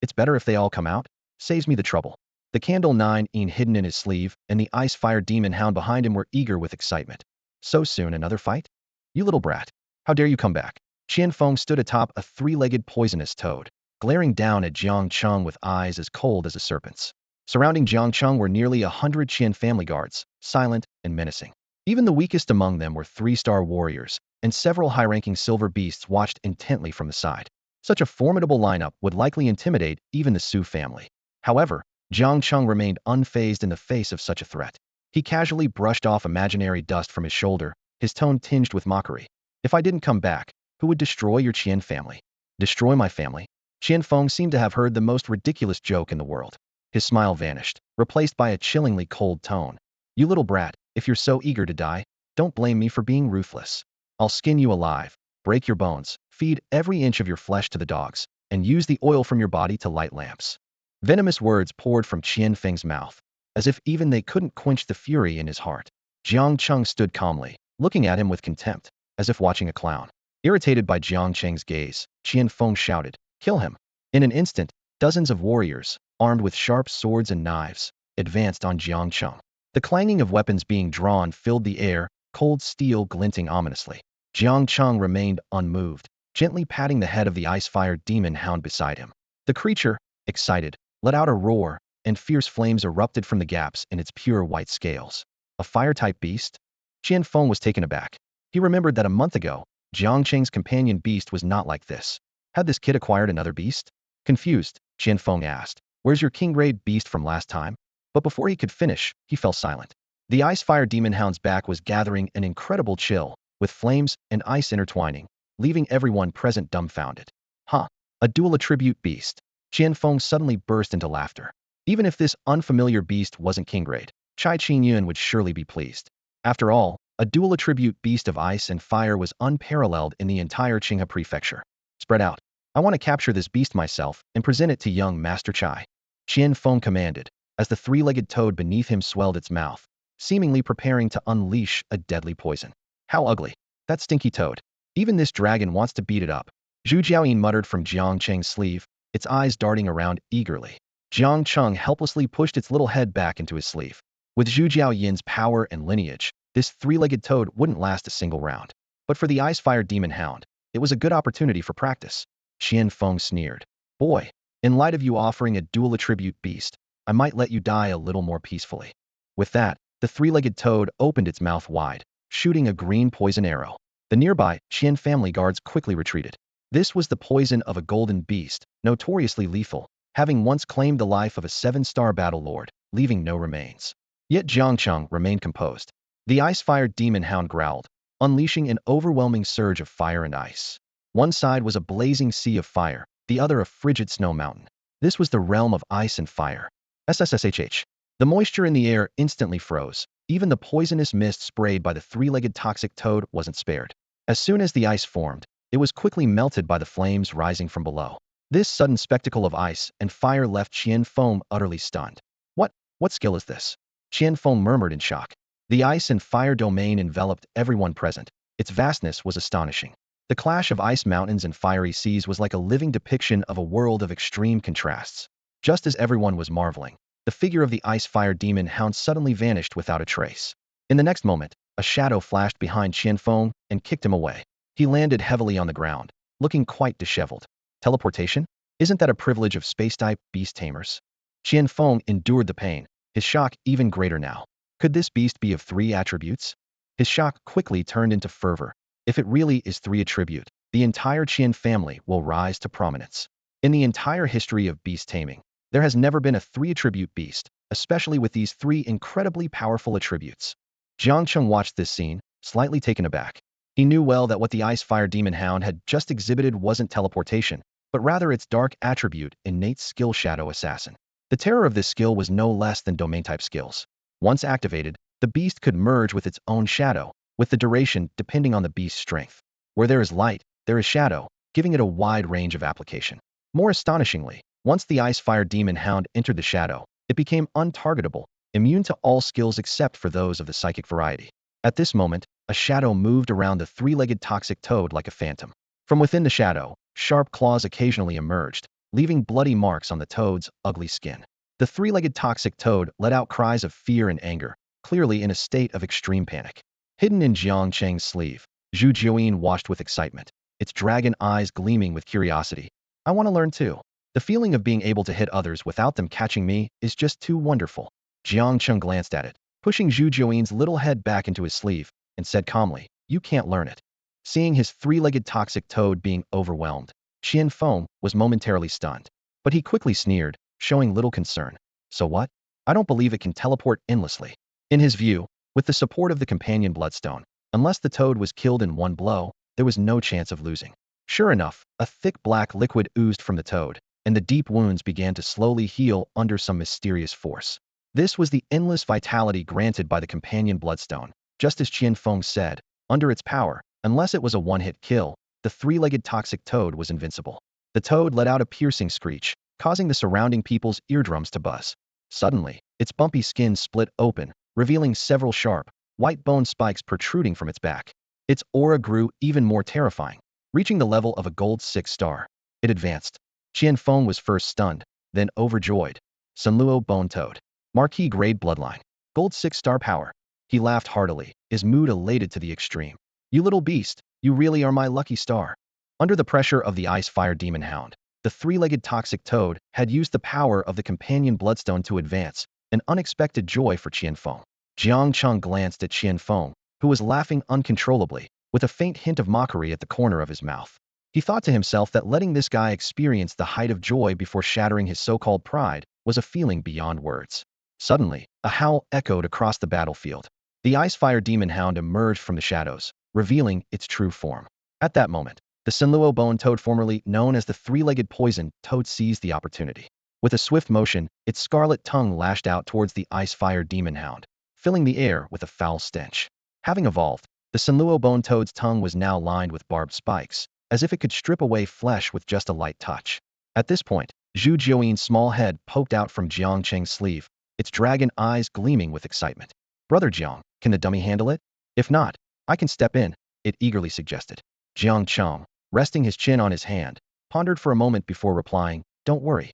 [SPEAKER 1] It's better if they all come out. Saves me the trouble. The candle 9 hidden in his sleeve and the ice-fire demon hound behind him were eager with excitement. So soon another fight? You little brat. How dare you come back? Qian Feng stood atop a 3-legged poisonous toad, glaring down at Jiang Cheng with eyes as cold as a serpent's. Surrounding Jiang Cheng were nearly 100 Qian family guards, silent and menacing. Even the weakest among them were 3-star warriors, and several high-ranking silver beasts watched intently from the side. Such a formidable lineup would likely intimidate even the Su family. However, Jiang Cheng remained unfazed in the face of such a threat. He casually brushed off imaginary dust from his shoulder, his tone tinged with mockery. If I didn't come back, who would destroy your Qian family? Destroy my family? Qian Feng seemed to have heard the most ridiculous joke in the world. His smile vanished, replaced by a chillingly cold tone. You little brat, if you're so eager to die, don't blame me for being ruthless. I'll skin you alive, break your bones, feed every inch of your flesh to the dogs, and use the oil from your body to light lamps. Venomous words poured from Qian Feng's mouth, as if even they couldn't quench the fury in his heart. Jiang Cheng stood calmly, looking at him with contempt, as if watching a clown. Irritated by Jiang Cheng's gaze, Qian Feng shouted, Kill him. In an instant, dozens of warriors, armed with sharp swords and knives, advanced on Jiang Cheng. The clanging of weapons being drawn filled the air, cold steel glinting ominously. Jiang Cheng remained unmoved, gently patting the head of the ice-fire demon hound beside him. The creature, excited, let out a roar, and fierce flames erupted from the gaps in its pure white scales. A fire-type beast? Qian Feng was taken aback. He remembered that a month ago, Jiang Cheng's companion beast was not like this. Had this kid acquired another beast? Confused, Qian Feng asked, Where's your king-grade beast from last time? But before he could finish, he fell silent. The ice-fire demon hound's back was gathering an incredible chill, with flames and ice intertwining, leaving everyone present dumbfounded. Huh. A dual attribute beast. Qianfeng suddenly burst into laughter. Even if this unfamiliar beast wasn't king-grade, Chai Qingyun would surely be pleased. After all, a dual attribute beast of ice and fire was unparalleled in the entire Qinghe prefecture. Spread out. I want to capture this beast myself and present it to young Master Chai. Qianfeng commanded, as the three-legged toad beneath him swelled its mouth, seemingly preparing to unleash a deadly poison. How ugly. That stinky toad. Even this dragon wants to beat it up. Zhu Jiaoyin muttered from Jiang Cheng's sleeve, its eyes darting around eagerly. Jiang Cheng helplessly pushed its little head back into his sleeve. With Zhu Jiaoyin's power and lineage, this three-legged toad wouldn't last a single round. But for the ice-fire demon hound, it was a good opportunity for practice. Qianfeng sneered. Boy, in light of you offering a dual attribute beast, I might let you die a little more peacefully. With that, the three-legged toad opened its mouth wide, shooting a green poison arrow. The nearby Qian family guards quickly retreated. This was the poison of a golden beast, notoriously lethal, having once claimed the life of a 7-star battle lord, leaving no remains. Yet Jiang Cheng remained composed. The ice-fire demon hound growled, unleashing an overwhelming surge of fire and ice. One side was a blazing sea of fire, the other a frigid snow mountain. This was the realm of ice and fire. SSSHH. The moisture in the air instantly froze. Even the poisonous mist sprayed by the three-legged toxic toad wasn't spared. As soon as the ice formed, it was quickly melted by the flames rising from below. This sudden spectacle of ice and fire left Qianfeng utterly stunned. What skill is this? Qianfeng murmured in shock. The ice and fire domain enveloped everyone present. Its vastness was astonishing. The clash of ice mountains and fiery seas was like a living depiction of a world of extreme contrasts. Just as everyone was marveling, the figure of the ice-fire demon hound suddenly vanished without a trace. In the next moment, a shadow flashed behind Qianfeng and kicked him away. He landed heavily on the ground, looking quite disheveled. Teleportation? Isn't that a privilege of space-type beast tamers? Qianfeng endured the pain, his shock even greater now. Could this beast be of 3 attributes? His shock quickly turned into fervor. If it really is 3 attribute, the entire Qian family will rise to prominence. In the entire history of beast taming, there has never been a 3 attribute beast, especially with these 3 incredibly powerful attributes. Jiang Cheng watched this scene, slightly taken aback. He knew well that what the ice-fire demon hound had just exhibited wasn't teleportation, but rather its dark attribute, innate skill shadow assassin. The terror of this skill was no less than domain-type skills. Once activated, the beast could merge with its own shadow, with the duration depending on the beast's strength. Where there is light, there is shadow, giving it a wide range of application. More astonishingly, once the ice-fire demon hound entered the shadow, it became untargetable, immune to all skills except for those of the psychic variety. At this moment, a shadow moved around the three-legged toxic toad like a phantom. From within the shadow, sharp claws occasionally emerged, leaving bloody marks on the toad's ugly skin. The three-legged toxic toad let out cries of fear and anger, clearly in a state of extreme panic. Hidden in Jiang Cheng's sleeve, Zhu Jiaoyin watched with excitement, its dragon eyes gleaming with curiosity. I want to learn too. The feeling of being able to hit others without them catching me is just too wonderful. Jiang Cheng glanced at it, pushing Zhu Jiaoyin's little head back into his sleeve, and said calmly, "You can't learn it." Seeing his three-legged toxic toad being overwhelmed, Qianfeng was momentarily stunned. But he quickly sneered, showing little concern. So what? I don't believe it can teleport endlessly. In his view, with the support of the companion bloodstone, unless the toad was killed in one blow, there was no chance of losing. Sure enough, a thick black liquid oozed from the toad, and the deep wounds began to slowly heal under some mysterious force. This was the endless vitality granted by the companion bloodstone. Just as Qianfeng said, under its power, unless it was a one-hit kill, the three-legged toxic toad was invincible. The toad let out a piercing screech, causing the surrounding people's eardrums to buzz. Suddenly, its bumpy skin split open, revealing several sharp, white bone spikes protruding from its back. Its aura grew even more terrifying, reaching the level of a gold 6-star. It advanced. Qianfeng was first stunned, then overjoyed. Sunluo Bone Toad. Marquis grade bloodline. Gold 6-star power. He laughed heartily, his mood elated to the extreme. You little beast, you really are my lucky star. Under the pressure of the ice-fire demon hound, the three-legged toxic toad had used the power of the companion bloodstone to advance, an unexpected joy for Qianfeng. Jiang Cheng glanced at Qianfeng, who was laughing uncontrollably, with a faint hint of mockery at the corner of his mouth. He thought to himself that letting this guy experience the height of joy before shattering his so-called pride was a feeling beyond words. Suddenly, a howl echoed across the battlefield. The Icefire Demon Hound emerged from the shadows, revealing its true form. At that moment, the Sinluo Bone Toad, formerly known as the three-legged poison toad, seized the opportunity. With a swift motion, its scarlet tongue lashed out towards the Icefire Demon Hound, filling the air with a foul stench. Having evolved, the Sinluo Bone Toad's tongue was now lined with barbed spikes, as if it could strip away flesh with just a light touch. At this point, Zhu Jiuyin's small head poked out from Jiang Cheng's sleeve, its dragon eyes gleaming with excitement. "Brother Jiang, can the dummy handle it? If not, I can step in," it eagerly suggested. Jiang Cheng, resting his chin on his hand, pondered for a moment before replying, "Don't worry."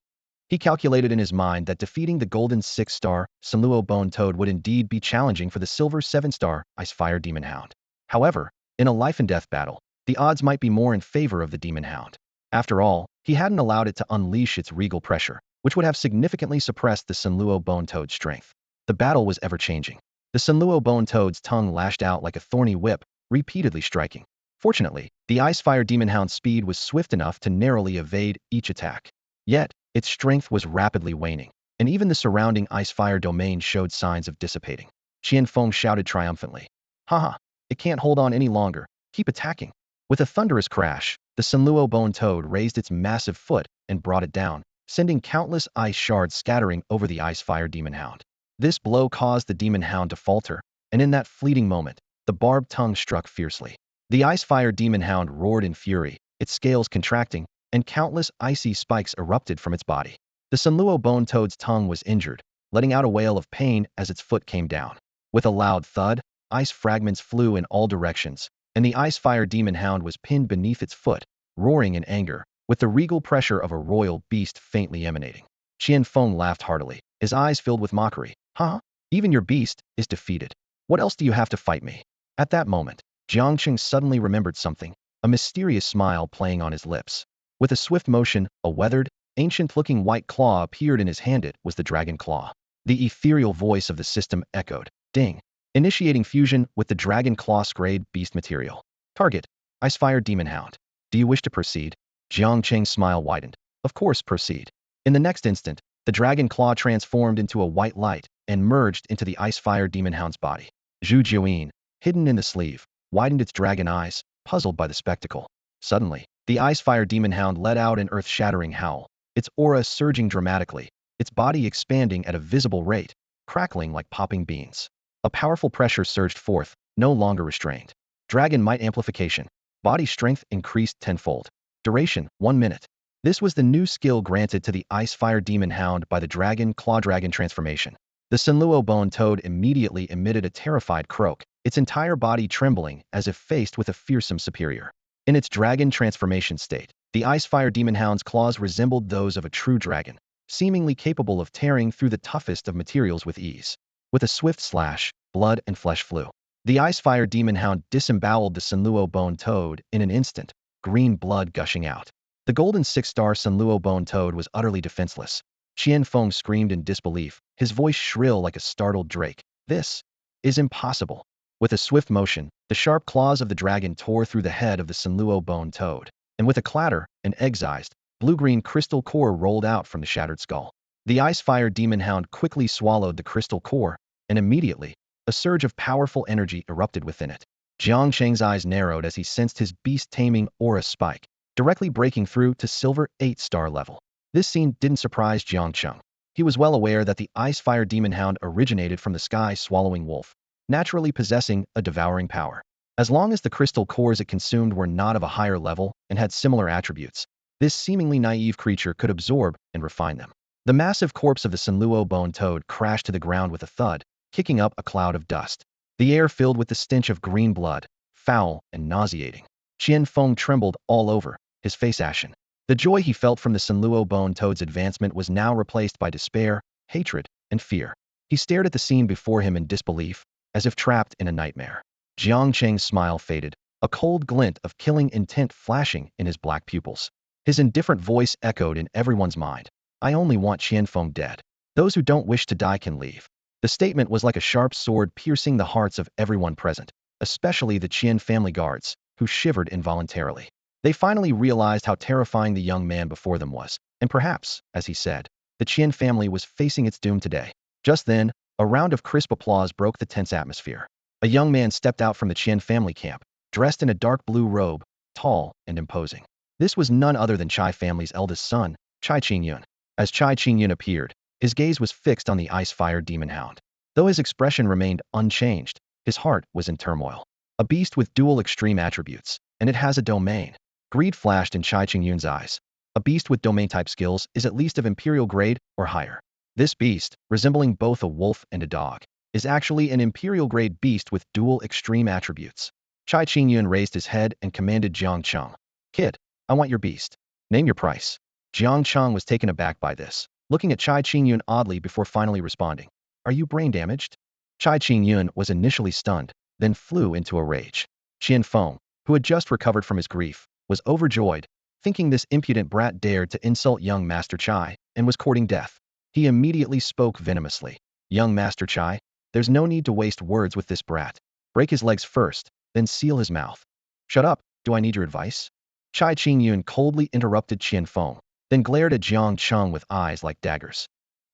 [SPEAKER 1] He calculated in his mind that defeating the golden 6-star Sinluo Bone Toad would indeed be challenging for the silver 7-star Icefire Demon Hound. However, in a life-and-death battle, the odds might be more in favor of the Demon Hound. After all, he hadn't allowed it to unleash its regal pressure, which would have significantly suppressed the Sinluo Bone Toad's strength. The battle was ever-changing. The Sinluo Bone Toad's tongue lashed out like a thorny whip, repeatedly striking. Fortunately, the Icefire Demon Hound's speed was swift enough to narrowly evade each attack. Yet, its strength was rapidly waning, and even the surrounding Icefire domain showed signs of dissipating. Qianfeng shouted triumphantly, "Haha, it can't hold on any longer. Keep attacking." With a thunderous crash, the Sinluo Bone Toad raised its massive foot and brought it down, sending countless ice shards scattering over the Icefire Demon Hound. This blow caused the Demon Hound to falter, and in that fleeting moment, the barbed tongue struck fiercely. The Icefire Demon Hound roared in fury, its scales contracting, and countless icy spikes erupted from its body. The Sinluo Bone Toad's tongue was injured, letting out a wail of pain as its foot came down. With a loud thud, ice fragments flew in all directions, and the Icefire Demon Hound was pinned beneath its foot, roaring in anger, with the regal pressure of a royal beast faintly emanating. Qianfeng laughed heartily, his eyes filled with mockery. "Huh? Even your beast is defeated. What else do you have to fight me?" At that moment, Jiang Cheng suddenly remembered something, a mysterious smile playing on his lips. With a swift motion, a weathered, ancient-looking white claw appeared in his hand. It was the dragon claw. The ethereal voice of the system echoed, "Ding." Initiating fusion with the dragon claw-grade beast material. Target: Icefire Demon Hound. Do you wish to proceed? Jiang Cheng's smile widened. Of course, proceed. In the next instant, the dragon claw transformed into a white light and merged into the Icefire Demon Hound's body. Zhu Jiuyin, hidden in the sleeve, widened its dragon eyes, puzzled by the spectacle. Suddenly, the Icefire Demon Hound let out an earth-shattering howl, its aura surging dramatically, its body expanding at a visible rate, crackling like popping beans. A powerful pressure surged forth, no longer restrained. Dragon Might Amplification. Body strength increased tenfold. Duration, 1 minute. This was the new skill granted to the Icefire Demon Hound by the Dragon Claw Dragon transformation. The Sinluo Bone Toad immediately emitted a terrified croak, its entire body trembling as if faced with a fearsome superior. In its dragon transformation state, the Icefire Demon Hound's claws resembled those of a true dragon, seemingly capable of tearing through the toughest of materials with ease. With a swift slash, blood and flesh flew. The Icefire Demon Hound disemboweled the Sinluo Bone Toad in an instant, green blood gushing out. The golden 6-star Sinluo Bone Toad was utterly defenseless. Qianfeng screamed in disbelief, his voice shrill like a startled drake. "This is impossible." With a swift motion, the sharp claws of the dragon tore through the head of the Sinluo Bone Toad, and with a clatter, an egg-sized, blue-green crystal core rolled out from the shattered skull. The Icefire Demon Hound quickly swallowed the crystal core, and immediately, a surge of powerful energy erupted within it. Jiang Cheng's eyes narrowed as he sensed his beast-taming aura spike, directly breaking through to silver 8-star level. This scene didn't surprise Jiang Cheng. He was well aware that the Icefire Demon Hound originated from the sky-swallowing wolf, naturally possessing a devouring power. As long as the crystal cores it consumed were not of a higher level and had similar attributes, this seemingly naive creature could absorb and refine them. The massive corpse of the Sinluo Bone Toad crashed to the ground with a thud, kicking up a cloud of dust. The air filled with the stench of green blood, foul and nauseating. Qianfeng trembled all over, his face ashen. The joy he felt from the Sinluo Bone Toad's advancement was now replaced by despair, hatred, and fear. He stared at the scene before him in disbelief, as if trapped in a nightmare. Jiang Cheng's smile faded, a cold glint of killing intent flashing in his black pupils. His indifferent voice echoed in everyone's mind. "I only want Qianfeng dead. Those who don't wish to die can leave." The statement was like a sharp sword piercing the hearts of everyone present, especially the Qian family guards, who shivered involuntarily. They finally realized how terrifying the young man before them was, and perhaps, as he said, The Qin family was facing its doom today. Just then, a round of crisp applause broke the tense atmosphere. A young man stepped out from the Qin family camp, dressed in a dark blue robe, tall and imposing. This was none other than Chai family's eldest son, Chai Qingyun. As Chai Qingyun appeared, his gaze was fixed on the ice-fire demon hound. Though his expression remained unchanged, his heart was in turmoil. A beast with dual extreme attributes, and it has a domain. Greed flashed in Chai Qingyun's eyes. A beast with domain-type skills is at least of imperial grade or higher. This beast, resembling both a wolf and a dog, is actually an imperial-grade beast with dual extreme attributes. Chai Qingyun raised his head and commanded Jiang Cheng. Kid, I want your beast. Name your price. Jiang Cheng was taken aback by this, looking at Chai Qingyun oddly before finally responding. Are you brain damaged? Chai Qingyun was initially stunned, then flew into a rage. Qian Feng, who had just recovered from his grief, was overjoyed, thinking this impudent brat dared to insult young Master Chai and was courting death. He immediately spoke venomously. Young Master Chai, there's no need to waste words with this brat. Break his legs first, then seal his mouth. Shut up, do I need your advice? Chai Qingyun coldly interrupted Qian Feng, then glared at Jiang Cheng with eyes like daggers.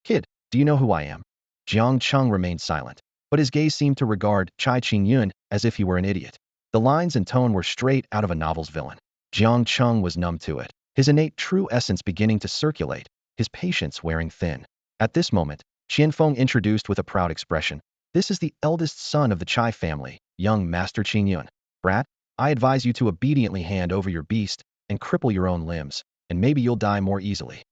[SPEAKER 1] Kid, do you know who I am? Jiang Cheng remained silent, but his gaze seemed to regard Chai Qingyun as if he were an idiot. The lines and tone were straight out of a novel's villain. Jiang Cheng was numb to it, his innate true essence beginning to circulate, his patience wearing thin. At this moment, Qian Feng introduced with a proud expression, this is the eldest son of the Chai family, young Master Qingyun. Brat, I advise you to obediently hand over your beast and cripple your own limbs, and maybe you'll die more easily.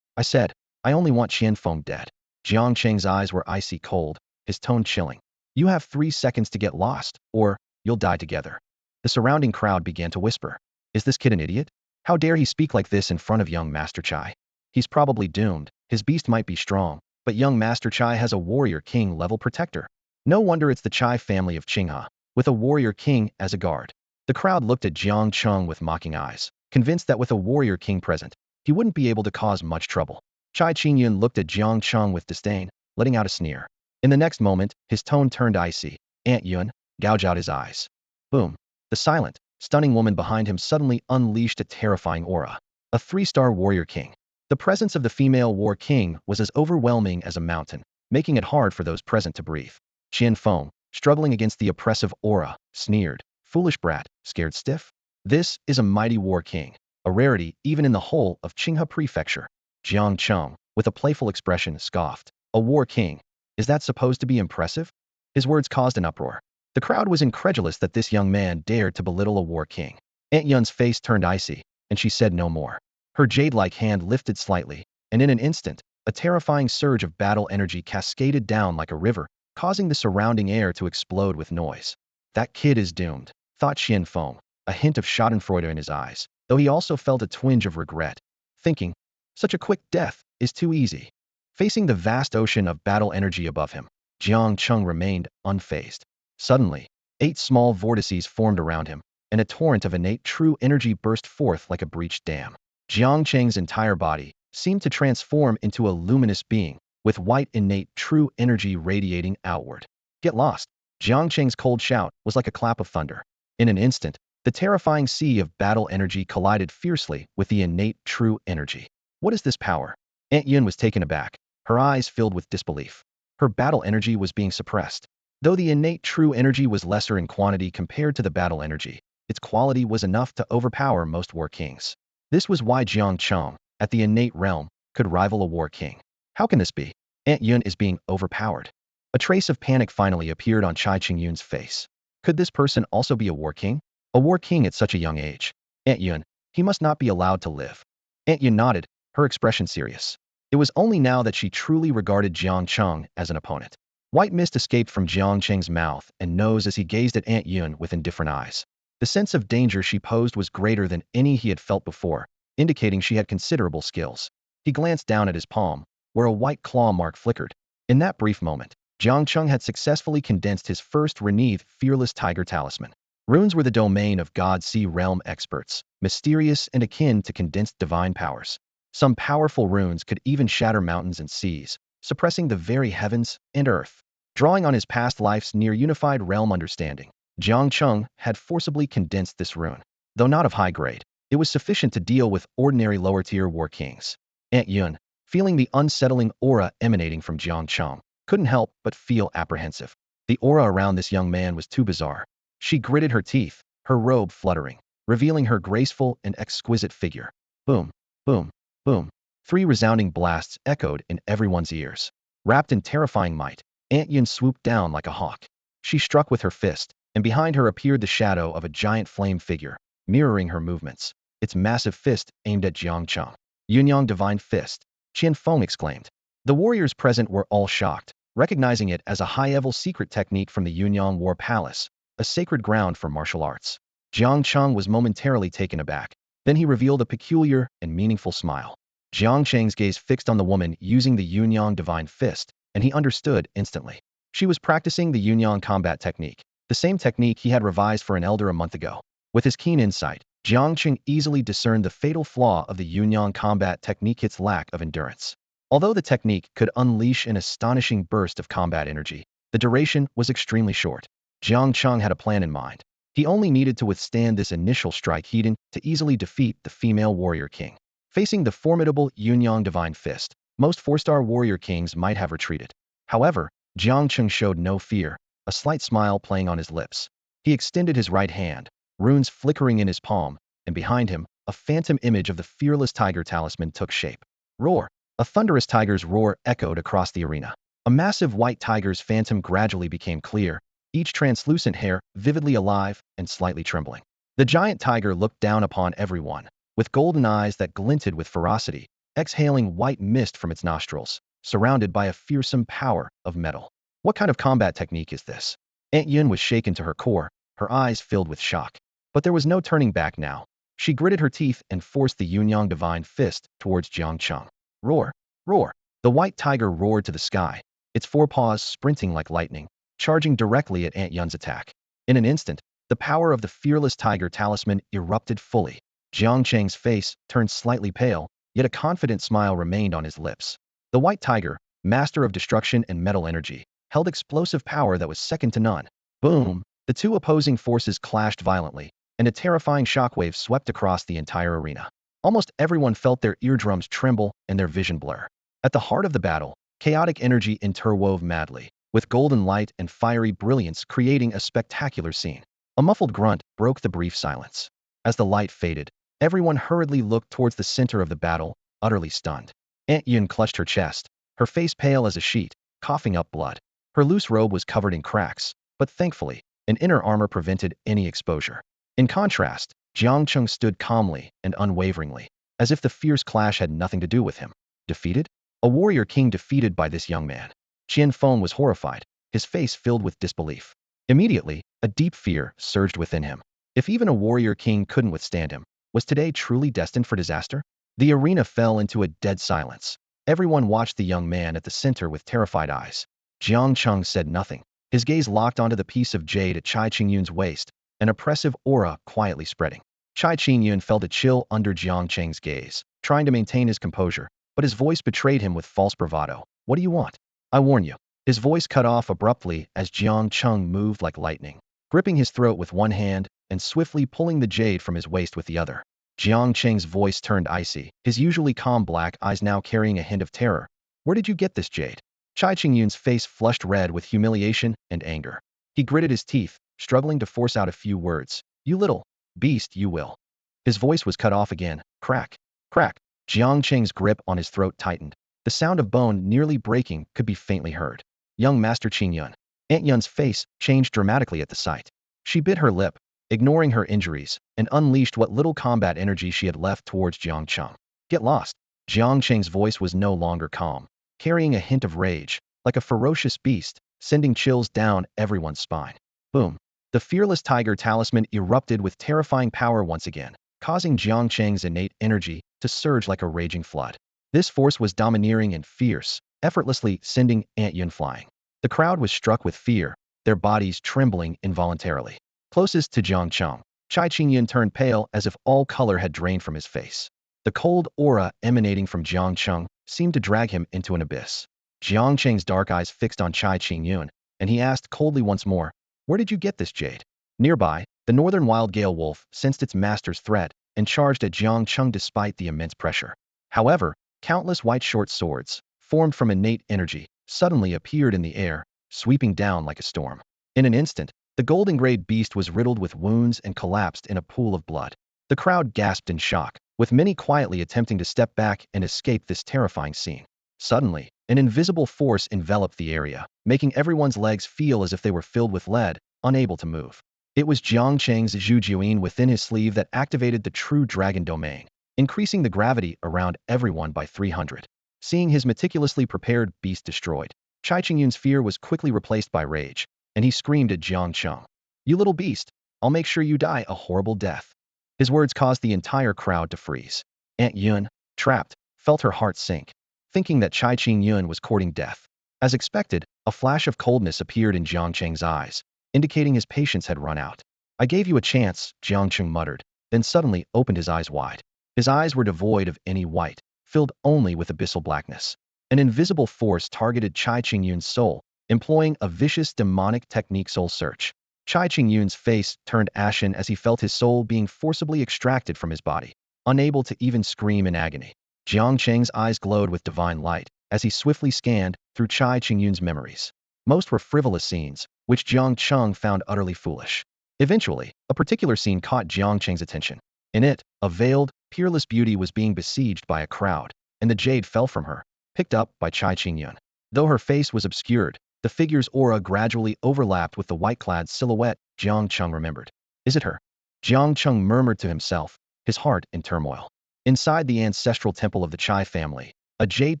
[SPEAKER 1] I said, I only want Qian Feng dead. Jiang Cheng's eyes were icy cold, his tone chilling. You have 3 seconds to get lost, or you'll die together. The surrounding crowd began to whisper. Is this kid an idiot? How dare he speak like this in front of young Master Chai? He's probably doomed. His beast might be strong, but young Master Chai has a warrior king level protector. No wonder it's the Chai family of Qinghe, with a warrior king as a guard. The crowd looked at Jiang Cheng with mocking eyes, convinced that with a warrior king present, he wouldn't be able to cause much trouble. Chai Qingyun looked at Jiang Cheng with disdain, letting out a sneer. In the next moment, his tone turned icy. Aunt Yun, gouge out his eyes. Boom. The silent, stunning woman behind him suddenly unleashed a terrifying aura. A 3-star warrior king. The presence of the female war king was as overwhelming as a mountain, making it hard for those present to breathe. Qian Feng, struggling against the oppressive aura, sneered. Foolish brat, scared stiff? This is a mighty war king, a rarity even in the whole of Qinghe Prefecture. Jiang Cheng, with a playful expression, scoffed. A war king. Is that supposed to be impressive? His words caused an uproar. The crowd was incredulous that this young man dared to belittle a war king. Aunt Yun's face turned icy, and she said no more. Her jade-like hand lifted slightly, and in an instant, a terrifying surge of battle energy cascaded down like a river, causing the surrounding air to explode with noise. That kid is doomed, thought Qian Feng, a hint of schadenfreude in his eyes, though he also felt a twinge of regret, thinking, such a quick death is too easy. Facing the vast ocean of battle energy above him, Jiang Cheng remained unfazed. Suddenly, 8 small vortices formed around him, and a torrent of innate true energy burst forth like a breached dam. Jiang Cheng's entire body seemed to transform into a luminous being, with white innate true energy radiating outward. Get lost. Jiang Cheng's cold shout was like a clap of thunder. In an instant, the terrifying sea of battle energy collided fiercely with the innate true energy. What is this power? Aunt Yun was taken aback, her eyes filled with disbelief. Her battle energy was being suppressed. Though the innate true energy was lesser in quantity compared to the battle energy, its quality was enough to overpower most war kings. This was why Jiang Cheng, at the innate realm, could rival a war king. How can this be? Aunt Yun is being overpowered. A trace of panic finally appeared on Chai Qingyun's face. Could this person also be a war king? A war king at such a young age? Aunt Yun, he must not be allowed to live. Aunt Yun nodded, her expression serious. It was only now that she truly regarded Jiang Cheng as an opponent. White mist escaped from Jiang Cheng's mouth and nose as he gazed at Aunt Yun with indifferent eyes. The sense of danger she posed was greater than any he had felt before, indicating she had considerable skills. He glanced down at his palm, where a white claw mark flickered. In that brief moment, Jiang Cheng had successfully condensed his first Reneve Fearless Tiger Talisman. Runes were the domain of God Sea realm experts, mysterious and akin to condensed divine powers. Some powerful runes could even shatter mountains and seas, suppressing the very heavens and earth. Drawing on his past life's near-unified realm understanding, Jiang Cheng had forcibly condensed this rune. Though not of high grade, it was sufficient to deal with ordinary lower-tier war kings. Aunt Yun, feeling the unsettling aura emanating from Jiang Cheng, couldn't help but feel apprehensive. The aura around this young man was too bizarre. She gritted her teeth, her robe fluttering, revealing her graceful and exquisite figure. Boom, boom, boom. 3 resounding blasts echoed in everyone's ears. Wrapped in terrifying might, Aunt Yin swooped down like a hawk. She struck with her fist, and behind her appeared the shadow of a giant flame figure, mirroring her movements. Its massive fist aimed at Jiang Cheng. Yunyang Divine Fist, Qian Feng exclaimed. The warriors present were all shocked, recognizing it as a high-level secret technique from the Yunyang War Palace, a sacred ground for martial arts. Jiang Cheng was momentarily taken aback. Then he revealed a peculiar and meaningful smile. Jiang Cheng's gaze fixed on the woman using the Yunyang Divine Fist, and he understood instantly. She was practicing the Yunyang combat technique, the same technique he had revised for an elder a month ago. With his keen insight, Jiang Cheng easily discerned the fatal flaw of the Yunyang combat technique: its lack of endurance. Although the technique could unleash an astonishing burst of combat energy, the duration was extremely short. Jiang Cheng had a plan in mind. He only needed to withstand this initial strike to easily defeat the female warrior king. Facing the formidable Yunyang Divine Fist, most 4-star warrior kings might have retreated. However, Jiang Cheng showed no fear, a slight smile playing on his lips. He extended his right hand, runes flickering in his palm, and behind him, a phantom image of the fearless tiger talisman took shape. Roar! A thunderous tiger's roar echoed across the arena. A massive white tiger's phantom gradually became clear, each translucent hair vividly alive and slightly trembling. The giant tiger looked down upon everyone, with golden eyes that glinted with ferocity, exhaling white mist from its nostrils, surrounded by a fearsome power of metal. What kind of combat technique is this? Aunt Yin was shaken to her core, her eyes filled with shock. But there was no turning back now. She gritted her teeth and forced the Yunyang Divine Fist towards Jiang Cheng. Roar! Roar! The white tiger roared to the sky, its forepaws sprinting like lightning, charging directly at Aunt Yin's attack. In an instant, the power of the fearless tiger talisman erupted fully. Jiang Cheng's face turned slightly pale, yet a confident smile remained on his lips. The white tiger, master of destruction and metal energy, held explosive power that was second to none. Boom! The 2 opposing forces clashed violently, and a terrifying shockwave swept across the entire arena. Almost everyone felt their eardrums tremble and their vision blur. At the heart of the battle, chaotic energy interwove madly, with golden light and fiery brilliance creating a spectacular scene. A muffled grunt broke the brief silence. As the light faded, everyone hurriedly looked towards the center of the battle, utterly stunned. Aunt Yin clutched her chest, her face pale as a sheet, coughing up blood. Her loose robe was covered in cracks, but thankfully, an inner armor prevented any exposure. In contrast, Jiang Cheng stood calmly and unwaveringly, as if the fierce clash had nothing to do with him. Defeated? A warrior king defeated by this young man. Qian Feng was horrified, his face filled with disbelief. Immediately, a deep fear surged within him. If even a warrior king couldn't withstand him, was today truly destined for disaster? The arena fell into a dead silence. Everyone watched the young man at the center with terrified eyes. Jiang Cheng said nothing. His gaze locked onto the piece of jade at Chai Qingyun's waist, an oppressive aura quietly spreading. Chai Qingyun felt a chill under Jiang Cheng's gaze, trying to maintain his composure, but his voice betrayed him with false bravado. What do you want? I warn you. His voice cut off abruptly as Jiang Cheng moved like lightning, gripping his throat with one hand and swiftly pulling the jade from his waist with the other. Jiang Cheng's voice turned icy, his usually calm black eyes now carrying a hint of terror. Where did you get this jade? Chai Qingyun's face flushed red with humiliation and anger. He gritted his teeth, struggling to force out a few words. You little beast, you will. His voice was cut off again. Crack, crack. Jiang Cheng's grip on his throat tightened. The sound of bone nearly breaking could be faintly heard. Young Master Qingyun. Aunt Yun's face changed dramatically at the sight. She bit her lip, ignoring her injuries, and unleashed what little combat energy she had left towards Jiang Cheng. Get lost. Jiang Cheng's voice was no longer calm, carrying a hint of rage, like a ferocious beast, sending chills down everyone's spine. Boom. The fearless tiger talisman erupted with terrifying power once again, causing Jiang Cheng's innate energy to surge like a raging flood. This force was domineering and fierce, effortlessly sending Aunt Yun flying. The crowd was struck with fear, their bodies trembling involuntarily. Closest to Jiang Cheng, Chai Qingyun turned pale as if all color had drained from his face. The cold aura emanating from Jiang Cheng seemed to drag him into an abyss. Jiang Cheng's dark eyes fixed on Chai Qingyun, and he asked coldly once more, where did you get this jade? Nearby, the northern wild gale wolf sensed its master's threat and charged at Jiang Cheng despite the immense pressure. However, Countless white short swords, formed from innate energy, suddenly appeared in the air, sweeping down like a storm. In an instant, the golden-grayed beast was riddled with wounds and collapsed in a pool of blood. The crowd gasped in shock, with many quietly attempting to step back and escape this terrifying scene. Suddenly, an invisible force enveloped the area, making everyone's legs feel as if they were filled with lead, unable to move. It was Jiang Cheng's Zhu Jiuyin within his sleeve that activated the true dragon domain, increasing the gravity around everyone by 300. Seeing his meticulously prepared beast destroyed, Chai Qingyun's fear was quickly replaced by rage, and he screamed at Jiang Cheng, "You little beast, I'll make sure you die a horrible death." His words caused the entire crowd to freeze. Aunt Yun, trapped, felt her heart sink, thinking that Chai Qingyun was courting death. As expected, a flash of coldness appeared in Jiang Cheng's eyes, indicating his patience had run out. "I gave you a chance," Jiang Cheng muttered, then suddenly opened his eyes wide. His eyes were devoid of any white, filled only with abyssal blackness. An invisible force targeted Chai Qingyun's soul, employing a vicious demonic technique soul search. Chai Qingyun's face turned ashen as he felt his soul being forcibly extracted from his body, unable to even scream in agony. Jiang Cheng's eyes glowed with divine light as he swiftly scanned through Chai Qingyun's memories. Most were frivolous scenes, which Jiang Cheng found utterly foolish. Eventually, a particular scene caught Jiang Cheng's attention. In it, a veiled, peerless beauty was being besieged by a crowd, and the jade fell from her, picked up by Chai Qingyun. Though her face was obscured, the figure's aura gradually overlapped with the white-clad silhouette. Jiang Cheng remembered. "Is it her?" Jiang Cheng murmured to himself, his heart in turmoil. Inside the ancestral temple of the Chai family, a jade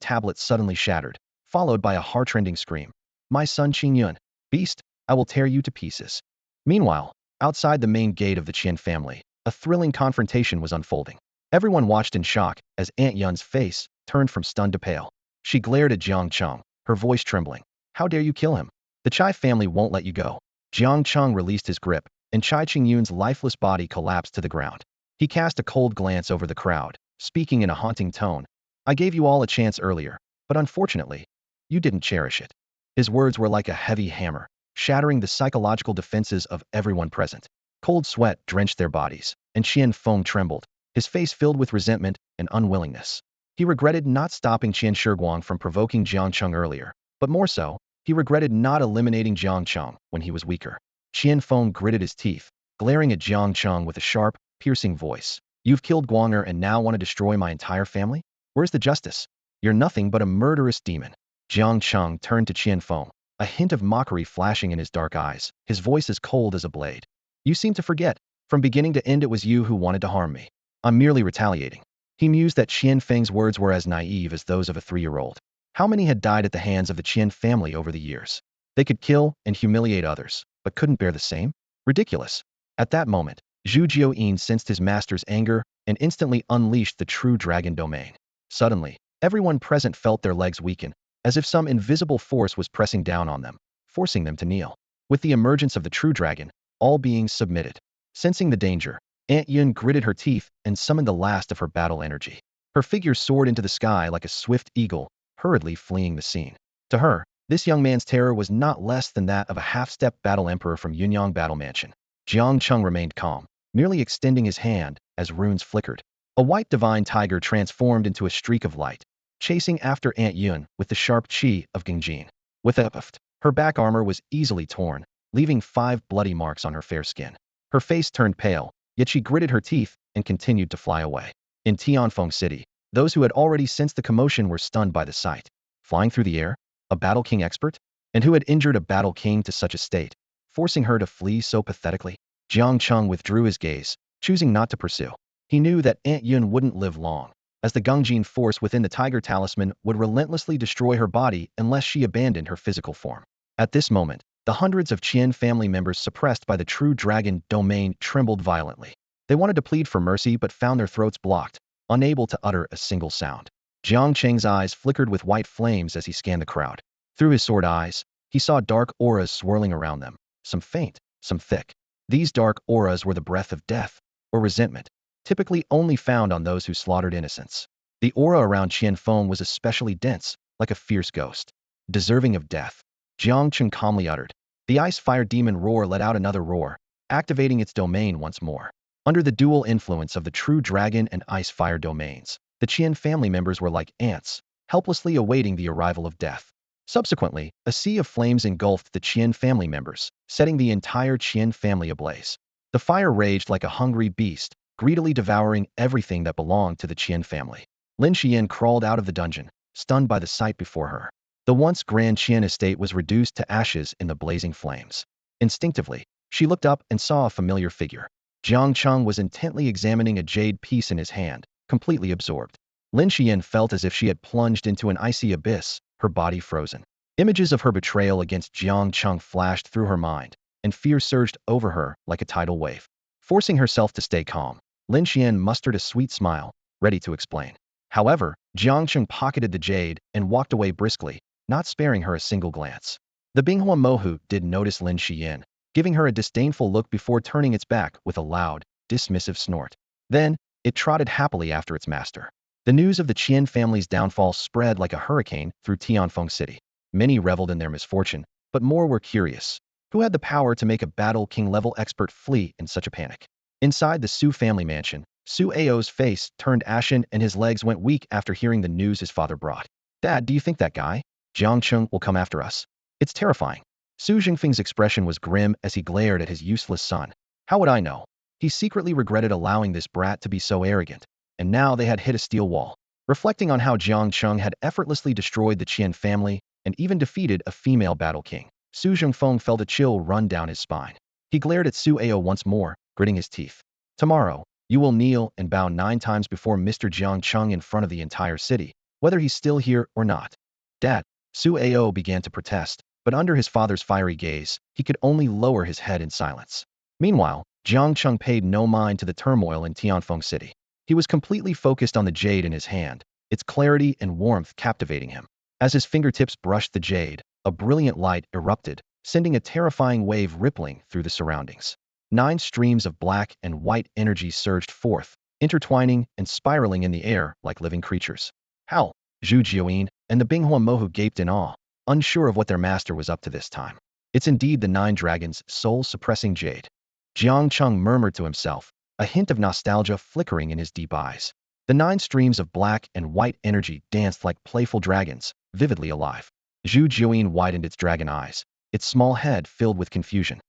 [SPEAKER 1] tablet suddenly shattered, followed by a heart-rending scream. "My son Qingyun, beast, I will tear you to pieces." Meanwhile, outside the main gate of the Qian family, a thrilling confrontation was unfolding. Everyone watched in shock as Aunt Yun's face turned from stunned to pale. She glared at Jiang Cheng, her voice trembling. "How dare you kill him? The Chai family won't let you go." Jiang Cheng released his grip, and Chai Qingyun's lifeless body collapsed to the ground. He cast a cold glance over the crowd, speaking in a haunting tone. "I gave you all a chance earlier, but unfortunately, you didn't cherish it." His words were like a heavy hammer, shattering the psychological defenses of everyone present. Cold sweat drenched their bodies, and Qian Feng trembled, his face filled with resentment and unwillingness. He regretted not stopping Qian Shiguang from provoking Jiang Cheng earlier, but more so, he regretted not eliminating Jiang Cheng when he was weaker. Qian Feng gritted his teeth, glaring at Jiang Cheng with a sharp, piercing voice. "You've killed Guanger and now want to destroy my entire family? Where's the justice? You're nothing but a murderous demon." Jiang Cheng turned to Qian Feng, a hint of mockery flashing in his dark eyes, his voice as cold as a blade. "You seem to forget. From beginning to end it was you who wanted to harm me. I'm merely retaliating." He mused that Qian Feng's words were as naive as those of a 3-year-old. How many had died at the hands of the Qian family over the years? They could kill and humiliate others, but couldn't bear the same? Ridiculous. At that moment, Zhu Jiuyin sensed his master's anger and instantly unleashed the true dragon domain. Suddenly, everyone present felt their legs weaken, as if some invisible force was pressing down on them, forcing them to kneel. With the emergence of the true dragon, all beings submitted. Sensing the danger, Aunt Yun gritted her teeth and summoned the last of her battle energy. Her figure soared into the sky like a swift eagle, hurriedly fleeing the scene. To her, this young man's terror was not less than that of a half-step battle emperor from Yunyang Battle Mansion. Jiang Cheng remained calm, merely extending his hand as runes flickered. A white divine tiger transformed into a streak of light, chasing after Aunt Yun with the sharp chi of Gengjin. With a puff, her back armor was easily torn, leaving 5 bloody marks on her fair skin. Her face turned pale, yet she gritted her teeth and continued to fly away. In Tianfeng City, those who had already sensed the commotion were stunned by the sight. Flying through the air? A Battle King expert? And who had injured a Battle King to such a state, forcing her to flee so pathetically? Jiang Cheng withdrew his gaze, choosing not to pursue. He knew that Aunt Yun wouldn't live long, as the Gengjin force within the Tiger Talisman would relentlessly destroy her body unless she abandoned her physical form. At this moment, the hundreds of Qian family members suppressed by the true dragon domain trembled violently. They wanted to plead for mercy but found their throats blocked, unable to utter a single sound. Jiang Cheng's eyes flickered with white flames as he scanned the crowd. Through his sword eyes, he saw dark auras swirling around them, some faint, some thick. These dark auras were the breath of death, or resentment, typically only found on those who slaughtered innocents. The aura around Qian Feng was especially dense, like a fierce ghost. Deserving of death, Jiang Cheng calmly uttered. The ice-fire demon roar let out another roar, activating its domain once more. Under the dual influence of the true dragon and ice-fire domains, The Qian family members were like ants, helplessly awaiting the arrival of death. Subsequently, a sea of flames engulfed the Qian family members, setting the entire Qian family ablaze. The fire raged like a hungry beast, greedily devouring everything that belonged to the Qian family. Lin Xian crawled out of the dungeon, stunned by the sight before her. The once grand Qian estate was reduced to ashes in the blazing flames. Instinctively, she looked up and saw a familiar figure. Jiang Cheng was intently examining a jade piece in his hand, completely absorbed. Lin Xian felt as if she had plunged into an icy abyss, her body frozen. Images of her betrayal against Jiang Cheng flashed through her mind, and fear surged over her like a tidal wave. Forcing herself to stay calm, Lin Xian mustered a sweet smile, ready to explain. However, Jiang Cheng pocketed the jade and walked away briskly, not sparing her a single glance. The Binghua Mohu did notice Lin Xian, giving her a disdainful look before turning its back with a loud, dismissive snort. Then, it trotted happily after its master. The news of the Qian family's downfall spread like a hurricane through Tianfeng City. Many reveled in their misfortune, but more were curious. Who had the power to make a battle king-level expert flee in such a panic? Inside the Su family mansion, Su Ao's face turned ashen and his legs went weak after hearing the news his father brought. Dad, do you think that guy, Jiang Cheng, will come after us? It's terrifying. Su Jingfeng's expression was grim as he glared at his useless son. How would I know? He secretly regretted allowing this brat to be so arrogant, and now they had hit a steel wall. Reflecting on how Jiang Cheng had effortlessly destroyed the Qian family and even defeated a female battle king, Su Jingfeng felt a chill run down his spine. He glared at Su Ao once more, gritting his teeth. Tomorrow, you will kneel and bow 9 times before Mr. Jiang Cheng in front of the entire city, whether he's still here or not. Dad, Su Ao began to protest, but under his father's fiery gaze, he could only lower his head in silence. Meanwhile, Jiang Cheng paid no mind to the turmoil in Tianfeng City. He was completely focused on the jade in his hand, its clarity and warmth captivating him. As his fingertips brushed the jade, a brilliant light erupted, sending a terrifying wave rippling through the surroundings. 9 streams of black and white energy surged forth, intertwining and spiraling in the air like living creatures. How? Zhu Jiuyin and the Binghua Mohu gaped in awe, unsure of what their master was up to this time. It's indeed the 9 dragons' soul-suppressing jade. Jiang Cheng murmured to himself, a hint of nostalgia flickering in his deep eyes. The 9 streams of black and white energy danced like playful dragons, vividly alive. Zhu Jiuyin widened its dragon eyes, its small head filled with confusion.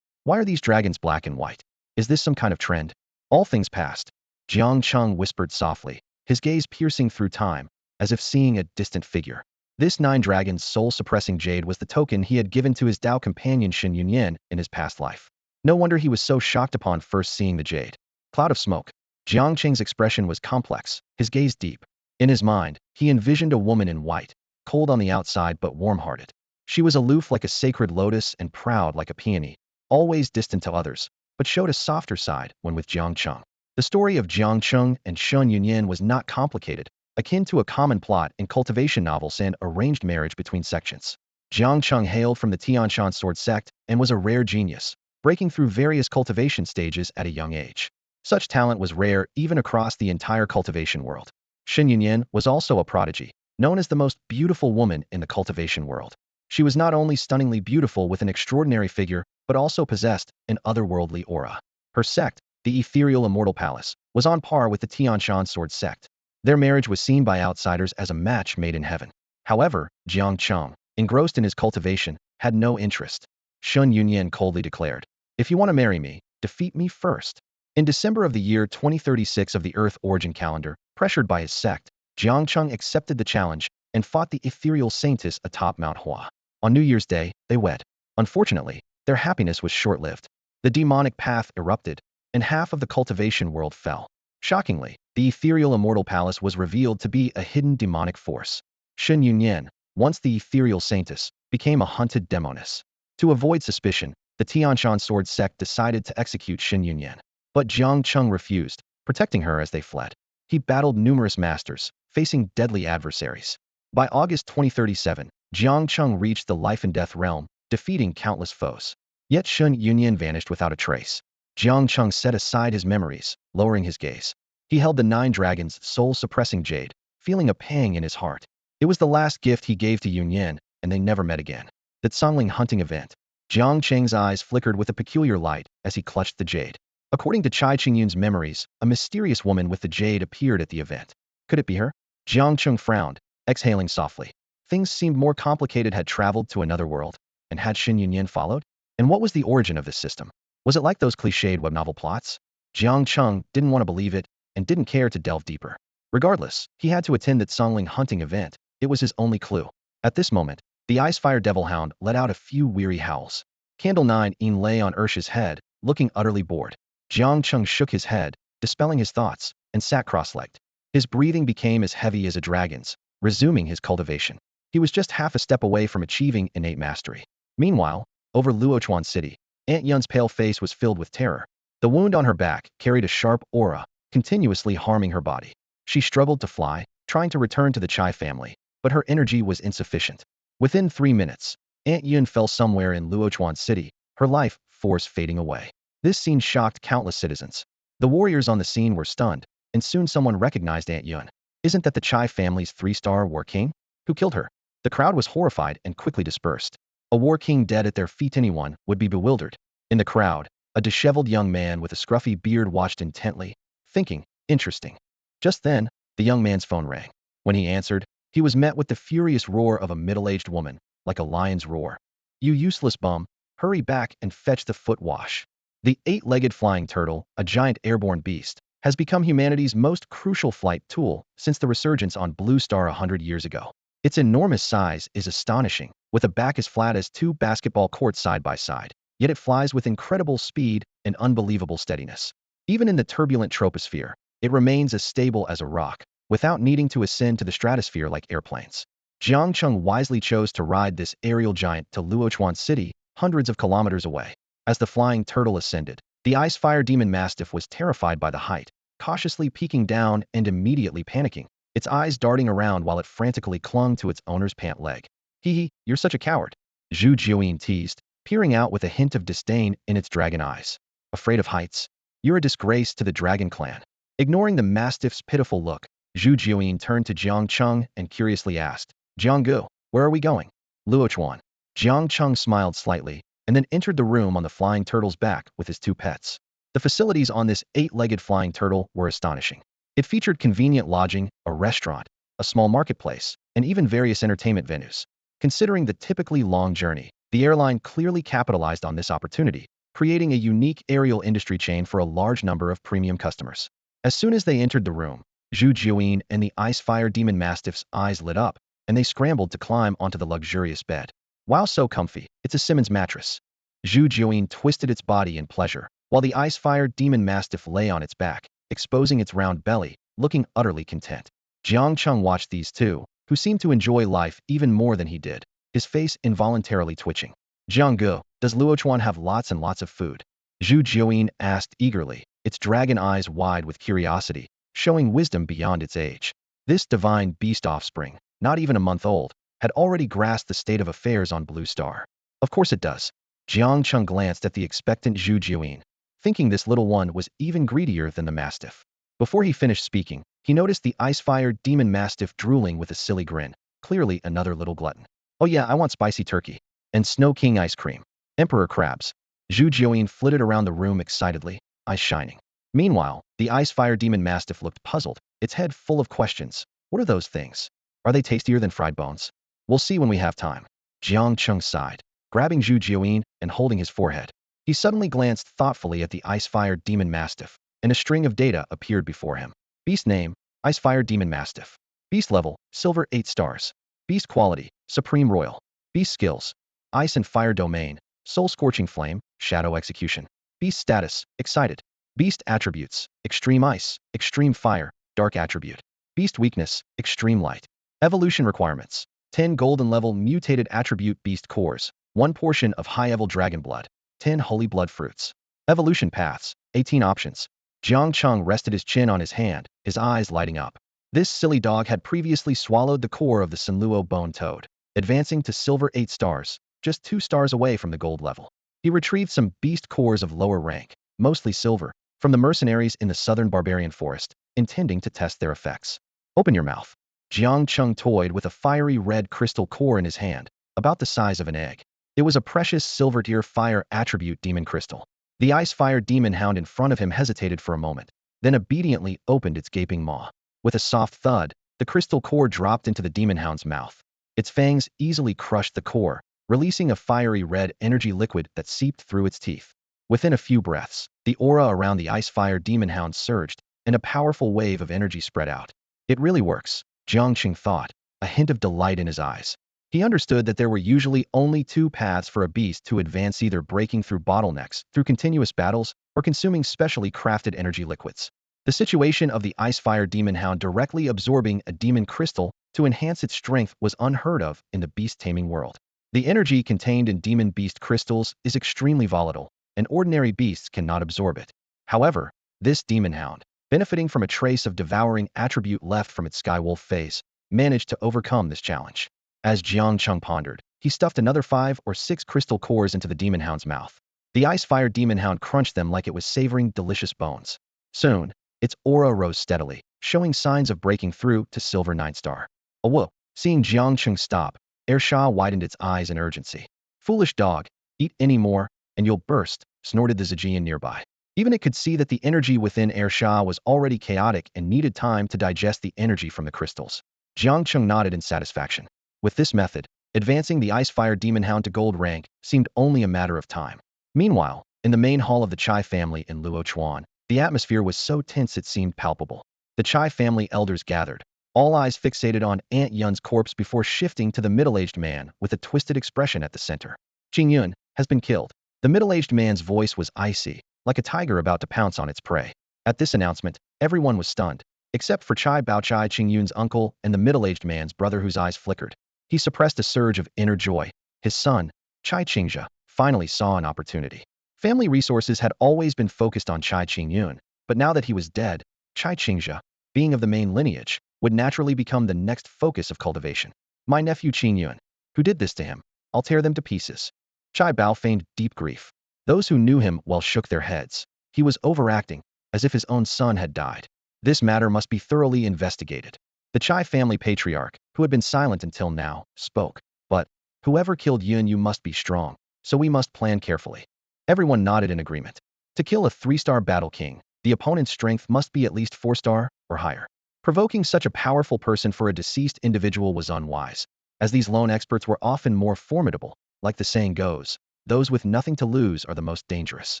[SPEAKER 1] Why are these dragons black and white? Is this some kind of trend? All things passed. Jiang Cheng whispered softly, his gaze piercing through time, as if seeing a distant figure. This 9 dragons' soul-suppressing jade was the token he had given to his Dao companion Shen Yunyan in his past life. No wonder he was so shocked upon first seeing the jade. Cloud of smoke. Jiang Cheng's expression was complex, his gaze deep. In his mind, he envisioned a woman in white, cold on the outside but warm-hearted. She was aloof like a sacred lotus and proud like a peony, always distant to others, but showed a softer side when with Jiang Cheng. The story of Jiang Cheng and Shen Yunyan was not complicated, akin to a common plot in cultivation novels and arranged marriage between sections. Jiang Cheng hailed from the Tianshan sword sect and was a rare genius, breaking through various cultivation stages at a young age. Such talent was rare even across the entire cultivation world. Shen Yunyan was also a prodigy, known as the most beautiful woman in the cultivation world. She was not only stunningly beautiful with an extraordinary figure, but also possessed an otherworldly aura. Her sect, the ethereal Immortal Palace, was on par with the Tianshan sword sect. Their marriage was seen by outsiders as a match made in heaven. However, Jiang Cheng, engrossed in his cultivation, had no interest. Shen Yunyan coldly declared, "If you want to marry me, defeat me first." In December of the year 2036 of the Earth origin calendar, pressured by his sect, Jiang Cheng accepted the challenge and fought the ethereal saintess atop Mount Hua. On New Year's Day, they wed. Unfortunately, their happiness was short-lived. The demonic path erupted, and half of the cultivation world fell. Shockingly, the ethereal Immortal Palace was revealed to be a hidden demonic force. Shen Yunyan, once the ethereal saintess, became a hunted demoness. To avoid suspicion, the Tianshan sword sect decided to execute Shen Yunyan. But Jiang Cheng refused, protecting her as they fled. He battled numerous masters, facing deadly adversaries. By August 2037, Jiang Cheng reached the life and death realm, defeating countless foes. Yet Shen Yunyan vanished without a trace. Jiang Cheng set aside his memories, lowering his gaze. He held the 9 dragons' soul-suppressing jade, feeling a pang in his heart. It was the last gift he gave to Yunyan, and they never met again. The Songling hunting event. Jiang Cheng's eyes flickered with a peculiar light as he clutched the jade. According to Chai Qingyun's memories, a mysterious woman with the jade appeared at the event. Could it be her? Jiang Cheng frowned, exhaling softly. Things seemed more complicated, had traveled to another world. And had Xin Yunyan followed? And what was the origin of this system? Was it like those cliched web novel plots? Jiang Cheng didn't want to believe it and didn't care to delve deeper. Regardless, he had to attend that Songling hunting event. It was his only clue. At this moment, the Icefire Devil Hound let out a few weary howls. Candle 9 lay on Ursha's head, looking utterly bored. Jiang Cheng shook his head, dispelling his thoughts, and sat cross-legged. His breathing became as heavy as a dragon's, resuming his cultivation. He was just half a step away from achieving innate mastery. Meanwhile, over Luochuan City, Aunt Yun's pale face was filled with terror. The wound on her back carried a sharp aura, continuously harming her body. She struggled to fly, trying to return to the Chai family, but her energy was insufficient. Within 3 minutes, Aunt Yun fell somewhere in Luochuan City, her life force fading away. This scene shocked countless citizens. The warriors on the scene were stunned, and soon someone recognized Aunt Yun. Isn't that the Chai family's 3-star war king? Who killed her? The crowd was horrified and quickly dispersed. A war king dead at their feet, anyone would be bewildered. In the crowd, a disheveled young man with a scruffy beard watched intently, thinking, interesting. Just then, the young man's phone rang. When he answered, he was met with the furious roar of a middle-aged woman, like a lion's roar. You useless bum, hurry back and fetch the foot wash. The 8-legged flying turtle, a giant airborne beast, has become humanity's most crucial flight tool since the resurgence on Blue Star 100 years ago. Its enormous size is astonishing, with a back as flat as 2 basketball courts side by side, yet it flies with incredible speed and unbelievable steadiness. Even in the turbulent troposphere, it remains as stable as a rock, without needing to ascend to the stratosphere like airplanes. Jiang Cheng wisely chose to ride this aerial giant to Luochuan City, hundreds of kilometers away. As the flying turtle ascended, the Icefire Demon Mastiff was terrified by the height, cautiously peeking down and immediately panicking, its eyes darting around while it frantically clung to its owner's pant leg. Hee, you're such a coward, Zhu Jiuyin teased, peering out with a hint of disdain in its dragon eyes. Afraid of heights? You're a disgrace to the dragon clan. Ignoring the mastiff's pitiful look, Zhu Jiuyin turned to Jiang Cheng and curiously asked, Jianggu, where are we going? Luochuan. Jiang Cheng smiled slightly, and then entered the room on the flying turtle's back with his 2 pets. The facilities on this 8-legged flying turtle were astonishing. It featured convenient lodging, a restaurant, a small marketplace, and even various entertainment venues. Considering the typically long journey, the airline clearly capitalized on this opportunity, creating a unique aerial industry chain for a large number of premium customers. As soon as they entered the room, Zhu Jiuyin and the Icefire Demon Mastiff's eyes lit up, and they scrambled to climb onto the luxurious bed. Wow, so comfy, it's a Simmons mattress. Zhu Jiuyin twisted its body in pleasure, while the Icefire Demon Mastiff lay on its back, exposing its round belly, looking utterly content. Jiang Cheng watched these two, who seemed to enjoy life even more than he did, his face involuntarily twitching. Jianggu, does Luochuan have lots and lots of food? Zhu Jiuyin asked eagerly, its dragon eyes wide with curiosity, showing wisdom beyond its age. This divine beast offspring, not even a month old, had already grasped the state of affairs on Blue Star. Of course it does. Jiang Cheng glanced at the expectant Zhu Jiuyin, thinking this little one was even greedier than the mastiff. Before he finished speaking, he noticed the Icefire Demon Mastiff drooling with a silly grin, clearly another little glutton. Oh yeah, I want spicy turkey. And Snow King ice cream. Emperor crabs. Zhu Jiuyin flitted around the room excitedly, eyes shining. Meanwhile, the Icefire Demon Mastiff looked puzzled, its head full of questions. What are those things? Are they tastier than fried bones? We'll see when we have time. Jiang Cheng sighed, grabbing Zhu Jiuyin and holding his forehead. He suddenly glanced thoughtfully at the Icefire Demon Mastiff, and a string of data appeared before him. Beast name, Icefire Demon Mastiff. Beast level, silver 8 stars. Beast quality, supreme royal. Beast skills, ice and fire domain, soul scorching flame, shadow execution. Beast status, excited. Beast attributes, extreme ice, extreme fire, dark attribute. Beast weakness, extreme light. Evolution requirements, 10 golden level mutated attribute beast cores, 1 portion of high-level dragon blood, 10 holy blood fruits. Evolution paths, 18 options. Jiang Cheng rested his chin on his hand, his eyes lighting up. This silly dog had previously swallowed the core of the Sinluo bone toad, advancing to silver 8 stars, just 2 stars away from the gold level. He retrieved some beast cores of lower rank, mostly silver, from the mercenaries in the southern barbarian forest, intending to test their effects. Open your mouth. Jiang Cheng toyed with a fiery red crystal core in his hand, about the size of an egg. It was a precious silver tier fire attribute demon crystal. The Icefire Demon Hound in front of him hesitated for a moment, then obediently opened its gaping maw. With a soft thud, the crystal core dropped into the demon hound's mouth. Its fangs easily crushed the core, releasing a fiery red energy liquid that seeped through its teeth. Within a few breaths, the aura around the ice-fire demon hound surged, and a powerful wave of energy spread out. It really works, Jiang Cheng thought, a hint of delight in his eyes. He understood that there were usually only two paths for a beast to advance, either breaking through bottlenecks, through continuous battles, or consuming specially crafted energy liquids. The situation of the ice-fire demon hound directly absorbing a demon crystal to enhance its strength was unheard of in the beast-taming world. The energy contained in demon beast crystals is extremely volatile, and ordinary beasts cannot absorb it. However, this demon hound, benefiting from a trace of devouring attribute left from its skywolf phase, managed to overcome this challenge. As Jiang Cheng pondered, he stuffed another 5 or 6 crystal cores into the demon hound's mouth. The ice-fire demon hound crunched them like it was savoring delicious bones. Soon, its aura rose steadily, showing signs of breaking through to Silver Nine Star. Whoa! Seeing Jiang Cheng stop, Ersha widened its eyes in urgency. Foolish dog, eat any more, and you'll burst, snorted the Zijian nearby. Even it could see that the energy within Ersha was already chaotic and needed time to digest the energy from the crystals. Jiang Cheng nodded in satisfaction. With this method, advancing the ice-fire demon hound to gold rank seemed only a matter of time. Meanwhile, in the main hall of the Chai family in Luochuan, the atmosphere was so tense it seemed palpable. The Chai family elders gathered, all eyes fixated on Aunt Yun's corpse before shifting to the middle-aged man with a twisted expression at the center. Qing Yun has been killed. The middle-aged man's voice was icy, like a tiger about to pounce on its prey. At this announcement, everyone was stunned, except for Chai Baochai, Qing Yun's uncle, and the middle-aged man's brother, whose eyes flickered. He suppressed a surge of inner joy. His son, Chai Qingjia, finally saw an opportunity. Family resources had always been focused on Chai Qingyun, but now that he was dead, Chai Qingjia, being of the main lineage, would naturally become the next focus of cultivation. My nephew Qingyun, who did this to him? I'll tear them to pieces. Chai Bao feigned deep grief. Those who knew him well shook their heads. He was overacting, as if his own son had died. This matter must be thoroughly investigated. The Chai family patriarch, who had been silent until now, spoke. But, whoever killed Yun, you must be strong, so we must plan carefully. Everyone nodded in agreement. To kill a 3-star battle king, the opponent's strength must be at least 4-star or higher. Provoking such a powerful person for a deceased individual was unwise, as these lone experts were often more formidable. Like the saying goes, those with nothing to lose are the most dangerous.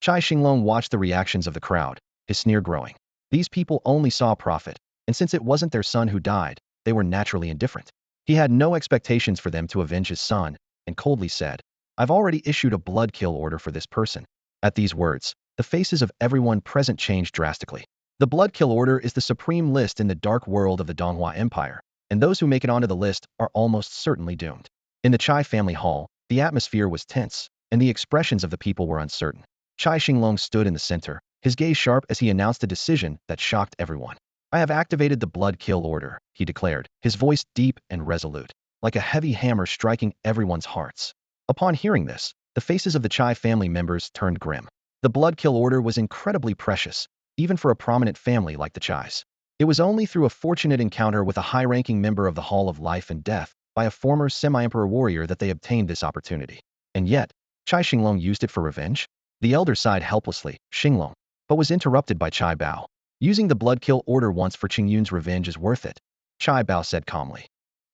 [SPEAKER 1] Chai Xinglong watched the reactions of the crowd, his sneer growing. These people only saw profit, and since it wasn't their son who died, they were naturally indifferent. He had no expectations for them to avenge his son, and coldly said, I've already issued a blood kill order for this person. At these words, the faces of everyone present changed drastically. The blood kill order is the supreme list in the dark world of the Donghua Empire, and those who make it onto the list are almost certainly doomed. In the Chai family hall, the atmosphere was tense, and the expressions of the people were uncertain. Chai Xinglong stood in the center, his gaze sharp as he announced a decision that shocked everyone. I have activated the blood kill order, he declared, his voice deep and resolute, like a heavy hammer striking everyone's hearts. Upon hearing this, the faces of the Chai family members turned grim. The blood kill order was incredibly precious, even for a prominent family like the Chais. It was only through a fortunate encounter with a high-ranking member of the Hall of Life and Death, by a former semi-emperor warrior, that they obtained this opportunity. And yet, Chai Xinglong used it for revenge? The elder sighed helplessly, Xinglong, but was interrupted by Chai Bao. Using the blood kill order once for Qingyun's revenge is worth it, Chai Bao said calmly.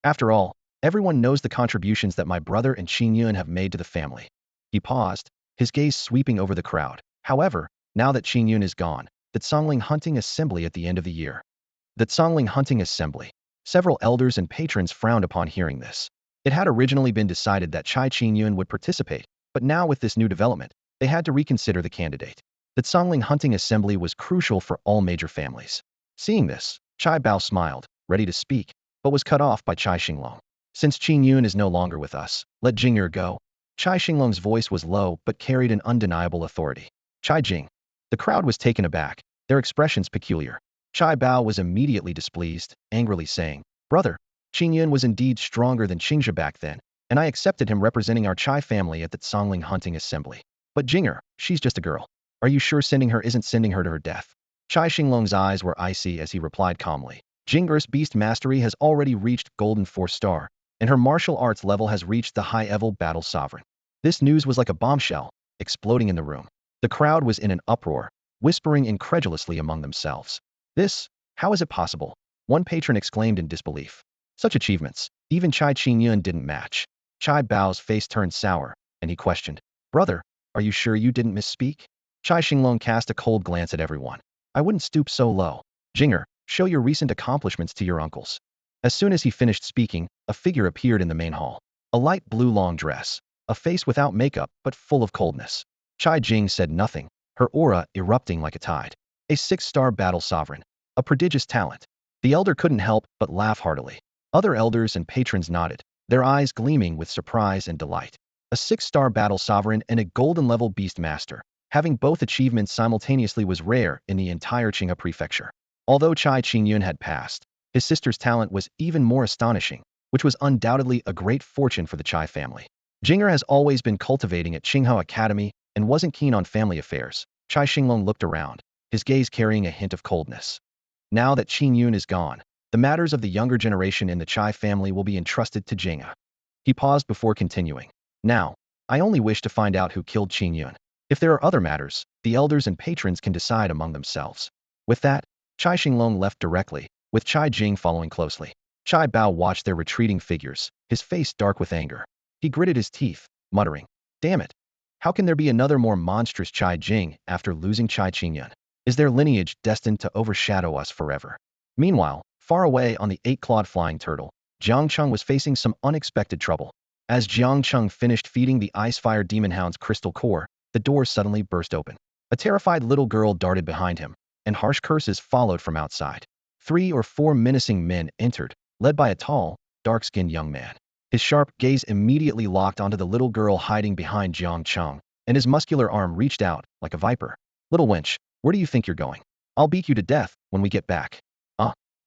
[SPEAKER 1] After all, everyone knows the contributions that my brother and Qingyun have made to the family. He paused, his gaze sweeping over the crowd. However, now that Qingyun is gone, the Tsongling Hunting Assembly at the end of the year. The Tsongling Hunting Assembly. Several elders and patrons frowned upon hearing this. It had originally been decided that Chai Qingyun would participate, but now with this new development, they had to reconsider the candidate. The Tsongling Hunting Assembly was crucial for all major families. Seeing this, Chai Bao smiled, ready to speak, but was cut off by Chai Xinglong. Since Qingyun is no longer with us, let Jing'er go. Chai Xinglong's voice was low but carried an undeniable authority. Chai Jing. The crowd was taken aback, their expressions peculiar. Chai Bao was immediately displeased, angrily saying, Brother, Qingyun was indeed stronger than Qingjia back then, and I accepted him representing our Chai family at the Tsongling Hunting Assembly. But Jing'er, she's just a girl. Are you sure sending her isn't sending her to her death? Chai Xinglong's eyes were icy as he replied calmly. Jing'er's beast mastery has already reached golden 4-star, and her martial arts level has reached the high-level battle sovereign. This news was like a bombshell, exploding in the room. The crowd was in an uproar, whispering incredulously among themselves. This, how is it possible? One patron exclaimed in disbelief. Such achievements, even Chai Qingyun didn't match. Chai Bao's face turned sour, and he questioned, Brother, are you sure you didn't misspeak? Chai Xinglong cast a cold glance at everyone. I wouldn't stoop so low. Jinger, show your recent accomplishments to your uncles. As soon as he finished speaking, a figure appeared in the main hall. A light blue long dress, a face without makeup but full of coldness. Chai Jing said nothing, her aura erupting like a tide. A 6-star battle sovereign. A prodigious talent. The elder couldn't help but laugh heartily. Other elders and patrons nodded, their eyes gleaming with surprise and delight. A 6-star battle sovereign and a golden-level beast master. Having both achievements simultaneously was rare in the entire Qinghe prefecture. Although Chai Qingyun had passed, his sister's talent was even more astonishing, which was undoubtedly a great fortune for the Chai family. Jinger has always been cultivating at Qinghe Academy and wasn't keen on family affairs. Chai Xinglong looked around, his gaze carrying a hint of coldness. Now that Qingyun is gone, the matters of the younger generation in the Chai family will be entrusted to Jinger. He paused before continuing. Now, I only wish to find out who killed Qingyun. If there are other matters, the elders and patrons can decide among themselves. With that, Chai Xinglong left directly, with Chai Jing following closely. Chai Bao watched their retreating figures, his face dark with anger. He gritted his teeth, muttering, Damn it! How can there be another more monstrous Chai Jing after losing Chai Qingyun? Is their lineage destined to overshadow us forever? Meanwhile, far away on the 8-clawed flying turtle, Jiang Cheng was facing some unexpected trouble. As Jiang Cheng finished feeding the Icefire Demon Hound's crystal core, the door suddenly burst open. A terrified little girl darted behind him, and harsh curses followed from outside. 3 or 4 menacing men entered, led by a tall, dark-skinned young man. His sharp gaze immediately locked onto the little girl hiding behind Jiang Cheng, and his muscular arm reached out, like a viper. Little wench, where do you think you're going? I'll beat you to death when we get back.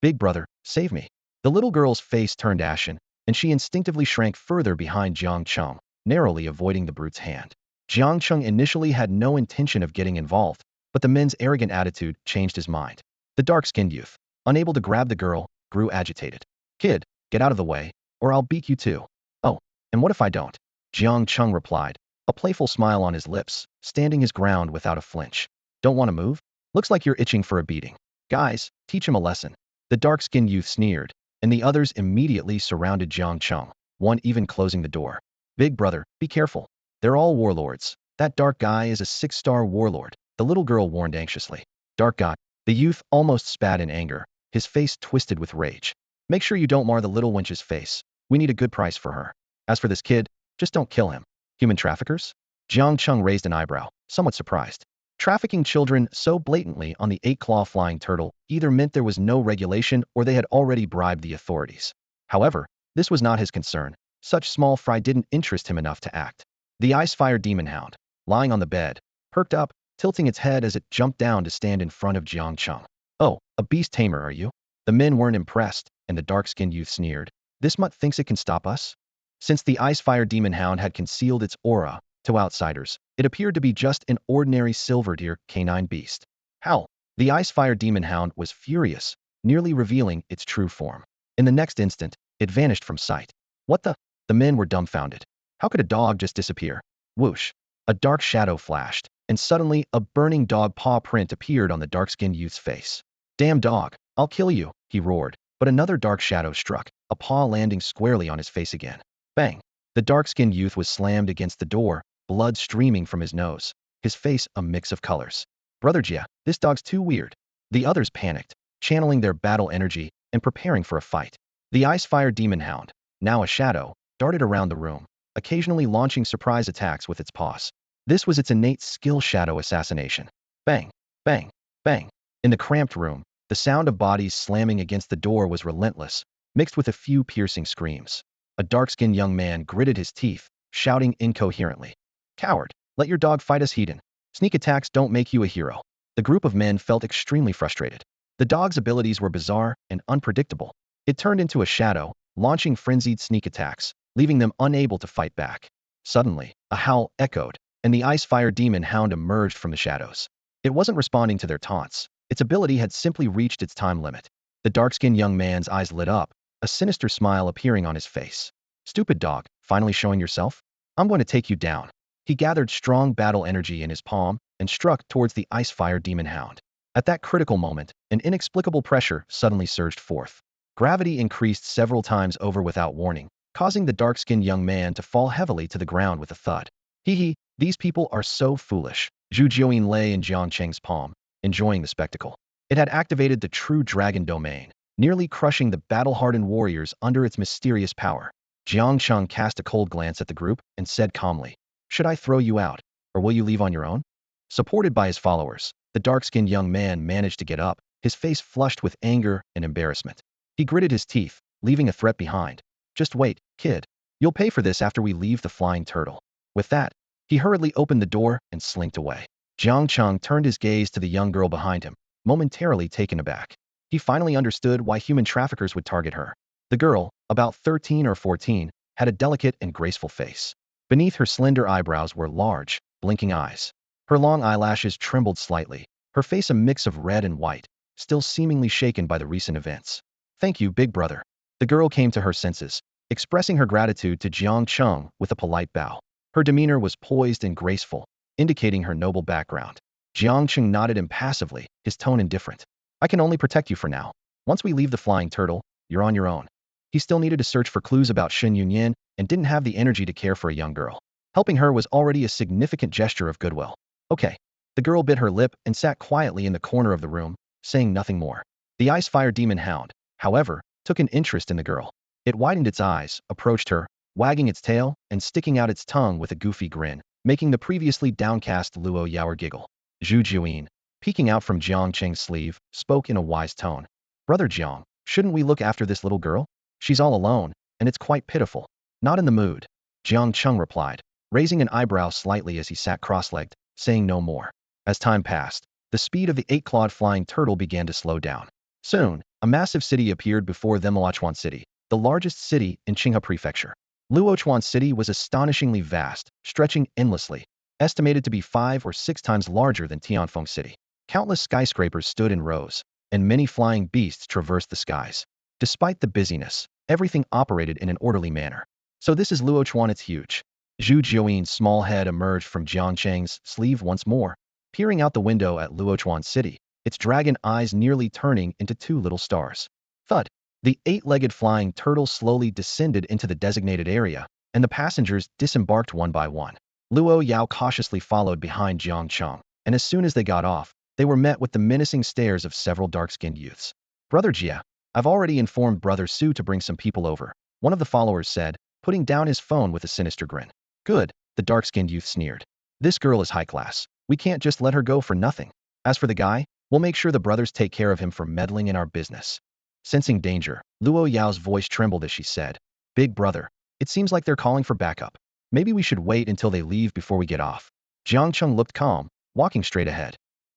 [SPEAKER 1] Big brother, save me. The little girl's face turned ashen, and she instinctively shrank further behind Jiang Cheng, narrowly avoiding the brute's hand. Jiang Cheng initially had no intention of getting involved, but the men's arrogant attitude changed his mind. The dark-skinned youth, unable to grab the girl, grew agitated. Kid, get out of the way, or I'll beat you too. Oh, and what if I don't? Jiang Cheng replied, a playful smile on his lips, standing his ground without a flinch. Don't want to move? Looks like you're itching for a beating. Guys, teach him a lesson. The dark-skinned youth sneered, and the others immediately surrounded Jiang Cheng, one even closing the door. Big brother, be careful. They're all warlords. That dark guy is a 6-star warlord, the little girl warned anxiously. Dark guy. The youth almost spat in anger, his face twisted with rage. Make sure you don't mar the little wench's face. We need a good price for her. As for this kid, just don't kill him. Human traffickers? Jiang Cheng raised an eyebrow, somewhat surprised. Trafficking children so blatantly on the 8-claw flying turtle either meant there was no regulation or they had already bribed the authorities. However, this was not his concern. Such small fry didn't interest him enough to act. The Icefire Demon Hound, lying on the bed, perked up, tilting its head as it jumped down to stand in front of Jiang Cheng. Oh, a beast tamer are you? The men weren't impressed, and the dark-skinned youth sneered. This mutt thinks it can stop us? Since the Icefire Demon Hound had concealed its aura, to outsiders, it appeared to be just an ordinary silver deer canine beast. How? The Icefire Demon Hound was furious, nearly revealing its true form. In the next instant, it vanished from sight. What the? The men were dumbfounded. How could a dog just disappear? Whoosh! A dark shadow flashed, and suddenly a burning dog paw print appeared on the dark-skinned youth's face. Damn dog, I'll kill you, he roared, but another dark shadow struck, a paw landing squarely on his face again. Bang! The dark-skinned youth was slammed against the door, blood streaming from his nose, his face a mix of colors. Brother Jia, this dog's too weird. The others panicked, channeling their battle energy and preparing for a fight. The Icefire Demon Hound, now a shadow, darted around the room, occasionally launching surprise attacks with its paws. This was its innate skill, shadow assassination. Bang! Bang! Bang! In the cramped room, the sound of bodies slamming against the door was relentless, mixed with a few piercing screams. A dark-skinned young man gritted his teeth, shouting incoherently. Coward, let your dog fight us, heathen. Sneak attacks don't make you a hero. The group of men felt extremely frustrated. The dog's abilities were bizarre and unpredictable. It turned into a shadow, launching frenzied sneak attacks, leaving them unable to fight back. Suddenly, a howl echoed, and the Icefire Demon Hound emerged from the shadows. It wasn't responding to their taunts. Its ability had simply reached its time limit. The dark-skinned young man's eyes lit up, a sinister smile appearing on his face. Stupid dog, finally showing yourself? I'm going to take you down. He gathered strong battle energy in his palm and struck towards the Icefire Demon Hound. At that critical moment, an inexplicable pressure suddenly surged forth. Gravity increased several times over without warning, causing the dark-skinned young man to fall heavily to the ground with a thud. Hee hee, these people are so foolish. Zhu Jiuyin lay in Jiang Cheng's palm, enjoying the spectacle. It had activated the true dragon domain, nearly crushing the battle-hardened warriors under its mysterious power. Jiang Cheng cast a cold glance at the group and said calmly, "Should I throw you out, or will you leave on your own?" Supported by his followers, the dark-skinned young man managed to get up, his face flushed with anger and embarrassment. He gritted his teeth, leaving a threat behind. "Just wait, kid. You'll pay for this after we leave the flying turtle." With that, he hurriedly opened the door and slinked away. Jiang Cheng turned his gaze to the young girl behind him, momentarily taken aback. He finally understood why human traffickers would target her. The girl, about 13 or 14, had a delicate and graceful face. Beneath her slender eyebrows were large, blinking eyes. Her long eyelashes trembled slightly, her face a mix of red and white, still seemingly shaken by the recent events. "Thank you, big brother." The girl came to her senses, expressing her gratitude to Jiang Cheng with a polite bow. Her demeanor was poised and graceful, indicating her noble background. Jiang Cheng nodded impassively, his tone indifferent. "I can only protect you for now. Once we leave the flying turtle, you're on your own." He still needed to search for clues about Shen Yunyan and didn't have the energy to care for a young girl. Helping her was already a significant gesture of goodwill. "Okay." The girl bit her lip and sat quietly in the corner of the room, saying nothing more. The ice-fire demon hound, however, took an interest in the girl. It widened its eyes, approached her, wagging its tail and sticking out its tongue with a goofy grin, making the previously downcast Luo Yaoer giggle. Zhu Juyin, peeking out from Jiang Cheng's sleeve, spoke in a wise tone. "Brother Jiang, shouldn't we look after this little girl? She's all alone, and it's quite pitiful." "Not in the mood," Jiang Cheng replied, raising an eyebrow slightly as he sat cross-legged, saying no more. As time passed, the speed of the eight-clawed flying turtle began to slow down. Soon, a massive city appeared before them, Luochuan City, the largest city in Qinghai Prefecture. Luochuan City was astonishingly vast, stretching endlessly, estimated to be 5 or 6 times larger than Tianfeng City. Countless skyscrapers stood in rows, and many flying beasts traversed the skies. Despite the busyness, everything operated in an orderly manner. "So this is Luochuan, it's huge." Zhu Jiuyin's small head emerged from Jiang Cheng's sleeve once more, peering out the window at Luochuan City, its dragon eyes nearly turning into 2 little stars. Thud! The 8-legged flying turtle slowly descended into the designated area, and the passengers disembarked one by one. Luo Yao cautiously followed behind Jiang Cheng, and as soon as they got off, they were met with the menacing stares of several dark-skinned youths. "Brother Jia, I've already informed Brother Su to bring some people over," one of the followers said, putting down his phone with a sinister grin. "Good," the dark-skinned youth sneered. "This girl is high class. We can't just let her go for nothing. As for the guy, we'll make sure the brothers take care of him for meddling in our business." Sensing danger, Luo Yao's voice trembled as she said, "Big brother, it seems like they're calling for backup. Maybe we should wait until they leave before we get off." Jiang Cheng looked calm, walking straight ahead.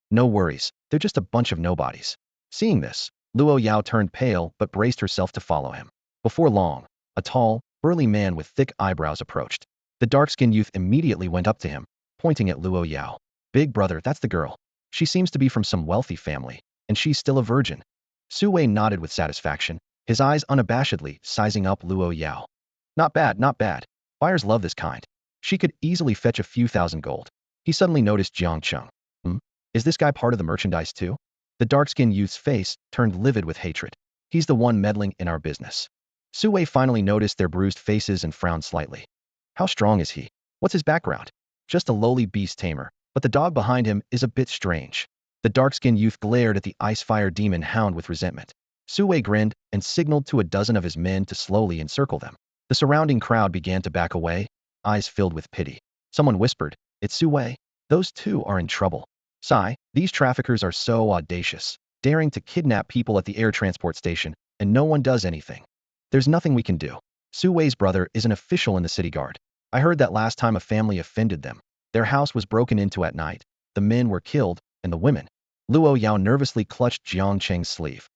[SPEAKER 1] "No worries, they're just a bunch of nobodies." Seeing this, Luo Yao turned pale but braced herself to follow him. Before long, a tall, burly man with thick eyebrows approached. The dark-skinned youth immediately went up to him, pointing at Luo Yao. "Big brother, that's the girl. She seems to be from some wealthy family, and she's still a virgin." Su Wei nodded with satisfaction, his eyes unabashedly sizing up Luo Yao. "Not bad, not bad. Buyers love this kind. She could easily fetch a few thousand gold." He suddenly noticed Jiang Cheng. Is this guy part of the merchandise too?" The dark-skinned youth's face turned livid with hatred. "He's the one meddling in our business." Su Wei finally noticed their bruised faces and frowned slightly. "How strong is he? What's his background?" "Just a lowly beast tamer, but the dog behind him is a bit strange." The dark-skinned youth glared at the ice-fire demon hound with resentment. Su Wei grinned and signaled to a dozen of his men to slowly encircle them. The surrounding crowd began to back away, eyes filled with pity. Someone whispered, "It's Su Wei. Those two are in trouble." Sigh, these traffickers are so audacious, daring to kidnap people at the air transport station, and no one does anything. "There's nothing we can do. Su Wei's brother is an official in the city guard. I heard that last time a family offended them, their house was broken into at night, the men were killed, and the women." Luo Yao nervously clutched Jiang Cheng's sleeve.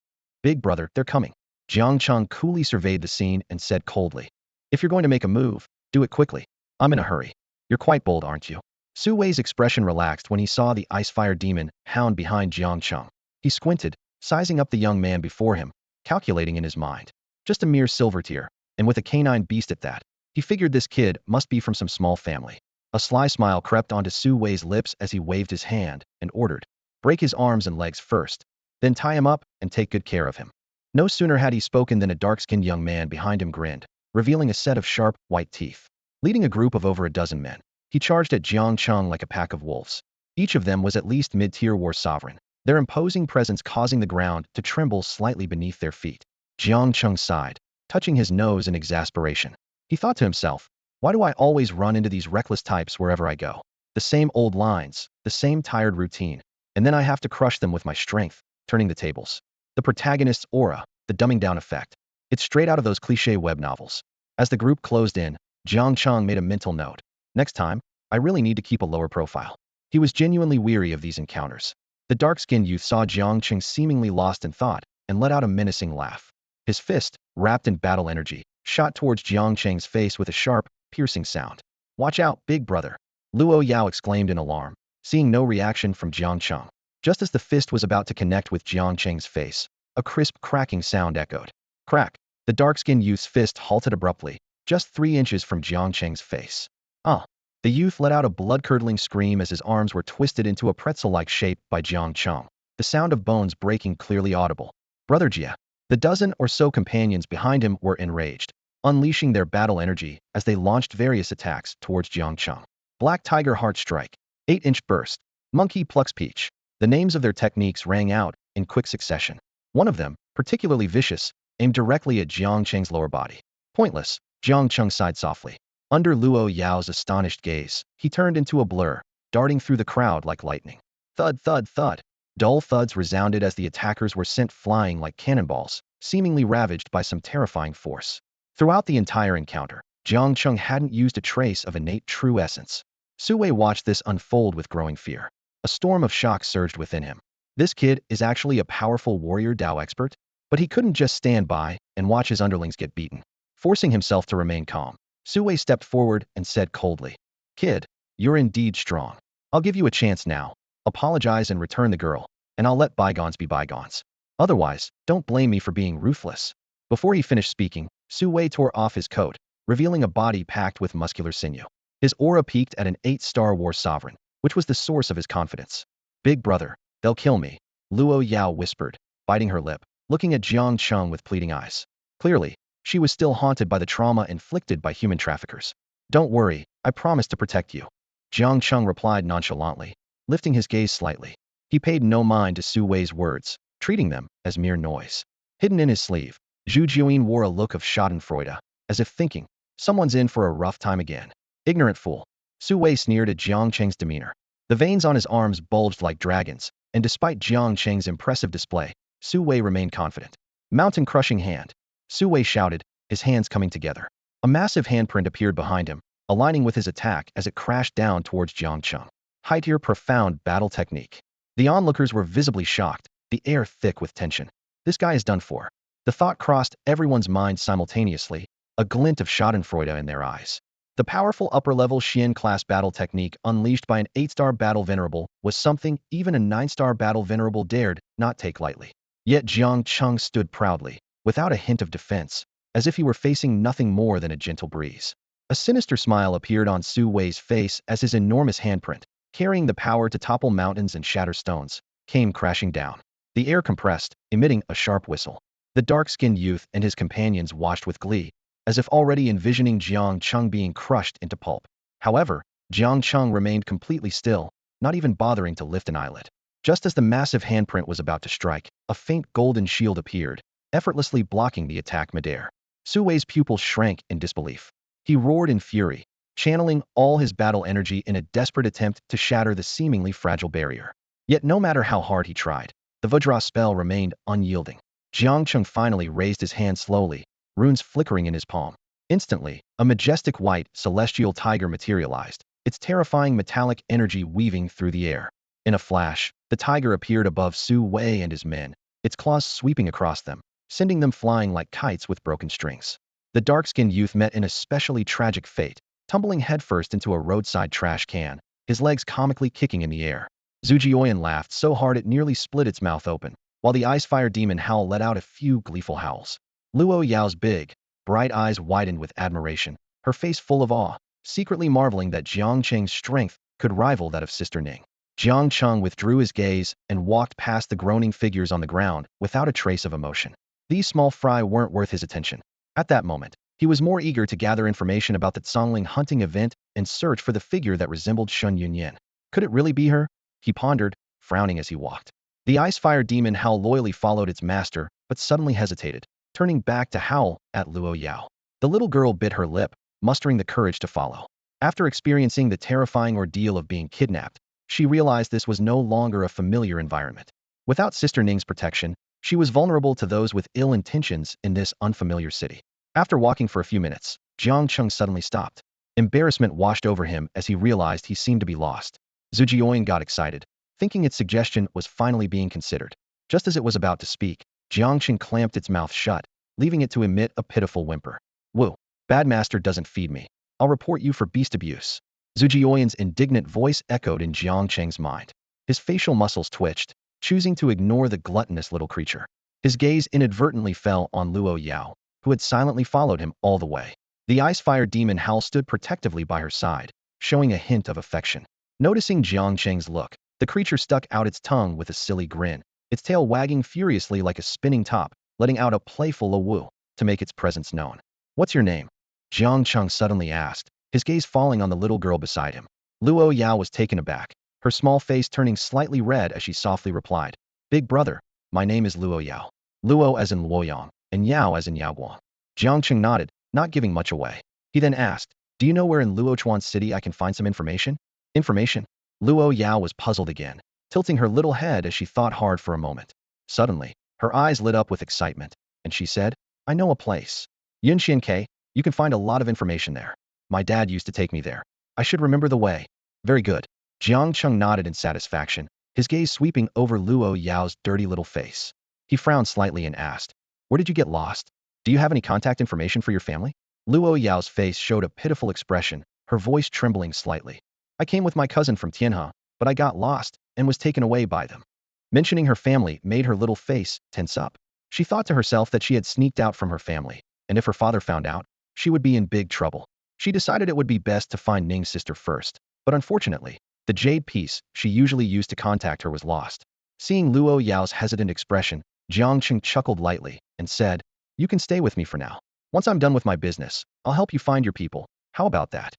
[SPEAKER 1] "Big brother, they're coming." Jiang Cheng coolly surveyed the scene and said coldly, "If you're going to make a move, do it quickly. I'm in a hurry." "You're quite bold, aren't you?" Su Wei's expression relaxed when he saw the ice-fire demon hound behind Jiang Cheng. He squinted, sizing up the young man before him, calculating in his mind. Just a mere silver tier, and with a canine beast at that. He figured this kid must be from some small family. A sly smile crept onto Su Wei's lips as he waved his hand and ordered, Break his arms and legs first, then tie him up and take good care of him. No sooner had he spoken than a dark-skinned young man behind him grinned, revealing a set of sharp, white teeth. Leading a group of over a dozen men, he charged at Jiang Cheng like a pack of wolves. Each of them was at least mid-tier war sovereign, their imposing presence causing the ground to tremble slightly beneath their feet. Jiang Cheng sighed, touching his nose in exasperation. He thought to himself, why do I always run into these reckless types wherever I go? The same old lines, the same tired routine, and then I have to crush them with my strength, turning the tables. The protagonist's aura, the dumbing down effect. It's straight out of those cliché web novels. As the group closed in, Jiang Cheng made a mental note. Next time, I really need to keep a lower profile. He was genuinely weary of these encounters. The dark-skinned youth saw Jiang Cheng seemingly lost in thought and let out a menacing laugh. His fist, wrapped in battle energy, shot towards Jiang Cheng's face with a sharp, piercing sound. Watch out, big brother! Luo Yao exclaimed in alarm, seeing no reaction from Jiang Cheng. Just as the fist was about to connect with Jiang Cheng's face, a crisp cracking sound echoed. Crack! The dark-skinned youth's fist halted abruptly, just 3 inches from Jiang Cheng's face. Ah! The youth let out a blood-curdling scream as his arms were twisted into a pretzel-like shape by Jiang Cheng, the sound of bones breaking clearly audible. Brother Jia! The dozen or so companions behind him were enraged, unleashing their battle energy as they launched various attacks towards Jiang Cheng. Black Tiger Heart Strike, 8-inch Burst, Monkey Plucks Peach. The names of their techniques rang out in quick succession. One of them, particularly vicious, aimed directly at Jiang Cheng's lower body. Pointless, Jiang Cheng sighed softly. Under Luo Yao's astonished gaze, he turned into a blur, darting through the crowd like lightning. Thud, thud, thud. Dull thuds resounded as the attackers were sent flying like cannonballs, seemingly ravaged by some terrifying force. Throughout the entire encounter, Jiang Cheng hadn't used a trace of innate true essence. Su Wei watched this unfold with growing fear. A storm of shock surged within him. This kid is actually a powerful warrior Dao expert? But he couldn't just stand by and watch his underlings get beaten. Forcing himself to remain calm, Su Wei stepped forward and said coldly, Kid, you're indeed strong. I'll give you a chance now. Apologize and return the girl, and I'll let bygones be bygones. Otherwise, don't blame me for being ruthless. Before he finished speaking, Su Wei tore off his coat, revealing a body packed with muscular sinew. His aura peaked at an 8-star war sovereign, which was the source of his confidence. Big brother, they'll kill me, Luo Yao whispered, biting her lip, looking at Jiang Cheng with pleading eyes. Clearly, she was still haunted by the trauma inflicted by human traffickers. Don't worry, I promise to protect you. Jiang Cheng replied nonchalantly, lifting his gaze slightly. He paid no mind to Su Wei's words, treating them as mere noise. Hidden in his sleeve, Zhu Jiuyin wore a look of schadenfreude, as if thinking, someone's in for a rough time again. Ignorant fool. Su Wei sneered at Jiang Cheng's demeanor. The veins on his arms bulged like dragons, and despite Jiang Cheng's impressive display, Su Wei remained confident. Mountain-crushing hand. Su Wei shouted, his hands coming together. A massive handprint appeared behind him, aligning with his attack as it crashed down towards Jiang Cheng. High-tier profound battle technique. The onlookers were visibly shocked, the air thick with tension. This guy is done for. The thought crossed everyone's mind simultaneously, a glint of schadenfreude in their eyes. The powerful upper-level Xian-class battle technique unleashed by an 8-star battle venerable was something even a 9-star battle venerable dared not take lightly. Yet Jiang Cheng stood proudly, without a hint of defense, as if he were facing nothing more than a gentle breeze. A sinister smile appeared on Su Wei's face as his enormous handprint, carrying the power to topple mountains and shatter stones, came crashing down. The air compressed, emitting a sharp whistle. The dark-skinned youth and his companions watched with glee, as if already envisioning Jiang Cheng being crushed into pulp. However, Jiang Cheng remained completely still, not even bothering to lift an eyelid. Just as the massive handprint was about to strike, a faint golden shield appeared, effortlessly blocking the attack midair. Su Wei's pupils shrank in disbelief. He roared in fury, channeling all his battle energy in a desperate attempt to shatter the seemingly fragile barrier. Yet no matter how hard he tried, the Vajra spell remained unyielding. Jiang Cheng finally raised his hand slowly, runes flickering in his palm. Instantly, a majestic white, celestial tiger materialized, its terrifying metallic energy weaving through the air. In a flash, the tiger appeared above Su Wei and his men, its claws sweeping across them, sending them flying like kites with broken strings. The dark-skinned youth met an especially tragic fate, tumbling headfirst into a roadside trash can, his legs comically kicking in the air. Zhu Jiuyin laughed so hard it nearly split its mouth open, while the Icefire Demon Howl let out a few gleeful howls. Luo Yao's big, bright eyes widened with admiration, her face full of awe, secretly marveling that Jiang Cheng's strength could rival that of Sister Ning. Jiang Cheng withdrew his gaze and walked past the groaning figures on the ground without a trace of emotion. These small fry weren't worth his attention. At that moment, he was more eager to gather information about the Tsongling hunting event and search for the figure that resembled Shun Yunyan. Could it really be her? He pondered, frowning as he walked. The ice-fire demon Howl loyally followed its master, but suddenly hesitated, turning back to howl at Luo Yao. The little girl bit her lip, mustering the courage to follow. After experiencing the terrifying ordeal of being kidnapped, she realized this was no longer a familiar environment. Without Sister Ning's protection, she was vulnerable to those with ill intentions in this unfamiliar city. After walking for a few minutes, Jiang Cheng suddenly stopped. Embarrassment washed over him as he realized he seemed to be lost. Zhu Jioyin got excited, thinking its suggestion was finally being considered. Just as it was about to speak, Jiang Cheng clamped its mouth shut, leaving it to emit a pitiful whimper. Woo! Bad master doesn't feed me. I'll report you for beast abuse. Zhu Jioyin's indignant voice echoed in Jiang Cheng's mind. His facial muscles twitched, choosing to ignore the gluttonous little creature. His gaze inadvertently fell on Luo Yao, who had silently followed him all the way. The ice-fire demon Howl stood protectively by her side, showing a hint of affection. Noticing Jiang Cheng's look, the creature stuck out its tongue with a silly grin, its tail wagging furiously like a spinning top, letting out a playful "awoo" to make its presence known. What's your name? Jiang Cheng suddenly asked, his gaze falling on the little girl beside him. Luo Yao was taken aback, her small face turning slightly red as she softly replied, Big brother, my name is Luo Yao. Luo as in Luoyang, and Yao as in Yaoguang. Jiang Cheng nodded, not giving much away. He then asked, do you know where in Luochuan City I can find some information? Information? Luo Yao was puzzled again, tilting her little head as she thought hard for a moment. Suddenly, her eyes lit up with excitement, and she said, I know a place. Yunxian K, you can find a lot of information there. My dad used to take me there. I should remember the way. Very good. Jiang Cheng nodded in satisfaction, his gaze sweeping over Luo Yao's dirty little face. He frowned slightly and asked, where did you get lost? Do you have any contact information for your family? Luo Yao's face showed a pitiful expression, her voice trembling slightly. I came with my cousin from Tianhe, but I got lost and was taken away by them. Mentioning her family made her little face tense up. She thought to herself that she had sneaked out from her family, and if her father found out, she would be in big trouble. She decided it would be best to find Ning's sister first, but unfortunately, the jade piece she usually used to contact her was lost. Seeing Luo Yao's hesitant expression, Jiang Cheng chuckled lightly and said, you can stay with me for now. Once I'm done with my business, I'll help you find your people. How about that?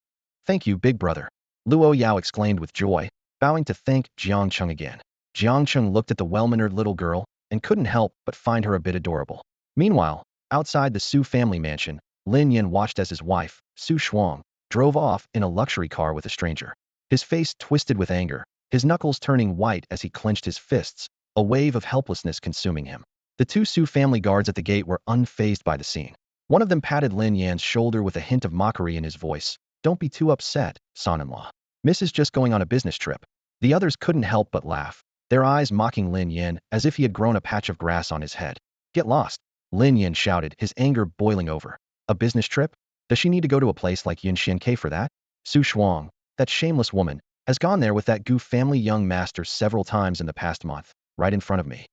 [SPEAKER 1] Thank you, big brother. Luo Yao exclaimed with joy, bowing to thank Jiang Cheng again. Jiang Cheng looked at the well-mannered little girl and couldn't help but find her a bit adorable. Meanwhile, outside the Su family mansion, Lin Yan watched as his wife, Su Shuang, drove off in a luxury car with a stranger. His face twisted with anger, his knuckles turning white as he clenched his fists, a wave of helplessness consuming him. The two Su family guards at the gate were unfazed by the scene. One of them patted Lin Yan's shoulder with a hint of mockery in his voice. Don't be too upset, son-in-law. Miss is just going on a business trip. The others couldn't help but laugh, their eyes mocking Lin Yan as if he had grown a patch of grass on his head. Get lost, Lin Yan shouted, his anger boiling over. A business trip? Does she need to go to a place like Yunxian K for that? Su Shuang, that shameless woman, has gone there with that goof family young master several times in the past month, right in front of me.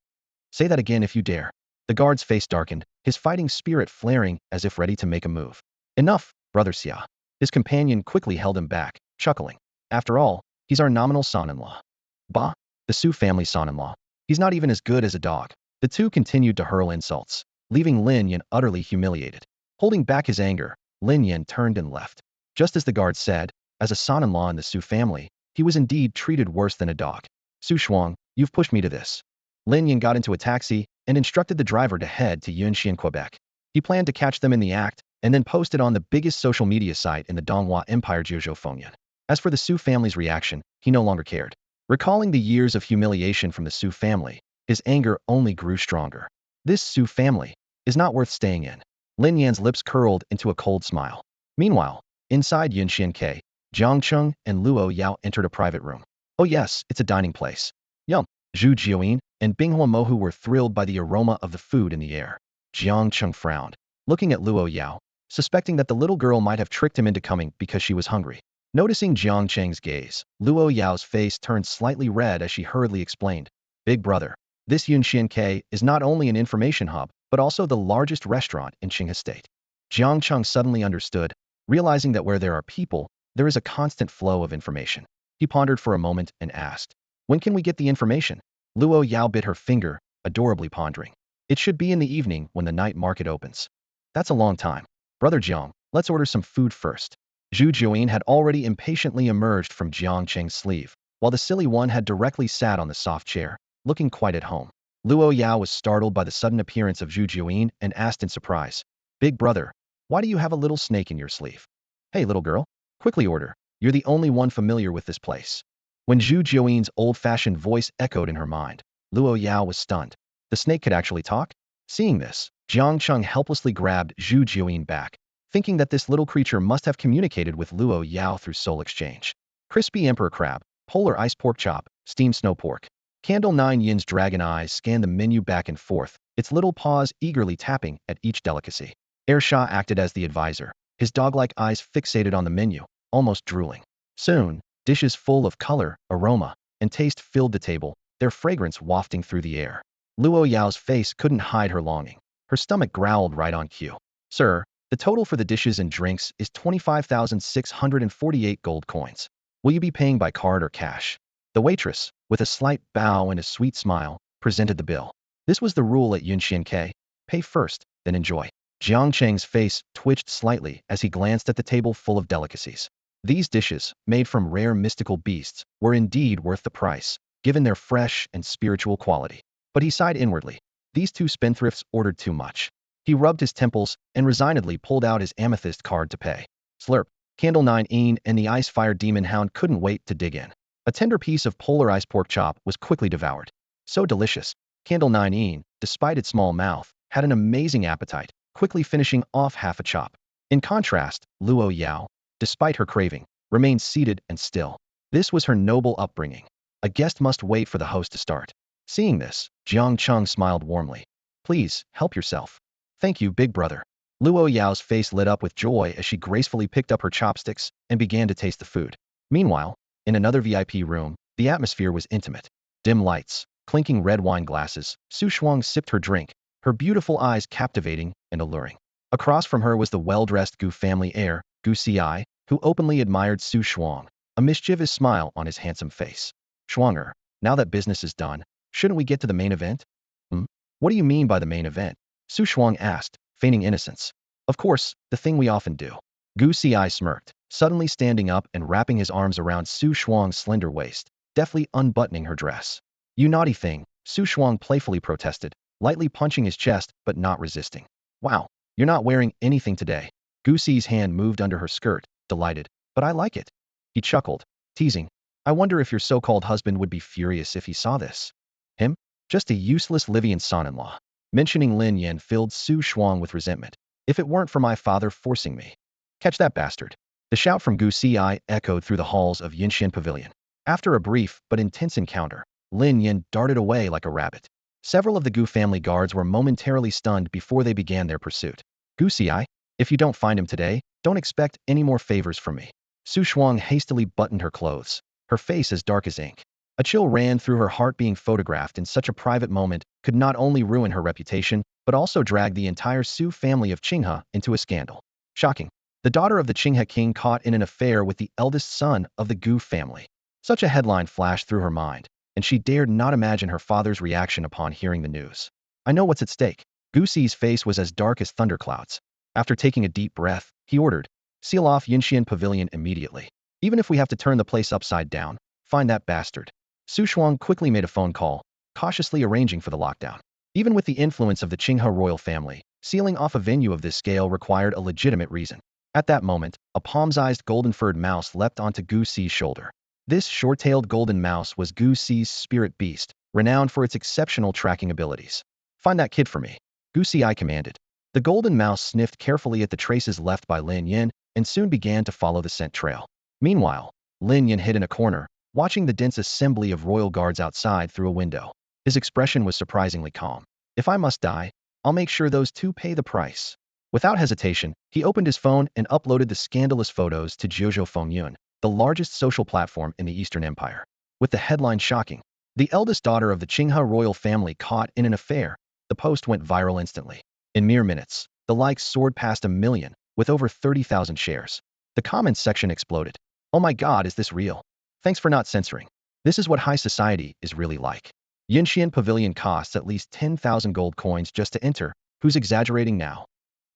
[SPEAKER 1] Say that again if you dare. The guard's face darkened, his fighting spirit flaring as if ready to make a move. Enough, brother Xia. His companion quickly held him back, chuckling. After all, he's our nominal son-in-law. Bah, the Su family son-in-law. He's not even as good as a dog. The two continued to hurl insults, leaving Lin Yan utterly humiliated. Holding back his anger, Lin Yan turned and left. Just as the guard said, as a son-in-law in the Su family, he was indeed treated worse than a dog. Su Shuang, you've pushed me to this. Lin Yan got into a taxi and instructed the driver to head to Yunxian, Quebec. He planned to catch them in the act and then post it on the biggest social media site in the Donghua Empire, Jiuzhou Fengyan. As for the Su family's reaction, he no longer cared. Recalling the years of humiliation from the Su family, his anger only grew stronger. This Su family is not worth staying in. Lin Yan's lips curled into a cold smile. Meanwhile, inside Yunxian K, Jiang Cheng and Luo Yao entered a private room. Oh yes, it's a dining place. Yum. Zhu Jioyin and Binghua Mohu were thrilled by the aroma of the food in the air. Jiang Cheng frowned, looking at Luo Yao, suspecting that the little girl might have tricked him into coming because she was hungry. Noticing Jiang Cheng's gaze, Luo Yao's face turned slightly red as she hurriedly explained, Big brother, this Yunxian K is not only an information hub, but also the largest restaurant in Qinghe State. Jiang Cheng suddenly understood, realizing that where there are people, there is a constant flow of information. He pondered for a moment and asked, When can we get the information? Luo Yao bit her finger, adorably pondering. It should be in the evening when the night market opens. That's a long time. Brother Jiang, let's order some food first. Zhu Juyin had already impatiently emerged from Jiang Cheng's sleeve, while the silly one had directly sat on the soft chair, looking quite at home. Luo Yao was startled by the sudden appearance of Zhu Juyin and asked in surprise, "Big brother, why do you have a little snake in your sleeve?" "Hey, little girl, quickly order. You're the only one familiar with this place." When Zhu Juyin's old-fashioned voice echoed in her mind, Luo Yao was stunned. The snake could actually talk? Seeing this, Jiang Cheng helplessly grabbed Zhu Juyin back, thinking that this little creature must have communicated with Luo Yao through soul exchange. Crispy emperor crab, polar ice pork chop, steamed snow pork. Candle 9 Yin's dragon eyes scanned the menu back and forth, its little paws eagerly tapping at each delicacy. Air Shah acted as the advisor, his dog-like eyes fixated on the menu, almost drooling. Soon, dishes full of color, aroma, and taste filled the table, their fragrance wafting through the air. Luo Yao's face couldn't hide her longing. Her stomach growled right on cue. "Sir, the total for the dishes and drinks is 25,648 gold coins. Will you be paying by card or cash?" The waitress, with a slight bow and a sweet smile, presented the bill. This was the rule at Yunxian K. Pay first, then enjoy. Jiang Cheng's face twitched slightly as he glanced at the table full of delicacies. These dishes, made from rare mystical beasts, were indeed worth the price, given their fresh and spiritual quality. But he sighed inwardly. These two spendthrifts ordered too much. He rubbed his temples and resignedly pulled out his amethyst card to pay. Slurp. Candle 9 Een and the ice-fire demon hound couldn't wait to dig in. A tender piece of polar ice pork chop was quickly devoured. So delicious. Candle 9 Een, despite its small mouth, had an amazing appetite, quickly finishing off half a chop. In contrast, Luo Yao, despite her craving, remained seated and still. This was her noble upbringing. A guest must wait for the host to start. Seeing this, Jiang Cheng smiled warmly. "Please, help yourself." "Thank you, big brother." Luo Yao's face lit up with joy as she gracefully picked up her chopsticks and began to taste the food. Meanwhile, in another VIP room, the atmosphere was intimate. Dim lights, clinking red wine glasses, Su Shuang sipped her drink, her beautiful eyes captivating and alluring. Across from her was the well-dressed Gu family heir, Gu Ci, who openly admired Su Shuang, a mischievous smile on his handsome face. "Shuanger, now that business is done, shouldn't we get to the main event?" "Hmm? What do you mean by the main event?" Su Shuang asked, feigning innocence. "Of course, the thing we often do." Gu Ci smirked, suddenly standing up and wrapping his arms around Su Shuang's slender waist, deftly unbuttoning her dress. "You naughty thing," Su Shuang playfully protested, lightly punching his chest but not resisting. "Wow, you're not wearing anything today." Gu Ci's hand moved under her skirt, delighted. "But I like it." He chuckled, teasing. "I wonder if your so-called husband would be furious if he saw this." "Him? Just a useless Livian son-in-law." Mentioning Lin Yan filled Su Shuang with resentment. "If it weren't for my father forcing me." "Catch that bastard." The shout from Gu Ci echoed through the halls of Yinshan Pavilion. After a brief but intense encounter, Lin Yan darted away like a rabbit. Several of the Gu family guards were momentarily stunned before they began their pursuit. "Gu Ci, if you don't find him today, don't expect any more favors from me." Su Shuang hastily buttoned her clothes, her face as dark as ink. A chill ran through her heart. Being photographed in such a private moment could not only ruin her reputation, but also drag the entire Su family of Qinghe into a scandal. Shocking. The daughter of the Qinghe king caught in an affair with the eldest son of the Gu family. Such a headline flashed through her mind, and she dared not imagine her father's reaction upon hearing the news. "I know what's at stake." Gu Ci's face was as dark as thunderclouds. After taking a deep breath, he ordered, "Seal off Yinshan Pavilion immediately. Even if we have to turn the place upside down, find that bastard." Su Shuang quickly made a phone call, cautiously arranging for the lockdown. Even with the influence of the Qinghe royal family, sealing off a venue of this scale required a legitimate reason. At that moment, a palm-sized golden-furred mouse leapt onto Gu Ci's shoulder. This short-tailed golden mouse was Gu Ci's spirit beast, renowned for its exceptional tracking abilities. "Find that kid for me," Gu Ci commanded. The golden mouse sniffed carefully at the traces left by Lin Yan and soon began to follow the scent trail. Meanwhile, Lin Yan hid in a corner, watching the dense assembly of royal guards outside through a window. His expression was surprisingly calm. "If I must die, I'll make sure those two pay the price." Without hesitation, he opened his phone and uploaded the scandalous photos to Jiuzhou Fengyun, the largest social platform in the Eastern Empire. With the headline shocking, "The eldest daughter of the Qinghe royal family caught in an affair," the post went viral instantly. In mere minutes, the likes soared past 1 million, with over 30,000 shares. The comments section exploded. "Oh my god, is this real? Thanks for not censoring." This is what high society is really like. Yinshian Pavilion costs at least 10,000 gold coins just to enter. Who's exaggerating now?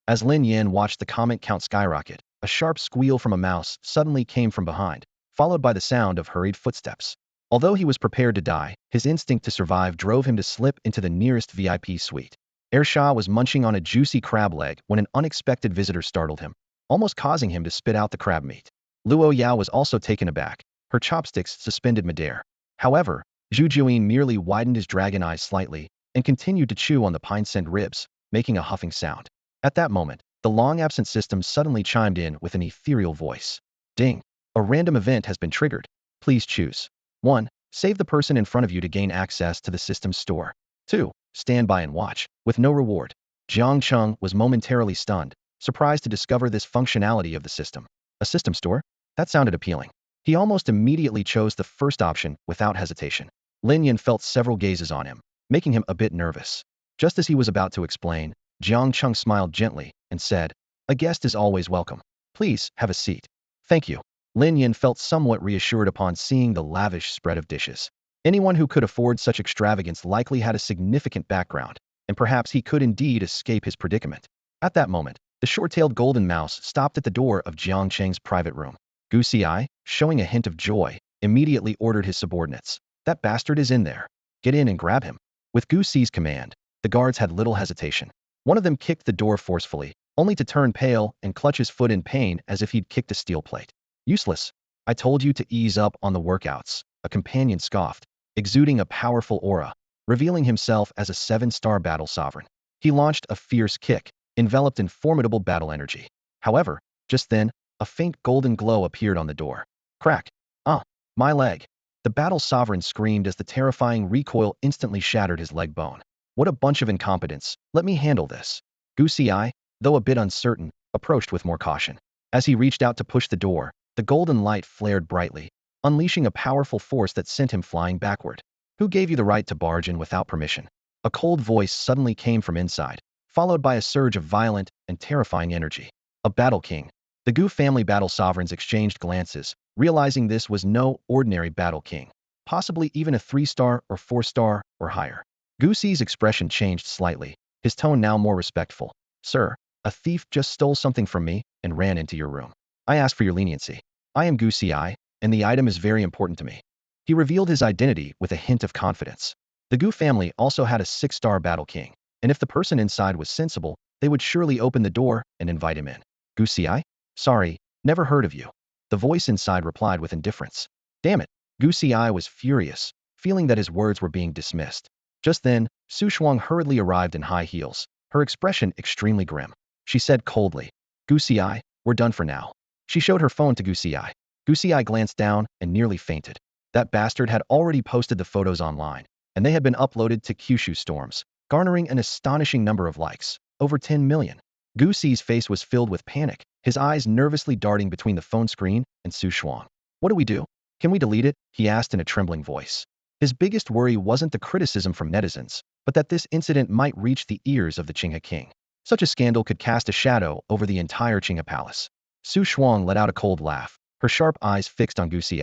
[SPEAKER 1] As Lin Yin watched the comment count skyrocket, a sharp squeal from a mouse suddenly came from behind, followed by the sound of hurried footsteps. Although he was prepared to die, his instinct to survive drove him to slip into the nearest VIP suite. Shah was munching on a juicy crab leg when an unexpected visitor startled him, almost causing him to spit out the crab meat. Luo Yao was also taken aback, her chopsticks suspended midair. However, Zhu Juyin merely widened his dragon eyes slightly and continued to chew on the pine-scent ribs, making a huffing sound. At that moment, the long-absent system suddenly chimed in with an ethereal voice. Ding! A random event has been triggered. Please choose. 1. Save the person in front of you to gain access to the system's store. 2. Stand by and watch, with no reward. Jiang Cheng was momentarily stunned, surprised to discover this functionality of the system. A system store? That sounded appealing. He almost immediately chose the first option without hesitation. Lin Yin felt several gazes on him, making him a bit nervous. Just as he was about to explain, Jiang Cheng smiled gently and said, "A guest is always welcome. Please, have a seat." "Thank you." Lin Yin felt somewhat reassured upon seeing the lavish spread of dishes. Anyone who could afford such extravagance likely had a significant background, and perhaps he could indeed escape his predicament. At that moment, the short-tailed golden mouse stopped at the door of Jiang Cheng's private room. Gu Xi, showing a hint of joy, immediately ordered his subordinates. "That bastard is in there. Get in and grab him." With Gu Xi's command, the guards had little hesitation. One of them kicked the door forcefully, only to turn pale and clutch his foot in pain as if he'd kicked a steel plate. "Useless. I told you to ease up on the workouts," a companion scoffed, exuding a powerful aura, revealing himself as a 7-star battle sovereign. He launched a fierce kick, enveloped in formidable battle energy. However, just then, a faint golden glow appeared on the door. Crack! Ah! My leg! The battle sovereign screamed as the terrifying recoil instantly shattered his leg bone. "What a bunch of incompetence. Let me handle this." Gu Xi, though a bit uncertain, approached with more caution. As he reached out to push the door, the golden light flared brightly, unleashing a powerful force that sent him flying backward. "Who gave you the right to barge in without permission?" A cold voice suddenly came from inside, followed by a surge of violent and terrifying energy. A battle king. The Gu family battle sovereigns exchanged glances, realizing this was no ordinary battle king, possibly even a 3-star or 4-star or higher. Gu Xi's expression changed slightly, his tone now more respectful. "Sir, a thief just stole something from me and ran into your room. I ask for your leniency. I am Gu Xi, and the item is very important to me." He revealed his identity with a hint of confidence. The Gu family also had a 6-star battle king, and if the person inside was sensible, they would surely open the door and invite him in. "Gu Xi? Sorry, never heard of you." The voice inside replied with indifference. Damn it! Gu Xi was furious, feeling that his words were being dismissed. Just then, Su Shuang hurriedly arrived in high heels, her expression extremely grim. She said coldly, "Gu Xi, we're done for now." She showed her phone to Gu Xi. Gu Xi glanced down and nearly fainted. That bastard had already posted the photos online, and they had been uploaded to Kyushu Storms, garnering an astonishing number of likes, over 10 million. Gu Xi's face was filled with panic, his eyes nervously darting between the phone screen and Su Shuang. "What do we do? Can we delete it?" he asked in a trembling voice. His biggest worry wasn't the criticism from netizens, but that this incident might reach the ears of the Qinghe king. Such a scandal could cast a shadow over the entire Qinghe palace. Su Shuang let out a cold laugh, her sharp eyes fixed on Gu Xi.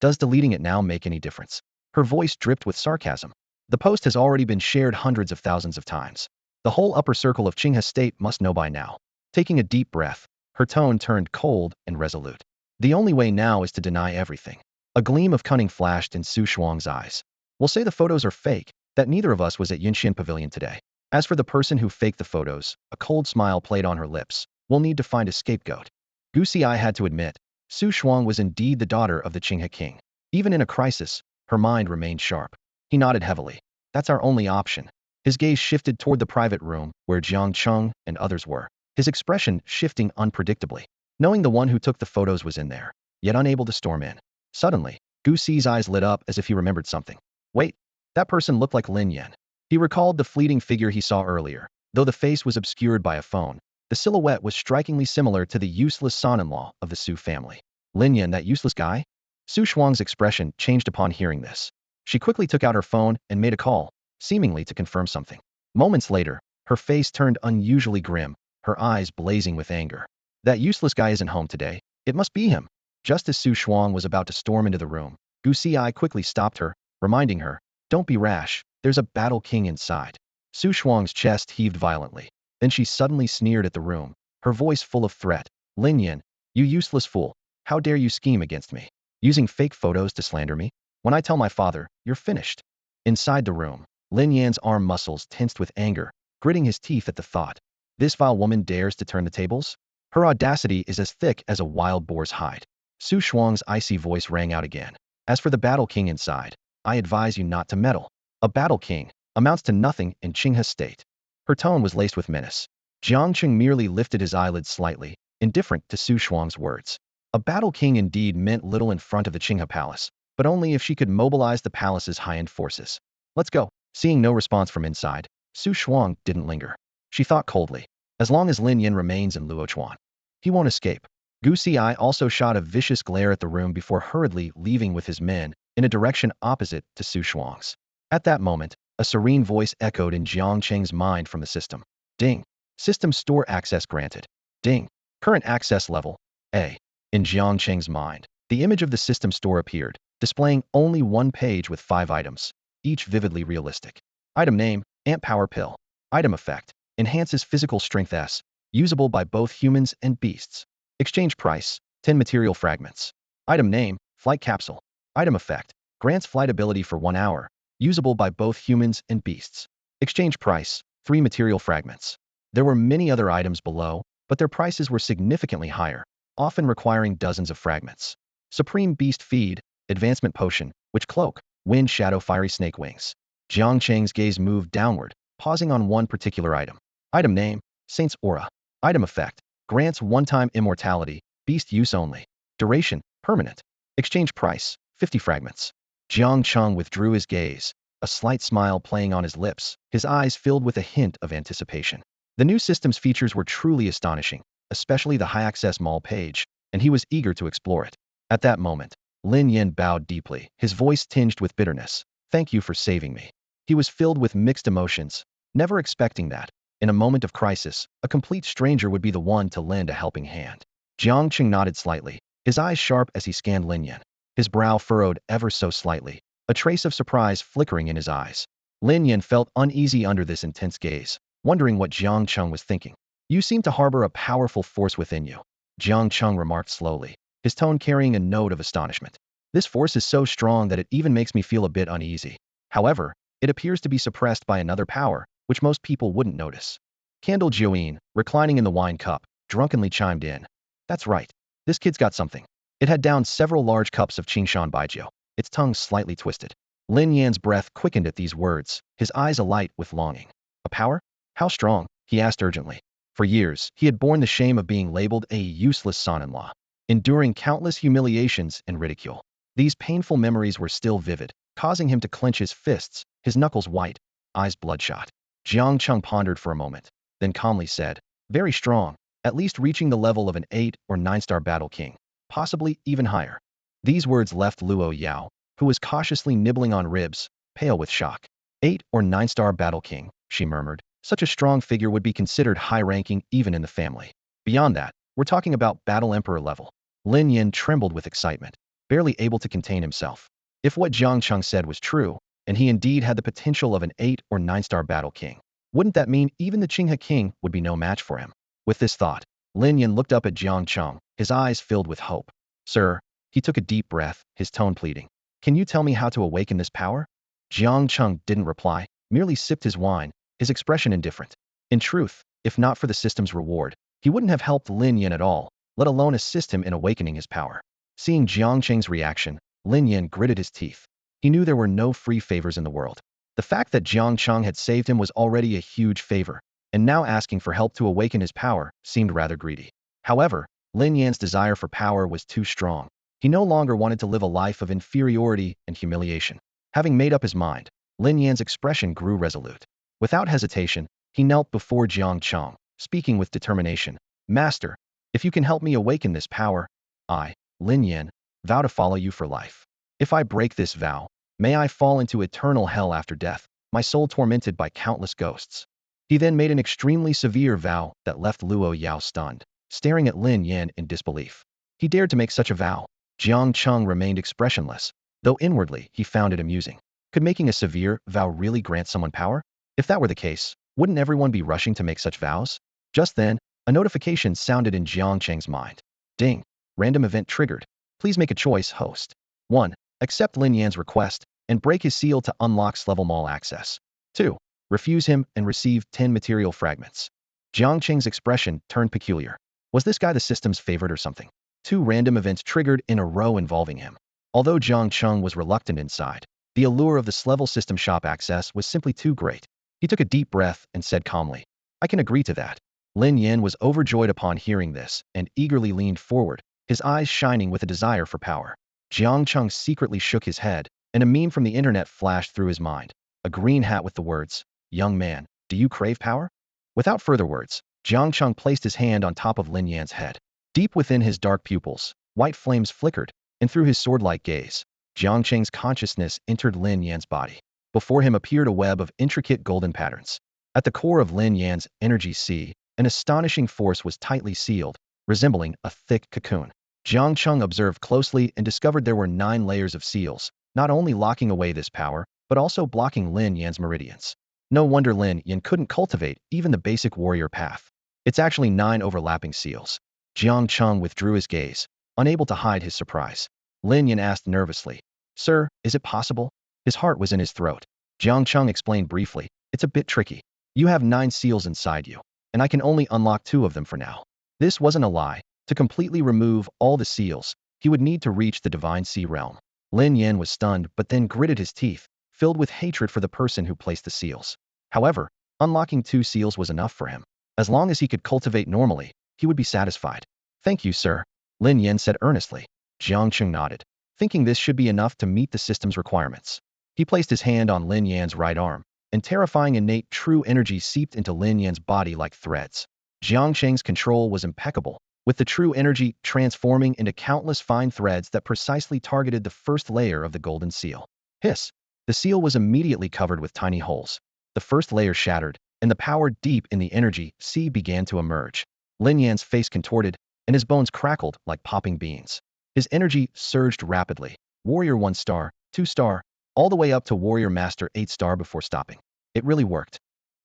[SPEAKER 1] "Does deleting it now make any difference?" Her voice dripped with sarcasm. "The post has already been shared hundreds of thousands of times. The whole upper circle of Qinghe state must know by now." Taking a deep breath, her tone turned cold and resolute. "The only way now is to deny everything." A gleam of cunning flashed in Su Shuang's eyes. "We'll say the photos are fake, that neither of us was at Yinshian Pavilion today. As for the person who faked the photos," a cold smile played on her lips, "we'll need to find a scapegoat." Gu Xi had to admit, Su Shuang was indeed the daughter of the Qinghe king. Even in a crisis, her mind remained sharp. He nodded heavily. "That's our only option." His gaze shifted toward the private room where Jiang Cheng and others were, his expression shifting unpredictably. Knowing the one who took the photos was in there, yet unable to storm in. Suddenly, Gu Xi's eyes lit up as if he remembered something. Wait, that person looked like Lin Yan. He recalled the fleeting figure he saw earlier. Though the face was obscured by a phone, the silhouette was strikingly similar to the useless son-in-law of the Su family. Lin Yan, that useless guy? Su Shuang's expression changed upon hearing this. She quickly took out her phone and made a call, seemingly to confirm something. Moments later, her face turned unusually grim, her eyes blazing with anger. "That useless guy isn't home today. It must be him." Just as Su Shuang was about to storm into the room, Gu Xi quickly stopped her, reminding her, "Don't be rash, there's a battle king inside." Su Shuang's chest heaved violently. Then she suddenly sneered at the room, her voice full of threat. "Lin Yan, you useless fool, how dare you scheme against me? Using fake photos to slander me? When I tell my father, you're finished." Inside the room, Lin Yan's arm muscles tensed with anger, gritting his teeth at the thought. This vile woman dares to turn the tables? Her audacity is as thick as a wild boar's hide. Su Shuang's icy voice rang out again. "As for the battle king inside, I advise you not to meddle. A battle king amounts to nothing in Qinghe state." Her tone was laced with menace. Jiang Cheng merely lifted his eyelids slightly, indifferent to Su Shuang's words. A battle king indeed meant little in front of the Qinghe palace, but only if she could mobilize the palace's high-end forces. "Let's go." Seeing no response from inside, Su Shuang didn't linger. She thought coldly, as long as Lin Yan remains in Luochuan, he won't escape. Gu Xi also shot a vicious glare at the room before hurriedly leaving with his men in a direction opposite to Su Shuang's. At that moment, a serene voice echoed in Jiang Cheng's mind from the system. "Ding. System store access granted. Ding. Current access level, A." In Jiang Cheng's mind, the image of the system store appeared, displaying only one page with 5 items, each vividly realistic. Item name, Ant Power Pill. Item effect, enhances physical strength S, usable by both humans and beasts. Exchange price, 10 material fragments. Item name, Flight Capsule. Item effect, grants flight ability for 1 hour, usable by both humans and beasts. Exchange price, 3 material fragments. There were many other items below, but their prices were significantly higher, often requiring dozens of fragments. Supreme Beast Feed, Advancement Potion, Witch Cloak, Wind Shadow Fiery Snake Wings. Jiang Cheng's gaze moved downward, pausing on one particular item. Item name, Saint's Aura. Item effect, grants one-time immortality, beast use only. Duration, permanent. Exchange price, 50 fragments. Jiang Cheng withdrew his gaze, a slight smile playing on his lips, his eyes filled with a hint of anticipation. The new system's features were truly astonishing, especially the high-access mall page, and he was eager to explore it. At that moment, Lin Yan bowed deeply, his voice tinged with bitterness. "Thank you for saving me." He was filled with mixed emotions, never expecting that, in a moment of crisis, a complete stranger would be the one to lend a helping hand. Jiang Cheng nodded slightly, his eyes sharp as he scanned Lin Yan. His brow furrowed ever so slightly, a trace of surprise flickering in his eyes. Lin Yan felt uneasy under this intense gaze, wondering what Jiang Cheng was thinking. "You seem to harbor a powerful force within you," Jiang Cheng remarked slowly, his tone carrying a note of astonishment. "This force is so strong that it even makes me feel a bit uneasy. However, it appears to be suppressed by another power, which most people wouldn't notice." Candle Joeen, reclining in the wine cup, drunkenly chimed in. "That's right. This kid's got something." It had downed several large cups of Qingshan Baijiu, its tongue slightly twisted. Lin Yan's breath quickened at these words, his eyes alight with longing. "A power? How strong?" he asked urgently. For years, he had borne the shame of being labeled a useless son-in-law, enduring countless humiliations and ridicule. These painful memories were still vivid, causing him to clench his fists, his knuckles white, eyes bloodshot. Jiang Cheng pondered for a moment, then calmly said, "Very strong, at least reaching the level of an 8 or 9-star battle king, possibly even higher." These words left Luo Yao, who was cautiously nibbling on ribs, pale with shock. 8 or 9-star battle king, she murmured. Such a strong figure would be considered high-ranking even in the family. Beyond that, we're talking about battle emperor level. Lin Yan trembled with excitement, barely able to contain himself. If what Jiang Cheng said was true, and he indeed had the potential of an 8 or 9-star battle king, wouldn't that mean even the Qinghe king would be no match for him? With this thought, Lin Yan looked up at Jiang Cheng, his eyes filled with hope. "Sir," he took a deep breath, his tone pleading. "Can you tell me how to awaken this power?" Jiang Cheng didn't reply, merely sipped his wine, his expression indifferent. In truth, if not for the system's reward, he wouldn't have helped Lin Yan at all, let alone assist him in awakening his power. Seeing Jiang Cheng's reaction, Lin Yan gritted his teeth. He knew there were no free favors in the world. The fact that Jiang Cheng had saved him was already a huge favor, and now asking for help to awaken his power seemed rather greedy. However, Lin Yan's desire for power was too strong. He no longer wanted to live a life of inferiority and humiliation. Having made up his mind, Lin Yan's expression grew resolute. Without hesitation, he knelt before Jiang Cheng, speaking with determination. "Master, if you can help me awaken this power, I, Lin Yan, vow to follow you for life. If I break this vow, may I fall into eternal hell after death, my soul tormented by countless ghosts." He then made an extremely severe vow that left Luo Yao stunned, staring at Lin Yan in disbelief. He dared to make such a vow. Jiang Cheng remained expressionless, though inwardly he found it amusing. Could making a severe vow really grant someone power? If that were the case, wouldn't everyone be rushing to make such vows? Just then, a notification sounded in Jiang Cheng's mind. Ding. Random event triggered. Please make a choice, host. 1. Accept Lin Yan's request and break his seal to unlock level mall access. 2. Refuse him and receive 10 material fragments. Jiang Cheng's expression turned peculiar. Was this guy the system's favorite or something? 2 random events triggered in a row involving him. Although Jiang Cheng was reluctant inside, the allure of the level system shop access was simply too great. He took a deep breath and said calmly, I can agree to that. Lin Yan was overjoyed upon hearing this and eagerly leaned forward, his eyes shining with a desire for power. Jiang Cheng secretly shook his head, and a meme from the internet flashed through his mind. A green hat with the words, young man, do you crave power? Without further words, Jiang Cheng placed his hand on top of Lin Yan's head. Deep within his dark pupils, white flames flickered, and through his sword-like gaze, Jiang Cheng's consciousness entered Lin Yan's body. Before him appeared a web of intricate golden patterns. At the core of Lin Yan's energy sea, an astonishing force was tightly sealed, resembling a thick cocoon. Jiang Cheng observed closely and discovered there were 9 layers of seals, not only locking away this power, but also blocking Lin Yan's meridians. No wonder Lin Yan couldn't cultivate even the basic warrior path. It's actually 9 overlapping seals. Jiang Cheng withdrew his gaze, unable to hide his surprise. Lin Yan asked nervously, Sir, is it possible? His heart was in his throat. Jiang Cheng explained briefly, it's a bit tricky. You have 9 seals inside you, and I can only unlock 2 of them for now. This wasn't a lie. To completely remove all the seals, he would need to reach the divine sea realm. Lin Yan was stunned but then gritted his teeth, filled with hatred for the person who placed the seals. However, unlocking 2 seals was enough for him. As long as he could cultivate normally, he would be satisfied. Thank you, sir, Lin Yan said earnestly. Jiang Cheng nodded, thinking this should be enough to meet the system's requirements. He placed his hand on Lin Yan's right arm, and terrifying innate true energy seeped into Lin Yan's body like threads. Jiang Cheng's control was impeccable, with the true energy transforming into countless fine threads that precisely targeted the first layer of the golden seal. Hiss! The seal was immediately covered with tiny holes. The first layer shattered, and the power deep in the energy sea began to emerge. Lin Yan's face contorted, and his bones crackled like popping beans. His energy surged rapidly. Warrior 1 star, 2 star, all the way up to Warrior Master 8 star before stopping. It really worked.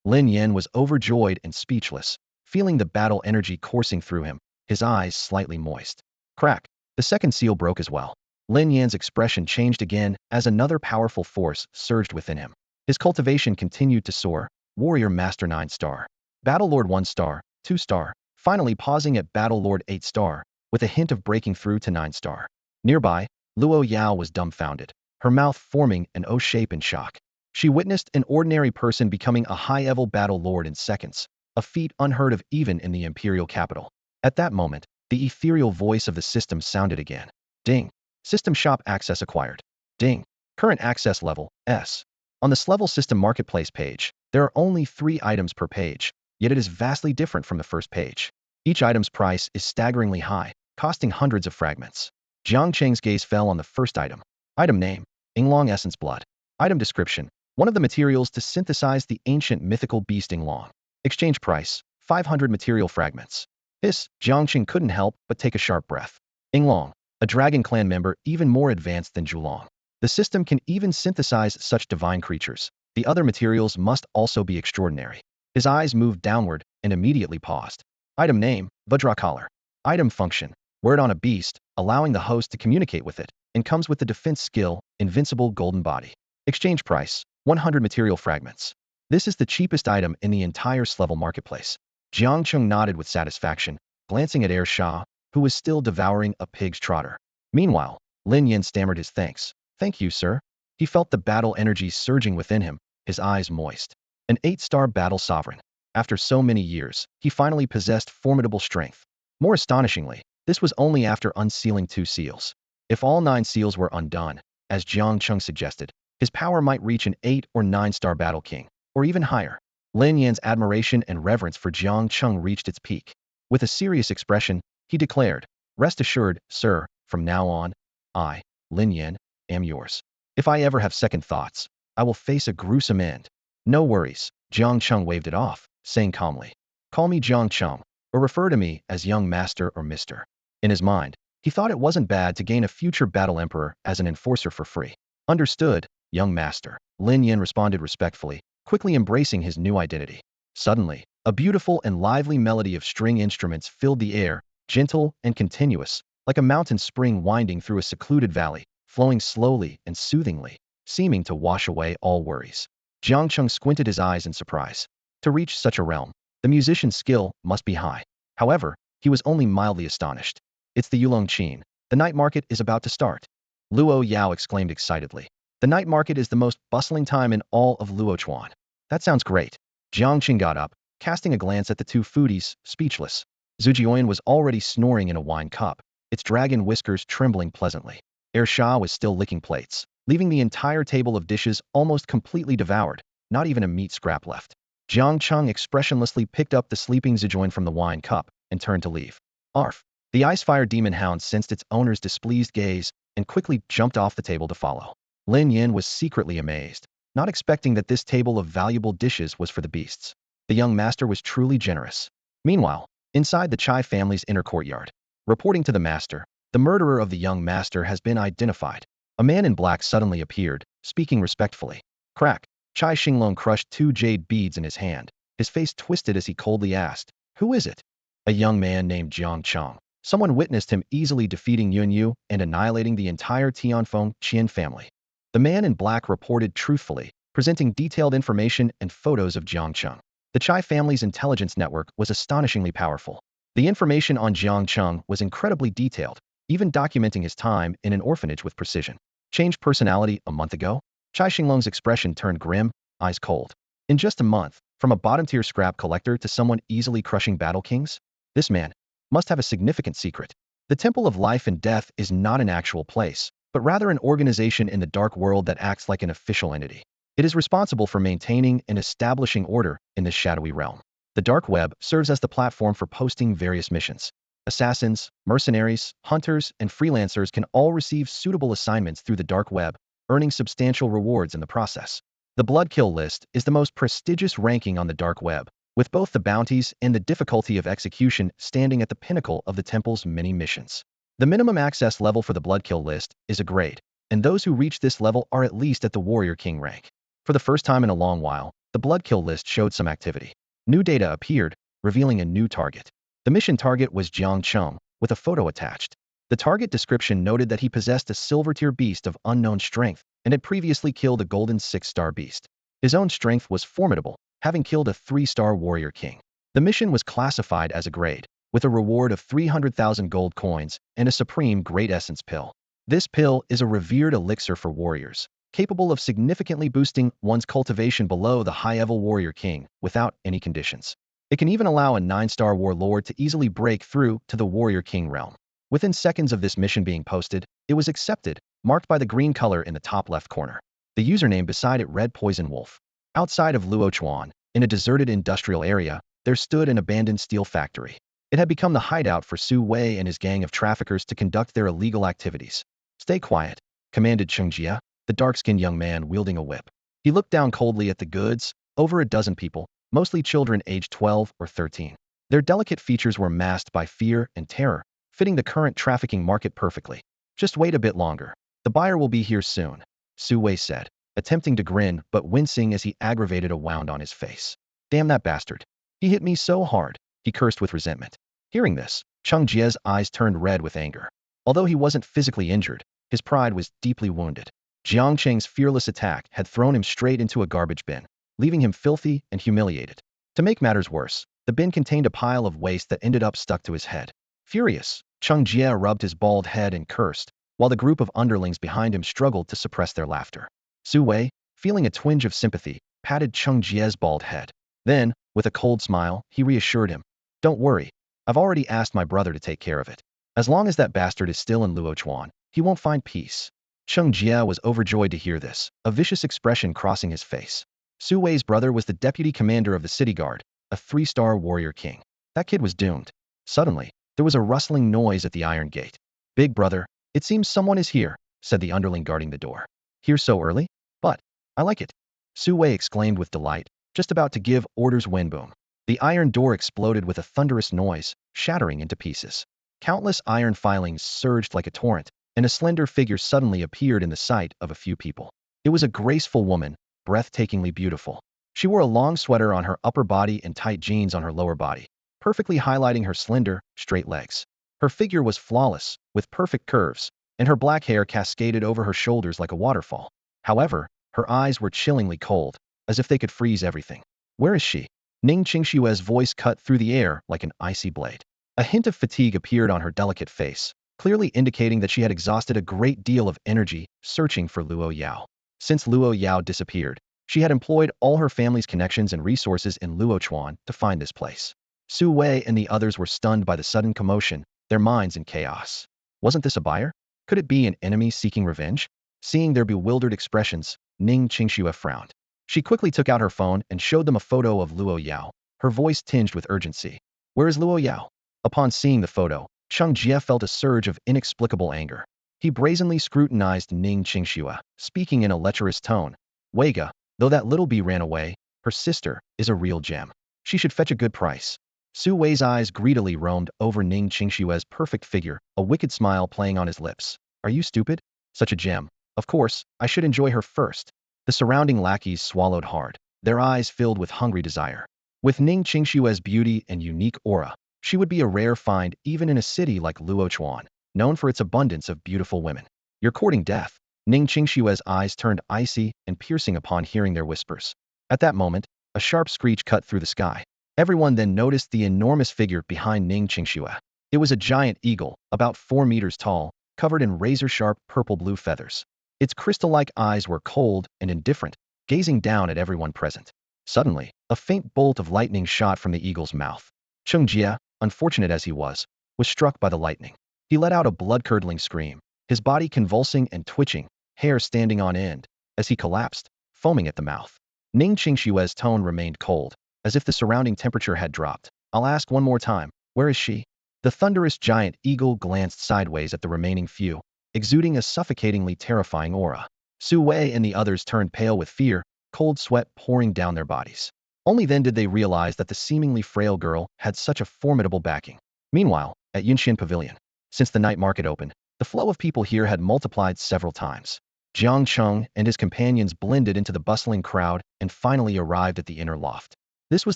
[SPEAKER 1] Lin Yan was overjoyed and speechless, feeling the battle energy coursing through him, his eyes slightly moist. Crack! The second seal broke as well. Lin Yan's expression changed again as another powerful force surged within him. His cultivation continued to soar. Warrior Master 9 star, Battle Lord 1 star, 2 star, finally pausing at Battle Lord 8 star, with a hint of breaking through to 9 star. Nearby, Luo Yao was dumbfounded, her mouth forming an O shape in shock. She witnessed an ordinary person becoming a high-level battle lord in seconds, a feat unheard of even in the imperial capital. At that moment, the ethereal voice of the system sounded again. Ding. System shop access acquired. Ding. Current access level, S. On the level system marketplace page, there are only 3 items per page, yet it is vastly different from the first page. Each item's price is staggeringly high, costing hundreds of fragments. Jiang Cheng's gaze fell on the first item. Item name, Yinglong Essence Blood. Item description, one of the materials to synthesize the ancient mythical beast Yinglong. Exchange price, 500 material fragments. Jiang Cheng couldn't help but take a sharp breath. Yinglong, a dragon clan member even more advanced than Zhulong. The system can even synthesize such divine creatures. The other materials must also be extraordinary. His eyes moved downward and immediately paused. Item name, Vajra Collar. Item function, word on a beast, allowing the host to communicate with it, and comes with the defense skill, Invincible Golden Body. Exchange price, 100 material fragments. This is the cheapest item in the entire level marketplace. Jiang Cheng nodded with satisfaction, glancing at Air Shah, who was still devouring a pig's trotter. Meanwhile, Lin Yan stammered his thanks. Thank you, sir. He felt the battle energy surging within him, his eyes moist. An 8-star battle sovereign. After so many years, he finally possessed formidable strength. More astonishingly, this was only after unsealing 2 seals. If all 9 seals were undone, as Jiang Cheng suggested, his power might reach an 8 or 9-star battle king, or even higher. Lin Yan's admiration and reverence for Jiang Cheng reached its peak. With a serious expression, he declared, Rest assured, sir, from now on, I, Lin Yan, am yours. If I ever have second thoughts, I will face a gruesome end. No worries, Jiang Cheng waved it off, saying calmly, Call me Jiang Cheng, or refer to me as young master or mister. In his mind, He thought it wasn't bad to gain a future battle emperor as an enforcer for free. Understood, young master. Lin Yin responded respectfully, quickly embracing his new identity. Suddenly, a beautiful and lively melody of string instruments filled the air, gentle and continuous, like a mountain spring winding through a secluded valley, flowing slowly and soothingly, seeming to wash away all worries. Jiang Cheng squinted his eyes in surprise. To reach such a realm, the musician's skill must be high. However, he was only mildly astonished. It's the Yulong Qin. The night market is about to start. Luo Yao exclaimed excitedly. The night market is the most bustling time in all of Luochuan. That sounds great. Jiang Cheng got up, casting a glance at the two foodies, speechless. Zhu Jiuan was already snoring in a wine cup, its dragon whiskers trembling pleasantly. Sha was still licking plates, leaving the entire table of dishes almost completely devoured, not even a meat scrap left. Jiang Cheng expressionlessly picked up the sleeping Zijuan from the wine cup and turned to leave. Arf! The Icefire Demon Hound sensed its owner's displeased gaze and quickly jumped off the table to follow. Lin Yin was secretly amazed, not expecting that this table of valuable dishes was for the beasts. The young master was truly generous. Meanwhile, inside the Chai family's inner courtyard, reporting to the master, the murderer of the young master has been identified. A man in black suddenly appeared, speaking respectfully. Crack! Chai Xinglong crushed 2 jade beads in his hand. His face twisted as he coldly asked, "Who is it?" A young man named Jiang Cheng. Someone witnessed him easily defeating Yun Yu and annihilating the entire Tianfeng Qian family. The man in black reported truthfully, presenting detailed information and photos of Jiang Cheng. The Chai family's intelligence network was astonishingly powerful. The information on Jiang Cheng was incredibly detailed, even documenting his time in an orphanage with precision. Changed personality a month ago? Chai Xinglong's expression turned grim, eyes cold. In just a month, from a bottom-tier scrap collector to someone easily crushing battle kings? This man must have a significant secret. The Temple of Life and Death is not an actual place, but rather an organization in the dark world that acts like an official entity. It is responsible for maintaining and establishing order in this shadowy realm. The dark web serves as the platform for posting various missions. Assassins, mercenaries, hunters, and freelancers can all receive suitable assignments through the dark web, earning substantial rewards in the process. The Blood Kill list is the most prestigious ranking on the dark web, with both the bounties and the difficulty of execution standing at the pinnacle of the temple's many missions. The minimum access level for the Blood Kill list is a grade, and those who reach this level are at least at the Warrior King rank. For the first time in a long while, the Blood Kill list showed some activity. New data appeared, revealing a new target. The mission target was Jiang Cheng, with a photo attached. The target description noted that he possessed a silver-tier beast of unknown strength and had previously killed a golden 6-star beast. His own strength was formidable, having killed a 3-star warrior king. The mission was classified as a grade, with a reward of 300,000 gold coins and a supreme great essence pill. This pill is a revered elixir for warriors, capable of significantly boosting one's cultivation below the high-level warrior king without any conditions. It can even allow a 9-star warlord to easily break through to the warrior king realm. Within seconds of this mission being posted, it was accepted, marked by the green color in the top left corner. The username beside it read Poison Wolf. Outside of Luochuan, in a deserted industrial area, there stood an abandoned steel factory. It had become the hideout for Su Wei and his gang of traffickers to conduct their illegal activities. "Stay quiet," commanded Cheng Jia, the dark-skinned young man wielding a whip. He looked down coldly at the goods, over a dozen people, mostly children aged 12 or 13. Their delicate features were masked by fear and terror, fitting the current trafficking market perfectly. "Just wait a bit longer. The buyer will be here soon," Su Wei said, attempting to grin but wincing as he aggravated a wound on his face. "Damn that bastard. He hit me so hard," he cursed with resentment. Hearing this, Cheng Jie's eyes turned red with anger. Although he wasn't physically injured, his pride was deeply wounded. Jiang Cheng's fearless attack had thrown him straight into a garbage bin, leaving him filthy and humiliated. To make matters worse, the bin contained a pile of waste that ended up stuck to his head. Furious, Cheng Jie rubbed his bald head and cursed, while the group of underlings behind him struggled to suppress their laughter. Su Wei, feeling a twinge of sympathy, patted Cheng Jie's bald head. Then, with a cold smile, he reassured him. "Don't worry. I've already asked my brother to take care of it. As long as that bastard is still in Luochuan, he won't find peace." Cheng Jie was overjoyed to hear this, a vicious expression crossing his face. Su Wei's brother was the deputy commander of the city guard, a 3-star warrior king. That kid was doomed. Suddenly, there was a rustling noise at the iron gate. "Big brother, it seems someone is here," said the underling guarding the door. "Here so early? But I like it," Su Wei exclaimed with delight, just about to give orders when boom. The iron door exploded with a thunderous noise, shattering into pieces. Countless iron filings surged like a torrent, and a slender figure suddenly appeared in the sight of a few people. It was a graceful woman, breathtakingly beautiful. She wore a long sweater on her upper body and tight jeans on her lower body, perfectly highlighting her slender, straight legs. Her figure was flawless, with perfect curves, and her black hair cascaded over her shoulders like a waterfall. However, her eyes were chillingly cold, as if they could freeze everything. Where is she? Ning Qingshue's voice cut through the air like an icy blade. A hint of fatigue appeared on her delicate face, clearly indicating that she had exhausted a great deal of energy searching for Luo Yao. Since Luo Yao disappeared, she had employed all her family's connections and resources in Luochuan to find this place. Su Wei and the others were stunned by the sudden commotion, their minds in chaos. Wasn't this a buyer? Could it be an enemy seeking revenge? Seeing their bewildered expressions, Ning Qingxue frowned. She quickly took out her phone and showed them a photo of Luo Yao, her voice tinged with urgency. Where is Luo Yao? Upon seeing the photo, Cheng Jie felt a surge of inexplicable anger. He brazenly scrutinized Ning Qingxue, speaking in a lecherous tone. Weiga, though that little bee ran away, her sister is a real gem. She should fetch a good price. Su Wei's eyes greedily roamed over Ning Qingshue's perfect figure, a wicked smile playing on his lips. Are you stupid? Such a gem. Of course, I should enjoy her first. The surrounding lackeys swallowed hard, their eyes filled with hungry desire. With Ning Qingshue's beauty and unique aura, she would be a rare find even in a city like Luochuan, known for its abundance of beautiful women. You're courting death. Ning Qingshue's eyes turned icy and piercing upon hearing their whispers. At that moment, a sharp screech cut through the sky. Everyone then noticed the enormous figure behind Ning Qingxue. It was a giant eagle, about 4 meters tall, covered in razor-sharp purple-blue feathers. Its crystal-like eyes were cold and indifferent, gazing down at everyone present. Suddenly, a faint bolt of lightning shot from the eagle's mouth. Cheng Jie, unfortunate as he was struck by the lightning. He let out a blood-curdling scream, his body convulsing and twitching, hair standing on end, as he collapsed, foaming at the mouth. Ning Qingshue's tone remained cold, as if the surrounding temperature had dropped. I'll ask one more time, where is she? The thunderous giant eagle glanced sideways at the remaining few, exuding a suffocatingly terrifying aura. Su Wei and the others turned pale with fear, cold sweat pouring down their bodies. Only then did they realize that the seemingly frail girl had such a formidable backing. Meanwhile, at Yunxian Pavilion, since the night market opened, the flow of people here had multiplied several times. Jiang Cheng and his companions blended into the bustling crowd and finally arrived at the inner loft. This was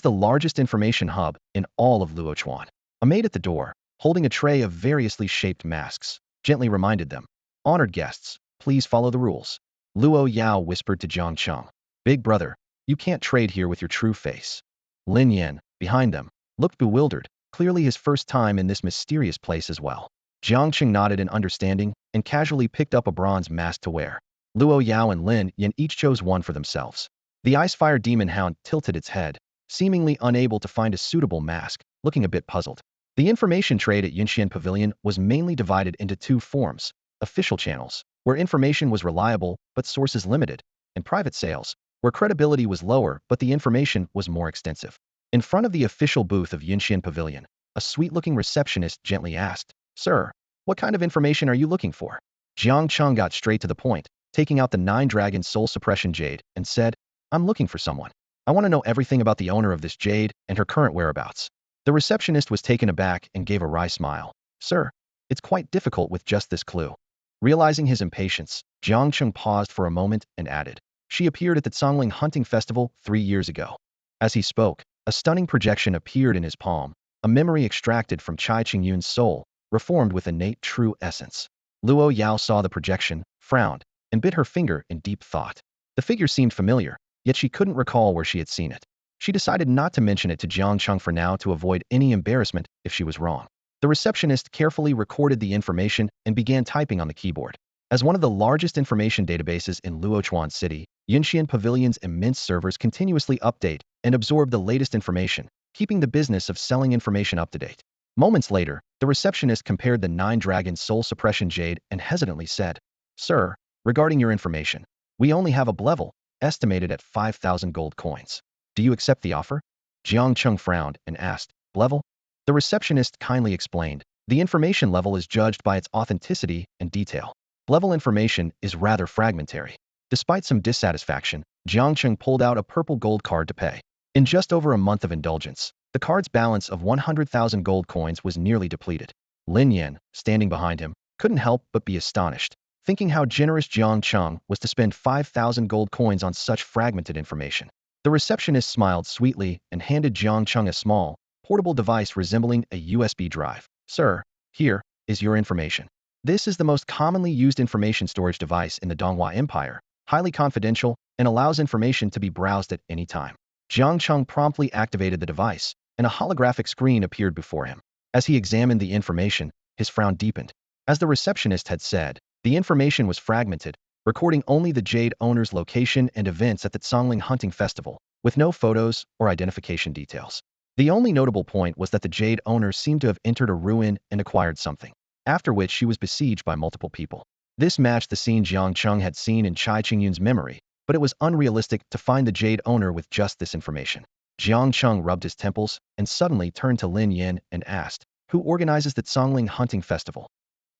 [SPEAKER 1] the largest information hub in all of Luochuan. A maid at the door, holding a tray of variously shaped masks, gently reminded them, "Honored guests, please follow the rules." Luo Yao whispered to Jiang Cheng, "Big brother, you can't trade here with your true face." Lin Yan, behind them, looked bewildered, clearly his first time in this mysterious place as well. Jiang Cheng nodded in understanding and casually picked up a bronze mask to wear. Luo Yao and Lin Yan each chose one for themselves. The Icefire Demon Hound tilted its head, seemingly unable to find a suitable mask, looking a bit puzzled. The information trade at Yunxian Pavilion was mainly divided into two forms: official channels, where information was reliable but sources limited, and private sales, where credibility was lower but the information was more extensive. In front of the official booth of Yunxian Pavilion, a sweet-looking receptionist gently asked, "Sir, what kind of information are you looking for?" Jiang Cheng got straight to the point, taking out the 9-dragon soul suppression jade, and said, "I'm looking for someone. I want to know everything about the owner of this jade and her current whereabouts." The receptionist was taken aback and gave a wry smile. "Sir, it's quite difficult with just this clue." Realizing his impatience, Jiang Cheng paused for a moment and added, "She appeared at the Congling Hunting Festival 3 years ago." As he spoke, a stunning projection appeared in his palm, a memory extracted from Chai Qingyun's soul, reformed with innate true essence. Luo Yao saw the projection, frowned, and bit her finger in deep thought. The figure seemed familiar, yet she couldn't recall where she had seen it. She decided not to mention it to Jiang Cheng for now to avoid any embarrassment if she was wrong. The receptionist carefully recorded the information and began typing on the keyboard. As one of the largest information databases in Luochuan City, Yunxian Pavilion's immense servers continuously update and absorb the latest information, keeping the business of selling information up to date. Moments later, the receptionist compared the 9-dragon soul suppression jade and hesitantly said, "Sir, regarding your information, we only have a level, estimated at 5,000 gold coins. Do you accept the offer?" Jiang Cheng frowned and asked, "Level?" The receptionist kindly explained, "The information level is judged by its authenticity and detail. Level information is rather fragmentary." Despite some dissatisfaction, Jiang Cheng pulled out a purple gold card to pay. In just over a month of indulgence, the card's balance of 100,000 gold coins was nearly depleted. Lin Yan, standing behind him, couldn't help but be astonished, thinking how generous Jiang Cheng was to spend 5,000 gold coins on such fragmented information. The receptionist smiled sweetly and handed Jiang Cheng a small, portable device resembling a USB drive. Sir, here is your information. This is the most commonly used information storage device in the Donghua Empire, highly confidential, and allows information to be browsed at any time. Jiang Cheng promptly activated the device, and a holographic screen appeared before him. As he examined the information, his frown deepened. As the receptionist had said, the information was fragmented, recording only the jade owner's location and events at the Songling hunting festival, with no photos or identification details. The only notable point was that the jade owner seemed to have entered a ruin and acquired something, after which she was besieged by multiple people. This matched the scene Jiang Cheng had seen in Chai Qingyun's memory, but it was unrealistic to find the jade owner with just this information. Jiang Cheng rubbed his temples and suddenly turned to Lin Yan and asked, "Who organizes the Songling hunting festival?"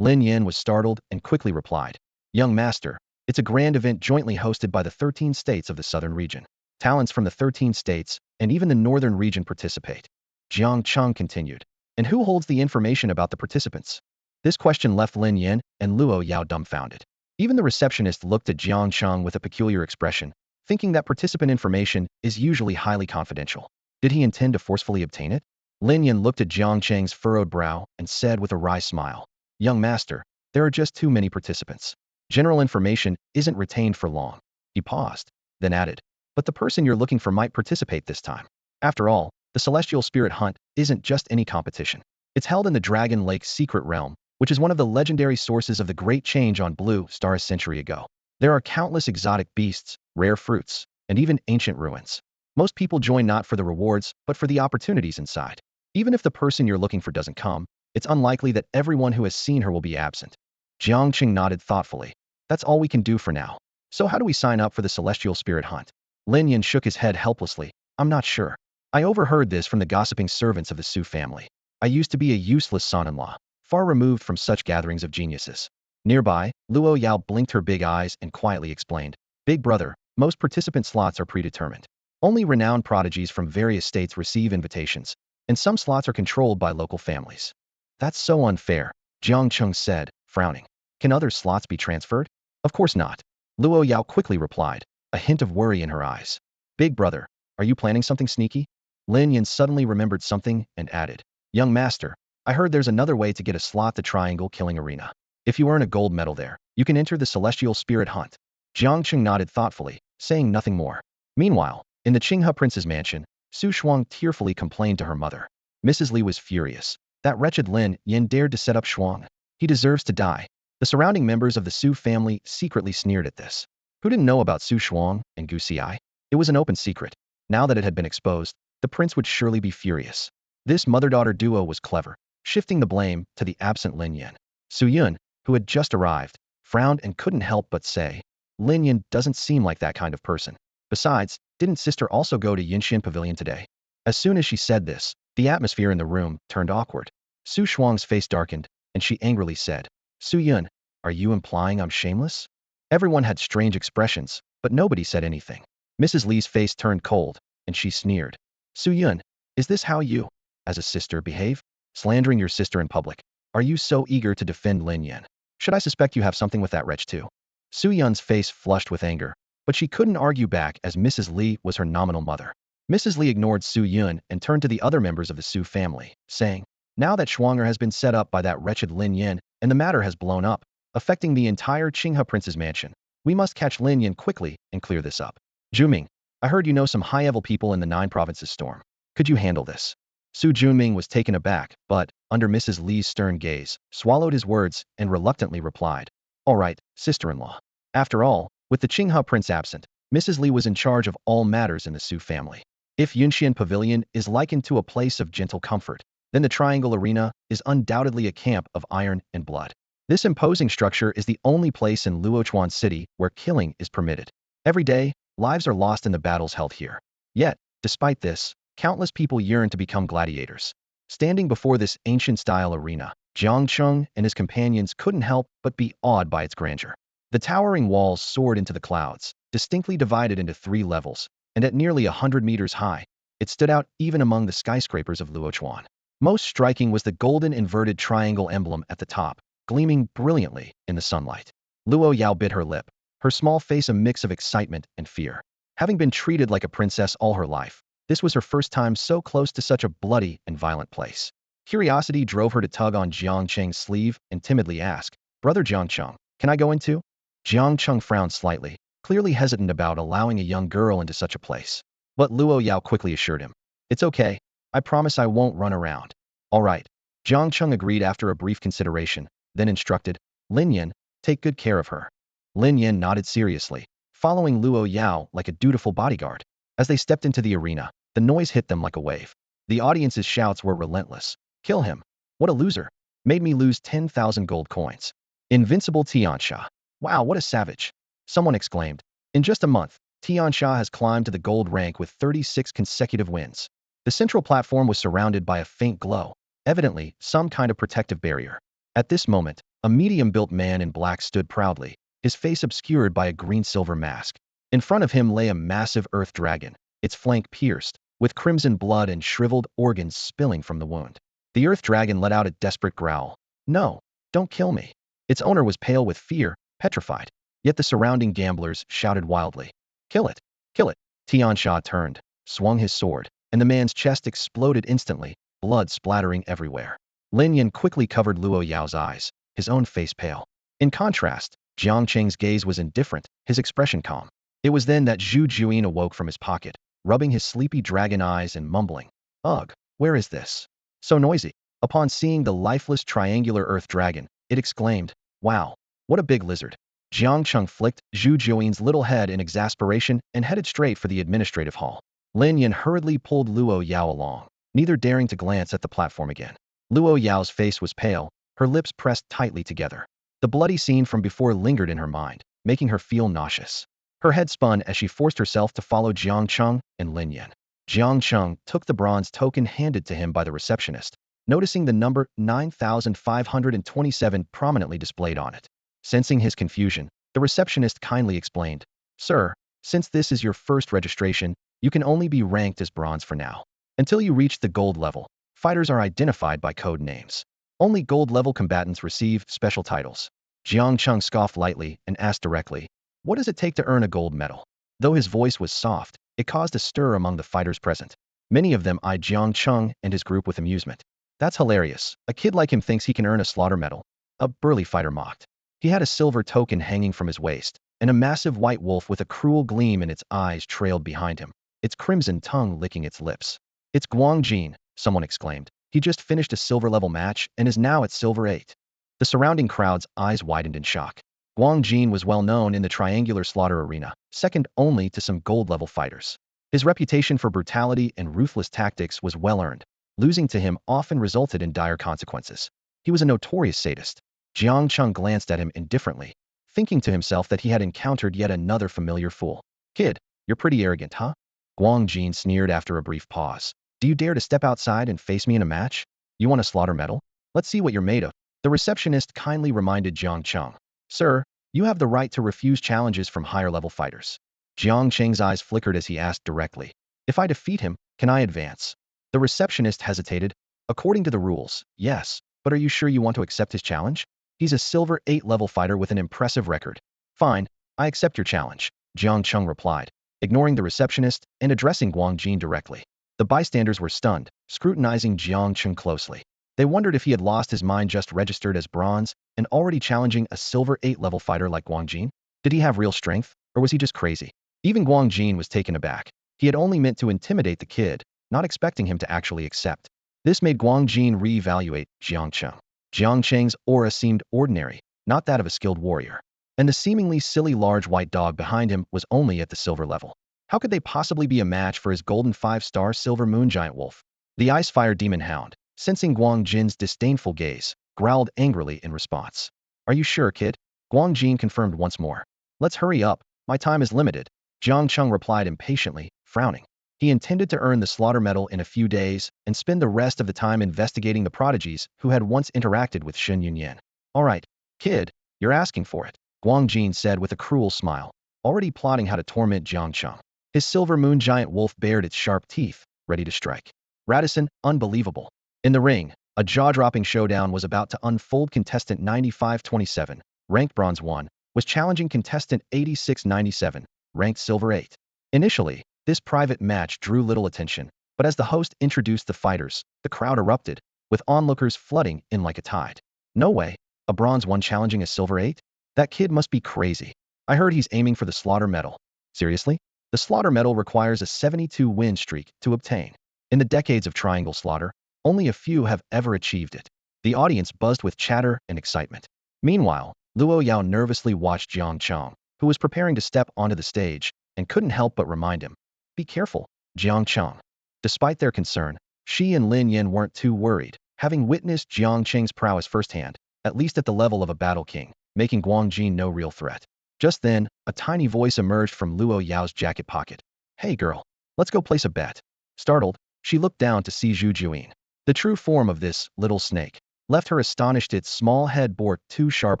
[SPEAKER 1] Lin Yan was startled and quickly replied, "Young master, it's a grand event jointly hosted by the 13 states of the southern region. Talents from the 13 states and even the northern region participate." Jiang Cheng continued, "And who holds the information about the participants?" This question left Lin Yan and Luo Yao dumbfounded. Even the receptionist looked at Jiang Cheng with a peculiar expression, thinking that participant information is usually highly confidential. Did he intend to forcefully obtain it? Lin Yan looked at Jiang Cheng's furrowed brow and said with a wry smile, "Young master, there are just too many participants. General information isn't retained for long." He paused, then added, "But the person you're looking for might participate this time. After all, the Celestial Spirit Hunt isn't just any competition. It's held in the Dragon Lake Secret Realm, which is one of the legendary sources of the Great Change on Blue Star a century ago. There are countless exotic beasts, rare fruits, and even ancient ruins. Most people join not for the rewards, but for the opportunities inside. Even if the person you're looking for doesn't come, it's unlikely that everyone who has seen her will be absent." Jiang Cheng nodded thoughtfully. "That's all we can do for now. So how do we sign up for the Celestial Spirit Hunt?" Lin Yan shook his head helplessly. "I'm not sure. I overheard this from the gossiping servants of the Su family. I used to be a useless son-in-law, far removed from such gatherings of geniuses." Nearby, Luo Yao blinked her big eyes and quietly explained, "Big brother, most participant slots are predetermined. Only renowned prodigies from various states receive invitations, and some slots are controlled by local families." "That's so unfair," Jiang Cheng said, frowning. "Can other slots be transferred?" "Of course not," Luo Yao quickly replied, a hint of worry in her eyes. "Big brother, are you planning something sneaky?" Lin Yan suddenly remembered something and added, "Young master, I heard there's another way to get a slot to Triangle Killing Arena. If you earn a gold medal there, you can enter the Celestial Spirit Hunt." Jiang Cheng nodded thoughtfully, saying nothing more. Meanwhile, in the Qinghe prince's mansion, Su Shuang tearfully complained to her mother. Mrs. Li was furious. That wretched Lin Yan dared to set up Shuang. He deserves to die. The surrounding members of the Su family secretly sneered at this. Who didn't know about Su Shuang and Gu Xiai? It was an open secret. Now that it had been exposed, the prince would surely be furious. This mother-daughter duo was clever, shifting the blame to the absent Lin Yan. Su Yun, who had just arrived, frowned and couldn't help but say, "Lin Yan doesn't seem like that kind of person. Besides, didn't sister also go to Yinxian Pavilion today?" As soon as she said this, the atmosphere in the room turned awkward. Su Shuang's face darkened, and she angrily said, "Su Yun, are you implying I'm shameless?" Everyone had strange expressions, but nobody said anything. Mrs. Li's face turned cold, and she sneered. "Su Yun, is this how you, as a sister, behave? Slandering your sister in public? Are you so eager to defend Lin Yan? Should I suspect you have something with that wretch too?" Su Yun's face flushed with anger, but she couldn't argue back as Mrs. Li was her nominal mother. Mrs. Li ignored Su Yun and turned to the other members of the Su family, saying, "Now that Shuanger has been set up by that wretched Lin Yan, and the matter has blown up, affecting the entire Qinghe prince's mansion, we must catch Lin Yan quickly and clear this up. Juming, I heard you know some high-level people in the 9 provinces storm. Could you handle this?" Su Junming was taken aback, but, under Mrs. Li's stern gaze, swallowed his words and reluctantly replied, "All right, sister-in-law." After all, with the Qinghe prince absent, Mrs. Li was in charge of all matters in the Su family. If Yunxian Pavilion is likened to a place of gentle comfort, then the Triangle Arena is undoubtedly a camp of iron and blood. This imposing structure is the only place in Luochuan City where killing is permitted. Every day, lives are lost in the battles held here. Yet, despite this, countless people yearn to become gladiators. Standing before this ancient-style arena, Jiang Cheng and his companions couldn't help but be awed by its grandeur. The towering walls soared into the clouds, distinctly divided into 3 levels, and at nearly 100 meters high, it stood out even among the skyscrapers of Luochuan. Most striking was the golden inverted triangle emblem at the top, gleaming brilliantly in the sunlight. Luo Yao bit her lip, her small face a mix of excitement and fear. Having been treated like a princess all her life, this was her first time so close to such a bloody and violent place. Curiosity drove her to tug on Jiang Cheng's sleeve and timidly ask, "Brother Jiang Cheng, can I go in too?" Jiang Cheng frowned slightly, clearly hesitant about allowing a young girl into such a place. But Luo Yao quickly assured him, "It's okay. I promise I won't run around." "All right." Jiang Cheng agreed after a brief consideration, then instructed, "Lin Yan, take good care of her." Lin Yan nodded seriously, following Luo Yao like a dutiful bodyguard. As they stepped into the arena, the noise hit them like a wave. The audience's shouts were relentless. "Kill him! What a loser! Made me lose 10,000 gold coins. Invincible Tiansha! Wow, what a savage!" Someone exclaimed. In just a month, Tiansha has climbed to the gold rank with 36 consecutive wins. The central platform was surrounded by a faint glow, evidently some kind of protective barrier. At this moment, a medium-built man in black stood proudly, his face obscured by a green-silver mask. In front of him lay a massive earth dragon, its flank pierced, with crimson blood and shriveled organs spilling from the wound. The earth dragon let out a desperate growl. "No, don't kill me." Its owner was pale with fear, petrified. Yet the surrounding gamblers shouted wildly, "Kill it! Kill it!" Tiansha turned, swung his sword, and the man's chest exploded instantly, blood splattering everywhere. Lin Yan quickly covered Luo Yao's eyes, his own face pale. In contrast, Jiang Cheng's gaze was indifferent, his expression calm. It was then that Zhu Juyin awoke from his pocket, rubbing his sleepy dragon eyes and mumbling, "Ugh, where is this? So noisy." Upon seeing the lifeless triangular earth dragon, it exclaimed, "Wow, what a big lizard." Jiang Cheng flicked Zhu Juyin's little head in exasperation and headed straight for the administrative hall. Lin Yan hurriedly pulled Luo Yao along, neither daring to glance at the platform again. Luo Yao's face was pale, her lips pressed tightly together. The bloody scene from before lingered in her mind, making her feel nauseous. Her head spun as she forced herself to follow Jiang Cheng and Lin Yan. Jiang Cheng took the bronze token handed to him by the receptionist, noticing the number 9527 prominently displayed on it. Sensing his confusion, the receptionist kindly explained, "Sir, since this is your first registration, you can only be ranked as bronze for now. Until you reach the gold level, fighters are identified by code names. Only gold-level combatants receive special titles." Jiang Cheng scoffed lightly and asked directly, "What does it take to earn a gold medal?" Though his voice was soft, it caused a stir among the fighters present. Many of them eyed Jiang Cheng and his group with amusement. "That's hilarious. A kid like him thinks he can earn a slaughter medal," a burly fighter mocked. He had a silver token hanging from his waist, and a massive white wolf with a cruel gleam in its eyes trailed behind him, its crimson tongue licking its lips. "It's Guang Jin," someone exclaimed. "He just finished a silver-level match and is now at silver 8. The surrounding crowd's eyes widened in shock. Guang Jin was well known in the triangular slaughter arena, second only to some gold-level fighters. His reputation for brutality and ruthless tactics was well-earned. Losing to him often resulted in dire consequences. He was a notorious sadist. Jiang Cheng glanced at him indifferently, thinking to himself that he had encountered yet another familiar fool. "Kid, you're pretty arrogant, huh?" Guang Jin sneered after a brief pause. "Do you dare to step outside and face me in a match? You want a slaughter medal? Let's see what you're made of." The receptionist kindly reminded Jiang Cheng, "Sir, you have the right to refuse challenges from higher-level fighters." Jiang Cheng's eyes flickered as he asked directly, "If I defeat him, can I advance?" The receptionist hesitated. "According to the rules, yes, but are you sure you want to accept his challenge? He's a silver 8 level fighter with an impressive record." "Fine, I accept your challenge," Jiang Cheng replied, ignoring the receptionist and addressing Guang Jin directly. The bystanders were stunned, scrutinizing Jiang Cheng closely. They wondered if he had lost his mind just registered as bronze and already challenging a silver 8 level fighter like Guang Jin. Did he have real strength, or was he just crazy? Even Guang Jin was taken aback. He had only meant to intimidate the kid, not expecting him to actually accept. This made Guang Jin re-evaluate Jiang Cheng. Jiang Cheng's aura seemed ordinary, not that of a skilled warrior. And the seemingly silly large white dog behind him was only at the silver level. How could they possibly be a match for his golden 5-star silver moon giant wolf? The Icefire Demon Hound, sensing Guang Jin's disdainful gaze, growled angrily in response. "Are you sure, kid?" Guang Jin confirmed once more. "Let's hurry up, my time is limited." Jiang Cheng replied impatiently, frowning. He intended to earn the slaughter medal in a few days and spend the rest of the time investigating the prodigies who had once interacted with Shen Yunyan. "All right, kid, you're asking for it," Guang Jin said with a cruel smile, already plotting how to torment Jiang Cheng. His silver moon giant wolf bared its sharp teeth, ready to strike. "Radisson, unbelievable. In the ring, a jaw-dropping showdown was about to unfold. Contestant 9527, ranked Bronze 1, was challenging contestant 8697, ranked Silver 8. Initially, this private match drew little attention, but as the host introduced the fighters, the crowd erupted, with onlookers flooding in like a tide. No way, a Bronze 1 challenging a Silver 8? That kid must be crazy. I heard he's aiming for the Slaughter Medal. Seriously? The Slaughter Medal requires a 72-win streak to obtain. In the decades of Triangle Slaughter, only a few have ever achieved it. The audience buzzed with chatter and excitement. Meanwhile, Luo Yao nervously watched Jiang Cheng, who was preparing to step onto the stage, and couldn't help but remind him, "Be careful, Jiang Cheng." Despite their concern, she and Lin Yan weren't too worried, having witnessed Jiang Cheng's prowess firsthand, at least at the level of a battle king, making Guang Jin no real threat. Just then, a tiny voice emerged from Luo Yao's jacket pocket. "Hey girl, let's go place a bet." Startled, she looked down to see Zhu Juyin. The true form of this little snake left her astonished. Its small head bore two sharp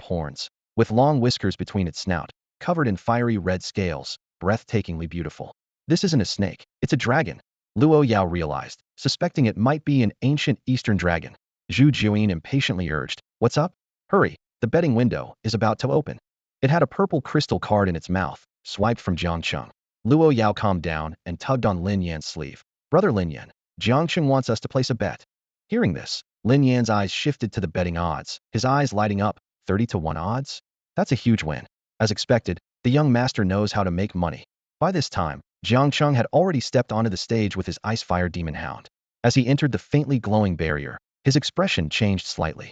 [SPEAKER 1] horns, with long whiskers between its snout, covered in fiery red scales, breathtakingly beautiful. "This isn't a snake, it's a dragon," Luo Yao realized, suspecting it might be an ancient eastern dragon. Zhu Juyin impatiently urged, "What's up? Hurry, the betting window is about to open." It had a purple crystal card in its mouth, swiped from Jiang Cheng. Luo Yao calmed down and tugged on Lin Yan's sleeve. "Brother Lin Yan, Jiang Cheng wants us to place a bet." Hearing this, Lin Yan's eyes shifted to the betting odds, his eyes lighting up. 30-1 odds? That's a huge win. As expected, the young master knows how to make money. By this time, Jiang Cheng had already stepped onto the stage with his ice-fire demon hound. As he entered the faintly glowing barrier, his expression changed slightly.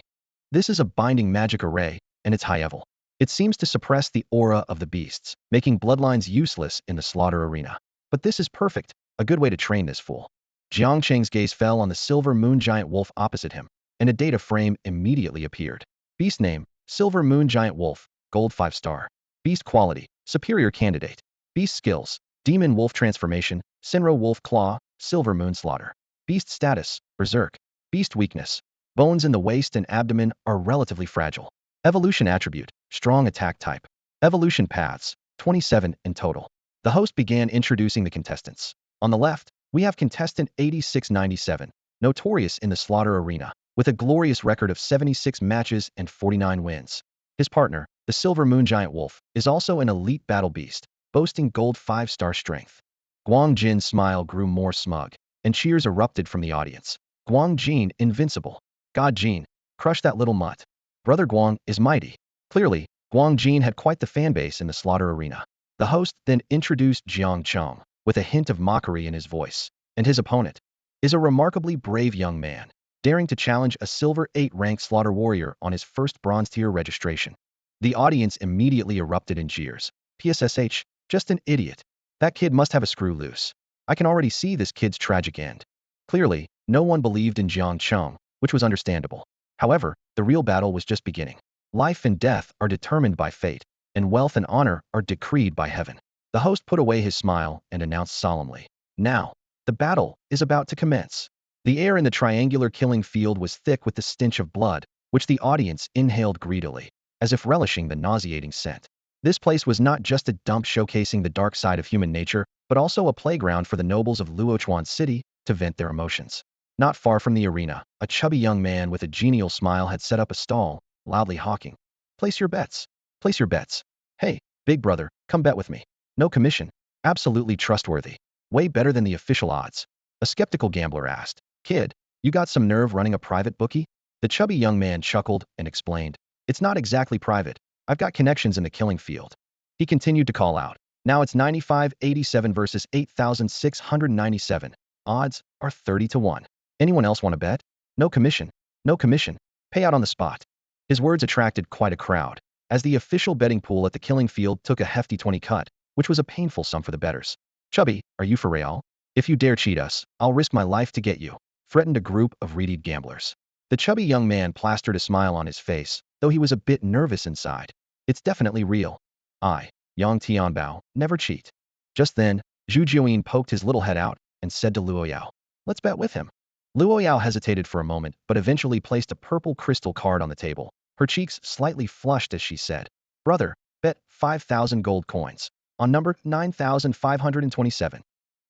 [SPEAKER 1] "This is a binding magic array, and it's high level. It seems to suppress the aura of the beasts, making bloodlines useless in the slaughter arena. But this is perfect, a good way to train this fool." Jiang Cheng's gaze fell on the silver moon giant wolf opposite him, and a data frame immediately appeared. Beast name, Silver Moon Giant Wolf, Gold 5-star. Beast quality, Superior Candidate. Beast skills, Demon Wolf Transformation, Sinro Wolf Claw, Silver Moon Slaughter. Beast status, Berserk. Beast weakness, bones in the waist and abdomen are relatively fragile. Evolution attribute, Strong attack type. Evolution paths, 27 in total. The host began introducing the contestants. On the left, we have contestant 8697, notorious in the slaughter arena, with a glorious record of 76 matches and 49 wins. His partner, the Silver Moon Giant Wolf, is also an elite battle beast, boasting gold 5-star strength. Guang Jin's smile grew more smug, and cheers erupted from the audience. "Guang Jin, invincible. God Jin, crush that little mutt. Brother Guang is mighty." Clearly, Guang Jin had quite the fanbase in the slaughter arena. The host then introduced Jiang Cheng, with a hint of mockery in his voice, and his opponent is a remarkably brave young man, daring to challenge a Silver 8-ranked slaughter warrior on his first bronze tier registration. The audience immediately erupted in jeers. "PSSH, just an idiot. That kid must have a screw loose. I can already see this kid's tragic end." Clearly, no one believed in Jiang Cheng, which was understandable. However, the real battle was just beginning. Life and death are determined by fate, and wealth and honor are decreed by heaven. The host put away his smile and announced solemnly, "Now, the battle is about to commence." The air in the triangular killing field was thick with the stench of blood, which the audience inhaled greedily, as if relishing the nauseating scent. This place was not just a dump showcasing the dark side of human nature, but also a playground for the nobles of Luochuan City to vent their emotions. Not far from the arena, a chubby young man with a genial smile had set up a stall, loudly hawking, "Place your bets. Place your bets. Hey, big brother, come bet with me. No commission. Absolutely trustworthy. Way better than the official odds." A skeptical gambler asked, "Kid, you got some nerve running a private bookie?" The chubby young man chuckled and explained, "It's not exactly private. I've got connections in the killing field." He continued to call out, "Now it's 9587 versus 8697. Odds are 30-1. Anyone else want to bet? No commission. No commission. Pay out on the spot." His words attracted quite a crowd, as the official betting pool at the killing field took a hefty 20 cut, which was a painful sum for the bettors. "Chubby, are you for real? If you dare cheat us, I'll risk my life to get you," threatened a group of reedy gamblers. The chubby young man plastered a smile on his face, though he was a bit nervous inside. "It's definitely real. I, Yang Tianbao, never cheat." Just then, Zhu Juyin poked his little head out and said to Luo Yao, "Let's bet with him." Luo Yao hesitated for a moment, but eventually placed a purple crystal card on the table. Her cheeks slightly flushed as she said, "Brother, bet 5,000 gold coins on number 9527.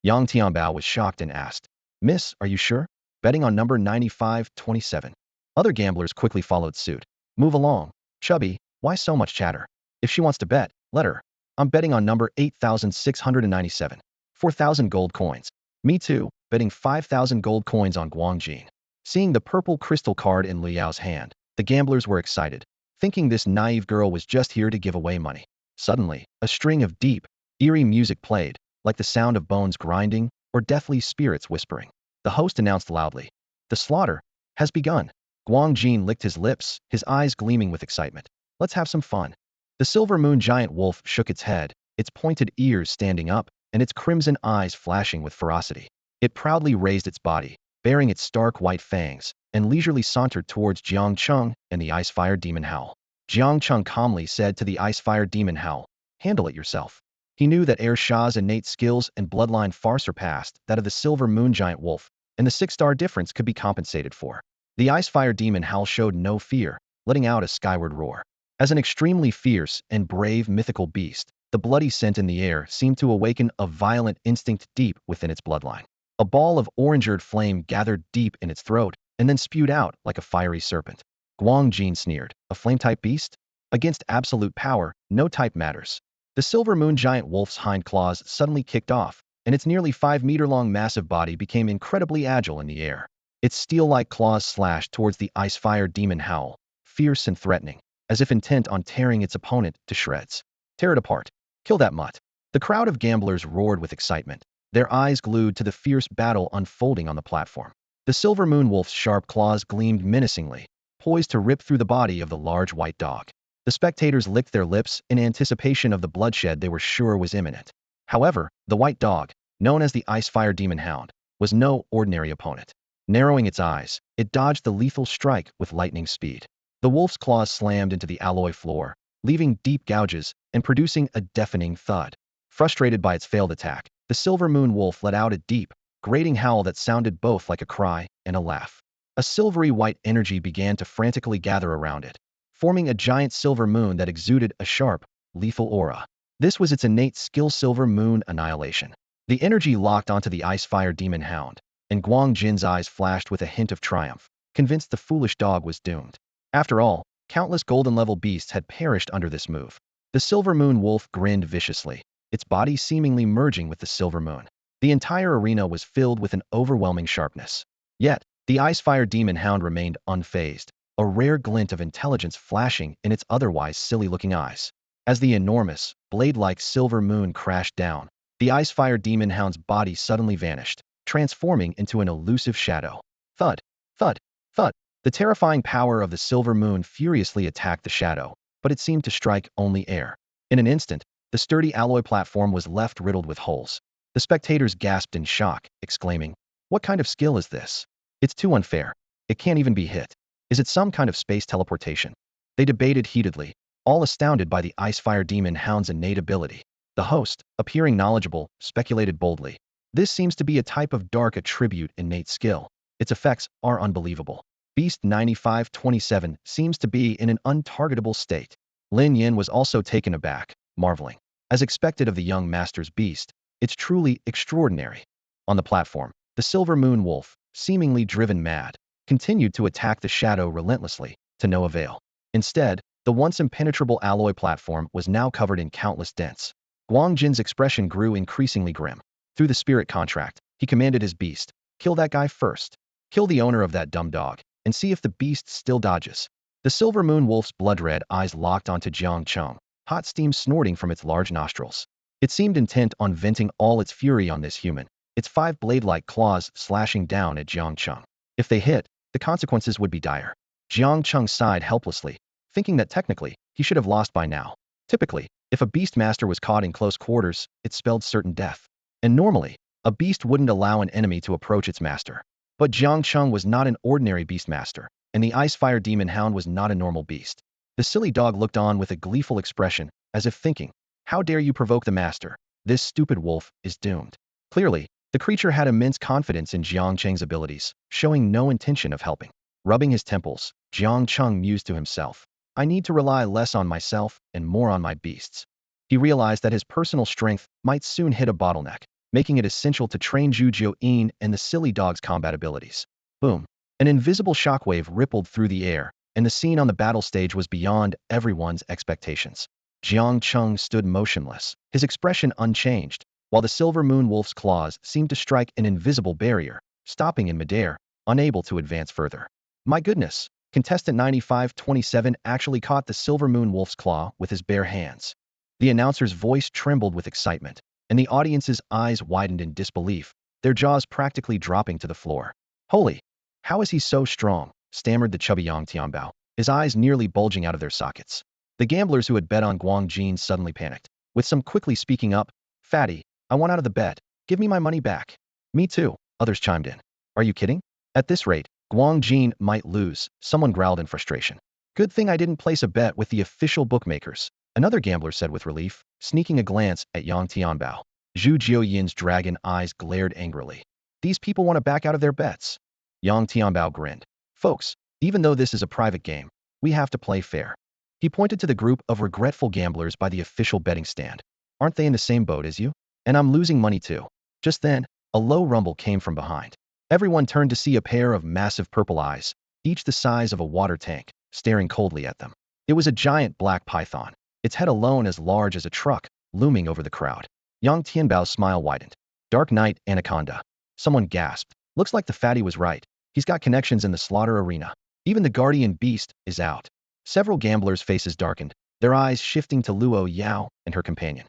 [SPEAKER 1] Yang Tianbao was shocked and asked, "Miss, are you sure?" betting on number 9527. Other gamblers quickly followed suit. Move along, chubby, why so much chatter? If she wants to bet, let her. I'm betting on number 8697. 4,000 gold coins. Me too, betting 5,000 gold coins on Guangjin. Seeing the purple crystal card in Liao's hand, the gamblers were excited, thinking this naive girl was just here to give away money. Suddenly, a string of deep, eerie music played, like the sound of bones grinding or deathly spirits whispering. The host announced loudly, "The slaughter has begun." Guangjin licked his lips, his eyes gleaming with excitement. "Let's have some fun." The silver moon giant wolf shook its head, its pointed ears standing up, and its crimson eyes flashing with ferocity. It proudly raised its body, baring its stark white fangs, and leisurely sauntered towards Jiang Cheng and the ice-fire demon Howl. Jiang Cheng calmly said to the ice-fire demon Howl, "Handle it yourself." He knew that Air Shah's innate skills and bloodline far surpassed that of the silver moon giant wolf, and the 6-star difference could be compensated for. The ice-fire demon Howl showed no fear, letting out a skyward roar. As an extremely fierce and brave mythical beast, the bloody scent in the air seemed to awaken a violent instinct deep within its bloodline. A ball of orange-eared flame gathered deep in its throat and then spewed out like a fiery serpent. Guangjin sneered, "A flame-type beast? Against absolute power, no type matters." The silver moon giant wolf's hind claws suddenly kicked off, and its nearly 5-meter-long massive body became incredibly agile in the air. Its steel-like claws slashed towards the ice-fire demon Howl, fierce and threatening, as if intent on tearing its opponent to shreds. "Tear it apart. Kill that mutt." The crowd of gamblers roared with excitement, their eyes glued to the fierce battle unfolding on the platform. The silver moon wolf's sharp claws gleamed menacingly, poised to rip through the body of the large white dog. The spectators licked their lips in anticipation of the bloodshed they were sure was imminent. However, the white dog, known as the ice-fire demon hound, was no ordinary opponent. Narrowing its eyes, it dodged the lethal strike with lightning speed. The wolf's claws slammed into the alloy floor, leaving deep gouges and producing a deafening thud. Frustrated by its failed attack, the silver moon wolf let out a deep, grating howl that sounded both like a cry and a laugh. A silvery white energy began to frantically gather around it, forming a giant silver moon that exuded a sharp, lethal aura. This was its innate skill, silver moon annihilation. The energy locked onto the ice-fire demon hound, and Guangjin's eyes flashed with a hint of triumph, convinced the foolish dog was doomed. After all, countless golden-level beasts had perished under this move. The silver moon wolf grinned viciously, its body seemingly merging with the silver moon. The entire arena was filled with an overwhelming sharpness. Yet, the ice-fire demon hound remained unfazed, a rare glint of intelligence flashing in its otherwise silly-looking eyes. As the enormous, blade-like silver moon crashed down, the ice-fire demon hound's body suddenly vanished, transforming into an elusive shadow. Thud, thud, thud. The terrifying power of the silver moon furiously attacked the shadow, but it seemed to strike only air. In an instant, the sturdy alloy platform was left riddled with holes. The spectators gasped in shock, exclaiming, "What kind of skill is this? It's too unfair. It can't even be hit. Is it some kind of space teleportation?" They debated heatedly, all astounded by the ice-fire demon hound's innate ability. The host, appearing knowledgeable, speculated boldly, "This seems to be a type of dark attribute innate skill. Its effects are unbelievable. Beast 9527 seems to be in an untargetable state." Lin Yin was also taken aback, marveling. As expected of the young master's beast, it's truly extraordinary. On the platform, the silver moon wolf, seemingly driven mad, continued to attack the shadow relentlessly, to no avail. Instead, the once impenetrable alloy platform was now covered in countless dents. Guangjin's expression grew increasingly grim. Through the spirit contract, he commanded his beast, "Kill that guy first. Kill the owner of that dumb dog, and see if the beast still dodges." The silver moon wolf's blood-red eyes locked onto Jiang Cheng, hot steam snorting from its large nostrils. It seemed intent on venting all its fury on this human, its 5 blade-like claws slashing down at Jiang Cheng. If they hit, the consequences would be dire. Jiang Cheng sighed helplessly, thinking that technically, he should have lost by now. Typically, if a beastmaster was caught in close quarters, it spelled certain death. And normally, a beast wouldn't allow an enemy to approach its master. But Jiang Cheng was not an ordinary beastmaster, and the ice-fire demon hound was not a normal beast. The silly dog looked on with a gleeful expression, as if thinking, "How dare you provoke the master? This stupid wolf is doomed." Clearly, the creature had immense confidence in Jiang Cheng's abilities, showing no intention of helping. Rubbing his temples, Jiang Cheng mused to himself, "I need to rely less on myself and more on my beasts." He realized that his personal strength might soon hit a bottleneck, making it essential to train Zhu Jiuyin and the silly dog's combat abilities. Boom. An invisible shockwave rippled through the air, and the scene on the battle stage was beyond everyone's expectations. Jiang Cheng stood motionless, his expression unchanged, while the silver moon wolf's claws seemed to strike an invisible barrier, stopping in midair, unable to advance further. My goodness, contestant 9527 actually caught the silver moon wolf's claw with his bare hands. The announcer's voice trembled with excitement, and the audience's eyes widened in disbelief, their jaws practically dropping to the floor. Holy! How is he so strong? Stammered the chubby Yang Tianbao, his eyes nearly bulging out of their sockets. The gamblers who had bet on Guang Jin suddenly panicked, with some quickly speaking up, "Fatty, I won out of the bet. Give me my money back." "Me too," others chimed in. "Are you kidding? At this rate, Guang Jin might lose," someone growled in frustration. "Good thing I didn't place a bet with the official bookmakers," another gambler said with relief, sneaking a glance at Yang Tianbao. Zhu Jiuyin's dragon eyes glared angrily. "These people want to back out of their bets." Yang Tianbao grinned. "Folks, even though this is a private game, we have to play fair." He pointed to the group of regretful gamblers by the official betting stand. "Aren't they in the same boat as you? And I'm losing money too." Just then, a low rumble came from behind. Everyone turned to see a pair of massive purple eyes, each the size of a water tank, staring coldly at them. It was a giant black python, its head alone as large as a truck, looming over the crowd. Yang Tianbao's smile widened. "Dark Knight Anaconda." Someone gasped. "Looks like the fatty was right. He's got connections in the slaughter arena. Even the guardian beast is out." Several gamblers' faces darkened, their eyes shifting to Luo Yao and her companion.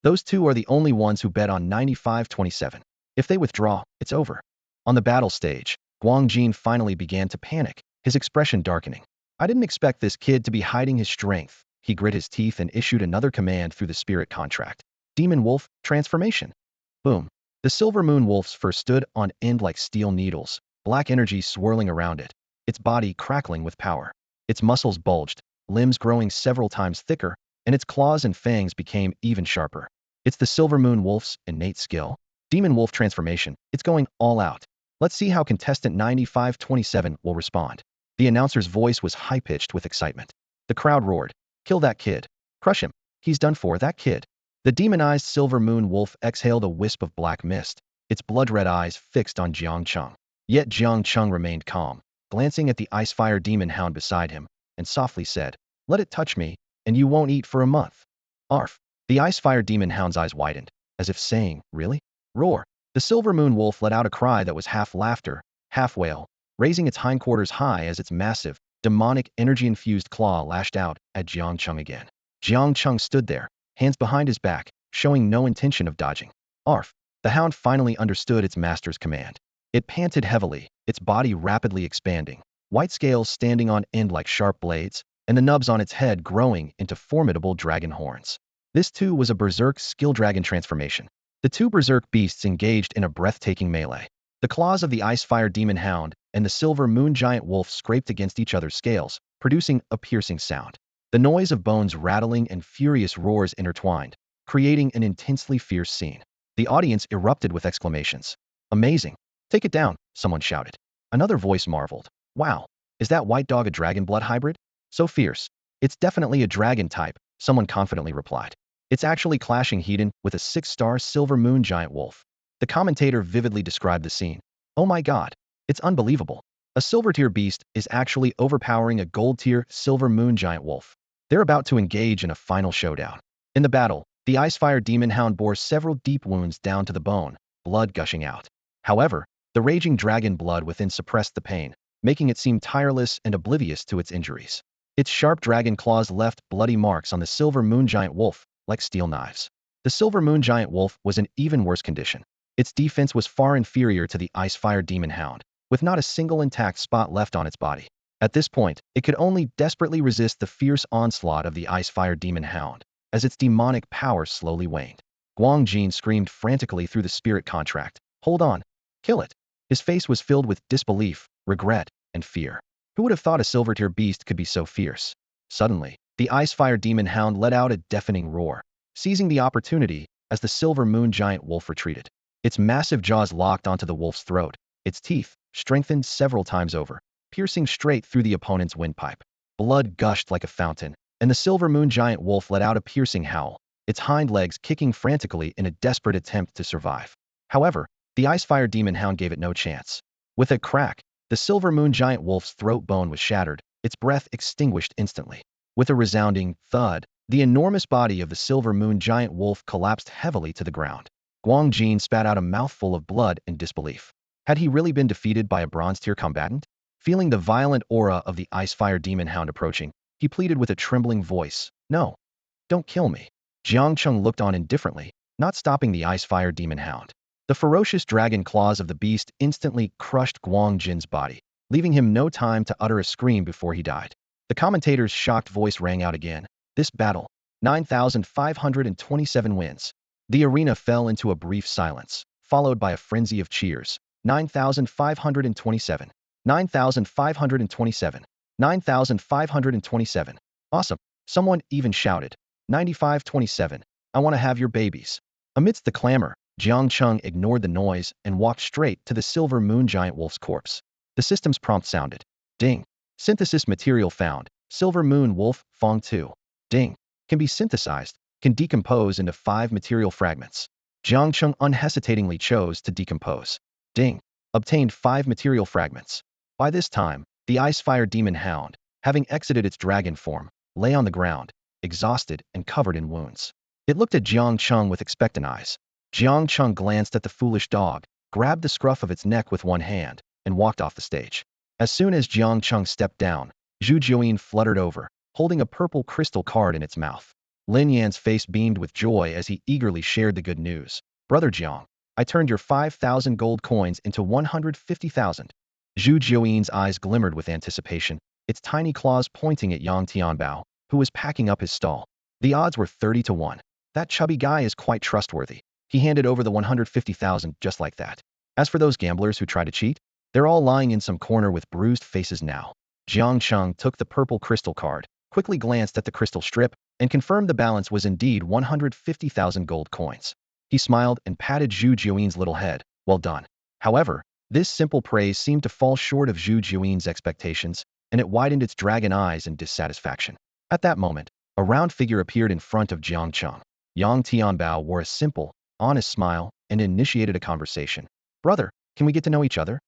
[SPEAKER 1] Those two are the only ones who bet on 95-27. If they withdraw, it's over. On the battle stage, Guang Jin finally began to panic, his expression darkening. "I didn't expect this kid to be hiding his strength." He grit his teeth and issued another command through the spirit contract. "Demon Wolf, transformation." Boom. The silver moon wolf's fur stood on end like steel needles, black energy swirling around it, its body crackling with power. Its muscles bulged, limbs growing several times thicker, and its claws and fangs became even sharper. It's the silver moon wolf's innate skill. Demon wolf transformation. It's going all out. Let's see how contestant 9527 will respond. The announcer's voice was high-pitched with excitement. The crowd roared, "Kill that kid. Crush him. He's done for, that kid." The demonized silver moon wolf exhaled a wisp of black mist, its blood-red eyes fixed on Jiang Cheng. Yet Jiang Cheng remained calm, glancing at the ice-fire demon hound beside him, and softly said, "Let it touch me, and you won't eat for a month." Arf! The ice-fire demon hound's eyes widened, as if saying, "Really?" Roar! The silver moon wolf let out a cry that was half laughter, half wail, raising its hindquarters high as its massive, demonic, energy-infused claw lashed out at Jiang Cheng again. Jiang Cheng stood there, hands behind his back, showing no intention of dodging. Arf! The hound finally understood its master's command. It panted heavily, its body rapidly expanding, white scales standing on end like sharp blades, and the nubs on its head growing into formidable dragon horns. This too was a berserk skill dragon transformation. The two berserk beasts engaged in a breathtaking melee. The claws of the ice-fire demon hound and the silver moon giant wolf scraped against each other's scales, producing a piercing sound. The noise of bones rattling and furious roars intertwined, creating an intensely fierce scene. The audience erupted with exclamations. "Amazing! Take it down," someone shouted. Another voice marveled. "Wow, is that white dog a dragon blood hybrid? So fierce." "It's definitely a dragon type," someone confidently replied. "It's actually clashing Hedon with a 6-star silver moon giant wolf." The commentator vividly described the scene. "Oh my god, it's unbelievable. A silver-tier beast is actually overpowering a gold-tier silver moon giant wolf." They're about to engage in a final showdown. In the battle, the ice-fire demon hound bore several deep wounds down to the bone, blood gushing out. However, the raging dragon blood within suppressed the pain, making it seem tireless and oblivious to its injuries. Its sharp dragon claws left bloody marks on the silver moon giant wolf, like steel knives. The silver moon giant wolf was in even worse condition. Its defense was far inferior to the ice-fire demon hound, with not a single intact spot left on its body. At this point, it could only desperately resist the fierce onslaught of the ice-fire demon hound, as its demonic power slowly waned. Guang Jin screamed frantically through the spirit contract, "Hold on! Kill it!" His face was filled with disbelief, regret, and fear. Who would have thought a silver-tier beast could be so fierce? Suddenly, the ice-fire demon hound let out a deafening roar, seizing the opportunity as the silver moon giant wolf retreated. Its massive jaws locked onto the wolf's throat, its teeth, strengthened several times over, piercing straight through the opponent's windpipe. Blood gushed like a fountain, and the silver moon giant wolf let out a piercing howl, its hind legs kicking frantically in a desperate attempt to survive. However, the ice-fire demon hound gave it no chance. With a crack, The silver moon giant wolf's throat bone was shattered, its breath extinguished instantly. With a resounding thud, the enormous body of the silver moon giant wolf collapsed heavily to the ground. Guang Jin spat out a mouthful of blood in disbelief. Had he really been defeated by a bronze-tier combatant? Feeling the violent aura of the ice-fire demon hound approaching, he pleaded with a trembling voice, "No, don't kill me." Jiang Cheng looked on indifferently, not stopping the ice-fire demon hound. The ferocious dragon claws of the beast instantly crushed Guang Jin's body, leaving him no time to utter a scream before he died. The commentator's shocked voice rang out again. This battle, 9,527 wins. The arena fell into a brief silence, followed by a frenzy of cheers. 9,527. 9,527. 9,527. Awesome. Someone even shouted. 9527. I want to have your babies. Amidst the clamor, Jiang Cheng ignored the noise and walked straight to the silver moon giant wolf's corpse. The system's prompt sounded. Ding. Synthesis material found. Silver moon wolf, Fong 2. Ding. Can be synthesized, can decompose into 5 material fragments. Jiang Cheng unhesitatingly chose to decompose. Ding. Obtained 5 material fragments. By this time, the ice-fire demon hound, having exited its dragon form, lay on the ground, exhausted and covered in wounds. It looked at Jiang Cheng with expectant eyes. Jiang Cheng glanced at the foolish dog, grabbed the scruff of its neck with one hand, and walked off the stage. As soon as Jiang Cheng stepped down, Zhu Jiuyin fluttered over, holding a purple crystal card in its mouth. Lin Yan's face beamed with joy as he eagerly shared the good news. Brother Jiang, I turned your 5,000 gold coins into 150,000. Zhu Jiuyin's eyes glimmered with anticipation, its tiny claws pointing at Yang Tianbao, who was packing up his stall. The odds were 30 to 1. That chubby guy is quite trustworthy. He handed over the 150,000 just like that. As for those gamblers who try to cheat, they're all lying in some corner with bruised faces now. Jiang Cheng took the purple crystal card, quickly glanced at the crystal strip, and confirmed the balance was indeed 150,000 gold coins. He smiled and patted Zhu Jiuyin's little head. Well done. However, this simple praise seemed to fall short of Zhu Jiuyin's expectations, and it widened its dragon eyes in dissatisfaction. At that moment, a round figure appeared in front of Jiang Cheng. Yang Tianbao wore a simple, honest smile and initiated a conversation. Brother, can we get to know each other?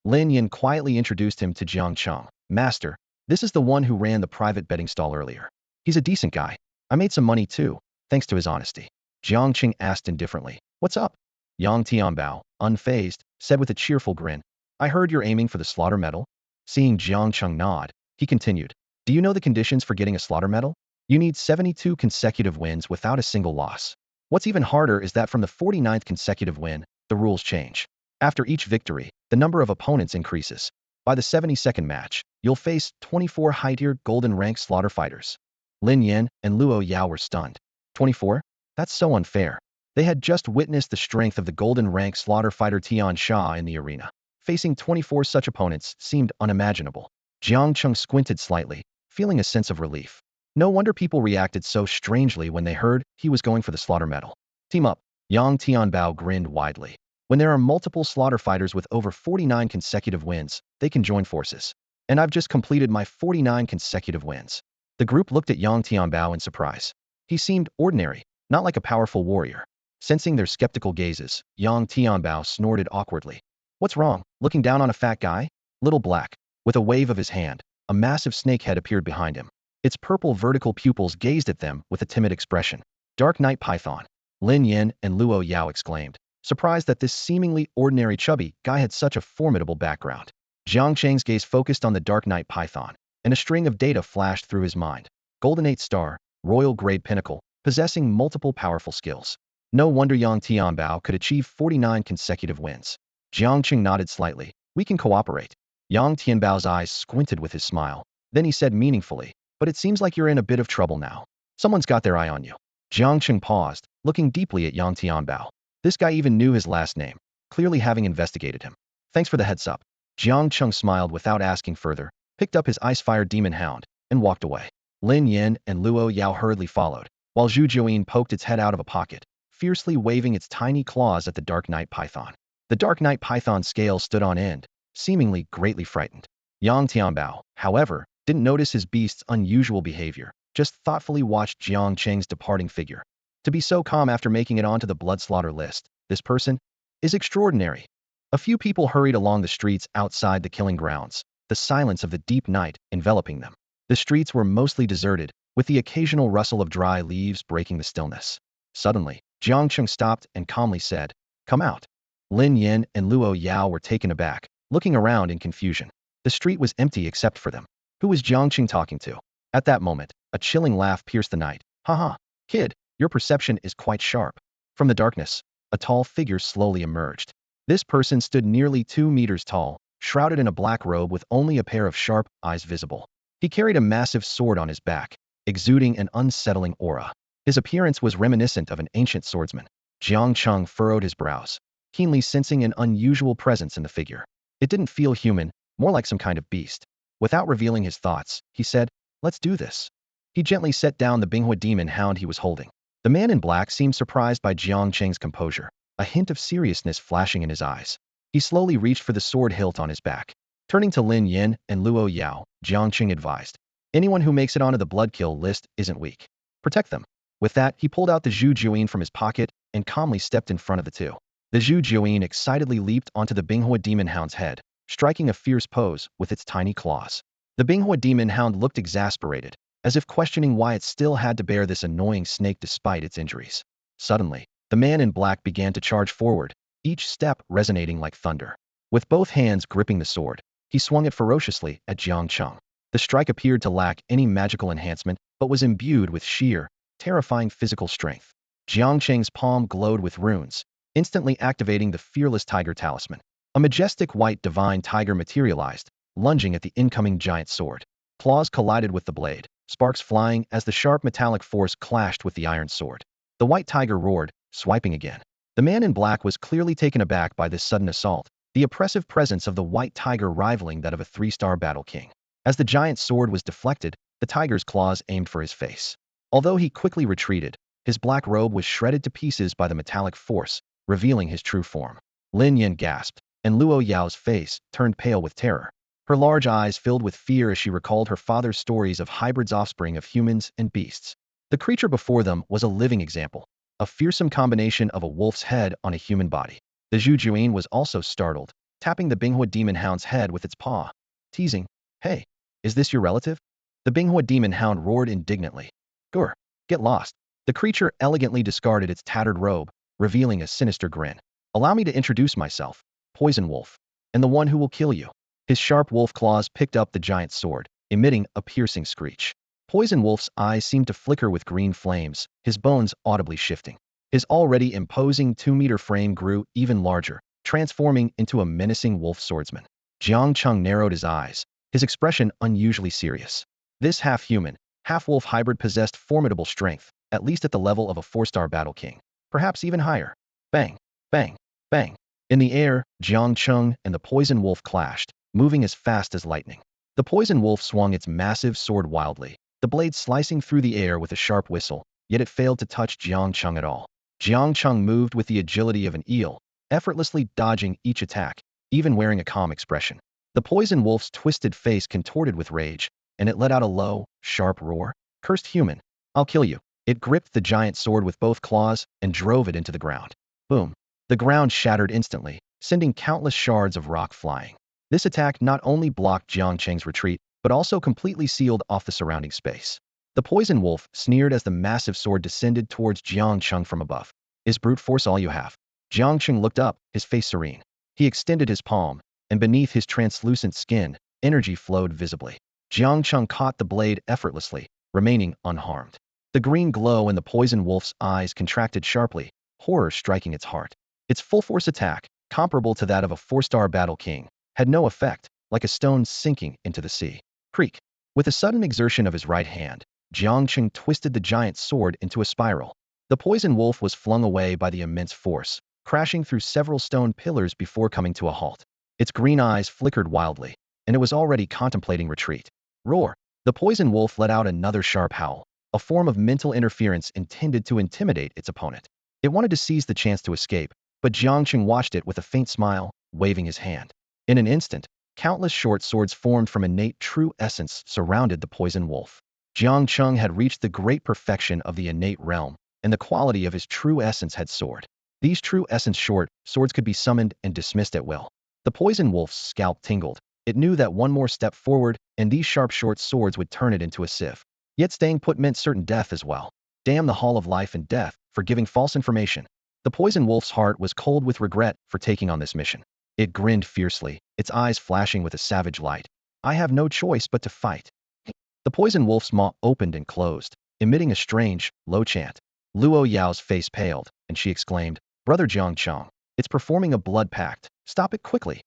[SPEAKER 1] Lin Yan quietly introduced him to Jiang Cheng. Master, this is the one who ran the private betting stall earlier. He's a decent guy. I made some money too, thanks to his honesty. Jiang Cheng asked indifferently. What's up? Yang Tianbao, unfazed, said with a cheerful grin. I heard you're aiming for the slaughter medal. Seeing Jiang Cheng nod, he continued. Do you know the conditions for getting a slaughter medal? You need 72 consecutive wins without a single loss. What's even harder is that from the 49th consecutive win, the rules change. After each victory, the number of opponents increases. By the 72nd match, you'll face 24 high-tier golden rank slaughter fighters. Lin Yan and Luo Yao were stunned. 24? That's so unfair. They had just witnessed the strength of the golden rank slaughter fighter Tian Sha in the arena. Facing 24 such opponents seemed unimaginable. Jiang Cheng squinted slightly, feeling a sense of relief. No wonder people reacted so strangely when they heard he was going for the slaughter medal. Team up. Yang Tianbao grinned widely. When there are multiple slaughter fighters with over 49 consecutive wins, they can join forces. And I've just completed my 49 consecutive wins. The group looked at Yang Tianbao in surprise. He seemed ordinary, not like a powerful warrior. Sensing their skeptical gazes, Yang Tianbao snorted awkwardly. What's wrong, looking down on a fat guy? Little Black. With a wave of his hand, a massive snake head appeared behind him. Its purple vertical pupils gazed at them with a timid expression. Dark Night Python. Lin Yan and Luo Yao exclaimed, surprised that this seemingly ordinary chubby guy had such a formidable background. Jiang Cheng's gaze focused on the Dark Night Python, and a string of data flashed through his mind. Golden 8 star, royal grade pinnacle, possessing multiple powerful skills. No wonder Yang Tianbao could achieve 49 consecutive wins. Jiang Cheng nodded slightly. We can cooperate. Yang Tianbao's eyes squinted with his smile. Then he said meaningfully, but it seems like you're in a bit of trouble now. Someone's got their eye on you. Jiang Cheng paused, looking deeply at Yang Tianbao. This guy even knew his last name, clearly having investigated him. Thanks for the heads up. Jiang Cheng smiled without asking further, picked up his ice-fire demon hound, and walked away. Lin Yan and Luo Yao hurriedly followed, while Zhu Jiuyin poked its head out of a pocket, fiercely waving its tiny claws at the Dark Night Python. The Dark Night Python's scales stood on end, seemingly greatly frightened. Yang Tianbao, however, didn't notice his beast's unusual behavior, just thoughtfully watched Jiang Cheng's departing figure. To be so calm after making it onto the blood slaughter list, this person is extraordinary. A few people hurried along the streets outside the killing grounds, the silence of the deep night enveloping them. The streets were mostly deserted, with the occasional rustle of dry leaves breaking the stillness. Suddenly, Jiang Cheng stopped and calmly said, "Come out." Lin Yin and Luo Yao were taken aback, looking around in confusion. The street was empty except for them. Who was Jiang Cheng talking to? At that moment, a chilling laugh pierced the night. "Haha, kid, your perception is quite sharp." From the darkness, a tall figure slowly emerged. This person stood nearly 2 meters tall, shrouded in a black robe with only a pair of sharp eyes visible. He carried a massive sword on his back, exuding an unsettling aura. His appearance was reminiscent of an ancient swordsman. Jiang Cheng furrowed his brows, keenly sensing an unusual presence in the figure. It didn't feel human, more like some kind of beast. Without revealing his thoughts, he said, "Let's do this." He gently set down the Binghua demon hound he was holding. The man in black seemed surprised by Jiang Cheng's composure, a hint of seriousness flashing in his eyes. He slowly reached for the sword hilt on his back. Turning to Lin Yin and Luo Yao, Jiang Cheng advised, "Anyone who makes it onto the blood kill list isn't weak. Protect them." With that, he pulled out the Zhu Juyin from his pocket and calmly stepped in front of the two. The Zhu Juyin excitedly leaped onto the Binghua demon hound's head, striking a fierce pose with its tiny claws. The Binghua demon hound looked exasperated, as if questioning why it still had to bear this annoying snake despite its injuries. Suddenly, the man in black began to charge forward, each step resonating like thunder. With both hands gripping the sword, he swung it ferociously at Jiang Cheng. The strike appeared to lack any magical enhancement, but was imbued with sheer, terrifying physical strength. Jiang Cheng's palm glowed with runes, instantly activating the fearless tiger talisman. A majestic white divine tiger materialized, lunging at the incoming giant sword. Claws collided with the blade, sparks flying as the sharp metallic force clashed with the iron sword. The white tiger roared, swiping again. The man in black was clearly taken aback by this sudden assault, the oppressive presence of the white tiger rivaling that of a 3-star battle king. As the giant sword was deflected, the tiger's claws aimed for his face. Although he quickly retreated, his black robe was shredded to pieces by the metallic force, revealing his true form. Lin Yin gasped, and Luo Yao's face turned pale with terror. Her large eyes filled with fear as she recalled her father's stories of hybrids offspring of humans and beasts. The creature before them was a living example, a fearsome combination of a wolf's head on a human body. The Zhu Juyin was also startled, tapping the Binghua demon hound's head with its paw, teasing, "Hey, is this your relative?" The Binghua demon hound roared indignantly. "Gur, get lost." The creature elegantly discarded its tattered robe, revealing a sinister grin. "Allow me to introduce myself, Poison Wolf, and the one who will kill you." His sharp wolf claws picked up the giant sword, emitting a piercing screech. Poison Wolf's eyes seemed to flicker with green flames, his bones audibly shifting. His already imposing 2-meter frame grew even larger, transforming into a menacing wolf swordsman. Jiang Cheng narrowed his eyes, his expression unusually serious. This half-human, half-wolf hybrid possessed formidable strength, at least at the level of a 4-star battle king, perhaps even higher. Bang, bang, bang. In the air, Jiang Cheng and the poison wolf clashed, moving as fast as lightning. The poison wolf swung its massive sword wildly, the blade slicing through the air with a sharp whistle, yet it failed to touch Jiang Cheng at all. Jiang Cheng moved with the agility of an eel, effortlessly dodging each attack, even wearing a calm expression. The poison wolf's twisted face contorted with rage, and it let out a low, sharp roar. "Cursed human, I'll kill you." It gripped the giant sword with both claws and drove it into the ground. Boom. The ground shattered instantly, sending countless shards of rock flying. This attack not only blocked Jiang Cheng's retreat, but also completely sealed off the surrounding space. The poison wolf sneered as the massive sword descended towards Jiang Cheng from above. "Is brute force all you have?" Jiang Cheng looked up, his face serene. He extended his palm, and beneath his translucent skin, energy flowed visibly. Jiang Cheng caught the blade effortlessly, remaining unharmed. The green glow in the poison wolf's eyes contracted sharply, horror striking its heart. Its full-force attack, comparable to that of a 4-star battle king, had no effect, like a stone sinking into the sea. Creak. With a sudden exertion of his right hand, Jiang Cheng twisted the giant sword into a spiral. The poison wolf was flung away by the immense force, crashing through several stone pillars before coming to a halt. Its green eyes flickered wildly, and it was already contemplating retreat. Roar. The poison wolf let out another sharp howl, a form of mental interference intended to intimidate its opponent. It wanted to seize the chance to escape, but Jiang Cheng watched it with a faint smile, waving his hand. In an instant, countless short swords formed from innate true essence surrounded the poison wolf. Jiang Cheng had reached the great perfection of the innate realm, and the quality of his true essence had soared. These true essence short swords could be summoned and dismissed at will. The poison wolf's scalp tingled. It knew that one more step forward, and these sharp short swords would turn it into a sieve. Yet staying put meant certain death as well. Damn the Hall of Life and Death for giving false information. The poison wolf's heart was cold with regret for taking on this mission. It grinned fiercely, its eyes flashing with a savage light. I have no choice but to fight. The poison wolf's maw opened and closed, emitting a strange, low chant. Luo Yao's face paled, and she exclaimed, Brother Jiang Cheng, it's performing a blood pact. Stop it quickly.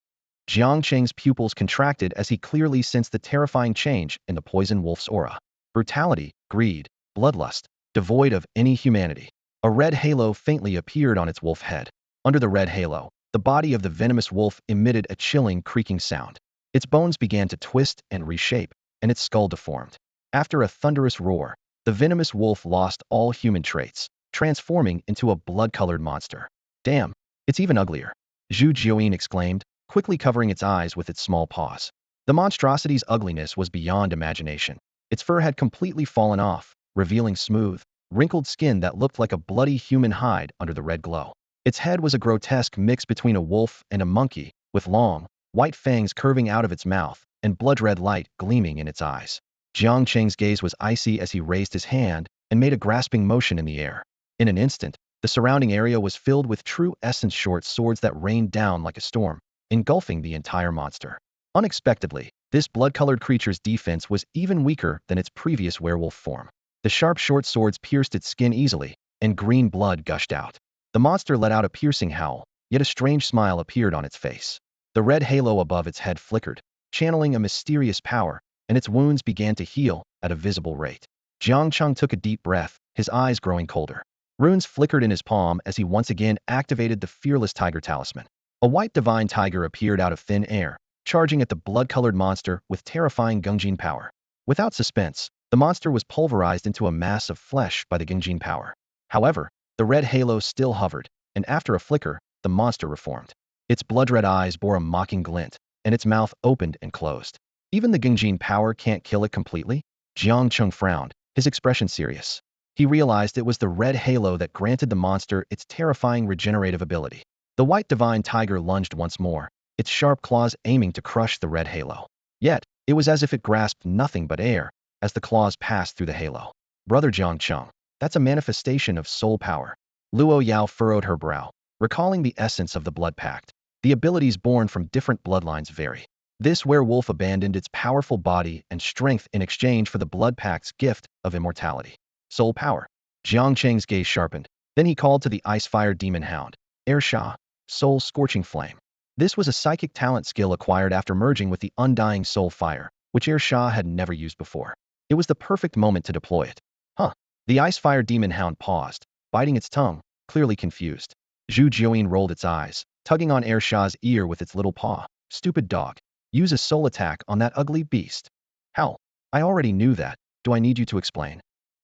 [SPEAKER 1] Jiang Cheng's pupils contracted as he clearly sensed the terrifying change in the poison wolf's aura. Brutality, greed, bloodlust, devoid of any humanity. A red halo faintly appeared on its wolf head. Under the red halo, the body of the venomous wolf emitted a chilling, creaking sound. Its bones began to twist and reshape, and its skull deformed. After a thunderous roar, the venomous wolf lost all human traits, transforming into a blood-colored monster. Damn, it's even uglier. Zhu Jiuyin exclaimed, quickly covering its eyes with its small paws. The monstrosity's ugliness was beyond imagination. Its fur had completely fallen off, revealing smooth, wrinkled skin that looked like a bloody human hide under the red glow. Its head was a grotesque mix between a wolf and a monkey, with long, white fangs curving out of its mouth and blood-red light gleaming in its eyes. Jiang Cheng's gaze was icy as he raised his hand and made a grasping motion in the air. In an instant, the surrounding area was filled with true essence short swords that rained down like a storm, engulfing the entire monster. Unexpectedly, this blood-colored creature's defense was even weaker than its previous werewolf form. The sharp short swords pierced its skin easily, and green blood gushed out. The monster let out a piercing howl, yet a strange smile appeared on its face. The red halo above its head flickered, channeling a mysterious power, and its wounds began to heal at a visible rate. Jiang Cheng took a deep breath, his eyes growing colder. Runes flickered in his palm as he once again activated the fearless tiger talisman. A white divine tiger appeared out of thin air, charging at the blood-colored monster with terrifying Gungjin power. Without suspense, the monster was pulverized into a mass of flesh by the Gungjin power. However, the red halo still hovered, and after a flicker, the monster reformed. Its blood-red eyes bore a mocking glint, and its mouth opened and closed. Even the Gungjin power can't kill it completely? Jiang Cheng frowned, his expression serious. He realized it was the red halo that granted the monster its terrifying regenerative ability. The white divine tiger lunged once more, its sharp claws aiming to crush the red halo. Yet, it was as if it grasped nothing but air as the claws passed through the halo. Brother Jiang Cheng, that's a manifestation of soul power. Luo Yao furrowed her brow, recalling the essence of the blood pact. The abilities born from different bloodlines vary. This werewolf abandoned its powerful body and strength in exchange for the blood pact's gift of immortality. Soul power. Jiang Cheng's gaze sharpened. Then he called to the ice-fire demon hound, Air Sha, soul scorching flame. This was a psychic talent skill acquired after merging with the undying soul fire, which Air Sha had never used before. It was the perfect moment to deploy it. Huh. The ice-fire demon hound paused, biting its tongue, clearly confused. Zhu Jiuyin rolled its eyes, tugging on Air Sha's ear with its little paw. Stupid dog. Use a soul attack on that ugly beast. Hell, I already knew that. Do I need you to explain?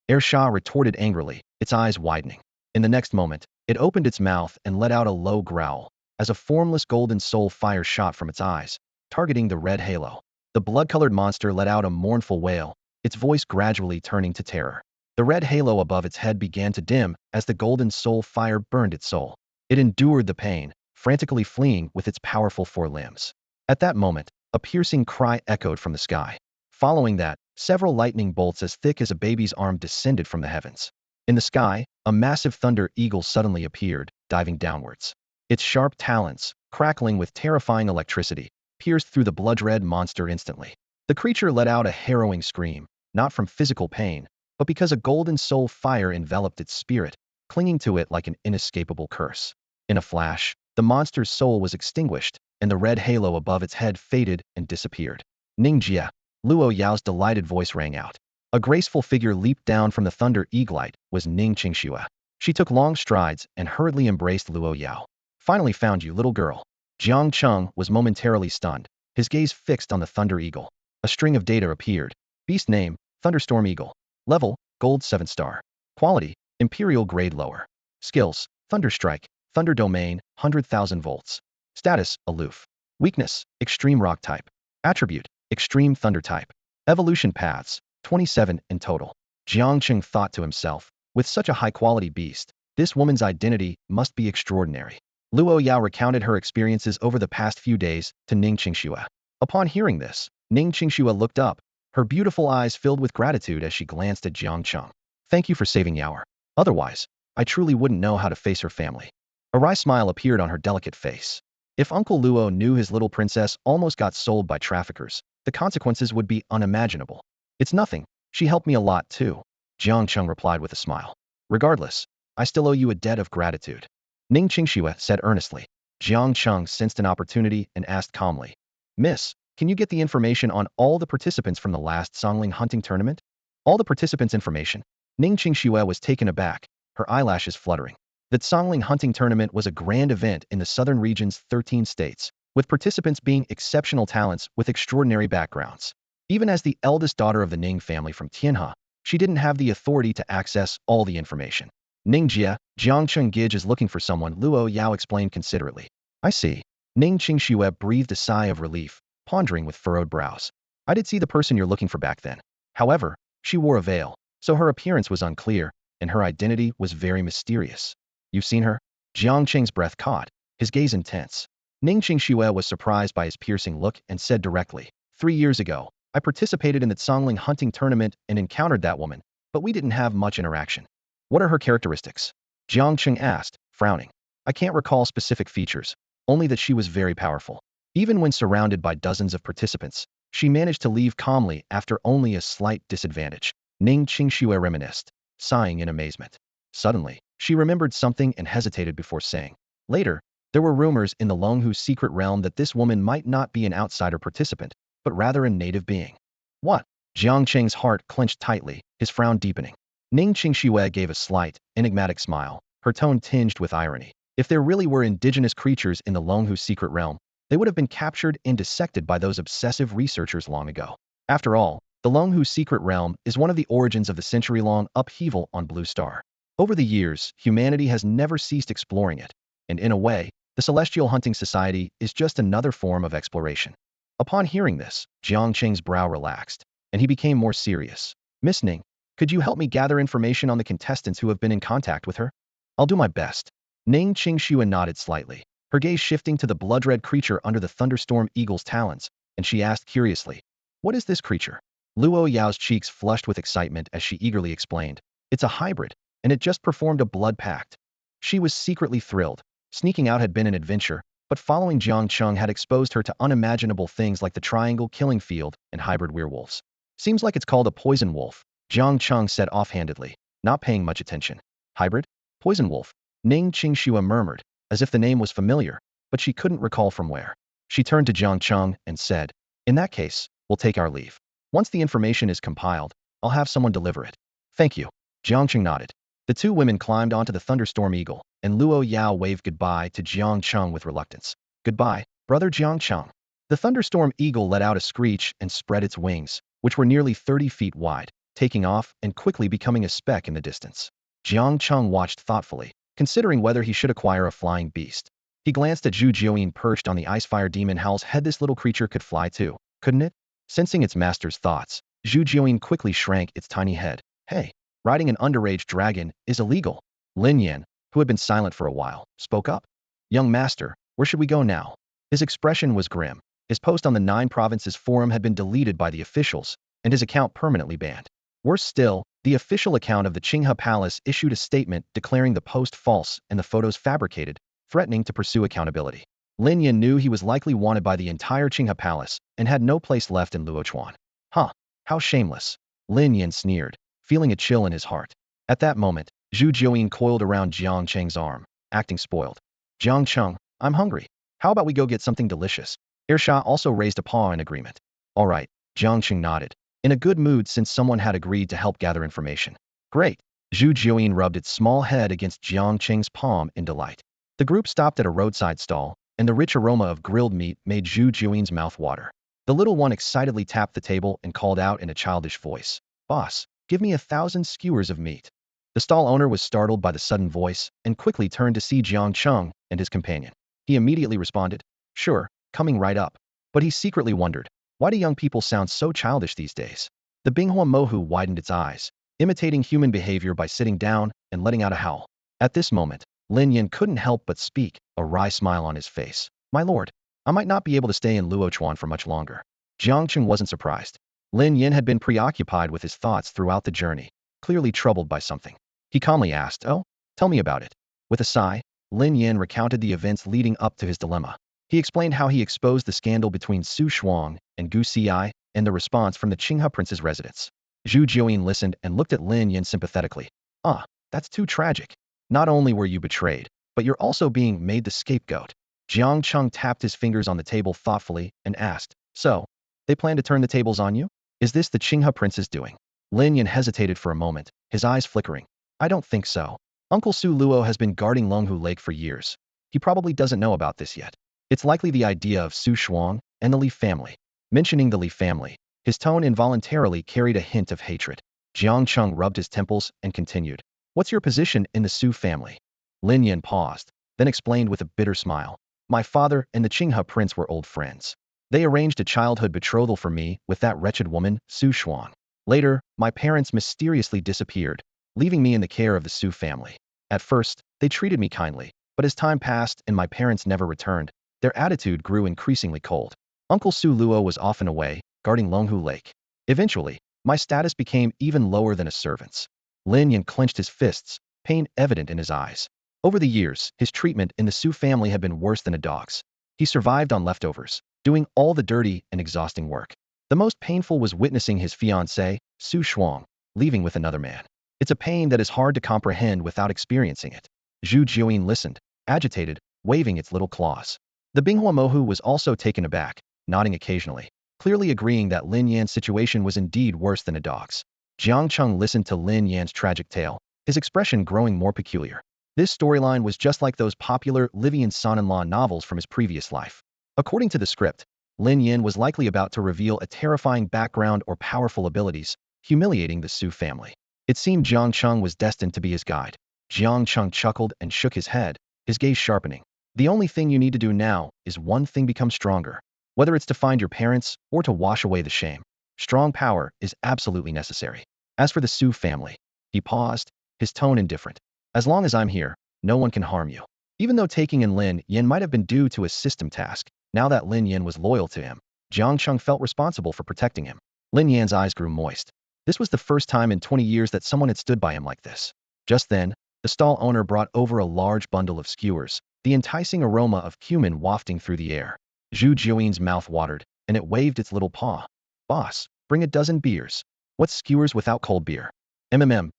[SPEAKER 1] Air Sha retorted angrily, its eyes widening. In the next moment, it opened its mouth and let out a low growl, as a formless golden soul fire shot from its eyes, targeting the red halo. The blood-colored monster let out a mournful wail, its voice gradually turning to terror. The red halo above its head began to dim as the golden soul fire burned its soul. It endured the pain, frantically fleeing with its powerful four limbs. At that moment, a piercing cry echoed from the sky. Following that, several lightning bolts as thick as a baby's arm descended from the heavens. In the sky, a massive thunder eagle suddenly appeared, diving downwards. Its sharp talons, crackling with terrifying electricity, pierced through the blood-red monster instantly. The creature let out a harrowing scream, not from physical pain, but because a golden soul fire enveloped its spirit, clinging to it like an inescapable curse. In a flash, the monster's soul was extinguished, and the red halo above its head faded and disappeared. Ningjia, Luo Yao's delighted voice rang out. A graceful figure leaped down from the thunder eaglite was Ning Qingxua. She took long strides and hurriedly embraced Luo Yao. Finally found you, little girl. Jiang Cheng was momentarily stunned, his gaze fixed on the thunder eagle. A string of data appeared. Beast name, Thunderstorm Eagle. Level, Gold 7 star. Quality, Imperial grade lower. Skills, Thunderstrike, Thunder Domain, 100,000 volts. Status, Aloof. Weakness, Extreme Rock type. Attribute, Extreme Thunder type. Evolution paths, 27 in total. Jiang Cheng thought to himself, with such a high-quality beast, This woman's identity must be extraordinary. Luo Yao recounted her experiences over the past few days to Ning Qingxue. Upon hearing this, Ning Qingxue looked up, her beautiful eyes filled with gratitude as she glanced at Jiang Cheng. Thank you for saving Yaoer. Otherwise, I truly wouldn't know how to face her family. A wry smile appeared on her delicate face. If Uncle Luo knew his little princess almost got sold by traffickers, the consequences would be unimaginable. It's nothing. She helped me a lot too, Jiang Cheng replied with a smile. Regardless, I still owe you a debt of gratitude. Ning Qingxue said earnestly. Jiang Cheng sensed an opportunity and asked calmly, Miss, can you get the information on all the participants from the last Songling hunting tournament? All the participants' information? Ning Qingxue was taken aback, her eyelashes fluttering. The Songling hunting tournament was a grand event in the southern region's 13 states, with participants being exceptional talents with extraordinary backgrounds. Even as the eldest daughter of the Ning family from Tianhe, she didn't have the authority to access all the information. Ning Jia, Jiang Cheng Gij is looking for someone, Luo Yao explained considerately. I see. Ning Qingxue breathed a sigh of relief, pondering with furrowed brows. I did see the person you're looking for back then. However, she wore a veil, so her appearance was unclear, and her identity was very mysterious. You've seen her? Jiang Cheng's breath caught, his gaze intense. Ning Qingxue was surprised by his piercing look and said directly, 3 years ago, I participated in the Songling hunting tournament and encountered that woman, but we didn't have much interaction. What are her characteristics? Jiang Cheng asked, frowning. I can't recall specific features, only that she was very powerful. Even when surrounded by dozens of participants, she managed to leave calmly after only a slight disadvantage. Ning Qingxue reminisced, sighing in amazement. Suddenly, she remembered something and hesitated before saying. Later, there were rumors in the Longhu's secret realm that this woman might not be an outsider participant, but rather a native being. What? Jiang Cheng's heart clenched tightly, his frown deepening. Ning Qingxue gave a slight, enigmatic smile, her tone tinged with irony. If there really were indigenous creatures in the Longhu's secret realm, they would have been captured and dissected by those obsessive researchers long ago. After all, the Longhu's secret realm is one of the origins of the century-long upheaval on Blue Star. Over the years, humanity has never ceased exploring it, and in a way, the Celestial Hunting Society is just another form of exploration. Upon hearing this, Jiang Cheng's brow relaxed, and he became more serious. Miss Ning, could you help me gather information on the contestants who have been in contact with her? I'll do my best. Ning Qingxue nodded slightly, her gaze shifting to the blood-red creature under the thunderstorm eagle's talons, and she asked curiously, what is this creature? Luo Yao's cheeks flushed with excitement as she eagerly explained, it's a hybrid, and it just performed a blood pact. She was secretly thrilled. Sneaking out had been an adventure, but following Jiang Cheng had exposed her to unimaginable things like the triangle killing field and hybrid werewolves. Seems like it's called a poison wolf, Jiang Cheng said offhandedly, not paying much attention. Hybrid? Poison wolf? Ning Qingxue murmured, as if the name was familiar, but she couldn't recall from where. She turned to Jiang Cheng and said, in that case, we'll take our leave. Once the information is compiled, I'll have someone deliver it. Thank you. Jiang Cheng nodded. The two women climbed onto the thunderstorm eagle, and Luo Yao waved goodbye to Jiang Cheng with reluctance. Goodbye, brother Jiang Cheng. The thunderstorm eagle let out a screech and spread its wings, which were nearly 30 feet wide, taking off and quickly becoming a speck in the distance. Jiang Cheng watched thoughtfully, considering whether he should acquire a flying beast. He glanced at Zhu Jiuyin perched on the icefire demon howl's head. This little creature could fly too, couldn't it? Sensing its master's thoughts, Zhu Jiuyin quickly shrank its tiny head. Hey, riding an underage dragon is illegal. Lin Yan, who had been silent for a while, spoke up. Young master, where should we go now? His expression was grim. His post on the 9 Provinces forum had been deleted by the officials, and his account permanently banned. Worse still, the official account of the Qinghe Palace issued a statement declaring the post false and the photos fabricated, threatening to pursue accountability. Lin Yan knew he was likely wanted by the entire Qinghe Palace and had no place left in Luochuan. Huh, how shameless. Lin Yan sneered, feeling a chill in his heart. At that moment, Zhu Jiuyin coiled around Jiang Cheng's arm, acting spoiled. Jiang Cheng, I'm hungry. How about we go get something delicious? Ersha also raised a paw in agreement. All right, Jiang Cheng nodded, in a good mood since someone had agreed to help gather information. Great. Zhu Jiuyin rubbed its small head against Jiang Cheng's palm in delight. The group stopped at a roadside stall, and the rich aroma of grilled meat made Zhu Jiuyin's mouth water. The little one excitedly tapped the table and called out in a childish voice, Boss, give me 1,000 skewers of meat. The stall owner was startled by the sudden voice and quickly turned to see Jiang Cheng and his companion. He immediately responded, Sure, coming right up. But he secretly wondered, why do young people sound so childish these days? The Binghua Mohu widened its eyes, imitating human behavior by sitting down and letting out a howl. At this moment, Lin Yin couldn't help but speak, a wry smile on his face. My lord, I might not be able to stay in Luochuan for much longer. Jiang Cheng wasn't surprised. Lin Yin had been preoccupied with his thoughts throughout the journey, clearly troubled by something. He calmly asked, "Oh, tell me about it." With a sigh, Lin Yin recounted the events leading up to his dilemma. He explained how he exposed the scandal between Su Shuang and Gu Xi and the response from the Qinghe prince's residence. Zhu Jiuyin listened and looked at Lin Yin sympathetically. Ah, that's too tragic. Not only were you betrayed, but you're also being made the scapegoat. Jiang Cheng tapped his fingers on the table thoughtfully and asked, "So, they plan to turn the tables on you? Is this the Qinghe prince's doing?" Lin Yin hesitated for a moment, his eyes flickering. "I don't think so. Uncle Su Luo has been guarding Longhu Lake for years. He probably doesn't know about this yet. It's likely the idea of Su Shuang and the Li family." Mentioning the Li family, his tone involuntarily carried a hint of hatred. Jiang Cheng rubbed his temples and continued. "What's your position in the Su family?" Lin Yin paused, then explained with a bitter smile. "My father and the Qinghe prince were old friends. They arranged a childhood betrothal for me with that wretched woman, Su Shuang. Later, my parents mysteriously disappeared, leaving me in the care of the Su family. At first, they treated me kindly, but as time passed and my parents never returned, their attitude grew increasingly cold. Uncle Su Luo was often away, guarding Longhu Lake. Eventually, my status became even lower than a servant's." Lin Yin clenched his fists, pain evident in his eyes. Over the years, his treatment in the Su family had been worse than a dog's. He survived on leftovers, doing all the dirty and exhausting work. The most painful was witnessing his fiancée, Su Shuang, leaving with another man. It's a pain that is hard to comprehend without experiencing it. Zhu Jiuyin listened, agitated, waving its little claws. The Binghua Mohu was also taken aback, nodding occasionally, clearly agreeing that Lin Yan's situation was indeed worse than a dog's. Jiang Cheng listened to Lin Yan's tragic tale, his expression growing more peculiar. This storyline was just like those popular Livian son-in-law novels from his previous life. According to the script, Lin Yin was likely about to reveal a terrifying background or powerful abilities, humiliating the Su family. It seemed Jiang Cheng was destined to be his guide. Jiang Cheng chuckled and shook his head, his gaze sharpening. "The only thing you need to do now is one thing: become stronger. Whether it's to find your parents or to wash away the shame, strong power is absolutely necessary. As for the Su family," he paused, his tone indifferent. "As long as I'm here, no one can harm you." Even though taking in Lin Yin might have been due to a system task, now that Lin Yin was loyal to him, Jiang Cheng felt responsible for protecting him. Lin Yan's eyes grew moist. This was the first time in 20 years that someone had stood by him like this. Just then, the stall owner brought over a large bundle of skewers, the enticing aroma of cumin wafting through the air. Zhu Jiuyin's mouth watered, and it waved its little paw. "Boss, bring a dozen beers." "What's skewers without cold beer?"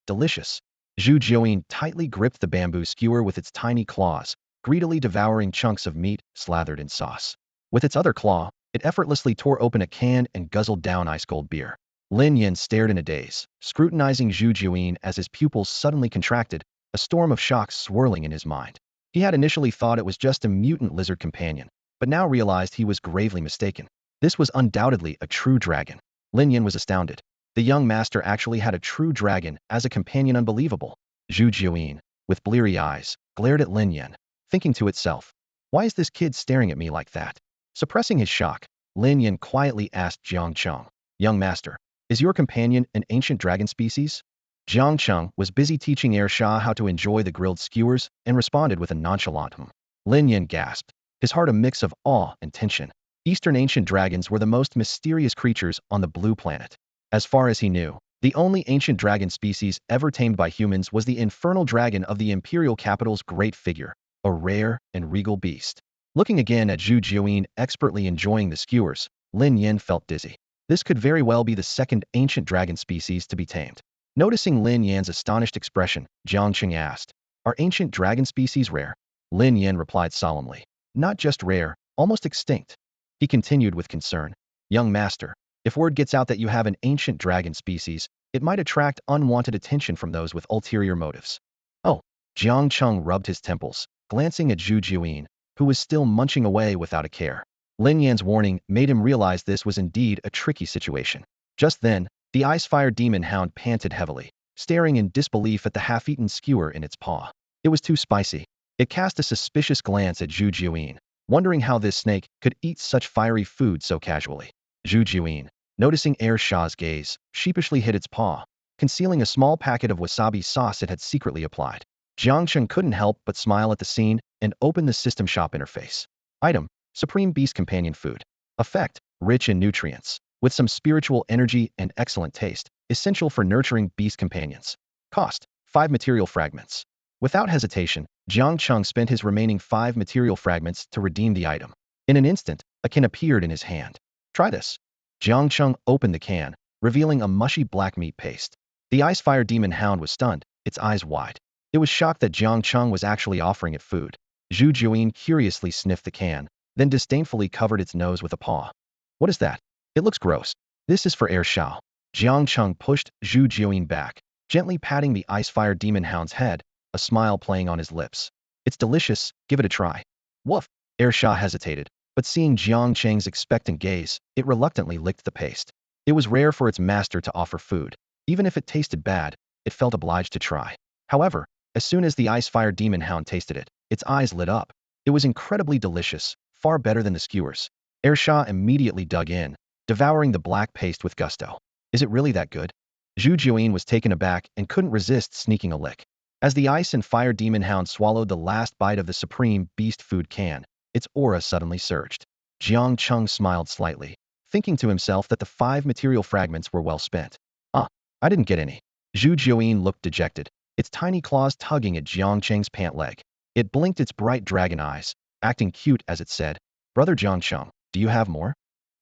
[SPEAKER 1] Delicious." Zhu Jiuyin tightly gripped the bamboo skewer with its tiny claws, greedily devouring chunks of meat slathered in sauce. With its other claw, it effortlessly tore open a can and guzzled down ice-cold beer. Lin Yin stared in a daze, scrutinizing Zhu Jiuyin as his pupils suddenly contracted, a storm of shocks swirling in his mind. He had initially thought it was just a mutant lizard companion, but now realized he was gravely mistaken. This was undoubtedly a true dragon. Lin Yin was astounded. The young master actually had a true dragon as a companion. Unbelievable. Zhu Jiuyin, with bleary eyes, glared at Lin Yin, thinking to itself, "Why is this kid staring at me like that?" Suppressing his shock, Lin Yin quietly asked Jiang Cheng, "Young master, is your companion an ancient dragon species?" Jiang Cheng was busy teaching Air Shah how to enjoy the grilled skewers and responded with a nonchalant "Hmm." Lin Yin gasped, his heart a mix of awe and tension. Eastern ancient dragons were the most mysterious creatures on the blue planet. As far as he knew, the only ancient dragon species ever tamed by humans was the infernal dragon of the imperial capital's great figure, a rare and regal beast. Looking again at Zhu Jiuyin expertly enjoying the skewers, Lin Yin felt dizzy. This could very well be the second ancient dragon species to be tamed. Noticing Lin Yan's astonished expression, Jiang Cheng asked, "Are ancient dragon species rare?" Lin Yin replied solemnly, "Not just rare, almost extinct." He continued with concern, "Young master, if word gets out that you have an ancient dragon species, it might attract unwanted attention from those with ulterior motives." "Oh." Jiang Cheng rubbed his temples, glancing at Zhu Jiuyin, who was still munching away without a care. Lin Yan's warning made him realize this was indeed a tricky situation. Just then, the ice-fire demon hound panted heavily, staring in disbelief at the half-eaten skewer in its paw. It was too spicy. It cast a suspicious glance at Zhu Jiuyin, wondering how this snake could eat such fiery food so casually. Zhu Jiuyin, noticing Air Shah's gaze, sheepishly hid its paw, concealing a small packet of wasabi sauce it had secretly applied. Jiang Cheng couldn't help but smile at the scene and open the system shop interface. Item: Supreme Beast Companion Food. Effect: rich in nutrients, with some spiritual energy and excellent taste, essential for nurturing beast companions. Cost: 5 material fragments. Without hesitation, Jiang Cheng spent his remaining 5 material fragments to redeem the item. In an instant, a can appeared in his hand. Try this. Jiang Cheng opened the can, revealing a mushy black meat paste. The Ice Fire Demon Hound was stunned, its eyes wide. It was shocked that Jiang Cheng was actually offering it food. Zhu Juyin curiously sniffed the can, then disdainfully covered its nose with a paw. What is that? It looks gross. This is for Air Shao. Jiang Cheng pushed Zhu Juyin back, gently patting the Ice Fire Demon Hound's head, a smile playing on his lips. It's delicious, give it a try. Woof! Air Shao hesitated, but seeing Jiang Cheng's expectant gaze, it reluctantly licked the paste. It was rare for its master to offer food. Even if it tasted bad, it felt obliged to try. However, as soon as the Ice Fire Demon Hound tasted it, its eyes lit up. It was incredibly delicious, far better than the skewers. Air Shah immediately dug in, devouring the black paste with gusto. Is it really that good? Zhu Juyin was taken aback and couldn't resist sneaking a lick. As the Ice and Fire Demon Hound swallowed the last bite of the supreme beast food can, its aura suddenly surged. Jiang Cheng smiled slightly, thinking to himself that the 5 material fragments were well spent. I didn't get any. Zhu Juyin looked dejected, its tiny claws tugging at Jiang Cheng's pant leg. It blinked its bright dragon eyes, acting cute as it said, "Brother Jiang Cheng, do you have more?"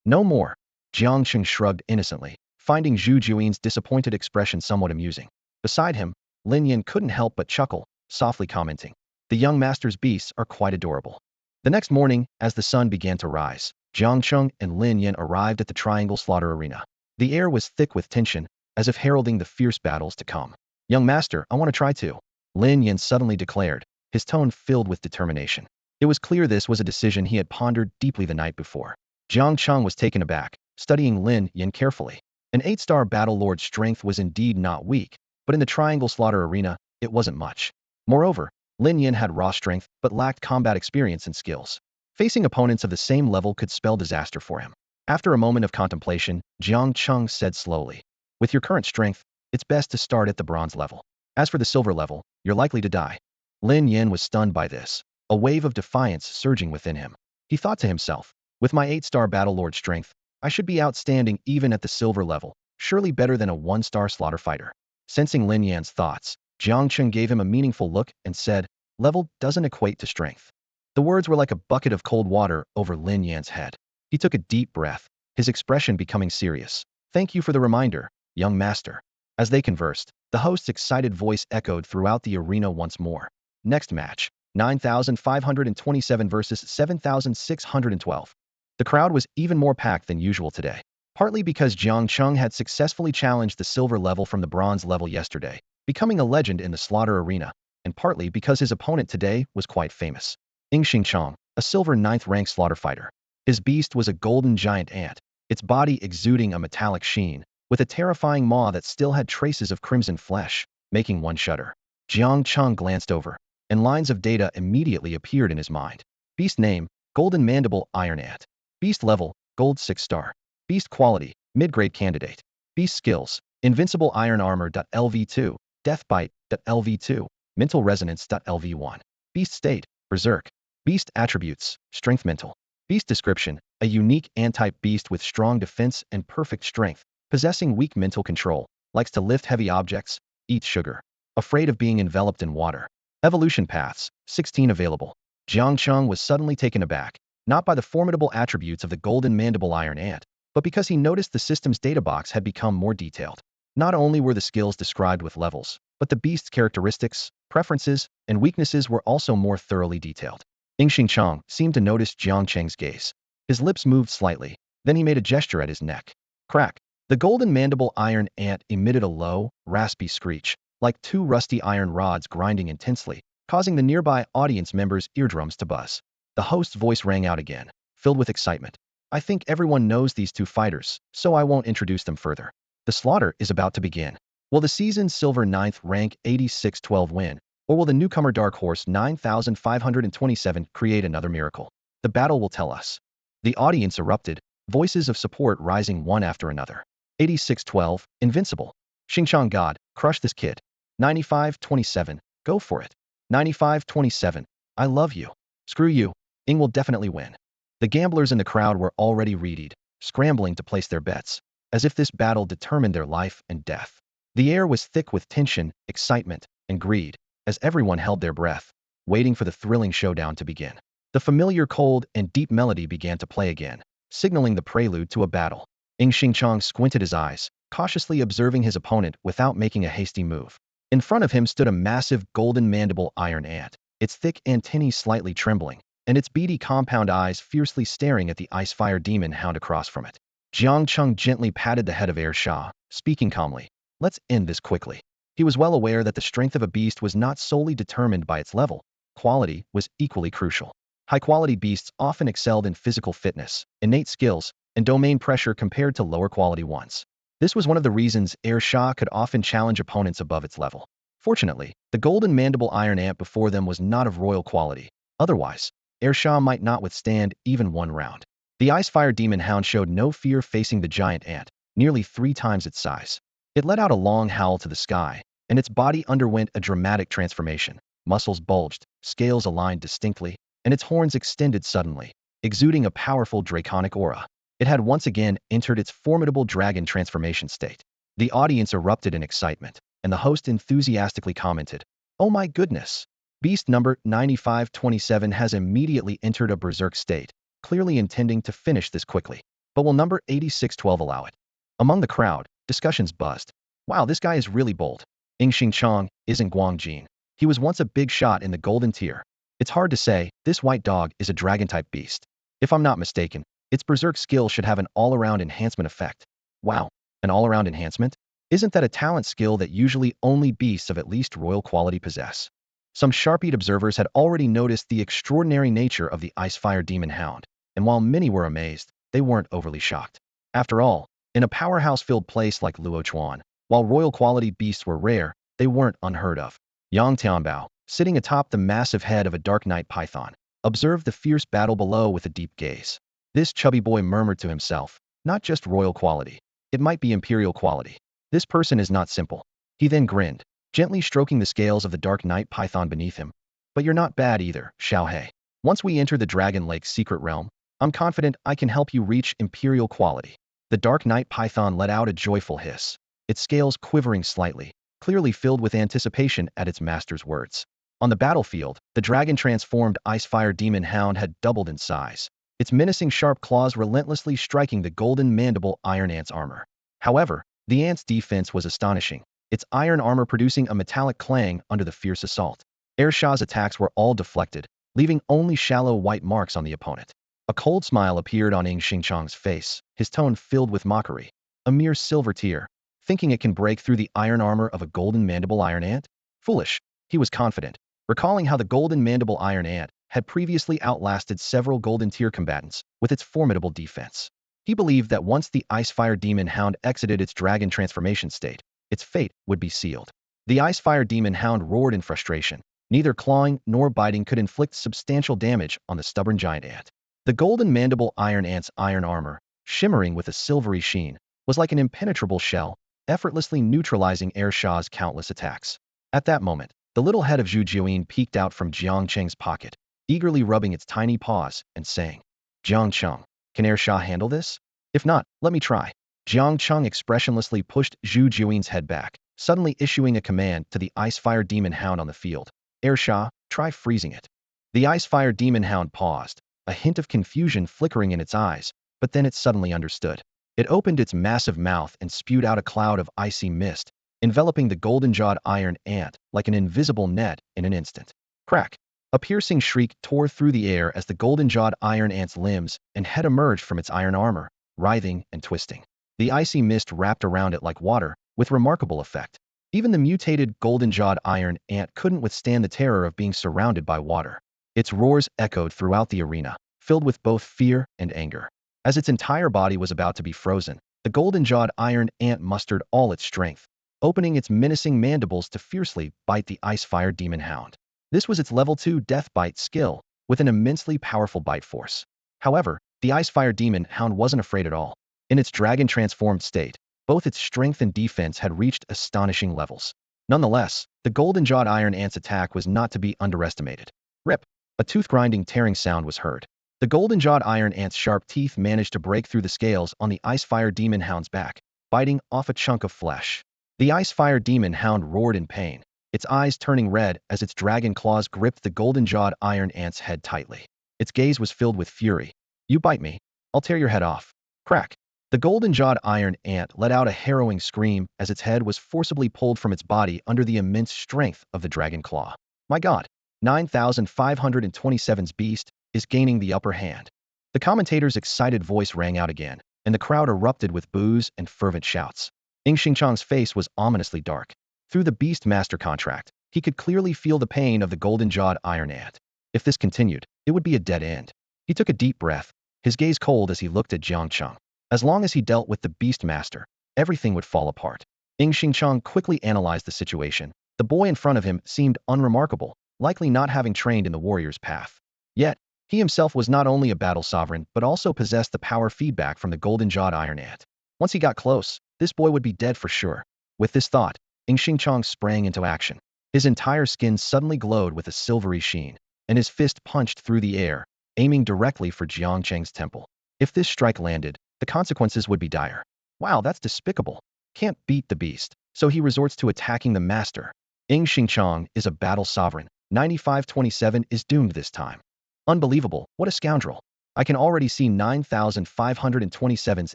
[SPEAKER 1] "No more." Jiang Cheng shrugged innocently, finding Zhu Juin's disappointed expression somewhat amusing. Beside him, Lin Yin couldn't help but chuckle, softly commenting, "The young master's beasts are quite adorable." The next morning, as the sun began to rise, Jiang Cheng and Lin Yin arrived at the Triangle Slaughter Arena. The air was thick with tension, as if heralding the fierce battles to come. "Young master, I want to try too," Lin Yin suddenly declared, his tone filled with determination. It was clear this was a decision he had pondered deeply the night before. Jiang Cheng was taken aback, studying Lin Yin carefully. An 8-star battle lord's strength was indeed not weak, but in the Triangle Slaughter Arena, it wasn't much. Moreover, Lin Yin had raw strength but lacked combat experience and skills. Facing opponents of the same level could spell disaster for him. After a moment of contemplation, Jiang Cheng said slowly, "With your current strength, it's best to start at the bronze level. As for the silver level, you're likely to die." Lin Yin was stunned by this, a wave of defiance surging within him. He thought to himself, "With my 8-star battle lord strength, I should be outstanding even at the silver level, surely better than a 1-star slaughter fighter." Sensing Lin Yan's thoughts, Jiang Cheng gave him a meaningful look and said, "Level doesn't equate to strength." The words were like a bucket of cold water over Lin Yan's head. He took a deep breath, his expression becoming serious. "Thank you for the reminder, young master." As they conversed, the host's excited voice echoed throughout the arena once more. Next match, 9,527 versus 7,612. The crowd was even more packed than usual today, partly because Jiang Cheng had successfully challenged the silver level from the bronze level yesterday, becoming a legend in the slaughter arena, and partly because his opponent today was quite famous. Yingxing Chong, a silver 9th rank slaughter fighter. His beast was a golden giant ant, its body exuding a metallic sheen, with a terrifying maw that still had traces of crimson flesh, making one shudder. Jiang Cheng glanced over, and lines of data immediately appeared in his mind. Beast name, Golden Mandible Iron Ant. Beast level, Gold 6-star. Beast quality, mid-grade candidate. Beast skills, Invincible Iron Armor.lv2, Death Bite.lv2, Mental Resonance.lv1. Beast state, Berserk. Beast attributes, Strength Mental. Beast description, a unique ant-type beast with strong defense and perfect strength, possessing weak mental control, likes to lift heavy objects, eats sugar. Afraid of being enveloped in water. Evolution paths, 16 available. Jiang Cheng was suddenly taken aback, not by the formidable attributes of the Golden Mandible Iron Ant, but because he noticed the system's data box had become more detailed. Not only were the skills described with levels, but the beast's characteristics, preferences, and weaknesses were also more thoroughly detailed. Yingxing Chong seemed to notice Jiang Cheng's gaze. His lips moved slightly, then he made a gesture at his neck. Crack. The Golden Mandible Iron Ant emitted a low, raspy screech, like 2 rusty iron rods grinding intensely, causing the nearby audience members' eardrums to buzz. The host's voice rang out again, filled with excitement. "I think everyone knows these 2 fighters, so I won't introduce them further. The slaughter is about to begin. Will the season's silver 9th rank 8612 win, or will the newcomer Dark Horse 9527 create another miracle? The battle will tell us." The audience erupted, voices of support rising one after another. 8612, Invincible. Xingchang God, crush this kid. 9527, go for it. 95-27. I love you. Screw you. Ing will definitely win. The gamblers in the crowd were already readied, scrambling to place their bets, as if this battle determined their life and death. The air was thick with tension, excitement, and greed, as everyone held their breath, waiting for the thrilling showdown to begin. The familiar cold and deep melody began to play again, signaling the prelude to a battle. Ing Xingchang squinted his eyes, cautiously observing his opponent without making a hasty move. In front of him stood a massive golden mandible iron ant, its thick antennae slightly trembling, and its beady compound eyes fiercely staring at the ice-fire demon hound across from it. Jiang Cheng gently patted the head of Air Shah, speaking calmly. Let's end this quickly. He was well aware that the strength of a beast was not solely determined by its level. Quality was equally crucial. High-quality beasts often excelled in physical fitness, innate skills, and domain pressure compared to lower-quality ones. This was one of the reasons Air Shah could often challenge opponents above its level. Fortunately, the golden mandible iron ant before them was not of royal quality. Otherwise, Air Shah might not withstand even one round. The Icefire Demon Hound showed no fear facing the giant ant, nearly 3 times its size. It let out a long howl to the sky, and its body underwent a dramatic transformation. Muscles bulged, scales aligned distinctly, and its horns extended suddenly, exuding a powerful draconic aura. It had once again entered its formidable dragon transformation state. The audience erupted in excitement, and the host enthusiastically commented, "Oh my goodness! Beast number 9527 has immediately entered a berserk state, clearly intending to finish this quickly. But will number 8612 allow it?" Among the crowd, discussions buzzed. Wow, this guy is really bold. Ing Xingchang isn't Guangjin. He was once a big shot in the golden tier. It's hard to say, this white dog is a dragon-type beast. If I'm not mistaken, its berserk skill should have an all-around enhancement effect. Wow, an all-around enhancement? Isn't that a talent skill that usually only beasts of at least royal quality possess? Some sharp-eyed observers had already noticed the extraordinary nature of the Icefire Demon Hound, and while many were amazed, they weren't overly shocked. After all, in a powerhouse-filled place like Luochuan, while royal quality beasts were rare, they weren't unheard of. Yang Tianbao, sitting atop the massive head of a dark night python, observed the fierce battle below with a deep gaze. This chubby boy murmured to himself, not just royal quality. It might be imperial quality. This person is not simple. He then grinned, gently stroking the scales of the dark night python beneath him. But you're not bad either, Xiaohe. Once we enter the Dragon Lake's secret realm, I'm confident I can help you reach imperial quality. The dark night python let out a joyful hiss, its scales quivering slightly, clearly filled with anticipation at its master's words. On the battlefield, the dragon-transformed Icefire Demon Hound had doubled in size, its menacing sharp claws relentlessly striking the golden mandible iron ant's armor. However, the ant's defense was astonishing, its iron armor producing a metallic clang under the fierce assault. Air Shah's attacks were all deflected, leaving only shallow white marks on the opponent. A cold smile appeared on Ing Xingchang's face, his tone filled with mockery. A mere silver tear, thinking it can break through the iron armor of a golden mandible iron ant? Foolish, he was confident, recalling how the golden mandible iron ant had previously outlasted several golden tier combatants with its formidable defense. He believed that once the Icefire Demon Hound exited its dragon transformation state, its fate would be sealed. The Icefire Demon Hound roared in frustration. Neither clawing nor biting could inflict substantial damage on the stubborn giant ant. The golden mandible iron ant's iron armor, shimmering with a silvery sheen, was like an impenetrable shell, effortlessly neutralizing Air Shah's countless attacks. At that moment, the little head of Zhu Jiuyin peeked out from Jiang Cheng's pocket, eagerly rubbing its tiny paws and saying, "Jiang Cheng, can Air Shah handle this? If not, let me try." Jiang Cheng expressionlessly pushed Zhu Jiuyin's head back, suddenly issuing a command to the Icefire Demon Hound on the field. "Air Shah, try freezing it." The Icefire Demon Hound paused, a hint of confusion flickering in its eyes, but then it suddenly understood. It opened its massive mouth and spewed out a cloud of icy mist, enveloping the golden-jawed iron ant like an invisible net in an instant. Crack! A piercing shriek tore through the air as the golden-jawed iron ant's limbs and head emerged from its iron armor, writhing and twisting. The icy mist wrapped around it like water, with remarkable effect. Even the mutated golden-jawed iron ant couldn't withstand the terror of being surrounded by water. Its roars echoed throughout the arena, filled with both fear and anger. As its entire body was about to be frozen, the golden-jawed iron ant mustered all its strength, opening its menacing mandibles to fiercely bite the Icefire Demon Hound. This was its level 2 death bite skill, with an immensely powerful bite force. However, the Icefire Demon Hound wasn't afraid at all. In its dragon-transformed state, both its strength and defense had reached astonishing levels. Nonetheless, the golden-jawed iron ant's attack was not to be underestimated. Rip! A tooth-grinding, tearing sound was heard. The golden-jawed iron ant's sharp teeth managed to break through the scales on the ice-fire demon hound's back, biting off a chunk of flesh. The ice-fire demon hound roared in pain, its eyes turning red as its dragon claws gripped the golden-jawed iron ant's head tightly. Its gaze was filled with fury. "You bite me, I'll tear your head off." Crack! The golden-jawed iron ant let out a harrowing scream as its head was forcibly pulled from its body under the immense strength of the dragon claw. My God! 9527's beast is gaining the upper hand. The commentator's excited voice rang out again, and the crowd erupted with boos and fervent shouts. Xingchang's face was ominously dark. Through the beast master contract, he could clearly feel the pain of the golden-jawed iron ant. If this continued, it would be a dead end. He took a deep breath, his gaze cold as he looked at Jiang Cheng. As long as he dealt with the beast master, everything would fall apart. Xingchang quickly analyzed the situation. The boy in front of him seemed unremarkable, likely not having trained in the warrior's path. Yet, he himself was not only a battle sovereign but also possessed the power feedback from the golden-jawed iron ant. Once he got close, this boy would be dead for sure. With this thought, Xingchang sprang into action. His entire skin suddenly glowed with a silvery sheen, and his fist punched through the air, aiming directly for Jiang Cheng's temple. If this strike landed, the consequences would be dire. Wow, that's despicable. Can't beat the beast, so he resorts to attacking the master. Xingchang is a battle sovereign. 9527 is doomed this time. Unbelievable, what a scoundrel. I can already see 9527's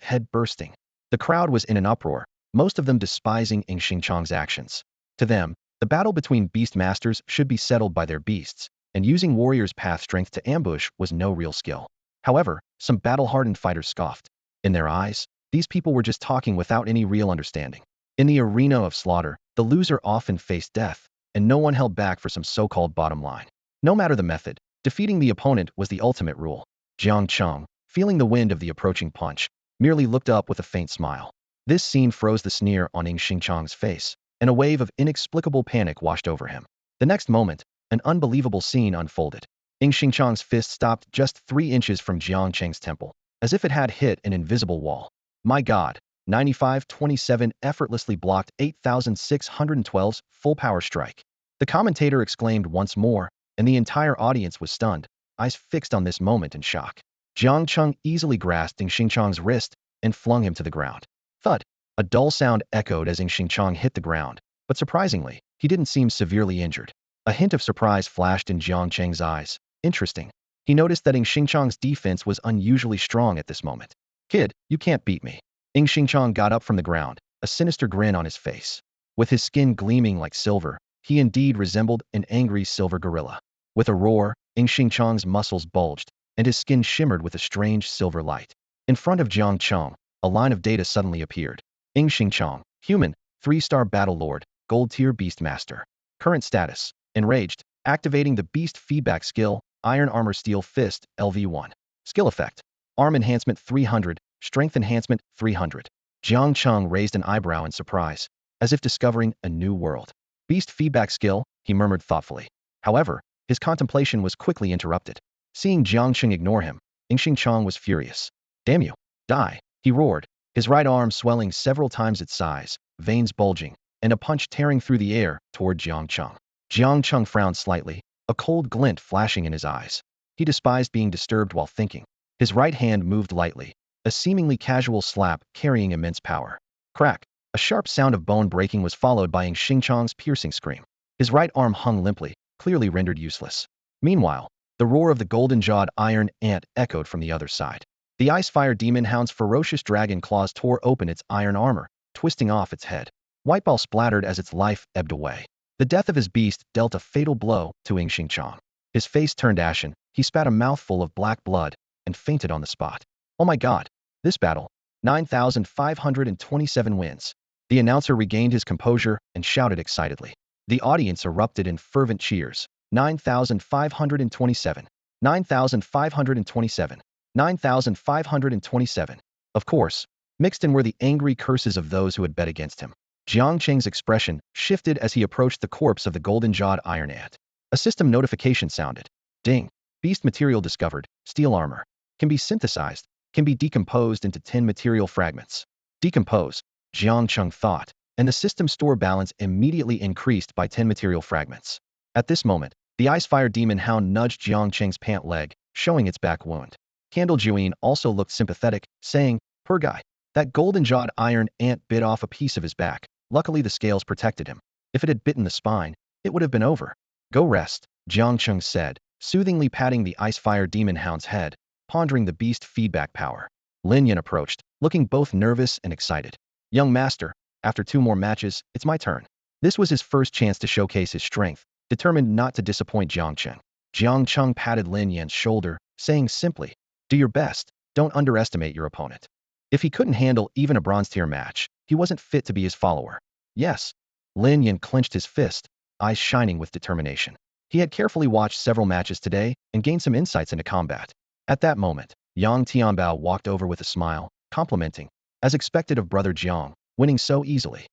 [SPEAKER 1] head bursting. The crowd was in an uproar, most of them despising Xingchang's actions. To them, the battle between beast masters should be settled by their beasts, and using warrior's path strength to ambush was no real skill. However, some battle-hardened fighters scoffed. In their eyes, these people were just talking without any real understanding. In the arena of slaughter, the loser often faced death, and no one held back for some so-called bottom line. No matter the method, defeating the opponent was the ultimate rule. Jiang Cheng, feeling the wind of the approaching punch, merely looked up with a faint smile. This scene froze the sneer on Xingchang's face, and a wave of inexplicable panic washed over him. The next moment, an unbelievable scene unfolded. Xingchang's fist stopped just 3 inches from Jiang Cheng's temple, as if it had hit an invisible wall. My God! 9527 effortlessly blocked 8612's full power strike. The commentator exclaimed once more, and the entire audience was stunned, eyes fixed on this moment in shock. Jiang Cheng easily grasped Xingchang's wrist and flung him to the ground. Thud! A dull sound echoed as Xingchang hit the ground, but surprisingly, he didn't seem severely injured. A hint of surprise flashed in Jiang Cheng's eyes. Interesting. He noticed that Xingchang's defense was unusually strong at this moment. Kid, you can't beat me. Xingchang got up from the ground, a sinister grin on his face. With his skin gleaming like silver, he indeed resembled an angry silver gorilla. With a roar, Xingchang's muscles bulged, and his skin shimmered with a strange silver light. In front of Jiang Cheng, a line of data suddenly appeared. Xingchang, human, 3-star battle lord, gold tier beast master. Current status, enraged, activating the beast feedback skill, iron armor steel fist, LV1. Skill effect, arm enhancement 300, strength enhancement 300. Jiang Cheng raised an eyebrow in surprise, as if discovering a new world. Beast feedback skill, he murmured thoughtfully. However, his contemplation was quickly interrupted. Seeing Jiang Cheng ignore him, Xingchang was furious. Damn you! Die! He roared, his right arm swelling several times its size, veins bulging, and a punch tearing through the air toward Jiang Cheng. Jiang Cheng frowned slightly, a cold glint flashing in his eyes. He despised being disturbed while thinking. His right hand moved lightly, a seemingly casual slap carrying immense power. Crack! A sharp sound of bone breaking was followed by Xingchang's piercing scream. His right arm hung limply, clearly rendered useless. Meanwhile, the roar of the golden-jawed iron ant echoed from the other side. The ice-fire demon hound's ferocious dragon claws tore open its iron armor, twisting off its head. Whiteball splattered as its life ebbed away. The death of his beast dealt a fatal blow to Xingchang. His face turned ashen, he spat a mouthful of black blood, and fainted on the spot. Oh my God! This battle, 9527 wins. The announcer regained his composure and shouted excitedly. The audience erupted in fervent cheers. 9527. 9527. 9527. Of course, mixed in were the angry curses of those who had bet against him. Jiang Cheng's expression shifted as he approached the corpse of the golden-jawed iron ant. A system notification sounded. Ding! Beast material discovered. Steel armor. Can be synthesized. Can be decomposed into 10 material fragments. Decompose, Jiang Cheng thought. and the system store balance immediately increased by 10 material fragments. At this moment, the Icefire Demon Hound nudged Jiang Cheng's pant leg, showing its back wound. Candle Juin also looked sympathetic, saying, "Poor guy. That golden-jawed iron ant bit off a piece of his back. Luckily the scales protected him. If it had bitten the spine, it would have been over." "Go rest," Jiang Cheng said, soothingly patting the Icefire Demon Hound's head, pondering the beast feedback power. Lin Yan approached, looking both nervous and excited. "Young master, after 2 more matches, it's my turn." This was his first chance to showcase his strength, determined not to disappoint Jiang Cheng. Jiang Cheng patted Lin Yan's shoulder, saying simply, "Do your best, don't underestimate your opponent." If he couldn't handle even a bronze-tier match, he wasn't fit to be his follower. "Yes." Lin Yan clenched his fist, eyes shining with determination. He had carefully watched several matches today and gained some insights into combat. At that moment, Yang Tianbao walked over with a smile, complimenting, as expected of brother Jiang, winning so easily.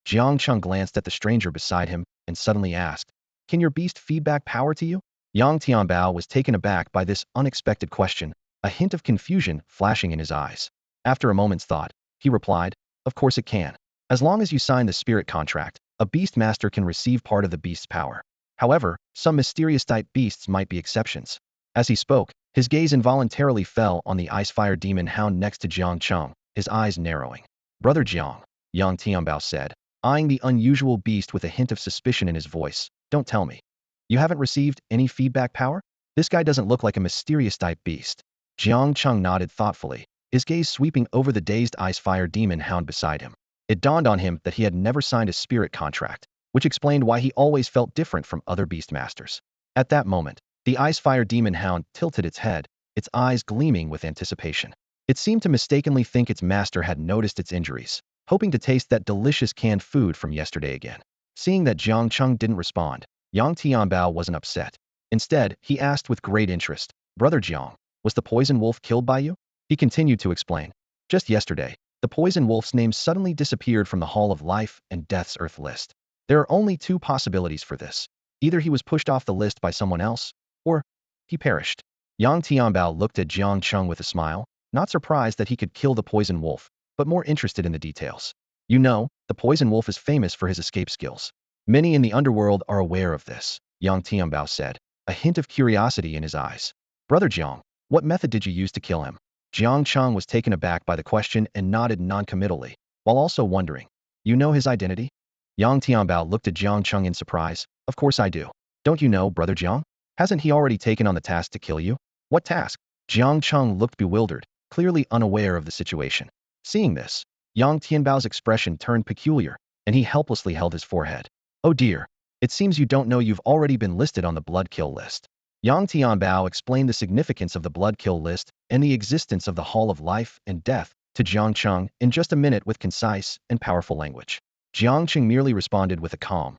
[SPEAKER 1] Jiang Cheng glanced at the stranger beside him and suddenly asked, "Can your beast feedback power to you?" Yang Tianbao was taken aback by this unexpected question, a hint of confusion flashing in his eyes. After a moment's thought, he replied, "Of course it can. As long as you sign the spirit contract, a beast master can receive part of the beast's power. However, some mysterious type beasts might be exceptions." As he spoke, his gaze involuntarily fell on the Icefire Demon Hound next to Jiang Cheng, his eyes narrowing. "Brother Jiang," Yang Tianbao said, eyeing the unusual beast with a hint of suspicion in his voice, "don't tell me. You haven't received any feedback power? This guy doesn't look like a mysterious type beast." Jiang Cheng nodded thoughtfully, his gaze sweeping over the dazed Icefire Demon Hound beside him. It dawned on him that he had never signed a spirit contract, which explained why he always felt different from other beast masters. At that moment, the Icefire Demon Hound tilted its head, its eyes gleaming with anticipation. It seemed to mistakenly think its master had noticed its injuries, hoping to taste that delicious canned food from yesterday again. Seeing that Jiang Cheng didn't respond, Yang Tianbao wasn't upset. Instead, he asked with great interest, "Brother Jiang, was the poison wolf killed by you?" He continued to explain, "Just yesterday, the poison wolf's name suddenly disappeared from the Hall of Life and Death's Earth list. There are only 2 possibilities for this. Either he was pushed off the list by someone else, or he perished." Yang Tianbao looked at Jiang Cheng with a smile, not surprised that he could kill the poison wolf, but more interested in the details. "You know, the poison wolf is famous for his escape skills. Many in the underworld are aware of this," Yang Tianbao said, a hint of curiosity in his eyes. "Brother Jiang, what method did you use to kill him?" Jiang Cheng was taken aback by the question and nodded non-committally, while also wondering, "You know his identity?" Yang Tianbao looked at Jiang Cheng in surprise. "Of course I do. Don't you know, brother Jiang? Hasn't he already taken on the task to kill you?" "What task?" Jiang Cheng looked bewildered, clearly unaware of the situation. Seeing this, Yang Tianbao's expression turned peculiar, and he helplessly held his forehead. "Oh dear. It seems you don't know you've already been listed on the blood kill list." Yang Tianbao explained the significance of the blood kill list and the existence of the Hall of Life and Death to Jiang Cheng in just a minute with concise and powerful language. Jiang Cheng merely responded with a calm,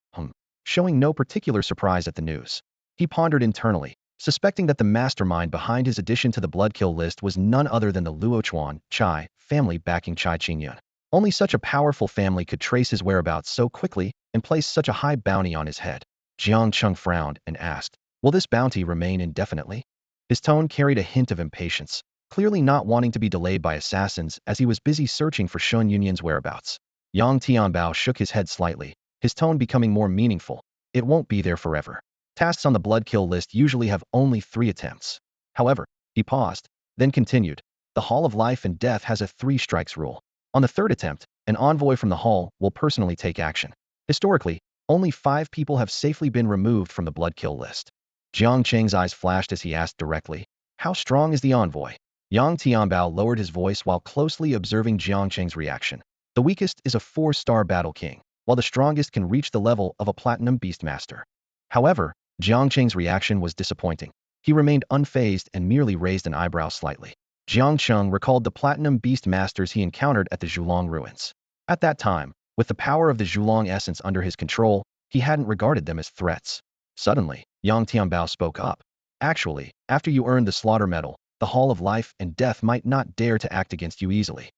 [SPEAKER 1] showing no particular surprise at the news. He pondered internally, suspecting that the mastermind behind his addition to the blood kill list was none other than the Luochuan Chai family backing Chai Qingyun. Only such a powerful family could trace his whereabouts so quickly and place such a high bounty on his head. Jiang Cheng frowned and asked, "Will this bounty remain indefinitely?" His tone carried a hint of impatience, clearly not wanting to be delayed by assassins as he was busy searching for Shun Yunyun's whereabouts. Yang Tianbao shook his head slightly, his tone becoming more meaningful. "It won't be there forever. Tasks on the blood kill list usually have only 3 attempts. However," he paused, then continued, "the Hall of Life and Death has a 3 strikes rule. On the 3rd attempt, an envoy from the hall will personally take action. Historically, only 5 people have safely been removed from the blood kill list." Jiang Cheng's eyes flashed as he asked directly, "How strong is the envoy?" Yang Tianbao lowered his voice while closely observing Jiang Cheng's reaction. "The weakest is a 4-star battle king, while the strongest can reach the level of a platinum beastmaster." However, Jiang Cheng's reaction was disappointing. He remained unfazed and merely raised an eyebrow slightly. Jiang Cheng recalled the platinum beast masters he encountered at the Zhulong ruins. At that time, with the power of the Zhulong essence under his control, he hadn't regarded them as threats. Suddenly, Yang Tianbao spoke up. "Actually, after you earned the slaughter medal, the Hall of Life and Death might not dare to act against you easily."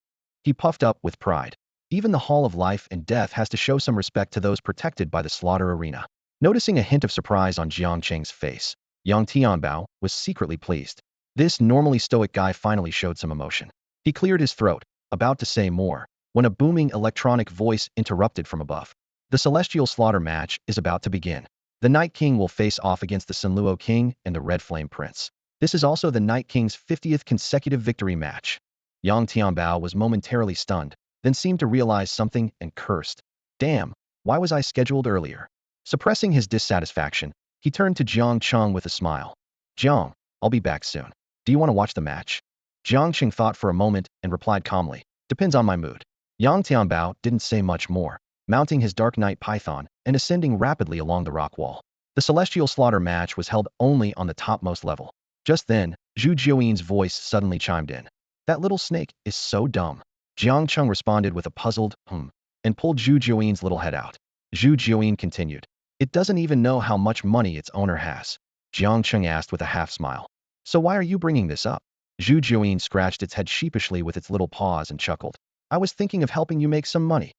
[SPEAKER 1] He puffed up with pride. Even the Hall of Life and Death has to show some respect to those protected by the slaughter arena. Noticing a hint of surprise on Jiang Cheng's face, Yang Tianbao was secretly pleased. This normally stoic guy finally showed some emotion. He cleared his throat, about to say more, when a booming electronic voice interrupted from above. The celestial slaughter match is about to begin. The Night King will face off against the Sunluo King and the Red Flame Prince. This is also the Night King's 50th consecutive victory match. Yang Tianbao was momentarily stunned, then seemed to realize something and cursed. Damn, why was I scheduled earlier? Suppressing his dissatisfaction, he turned to Jiang Cheng with a smile. Jiang, I'll be back soon. Do you want to watch the match? Jiang Cheng thought for a moment and replied calmly, depends on my mood. Yang Tianbao didn't say much more, mounting his Dark Knight Python and ascending rapidly along the rock wall. The celestial slaughter match was held only on the topmost level. Just then, Zhu Jiuyin's voice suddenly chimed in. That little snake is so dumb. Jiang Cheng responded with a puzzled, and pulled Zhu Jiuyin's little head out. Zhu Jiuyin continued. It doesn't even know how much money its owner has. Jiang Cheng asked with a half-smile. So why are you bringing this up? Zhu Jiuyin scratched its head sheepishly with its little paws and chuckled. I was thinking of helping you make some money.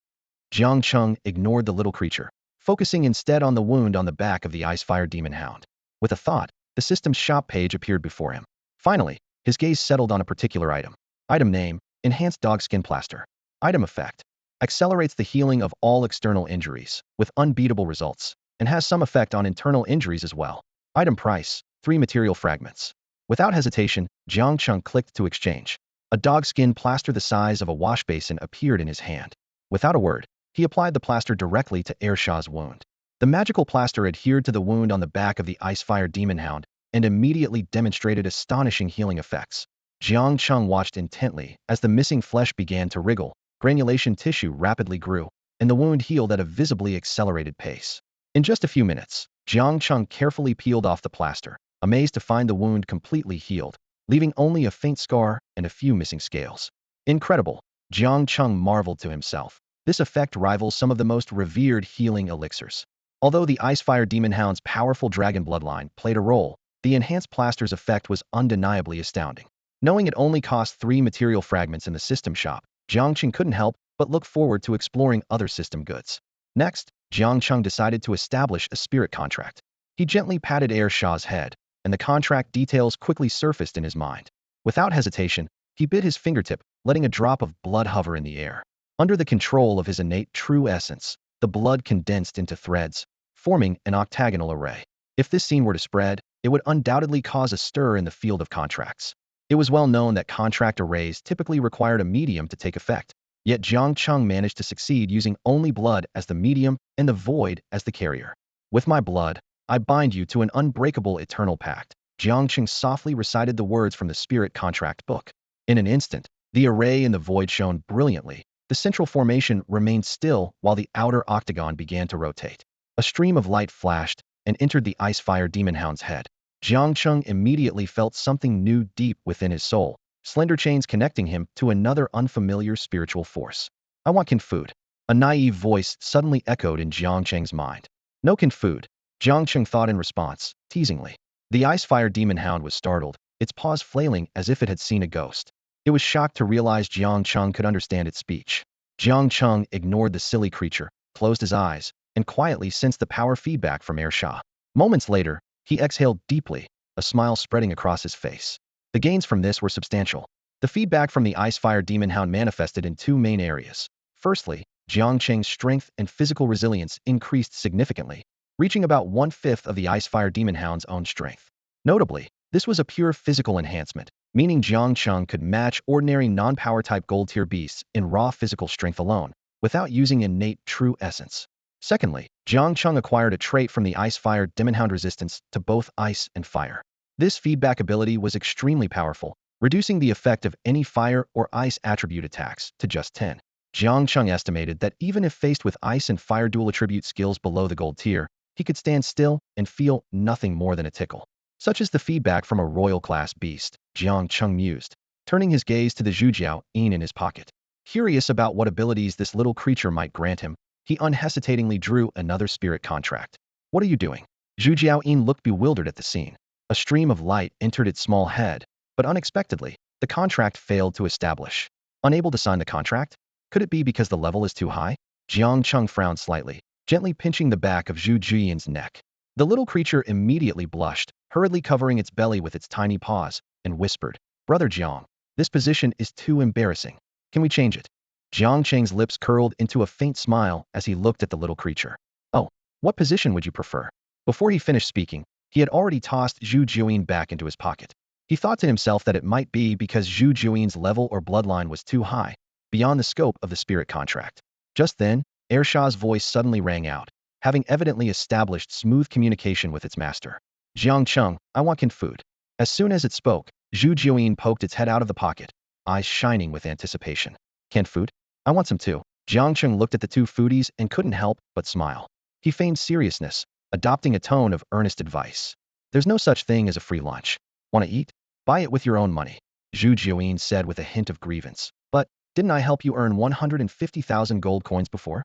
[SPEAKER 1] Jiang Cheng ignored the little creature, focusing instead on the wound on the back of the Icefire Demon Hound. With a thought, the system's shop page appeared before him. Finally, his gaze settled on a particular item. Item name, Enhanced Dog Skin Plaster. Item effect. Accelerates the healing of all external injuries, with unbeatable results, and has some effect on internal injuries as well. Item price, 3 material fragments. Without hesitation, Jiang Cheng clicked to exchange. A dog skin plaster the size of a wash basin appeared in his hand. Without a word, he applied the plaster directly to Ershaw's wound. The magical plaster adhered to the wound on the back of the Icefire Demon Hound and immediately demonstrated astonishing healing effects. Jiang Cheng watched intently as the missing flesh began to wriggle, granulation tissue rapidly grew, and the wound healed at a visibly accelerated pace. In just a few minutes, Jiang Cheng carefully peeled off the plaster, amazed to find the wound completely healed, leaving only a faint scar and a few missing scales. Incredible, Jiang Cheng marveled to himself. This effect rivals some of the most revered healing elixirs. Although the Icefire Demon Hound's powerful dragon bloodline played a role, the enhanced plaster's effect was undeniably astounding. Knowing it only cost 3 material fragments in the system shop, Jiang Cheng couldn't help but look forward to exploring other system goods. Next, Jiang Cheng decided to establish a spirit contract. He gently patted Ershaw's head, and the contract details quickly surfaced in his mind. Without hesitation, he bit his fingertip, letting a drop of blood hover in the air. Under the control of his innate true essence, the blood condensed into threads, forming an octagonal array. If this scene were to spread, it would undoubtedly cause a stir in the field of contracts. It was well known that contract arrays typically required a medium to take effect, yet Jiang Cheng managed to succeed using only blood as the medium and the void as the carrier. With my blood, I bind you to an unbreakable eternal pact. Jiang Cheng softly recited the words from the spirit contract book. In an instant, the array and the void shone brilliantly. The central formation remained still while the outer octagon began to rotate. A stream of light flashed and entered the Icefire Demon Hound's head. Jiang Cheng immediately felt something new deep within his soul, slender chains connecting him to another unfamiliar spiritual force. I want kin food. A naive voice suddenly echoed in Jiang Cheng's mind. No kin food, Jiang Cheng thought in response, teasingly. The Icefire Demon Hound was startled, its paws flailing as if it had seen a ghost. It was shocked to realize Jiang Cheng could understand its speech. Jiang Cheng ignored the silly creature, closed his eyes, and quietly sensed the power feedback from Ershaw. Moments later, he exhaled deeply, a smile spreading across his face. The gains from this were substantial. The feedback from the Icefire Demon Hound manifested in 2 main areas. Firstly, Jiang Cheng's strength and physical resilience increased significantly, reaching about 1/5 of the Icefire Demon Hound's own strength. Notably, this was a pure physical enhancement, meaning Jiang Cheng could match ordinary non-power type gold tier beasts in raw physical strength alone, without using innate true essence. Secondly, Jiang Cheng acquired a trait from the Icefire Demon Hound resistance to both ice and fire. This feedback ability was extremely powerful, reducing the effect of any fire or ice attribute attacks to just 10. Jiang Cheng estimated that even if faced with ice and fire dual attribute skills below the gold tier, he could stand still and feel nothing more than a tickle. Such is the feedback from a royal class beast, Jiang Cheng mused, turning his gaze to the Zhujiao in his pocket. Curious about what abilities this little creature might grant him, he unhesitatingly drew another spirit contract. What are you doing? Zhujiao looked bewildered at the scene. A stream of light entered its small head, but unexpectedly, the contract failed to establish. Unable to sign the contract? Could it be because the level is too high? Jiang Cheng frowned slightly, gently pinching the back of Zhu Jiyin's neck. The little creature immediately blushed, hurriedly covering its belly with its tiny paws, and whispered, Brother Jiang, this position is too embarrassing. Can we change it? Jiang Cheng's lips curled into a faint smile as he looked at the little creature. Oh, what position would you prefer? Before he finished speaking, he had already tossed Zhu Juyin back into his pocket. He thought to himself that it might be because Zhu Juin's level or bloodline was too high, beyond the scope of the spirit contract. Just then, Ershaw's voice suddenly rang out, having evidently established smooth communication with its master. Jiang Cheng, I want canned food. As soon as it spoke, Zhu Juyin poked its head out of the pocket, eyes shining with anticipation. Canned food? I want some too. Jiang Cheng looked at the two foodies and couldn't help but smile. He feigned seriousness, adopting a tone of earnest advice. There's no such thing as a free lunch. Want to eat? Buy it with your own money, Zhu Juyin said with a hint of grievance. But, didn't I help you earn 150,000 gold coins before?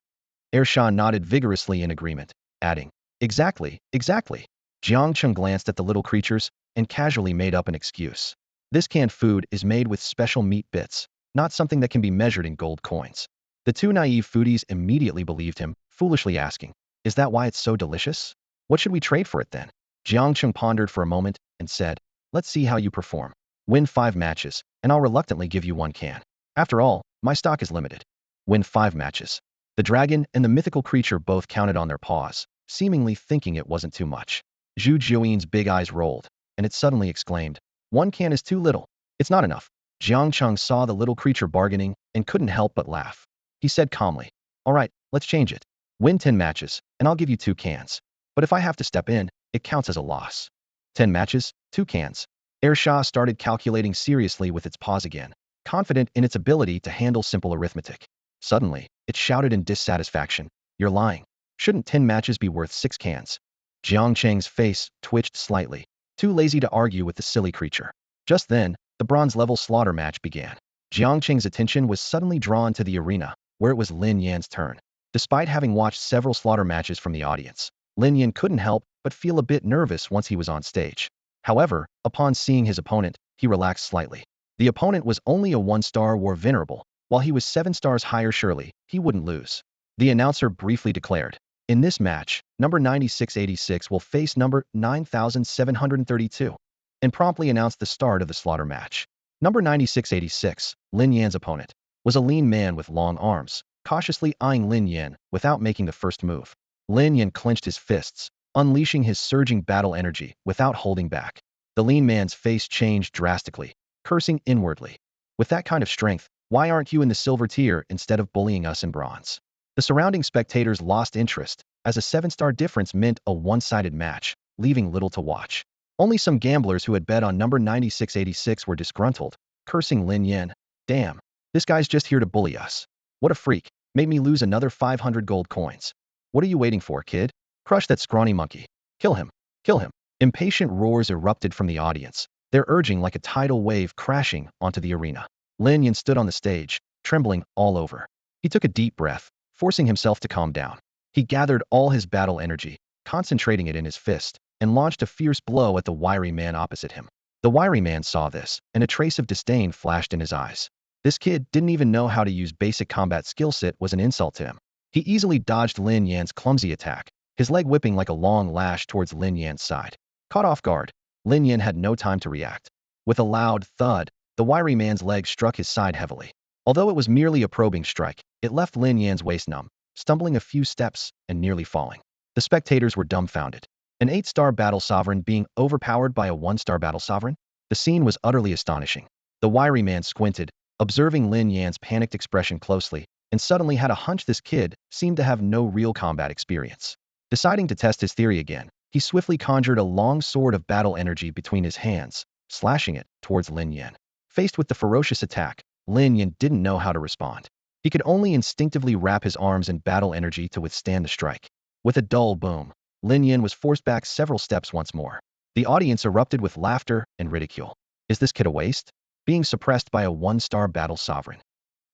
[SPEAKER 1] Ershaw nodded vigorously in agreement, adding, Exactly, exactly. Jiang Cheng glanced at the little creatures and casually made up an excuse. This canned food is made with special meat bits, not something that can be measured in gold coins. The two naive foodies immediately believed him, foolishly asking, Is that why it's so delicious? What should we trade for it then? Jiang Cheng pondered for a moment and said, Let's see how you perform. Win 5 matches, and I'll reluctantly give you 1 can. After all, my stock is limited. Win 5 matches. The dragon and the mythical creature both counted on their paws, seemingly thinking it wasn't too much. Zhu Juin's big eyes rolled, and it suddenly exclaimed, 1 can is too little. It's not enough. Jiang Cheng saw the little creature bargaining and couldn't help but laugh. He said calmly, All right, let's change it. Win 10 matches, and I'll give you 2 cans. But if I have to step in, it counts as a loss. 10 matches, 2 cans. Ershaw started calculating seriously with its paws again, confident in its ability to handle simple arithmetic. Suddenly, it shouted in dissatisfaction, You're lying. Shouldn't 10 matches be worth 6 cans? Jiang Cheng's face twitched slightly, too lazy to argue with the silly creature. Just then, the bronze-level slaughter match began. Jiang Cheng's attention was suddenly drawn to the arena, where it was Lin Yan's turn. Despite having watched several slaughter matches from the audience, Lin Yan couldn't help but feel a bit nervous once he was on stage. However, upon seeing his opponent, he relaxed slightly. The opponent was only a 1-star war venerable, while he was 7 stars higher. Surely, he wouldn't lose. The announcer briefly declared, In this match, number 9686 will face number 9732, and promptly announced the start of the slaughter match. Number 9686, Lin Yan's opponent, was a lean man with long arms, cautiously eyeing Lin Yan without making the first move. Lin Yan clenched his fists, unleashing his surging battle energy without holding back. The lean man's face changed drastically, cursing inwardly. With that kind of strength, why aren't you in the silver tier instead of bullying us in bronze? The surrounding spectators lost interest, as a 7-star difference meant a one-sided match, leaving little to watch. Only some gamblers who had bet on number 9686 were disgruntled, cursing Lin Yan. Damn, this guy's just here to bully us. What a freak, made me lose another 500 gold coins. What are you waiting for, kid? Crush that scrawny monkey. Kill him. Kill him. Impatient roars erupted from the audience, their urging like a tidal wave crashing onto the arena. Lin Yan stood on the stage, trembling all over. He took a deep breath, forcing himself to calm down. He gathered all his battle energy, concentrating it in his fist, and launched a fierce blow at the wiry man opposite him. The wiry man saw this, and a trace of disdain flashed in his eyes. This kid didn't even know how to use basic combat skill set was an insult to him. He easily dodged Lin Yan's clumsy attack, his leg whipping like a long lash towards Lin Yan's side. Caught off guard, Lin Yan had no time to react. With a loud thud, the wiry man's leg struck his side heavily. Although it was merely a probing strike, it left Lin Yan's waist numb, stumbling a few steps and nearly falling. The spectators were dumbfounded. An 8-star battle sovereign being overpowered by a 1-star battle sovereign? The scene was utterly astonishing. The wiry man squinted, observing Lin Yan's panicked expression closely, and suddenly had a hunch this kid seemed to have no real combat experience. Deciding to test his theory again, he swiftly conjured a long sword of battle energy between his hands, slashing it towards Lin Yan. Faced with the ferocious attack, Lin Yan didn't know how to respond. He could only instinctively wrap his arms in battle energy to withstand the strike. With a dull boom, Lin Yan was forced back several steps once more. The audience erupted with laughter and ridicule. Is this kid a waste? Being suppressed by a 1-star battle sovereign.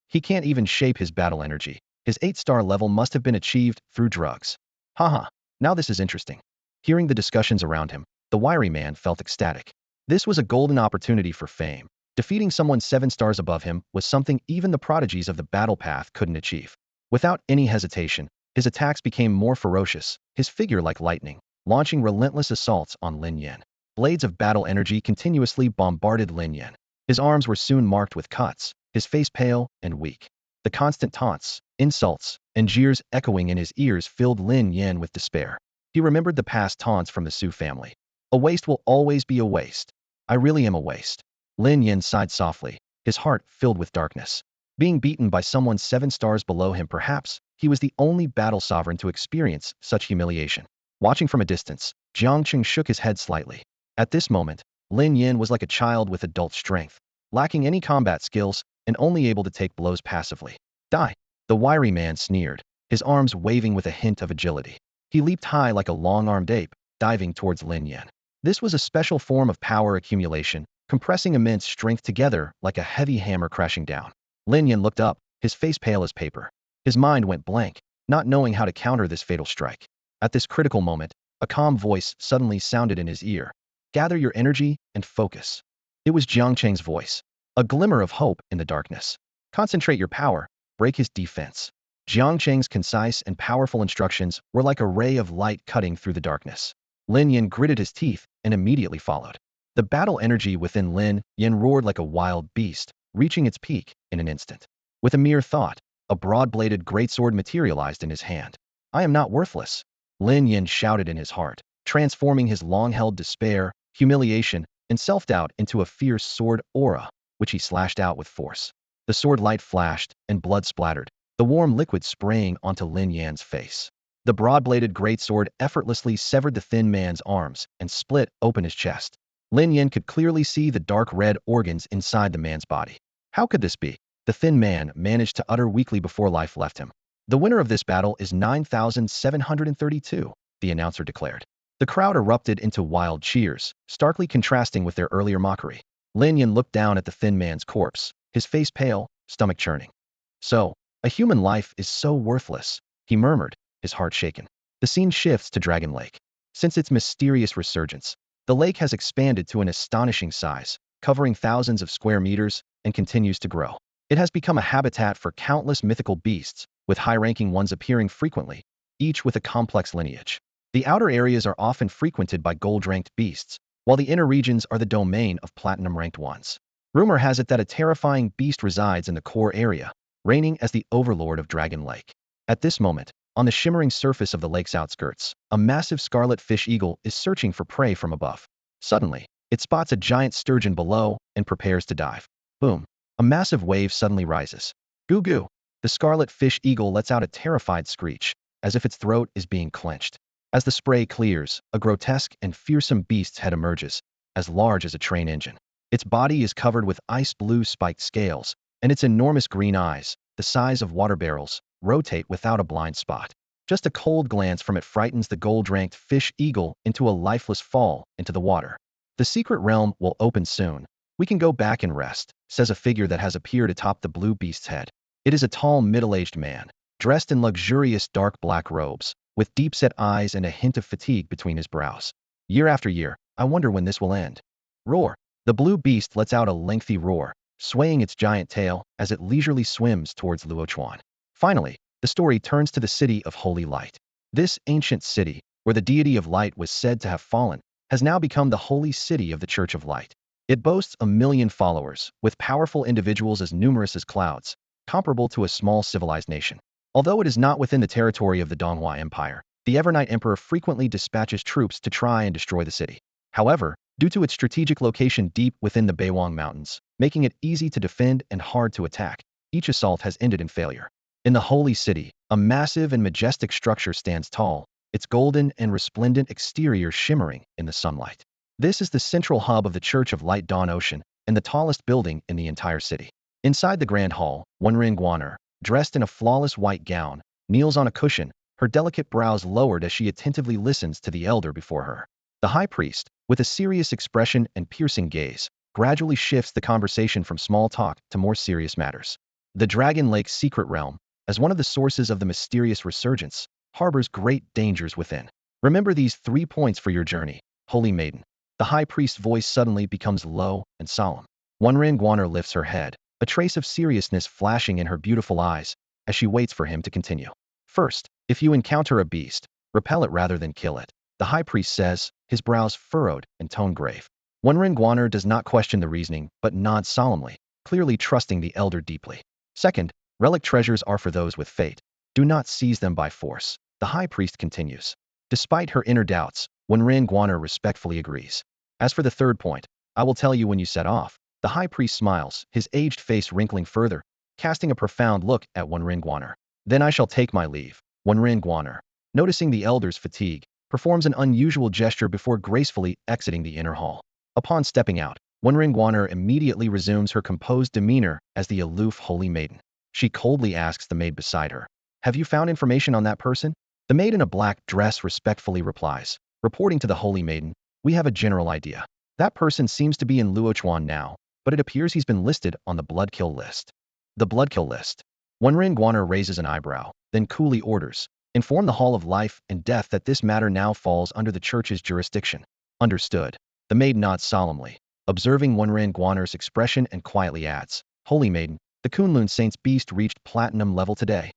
[SPEAKER 1] He can't even shape his battle energy. His 8-star level must have been achieved through drugs. Haha, now this is interesting. Hearing the discussions around him, the wiry man felt ecstatic. This was a golden opportunity for fame. Defeating someone 7 stars above him was something even the prodigies of the battle path couldn't achieve. Without any hesitation, his attacks became more ferocious, his figure like lightning, launching relentless assaults on Lin Yan. Blades of battle energy continuously bombarded Lin Yan. His arms were soon marked with cuts, his face pale and weak. The The constant taunts, insults, and jeers echoing in his ears filled Lin Yan with despair. He remembered the past taunts from the Su family. A waste will always be a waste. I really am a waste. Lin Yan sighed softly, his heart filled with darkness. Being beaten by someone 7 stars below him, perhaps, he was the only battle sovereign to experience such humiliation. Watching from a distance, Jiang Cheng shook his head slightly. At this moment, Lin Yan was like a child with adult strength, lacking any combat skills and only able to take blows passively. Die! The wiry man sneered, his arms waving with a hint of agility. He leaped high like a long-armed ape, diving towards Lin Yan. This was a special form of power accumulation, compressing immense strength together like a heavy hammer crashing down. Lin Yan looked up, his face pale as paper. His mind went blank, not knowing how to counter this fatal strike. At this critical moment, a calm voice suddenly sounded in his ear. Gather your energy and focus. It was Jiang Cheng's voice, a glimmer of hope in the darkness. Concentrate your power, break his defense. Jiang Cheng's concise and powerful instructions were like a ray of light cutting through the darkness. Lin Yan gritted his teeth and immediately followed. The battle energy within Lin Yan roared like a wild beast, reaching its peak in an instant. With a mere thought, a broad-bladed greatsword materialized in his hand. I am not worthless, Lin Yan shouted in his heart, transforming his long-held despair, humiliation, and self-doubt into a fierce sword aura, which he slashed out with force. The sword light flashed, and blood splattered, the warm liquid spraying onto Lin Yan's face. The broad-bladed greatsword effortlessly severed the thin man's arms and split open his chest. Lin Yan could clearly see the dark red organs inside the man's body. How could this be? The thin man managed to utter weakly before life left him. The winner of this battle is 9,732, the announcer declared. The crowd erupted into wild cheers, starkly contrasting with their earlier mockery. Lin Yan looked down at the thin man's corpse, his face pale, stomach churning. So, a human life is so worthless, he murmured, his heart shaken. The scene shifts to Dragon Lake. Since its mysterious resurgence, the lake has expanded to an astonishing size, covering thousands of square meters, and continues to grow. It has become a habitat for countless mythical beasts, with high-ranking ones appearing frequently, each with a complex lineage. The outer areas are often frequented by gold-ranked beasts, while the inner regions are the domain of platinum-ranked ones. Rumor has it that a terrifying beast resides in the core area, reigning as the overlord of Dragon Lake. At this moment, on the shimmering surface of the lake's outskirts, a massive scarlet fish eagle is searching for prey from above. Suddenly, it spots a giant sturgeon below and prepares to dive. Boom! A massive wave suddenly rises. Goo goo! The scarlet fish eagle lets out a terrified screech, as if its throat is being clenched. As the spray clears, a grotesque and fearsome beast's head emerges, as large as a train engine. Its body is covered with ice-blue spiked scales, and its enormous green eyes, the size of water barrels, rotate without a blind spot. Just a cold glance from it frightens the gold-ranked fish eagle into a lifeless fall into the water. The secret realm will open soon. We can go back and rest, says a figure that has appeared atop the blue beast's head. It is a tall, middle-aged man, dressed in luxurious dark black robes, with deep-set eyes and a hint of fatigue between his brows. Year after year, I wonder when this will end. Roar! The blue beast lets out a lengthy roar, swaying its giant tail as it leisurely swims towards Luochuan. Finally, the story turns to the city of Holy Light. This ancient city, where the deity of light was said to have fallen, has now become the holy city of the Church of Light. It boasts 1,000,000 followers, with powerful individuals as numerous as clouds, comparable to a small civilized nation. Although it is not within the territory of the Donghua Empire, the Evernight Emperor frequently dispatches troops to try and destroy the city. However, due to its strategic location deep within the Beiwang Mountains, making it easy to defend and hard to attack, each assault has ended in failure. In the Holy City, a massive and majestic structure stands tall, its golden and resplendent exterior shimmering in the sunlight. This is the central hub of the Church of Light Dawn Ocean and the tallest building in the entire city. Inside the Grand Hall, Wenren Guaner, dressed in a flawless white gown, kneels on a cushion, her delicate brows lowered as she attentively listens to the elder before her. The high priest, with a serious expression and piercing gaze, gradually shifts the conversation from small talk to more serious matters. The Dragon Lake's secret realm, as one of the sources of the mysterious resurgence, harbors great dangers within. Remember these 3 points for your journey, Holy Maiden. The high priest's voice suddenly becomes low and solemn. Wenren Guaner lifts her head, a trace of seriousness flashing in her beautiful eyes, as she waits for him to continue. First, if you encounter a beast, repel it rather than kill it, the high priest says, his brows furrowed and tone grave. Wenren Guaner does not question the reasoning, but nods solemnly, clearly trusting the elder deeply. Second, Relic treasures are for those with fate. Do not seize them by force. The high priest continues. Despite her inner doubts, Wenren Guaner respectfully agrees. As for the third point, I will tell you when you set off. The high priest smiles, his aged face wrinkling further, casting a profound look at Wenren Guaner. Then I shall take my leave. Wenren Guaner, noticing the elder's fatigue, performs an unusual gesture before gracefully exiting the inner hall. Upon stepping out, Wenren Guaner immediately resumes her composed demeanor as the aloof holy maiden. She coldly asks the maid beside her, "Have you found information on that person?" The maid in a black dress respectfully replies, reporting to the holy maiden, "We have a general idea. That person seems to be in Luochuan now, but it appears he's been listed on the blood kill list." The blood kill list. Wenren Guaner raises an eyebrow, then coolly orders, "Inform the Hall of Life and Death that this matter now falls under the church's jurisdiction." Understood. The maid nods solemnly, observing Wenren Guaner's expression and quietly adds, "Holy maiden, the Kunlun Saint's beast reached platinum level today."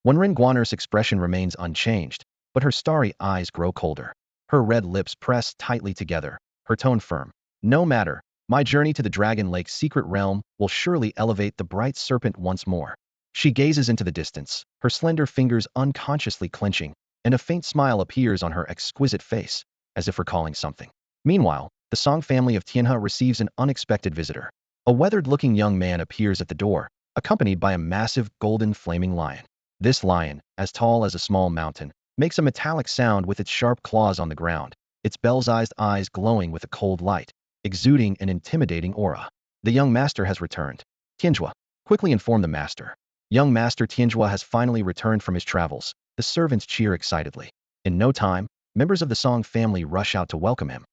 [SPEAKER 1] Wenren Guaner's expression remains unchanged, but her starry eyes grow colder. Her red lips press tightly together, her tone firm. "No matter, my journey to the Dragon Lake's secret realm will surely elevate the bright serpent once more." She gazes into the distance, her slender fingers unconsciously clenching, and a faint smile appears on her exquisite face, as if recalling something. Meanwhile, the Song family of Tianhe receives an unexpected visitor. A weathered-looking young man appears at the door, accompanied by a massive golden flaming lion. This lion, as tall as a small mountain, makes a metallic sound with its sharp claws on the ground, its bell-sized eyes glowing with a cold light, exuding an intimidating aura. The young master has returned. Tianjua, quickly inform the master. Young master Tianjua has finally returned from his travels. The servants cheer excitedly. In no time, members of the Song family rush out to welcome him.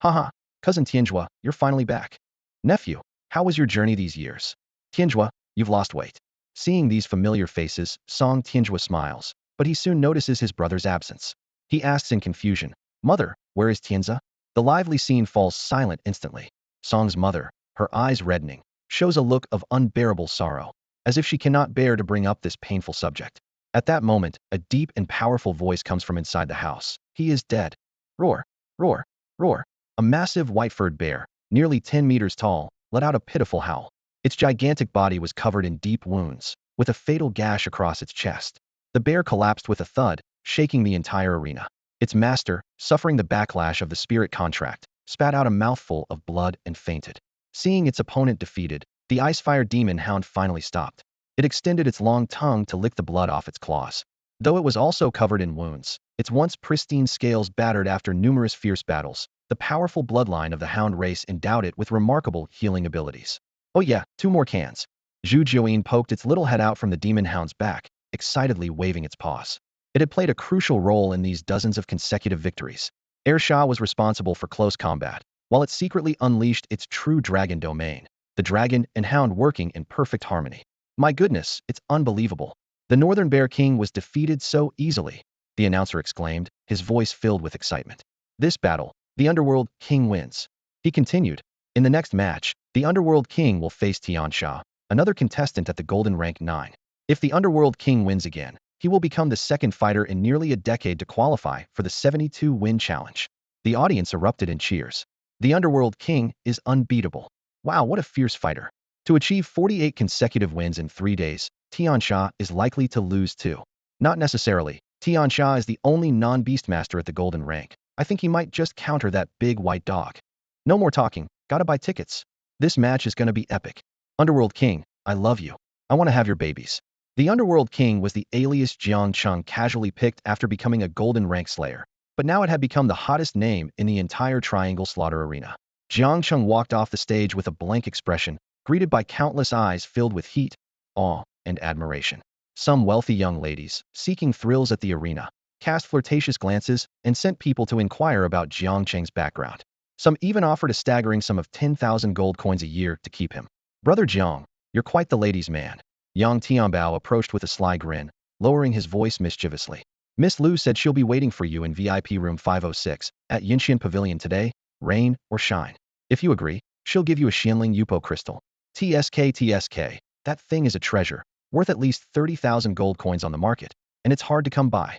[SPEAKER 1] "Haha, cousin Tianjua, you're finally back. Nephew, how was your journey these years?" "Tianjua, you've lost weight." Seeing these familiar faces, Song Tianjua smiles, but he soon notices his brother's absence. He asks in confusion, "Mother, where is Tianza?" The lively scene falls silent instantly. Song's mother, her eyes reddening, shows a look of unbearable sorrow, as if she cannot bear to bring up this painful subject. At that moment, a deep and powerful voice comes from inside the house. "He is dead." Roar, roar, roar. A massive white-furred bear, nearly 10 meters tall, let out a pitiful howl. Its gigantic body was covered in deep wounds, with a fatal gash across its chest. The bear collapsed with a thud, shaking the entire arena. Its master, suffering the backlash of the spirit contract, spat out a mouthful of blood and fainted. Seeing its opponent defeated, the Icefire demon hound finally stopped. It extended its long tongue to lick the blood off its claws. Though it was also covered in wounds, its once pristine scales battered after numerous fierce battles, the powerful bloodline of the hound race endowed it with remarkable healing abilities. "Oh yeah, 2 more cans." Zhu Jiuyin poked its little head out from the demon hound's back, excitedly waving its paws. It had played a crucial role in these dozens of consecutive victories. Ersha was responsible for close combat, while it secretly unleashed its true dragon domain, the dragon and hound working in perfect harmony. "My goodness, it's unbelievable. The Northern Bear King was defeated so easily," the announcer exclaimed, his voice filled with excitement. "This battle, the Underworld King wins." He continued, "In the next match, the Underworld King will face Tiansha, another contestant at the Golden Rank 9. If the Underworld King wins again, he will become the second fighter in nearly a decade to qualify for the 72-win challenge." The audience erupted in cheers. The Underworld King is unbeatable. Wow, what a fierce fighter. To achieve 48 consecutive wins in 3 days, Tiansha is likely to lose too. Not necessarily. Tiansha is the only non-beastmaster at the Golden Rank. I think he might just counter that big white dog. No more talking, gotta buy tickets. This match is gonna be epic. Underworld King, I love you. I want to have your babies. The Underworld King was the alias Jiang Cheng casually picked after becoming a Golden Rank Slayer, but now it had become the hottest name in the entire Triangle Slaughter arena. Jiang Cheng walked off the stage with a blank expression, greeted by countless eyes filled with heat, awe, and admiration. Some wealthy young ladies, seeking thrills at the arena, cast flirtatious glances and sent people to inquire about Jiang Cheng's background. Some even offered a staggering sum of 10,000 gold coins a year to keep him. "Brother Jiang, you're quite the ladies' man." Yang Tianbao approached with a sly grin, lowering his voice mischievously. "Miss Lu said she'll be waiting for you in VIP room 506 at Yinxian Pavilion today, rain or shine. If you agree, she'll give you a Xianling Yupo crystal. TSK, that thing is a treasure, worth at least 30,000 gold coins on the market, and it's hard to come by."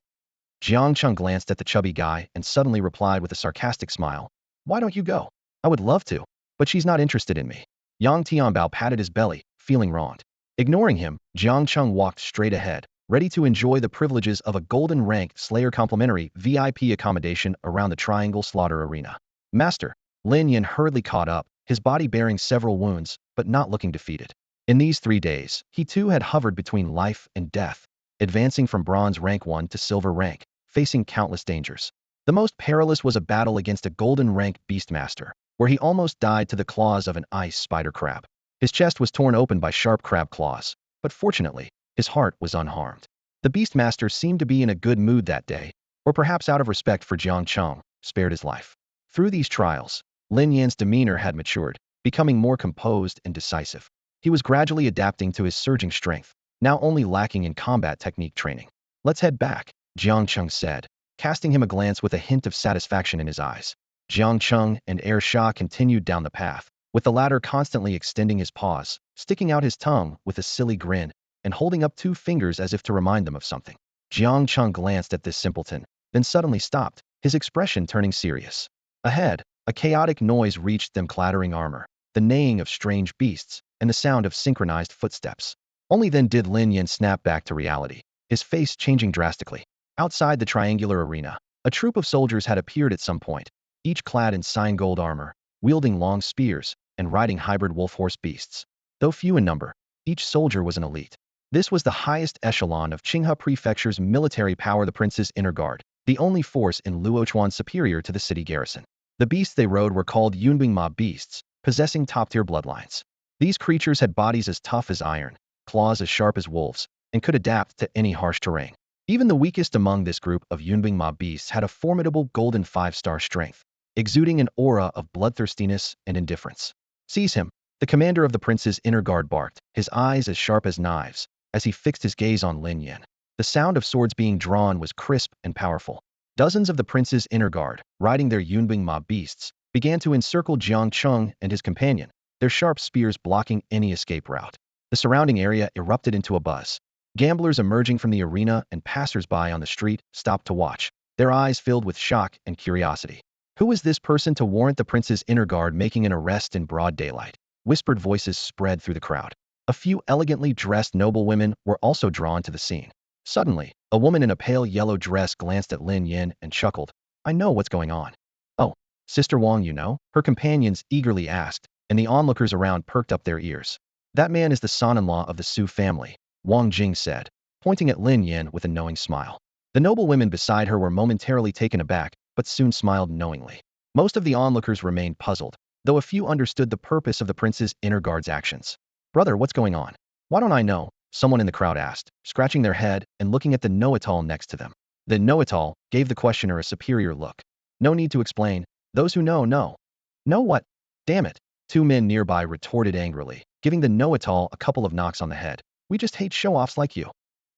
[SPEAKER 1] Jiang Cheng glanced at the chubby guy and suddenly replied with a sarcastic smile, "Why don't you go? I would love to, but she's not interested in me." Yang Tianbao patted his belly, feeling wronged. Ignoring him, Jiang Cheng walked straight ahead, ready to enjoy the privileges of a golden-ranked Slayer complimentary VIP accommodation around the Triangle Slaughter Arena. Master, Lin Yan hurriedly caught up, his body bearing several wounds, but not looking defeated. In these 3 days, he too had hovered between life and death, advancing from bronze rank 1 to silver rank, facing countless dangers. The most perilous was a battle against a golden rank beastmaster, where he almost died to the claws of an ice spider crab. His chest was torn open by sharp crab claws, but fortunately, his heart was unharmed. The beastmaster seemed to be in a good mood that day, or perhaps out of respect for Jiang Cheng, spared his life. Through these trials, Lin Yan's demeanor had matured, becoming more composed and decisive. He was gradually adapting to his surging strength, now only lacking in combat technique training. Let's head back, Jiang Cheng said, casting him a glance with a hint of satisfaction in his eyes. Jiang Cheng and Er Sha continued down the path, with the latter constantly extending his paws, sticking out his tongue with a silly grin, and holding up 2 fingers as if to remind them of something. Jiang Cheng glanced at this simpleton, then suddenly stopped, his expression turning serious. Ahead, a chaotic noise reached them, clattering armor, the neighing of strange beasts, and the sound of synchronized footsteps. Only then did Lin Yan snap back to reality, his face changing drastically. Outside the triangular arena, a troop of soldiers had appeared at some point, each clad in sign gold armor, wielding long spears, and riding hybrid wolf-horse beasts. Though few in number, each soldier was an elite. This was the highest echelon of Qinghe Prefecture's military power, the Prince's Inner Guard, the only force in Luochuan superior to the city garrison. The beasts they rode were called Yunbing Ma beasts, possessing top-tier bloodlines. These creatures had bodies as tough as iron, claws as sharp as wolves, and could adapt to any harsh terrain. Even the weakest among this group of Yunbing Ma beasts had a formidable golden 5-star strength, exuding an aura of bloodthirstiness and indifference. Seize him, the commander of the Prince's Inner Guard barked, his eyes as sharp as knives, as he fixed his gaze on Lin Yan. The sound of swords being drawn was crisp and powerful. Dozens of the Prince's Inner Guard, riding their Yunbing Ma beasts, began to encircle Jiang Cheng and his companion, their sharp spears blocking any escape route. The surrounding area erupted into a buzz. Gamblers emerging from the arena and passers-by on the street stopped to watch, their eyes filled with shock and curiosity. Who is this person to warrant the Prince's Inner Guard making an arrest in broad daylight? Whispered voices spread through the crowd. A few elegantly dressed noblewomen were also drawn to the scene. Suddenly, a woman in a pale yellow dress glanced at Lin Yan and chuckled. I know what's going on. Oh, Sister Wang, you know? Her companions eagerly asked, and the onlookers around perked up their ears. That man is the son-in-law of the Su family, Wang Jing said, pointing at Lin Yan with a knowing smile. The noblewomen beside her were momentarily taken aback, but soon smiled knowingly. Most of the onlookers remained puzzled, though a few understood the purpose of the Prince's Inner Guard's actions. Brother, what's going on? Why don't I know? Someone in the crowd asked, scratching their head and looking at the know-it-all next to them. The know-it-all gave the questioner a superior look. No need to explain. Those who know, know. Know what? Damn it. 2 men nearby retorted angrily, giving the know-it-all a couple of knocks on the head. We just hate show-offs like you.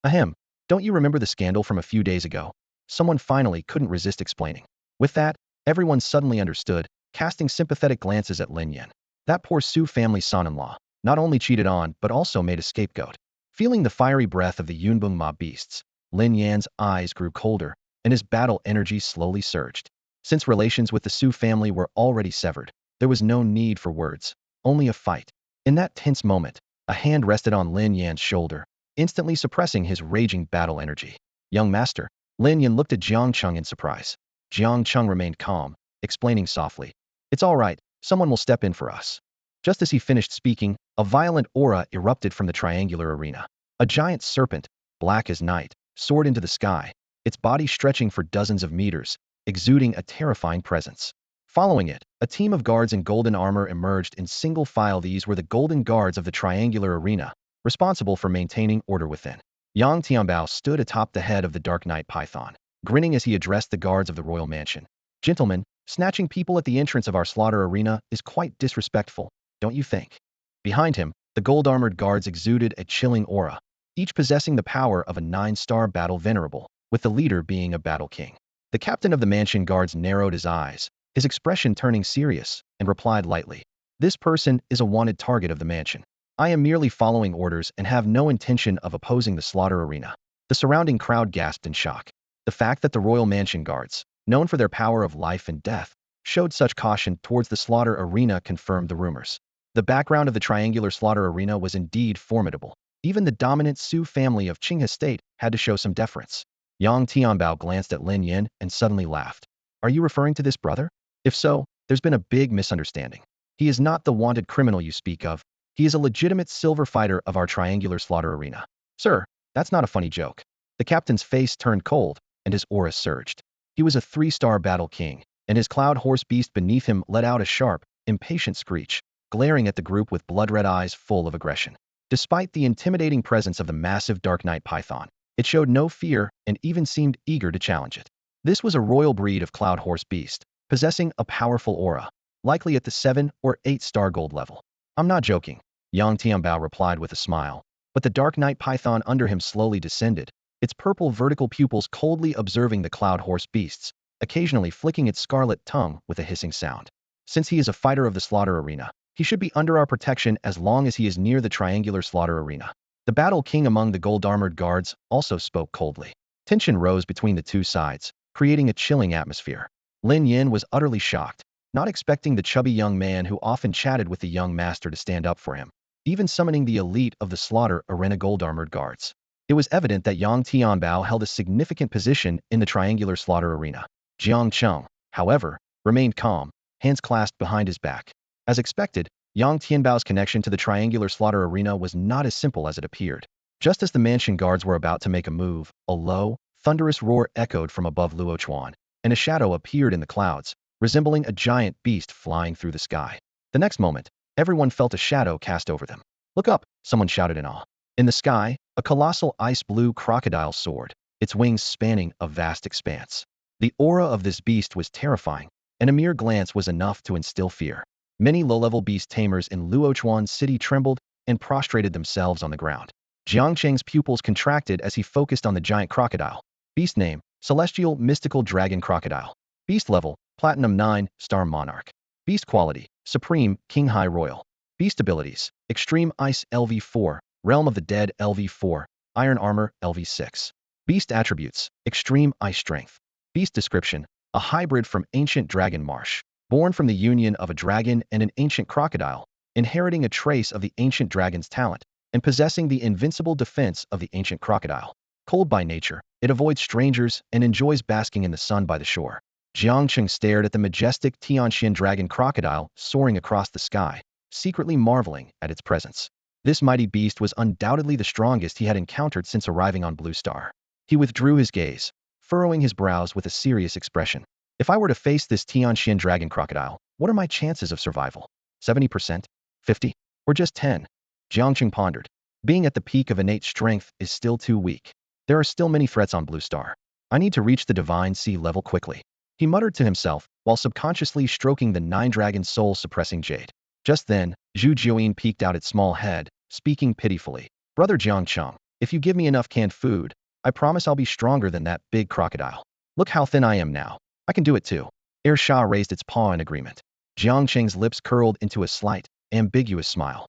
[SPEAKER 1] Ahem. Don't you remember the scandal from a few days ago? Someone finally couldn't resist explaining. With that, everyone suddenly understood, casting sympathetic glances at Lin Yan. That poor Su family son-in-law not only cheated on but also made a scapegoat. Feeling the fiery breath of the Yunbing Ma beasts, Lin Yan's eyes grew colder, and his battle energy slowly surged. Since relations with the Su family were already severed, there was no need for words, only a fight. In that tense moment, a hand rested on Lin Yan's shoulder, instantly suppressing his raging battle energy. Young master, Lin Yan looked at Jiang Cheng in surprise. Jiang Cheng remained calm, explaining softly. It's all right, someone will step in for us. Just as he finished speaking, a violent aura erupted from the triangular arena. A giant serpent, black as night, soared into the sky, its body stretching for dozens of meters, exuding a terrifying presence. Following it, a team of guards in golden armor emerged in single file. These were the golden guards of the triangular arena, responsible for maintaining order within. Yang Tianbao stood atop the head of the Dark Knight Python, grinning as he addressed the guards of the royal mansion. Gentlemen, snatching people at the entrance of our slaughter arena is quite disrespectful, don't you think? Behind him, the gold-armored guards exuded a chilling aura, each possessing the power of a 9-star battle venerable, with the leader being a battle king. The captain of the mansion guards narrowed his eyes, his expression turning serious, and replied lightly. This person is a wanted target of the mansion. I am merely following orders and have no intention of opposing the slaughter arena. The surrounding crowd gasped in shock. The fact that the royal mansion guards, known for their power of life and death, showed such caution towards the slaughter arena confirmed the rumors. The background of the triangular slaughter arena was indeed formidable. Even the dominant Su family of Qinghe state had to show some deference. Yang Tianbao glanced at Lin Yin and suddenly laughed. Are you referring to this brother? If so, there's been a big misunderstanding. He is not the wanted criminal you speak of. He is a legitimate silver fighter of our triangular slaughter arena. Sir, that's not a funny joke. The captain's face turned cold, and his aura surged. He was a 3-star battle king, and his cloud horse beast beneath him let out a sharp, impatient screech, glaring at the group with blood-red eyes full of aggression. Despite the intimidating presence of the massive Dark Knight python, it showed no fear and even seemed eager to challenge it. This was a royal breed of cloud horse beast, possessing a powerful aura, likely at the 7 or 8-star gold level. I'm not joking, Yang Tianbao replied with a smile, but the Dark Knight python under him slowly descended, its purple vertical pupils coldly observing the cloud horse beasts, occasionally flicking its scarlet tongue with a hissing sound. Since he is a fighter of the slaughter arena, he should be under our protection as long as he is near the triangular slaughter arena. The battle king among the gold-armored guards also spoke coldly. Tension rose between the two sides, creating a chilling atmosphere. Lin Yin was utterly shocked, not expecting the chubby young man who often chatted with the young master to stand up for him, even summoning the elite of the slaughter arena gold-armored guards. It was evident that Yang Tianbao held a significant position in the triangular slaughter arena. Jiang Cheng, however, remained calm, hands clasped behind his back. As expected, Yang Tianbao's connection to the triangular slaughter arena was not as simple as it appeared. Just as the mansion guards were about to make a move, a low, thunderous roar echoed from above Luochuan, and a shadow appeared in the clouds, resembling a giant beast flying through the sky. The next moment, everyone felt a shadow cast over them. Look up, someone shouted in awe. In the sky, a colossal ice-blue crocodile soared, its wings spanning a vast expanse. The aura of this beast was terrifying, and a mere glance was enough to instill fear. Many low-level beast tamers in Luochuan city trembled and prostrated themselves on the ground. Jiang Cheng's pupils contracted as he focused on the giant crocodile. Beast name, Celestial Mystical Dragon Crocodile. Beast level, Platinum 9, Star Monarch. Beast quality, Supreme, King High Royal. Beast abilities, Extreme Ice LV4, Realm of the Dead LV4, Iron Armor LV6. Beast attributes, Extreme Ice Strength. Beast description, a hybrid from Ancient Dragon Marsh. Born from the union of a dragon and an ancient crocodile, inheriting a trace of the ancient dragon's talent, and possessing the invincible defense of the ancient crocodile. Cold by nature, it avoids strangers and enjoys basking in the sun by the shore. Jiang Cheng stared at the majestic Tianxian dragon crocodile soaring across the sky, secretly marveling at its presence. This mighty beast was undoubtedly the strongest he had encountered since arriving on Blue Star. He withdrew his gaze, furrowing his brows with a serious expression. If I were to face this Tianxian dragon crocodile, what are my chances of survival? 70%? 50? Or just 10? Jiang Cheng pondered. Being at the peak of innate strength is still too weak. There are still many threats on Blue Star. I need to reach the divine sea level quickly. He muttered to himself, while subconsciously stroking the 9-dragon soul-suppressing jade. Just then, Zhu Jiuyin peeked out its small head, speaking pitifully. Brother Jiang Cheng, if you give me enough canned food, I promise I'll be stronger than that big crocodile. Look how thin I am now. I can do it too. Air Shah raised its paw in agreement. Jiang Cheng's lips curled into a slight, ambiguous smile.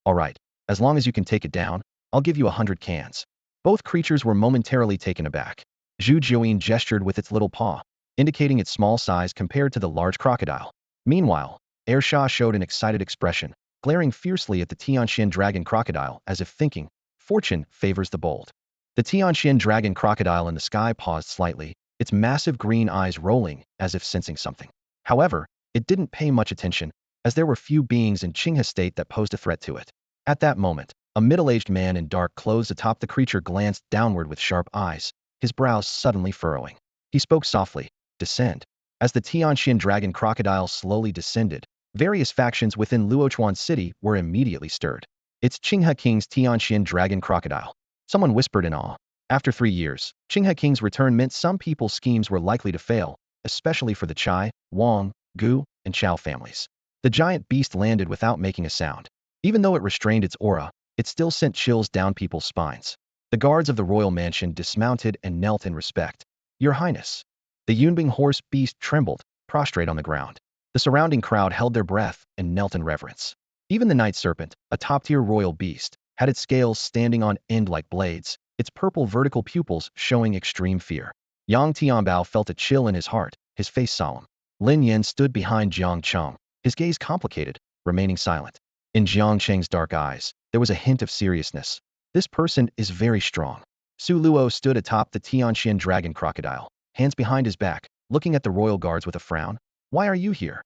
[SPEAKER 1] All right, as long as you can take it down, I'll give you 100 cans. Both creatures were momentarily taken aback. Zhu Jiuyin gestured with its little paw, indicating its small size compared to the large crocodile. Meanwhile, Air Shah showed an excited expression, glaring fiercely at the Tianxian dragon crocodile as if thinking, fortune favors the bold. The Tianxian dragon crocodile in the sky paused slightly, its massive green eyes rolling as if sensing something. However, it didn't pay much attention, as there were few beings in Qinghe state that posed a threat to it. At that moment, a middle-aged man in dark clothes atop the creature glanced downward with sharp eyes, his brows suddenly furrowing. He spoke softly, descend. As the Tianxian dragon crocodile slowly descended, various factions within Luochuan city were immediately stirred. It's Qinghe King's Tianxian dragon crocodile. Someone whispered in awe. After 3 years, Qinghe King's return meant some people's schemes were likely to fail, especially for the Chai, Wang, Gu, and Chao families. The giant beast landed without making a sound. Even though it restrained its aura, it still sent chills down people's spines. The guards of the royal mansion dismounted and knelt in respect. Your Highness. The Yunbing horse beast trembled, prostrate on the ground. The surrounding crowd held their breath and knelt in reverence. Even the night serpent, a top-tier royal beast, had its scales standing on end like blades, its purple vertical pupils showing extreme fear. Yang Tianbao felt a chill in his heart, his face solemn. Lin Yin stood behind Jiang Cheng, his gaze complicated, remaining silent. In Jiang Cheng's dark eyes, there was a hint of seriousness. This person is very strong. Su Luo stood atop the Tianxian dragon crocodile, hands behind his back, looking at the royal guards with a frown. Why are you here?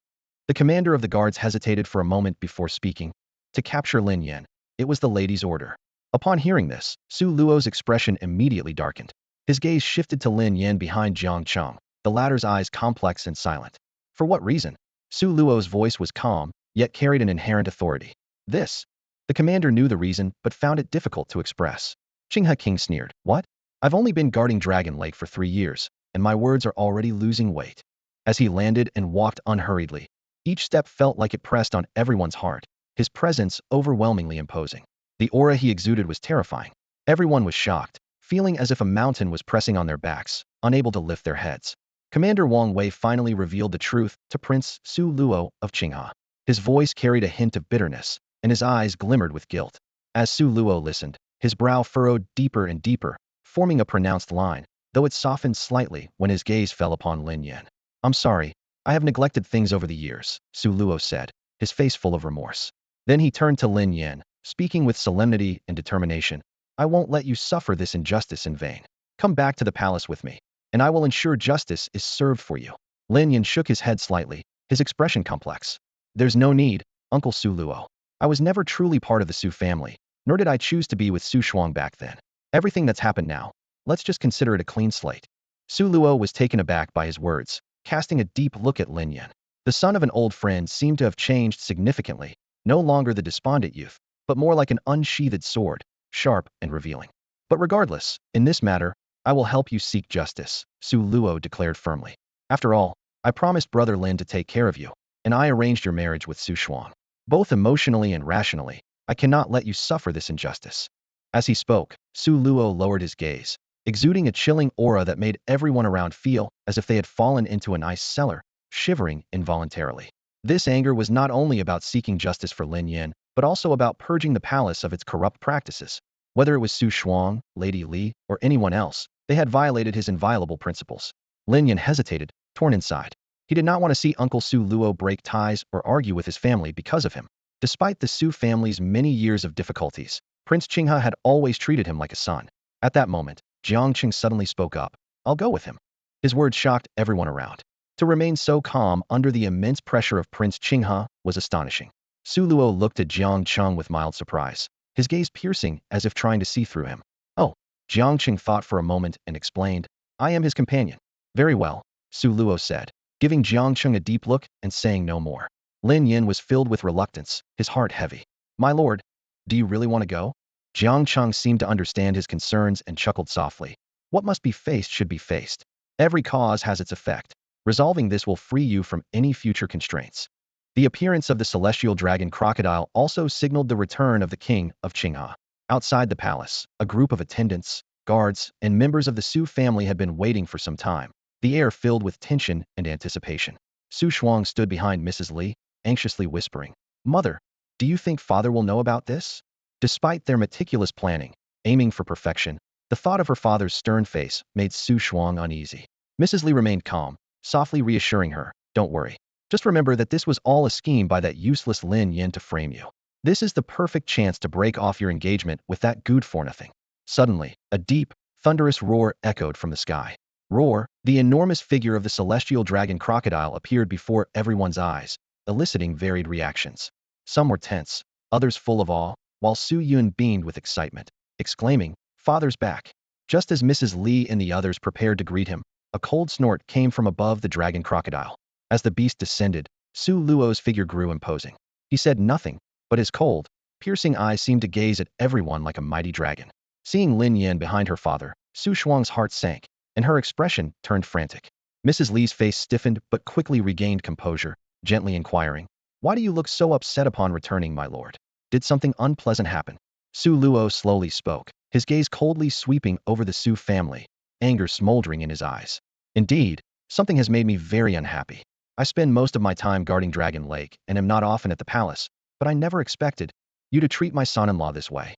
[SPEAKER 1] The commander of the guards hesitated for a moment before speaking. To capture Lin Yan. It was the lady's order. Upon hearing this, Su Luo's expression immediately darkened. His gaze shifted to Lin Yan behind Jiang Cheng, the latter's eyes complex and silent. For what reason? Su Luo's voice was calm, yet carried an inherent authority. This. The commander knew the reason, but found it difficult to express. Qinghe King sneered. What? I've only been guarding Dragon Lake for 3 years, and my words are already losing weight. As he landed and walked unhurriedly, each step felt like it pressed on everyone's heart, his presence overwhelmingly imposing. The aura he exuded was terrifying. Everyone was shocked, feeling as if a mountain was pressing on their backs, unable to lift their heads. Commander Wang Wei finally revealed the truth to Prince Su Luo of Qinghe. His voice carried a hint of bitterness, and his eyes glimmered with guilt. As Su Luo listened, his brow furrowed deeper and deeper, forming a pronounced line, though it softened slightly when his gaze fell upon Lin Yan. I'm sorry, I have neglected things over the years, Su Luo said, his face full of remorse. Then he turned to Lin Yan, speaking with solemnity and determination. I won't let you suffer this injustice in vain. Come back to the palace with me, and I will ensure justice is served for you. Lin Yan shook his head slightly, his expression complex. There's no need, Uncle Su Luo. I was never truly part of the Su family, nor did I choose to be with Su Shuang back then. Everything that's happened now, let's just consider it a clean slate. Su Luo was taken aback by his words, casting a deep look at Lin Yan. The son of an old friend seemed to have changed significantly, no longer the despondent youth, but more like an unsheathed sword, sharp and revealing. But regardless, in this matter, I will help you seek justice, Su Luo declared firmly. After all, I promised Brother Lin to take care of you, and I arranged your marriage with Su Shuang. Both emotionally and rationally, I cannot let you suffer this injustice. As he spoke, Su Luo lowered his gaze, exuding a chilling aura that made everyone around feel as if they had fallen into an ice cellar, shivering involuntarily. This anger was not only about seeking justice for Lin Yan, but also about purging the palace of its corrupt practices. Whether it was Su Shuang, Lady Li, or anyone else, they had violated his inviolable principles. Lin Yan hesitated, torn inside. He did not want to see Uncle Su Luo break ties or argue with his family because of him. Despite the Su family's many years of difficulties, Prince Qinghe had always treated him like a son. At that moment, Jiang Cheng suddenly spoke up. I'll go with him. His words shocked everyone around. To remain so calm under the immense pressure of Prince Qinghe was astonishing. Su Luo looked at Jiang Cheng with mild surprise, his gaze piercing as if trying to see through him. Oh, Jiang Cheng thought for a moment and explained. I am his companion. Very well, Su Luo said, giving Jiang Cheng a deep look and saying no more. Lin Yan was filled with reluctance, his heart heavy. My lord, do you really want to go? Jiang Cheng seemed to understand his concerns and chuckled softly. What must be faced should be faced. Every cause has its effect. Resolving this will free you from any future constraints. The appearance of the celestial dragon crocodile also signaled the return of the king of Qinghe. Outside the palace, a group of attendants, guards, and members of the Su family had been waiting for some time, the air filled with tension and anticipation. Su Shuang stood behind Mrs. Li, anxiously whispering, Mother, do you think father will know about this? Despite their meticulous planning, aiming for perfection, the thought of her father's stern face made Su Shuang uneasy. Mrs. Li remained calm, softly reassuring her, don't worry. Just remember that this was all a scheme by that useless Lin Yan to frame you. This is the perfect chance to break off your engagement with that good for nothing. Suddenly, a deep, thunderous roar echoed from the sky. Roar, the enormous figure of the celestial dragon crocodile appeared before everyone's eyes, eliciting varied reactions. Some were tense, others full of awe, while Su Yun beamed with excitement, exclaiming, Father's back. Just as Mrs. Li and the others prepared to greet him, a cold snort came from above the dragon crocodile. As the beast descended, Su Luo's figure grew imposing. He said nothing, but his cold, piercing eyes seemed to gaze at everyone like a mighty dragon. Seeing Lin Yan behind her father, Su Shuang's heart sank, and her expression turned frantic. Mrs. Li's face stiffened but quickly regained composure, gently inquiring, Why do you look so upset upon returning, my lord? Did something unpleasant happen? Su Luo slowly spoke, his gaze coldly sweeping over the Su family, anger smoldering in his eyes. Indeed, something has made me very unhappy. I spend most of my time guarding Dragon Lake and am not often at the palace, but I never expected you to treat my son-in-law this way.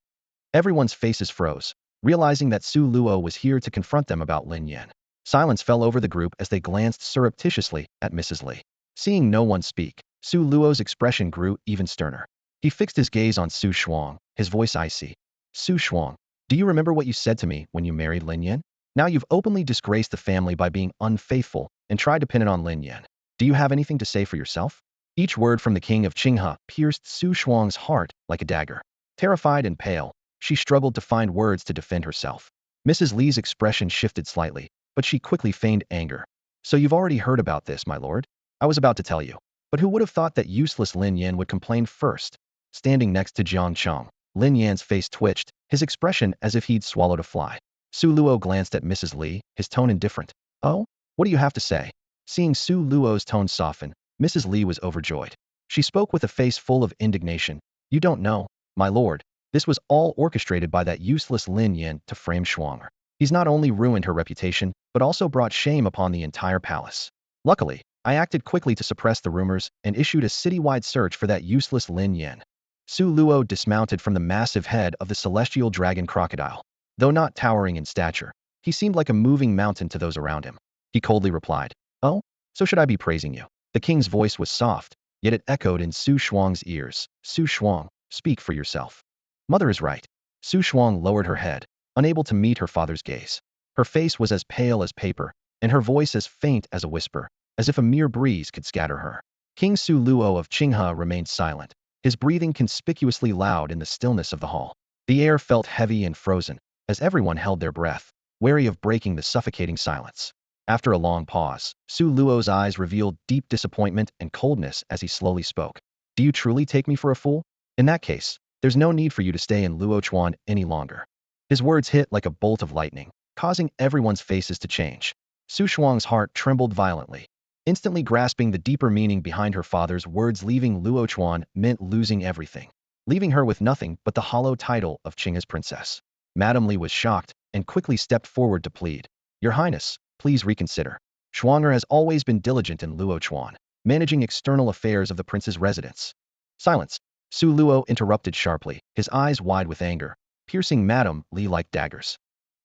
[SPEAKER 1] Everyone's faces froze, realizing that Su Luo was here to confront them about Lin Yan. Silence fell over the group as they glanced surreptitiously at Mrs. Li. Seeing no one speak, Su Luo's expression grew even sterner. He fixed his gaze on Su Shuang, his voice icy. Su Shuang, do you remember what you said to me when you married Lin Yan? Now you've openly disgraced the family by being unfaithful and tried to pin it on Lin Yan. Do you have anything to say for yourself? Each word from the king of Qinghe pierced Su Shuang's heart like a dagger. Terrified and pale, she struggled to find words to defend herself. Mrs. Li's expression shifted slightly, but she quickly feigned anger. So you've already heard about this, my lord? I was about to tell you. But who would have thought that useless Lin Yan would complain first? Standing next to Jiang Cheng, Lin Yan's face twitched, his expression as if he'd swallowed a fly. Su Luo glanced at Mrs. Li, his tone indifferent. Oh? What do you have to say? Seeing Su Luo's tone soften, Mrs. Li was overjoyed. She spoke with a face full of indignation. You don't know, my lord. This was all orchestrated by that useless Lin Yan to frame Shuang'er. He's not only ruined her reputation, but also brought shame upon the entire palace. Luckily, I acted quickly to suppress the rumors and issued a citywide search for that useless Lin Yan. Su Luo dismounted from the massive head of the celestial dragon crocodile. Though not towering in stature, he seemed like a moving mountain to those around him. He coldly replied, Oh? So should I be praising you? The king's voice was soft, yet it echoed in Su Shuang's ears. Su Shuang, speak for yourself. Mother is right. Su Shuang lowered her head, unable to meet her father's gaze. Her face was as pale as paper, and her voice as faint as a whisper, as if a mere breeze could scatter her. King Su Luo of Qinghe remained silent, his breathing conspicuously loud in the stillness of the hall. The air felt heavy and frozen, as everyone held their breath, wary of breaking the suffocating silence. After a long pause, Su Luo's eyes revealed deep disappointment and coldness as he slowly spoke. Do you truly take me for a fool? In that case, there's no need for you to stay in Luochuan any longer. His words hit like a bolt of lightning, causing everyone's faces to change. Su Shuang's heart trembled violently. Instantly grasping the deeper meaning behind her father's words, leaving Luochuan meant losing everything, leaving her with nothing but the hollow title of Qinghe's princess. Madame Li was shocked and quickly stepped forward to plead. Your Highness, please reconsider. Shuang'er has always been diligent in Luochuan, managing external affairs of the prince's residence. Silence. Su Luo interrupted sharply, his eyes wide with anger, piercing Madame Li like daggers.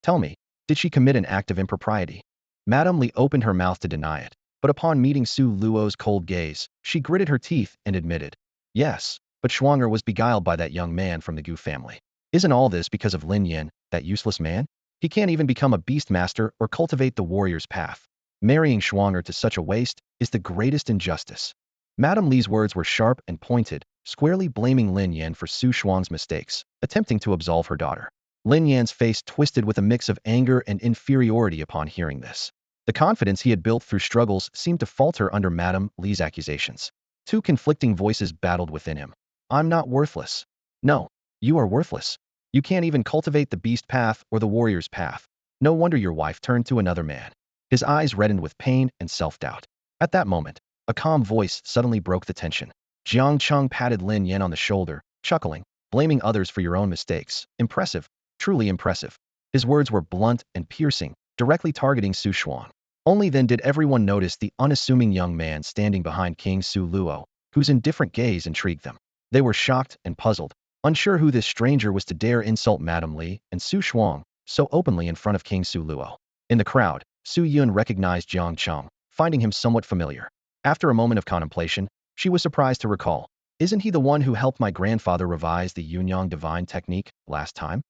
[SPEAKER 1] Tell me, did she commit an act of impropriety? Madame Li opened her mouth to deny it, but upon meeting Su Luo's cold gaze, she gritted her teeth and admitted, yes, but Shuang'er was beguiled by that young man from the Gu family. Isn't all this because of Lin Yan, that useless man? He can't even become a beast master or cultivate the warrior's path. Marrying Shuang'er to such a waste is the greatest injustice. Madame Li's words were sharp and pointed, squarely blaming Lin Yan for Su Shuang's mistakes, attempting to absolve her daughter. Lin Yan's face twisted with a mix of anger and inferiority upon hearing this. The confidence he had built through struggles seemed to falter under Madame Li's accusations. Two conflicting voices battled within him. I'm not worthless. No, you are worthless. You can't even cultivate the beast path or the warrior's path. No wonder your wife turned to another man. His eyes reddened with pain and self-doubt. At that moment, a calm voice suddenly broke the tension. Jiang Cheng patted Lin Yan on the shoulder, chuckling, blaming others for your own mistakes. Impressive, truly impressive. His words were blunt and piercing, directly targeting Su Shuang. Only then did everyone notice the unassuming young man standing behind King Su Luo, whose indifferent gaze intrigued them. They were shocked and puzzled, unsure who this stranger was to dare insult Madame Li and Su Shuang so openly in front of King Su Luo. In the crowd, Su Yun recognized Jiang Cheng, finding him somewhat familiar. After a moment of contemplation, she was surprised to recall, isn't he the one who helped my grandfather revise the Yunyang divine technique last time?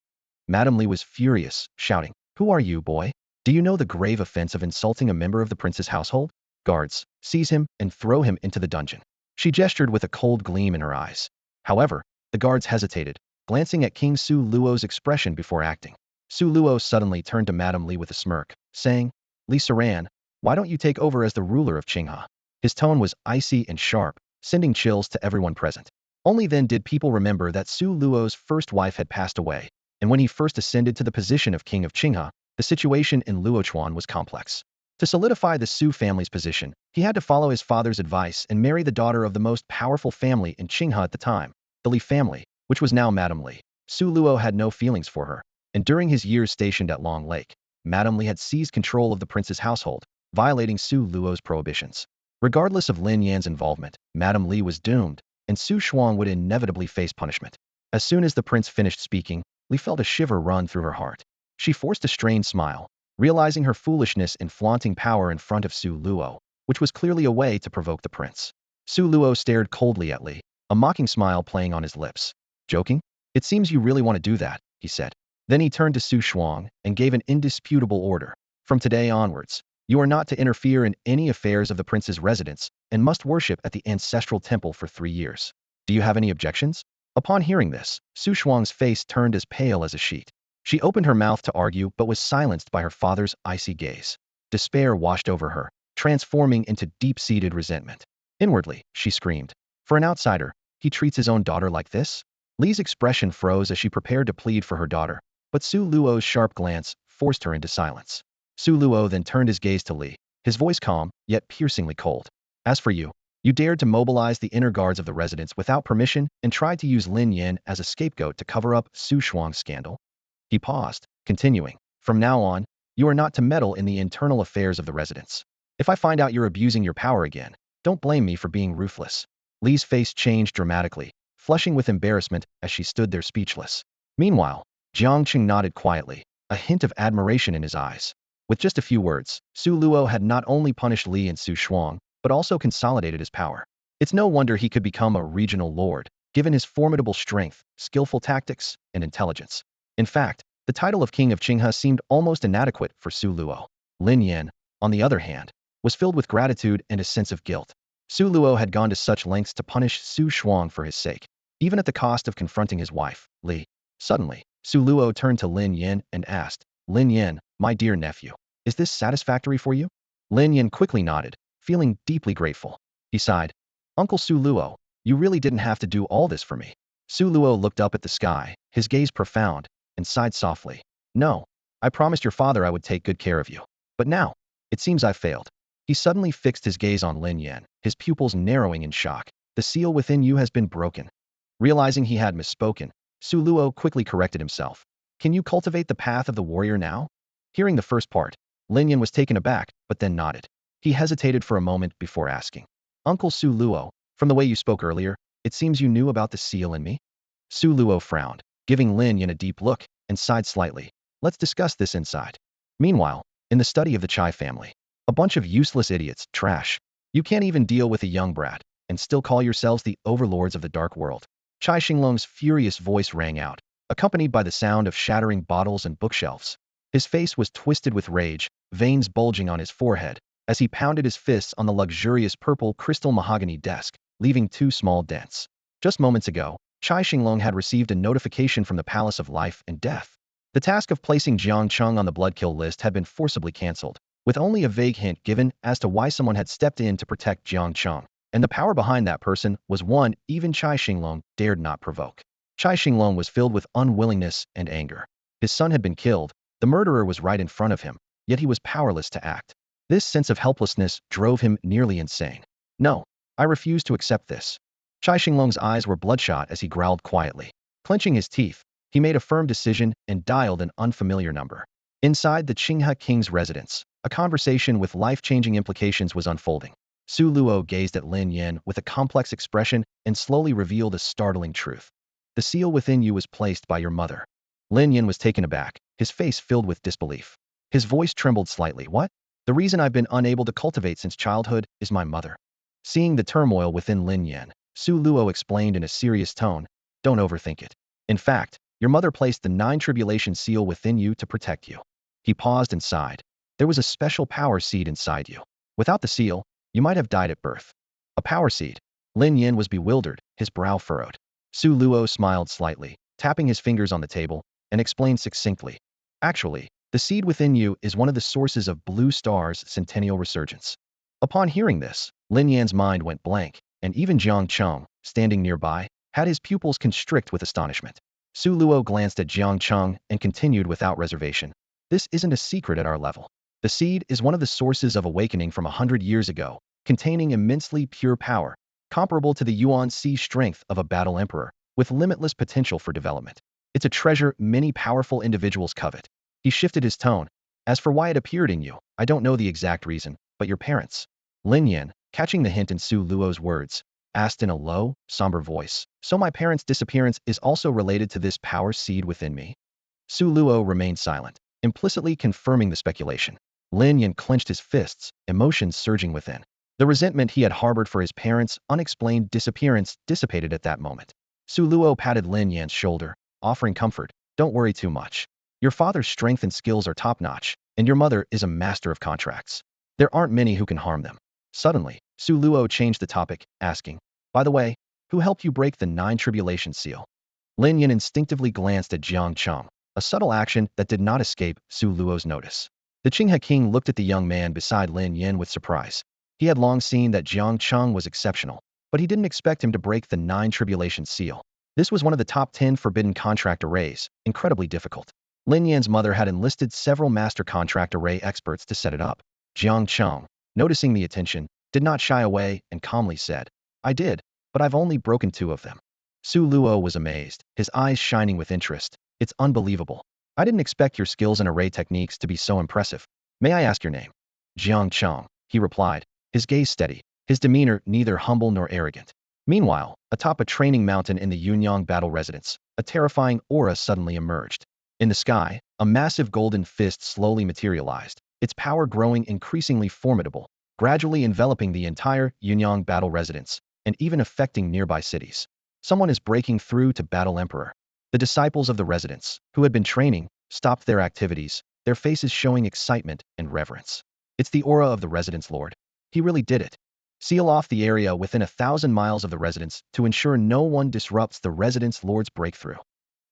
[SPEAKER 1] Madame Li was furious, shouting, Who are you, boy? Do you know the grave offense of insulting a member of the prince's household? Guards, seize him and throw him into the dungeon. She gestured with a cold gleam in her eyes. However, the guards hesitated, glancing at King Su Luo's expression before acting. Su Luo suddenly turned to Madame Li with a smirk, saying, Li Saran, why don't you take over as the ruler of Qinghe? His tone was icy and sharp, sending chills to everyone present. Only then did people remember that Su Luo's first wife had passed away, and when he first ascended to the position of king of Qinghe, the situation in Luochuan was complex. To solidify the Su family's position, he had to follow his father's advice and marry the daughter of the most powerful family in Qinghe at the time, the Li family, which was now Madame Li. Su Luo had no feelings for her, and during his years stationed at Long Lake, Madame Li had seized control of the prince's household, violating Su Luo's prohibitions. Regardless of Lin Yan's involvement, Madame Li was doomed, and Su Shuang would inevitably face punishment. As soon as the prince finished speaking, Li felt a shiver run through her heart. She forced a strained smile, realizing her foolishness in flaunting power in front of Su Luo, which was clearly a way to provoke the prince. Su Luo stared coldly at Li, a mocking smile playing on his lips. Joking? It seems you really want to do that. he said. Then he turned to Su Shuang and gave an indisputable order. From today onwards, you are not to interfere in any affairs of the prince's residence and must worship at the ancestral temple for 3 years. Do you have any objections? Upon hearing this, Su Shuang's face turned as pale as a sheet. She opened her mouth to argue but was silenced by her father's icy gaze. Despair washed over her, transforming into deep-seated resentment. Inwardly, she screamed, "For an outsider, he treats his own daughter like this?" Li's expression froze as she prepared to plead for her daughter, but Su Luo's sharp glance forced her into silence. Su Luo then turned his gaze to Li, his voice calm, yet piercingly cold. "As for you, you dared to mobilize the inner guards of the residence without permission and tried to use Lin Yan as a scapegoat to cover up Su Shuang's scandal." He paused, continuing, "From now on, you are not to meddle in the internal affairs of the residence. If I find out you're abusing your power again, don't blame me for being ruthless." Li's face changed dramatically, flushing with embarrassment as she stood there speechless. Meanwhile, Jiang Cheng nodded quietly, a hint of admiration in his eyes. With just a few words, Su Luo had not only punished Li and Su Shuang, but also consolidated his power. It's no wonder he could become a regional lord, given his formidable strength, skillful tactics, and intelligence. In fact, the title of King of Qinghe seemed almost inadequate for Su Luo. Lin Yan, on the other hand, was filled with gratitude and a sense of guilt. Su Luo had gone to such lengths to punish Su Shuang for his sake, even at the cost of confronting his wife, Li. Suddenly, Su Luo turned to Lin Yan and asked, "Lin Yan, my dear nephew, is this satisfactory for you?" Lin Yan quickly nodded, feeling deeply grateful. He sighed, "Uncle Su Luo, you really didn't have to do all this for me." Su Luo looked up at the sky, his gaze profound, and sighed softly. "No, I promised your father I would take good care of you. But now, it seems I've failed." He suddenly fixed his gaze on Lin Yan, his pupils narrowing in shock. "The seal within you has been broken." Realizing he had misspoken, Su Luo quickly corrected himself. "Can you cultivate the path of the warrior now?" Hearing the first part, Lin Yan was taken aback, but then nodded. He hesitated for a moment before asking, "Uncle Su Luo, from the way you spoke earlier, it seems you knew about the seal in me?" Su Luo frowned, giving Lin Yan a deep look, and sighed slightly. "Let's discuss this inside." Meanwhile, in the study of the Chai family, a bunch of useless idiots, trash. You can't even deal with a young brat, and still call yourselves the overlords of the dark world. Chai Xinglong's furious voice rang out, accompanied by the sound of shattering bottles and bookshelves. His face was twisted with rage, veins bulging on his forehead, as he pounded his fists on the luxurious purple crystal mahogany desk, leaving 2 small dents. Just moments ago, Chai Xinglong had received a notification from the Palace of Life and Death. The task of placing Jiang Cheng on the blood kill list had been forcibly cancelled, with only a vague hint given as to why someone had stepped in to protect Jiang Cheng, and the power behind that person was one even Chai Xinglong dared not provoke. Chai Xinglong was filled with unwillingness and anger. His son had been killed, the murderer was right in front of him, yet he was powerless to act. This sense of helplessness drove him nearly insane. "No, I refuse to accept this." Chai Xinglong's eyes were bloodshot as he growled quietly. Clenching his teeth, he made a firm decision and dialed an unfamiliar number. Inside the Qinghe king's residence, a conversation with life-changing implications was unfolding. Su Luo gazed at Lin Yan with a complex expression and slowly revealed a startling truth. "The seal within you was placed by your mother." Lin Yan was taken aback, his face filled with disbelief. His voice trembled slightly. "What? The reason I've been unable to cultivate since childhood is my mother." Seeing the turmoil within Lin Yan, Su Luo explained in a serious tone, "Don't overthink it. In fact, your mother placed the 9 tribulation seal within you to protect you." He paused and sighed. "There was a special power seed inside you. Without the seal, you might have died at birth." "A power seed?" Lin Yan was bewildered, his brow furrowed. Su Luo smiled slightly, tapping his fingers on the table, and explained succinctly, "Actually, the seed within you is one of the sources of Blue Star's centennial resurgence." Upon hearing this, Lin Yan's mind went blank, and even Jiang Cheng, standing nearby, had his pupils constrict with astonishment. Su Luo glanced at Jiang Cheng and continued without reservation, "This isn't a secret at our level. The seed is one of the sources of awakening from 100 years ago, containing immensely pure power, comparable to the Yuan Si strength of a battle emperor, with limitless potential for development. It's a treasure many powerful individuals covet." He shifted his tone. "As for why it appeared in you, I don't know the exact reason, but your parents." Lin Yan, catching the hint in Su Luo's words, asked in a low, somber voice, "So my parents' disappearance is also related to this power seed within me?" Su Luo remained silent, implicitly confirming the speculation. Lin Yan clenched his fists, emotions surging within. The resentment he had harbored for his parents' unexplained disappearance dissipated at that moment. Su Luo patted Lin Yan's shoulder, offering comfort. Don't worry too much. Your father's strength and skills are top-notch, and your mother is a master of contracts. There aren't many who can harm them. Suddenly, Su Luo changed the topic, asking, by the way, who helped you break the 9 tribulation seal? Lin Yin instinctively glanced at Jiang Cheng, a subtle action that did not escape Su Luo's notice. The Qinghe king looked at the young man beside Lin Yin with surprise. He had long seen that Jiang Cheng was exceptional, but he didn't expect him to break the 9 tribulation seal. This was one of the top 10 forbidden contract arrays, incredibly difficult. Lin Yan's mother had enlisted several master contract array experts to set it up. Jiang Cheng, noticing the attention, did not shy away and calmly said, I did, but I've only broken 2 of them. Su Luo was amazed, his eyes shining with interest. It's unbelievable. I didn't expect your skills and array techniques to be so impressive. May I ask your name? Jiang Cheng, he replied, his gaze steady, his demeanor neither humble nor arrogant. Meanwhile, atop a training mountain in the Yunyang battle residence, a terrifying aura suddenly emerged. In the sky, a massive golden fist slowly materialized, its power growing increasingly formidable, gradually enveloping the entire Yunyang battle residence, and even affecting nearby cities. Someone is breaking through to battle Emperor. The disciples of the residents, who had been training, stopped their activities, their faces showing excitement and reverence. It's the aura of the residence lord. He really did it. Seal off the area within 1,000 miles of the residence to ensure no one disrupts the residence lord's breakthrough.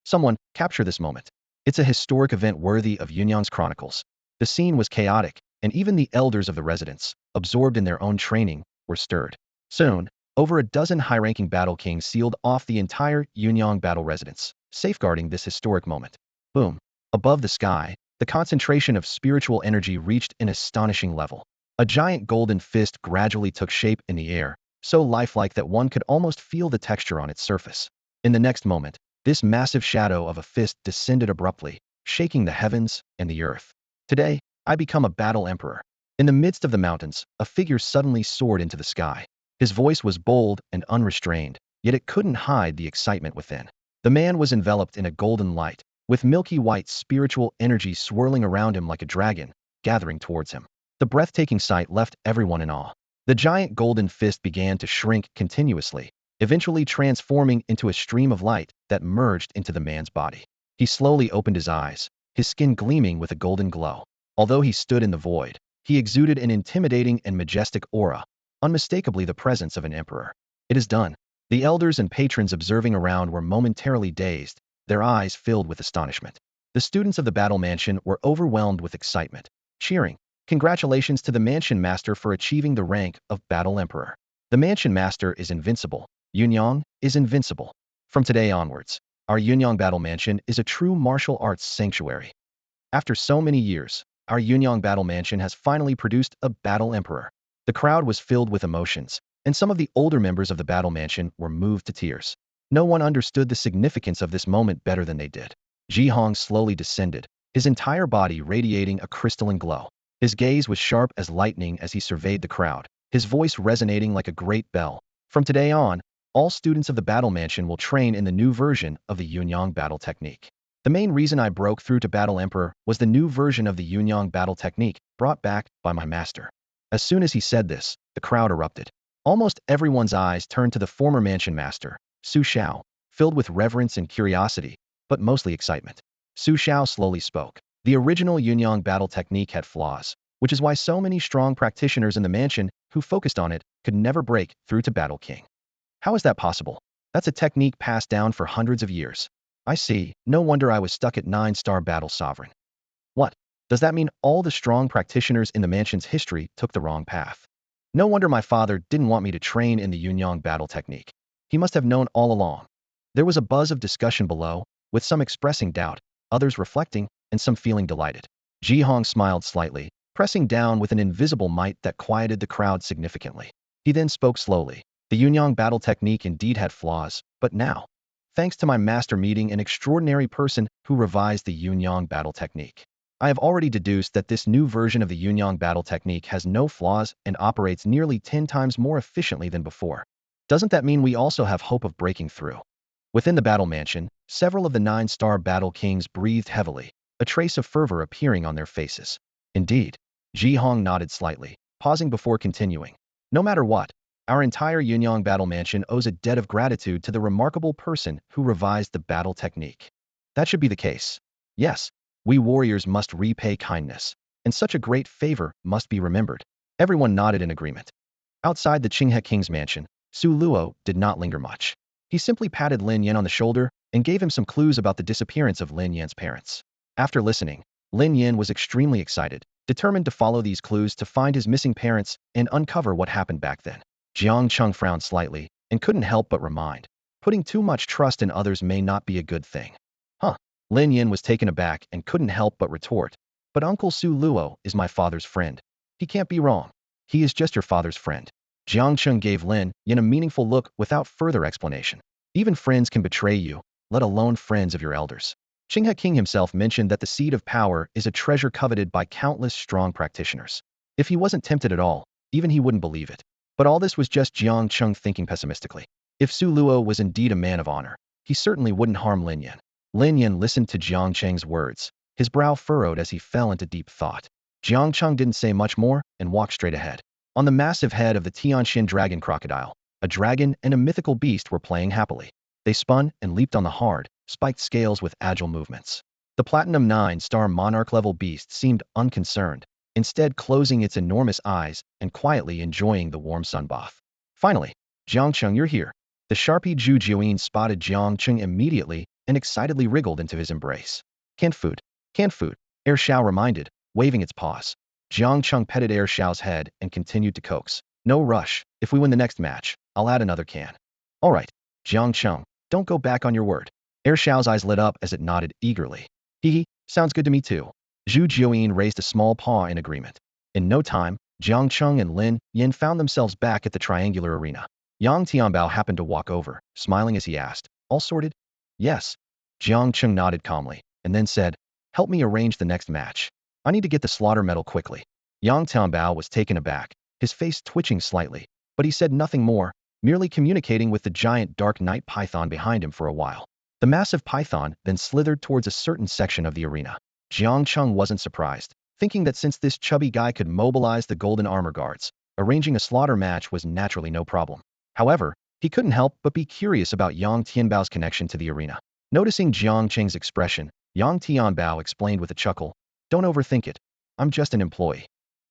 [SPEAKER 1] Someone, capture this moment. It's a historic event worthy of Yunyang's Chronicles. The scene was chaotic, and even the elders of the residence, absorbed in their own training, were stirred. Soon, over a dozen high-ranking battle kings sealed off the entire Yunyang battle residence, safeguarding this historic moment. Boom. Above the sky, the concentration of spiritual energy reached an astonishing level. A giant golden fist gradually took shape in the air, so lifelike that one could almost feel the texture on its surface. In the next moment, this massive shadow of a fist descended abruptly, shaking the heavens and the earth. Today, I become a battle emperor. In the midst of the mountains, a figure suddenly soared into the sky. His voice was bold and unrestrained, yet it couldn't hide the excitement within. The man was enveloped in a golden light, with milky white spiritual energy swirling around him like a dragon, gathering towards him. The breathtaking sight left everyone in awe. The giant golden fist began to shrink continuously, eventually transforming into a stream of light that merged into the man's body. He slowly opened his eyes, his skin gleaming with a golden glow. Although he stood in the void, he exuded an intimidating and majestic aura, unmistakably the presence of an emperor. It is done. The elders and patrons observing around were momentarily dazed, their eyes filled with astonishment. The students of the battle mansion were overwhelmed with excitement, cheering. Congratulations to the mansion master for achieving the rank of battle emperor. The mansion master is invincible. Yunyang is invincible. From today onwards, our Yunyang battle mansion is a true martial arts sanctuary. After so many years, our Yunyang battle mansion has finally produced a battle emperor. The crowd was filled with emotions, and some of the older members of the battle mansion were moved to tears. No one understood the significance of this moment better than they did. Ji Hong slowly descended, his entire body radiating a crystalline glow. His gaze was sharp as lightning as he surveyed the crowd, his voice resonating like a great bell. From today on, all students of the battle mansion will train in the new version of the Yunyang battle technique. The main reason I broke through to battle emperor was the new version of the Yunyang battle technique brought back by my master. As soon as he said this, the crowd erupted. Almost everyone's eyes turned to the former mansion master, Su Xiao, filled with reverence and curiosity, but mostly excitement. Su Xiao slowly spoke. The original Yunyang battle technique had flaws, which is why so many strong practitioners in the mansion who focused on it could never break through to Battle King. How is that possible? That's a technique passed down for hundreds of years. I see, no wonder I was stuck at 9-star battle sovereign. What? Does that mean all the strong practitioners in the mansion's history took the wrong path? No wonder my father didn't want me to train in the Yunyang battle technique. He must have known all along. There was a buzz of discussion below, with some expressing doubt, others reflecting, and some feeling delighted. Ji Hong smiled slightly, pressing down with an invisible might that quieted the crowd significantly. He then spoke slowly. The Yunyang battle technique indeed had flaws, but now, thanks to my master meeting an extraordinary person who revised the Yunyang battle technique, I have already deduced that this new version of the Yunyang battle technique has no flaws and operates nearly 10 times more efficiently than before. Doesn't that mean we also have hope of breaking through? Within the battle mansion, several of the 9-star battle kings breathed heavily, a trace of fervor appearing on their faces. Indeed. Ji Hong nodded slightly, pausing before continuing. No matter what, our entire Yunyang battle mansion owes a debt of gratitude to the remarkable person who revised the battle technique. That should be the case. Yes, we warriors must repay kindness, and such a great favor must be remembered. Everyone nodded in agreement. Outside the Qinghe King's mansion, Su Luo did not linger much. He simply patted Lin Yan on the shoulder and gave him some clues about the disappearance of Lin Yan's parents. After listening, Lin Yan was extremely excited, determined to follow these clues to find his missing parents and uncover what happened back then. Jiang Cheng frowned slightly and couldn't help but remind, putting too much trust in others may not be a good thing. Huh. Lin Yan was taken aback and couldn't help but retort, but Uncle Su Luo is my father's friend. He can't be wrong. He is just your father's friend. Jiang Cheng gave Lin Yan a meaningful look without further explanation. Even friends can betray you, let alone friends of your elders. Qinghe King himself mentioned that the seed of power is a treasure coveted by countless strong practitioners. If he wasn't tempted at all, even he wouldn't believe it. But all this was just Jiang Cheng thinking pessimistically. If Su Luo was indeed a man of honor, he certainly wouldn't harm Lin Yan. Lin Yan listened to Jiang Cheng's words, his brow furrowed as he fell into deep thought. Jiang Cheng didn't say much more and walked straight ahead. On the massive head of the Tianxin dragon crocodile, a dragon and a mythical beast were playing happily. They spun and leaped on the hard, spiked scales with agile movements. The Platinum 9-star monarch-level beast seemed unconcerned, instead closing its enormous eyes and quietly enjoying the warm sun bath. Finally, Jiang Cheng, you're here. The Sharpie Zhu Jiuyin spotted Jiang Cheng immediately and excitedly wriggled into his embrace. Canned food. Canned food, Air Xiao reminded, waving its paws. Jiang Cheng petted Air Xiao's head and continued to coax. No rush. If we win the next match, I'll add another can. All right, Jiang Cheng, don't go back on your word. Air Xiao's eyes lit up as it nodded eagerly. Hee, sounds good to me too. Zhu Jiuyin raised a small paw in agreement. In no time, Jiang Cheng and Lin Yan found themselves back at the triangular arena. Yang Tianbao happened to walk over, smiling as he asked, all sorted? Yes. Jiang Cheng nodded calmly, and then said, help me arrange the next match. I need to get the slaughter medal quickly. Yang Tianbao was taken aback, his face twitching slightly, but he said nothing more, merely communicating with the giant dark night python behind him for a while. The massive python then slithered towards a certain section of the arena. Jiang Cheng wasn't surprised, thinking that since this chubby guy could mobilize the golden armor guards, arranging a slaughter match was naturally no problem. However, he couldn't help but be curious about Yang Tianbao's connection to the arena. Noticing Jiang Cheng's expression, Yang Tianbao explained with a chuckle, don't overthink it. I'm just an employee.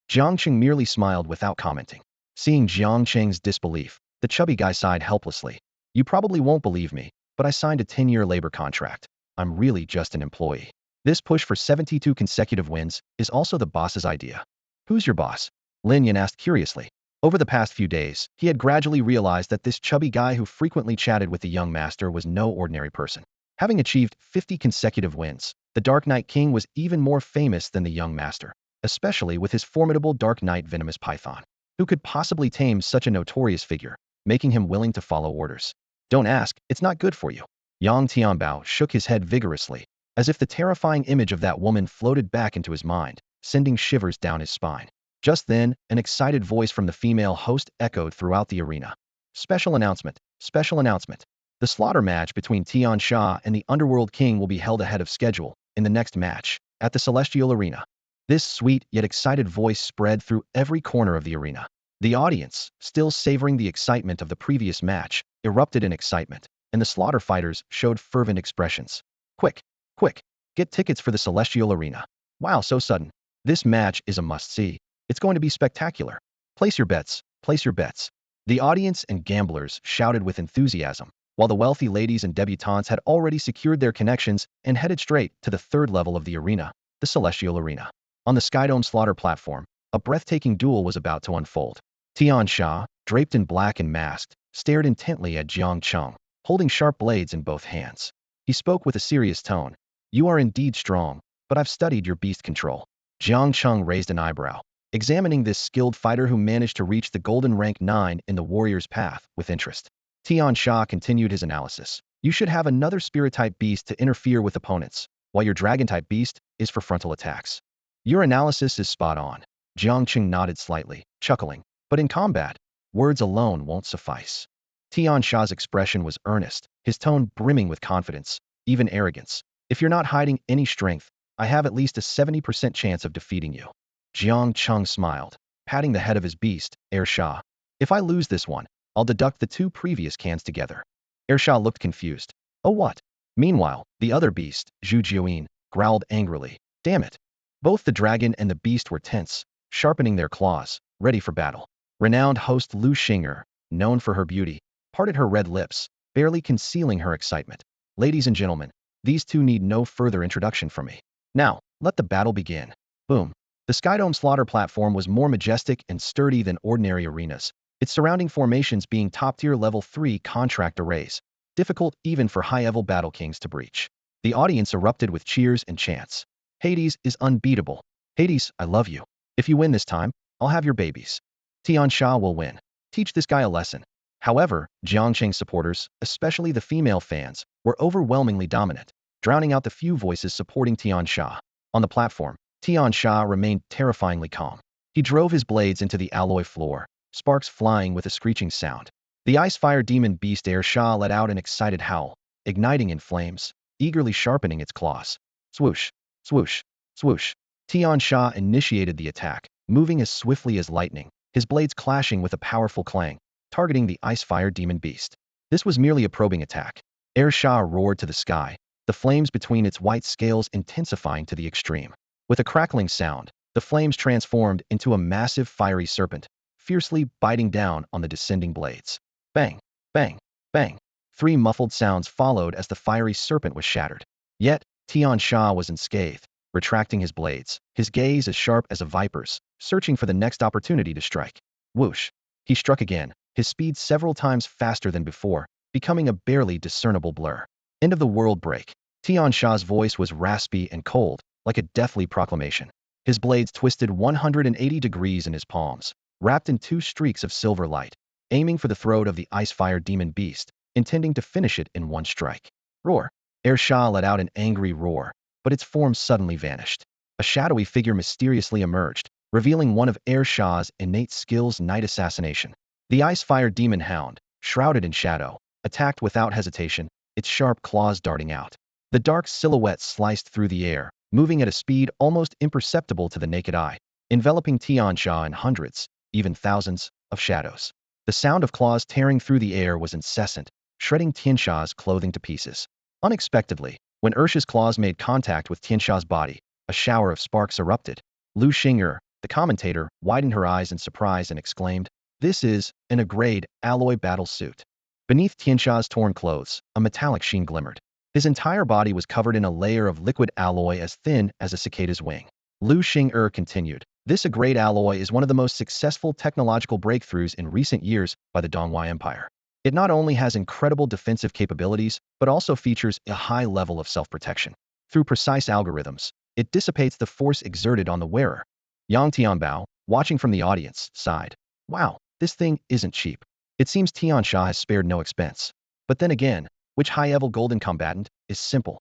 [SPEAKER 1] Jiang Cheng merely smiled without commenting. Seeing Jiang Cheng's disbelief, the chubby guy sighed helplessly. You probably won't believe me, but I signed a 10-year labor contract. I'm really just an employee. This push for 72 consecutive wins is also the boss's idea. Who's your boss? Lin Yan asked curiously. Over the past few days, he had gradually realized that this chubby guy who frequently chatted with the young master was no ordinary person. Having achieved 50 consecutive wins, the Dark Knight King was even more famous than the young master, especially with his formidable Dark Knight venomous python. Who could possibly tame such a notorious figure, making him willing to follow orders? Don't ask, it's not good for you. Yang Tianbao shook his head vigorously, as if the terrifying image of that woman floated back into his mind, sending shivers down his spine. Just then, an excited voice from the female host echoed throughout the arena. Special announcement, special announcement. The slaughter match between Tian Sha and the Underworld King will be held ahead of schedule in the next match, at the Celestial Arena. This sweet yet excited voice spread through every corner of the arena. The audience, still savoring the excitement of the previous match, erupted in excitement, and the slaughter fighters showed fervent expressions. Quick, quick, get tickets for the Celestial Arena. Wow, so sudden. This match is a must-see. It's going to be spectacular. Place your bets, place your bets. The audience and gamblers shouted with enthusiasm, while the wealthy ladies and debutantes had already secured their connections and headed straight to the third level of the arena, the Celestial Arena. On the Skydome slaughter platform, a breathtaking duel was about to unfold. Tian Sha, draped in black and masked, stared intently at Jiang Cheng, holding sharp blades in both hands. He spoke with a serious tone. You are indeed strong, but I've studied your beast control. Jiang Cheng raised an eyebrow, examining this skilled fighter who managed to reach the golden rank 9 in the warrior's path with interest. Tian Sha continued his analysis. You should have another spirit-type beast to interfere with opponents, while your dragon-type beast is for frontal attacks. Your analysis is spot on. Jiang Cheng nodded slightly, chuckling. But in combat, words alone won't suffice. Tian Sha's expression was earnest, his tone brimming with confidence, even arrogance. If you're not hiding any strength, I have at least a 70% chance of defeating you. Jiang Cheng smiled, patting the head of his beast, Air Sha. If I lose this one, I'll deduct the 2 previous cans together. Air Sha looked confused. Oh what? Meanwhile, the other beast, Zhu Jiuyin, growled angrily. Damn it! Both the dragon and the beast were tense, sharpening their claws, ready for battle. Renowned host Lu Xing'er, known for her beauty, parted her red lips, barely concealing her excitement. Ladies and gentlemen, these two need no further introduction from me. Now, let the battle begin. Boom. The Skydome slaughter platform was more majestic and sturdy than ordinary arenas, its surrounding formations being top-tier level 3 contract arrays, difficult even for high-level battle kings to breach. The audience erupted with cheers and chants. Hades is unbeatable. Hades, I love you. If you win this time, I'll have your babies. Tian Sha will win. Teach this guy a lesson. However, Jiang Cheng supporters, especially the female fans, were overwhelmingly dominant, drowning out the few voices supporting Tian Sha. On the platform, Tian Sha remained terrifyingly calm. He drove his blades into the alloy floor, sparks flying with a screeching sound. The ice-fire demon beast Air Sha let out an excited howl, igniting in flames, eagerly sharpening its claws. Swoosh, swoosh, swoosh. Tian Sha initiated the attack, moving as swiftly as lightning, his blades clashing with a powerful clang, targeting the ice-fire demon beast. This was merely a probing attack. Air Sha roared to the sky, the flames between its white scales intensifying to the extreme. With a crackling sound, the flames transformed into a massive fiery serpent, fiercely biting down on the descending blades. Bang, bang, bang. 3 muffled sounds followed as the fiery serpent was shattered. Yet, Tian Sha was unscathed, retracting his blades, his gaze as sharp as a viper's, searching for the next opportunity to strike. Whoosh. He struck again, his speed several times faster than before, becoming a barely discernible blur. End of the world break. Tian Sha's voice was raspy and cold, like a deathly proclamation. His blades twisted 180 degrees in his palms, wrapped in 2 streaks of silver light, aiming for the throat of the ice-fire demon beast, intending to finish it in one strike. Roar. Air Sha let out an angry roar, but its form suddenly vanished. A shadowy figure mysteriously emerged, revealing one of Air Sha's innate skills, night assassination. The ice-fire demon hound, shrouded in shadow, attacked without hesitation, its sharp claws darting out. The dark silhouette sliced through the air, moving at a speed almost imperceptible to the naked eye, enveloping Tian Sha in hundreds, even thousands, of shadows. The sound of claws tearing through the air was incessant, shredding Tian Sha's clothing to pieces. Unexpectedly, when Ursha's claws made contact with Tian Sha's body, a shower of sparks erupted. Lu Xing'er, the commentator, widened her eyes in surprise and exclaimed, "This is an A-grade alloy battle suit." Beneath Tian Sha's torn clothes, a metallic sheen glimmered. His entire body was covered in a layer of liquid alloy as thin as a cicada's wing. Lu Xing'er continued, "This A-grade alloy is one of the most successful technological breakthroughs in recent years by the Donghua Empire. It not only has incredible defensive capabilities, but also features a high level of self-protection. Through precise algorithms, it dissipates the force exerted on the wearer." Yang Tianbao, watching from the audience, sighed. "Wow, this thing isn't cheap. It seems Tian Sha has spared no expense. But then again, which high-level golden combatant is simple?"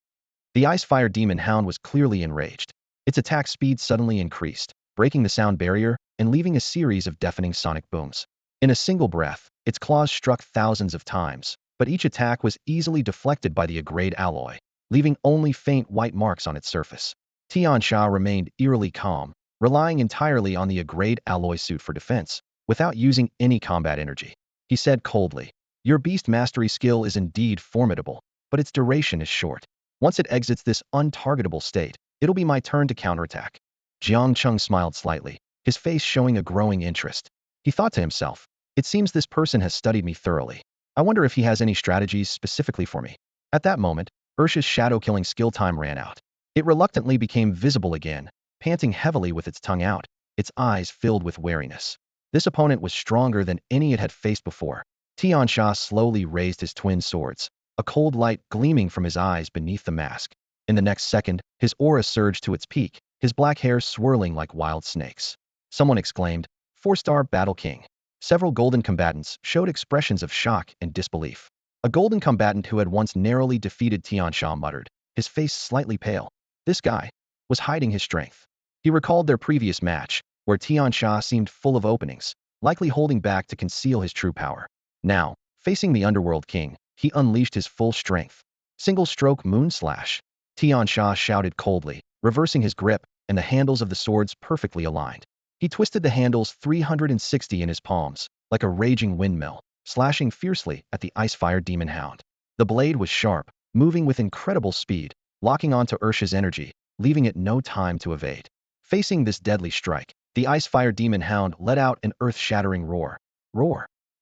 [SPEAKER 1] The ice-fire demon hound was clearly enraged. Its attack speed suddenly increased, breaking the sound barrier and leaving a series of deafening sonic booms. In a single breath, its claws struck thousands of times, but each attack was easily deflected by the A-grade alloy, leaving only faint white marks on its surface. Tian Sha remained eerily calm, relying entirely on the A-grade alloy suit for defense, without using any combat energy. He said coldly, "Your beast mastery skill is indeed formidable, but its duration is short. Once it exits this untargetable state, it'll be my turn to counterattack." Jiang Cheng smiled slightly, his face showing a growing interest. He thought to himself, "It seems this person has studied me thoroughly. I wonder if he has any strategies specifically for me." At that moment, Ursha's shadow-killing skill time ran out. It reluctantly became visible again, panting heavily with its tongue out, its eyes filled with wariness. This opponent was stronger than any it had faced before. Tian Sha slowly raised his twin swords, a cold light gleaming from his eyes beneath the mask. In the next second, his aura surged to its peak, his black hair swirling like wild snakes. Someone exclaimed, "Four-star Battle King." Several golden combatants showed expressions of shock and disbelief. A golden combatant who had once narrowly defeated Tian Sha muttered, his face slightly pale. This guy was hiding his strength. He recalled their previous match, where Tian Sha seemed full of openings, likely holding back to conceal his true power. Now, facing the Underworld King, he unleashed his full strength. Single-stroke moon slash. Tian Sha shouted coldly, reversing his grip, and the handles of the swords perfectly aligned. He twisted the handles 360 in his palms, like a raging windmill, slashing fiercely at the ice-fire demon hound. The blade was sharp, moving with incredible speed, locking onto Ursha's energy, leaving it no time to evade. Facing this deadly strike, the ice-fire demon hound let out an earth-shattering roar.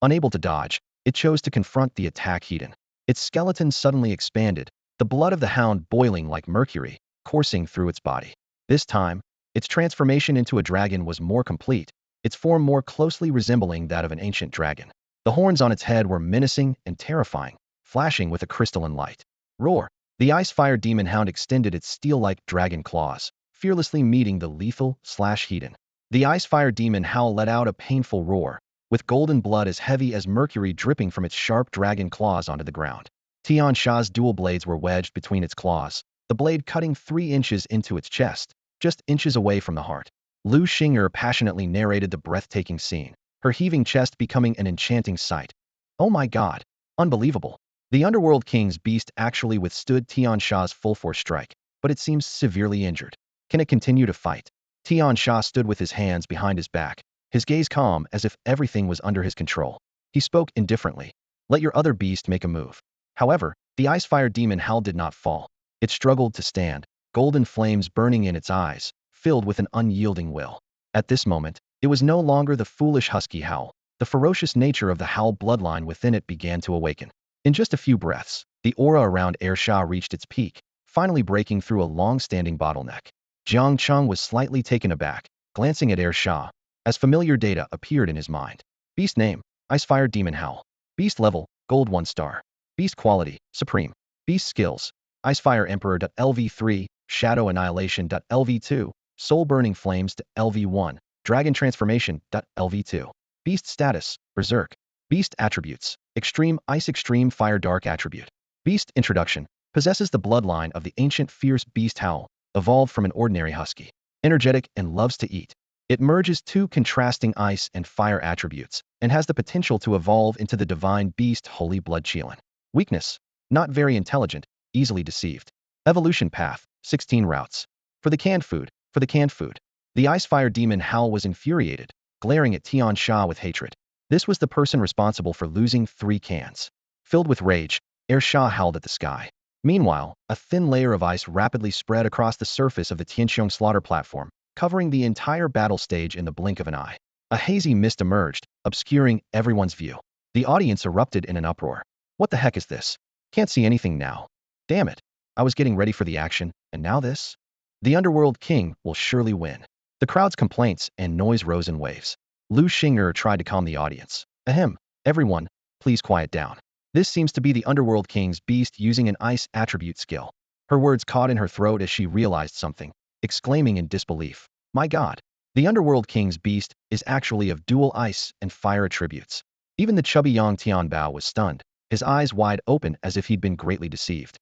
[SPEAKER 1] Unable to dodge, it chose to confront the attack heat-in. Its skeleton suddenly expanded, the blood of the hound boiling like mercury, coursing through its body. This time, its transformation into a dragon was more complete, its form more closely resembling that of an ancient dragon. The horns on its head were menacing and terrifying, flashing with a crystalline light. Roar! The ice-fire demon hound extended its steel-like dragon claws, fearlessly meeting the lethal heat-in. The ice-fire demon howl let out a painful roar, with golden blood as heavy as mercury dripping from its sharp dragon claws onto the ground. Tian Sha's dual blades were wedged between its claws, the blade cutting 3 inches into its chest, just inches away from the heart. Lu Xing'er passionately narrated the breathtaking scene, her heaving chest becoming an enchanting sight. Oh my god! Unbelievable! The Underworld King's beast actually withstood Tian Sha's full-force strike, but it seems severely injured. Can it continue to fight? Tian Sha stood with his hands behind his back, his gaze calm as if everything was under his control. He spoke indifferently. Let your other beast make a move. However, the ice-fire demon howl did not fall. It struggled to stand, golden flames burning in its eyes, filled with an unyielding will. At this moment, it was no longer the foolish husky howl. The ferocious nature of the howl bloodline within it began to awaken. In just a few breaths, the aura around Ersha reached its peak, finally breaking through a long-standing bottleneck. Jiang Cheng was slightly taken aback, glancing at Ersha, as familiar data appeared in his mind. Beast name, Icefire Demon Howl. Beast level, Gold 1 star. Beast quality, Supreme. Beast skills, Icefire Emperor.LV3, Shadow Annihilation.LV2, Soul Burning Flames.LV1, Dragon Transformation.LV2. Beast status, Berserk. Beast attributes, Extreme Ice Extreme Fire Dark attribute. Beast introduction, possesses the bloodline of the ancient fierce beast howl, evolved from an ordinary husky. Energetic and loves to eat. It merges 2 contrasting ice and fire attributes, and has the potential to evolve into the divine beast Holy Blood Qilin. Weakness, not very intelligent, easily deceived. Evolution path, 16 routes. For the canned food, The Icefire Demon Howl was infuriated, glaring at Tian Sha with hatred. This was the person responsible for losing 3 cans. Filled with rage, Ersha howled at the sky. Meanwhile, a thin layer of ice rapidly spread across the surface of the Tianxiong slaughter platform, covering the entire battle stage in the blink of an eye. A hazy mist emerged, obscuring everyone's view. The audience erupted in an uproar. What the heck is this? Can't see anything now. Damn it. I was getting ready for the action, and now this? The Underworld King will surely win. The crowd's complaints and noise rose in waves. Lu Xing'er tried to calm the audience. Ahem. Everyone, please quiet down. This seems to be the Underworld King's beast using an ice attribute skill. Her words caught in her throat as she realized something, exclaiming in disbelief. My god. The Underworld King's beast is actually of dual ice and fire attributes. Even the chubby Yang Tianbao was stunned, his eyes wide open as if he'd been greatly deceived.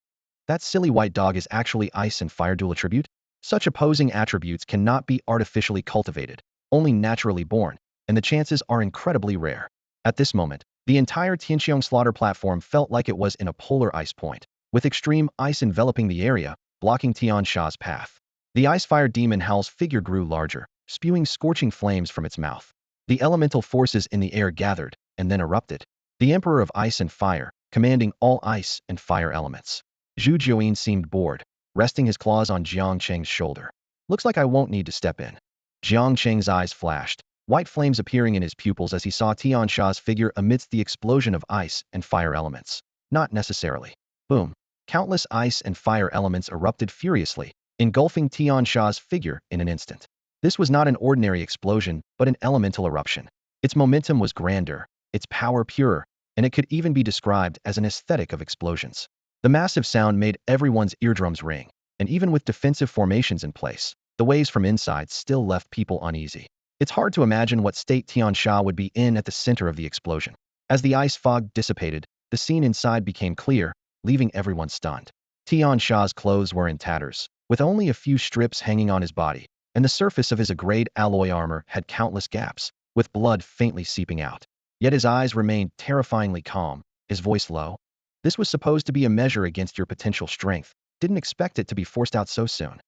[SPEAKER 1] That silly white dog is actually ice and fire dual attribute? Such opposing attributes cannot be artificially cultivated, only naturally born, and the chances are incredibly rare. At this moment, the entire Tianxiong slaughter platform felt like it was in a polar ice point, with extreme ice enveloping the area, blocking Tian Sha's path. The Icefire Demon Howl's figure grew larger, spewing scorching flames from its mouth. The elemental forces in the air gathered, and then erupted. The Emperor of Ice and Fire, commanding all ice and fire elements. Zhu Jiuyin seemed bored, resting his claws on Jiang Cheng's shoulder. Looks like I won't need to step in. Jiang Cheng's eyes flashed, white flames appearing in his pupils as he saw Tian Sha's figure amidst the explosion of ice and fire elements. Not necessarily. Boom. Countless ice and fire elements erupted furiously, engulfing Tian Sha's figure in an instant. This was not an ordinary explosion, but an elemental eruption. Its momentum was grander, its power purer, and it could even be described as an aesthetic of explosions. The massive sound made everyone's eardrums ring, and even with defensive formations in place, the waves from inside still left people uneasy. It's hard to imagine what state Tian Sha would be in at the center of the explosion. As the ice fog dissipated, the scene inside became clear, leaving everyone stunned. Tian Sha's clothes were in tatters, with only a few strips hanging on his body, and the surface of his grade alloy armor had countless gaps, with blood faintly seeping out. Yet his eyes remained terrifyingly calm, his voice low. This was supposed to be a measure against your potential strength. Didn't expect it to be forced out so soon.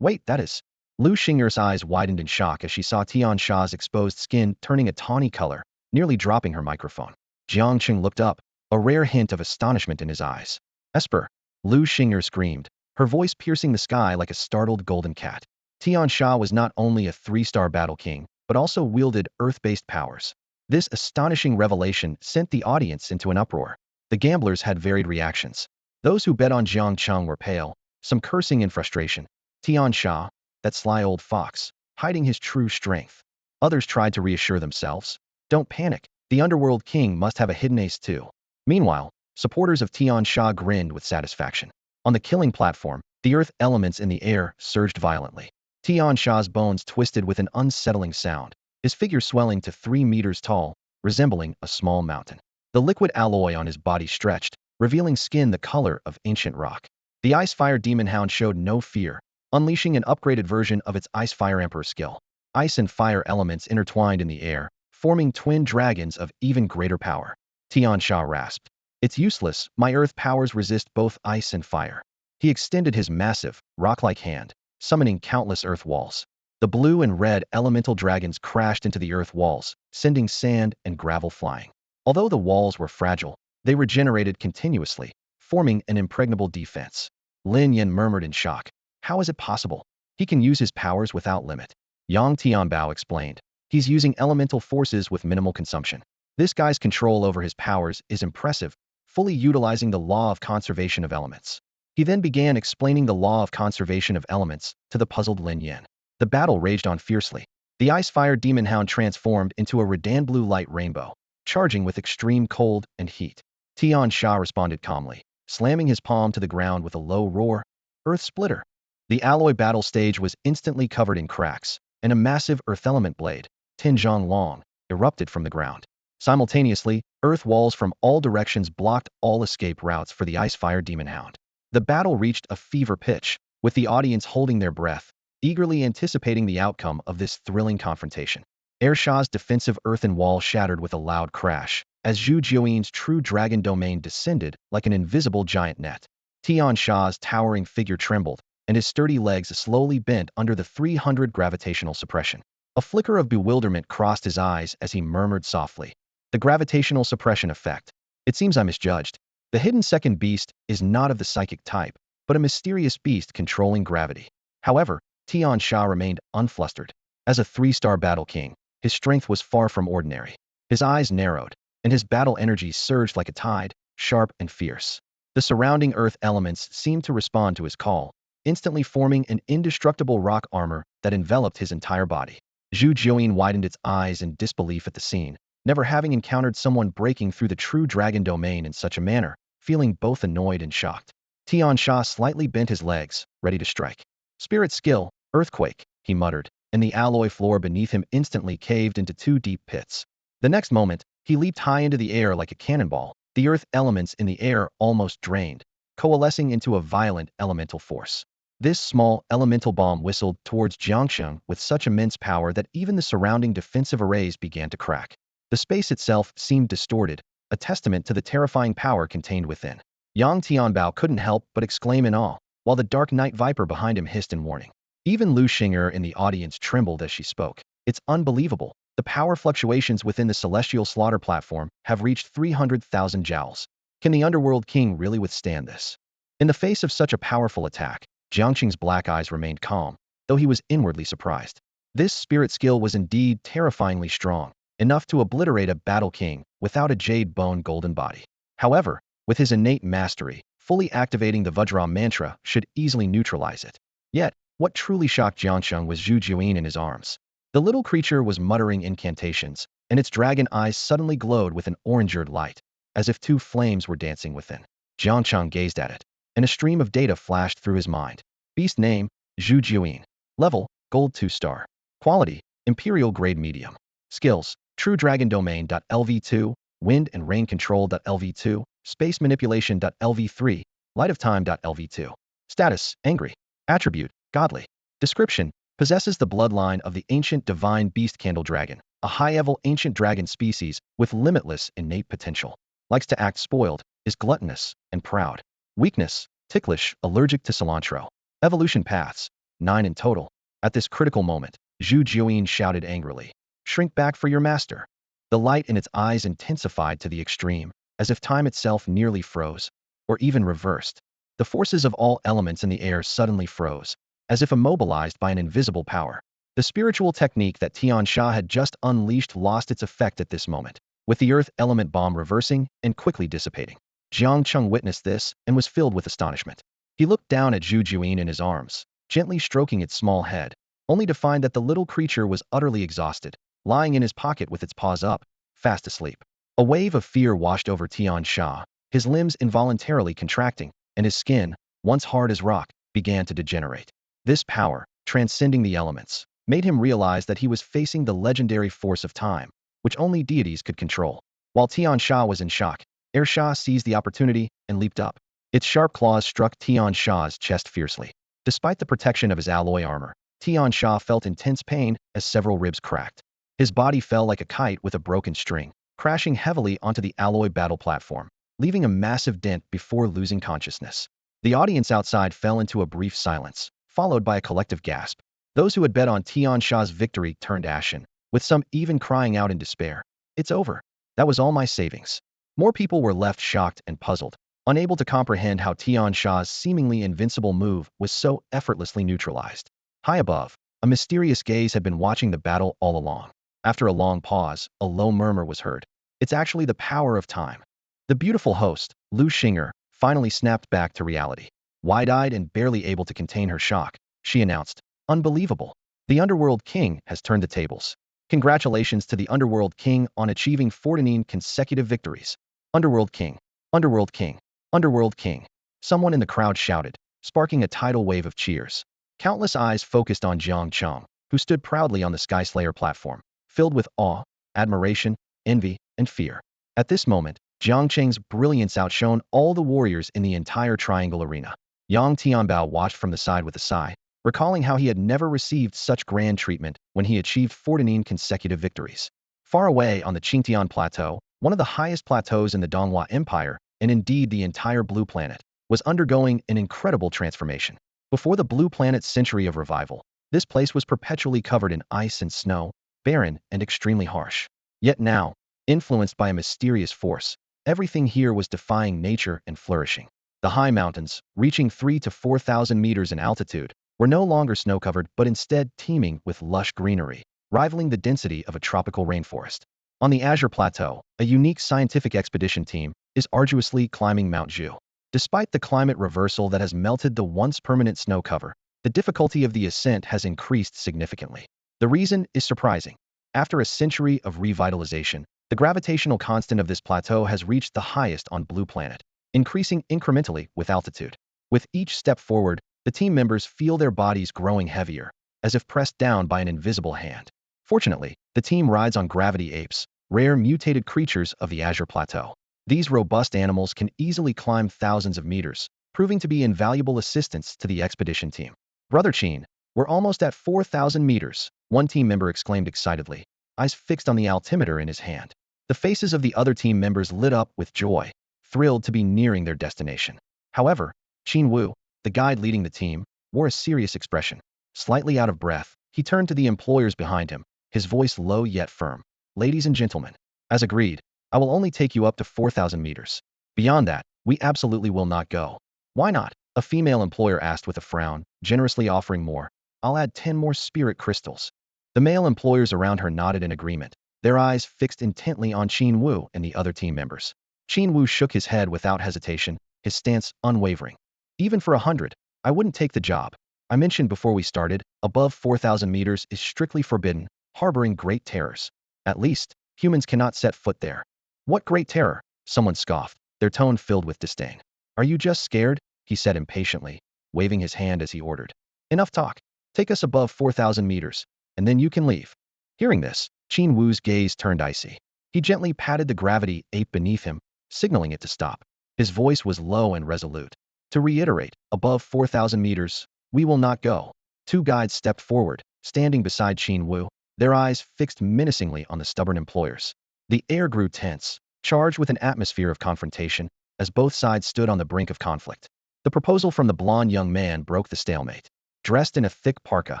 [SPEAKER 1] Wait, that is... Lu Xing'er's eyes widened in shock as she saw Tian Sha's exposed skin turning a tawny color, nearly dropping her microphone. Jiang Cheng looked up, a rare hint of astonishment in his eyes. Esper, Lu Xing'er screamed, her voice piercing the sky like a startled golden cat. Tian Sha was not only a three-star battle king, but also wielded earth-based powers. This astonishing revelation sent the audience into an uproar. The gamblers had varied reactions. Those who bet on Jiang Cheng were pale, some cursing in frustration. Tian Sha, that sly old fox, hiding his true strength. Others tried to reassure themselves. Don't panic, the underworld king must have a hidden ace too. Meanwhile, supporters of Tian Sha grinned with satisfaction. On the killing platform, the earth elements in the air surged violently. Tian Sha's bones twisted with an unsettling sound, his figure swelling to 3 meters tall, resembling a small mountain. The liquid alloy on his body stretched, revealing skin the color of ancient rock. The Ice-Fire Demon Hound showed no fear, unleashing an upgraded version of its Ice-Fire Emperor skill. Ice and fire elements intertwined in the air, forming twin dragons of even greater power. Tian Sha rasped. It's useless, my earth powers resist both ice and fire. He extended his massive, rock-like hand, summoning countless earth walls. The blue and red elemental dragons crashed into the earth walls, sending sand and gravel flying. Although the walls were fragile, they regenerated continuously, forming an impregnable defense. Lin Yan murmured in shock. How is it possible? He can use his powers without limit. Yang Tianbao explained. He's using elemental forces with minimal consumption. This guy's control over his powers is impressive, fully utilizing the law of conservation of elements. He then began explaining the law of conservation of elements to the puzzled Lin Yan. The battle raged on fiercely. The Ice-Fire Demon Hound transformed into a Redan blue light rainbow, charging with extreme cold and heat. Tian Sha responded calmly, slamming his palm to the ground with a low roar. Earth Splitter. The alloy battle stage was instantly covered in cracks, and a massive earth element blade, Tinzhong long, erupted from the ground. Simultaneously, earth walls from all directions blocked all escape routes for the Ice-Fire Demon Hound. The battle reached a fever pitch, with the audience holding their breath, eagerly anticipating the outcome of this thrilling confrontation. Ershaw's defensive earthen wall shattered with a loud crash, as Zhu Jiuyin's true dragon domain descended like an invisible giant net. Tian Sha's towering figure trembled, and his sturdy legs slowly bent under the 300 gravitational suppression. A flicker of bewilderment crossed his eyes as he murmured softly. The gravitational suppression effect. It seems I misjudged. The hidden second beast is not of the psychic type, but a mysterious beast controlling gravity. However, Tian Sha remained unflustered. As a 3-star battle king, his strength was far from ordinary. His eyes narrowed, and his battle energy surged like a tide, sharp and fierce. The surrounding earth elements seemed to respond to his call, instantly forming an indestructible rock armor that enveloped his entire body. Zhu Jiuyin widened its eyes in disbelief at the scene, never having encountered someone breaking through the true dragon domain in such a manner, feeling both annoyed and shocked. Tian Sha slightly bent his legs, ready to strike. Spirit skill, earthquake, he muttered, and the alloy floor beneath him instantly caved into 2 deep pits. The next moment, he leaped high into the air like a cannonball, the earth elements in the air almost drained, coalescing into a violent elemental force. This small elemental bomb whistled towards Jiang Cheng with such immense power that even the surrounding defensive arrays began to crack. The space itself seemed distorted, a testament to the terrifying power contained within. Yang Tianbao couldn't help but exclaim in awe, while the dark night viper behind him hissed in warning. Even Lu Xing'er in the audience trembled as she spoke. It's unbelievable. The power fluctuations within the celestial slaughter platform have reached 300,000 joules. Can the underworld king really withstand this? In the face of such a powerful attack, Jiang Cheng's black eyes remained calm, though he was inwardly surprised. This spirit skill was indeed terrifyingly strong, enough to obliterate a battle king without a jade bone golden body. However, with his innate mastery, fully activating the Vajra mantra should easily neutralize it. Yet, what truly shocked Jiang Cheng was Zhu Jiuyin in his arms. The little creature was muttering incantations, and its dragon eyes suddenly glowed with an orange-eared light, as if 2 flames were dancing within. Jiang Cheng gazed at it, and a stream of data flashed through his mind. Beast name, Zhu Jiuyin. Level, Gold 2-star. Quality, Imperial Grade Medium. Skills, True Dragon Domain.lv2, Wind and Rain Control.lv2, Space Manipulation.lv3, Light of Time.lv2. Status, Angry. Attribute, Godly. Description, possesses the bloodline of the ancient divine beast candle dragon, a high-level ancient dragon species with limitless innate potential. Likes to act spoiled, is gluttonous and proud. Weakness, ticklish, allergic to cilantro. Evolution paths, 9 in total. At this critical moment, Zhu Jiuyin shouted angrily, "Shrink back for your master." The light in its eyes intensified to the extreme, as if time itself nearly froze, or even reversed. The forces of all elements in the air suddenly froze, as if immobilized by an invisible power. The spiritual technique that Tian Sha had just unleashed lost its effect at this moment, with the earth element bomb reversing and quickly dissipating. Jiang Cheng witnessed this and was filled with astonishment. He looked down at Zhu Juyin in his arms, gently stroking its small head, only to find that the little creature was utterly exhausted, lying in his pocket with its paws up, fast asleep. A wave of fear washed over Tian Sha, his limbs involuntarily contracting, and his skin, once hard as rock, began to degenerate. This power, transcending the elements, made him realize that he was facing the legendary force of time, which only deities could control. While Tian Sha was in shock, Air Sha seized the opportunity and leaped up. Its sharp claws struck Tian Sha's chest fiercely. Despite the protection of his alloy armor, Tian Sha felt intense pain as several ribs cracked. His body fell like a kite with a broken string, crashing heavily onto the alloy battle platform, leaving a massive dent before losing consciousness. The audience outside fell into a brief silence, followed by a collective gasp. Those who had bet on Tian Sha's victory turned ashen, with some even crying out in despair. "It's over. That was all my savings." More people were left shocked and puzzled, unable to comprehend how Tian Sha's seemingly invincible move was so effortlessly neutralized. High above, a mysterious gaze had been watching the battle all along. After a long pause, a low murmur was heard. "It's actually the power of time." The beautiful host, Lu Xinger, finally snapped back to reality. Wide-eyed and barely able to contain her shock, she announced, "Unbelievable. The Underworld King has turned the tables. Congratulations to the Underworld King on achieving 14 consecutive victories." "Underworld King! Underworld King! Underworld King!" Someone in the crowd shouted, sparking a tidal wave of cheers. Countless eyes focused on Jiang Cheng, who stood proudly on the Skyslayer platform, filled with awe, admiration, envy, and fear. At this moment, Jiang Cheng's brilliance outshone all the warriors in the entire triangle arena. Yang Tianbao watched from the side with a sigh, recalling how he had never received such grand treatment when he achieved 14 consecutive victories. Far away on the Qingtian Plateau, one of the highest plateaus in the Donghua Empire, and indeed the entire Blue Planet, was undergoing an incredible transformation. Before the Blue Planet's century of revival, this place was perpetually covered in ice and snow, barren and extremely harsh. Yet now, influenced by a mysterious force, everything here was defying nature and flourishing. The high mountains, reaching 3,000 to 4,000 meters in altitude, were no longer snow-covered but instead teeming with lush greenery, rivaling the density of a tropical rainforest. On the Azure Plateau, a unique scientific expedition team is arduously climbing Mount Zhu. Despite the climate reversal that has melted the once permanent snow cover, the difficulty of the ascent has increased significantly. The reason is surprising. After a century of revitalization, the gravitational constant of this plateau has reached the highest on Blue Planet, increasing incrementally with altitude. With each step forward, the team members feel their bodies growing heavier, as if pressed down by an invisible hand. Fortunately, the team rides on gravity apes, rare mutated creatures of the Azure Plateau. These robust animals can easily climb thousands of meters, proving to be invaluable assistance to the expedition team. "Brother Qin, we're almost at 4,000 meters, one team member exclaimed excitedly, eyes fixed on the altimeter in his hand. The faces of the other team members lit up with joy, thrilled to be nearing their destination. However, Qin Wu, the guide leading the team, wore a serious expression. Slightly out of breath, he turned to the employers behind him, his voice low yet firm. "Ladies and gentlemen, as agreed, I will only take you up to 4,000 meters. Beyond that, we absolutely will not go." "Why not?" a female employer asked with a frown, generously offering more. "I'll add 10 more spirit crystals." The male employers around her nodded in agreement, their eyes fixed intently on Qin Wu and the other team members. Qin Wu shook his head without hesitation, his stance unwavering. "Even for 100, I wouldn't take the job. I mentioned before we started, above 4,000 meters is strictly forbidden, harboring great terrors. At least, humans cannot set foot there." "What great terror?" someone scoffed, their tone filled with disdain. "Are you just scared?" he said impatiently, waving his hand as he ordered. "Enough talk. Take us above 4,000 meters, and then you can leave." Hearing this, Qin Wu's gaze turned icy. He gently patted the gravity ape beneath him, signaling it to stop. His voice was low and resolute. "To reiterate, above 4,000 meters, we will not go." Two guides stepped forward, standing beside Qin Wu, their eyes fixed menacingly on the stubborn employers. The air grew tense, charged with an atmosphere of confrontation, as both sides stood on the brink of conflict. The proposal from the blond young man broke the stalemate. Dressed in a thick parka,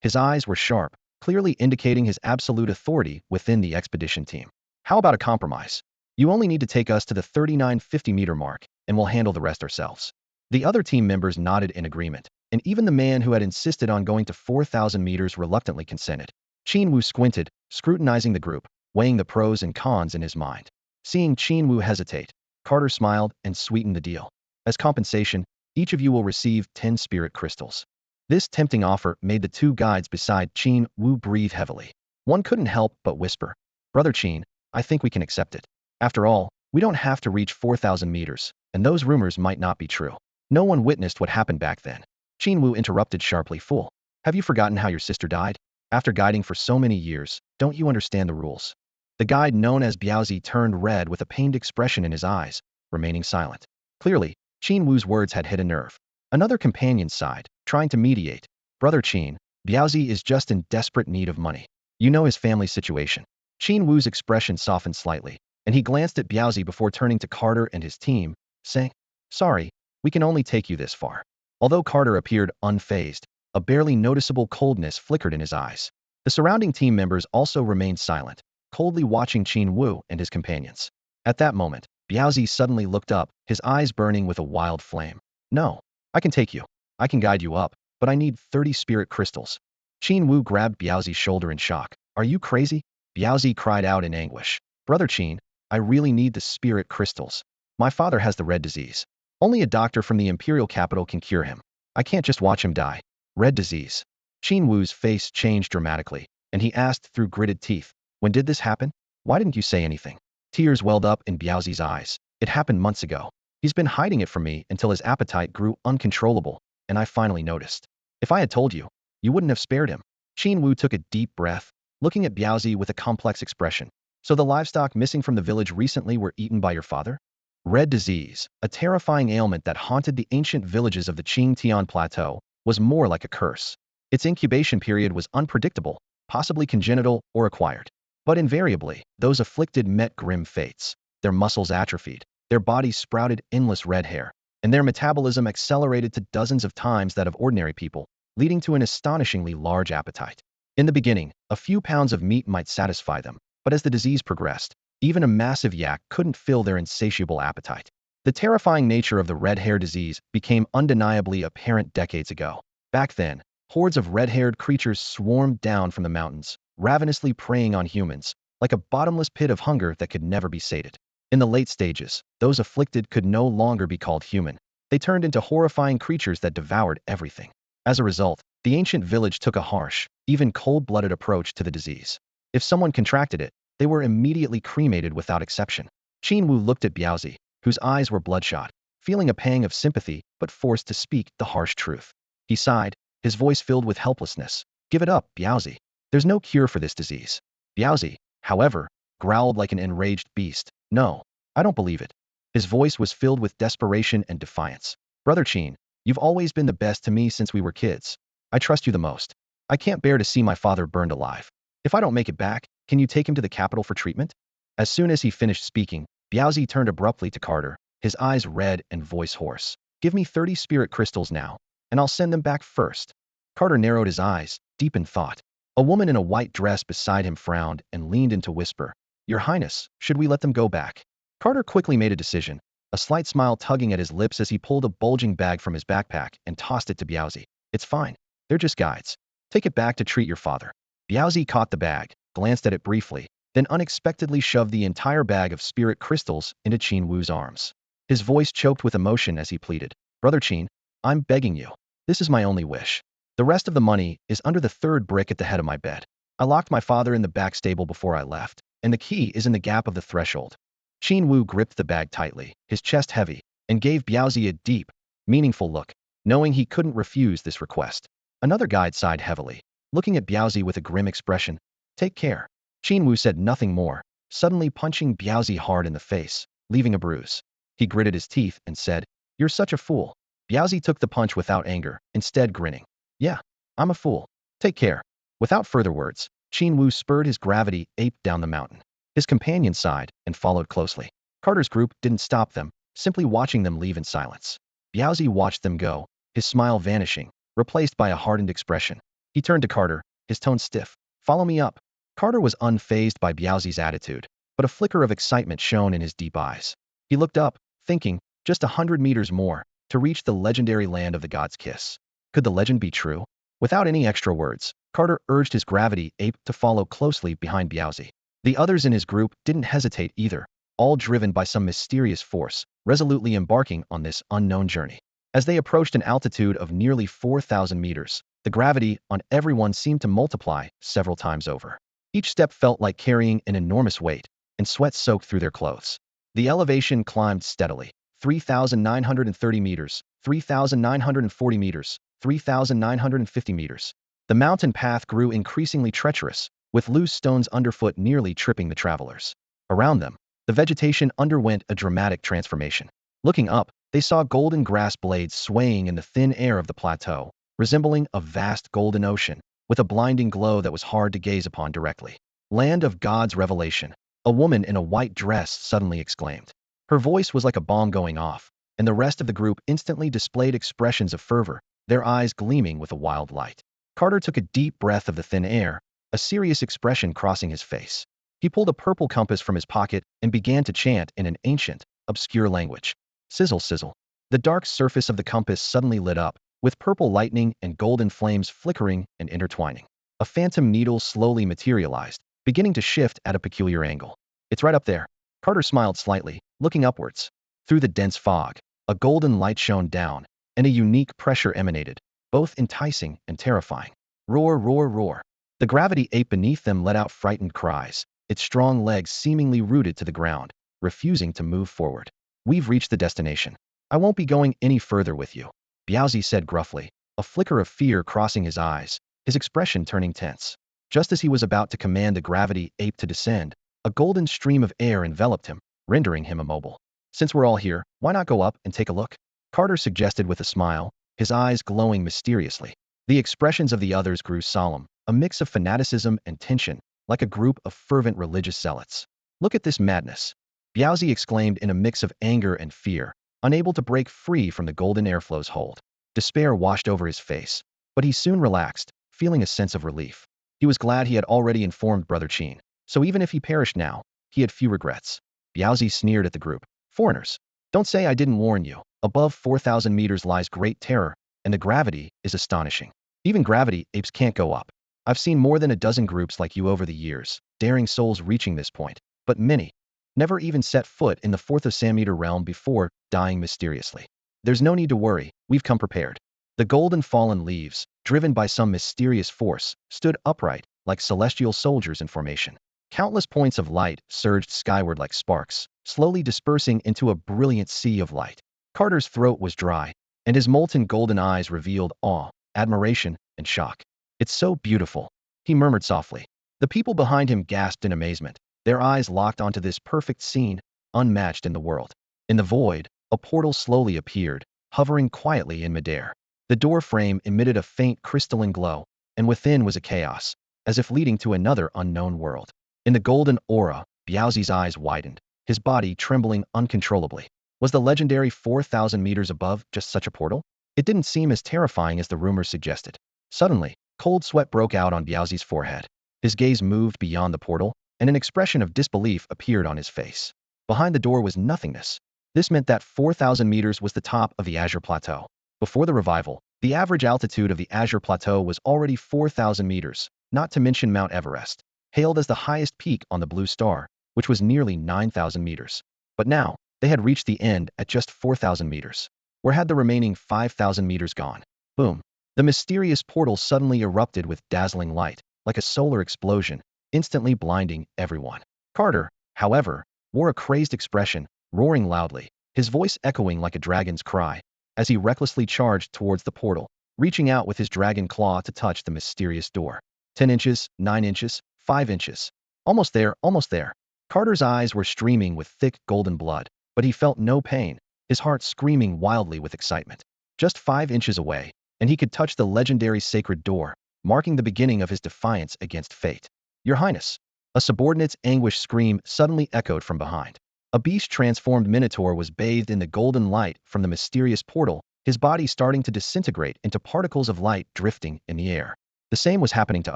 [SPEAKER 1] his eyes were sharp, clearly indicating his absolute authority within the expedition team. "How about a compromise? You only need to take us to the 3950-meter mark, and we'll handle the rest ourselves." The other team members nodded in agreement, and even the man who had insisted on going to 4,000 meters reluctantly consented. Qin Wu squinted, scrutinizing the group, weighing the pros and cons in his mind. Seeing Qin Wu hesitate, Carter smiled and sweetened the deal. As compensation, each of you will receive 10 spirit crystals. This tempting offer made the two guides beside Qin Wu breathe heavily. One couldn't help but whisper, "Brother Qin, I think we can accept it. After all, we don't have to reach 4,000 meters, and those rumors might not be true." No one witnessed what happened back then. Qin Wu interrupted sharply, "Fool. Have you forgotten how your sister died? After guiding for so many years, don't you understand the rules?" The guide known as Biaozi turned red with a pained expression in his eyes, remaining silent. Clearly, Qin Wu's words had hit a nerve. Another companion sighed, trying to mediate. "Brother Qin, Biaozi is just in desperate need of money. You know his family situation." Qin Wu's expression softened slightly, and he glanced at Biaozi before turning to Carter and his team, saying, "Sorry, we can only take you this far." Although Carter appeared unfazed, a barely noticeable coldness flickered in his eyes. The surrounding team members also remained silent, coldly watching Qin Wu and his companions. At that moment, Biaozi suddenly looked up, his eyes burning with a wild flame. "No, I can take you. I can guide you up, but I need 30 spirit crystals." Qin Wu grabbed Biaozi's shoulder in shock. "Are you crazy?" Biaozi cried out in anguish. "Brother Qin, I really need the spirit crystals. My father has the red disease. Only a doctor from the imperial capital can cure him. I can't just watch him die." "Red disease." Qin Wu's face changed dramatically, and he asked through gritted teeth, "When did this happen? Why didn't you say anything?" Tears welled up in Biaozi's eyes. "It happened months ago. He's been hiding it from me until his appetite grew uncontrollable, and I finally noticed. If I had told you, you wouldn't have spared him." Qin Wu took a deep breath, looking at Biaozi with a complex expression. "So the livestock missing from the village recently were eaten by your father?" Red disease, a terrifying ailment that haunted the ancient villages of the Qingtian Plateau, was more like a curse. Its incubation period was unpredictable, possibly congenital or acquired. But invariably, those afflicted met grim fates. Their muscles atrophied, their bodies sprouted endless red hair, and their metabolism accelerated to dozens of times that of ordinary people, leading to an astonishingly large appetite. In the beginning, a few pounds of meat might satisfy them, but as the disease progressed, even a massive yak couldn't fill their insatiable appetite. The terrifying nature of the red hair disease became undeniably apparent decades ago. Back then, hordes of red-haired creatures swarmed down from the mountains, ravenously preying on humans, like a bottomless pit of hunger that could never be sated. In the late stages, those afflicted could no longer be called human. They turned into horrifying creatures that devoured everything. As a result, the ancient village took a harsh, even cold-blooded approach to the disease. If someone contracted it, they were immediately cremated without exception. Qin Wu looked at Biaozi, whose eyes were bloodshot, feeling a pang of sympathy but forced to speak the harsh truth. He sighed, his voice filled with helplessness. "Give it up, Biaozi. There's no cure for this disease." Biaozi, however, growled like an enraged beast. "No, I don't believe it." His voice was filled with desperation and defiance. "Brother Qin, you've always been the best to me since we were kids. I trust you the most. I can't bear to see my father burned alive. If I don't make it back, can you take him to the capital for treatment?" As soon as he finished speaking, Biaozi turned abruptly to Carter, his eyes red and voice hoarse. "Give me 30 spirit crystals now, and I'll send them back first." Carter narrowed his eyes, deep in thought. A woman in a white dress beside him frowned and leaned in to whisper, "Your Highness, should we let them go back?" Carter quickly made a decision, a slight smile tugging at his lips as he pulled a bulging bag from his backpack and tossed it to Biaozi. "It's fine. They're just guides. Take it back to treat your father." Biaozi caught the bag, glanced at it briefly, then unexpectedly shoved the entire bag of spirit crystals into Qin Wu's arms. His voice choked with emotion as he pleaded, "Brother Qin, I'm begging you. This is my only wish. The rest of the money is under the third brick at the head of my bed. I locked my father in the back stable before I left, and the key is in the gap of the threshold." Qin Wu gripped the bag tightly, his chest heavy, and gave Biaozi a deep, meaningful look, knowing he couldn't refuse this request. Another guide sighed heavily, looking at Biaozi with a grim expression. "Take care." Qin Wu said nothing more, suddenly punching Biaozi hard in the face, leaving a bruise. He gritted his teeth and said, "You're such a fool." Biaozi took the punch without anger, instead grinning. "Yeah, I'm a fool. Take care." Without further words, Qin Wu spurred his gravity ape down the mountain. His companion sighed and followed closely. Carter's group didn't stop them, simply watching them leave in silence. Biaozi watched them go, his smile vanishing, replaced by a hardened expression. He turned to Carter, his tone stiff. "Follow me up." Carter was unfazed by Biaozi's attitude, but a flicker of excitement shone in his deep eyes. He looked up, thinking, just 100 meters more, to reach the legendary land of the God's Kiss. Could the legend be true? Without any extra words, Carter urged his gravity ape to follow closely behind Biaozi. The others in his group didn't hesitate either, all driven by some mysterious force, resolutely embarking on this unknown journey. As they approached an altitude of nearly 4,000 meters, the gravity on everyone seemed to multiply several times over. Each step felt like carrying an enormous weight, and sweat soaked through their clothes. The elevation climbed steadily. 3,930 meters, 3,940 meters, 3,950 meters. The mountain path grew increasingly treacherous, with loose stones underfoot nearly tripping the travelers. Around them, the vegetation underwent a dramatic transformation. Looking up, they saw golden grass blades swaying in the thin air of the plateau, resembling a vast golden ocean, with a blinding glow that was hard to gaze upon directly. Land of God's revelation, a woman in a white dress suddenly exclaimed. Her voice was like a bomb going off, and the rest of the group instantly displayed expressions of fervor, their eyes gleaming with a wild light. Carter took a deep breath of the thin air, a serious expression crossing his face. He pulled a purple compass from his pocket and began to chant in an ancient, obscure language. Sizzle, sizzle. The dark surface of the compass suddenly lit up, with purple lightning and golden flames flickering and intertwining. A phantom needle slowly materialized, beginning to shift at a peculiar angle. It's right up there. Carter smiled slightly, looking upwards. Through the dense fog, a golden light shone down, and a unique pressure emanated, both enticing and terrifying. Roar, roar, roar. The gravity ape beneath them let out frightened cries, its strong legs seemingly rooted to the ground, refusing to move forward. We've reached the destination. I won't be going any further with you, Biaozi said gruffly, a flicker of fear crossing his eyes, his expression turning tense. Just as he was about to command the gravity ape to descend, a golden stream of air enveloped him, rendering him immobile. Since we're all here, why not go up and take a look? Carter suggested with a smile, his eyes glowing mysteriously. The expressions of the others grew solemn, a mix of fanaticism and tension, like a group of fervent religious zealots. Look at this madness, Biaozi exclaimed in a mix of anger and fear, unable to break free from the golden airflow's hold. Despair washed over his face, but he soon relaxed, feeling a sense of relief. He was glad he had already informed Brother Qin, so even if he perished now, he had few regrets. Biaozi sneered at the group. Foreigners, don't say I didn't warn you. Above 4,000 meters lies great terror, and the gravity is astonishing. Even gravity apes can't go up. I've seen more than a dozen groups like you over the years, daring souls reaching this point, but many never even set foot in the 4th of Sameter realm before dying mysteriously. There's no need to worry, we've come prepared. The golden fallen leaves, driven by some mysterious force, stood upright, like celestial soldiers in formation. Countless points of light surged skyward like sparks, slowly dispersing into a brilliant sea of light. Carter's throat was dry, and his molten golden eyes revealed awe, admiration, and shock. It's so beautiful, he murmured softly. The people behind him gasped in amazement, their eyes locked onto this perfect scene, unmatched in the world. In the void, a portal slowly appeared, hovering quietly in midair. The door frame emitted a faint crystalline glow, and within was a chaos, as if leading to another unknown world. In the golden aura, Biaozi's eyes widened, his body trembling uncontrollably. Was the legendary 4,000 meters above just such a portal? It didn't seem as terrifying as the rumors suggested. Suddenly, cold sweat broke out on Biaozi's forehead. His gaze moved beyond the portal, and an expression of disbelief appeared on his face. Behind the door was nothingness. This meant that 4,000 meters was the top of the Azure Plateau. Before the revival, the average altitude of the Azure Plateau was already 4,000 meters, not to mention Mount Everest, hailed as the highest peak on the Blue Star, which was nearly 9,000 meters. But now, they had reached the end at just 4,000 meters. Where had the remaining 5,000 meters gone? Boom. The mysterious portal suddenly erupted with dazzling light, like a solar explosion, instantly blinding everyone. Carter, however, wore a crazed expression, roaring loudly, his voice echoing like a dragon's cry, as he recklessly charged towards the portal, reaching out with his dragon claw to touch the mysterious door. 10 inches, 9 inches, 5 inches. Almost there, almost there. Carter's eyes were streaming with thick golden blood, but he felt no pain, his heart screaming wildly with excitement. Just 5 inches away, and he could touch the legendary sacred door, marking the beginning of his defiance against fate. Your Highness. A subordinate's anguished scream suddenly echoed from behind. A beast-transformed minotaur was bathed in the golden light from the mysterious portal, his body starting to disintegrate into particles of light drifting in the air. The same was happening to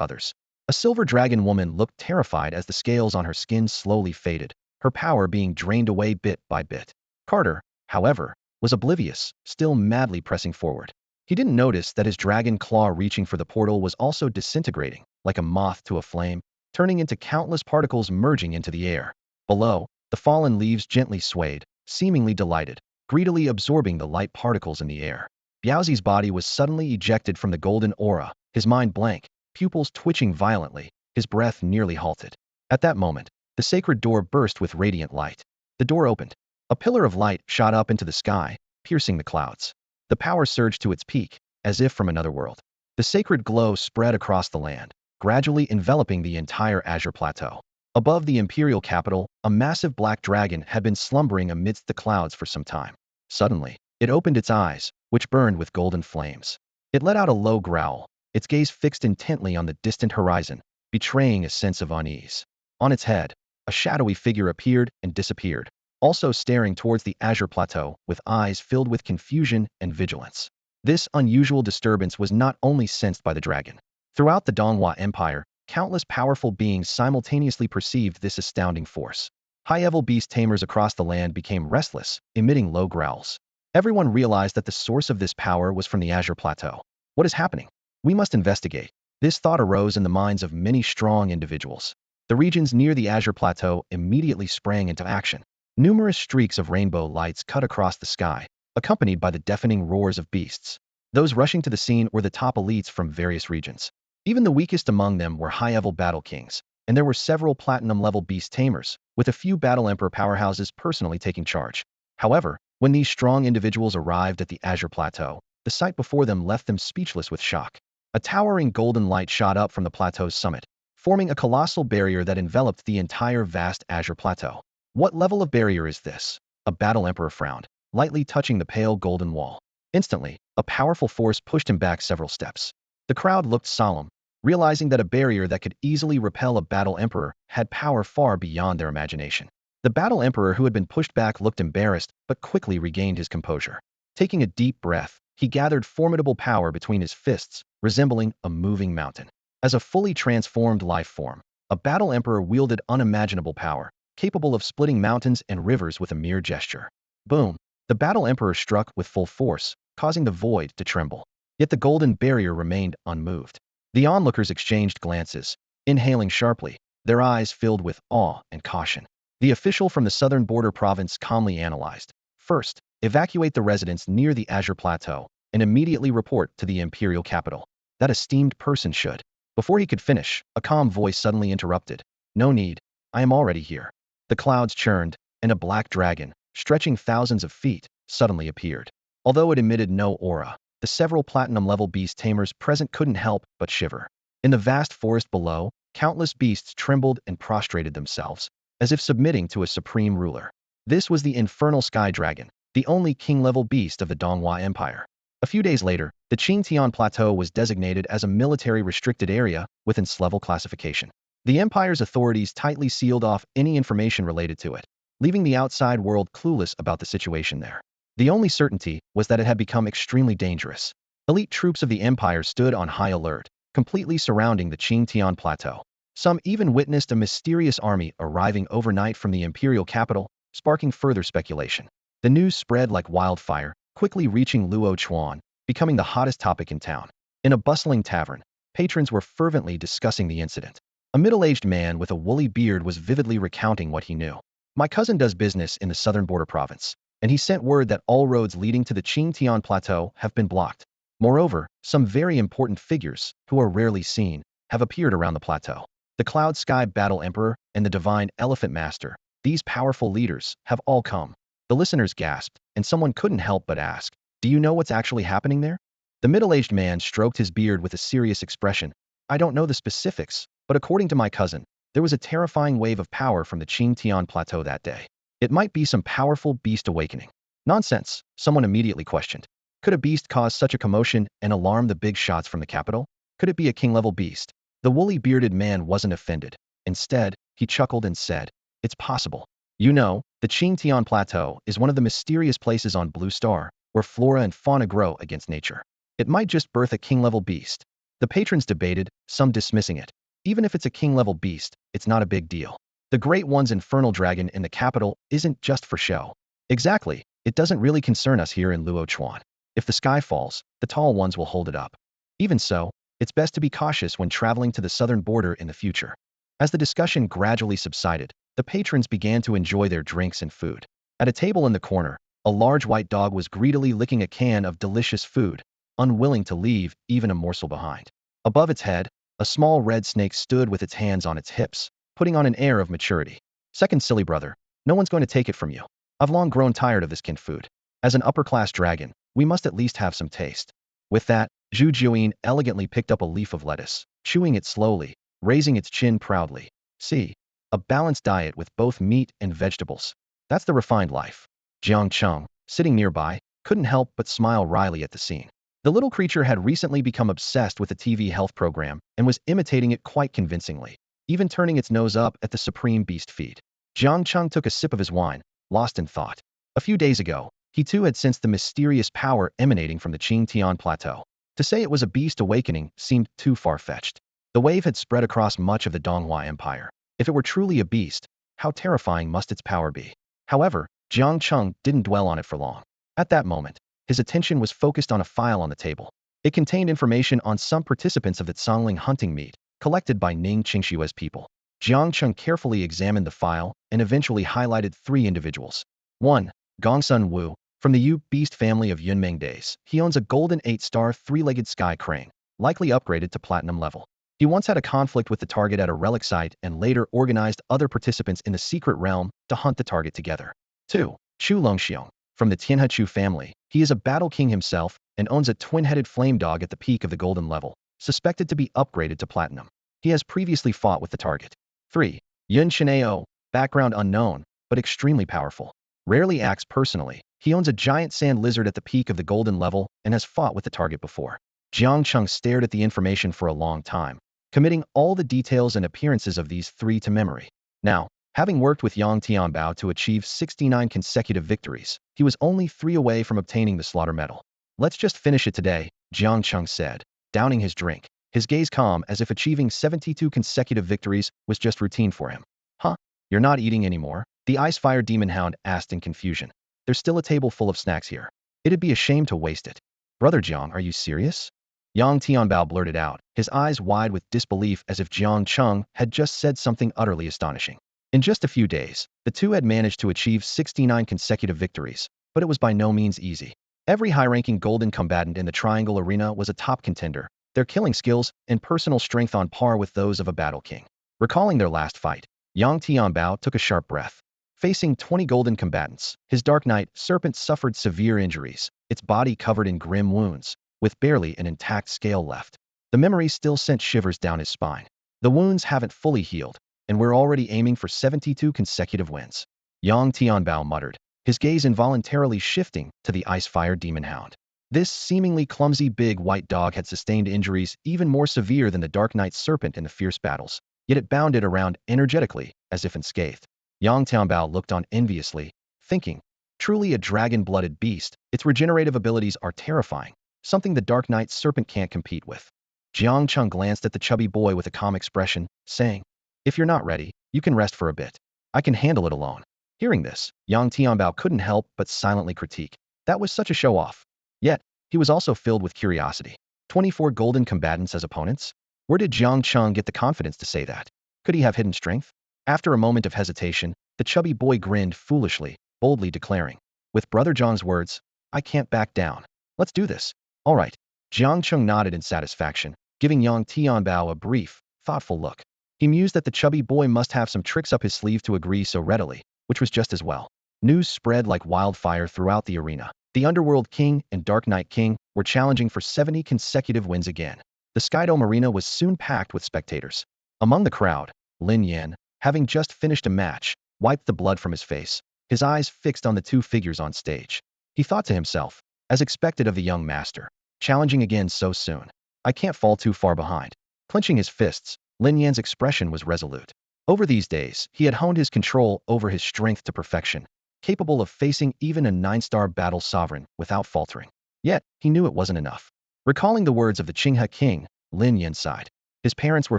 [SPEAKER 1] others. A silver dragon woman looked terrified as the scales on her skin slowly faded, her power being drained away bit by bit. Carter, however, was oblivious, still madly pressing forward. He didn't notice that his dragon claw reaching for the portal was also disintegrating, like a moth to a flame, turning into countless particles merging into the air. Below, the fallen leaves gently swayed, seemingly delighted, greedily absorbing the light particles in the air. Biaozi's body was suddenly ejected from the golden aura, his mind blank, pupils twitching violently, his breath nearly halted. At that moment, the sacred door burst with radiant light. The door opened. A pillar of light shot up into the sky, piercing the clouds. The power surged to its peak, as if from another world. The sacred glow spread across the land, gradually enveloping the entire Azure Plateau. Above the imperial capital, a massive black dragon had been slumbering amidst the clouds for some time. Suddenly, it opened its eyes, which burned with golden flames. It let out a low growl, its gaze fixed intently on the distant horizon, betraying a sense of unease. On its head, a shadowy figure appeared and disappeared, also staring towards the Azure Plateau with eyes filled with confusion and vigilance. This unusual disturbance was not only sensed by the dragon. Throughout the Donghua Empire, countless powerful beings simultaneously perceived this astounding force. High-level beast tamers across the land became restless, emitting low growls. Everyone realized that the source of this power was from the Azure Plateau. What is happening? We must investigate. This thought arose in the minds of many strong individuals. The regions near the Azure Plateau immediately sprang into action. Numerous streaks of rainbow lights cut across the sky, accompanied by the deafening roars of beasts. Those rushing to the scene were the top elites from various regions. Even the weakest among them were high-level battle kings, and there were several platinum-level beast tamers, with a few battle emperor powerhouses personally taking charge. However, when these strong individuals arrived at the Azure Plateau, the sight before them left them speechless with shock. A towering golden light shot up from the plateau's summit, forming a colossal barrier that enveloped the entire vast Azure Plateau. What level of barrier is this? A battle emperor frowned, lightly touching the pale golden wall. Instantly, a powerful force pushed him back several steps. The crowd looked solemn, realizing that a barrier that could easily repel a battle emperor had power far beyond their imagination. The battle emperor who had been pushed back looked embarrassed, but quickly regained his composure. Taking a deep breath, he gathered formidable power between his fists, resembling a moving mountain. As a fully transformed life form, a battle emperor wielded unimaginable power, capable of splitting mountains and rivers with a mere gesture. Boom! The battle emperor struck with full force, causing the void to tremble. Yet the golden barrier remained unmoved. The onlookers exchanged glances, inhaling sharply, their eyes filled with awe and caution. The official from the southern border province calmly analyzed. First, evacuate the residents near the Azure Plateau and immediately report to the imperial capital. That esteemed person should. Before he could finish, a calm voice suddenly interrupted. No need. I am already here. The clouds churned, and a black dragon, stretching thousands of feet, suddenly appeared. Although it emitted no aura, the several platinum-level beast tamers present couldn't help but shiver. In the vast forest below, countless beasts trembled and prostrated themselves, as if submitting to a supreme ruler. This was the infernal sky dragon, the only king-level beast of the Donghua Empire. A few days later, the Qingtian Plateau was designated as a military-restricted area with its level classification. The Empire's authorities tightly sealed off any information related to it, leaving the outside world clueless about the situation there. The only certainty was that it had become extremely dangerous. Elite troops of the Empire stood on high alert, completely surrounding the Qingtian Plateau. Some even witnessed a mysterious army arriving overnight from the imperial capital, sparking further speculation. The news spread like wildfire, quickly reaching Luo Chuan, becoming the hottest topic in town. In a bustling tavern, patrons were fervently discussing the incident. A middle-aged man with a woolly beard was vividly recounting what he knew. My cousin does business in the southern border province, and he sent word that all roads leading to the Qingtian Plateau have been blocked. Moreover, some very important figures, who are rarely seen, have appeared around the plateau. The Cloud Sky Battle Emperor and the Divine Elephant Master, these powerful leaders, have all come. The listeners gasped, and someone couldn't help but ask, do you know what's actually happening there? The middle-aged man stroked his beard with a serious expression. I don't know the specifics, but according to my cousin, there was a terrifying wave of power from the Qingtian Plateau that day. It might be some powerful beast awakening. Nonsense, someone immediately questioned. Could a beast cause such a commotion and alarm the big shots from the capital? Could it be a king-level beast? The woolly bearded man wasn't offended. Instead, he chuckled and said, it's possible. You know, the Qingtian Plateau is one of the mysterious places on Blue Star, where flora and fauna grow against nature. It might just birth a king-level beast. The patrons debated, some dismissing it. Even if it's a king-level beast, it's not a big deal. The Great One's infernal dragon in the capital isn't just for show. Exactly, It doesn't really concern us here in Luochuan. If the sky falls, the tall ones will hold it up. Even so, it's best to be cautious when traveling to the southern border in the future. As the discussion gradually subsided, the patrons began to enjoy their drinks and food. At a table in the corner, a large white dog was greedily licking a can of delicious food, unwilling to leave even a morsel behind. Above its head, a small red snake stood with its hands on its hips, putting on an air of maturity. Second, silly brother, no one's going to take it from you. I've long grown tired of this kin food. As an upper-class dragon, we must at least have some taste. With that, Zhu Juyin elegantly picked up a leaf of lettuce, chewing it slowly, raising its chin proudly. See, a balanced diet with both meat and vegetables. That's the refined life. Jiang Cheng, sitting nearby, couldn't help but smile wryly at the scene. The little creature had recently become obsessed with the TV health program and was imitating it quite convincingly, even turning its nose up at the supreme beast feed. Jiang Cheng took a sip of his wine, lost in thought. A few days ago, he too had sensed the mysterious power emanating from the Qingtian Plateau. To say it was a beast awakening seemed too far-fetched. The wave had spread across much of the Donghua Empire. If it were truly a beast, how terrifying must its power be? However, Jiang Cheng didn't dwell on it for long. At that moment, his attention was focused on a file on the table. It contained information on some participants of the Zongling hunting meet, collected by Ning Qingshue's people. Jiang Cheng carefully examined the file and eventually highlighted 3 individuals. 1. Gongsun Wu, from the Yu beast family of Yunmeng days. He owns a golden 8-star 3-legged sky crane, likely upgraded to platinum level. He once had a conflict with the target at a relic site and later organized other participants in the secret realm to hunt the target together. 2. Chu Longxiong, from the Tianhechu family. He is a battle king himself and owns a twin-headed flame dog at the peak of the golden level, suspected to be upgraded to platinum. He has previously fought with the target. 3. Yun Chenao, background unknown, but extremely powerful. Rarely acts personally. He owns a giant sand lizard at the peak of the golden level and has fought with the target before. Jiang Cheng stared at the information for a long time, committing all the details and appearances of these 3 to memory. Now, having worked with Yang Tianbao to achieve 69 consecutive victories, he was only 3 away from obtaining the slaughter medal. Let's just finish it today, Jiang Cheng said, downing his drink, his gaze calm as if achieving 72 consecutive victories was just routine for him. Huh? You're not eating anymore? The Icefire Demon Hound asked in confusion. There's still a table full of snacks here. It'd be a shame to waste it. Brother Jiang, are you serious? Yang Tianbao blurted out, his eyes wide with disbelief as if Jiang Cheng had just said something utterly astonishing. In just a few days, the two had managed to achieve 69 consecutive victories, but it was by no means easy. Every high-ranking golden combatant in the Triangle Arena was a top contender, their killing skills and personal strength on par with those of a battle king. Recalling their last fight, Yang Tianbao took a sharp breath. Facing 20 golden combatants, his Dark Knight serpent suffered severe injuries, its body covered in grim wounds, with barely an intact scale left. The memory still sent shivers down his spine. The wounds haven't fully healed, and we're already aiming for 72 consecutive wins. Yang Tianbao muttered, his gaze involuntarily shifting to the Icefire Demon Hound. This seemingly clumsy big white dog had sustained injuries even more severe than the Dark Knight serpent in the fierce battles, yet it bounded around energetically, as if unscathed. Yang Tianbao looked on enviously, thinking, truly a dragon-blooded beast, its regenerative abilities are terrifying, something the Dark Knight serpent can't compete with. Jiang Cheng glanced at the chubby boy with a calm expression, saying, if you're not ready, you can rest for a bit. I can handle it alone. Hearing this, Yang Tianbao couldn't help but silently critique. That was such a show-off. Yet, he was also filled with curiosity. 24 golden combatants as opponents? Where did Jiang Cheng get the confidence to say that? Could he have hidden strength? After a moment of hesitation, the chubby boy grinned foolishly, boldly declaring, with Brother Jiang's words, I can't back down. Let's do this. All right. Jiang Cheng nodded in satisfaction, giving Yang Tianbao a brief, thoughtful look. He mused that the chubby boy must have some tricks up his sleeve to agree so readily, which was just as well. News spread like wildfire throughout the arena. The Underworld King and Dark Knight King were challenging for 70 consecutive wins again. The Skydome Arena was soon packed with spectators. Among the crowd, Lin Yan, having just finished a match, wiped the blood from his face, his eyes fixed on the 2 figures on stage. He thought to himself, as expected of the young master, challenging again so soon. I can't fall too far behind. Clenching his fists, Lin Yan's expression was resolute. Over these days, he had honed his control over his strength to perfection, capable of facing even a 9-star battle sovereign without faltering. Yet, he knew it wasn't enough. Recalling the words of the Qinghe king, Lin Yan sighed. His parents were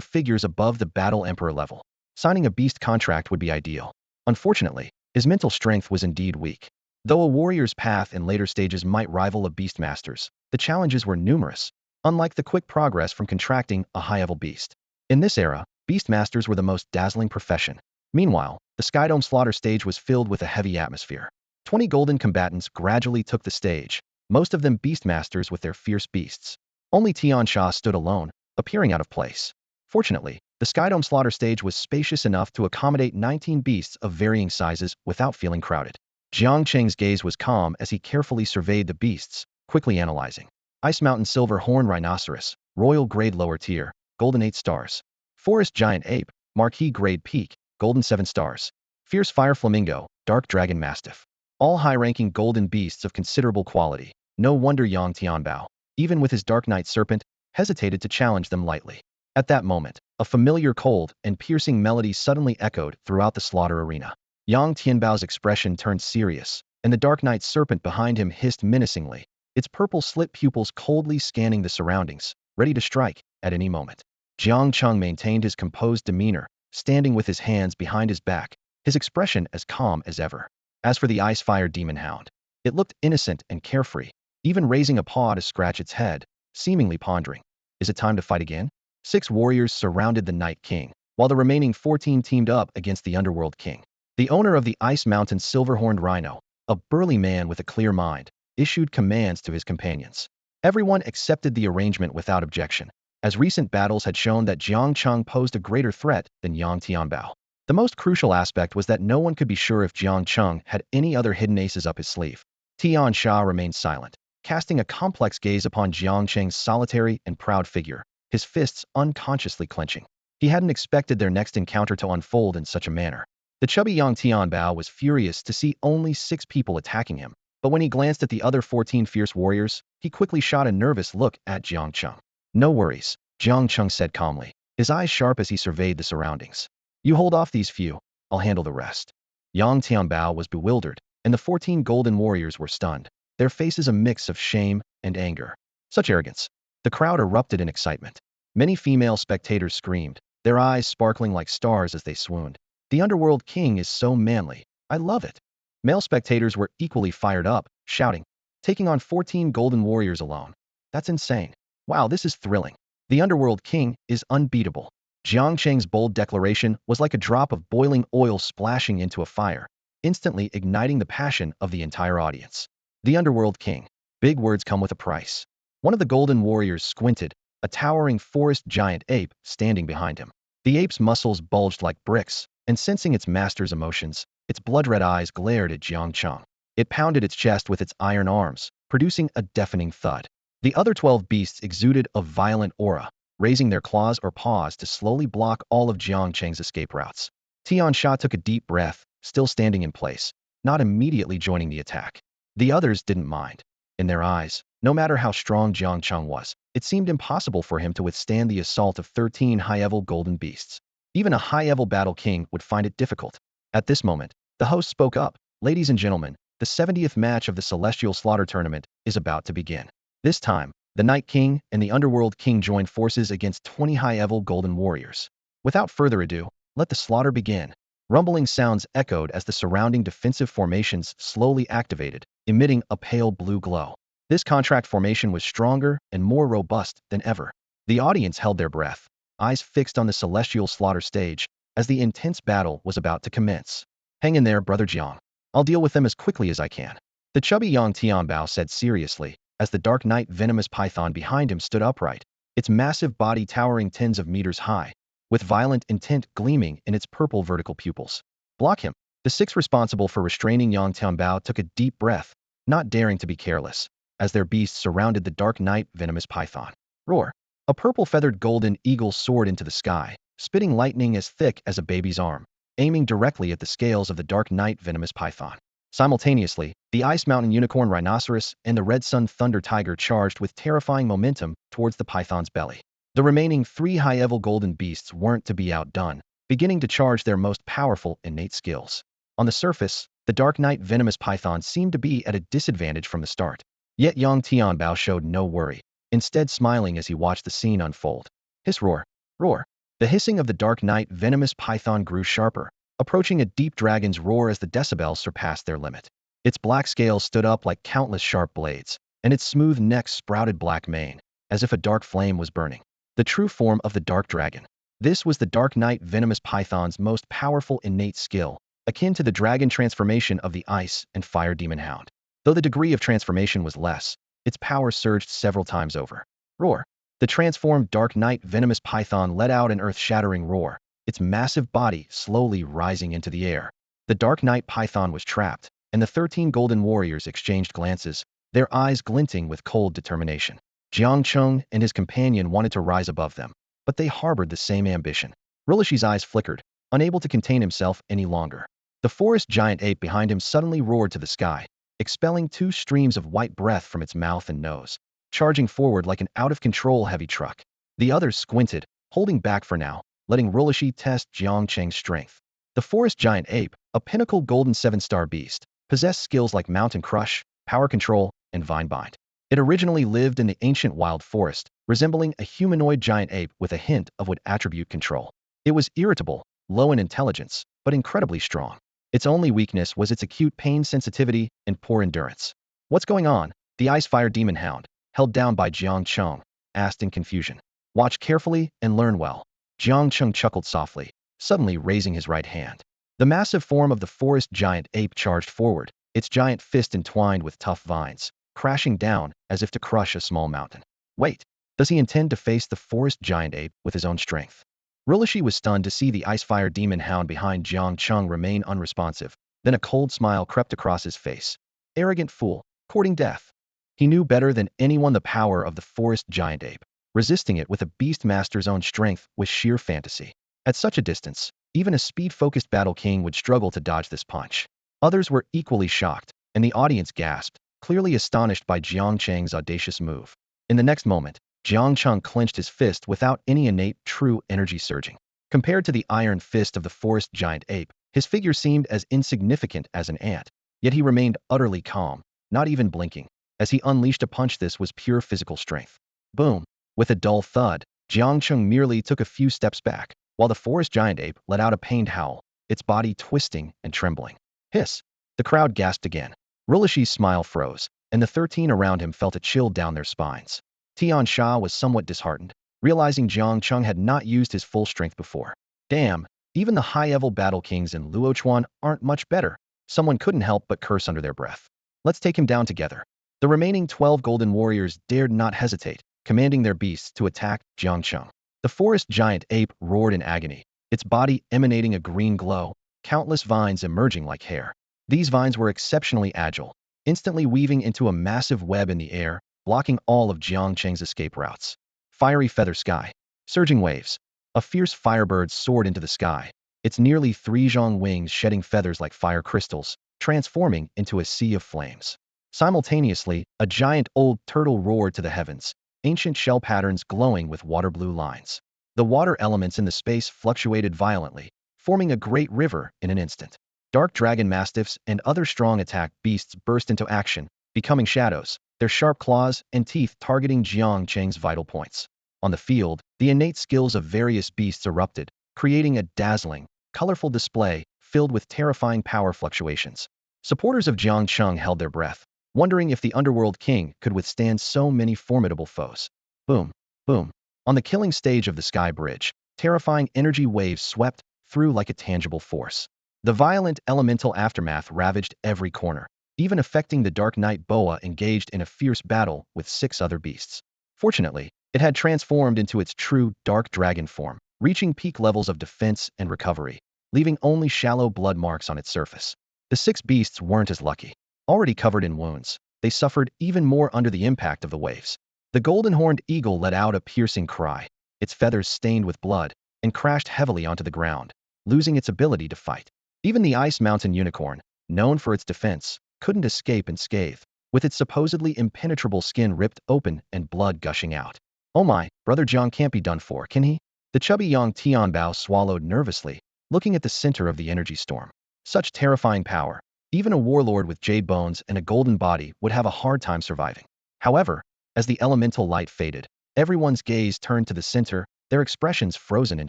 [SPEAKER 1] figures above the battle emperor level. Signing a beast contract would be ideal. Unfortunately, his mental strength was indeed weak. Though a warrior's path in later stages might rival a beastmaster's, the challenges were numerous, unlike the quick progress from contracting a high-level beast. In this era, beastmasters were the most dazzling profession. Meanwhile, the Skydome slaughter stage was filled with a heavy atmosphere. 20 golden combatants gradually took the stage, most of them beastmasters with their fierce beasts. Only Tian Sha stood alone, appearing out of place. Fortunately, the Skydome slaughter stage was spacious enough to accommodate 19 beasts of varying sizes without feeling crowded. Jiang Cheng's gaze was calm as he carefully surveyed the beasts, quickly analyzing. Ice Mountain Silver Horn Rhinoceros, Royal Grade Lower Tier, Golden 8 stars. Forest Giant Ape, Marquis Grade Peak, Golden 7 stars. Fierce Fire Flamingo, Dark Dragon Mastiff. All high-ranking golden beasts of considerable quality. No wonder Yang Tianbao, even with his Dark Knight Serpent, hesitated to challenge them lightly. At that moment, a familiar cold and piercing melody suddenly echoed throughout the slaughter arena. Yang Tianbao's expression turned serious, and the Dark Knight Serpent behind him hissed menacingly, its purple slit pupils coldly scanning the surroundings, ready to strike at any moment. Jiang Cheng maintained his composed demeanor, standing with his hands behind his back, his expression as calm as ever. As for the Ice-Fire Demon Hound, it looked innocent and carefree, even raising a paw to scratch its head, seemingly pondering. Is it time to fight again? 6 warriors surrounded the Night King, while the remaining 14 teamed up against the Underworld King. The owner of the Ice Mountain Silver-Horned Rhino, a burly man with a clear mind, issued commands to his companions. Everyone accepted the arrangement without objection, as recent battles had shown that Jiang Cheng posed a greater threat than Yang Tianbao. The most crucial aspect was that no one could be sure if Jiang Cheng had any other hidden aces up his sleeve. Tian Sha remained silent, casting a complex gaze upon Jiang Cheng's solitary and proud figure, his fists unconsciously clenching. He hadn't expected their next encounter to unfold in such a manner. The chubby Yang Tianbao was furious to see only 6 people attacking him, but when he glanced at the other 14 fierce warriors, he quickly shot a nervous look at Jiang Cheng. No worries, Jiang Cheng said calmly, his eyes sharp as he surveyed the surroundings. You hold off these few, I'll handle the rest. Yang Tianbao was bewildered, and the 14 golden warriors were stunned, their faces a mix of shame and anger. Such arrogance. The crowd erupted in excitement. Many female spectators screamed, their eyes sparkling like stars as they swooned. The Underworld King is so manly, I love it. Male spectators were equally fired up, shouting, taking on 14 golden warriors alone. That's insane. Wow, this is thrilling. The Underworld King is unbeatable. Jiang Cheng's bold declaration was like a drop of boiling oil splashing into a fire, instantly igniting the passion of the entire audience. The Underworld King. Big words come with a price. One of the golden warriors squinted, a towering forest giant ape standing behind him. The ape's muscles bulged like bricks, and sensing its master's emotions, its blood-red eyes glared at Jiang Cheng. It pounded its chest with its iron arms, producing a deafening thud. The other 12 beasts exuded a violent aura, raising their claws or paws to slowly block all of Jiang Cheng's escape routes. Tian Sha took a deep breath, still standing in place, not immediately joining the attack. The others didn't mind. In their eyes, no matter how strong Jiang Cheng was, it seemed impossible for him to withstand the assault of 13 high-level golden beasts. Even a high-level battle king would find it difficult. At this moment, the host spoke up. Ladies and gentlemen, the 70th match of the Celestial Slaughter Tournament is about to begin. This time, the Night King and the Underworld King joined forces against 20 high-level golden warriors. Without further ado, let the slaughter begin. Rumbling sounds echoed as the surrounding defensive formations slowly activated, emitting a pale blue glow. This contract formation was stronger and more robust than ever. The audience held their breath, eyes fixed on the celestial slaughter stage, as the intense battle was about to commence. Hang in there, Brother Jiang. I'll deal with them as quickly as I can. The chubby Yang Tianbao said seriously, as the Dark Knight venomous python behind him stood upright, its massive body towering tens of meters high, with violent intent gleaming in its purple vertical pupils. Block him. The 6 responsible for restraining Yang Tianbao took a deep breath, not daring to be careless, as their beasts surrounded the Dark Knight venomous python. Roar. A purple-feathered golden eagle soared into the sky, spitting lightning as thick as a baby's arm, aiming directly at the scales of the Dark Knight venomous python. Simultaneously, the Ice Mountain Unicorn Rhinoceros and the Red Sun Thunder Tiger charged with terrifying momentum towards the python's belly. The remaining 3 high-level golden beasts weren't to be outdone, beginning to charge their most powerful innate skills. On the surface, the Dark Knight venomous python seemed to be at a disadvantage from the start. Yet Yang Tianbao showed no worry, instead smiling as he watched the scene unfold. Hiss roar, roar. The hissing of the Dark Knight venomous python grew sharper, approaching a deep dragon's roar as the decibels surpassed their limit. Its black scales stood up like countless sharp blades, and its smooth neck sprouted black mane, as if a dark flame was burning. The true form of the dark dragon. This was the Dark Knight venomous python's most powerful innate skill, akin to the dragon transformation of the ice and fire demon hound. Though the degree of transformation was less, its power surged several times over. Roar. The transformed Dark Knight venomous python let out an earth-shattering roar, its massive body slowly rising into the air. The Dark Knight python was trapped, and the 13 golden warriors exchanged glances, their eyes glinting with cold determination. Jiang Cheng and his companion wanted to rise above them, but they harbored the same ambition. Rilishi's eyes flickered, unable to contain himself any longer. The forest giant ape behind him suddenly roared to the sky, expelling 2 streams of white breath from its mouth and nose, charging forward like an out-of-control heavy truck. The others squinted, holding back for now, letting Rilishi test Jiang Cheng's strength. The forest giant ape, a pinnacle golden 7-star beast, possessed skills like mountain crush, power control, and vine bind. It originally lived in the ancient wild forest, resembling a humanoid giant ape with a hint of wood attribute control. It was irritable, low in intelligence, but incredibly strong. Its only weakness was its acute pain sensitivity and poor endurance. What's going on? The ice fire demon hound, held down by Jiang Cheng, asked in confusion. Watch carefully and learn well. Jiang Cheng chuckled softly, suddenly raising his right hand. The massive form of the forest giant ape charged forward, its giant fist entwined with tough vines, crashing down as if to crush a small mountain. Wait, does he intend to face the forest giant ape with his own strength? Rilishi was stunned to see the icefire demon hound behind Jiang Cheng remain unresponsive. Then a cold smile crept across his face. Arrogant fool, courting death. He knew better than anyone the power of the forest giant ape. Resisting it with a beast master's own strength was sheer fantasy. At such a distance, even a speed-focused battle king would struggle to dodge this punch. Others were equally shocked, and the audience gasped, clearly astonished by Jiang Cheng's audacious move. In the next moment, Jiang Cheng clenched his fist without any innate, true energy surging. Compared to the iron fist of the forest giant ape, his figure seemed as insignificant as an ant. Yet he remained utterly calm, not even blinking, as he unleashed a punch. This was pure physical strength. Boom! With a dull thud, Jiang Cheng merely took a few steps back, while the forest giant ape let out a pained howl, its body twisting and trembling. Hiss! The crowd gasped again. Rilishi's smile froze, and the 13 around him felt a chill down their spines. Tian Sha was somewhat disheartened, realizing Jiang Cheng had not used his full strength before. Damn, even the high-level battle kings in Luochuan aren't much better. Someone couldn't help but curse under their breath. Let's take him down together. The remaining 12 golden warriors dared not hesitate, commanding their beasts to attack Jiang Cheng. The forest giant ape roared in agony, its body emanating a green glow, countless vines emerging like hair. These vines were exceptionally agile, instantly weaving into a massive web in the air, blocking all of Jiang Cheng's escape routes. Fiery feather sky. Surging waves. A fierce firebird soared into the sky, its nearly 3 zhong wings shedding feathers like fire crystals, transforming into a sea of flames. Simultaneously, a giant old turtle roared to the heavens, ancient shell patterns glowing with water blue lines. The water elements in the space fluctuated violently, forming a great river in an instant. Dark dragon mastiffs and other strong attack beasts burst into action, becoming shadows, their sharp claws and teeth targeting Jiang Cheng's vital points. On the field, the innate skills of various beasts erupted, creating a dazzling, colorful display filled with terrifying power fluctuations. Supporters of Jiang Cheng held their breath, wondering if the underworld king could withstand so many formidable foes. Boom, boom. On the killing stage of the sky bridge, terrifying energy waves swept through like a tangible force. The violent elemental aftermath ravaged every corner, even affecting the Dark Knight boa engaged in a fierce battle with 6 other beasts. Fortunately, it had transformed into its true dark dragon form, reaching peak levels of defense and recovery, leaving only shallow blood marks on its surface. The 6 beasts weren't as lucky. Already covered in wounds, they suffered even more under the impact of the waves. The golden-horned eagle let out a piercing cry, its feathers stained with blood, and crashed heavily onto the ground, losing its ability to fight. Even the ice mountain unicorn, known for its defense, couldn't escape unscathed, with its supposedly impenetrable skin ripped open and blood gushing out. Oh my, Brother Jiang can't be done for, can he? The chubby young Tianbao swallowed nervously, looking at the center of the energy storm. Such terrifying power. Even a warlord with jade bones and a golden body would have a hard time surviving. However, as the elemental light faded, everyone's gaze turned to the center, their expressions frozen in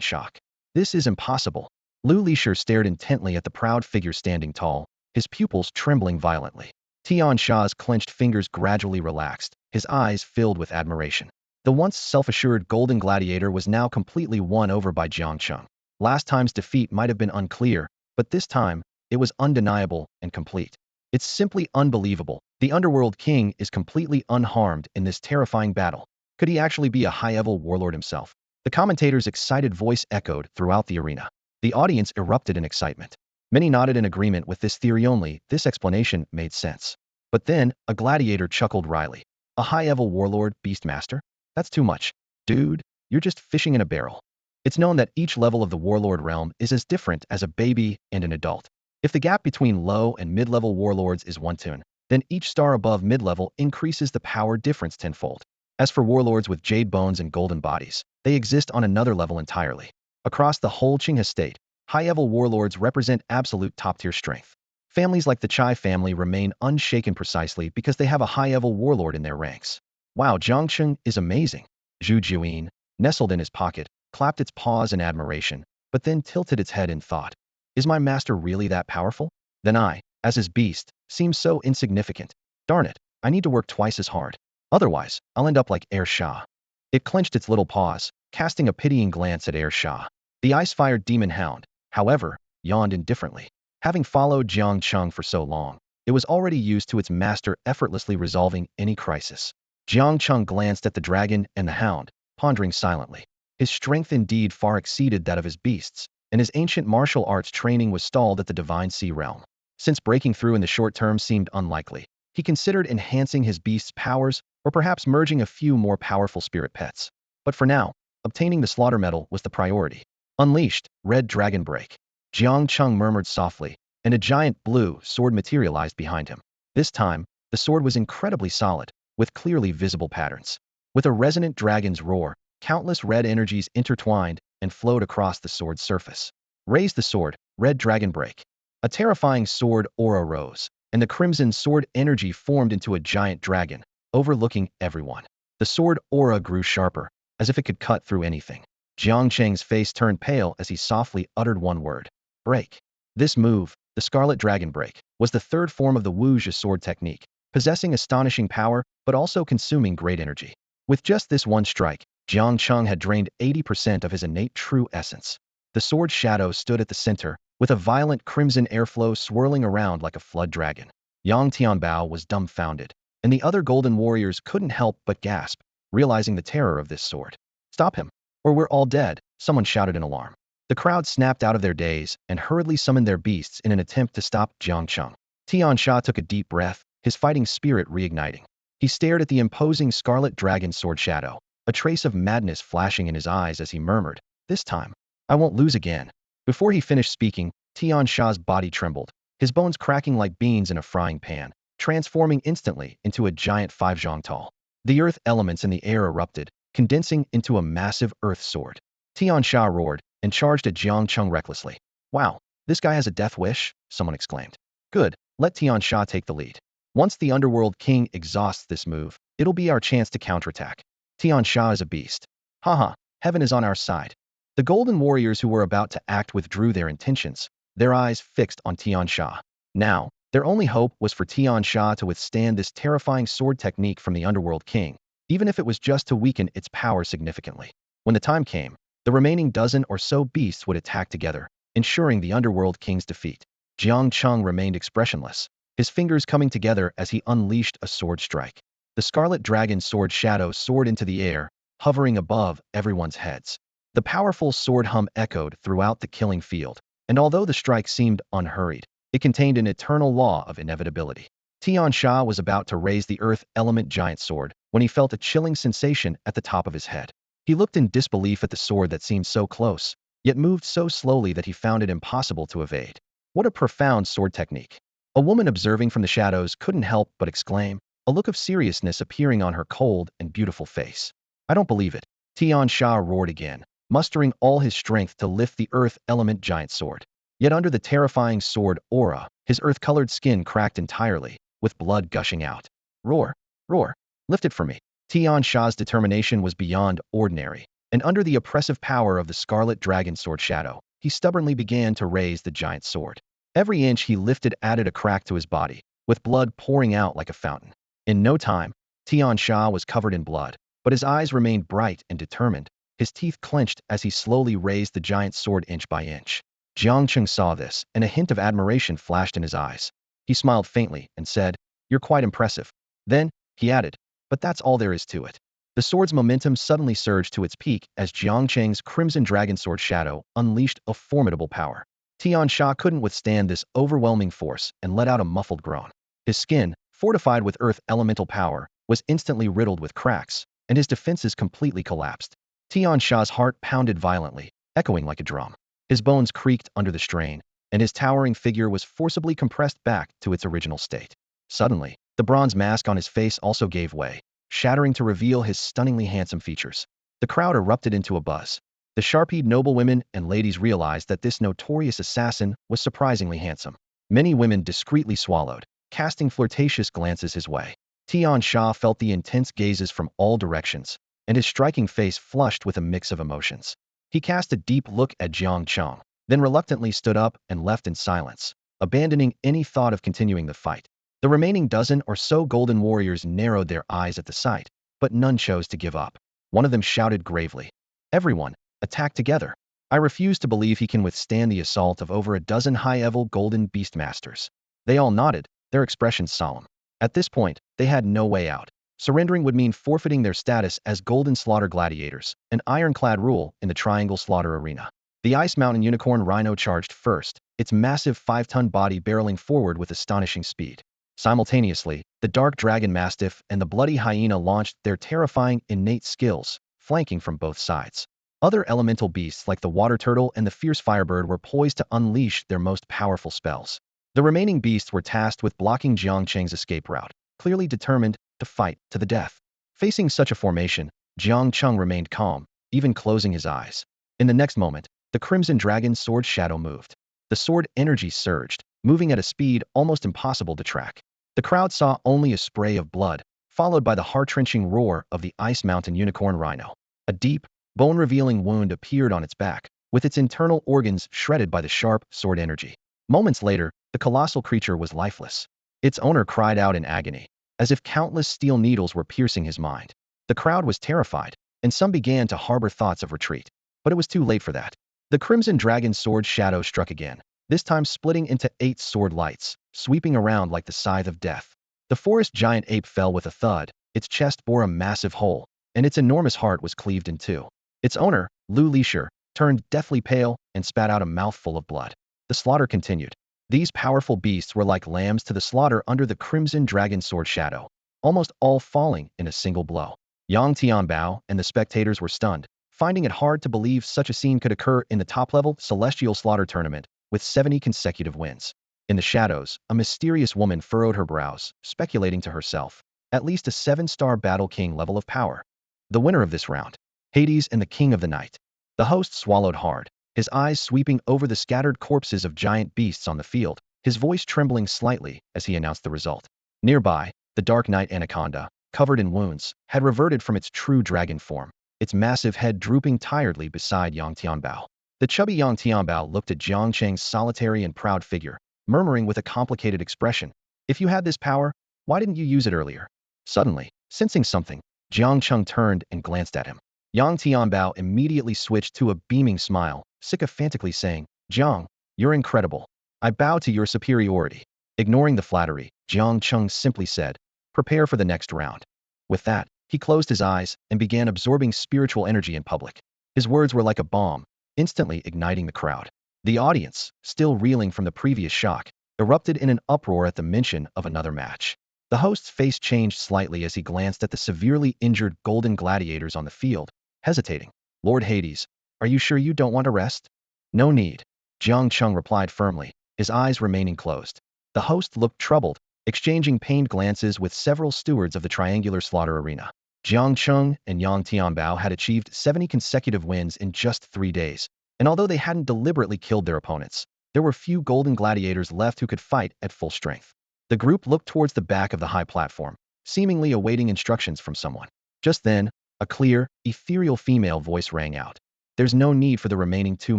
[SPEAKER 1] shock. This is impossible. Lu Lisher stared intently at the proud figure standing tall, his pupils trembling violently. Tian Sha's clenched fingers gradually relaxed, his eyes filled with admiration. The once self-assured golden gladiator was now completely won over by Jiang Cheng. Last time's defeat might have been unclear, but this time, it was undeniable and complete. It's simply unbelievable. The Underworld King is completely unharmed in this terrifying battle. Could he actually be a high-level warlord himself? The commentator's excited voice echoed throughout the arena. The audience erupted in excitement. Many nodded in agreement with this theory only. This explanation made sense. But then, a gladiator chuckled wryly. A high-level warlord, beastmaster? That's too much. Dude, you're just fishing in a barrel. It's known that each level of the warlord realm is as different as a baby and an adult. If the gap between low and mid-level warlords is 1 tune, then each star above mid-level increases the power difference tenfold. As for warlords with jade bones and golden bodies, they exist on another level entirely. Across the whole Qing estate, high-level warlords represent absolute top-tier strength. Families like the Chai family remain unshaken precisely because they have a high-level warlord in their ranks. Wow, Jiang Cheng is amazing. Zhu Juyin, nestled in his pocket, clapped its paws in admiration, but then tilted its head in thought. Is my master really that powerful? Then I, as his beast, seem so insignificant. Darn it, I need to work twice as hard. Otherwise, I'll end up like Air Shah. It clenched its little paws, casting a pitying glance at Air Shah. The ice-fired demon hound, however, yawned indifferently. Having followed Jiang Cheng for so long, it was already used to its master effortlessly resolving any crisis. Jiang Cheng glanced at the dragon and the hound, pondering silently. His strength indeed far exceeded that of his beasts, and his ancient martial arts training was stalled at the Divine Sea realm. Since breaking through in the short term seemed unlikely, he considered enhancing his beast's powers or perhaps merging a few more powerful spirit pets. But for now, obtaining the slaughter medal was the priority. Unleashed, Red Dragon Break. Jiang Cheng murmured softly, and a giant blue sword materialized behind him. This time, the sword was incredibly solid, with clearly visible patterns. With a resonant dragon's roar, countless red energies intertwined and flowed across the sword's surface. Raise the sword, Red Dragon Break. A terrifying sword aura rose, and the crimson sword energy formed into a giant dragon, overlooking everyone. The sword aura grew sharper, as if it could cut through anything. Jiang Cheng's face turned pale as he softly uttered one word. Break. This move, the Scarlet Dragon Break, was the third form of the Wuxia sword technique, possessing astonishing power but also consuming great energy. With just this one strike, Jiang Cheng had drained 80% of his innate true essence. The sword shadow stood at the center, with a violent crimson airflow swirling around like a flood dragon. Yang Tianbao was dumbfounded, and the other golden warriors couldn't help but gasp, realizing the terror of this sword. Stop him, or we're all dead, someone shouted in alarm. The crowd snapped out of their daze and hurriedly summoned their beasts in an attempt to stop Jiang Cheng. Tian Sha took a deep breath, his fighting spirit reigniting. He stared at the imposing scarlet dragon sword shadow, a trace of madness flashing in his eyes as he murmured, "This time, I won't lose again." Before he finished speaking, Tian Sha's body trembled, his bones cracking like beans in a frying pan, transforming instantly into a giant 5 zhang tall. The earth elements in the air erupted, condensing into a massive earth sword. Tian Sha roared and charged at Jiang Cheng recklessly. Wow, this guy has a death wish, someone exclaimed. Good, let Tian Sha take the lead. Once the Underworld King exhausts this move, it'll be our chance to counterattack. Tian Sha is a beast. Haha, heaven is on our side. The golden warriors who were about to act withdrew their intentions, their eyes fixed on Tian Sha. Now, their only hope was for Tian Sha to withstand this terrifying sword technique from the Underworld King, even if it was just to weaken its power significantly. When the time came, the remaining dozen or so beasts would attack together, ensuring the Underworld King's defeat. Jiang Cheng remained expressionless, his fingers coming together as he unleashed a sword strike. The scarlet dragon sword shadow soared into the air, hovering above everyone's heads. The powerful sword hum echoed throughout the killing field, and although the strike seemed unhurried, it contained an eternal law of inevitability. Tian Sha was about to raise the earth element giant sword when he felt a chilling sensation at the top of his head. He looked in disbelief at the sword that seemed so close, yet moved so slowly that he found it impossible to evade. What a profound sword technique. A woman observing from the shadows couldn't help but exclaim, a look of seriousness appearing on her cold and beautiful face. I don't believe it. Tian Sha roared again, mustering all his strength to lift the earth element giant sword. Yet under the terrifying sword aura, his earth-colored skin cracked entirely, with blood gushing out. Roar! Roar! Lift it for me. Tian Sha's determination was beyond ordinary, and under the oppressive power of the scarlet dragon sword shadow, he stubbornly began to raise the giant sword. Every inch he lifted added a crack to his body, with blood pouring out like a fountain. In no time, Tian Sha was covered in blood, but his eyes remained bright and determined. His teeth clenched as he slowly raised the giant sword inch by inch. Jiang Cheng saw this, and a hint of admiration flashed in his eyes. He smiled faintly and said, "You're quite impressive." Then, he added, "But that's all there is to it." The sword's momentum suddenly surged to its peak as Jiang Cheng's crimson dragon sword shadow unleashed a formidable power. Tian Sha couldn't withstand this overwhelming force and let out a muffled groan. His skin, fortified with earth elemental power, was instantly riddled with cracks, and his defenses completely collapsed. Tian Sha's heart pounded violently, echoing like a drum. His bones creaked under the strain, and his towering figure was forcibly compressed back to its original state. Suddenly, the bronze mask on his face also gave way, shattering to reveal his stunningly handsome features. The crowd erupted into a buzz. The sharp-eyed noblewomen and ladies realized that this notorious assassin was surprisingly handsome. Many women discreetly swallowed, casting flirtatious glances his way. Tian Sha felt the intense gazes from all directions, and his striking face flushed with a mix of emotions. He cast a deep look at Jiang Cheng, then reluctantly stood up and left in silence, abandoning any thought of continuing the fight. The remaining dozen or so golden warriors narrowed their eyes at the sight, but none chose to give up. One of them shouted gravely, "Everyone, attack together. I refuse to believe he can withstand the assault of over a dozen high-level golden beastmasters." They all nodded, their expressions solemn. At this point, they had no way out. Surrendering would mean forfeiting their status as golden slaughter gladiators, an ironclad rule in the Triangle Slaughter Arena. The Ice Mountain Unicorn Rhino charged first, its massive 5-ton body barreling forward with astonishing speed. Simultaneously, the Dark Dragon Mastiff and the Bloody Hyena launched their terrifying innate skills, flanking from both sides. Other elemental beasts like the water turtle and the fierce firebird were poised to unleash their most powerful spells. The remaining beasts were tasked with blocking Jiang Cheng's escape route, clearly determined to fight to the death. Facing such a formation, Jiang Cheng remained calm, even closing his eyes. In the next moment, the Crimson Dragon's sword shadow moved. The sword energy surged, moving at a speed almost impossible to track. The crowd saw only a spray of blood, followed by the heart-wrenching roar of the Ice Mountain Unicorn Rhino. A deep, bone-revealing wound appeared on its back, with its internal organs shredded by the sharp sword energy. Moments later, the colossal creature was lifeless. Its owner cried out in agony, as if countless steel needles were piercing his mind. The crowd was terrified, and some began to harbor thoughts of retreat. But it was too late for that. The Crimson Dragon's sword shadow struck again, this time splitting into 8 sword lights, sweeping around like the scythe of death. The forest giant ape fell with a thud, its chest bore a massive hole, and its enormous heart was cleaved in two. Its owner, Lu Lisher, turned deathly pale and spat out a mouthful of blood. The slaughter continued. These powerful beasts were like lambs to the slaughter under the Crimson Dragon's sword shadow, almost all falling in a single blow. Yang Tianbao and the spectators were stunned, finding it hard to believe such a scene could occur in the top-level Celestial Slaughter Tournament, with 70 consecutive wins. In the shadows, a mysterious woman furrowed her brows, speculating to herself, at least a 7-star Battle King level of power. The winner of this round, Hades and the King of the Night. The host swallowed hard, his eyes sweeping over the scattered corpses of giant beasts on the field, his voice trembling slightly as he announced the result. Nearby, the Dark Knight Anaconda, covered in wounds, had reverted from its true dragon form, its massive head drooping tiredly beside Yang Tianbao. The chubby Yang Tianbao looked at Jiang Cheng's solitary and proud figure, murmuring with a complicated expression, "If you had this power, why didn't you use it earlier?" Suddenly, sensing something, Jiang Cheng turned and glanced at him. Yang Tianbao immediately switched to a beaming smile, sycophantically saying, "Jiang, you're incredible. I bow to your superiority." Ignoring the flattery, Jiang Cheng simply said, "Prepare for the next round." With that, he closed his eyes and began absorbing spiritual energy in public. His words were like a bomb, instantly igniting the crowd. The audience, still reeling from the previous shock, erupted in an uproar at the mention of another match. The host's face changed slightly as he glanced at the severely injured golden gladiators on the field, hesitating. "Lord Hades, are you sure you don't want to rest?" "No need," Jiang Cheng replied firmly, his eyes remaining closed. The host looked troubled, exchanging pained glances with several stewards of the triangular slaughter arena. Jiang Cheng and Yang Tianbao had achieved 70 consecutive wins in just 3 days, and although they hadn't deliberately killed their opponents, there were few golden gladiators left who could fight at full strength. The group looked towards the back of the high platform, seemingly awaiting instructions from someone. Just then, a clear, ethereal female voice rang out. "There's no need for the remaining 2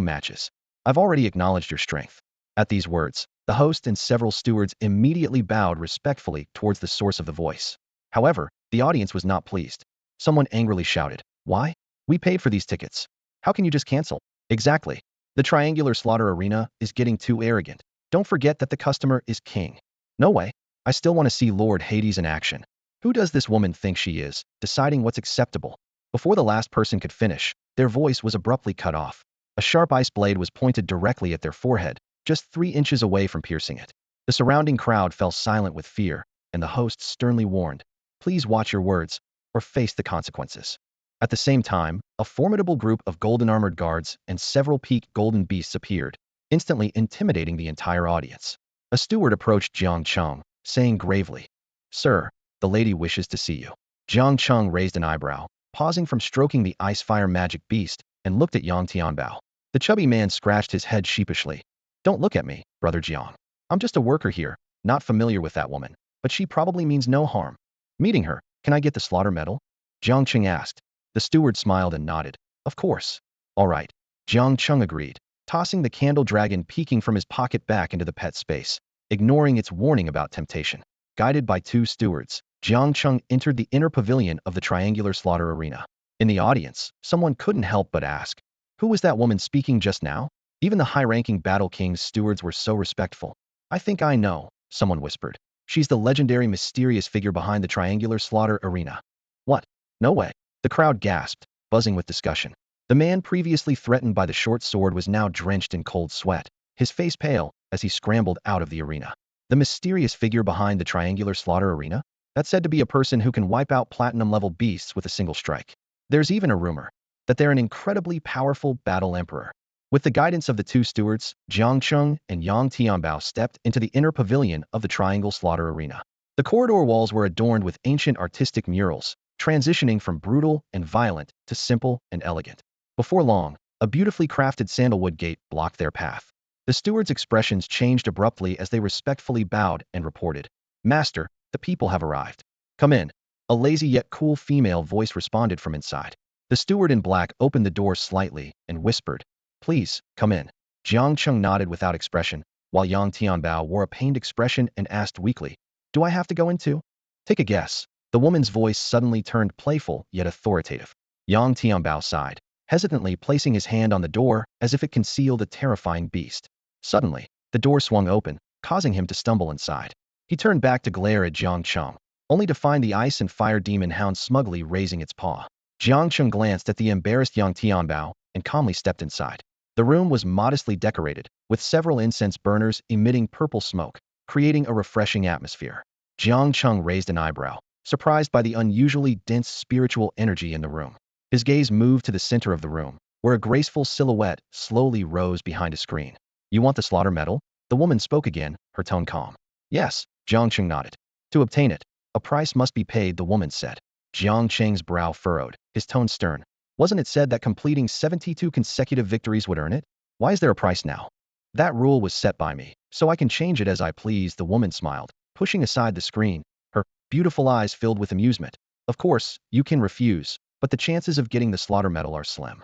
[SPEAKER 1] matches. I've already acknowledged your strength." At these words, the host and several stewards immediately bowed respectfully towards the source of the voice. However, the audience was not pleased. Someone angrily shouted, "Why? We paid for these tickets. How can you just cancel?" Exactly. The triangular slaughter arena is getting too arrogant. Don't forget that the customer is king. No way. I still want to see Lord Hades in action. Who does this woman think she is, deciding what's acceptable? Before the last person could finish, their voice was abruptly cut off. A sharp ice blade was pointed directly at their forehead, just 3 inches away from piercing it. The surrounding crowd fell silent with fear, and the host sternly warned, "Please watch your words, or face the consequences." At the same time, a formidable group of golden-armored guards and several peaked golden beasts appeared, instantly intimidating the entire audience. A steward approached Jiang Cheng, saying gravely, "Sir, the lady wishes to see you." Jiang Cheng raised an eyebrow, pausing from stroking the ice-fire magic beast, and looked at Yang Tianbao. The chubby man scratched his head sheepishly. "Don't look at me, Brother Jiang. I'm just a worker here, not familiar with that woman, but she probably means no harm. Meeting her, can I get the slaughter medal?" Jiang Cheng asked. The steward smiled and nodded. "Of course." "All right." Jiang Cheng agreed, tossing the candle dragon peeking from his pocket back into the pet space, ignoring its warning about temptation. Guided by 2 stewards, Jiang Cheng entered the inner pavilion of the triangular slaughter arena. In the audience, someone couldn't help but ask, "Who was that woman speaking just now?" Even the high-ranking Battle King's stewards were so respectful. "I think I know," someone whispered. "She's the legendary mysterious figure behind the triangular slaughter arena." "What? No way." The crowd gasped, buzzing with discussion. The man previously threatened by the short sword was now drenched in cold sweat, his face pale, as he scrambled out of the arena. The mysterious figure behind the triangular slaughter arena? That's said to be a person who can wipe out platinum-level beasts with a single strike. There's even a rumor that they're an incredibly powerful battle emperor. With the guidance of the 2 stewards, Jiang Cheng and Yang Tianbao stepped into the inner pavilion of the triangle slaughter arena. The corridor walls were adorned with ancient artistic murals, transitioning from brutal and violent to simple and elegant. Before long, a beautifully crafted sandalwood gate blocked their path. The stewards' expressions changed abruptly as they respectfully bowed and reported, "Master, the people have arrived." "Come in." A lazy yet cool female voice responded from inside. The steward in black opened the door slightly and whispered, "Please, come in." Jiang Cheng nodded without expression, while Yang Tianbao wore a pained expression and asked weakly, "Do I have to go in too?" "Take a guess." The woman's voice suddenly turned playful yet authoritative. Yang Tianbao sighed, hesitantly placing his hand on the door as if it concealed a terrifying beast. Suddenly, the door swung open, causing him to stumble inside. He turned back to glare at Jiang Cheng, only to find the ice and fire demon hound smugly raising its paw. Jiang Cheng glanced at the embarrassed Yang Tianbao and calmly stepped inside. The room was modestly decorated, with several incense burners emitting purple smoke, creating a refreshing atmosphere. Jiang Cheng raised an eyebrow, surprised by the unusually dense spiritual energy in the room. His gaze moved to the center of the room, where a graceful silhouette slowly rose behind a screen. "You want the slaughter medal?" The woman spoke again, her tone calm. "Yes," Jiang Cheng nodded. "To obtain it, a price must be paid," the woman said. Jiang Cheng's brow furrowed, his tone stern. "Wasn't it said that completing 72 consecutive victories would earn it? Why is there a price now?" "That rule was set by me, so I can change it as I please," the woman smiled, pushing aside the screen, her beautiful eyes filled with amusement. "Of course, you can refuse, but the chances of getting the slaughter medal are slim."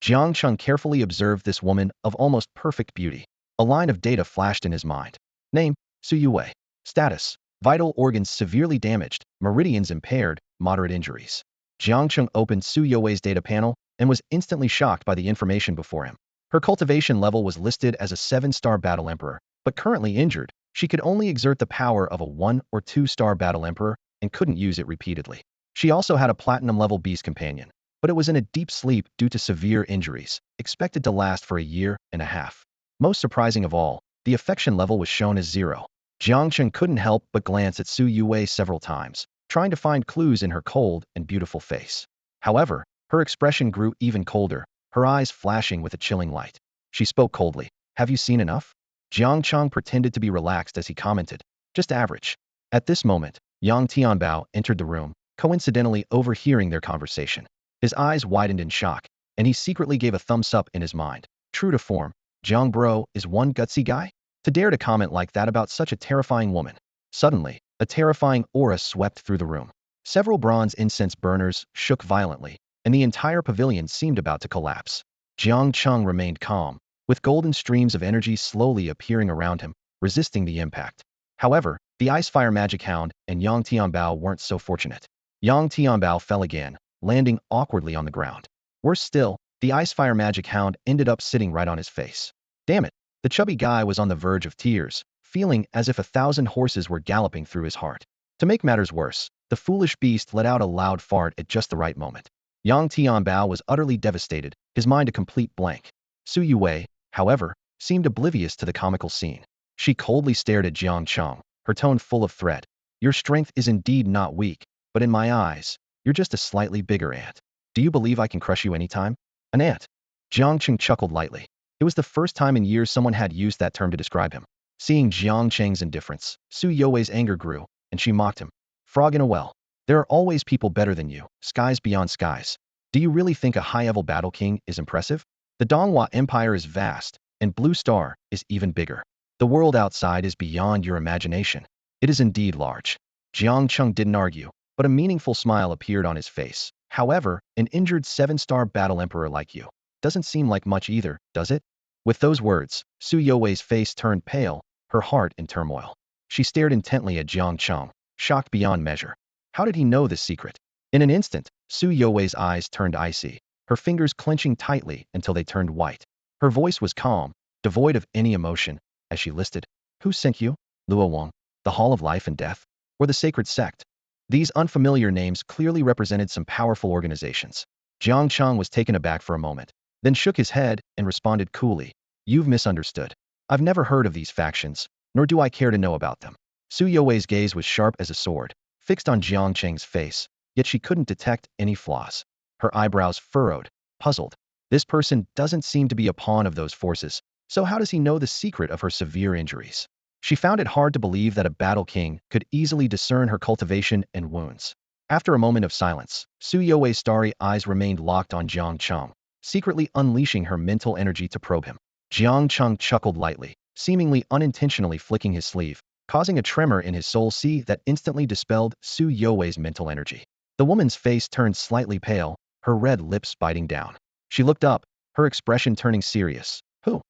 [SPEAKER 1] Jiang Cheng carefully observed this woman of almost perfect beauty. A line of data flashed in his mind. Name, Su Yue. Status, vital organs severely damaged, meridians impaired, moderate injuries. Jiang Cheng opened Su Yue's data panel and was instantly shocked by the information before him. Her cultivation level was listed as a 7-star battle emperor, but currently injured, she could only exert the power of a 1 or 2-star battle emperor and couldn't use it repeatedly. She also had a platinum-level beast companion, but it was in a deep sleep due to severe injuries, expected to last for a year and a half. Most surprising of all, the affection level was shown as 0. Jiang Cheng couldn't help but glance at Su Yue several times, trying to find clues in her cold and beautiful face. However, her expression grew even colder, her eyes flashing with a chilling light. She spoke coldly. "Have you seen enough?" Jiang Cheng pretended to be relaxed as he commented, "Just average." At this moment, Yang Tianbao entered the room, coincidentally overhearing their conversation. His eyes widened in shock, and he secretly gave a thumbs up in his mind. True to form, Jiang Bro is one gutsy guy? To dare to comment like that about such a terrifying woman. Suddenly, a terrifying aura swept through the room. Several bronze incense burners shook violently, and the entire pavilion seemed about to collapse. Jiang Cheng remained calm, with golden streams of energy slowly appearing around him, resisting the impact. However, the Ice Fire Magic Hound and Yang Tianbao weren't so fortunate. Yang Tianbao fell again, landing awkwardly on the ground. Worse still, the Ice Fire Magic Hound ended up sitting right on his face. Damn it! The chubby guy was on the verge of tears, feeling as if 1,000 horses were galloping through his heart. To make matters worse, the foolish beast let out a loud fart at just the right moment. Yang Tianbao was utterly devastated, his mind a complete blank. Su Yue, however, seemed oblivious to the comical scene. She coldly stared at Jiang Cheng, her tone full of threat. Your strength is indeed not weak, but in my eyes, you're just a slightly bigger ant. Do you believe I can crush you anytime? An ant. Jiang Cheng chuckled lightly. It was the first time in years someone had used that term to describe him. Seeing Jiang Cheng's indifference, Su Yue's anger grew, and she mocked him. Frog in a well. There are always people better than you, skies beyond skies. Do you really think a high-level battle king is impressive? The Donghua Empire is vast, and Blue Star is even bigger. The world outside is beyond your imagination. It is indeed large. Jiang Cheng didn't argue, but a meaningful smile appeared on his face. However, an injured 7-star battle emperor like you doesn't seem like much either, does it? With those words, Su Yue's face turned pale, her heart in turmoil. She stared intently at Jiang Cheng, shocked beyond measure. How did he know this secret? In an instant, Su Yue's eyes turned icy, her fingers clenching tightly until they turned white. Her voice was calm, devoid of any emotion, as she listed, Who sent you? Luo Wang, the Hall of Life and Death, or the Sacred Sect? These unfamiliar names clearly represented some powerful organizations. Jiang Cheng was taken aback for a moment, then shook his head and responded coolly, You've misunderstood. I've never heard of these factions, nor do I care to know about them. Su Yue's gaze was sharp as a sword, fixed on Jiang Cheng's face, yet she couldn't detect any flaws. Her eyebrows furrowed, puzzled. This person doesn't seem to be a pawn of those forces, so how does he know the secret of her severe injuries? She found it hard to believe that a battle king could easily discern her cultivation and wounds. After a moment of silence, Su Yue's starry eyes remained locked on Jiang Cheng, secretly unleashing her mental energy to probe him. Jiang Cheng chuckled lightly, seemingly unintentionally flicking his sleeve, causing a tremor in his soul that instantly dispelled Su Yue's mental energy. The woman's face turned slightly pale, her red lips biting down. She looked up, her expression turning serious. Who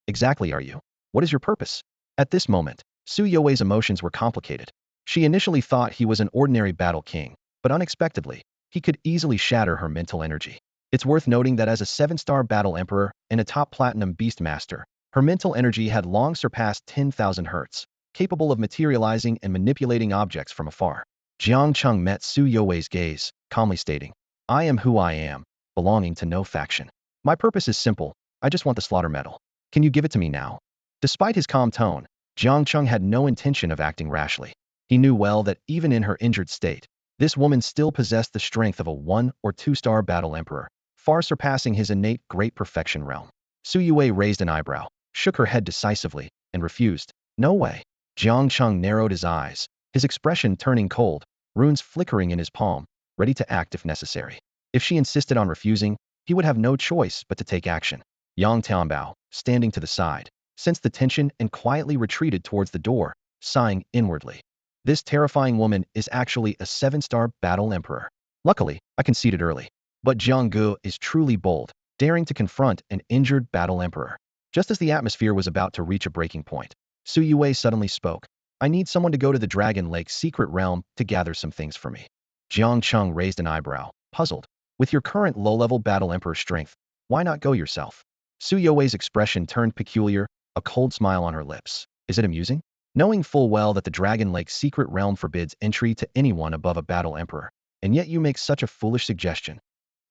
[SPEAKER 1] exactly are you? What is your purpose? At this moment, Su Yue's emotions were complicated. She initially thought he was an ordinary battle king, but unexpectedly, he could easily shatter her mental energy. It's worth noting that as a 7-star battle emperor and a top platinum beastmaster, her mental energy had long surpassed 10,000 hertz, capable of materializing and manipulating objects from afar. Jiang Cheng met Su Yue's gaze, calmly stating, I am who I am, belonging to no faction. My purpose is simple, I just want the slaughter medal. Can you give it to me now? Despite his calm tone, Jiang Cheng had no intention of acting rashly. He knew well that even in her injured state, this woman still possessed the strength of a 1- or 2-star battle emperor, far surpassing his innate great perfection realm. Su Yue raised an eyebrow, shook her head decisively, and refused. No way. Jiang Cheng narrowed his eyes, his expression turning cold, runes flickering in his palm, ready to act if necessary. If she insisted on refusing, he would have no choice but to take action. Yang Tianbao, standing to the side, sensed the tension and quietly retreated towards the door, sighing inwardly. This terrifying woman is actually a 7-star battle emperor. Luckily, I conceded early. But Jiang Gu is truly bold, daring to confront an injured battle emperor. Just as the atmosphere was about to reach a breaking point, Su Yue suddenly spoke. I need someone to go to the Dragon Lake secret realm to gather some things for me. Jiang Cheng raised an eyebrow, puzzled. With your current low-level battle emperor strength, why not go yourself? Su Yue's expression turned peculiar, a cold smile on her lips. Is it amusing? Knowing full well that the Dragon Lake secret realm forbids entry to anyone above a battle emperor, and yet you make such a foolish suggestion.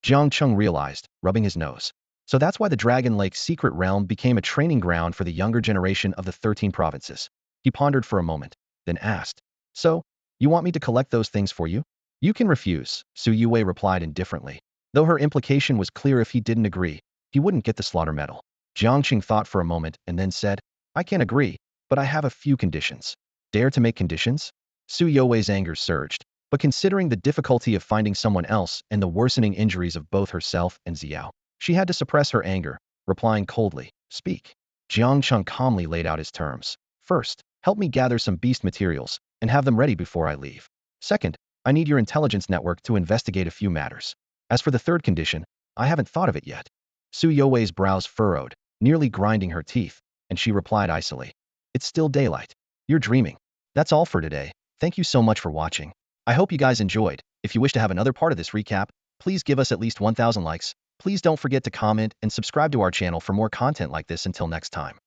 [SPEAKER 1] Jiang Cheng realized, rubbing his nose. So that's why the Dragon Lake secret realm became a training ground for the younger generation of the 13 provinces. He pondered for a moment, then asked, So, you want me to collect those things for you? You can refuse, Su Yue replied indifferently. Though her implication was clear, if he didn't agree, he wouldn't get the slaughter medal. Jiang Cheng thought for a moment and then said, I can agree, but I have a few conditions. Dare to make conditions? Su Yue's anger surged, but considering the difficulty of finding someone else and the worsening injuries of both herself and Xiao, she had to suppress her anger, replying coldly, Speak. Jiang Cheng calmly laid out his terms. First, help me gather some beast materials and have them ready before I leave. Second, I need your intelligence network to investigate a few matters. As for the third condition, I haven't thought of it yet. Su Yue's brows furrowed, nearly grinding her teeth, and she replied icily, "It's still daylight. You're dreaming." That's all for today. Thank you so much for watching. I hope you guys enjoyed. If you wish to have another part of this recap, please give us at least 1,000 likes. Please don't forget to comment and subscribe to our channel for more content like this. Until next time.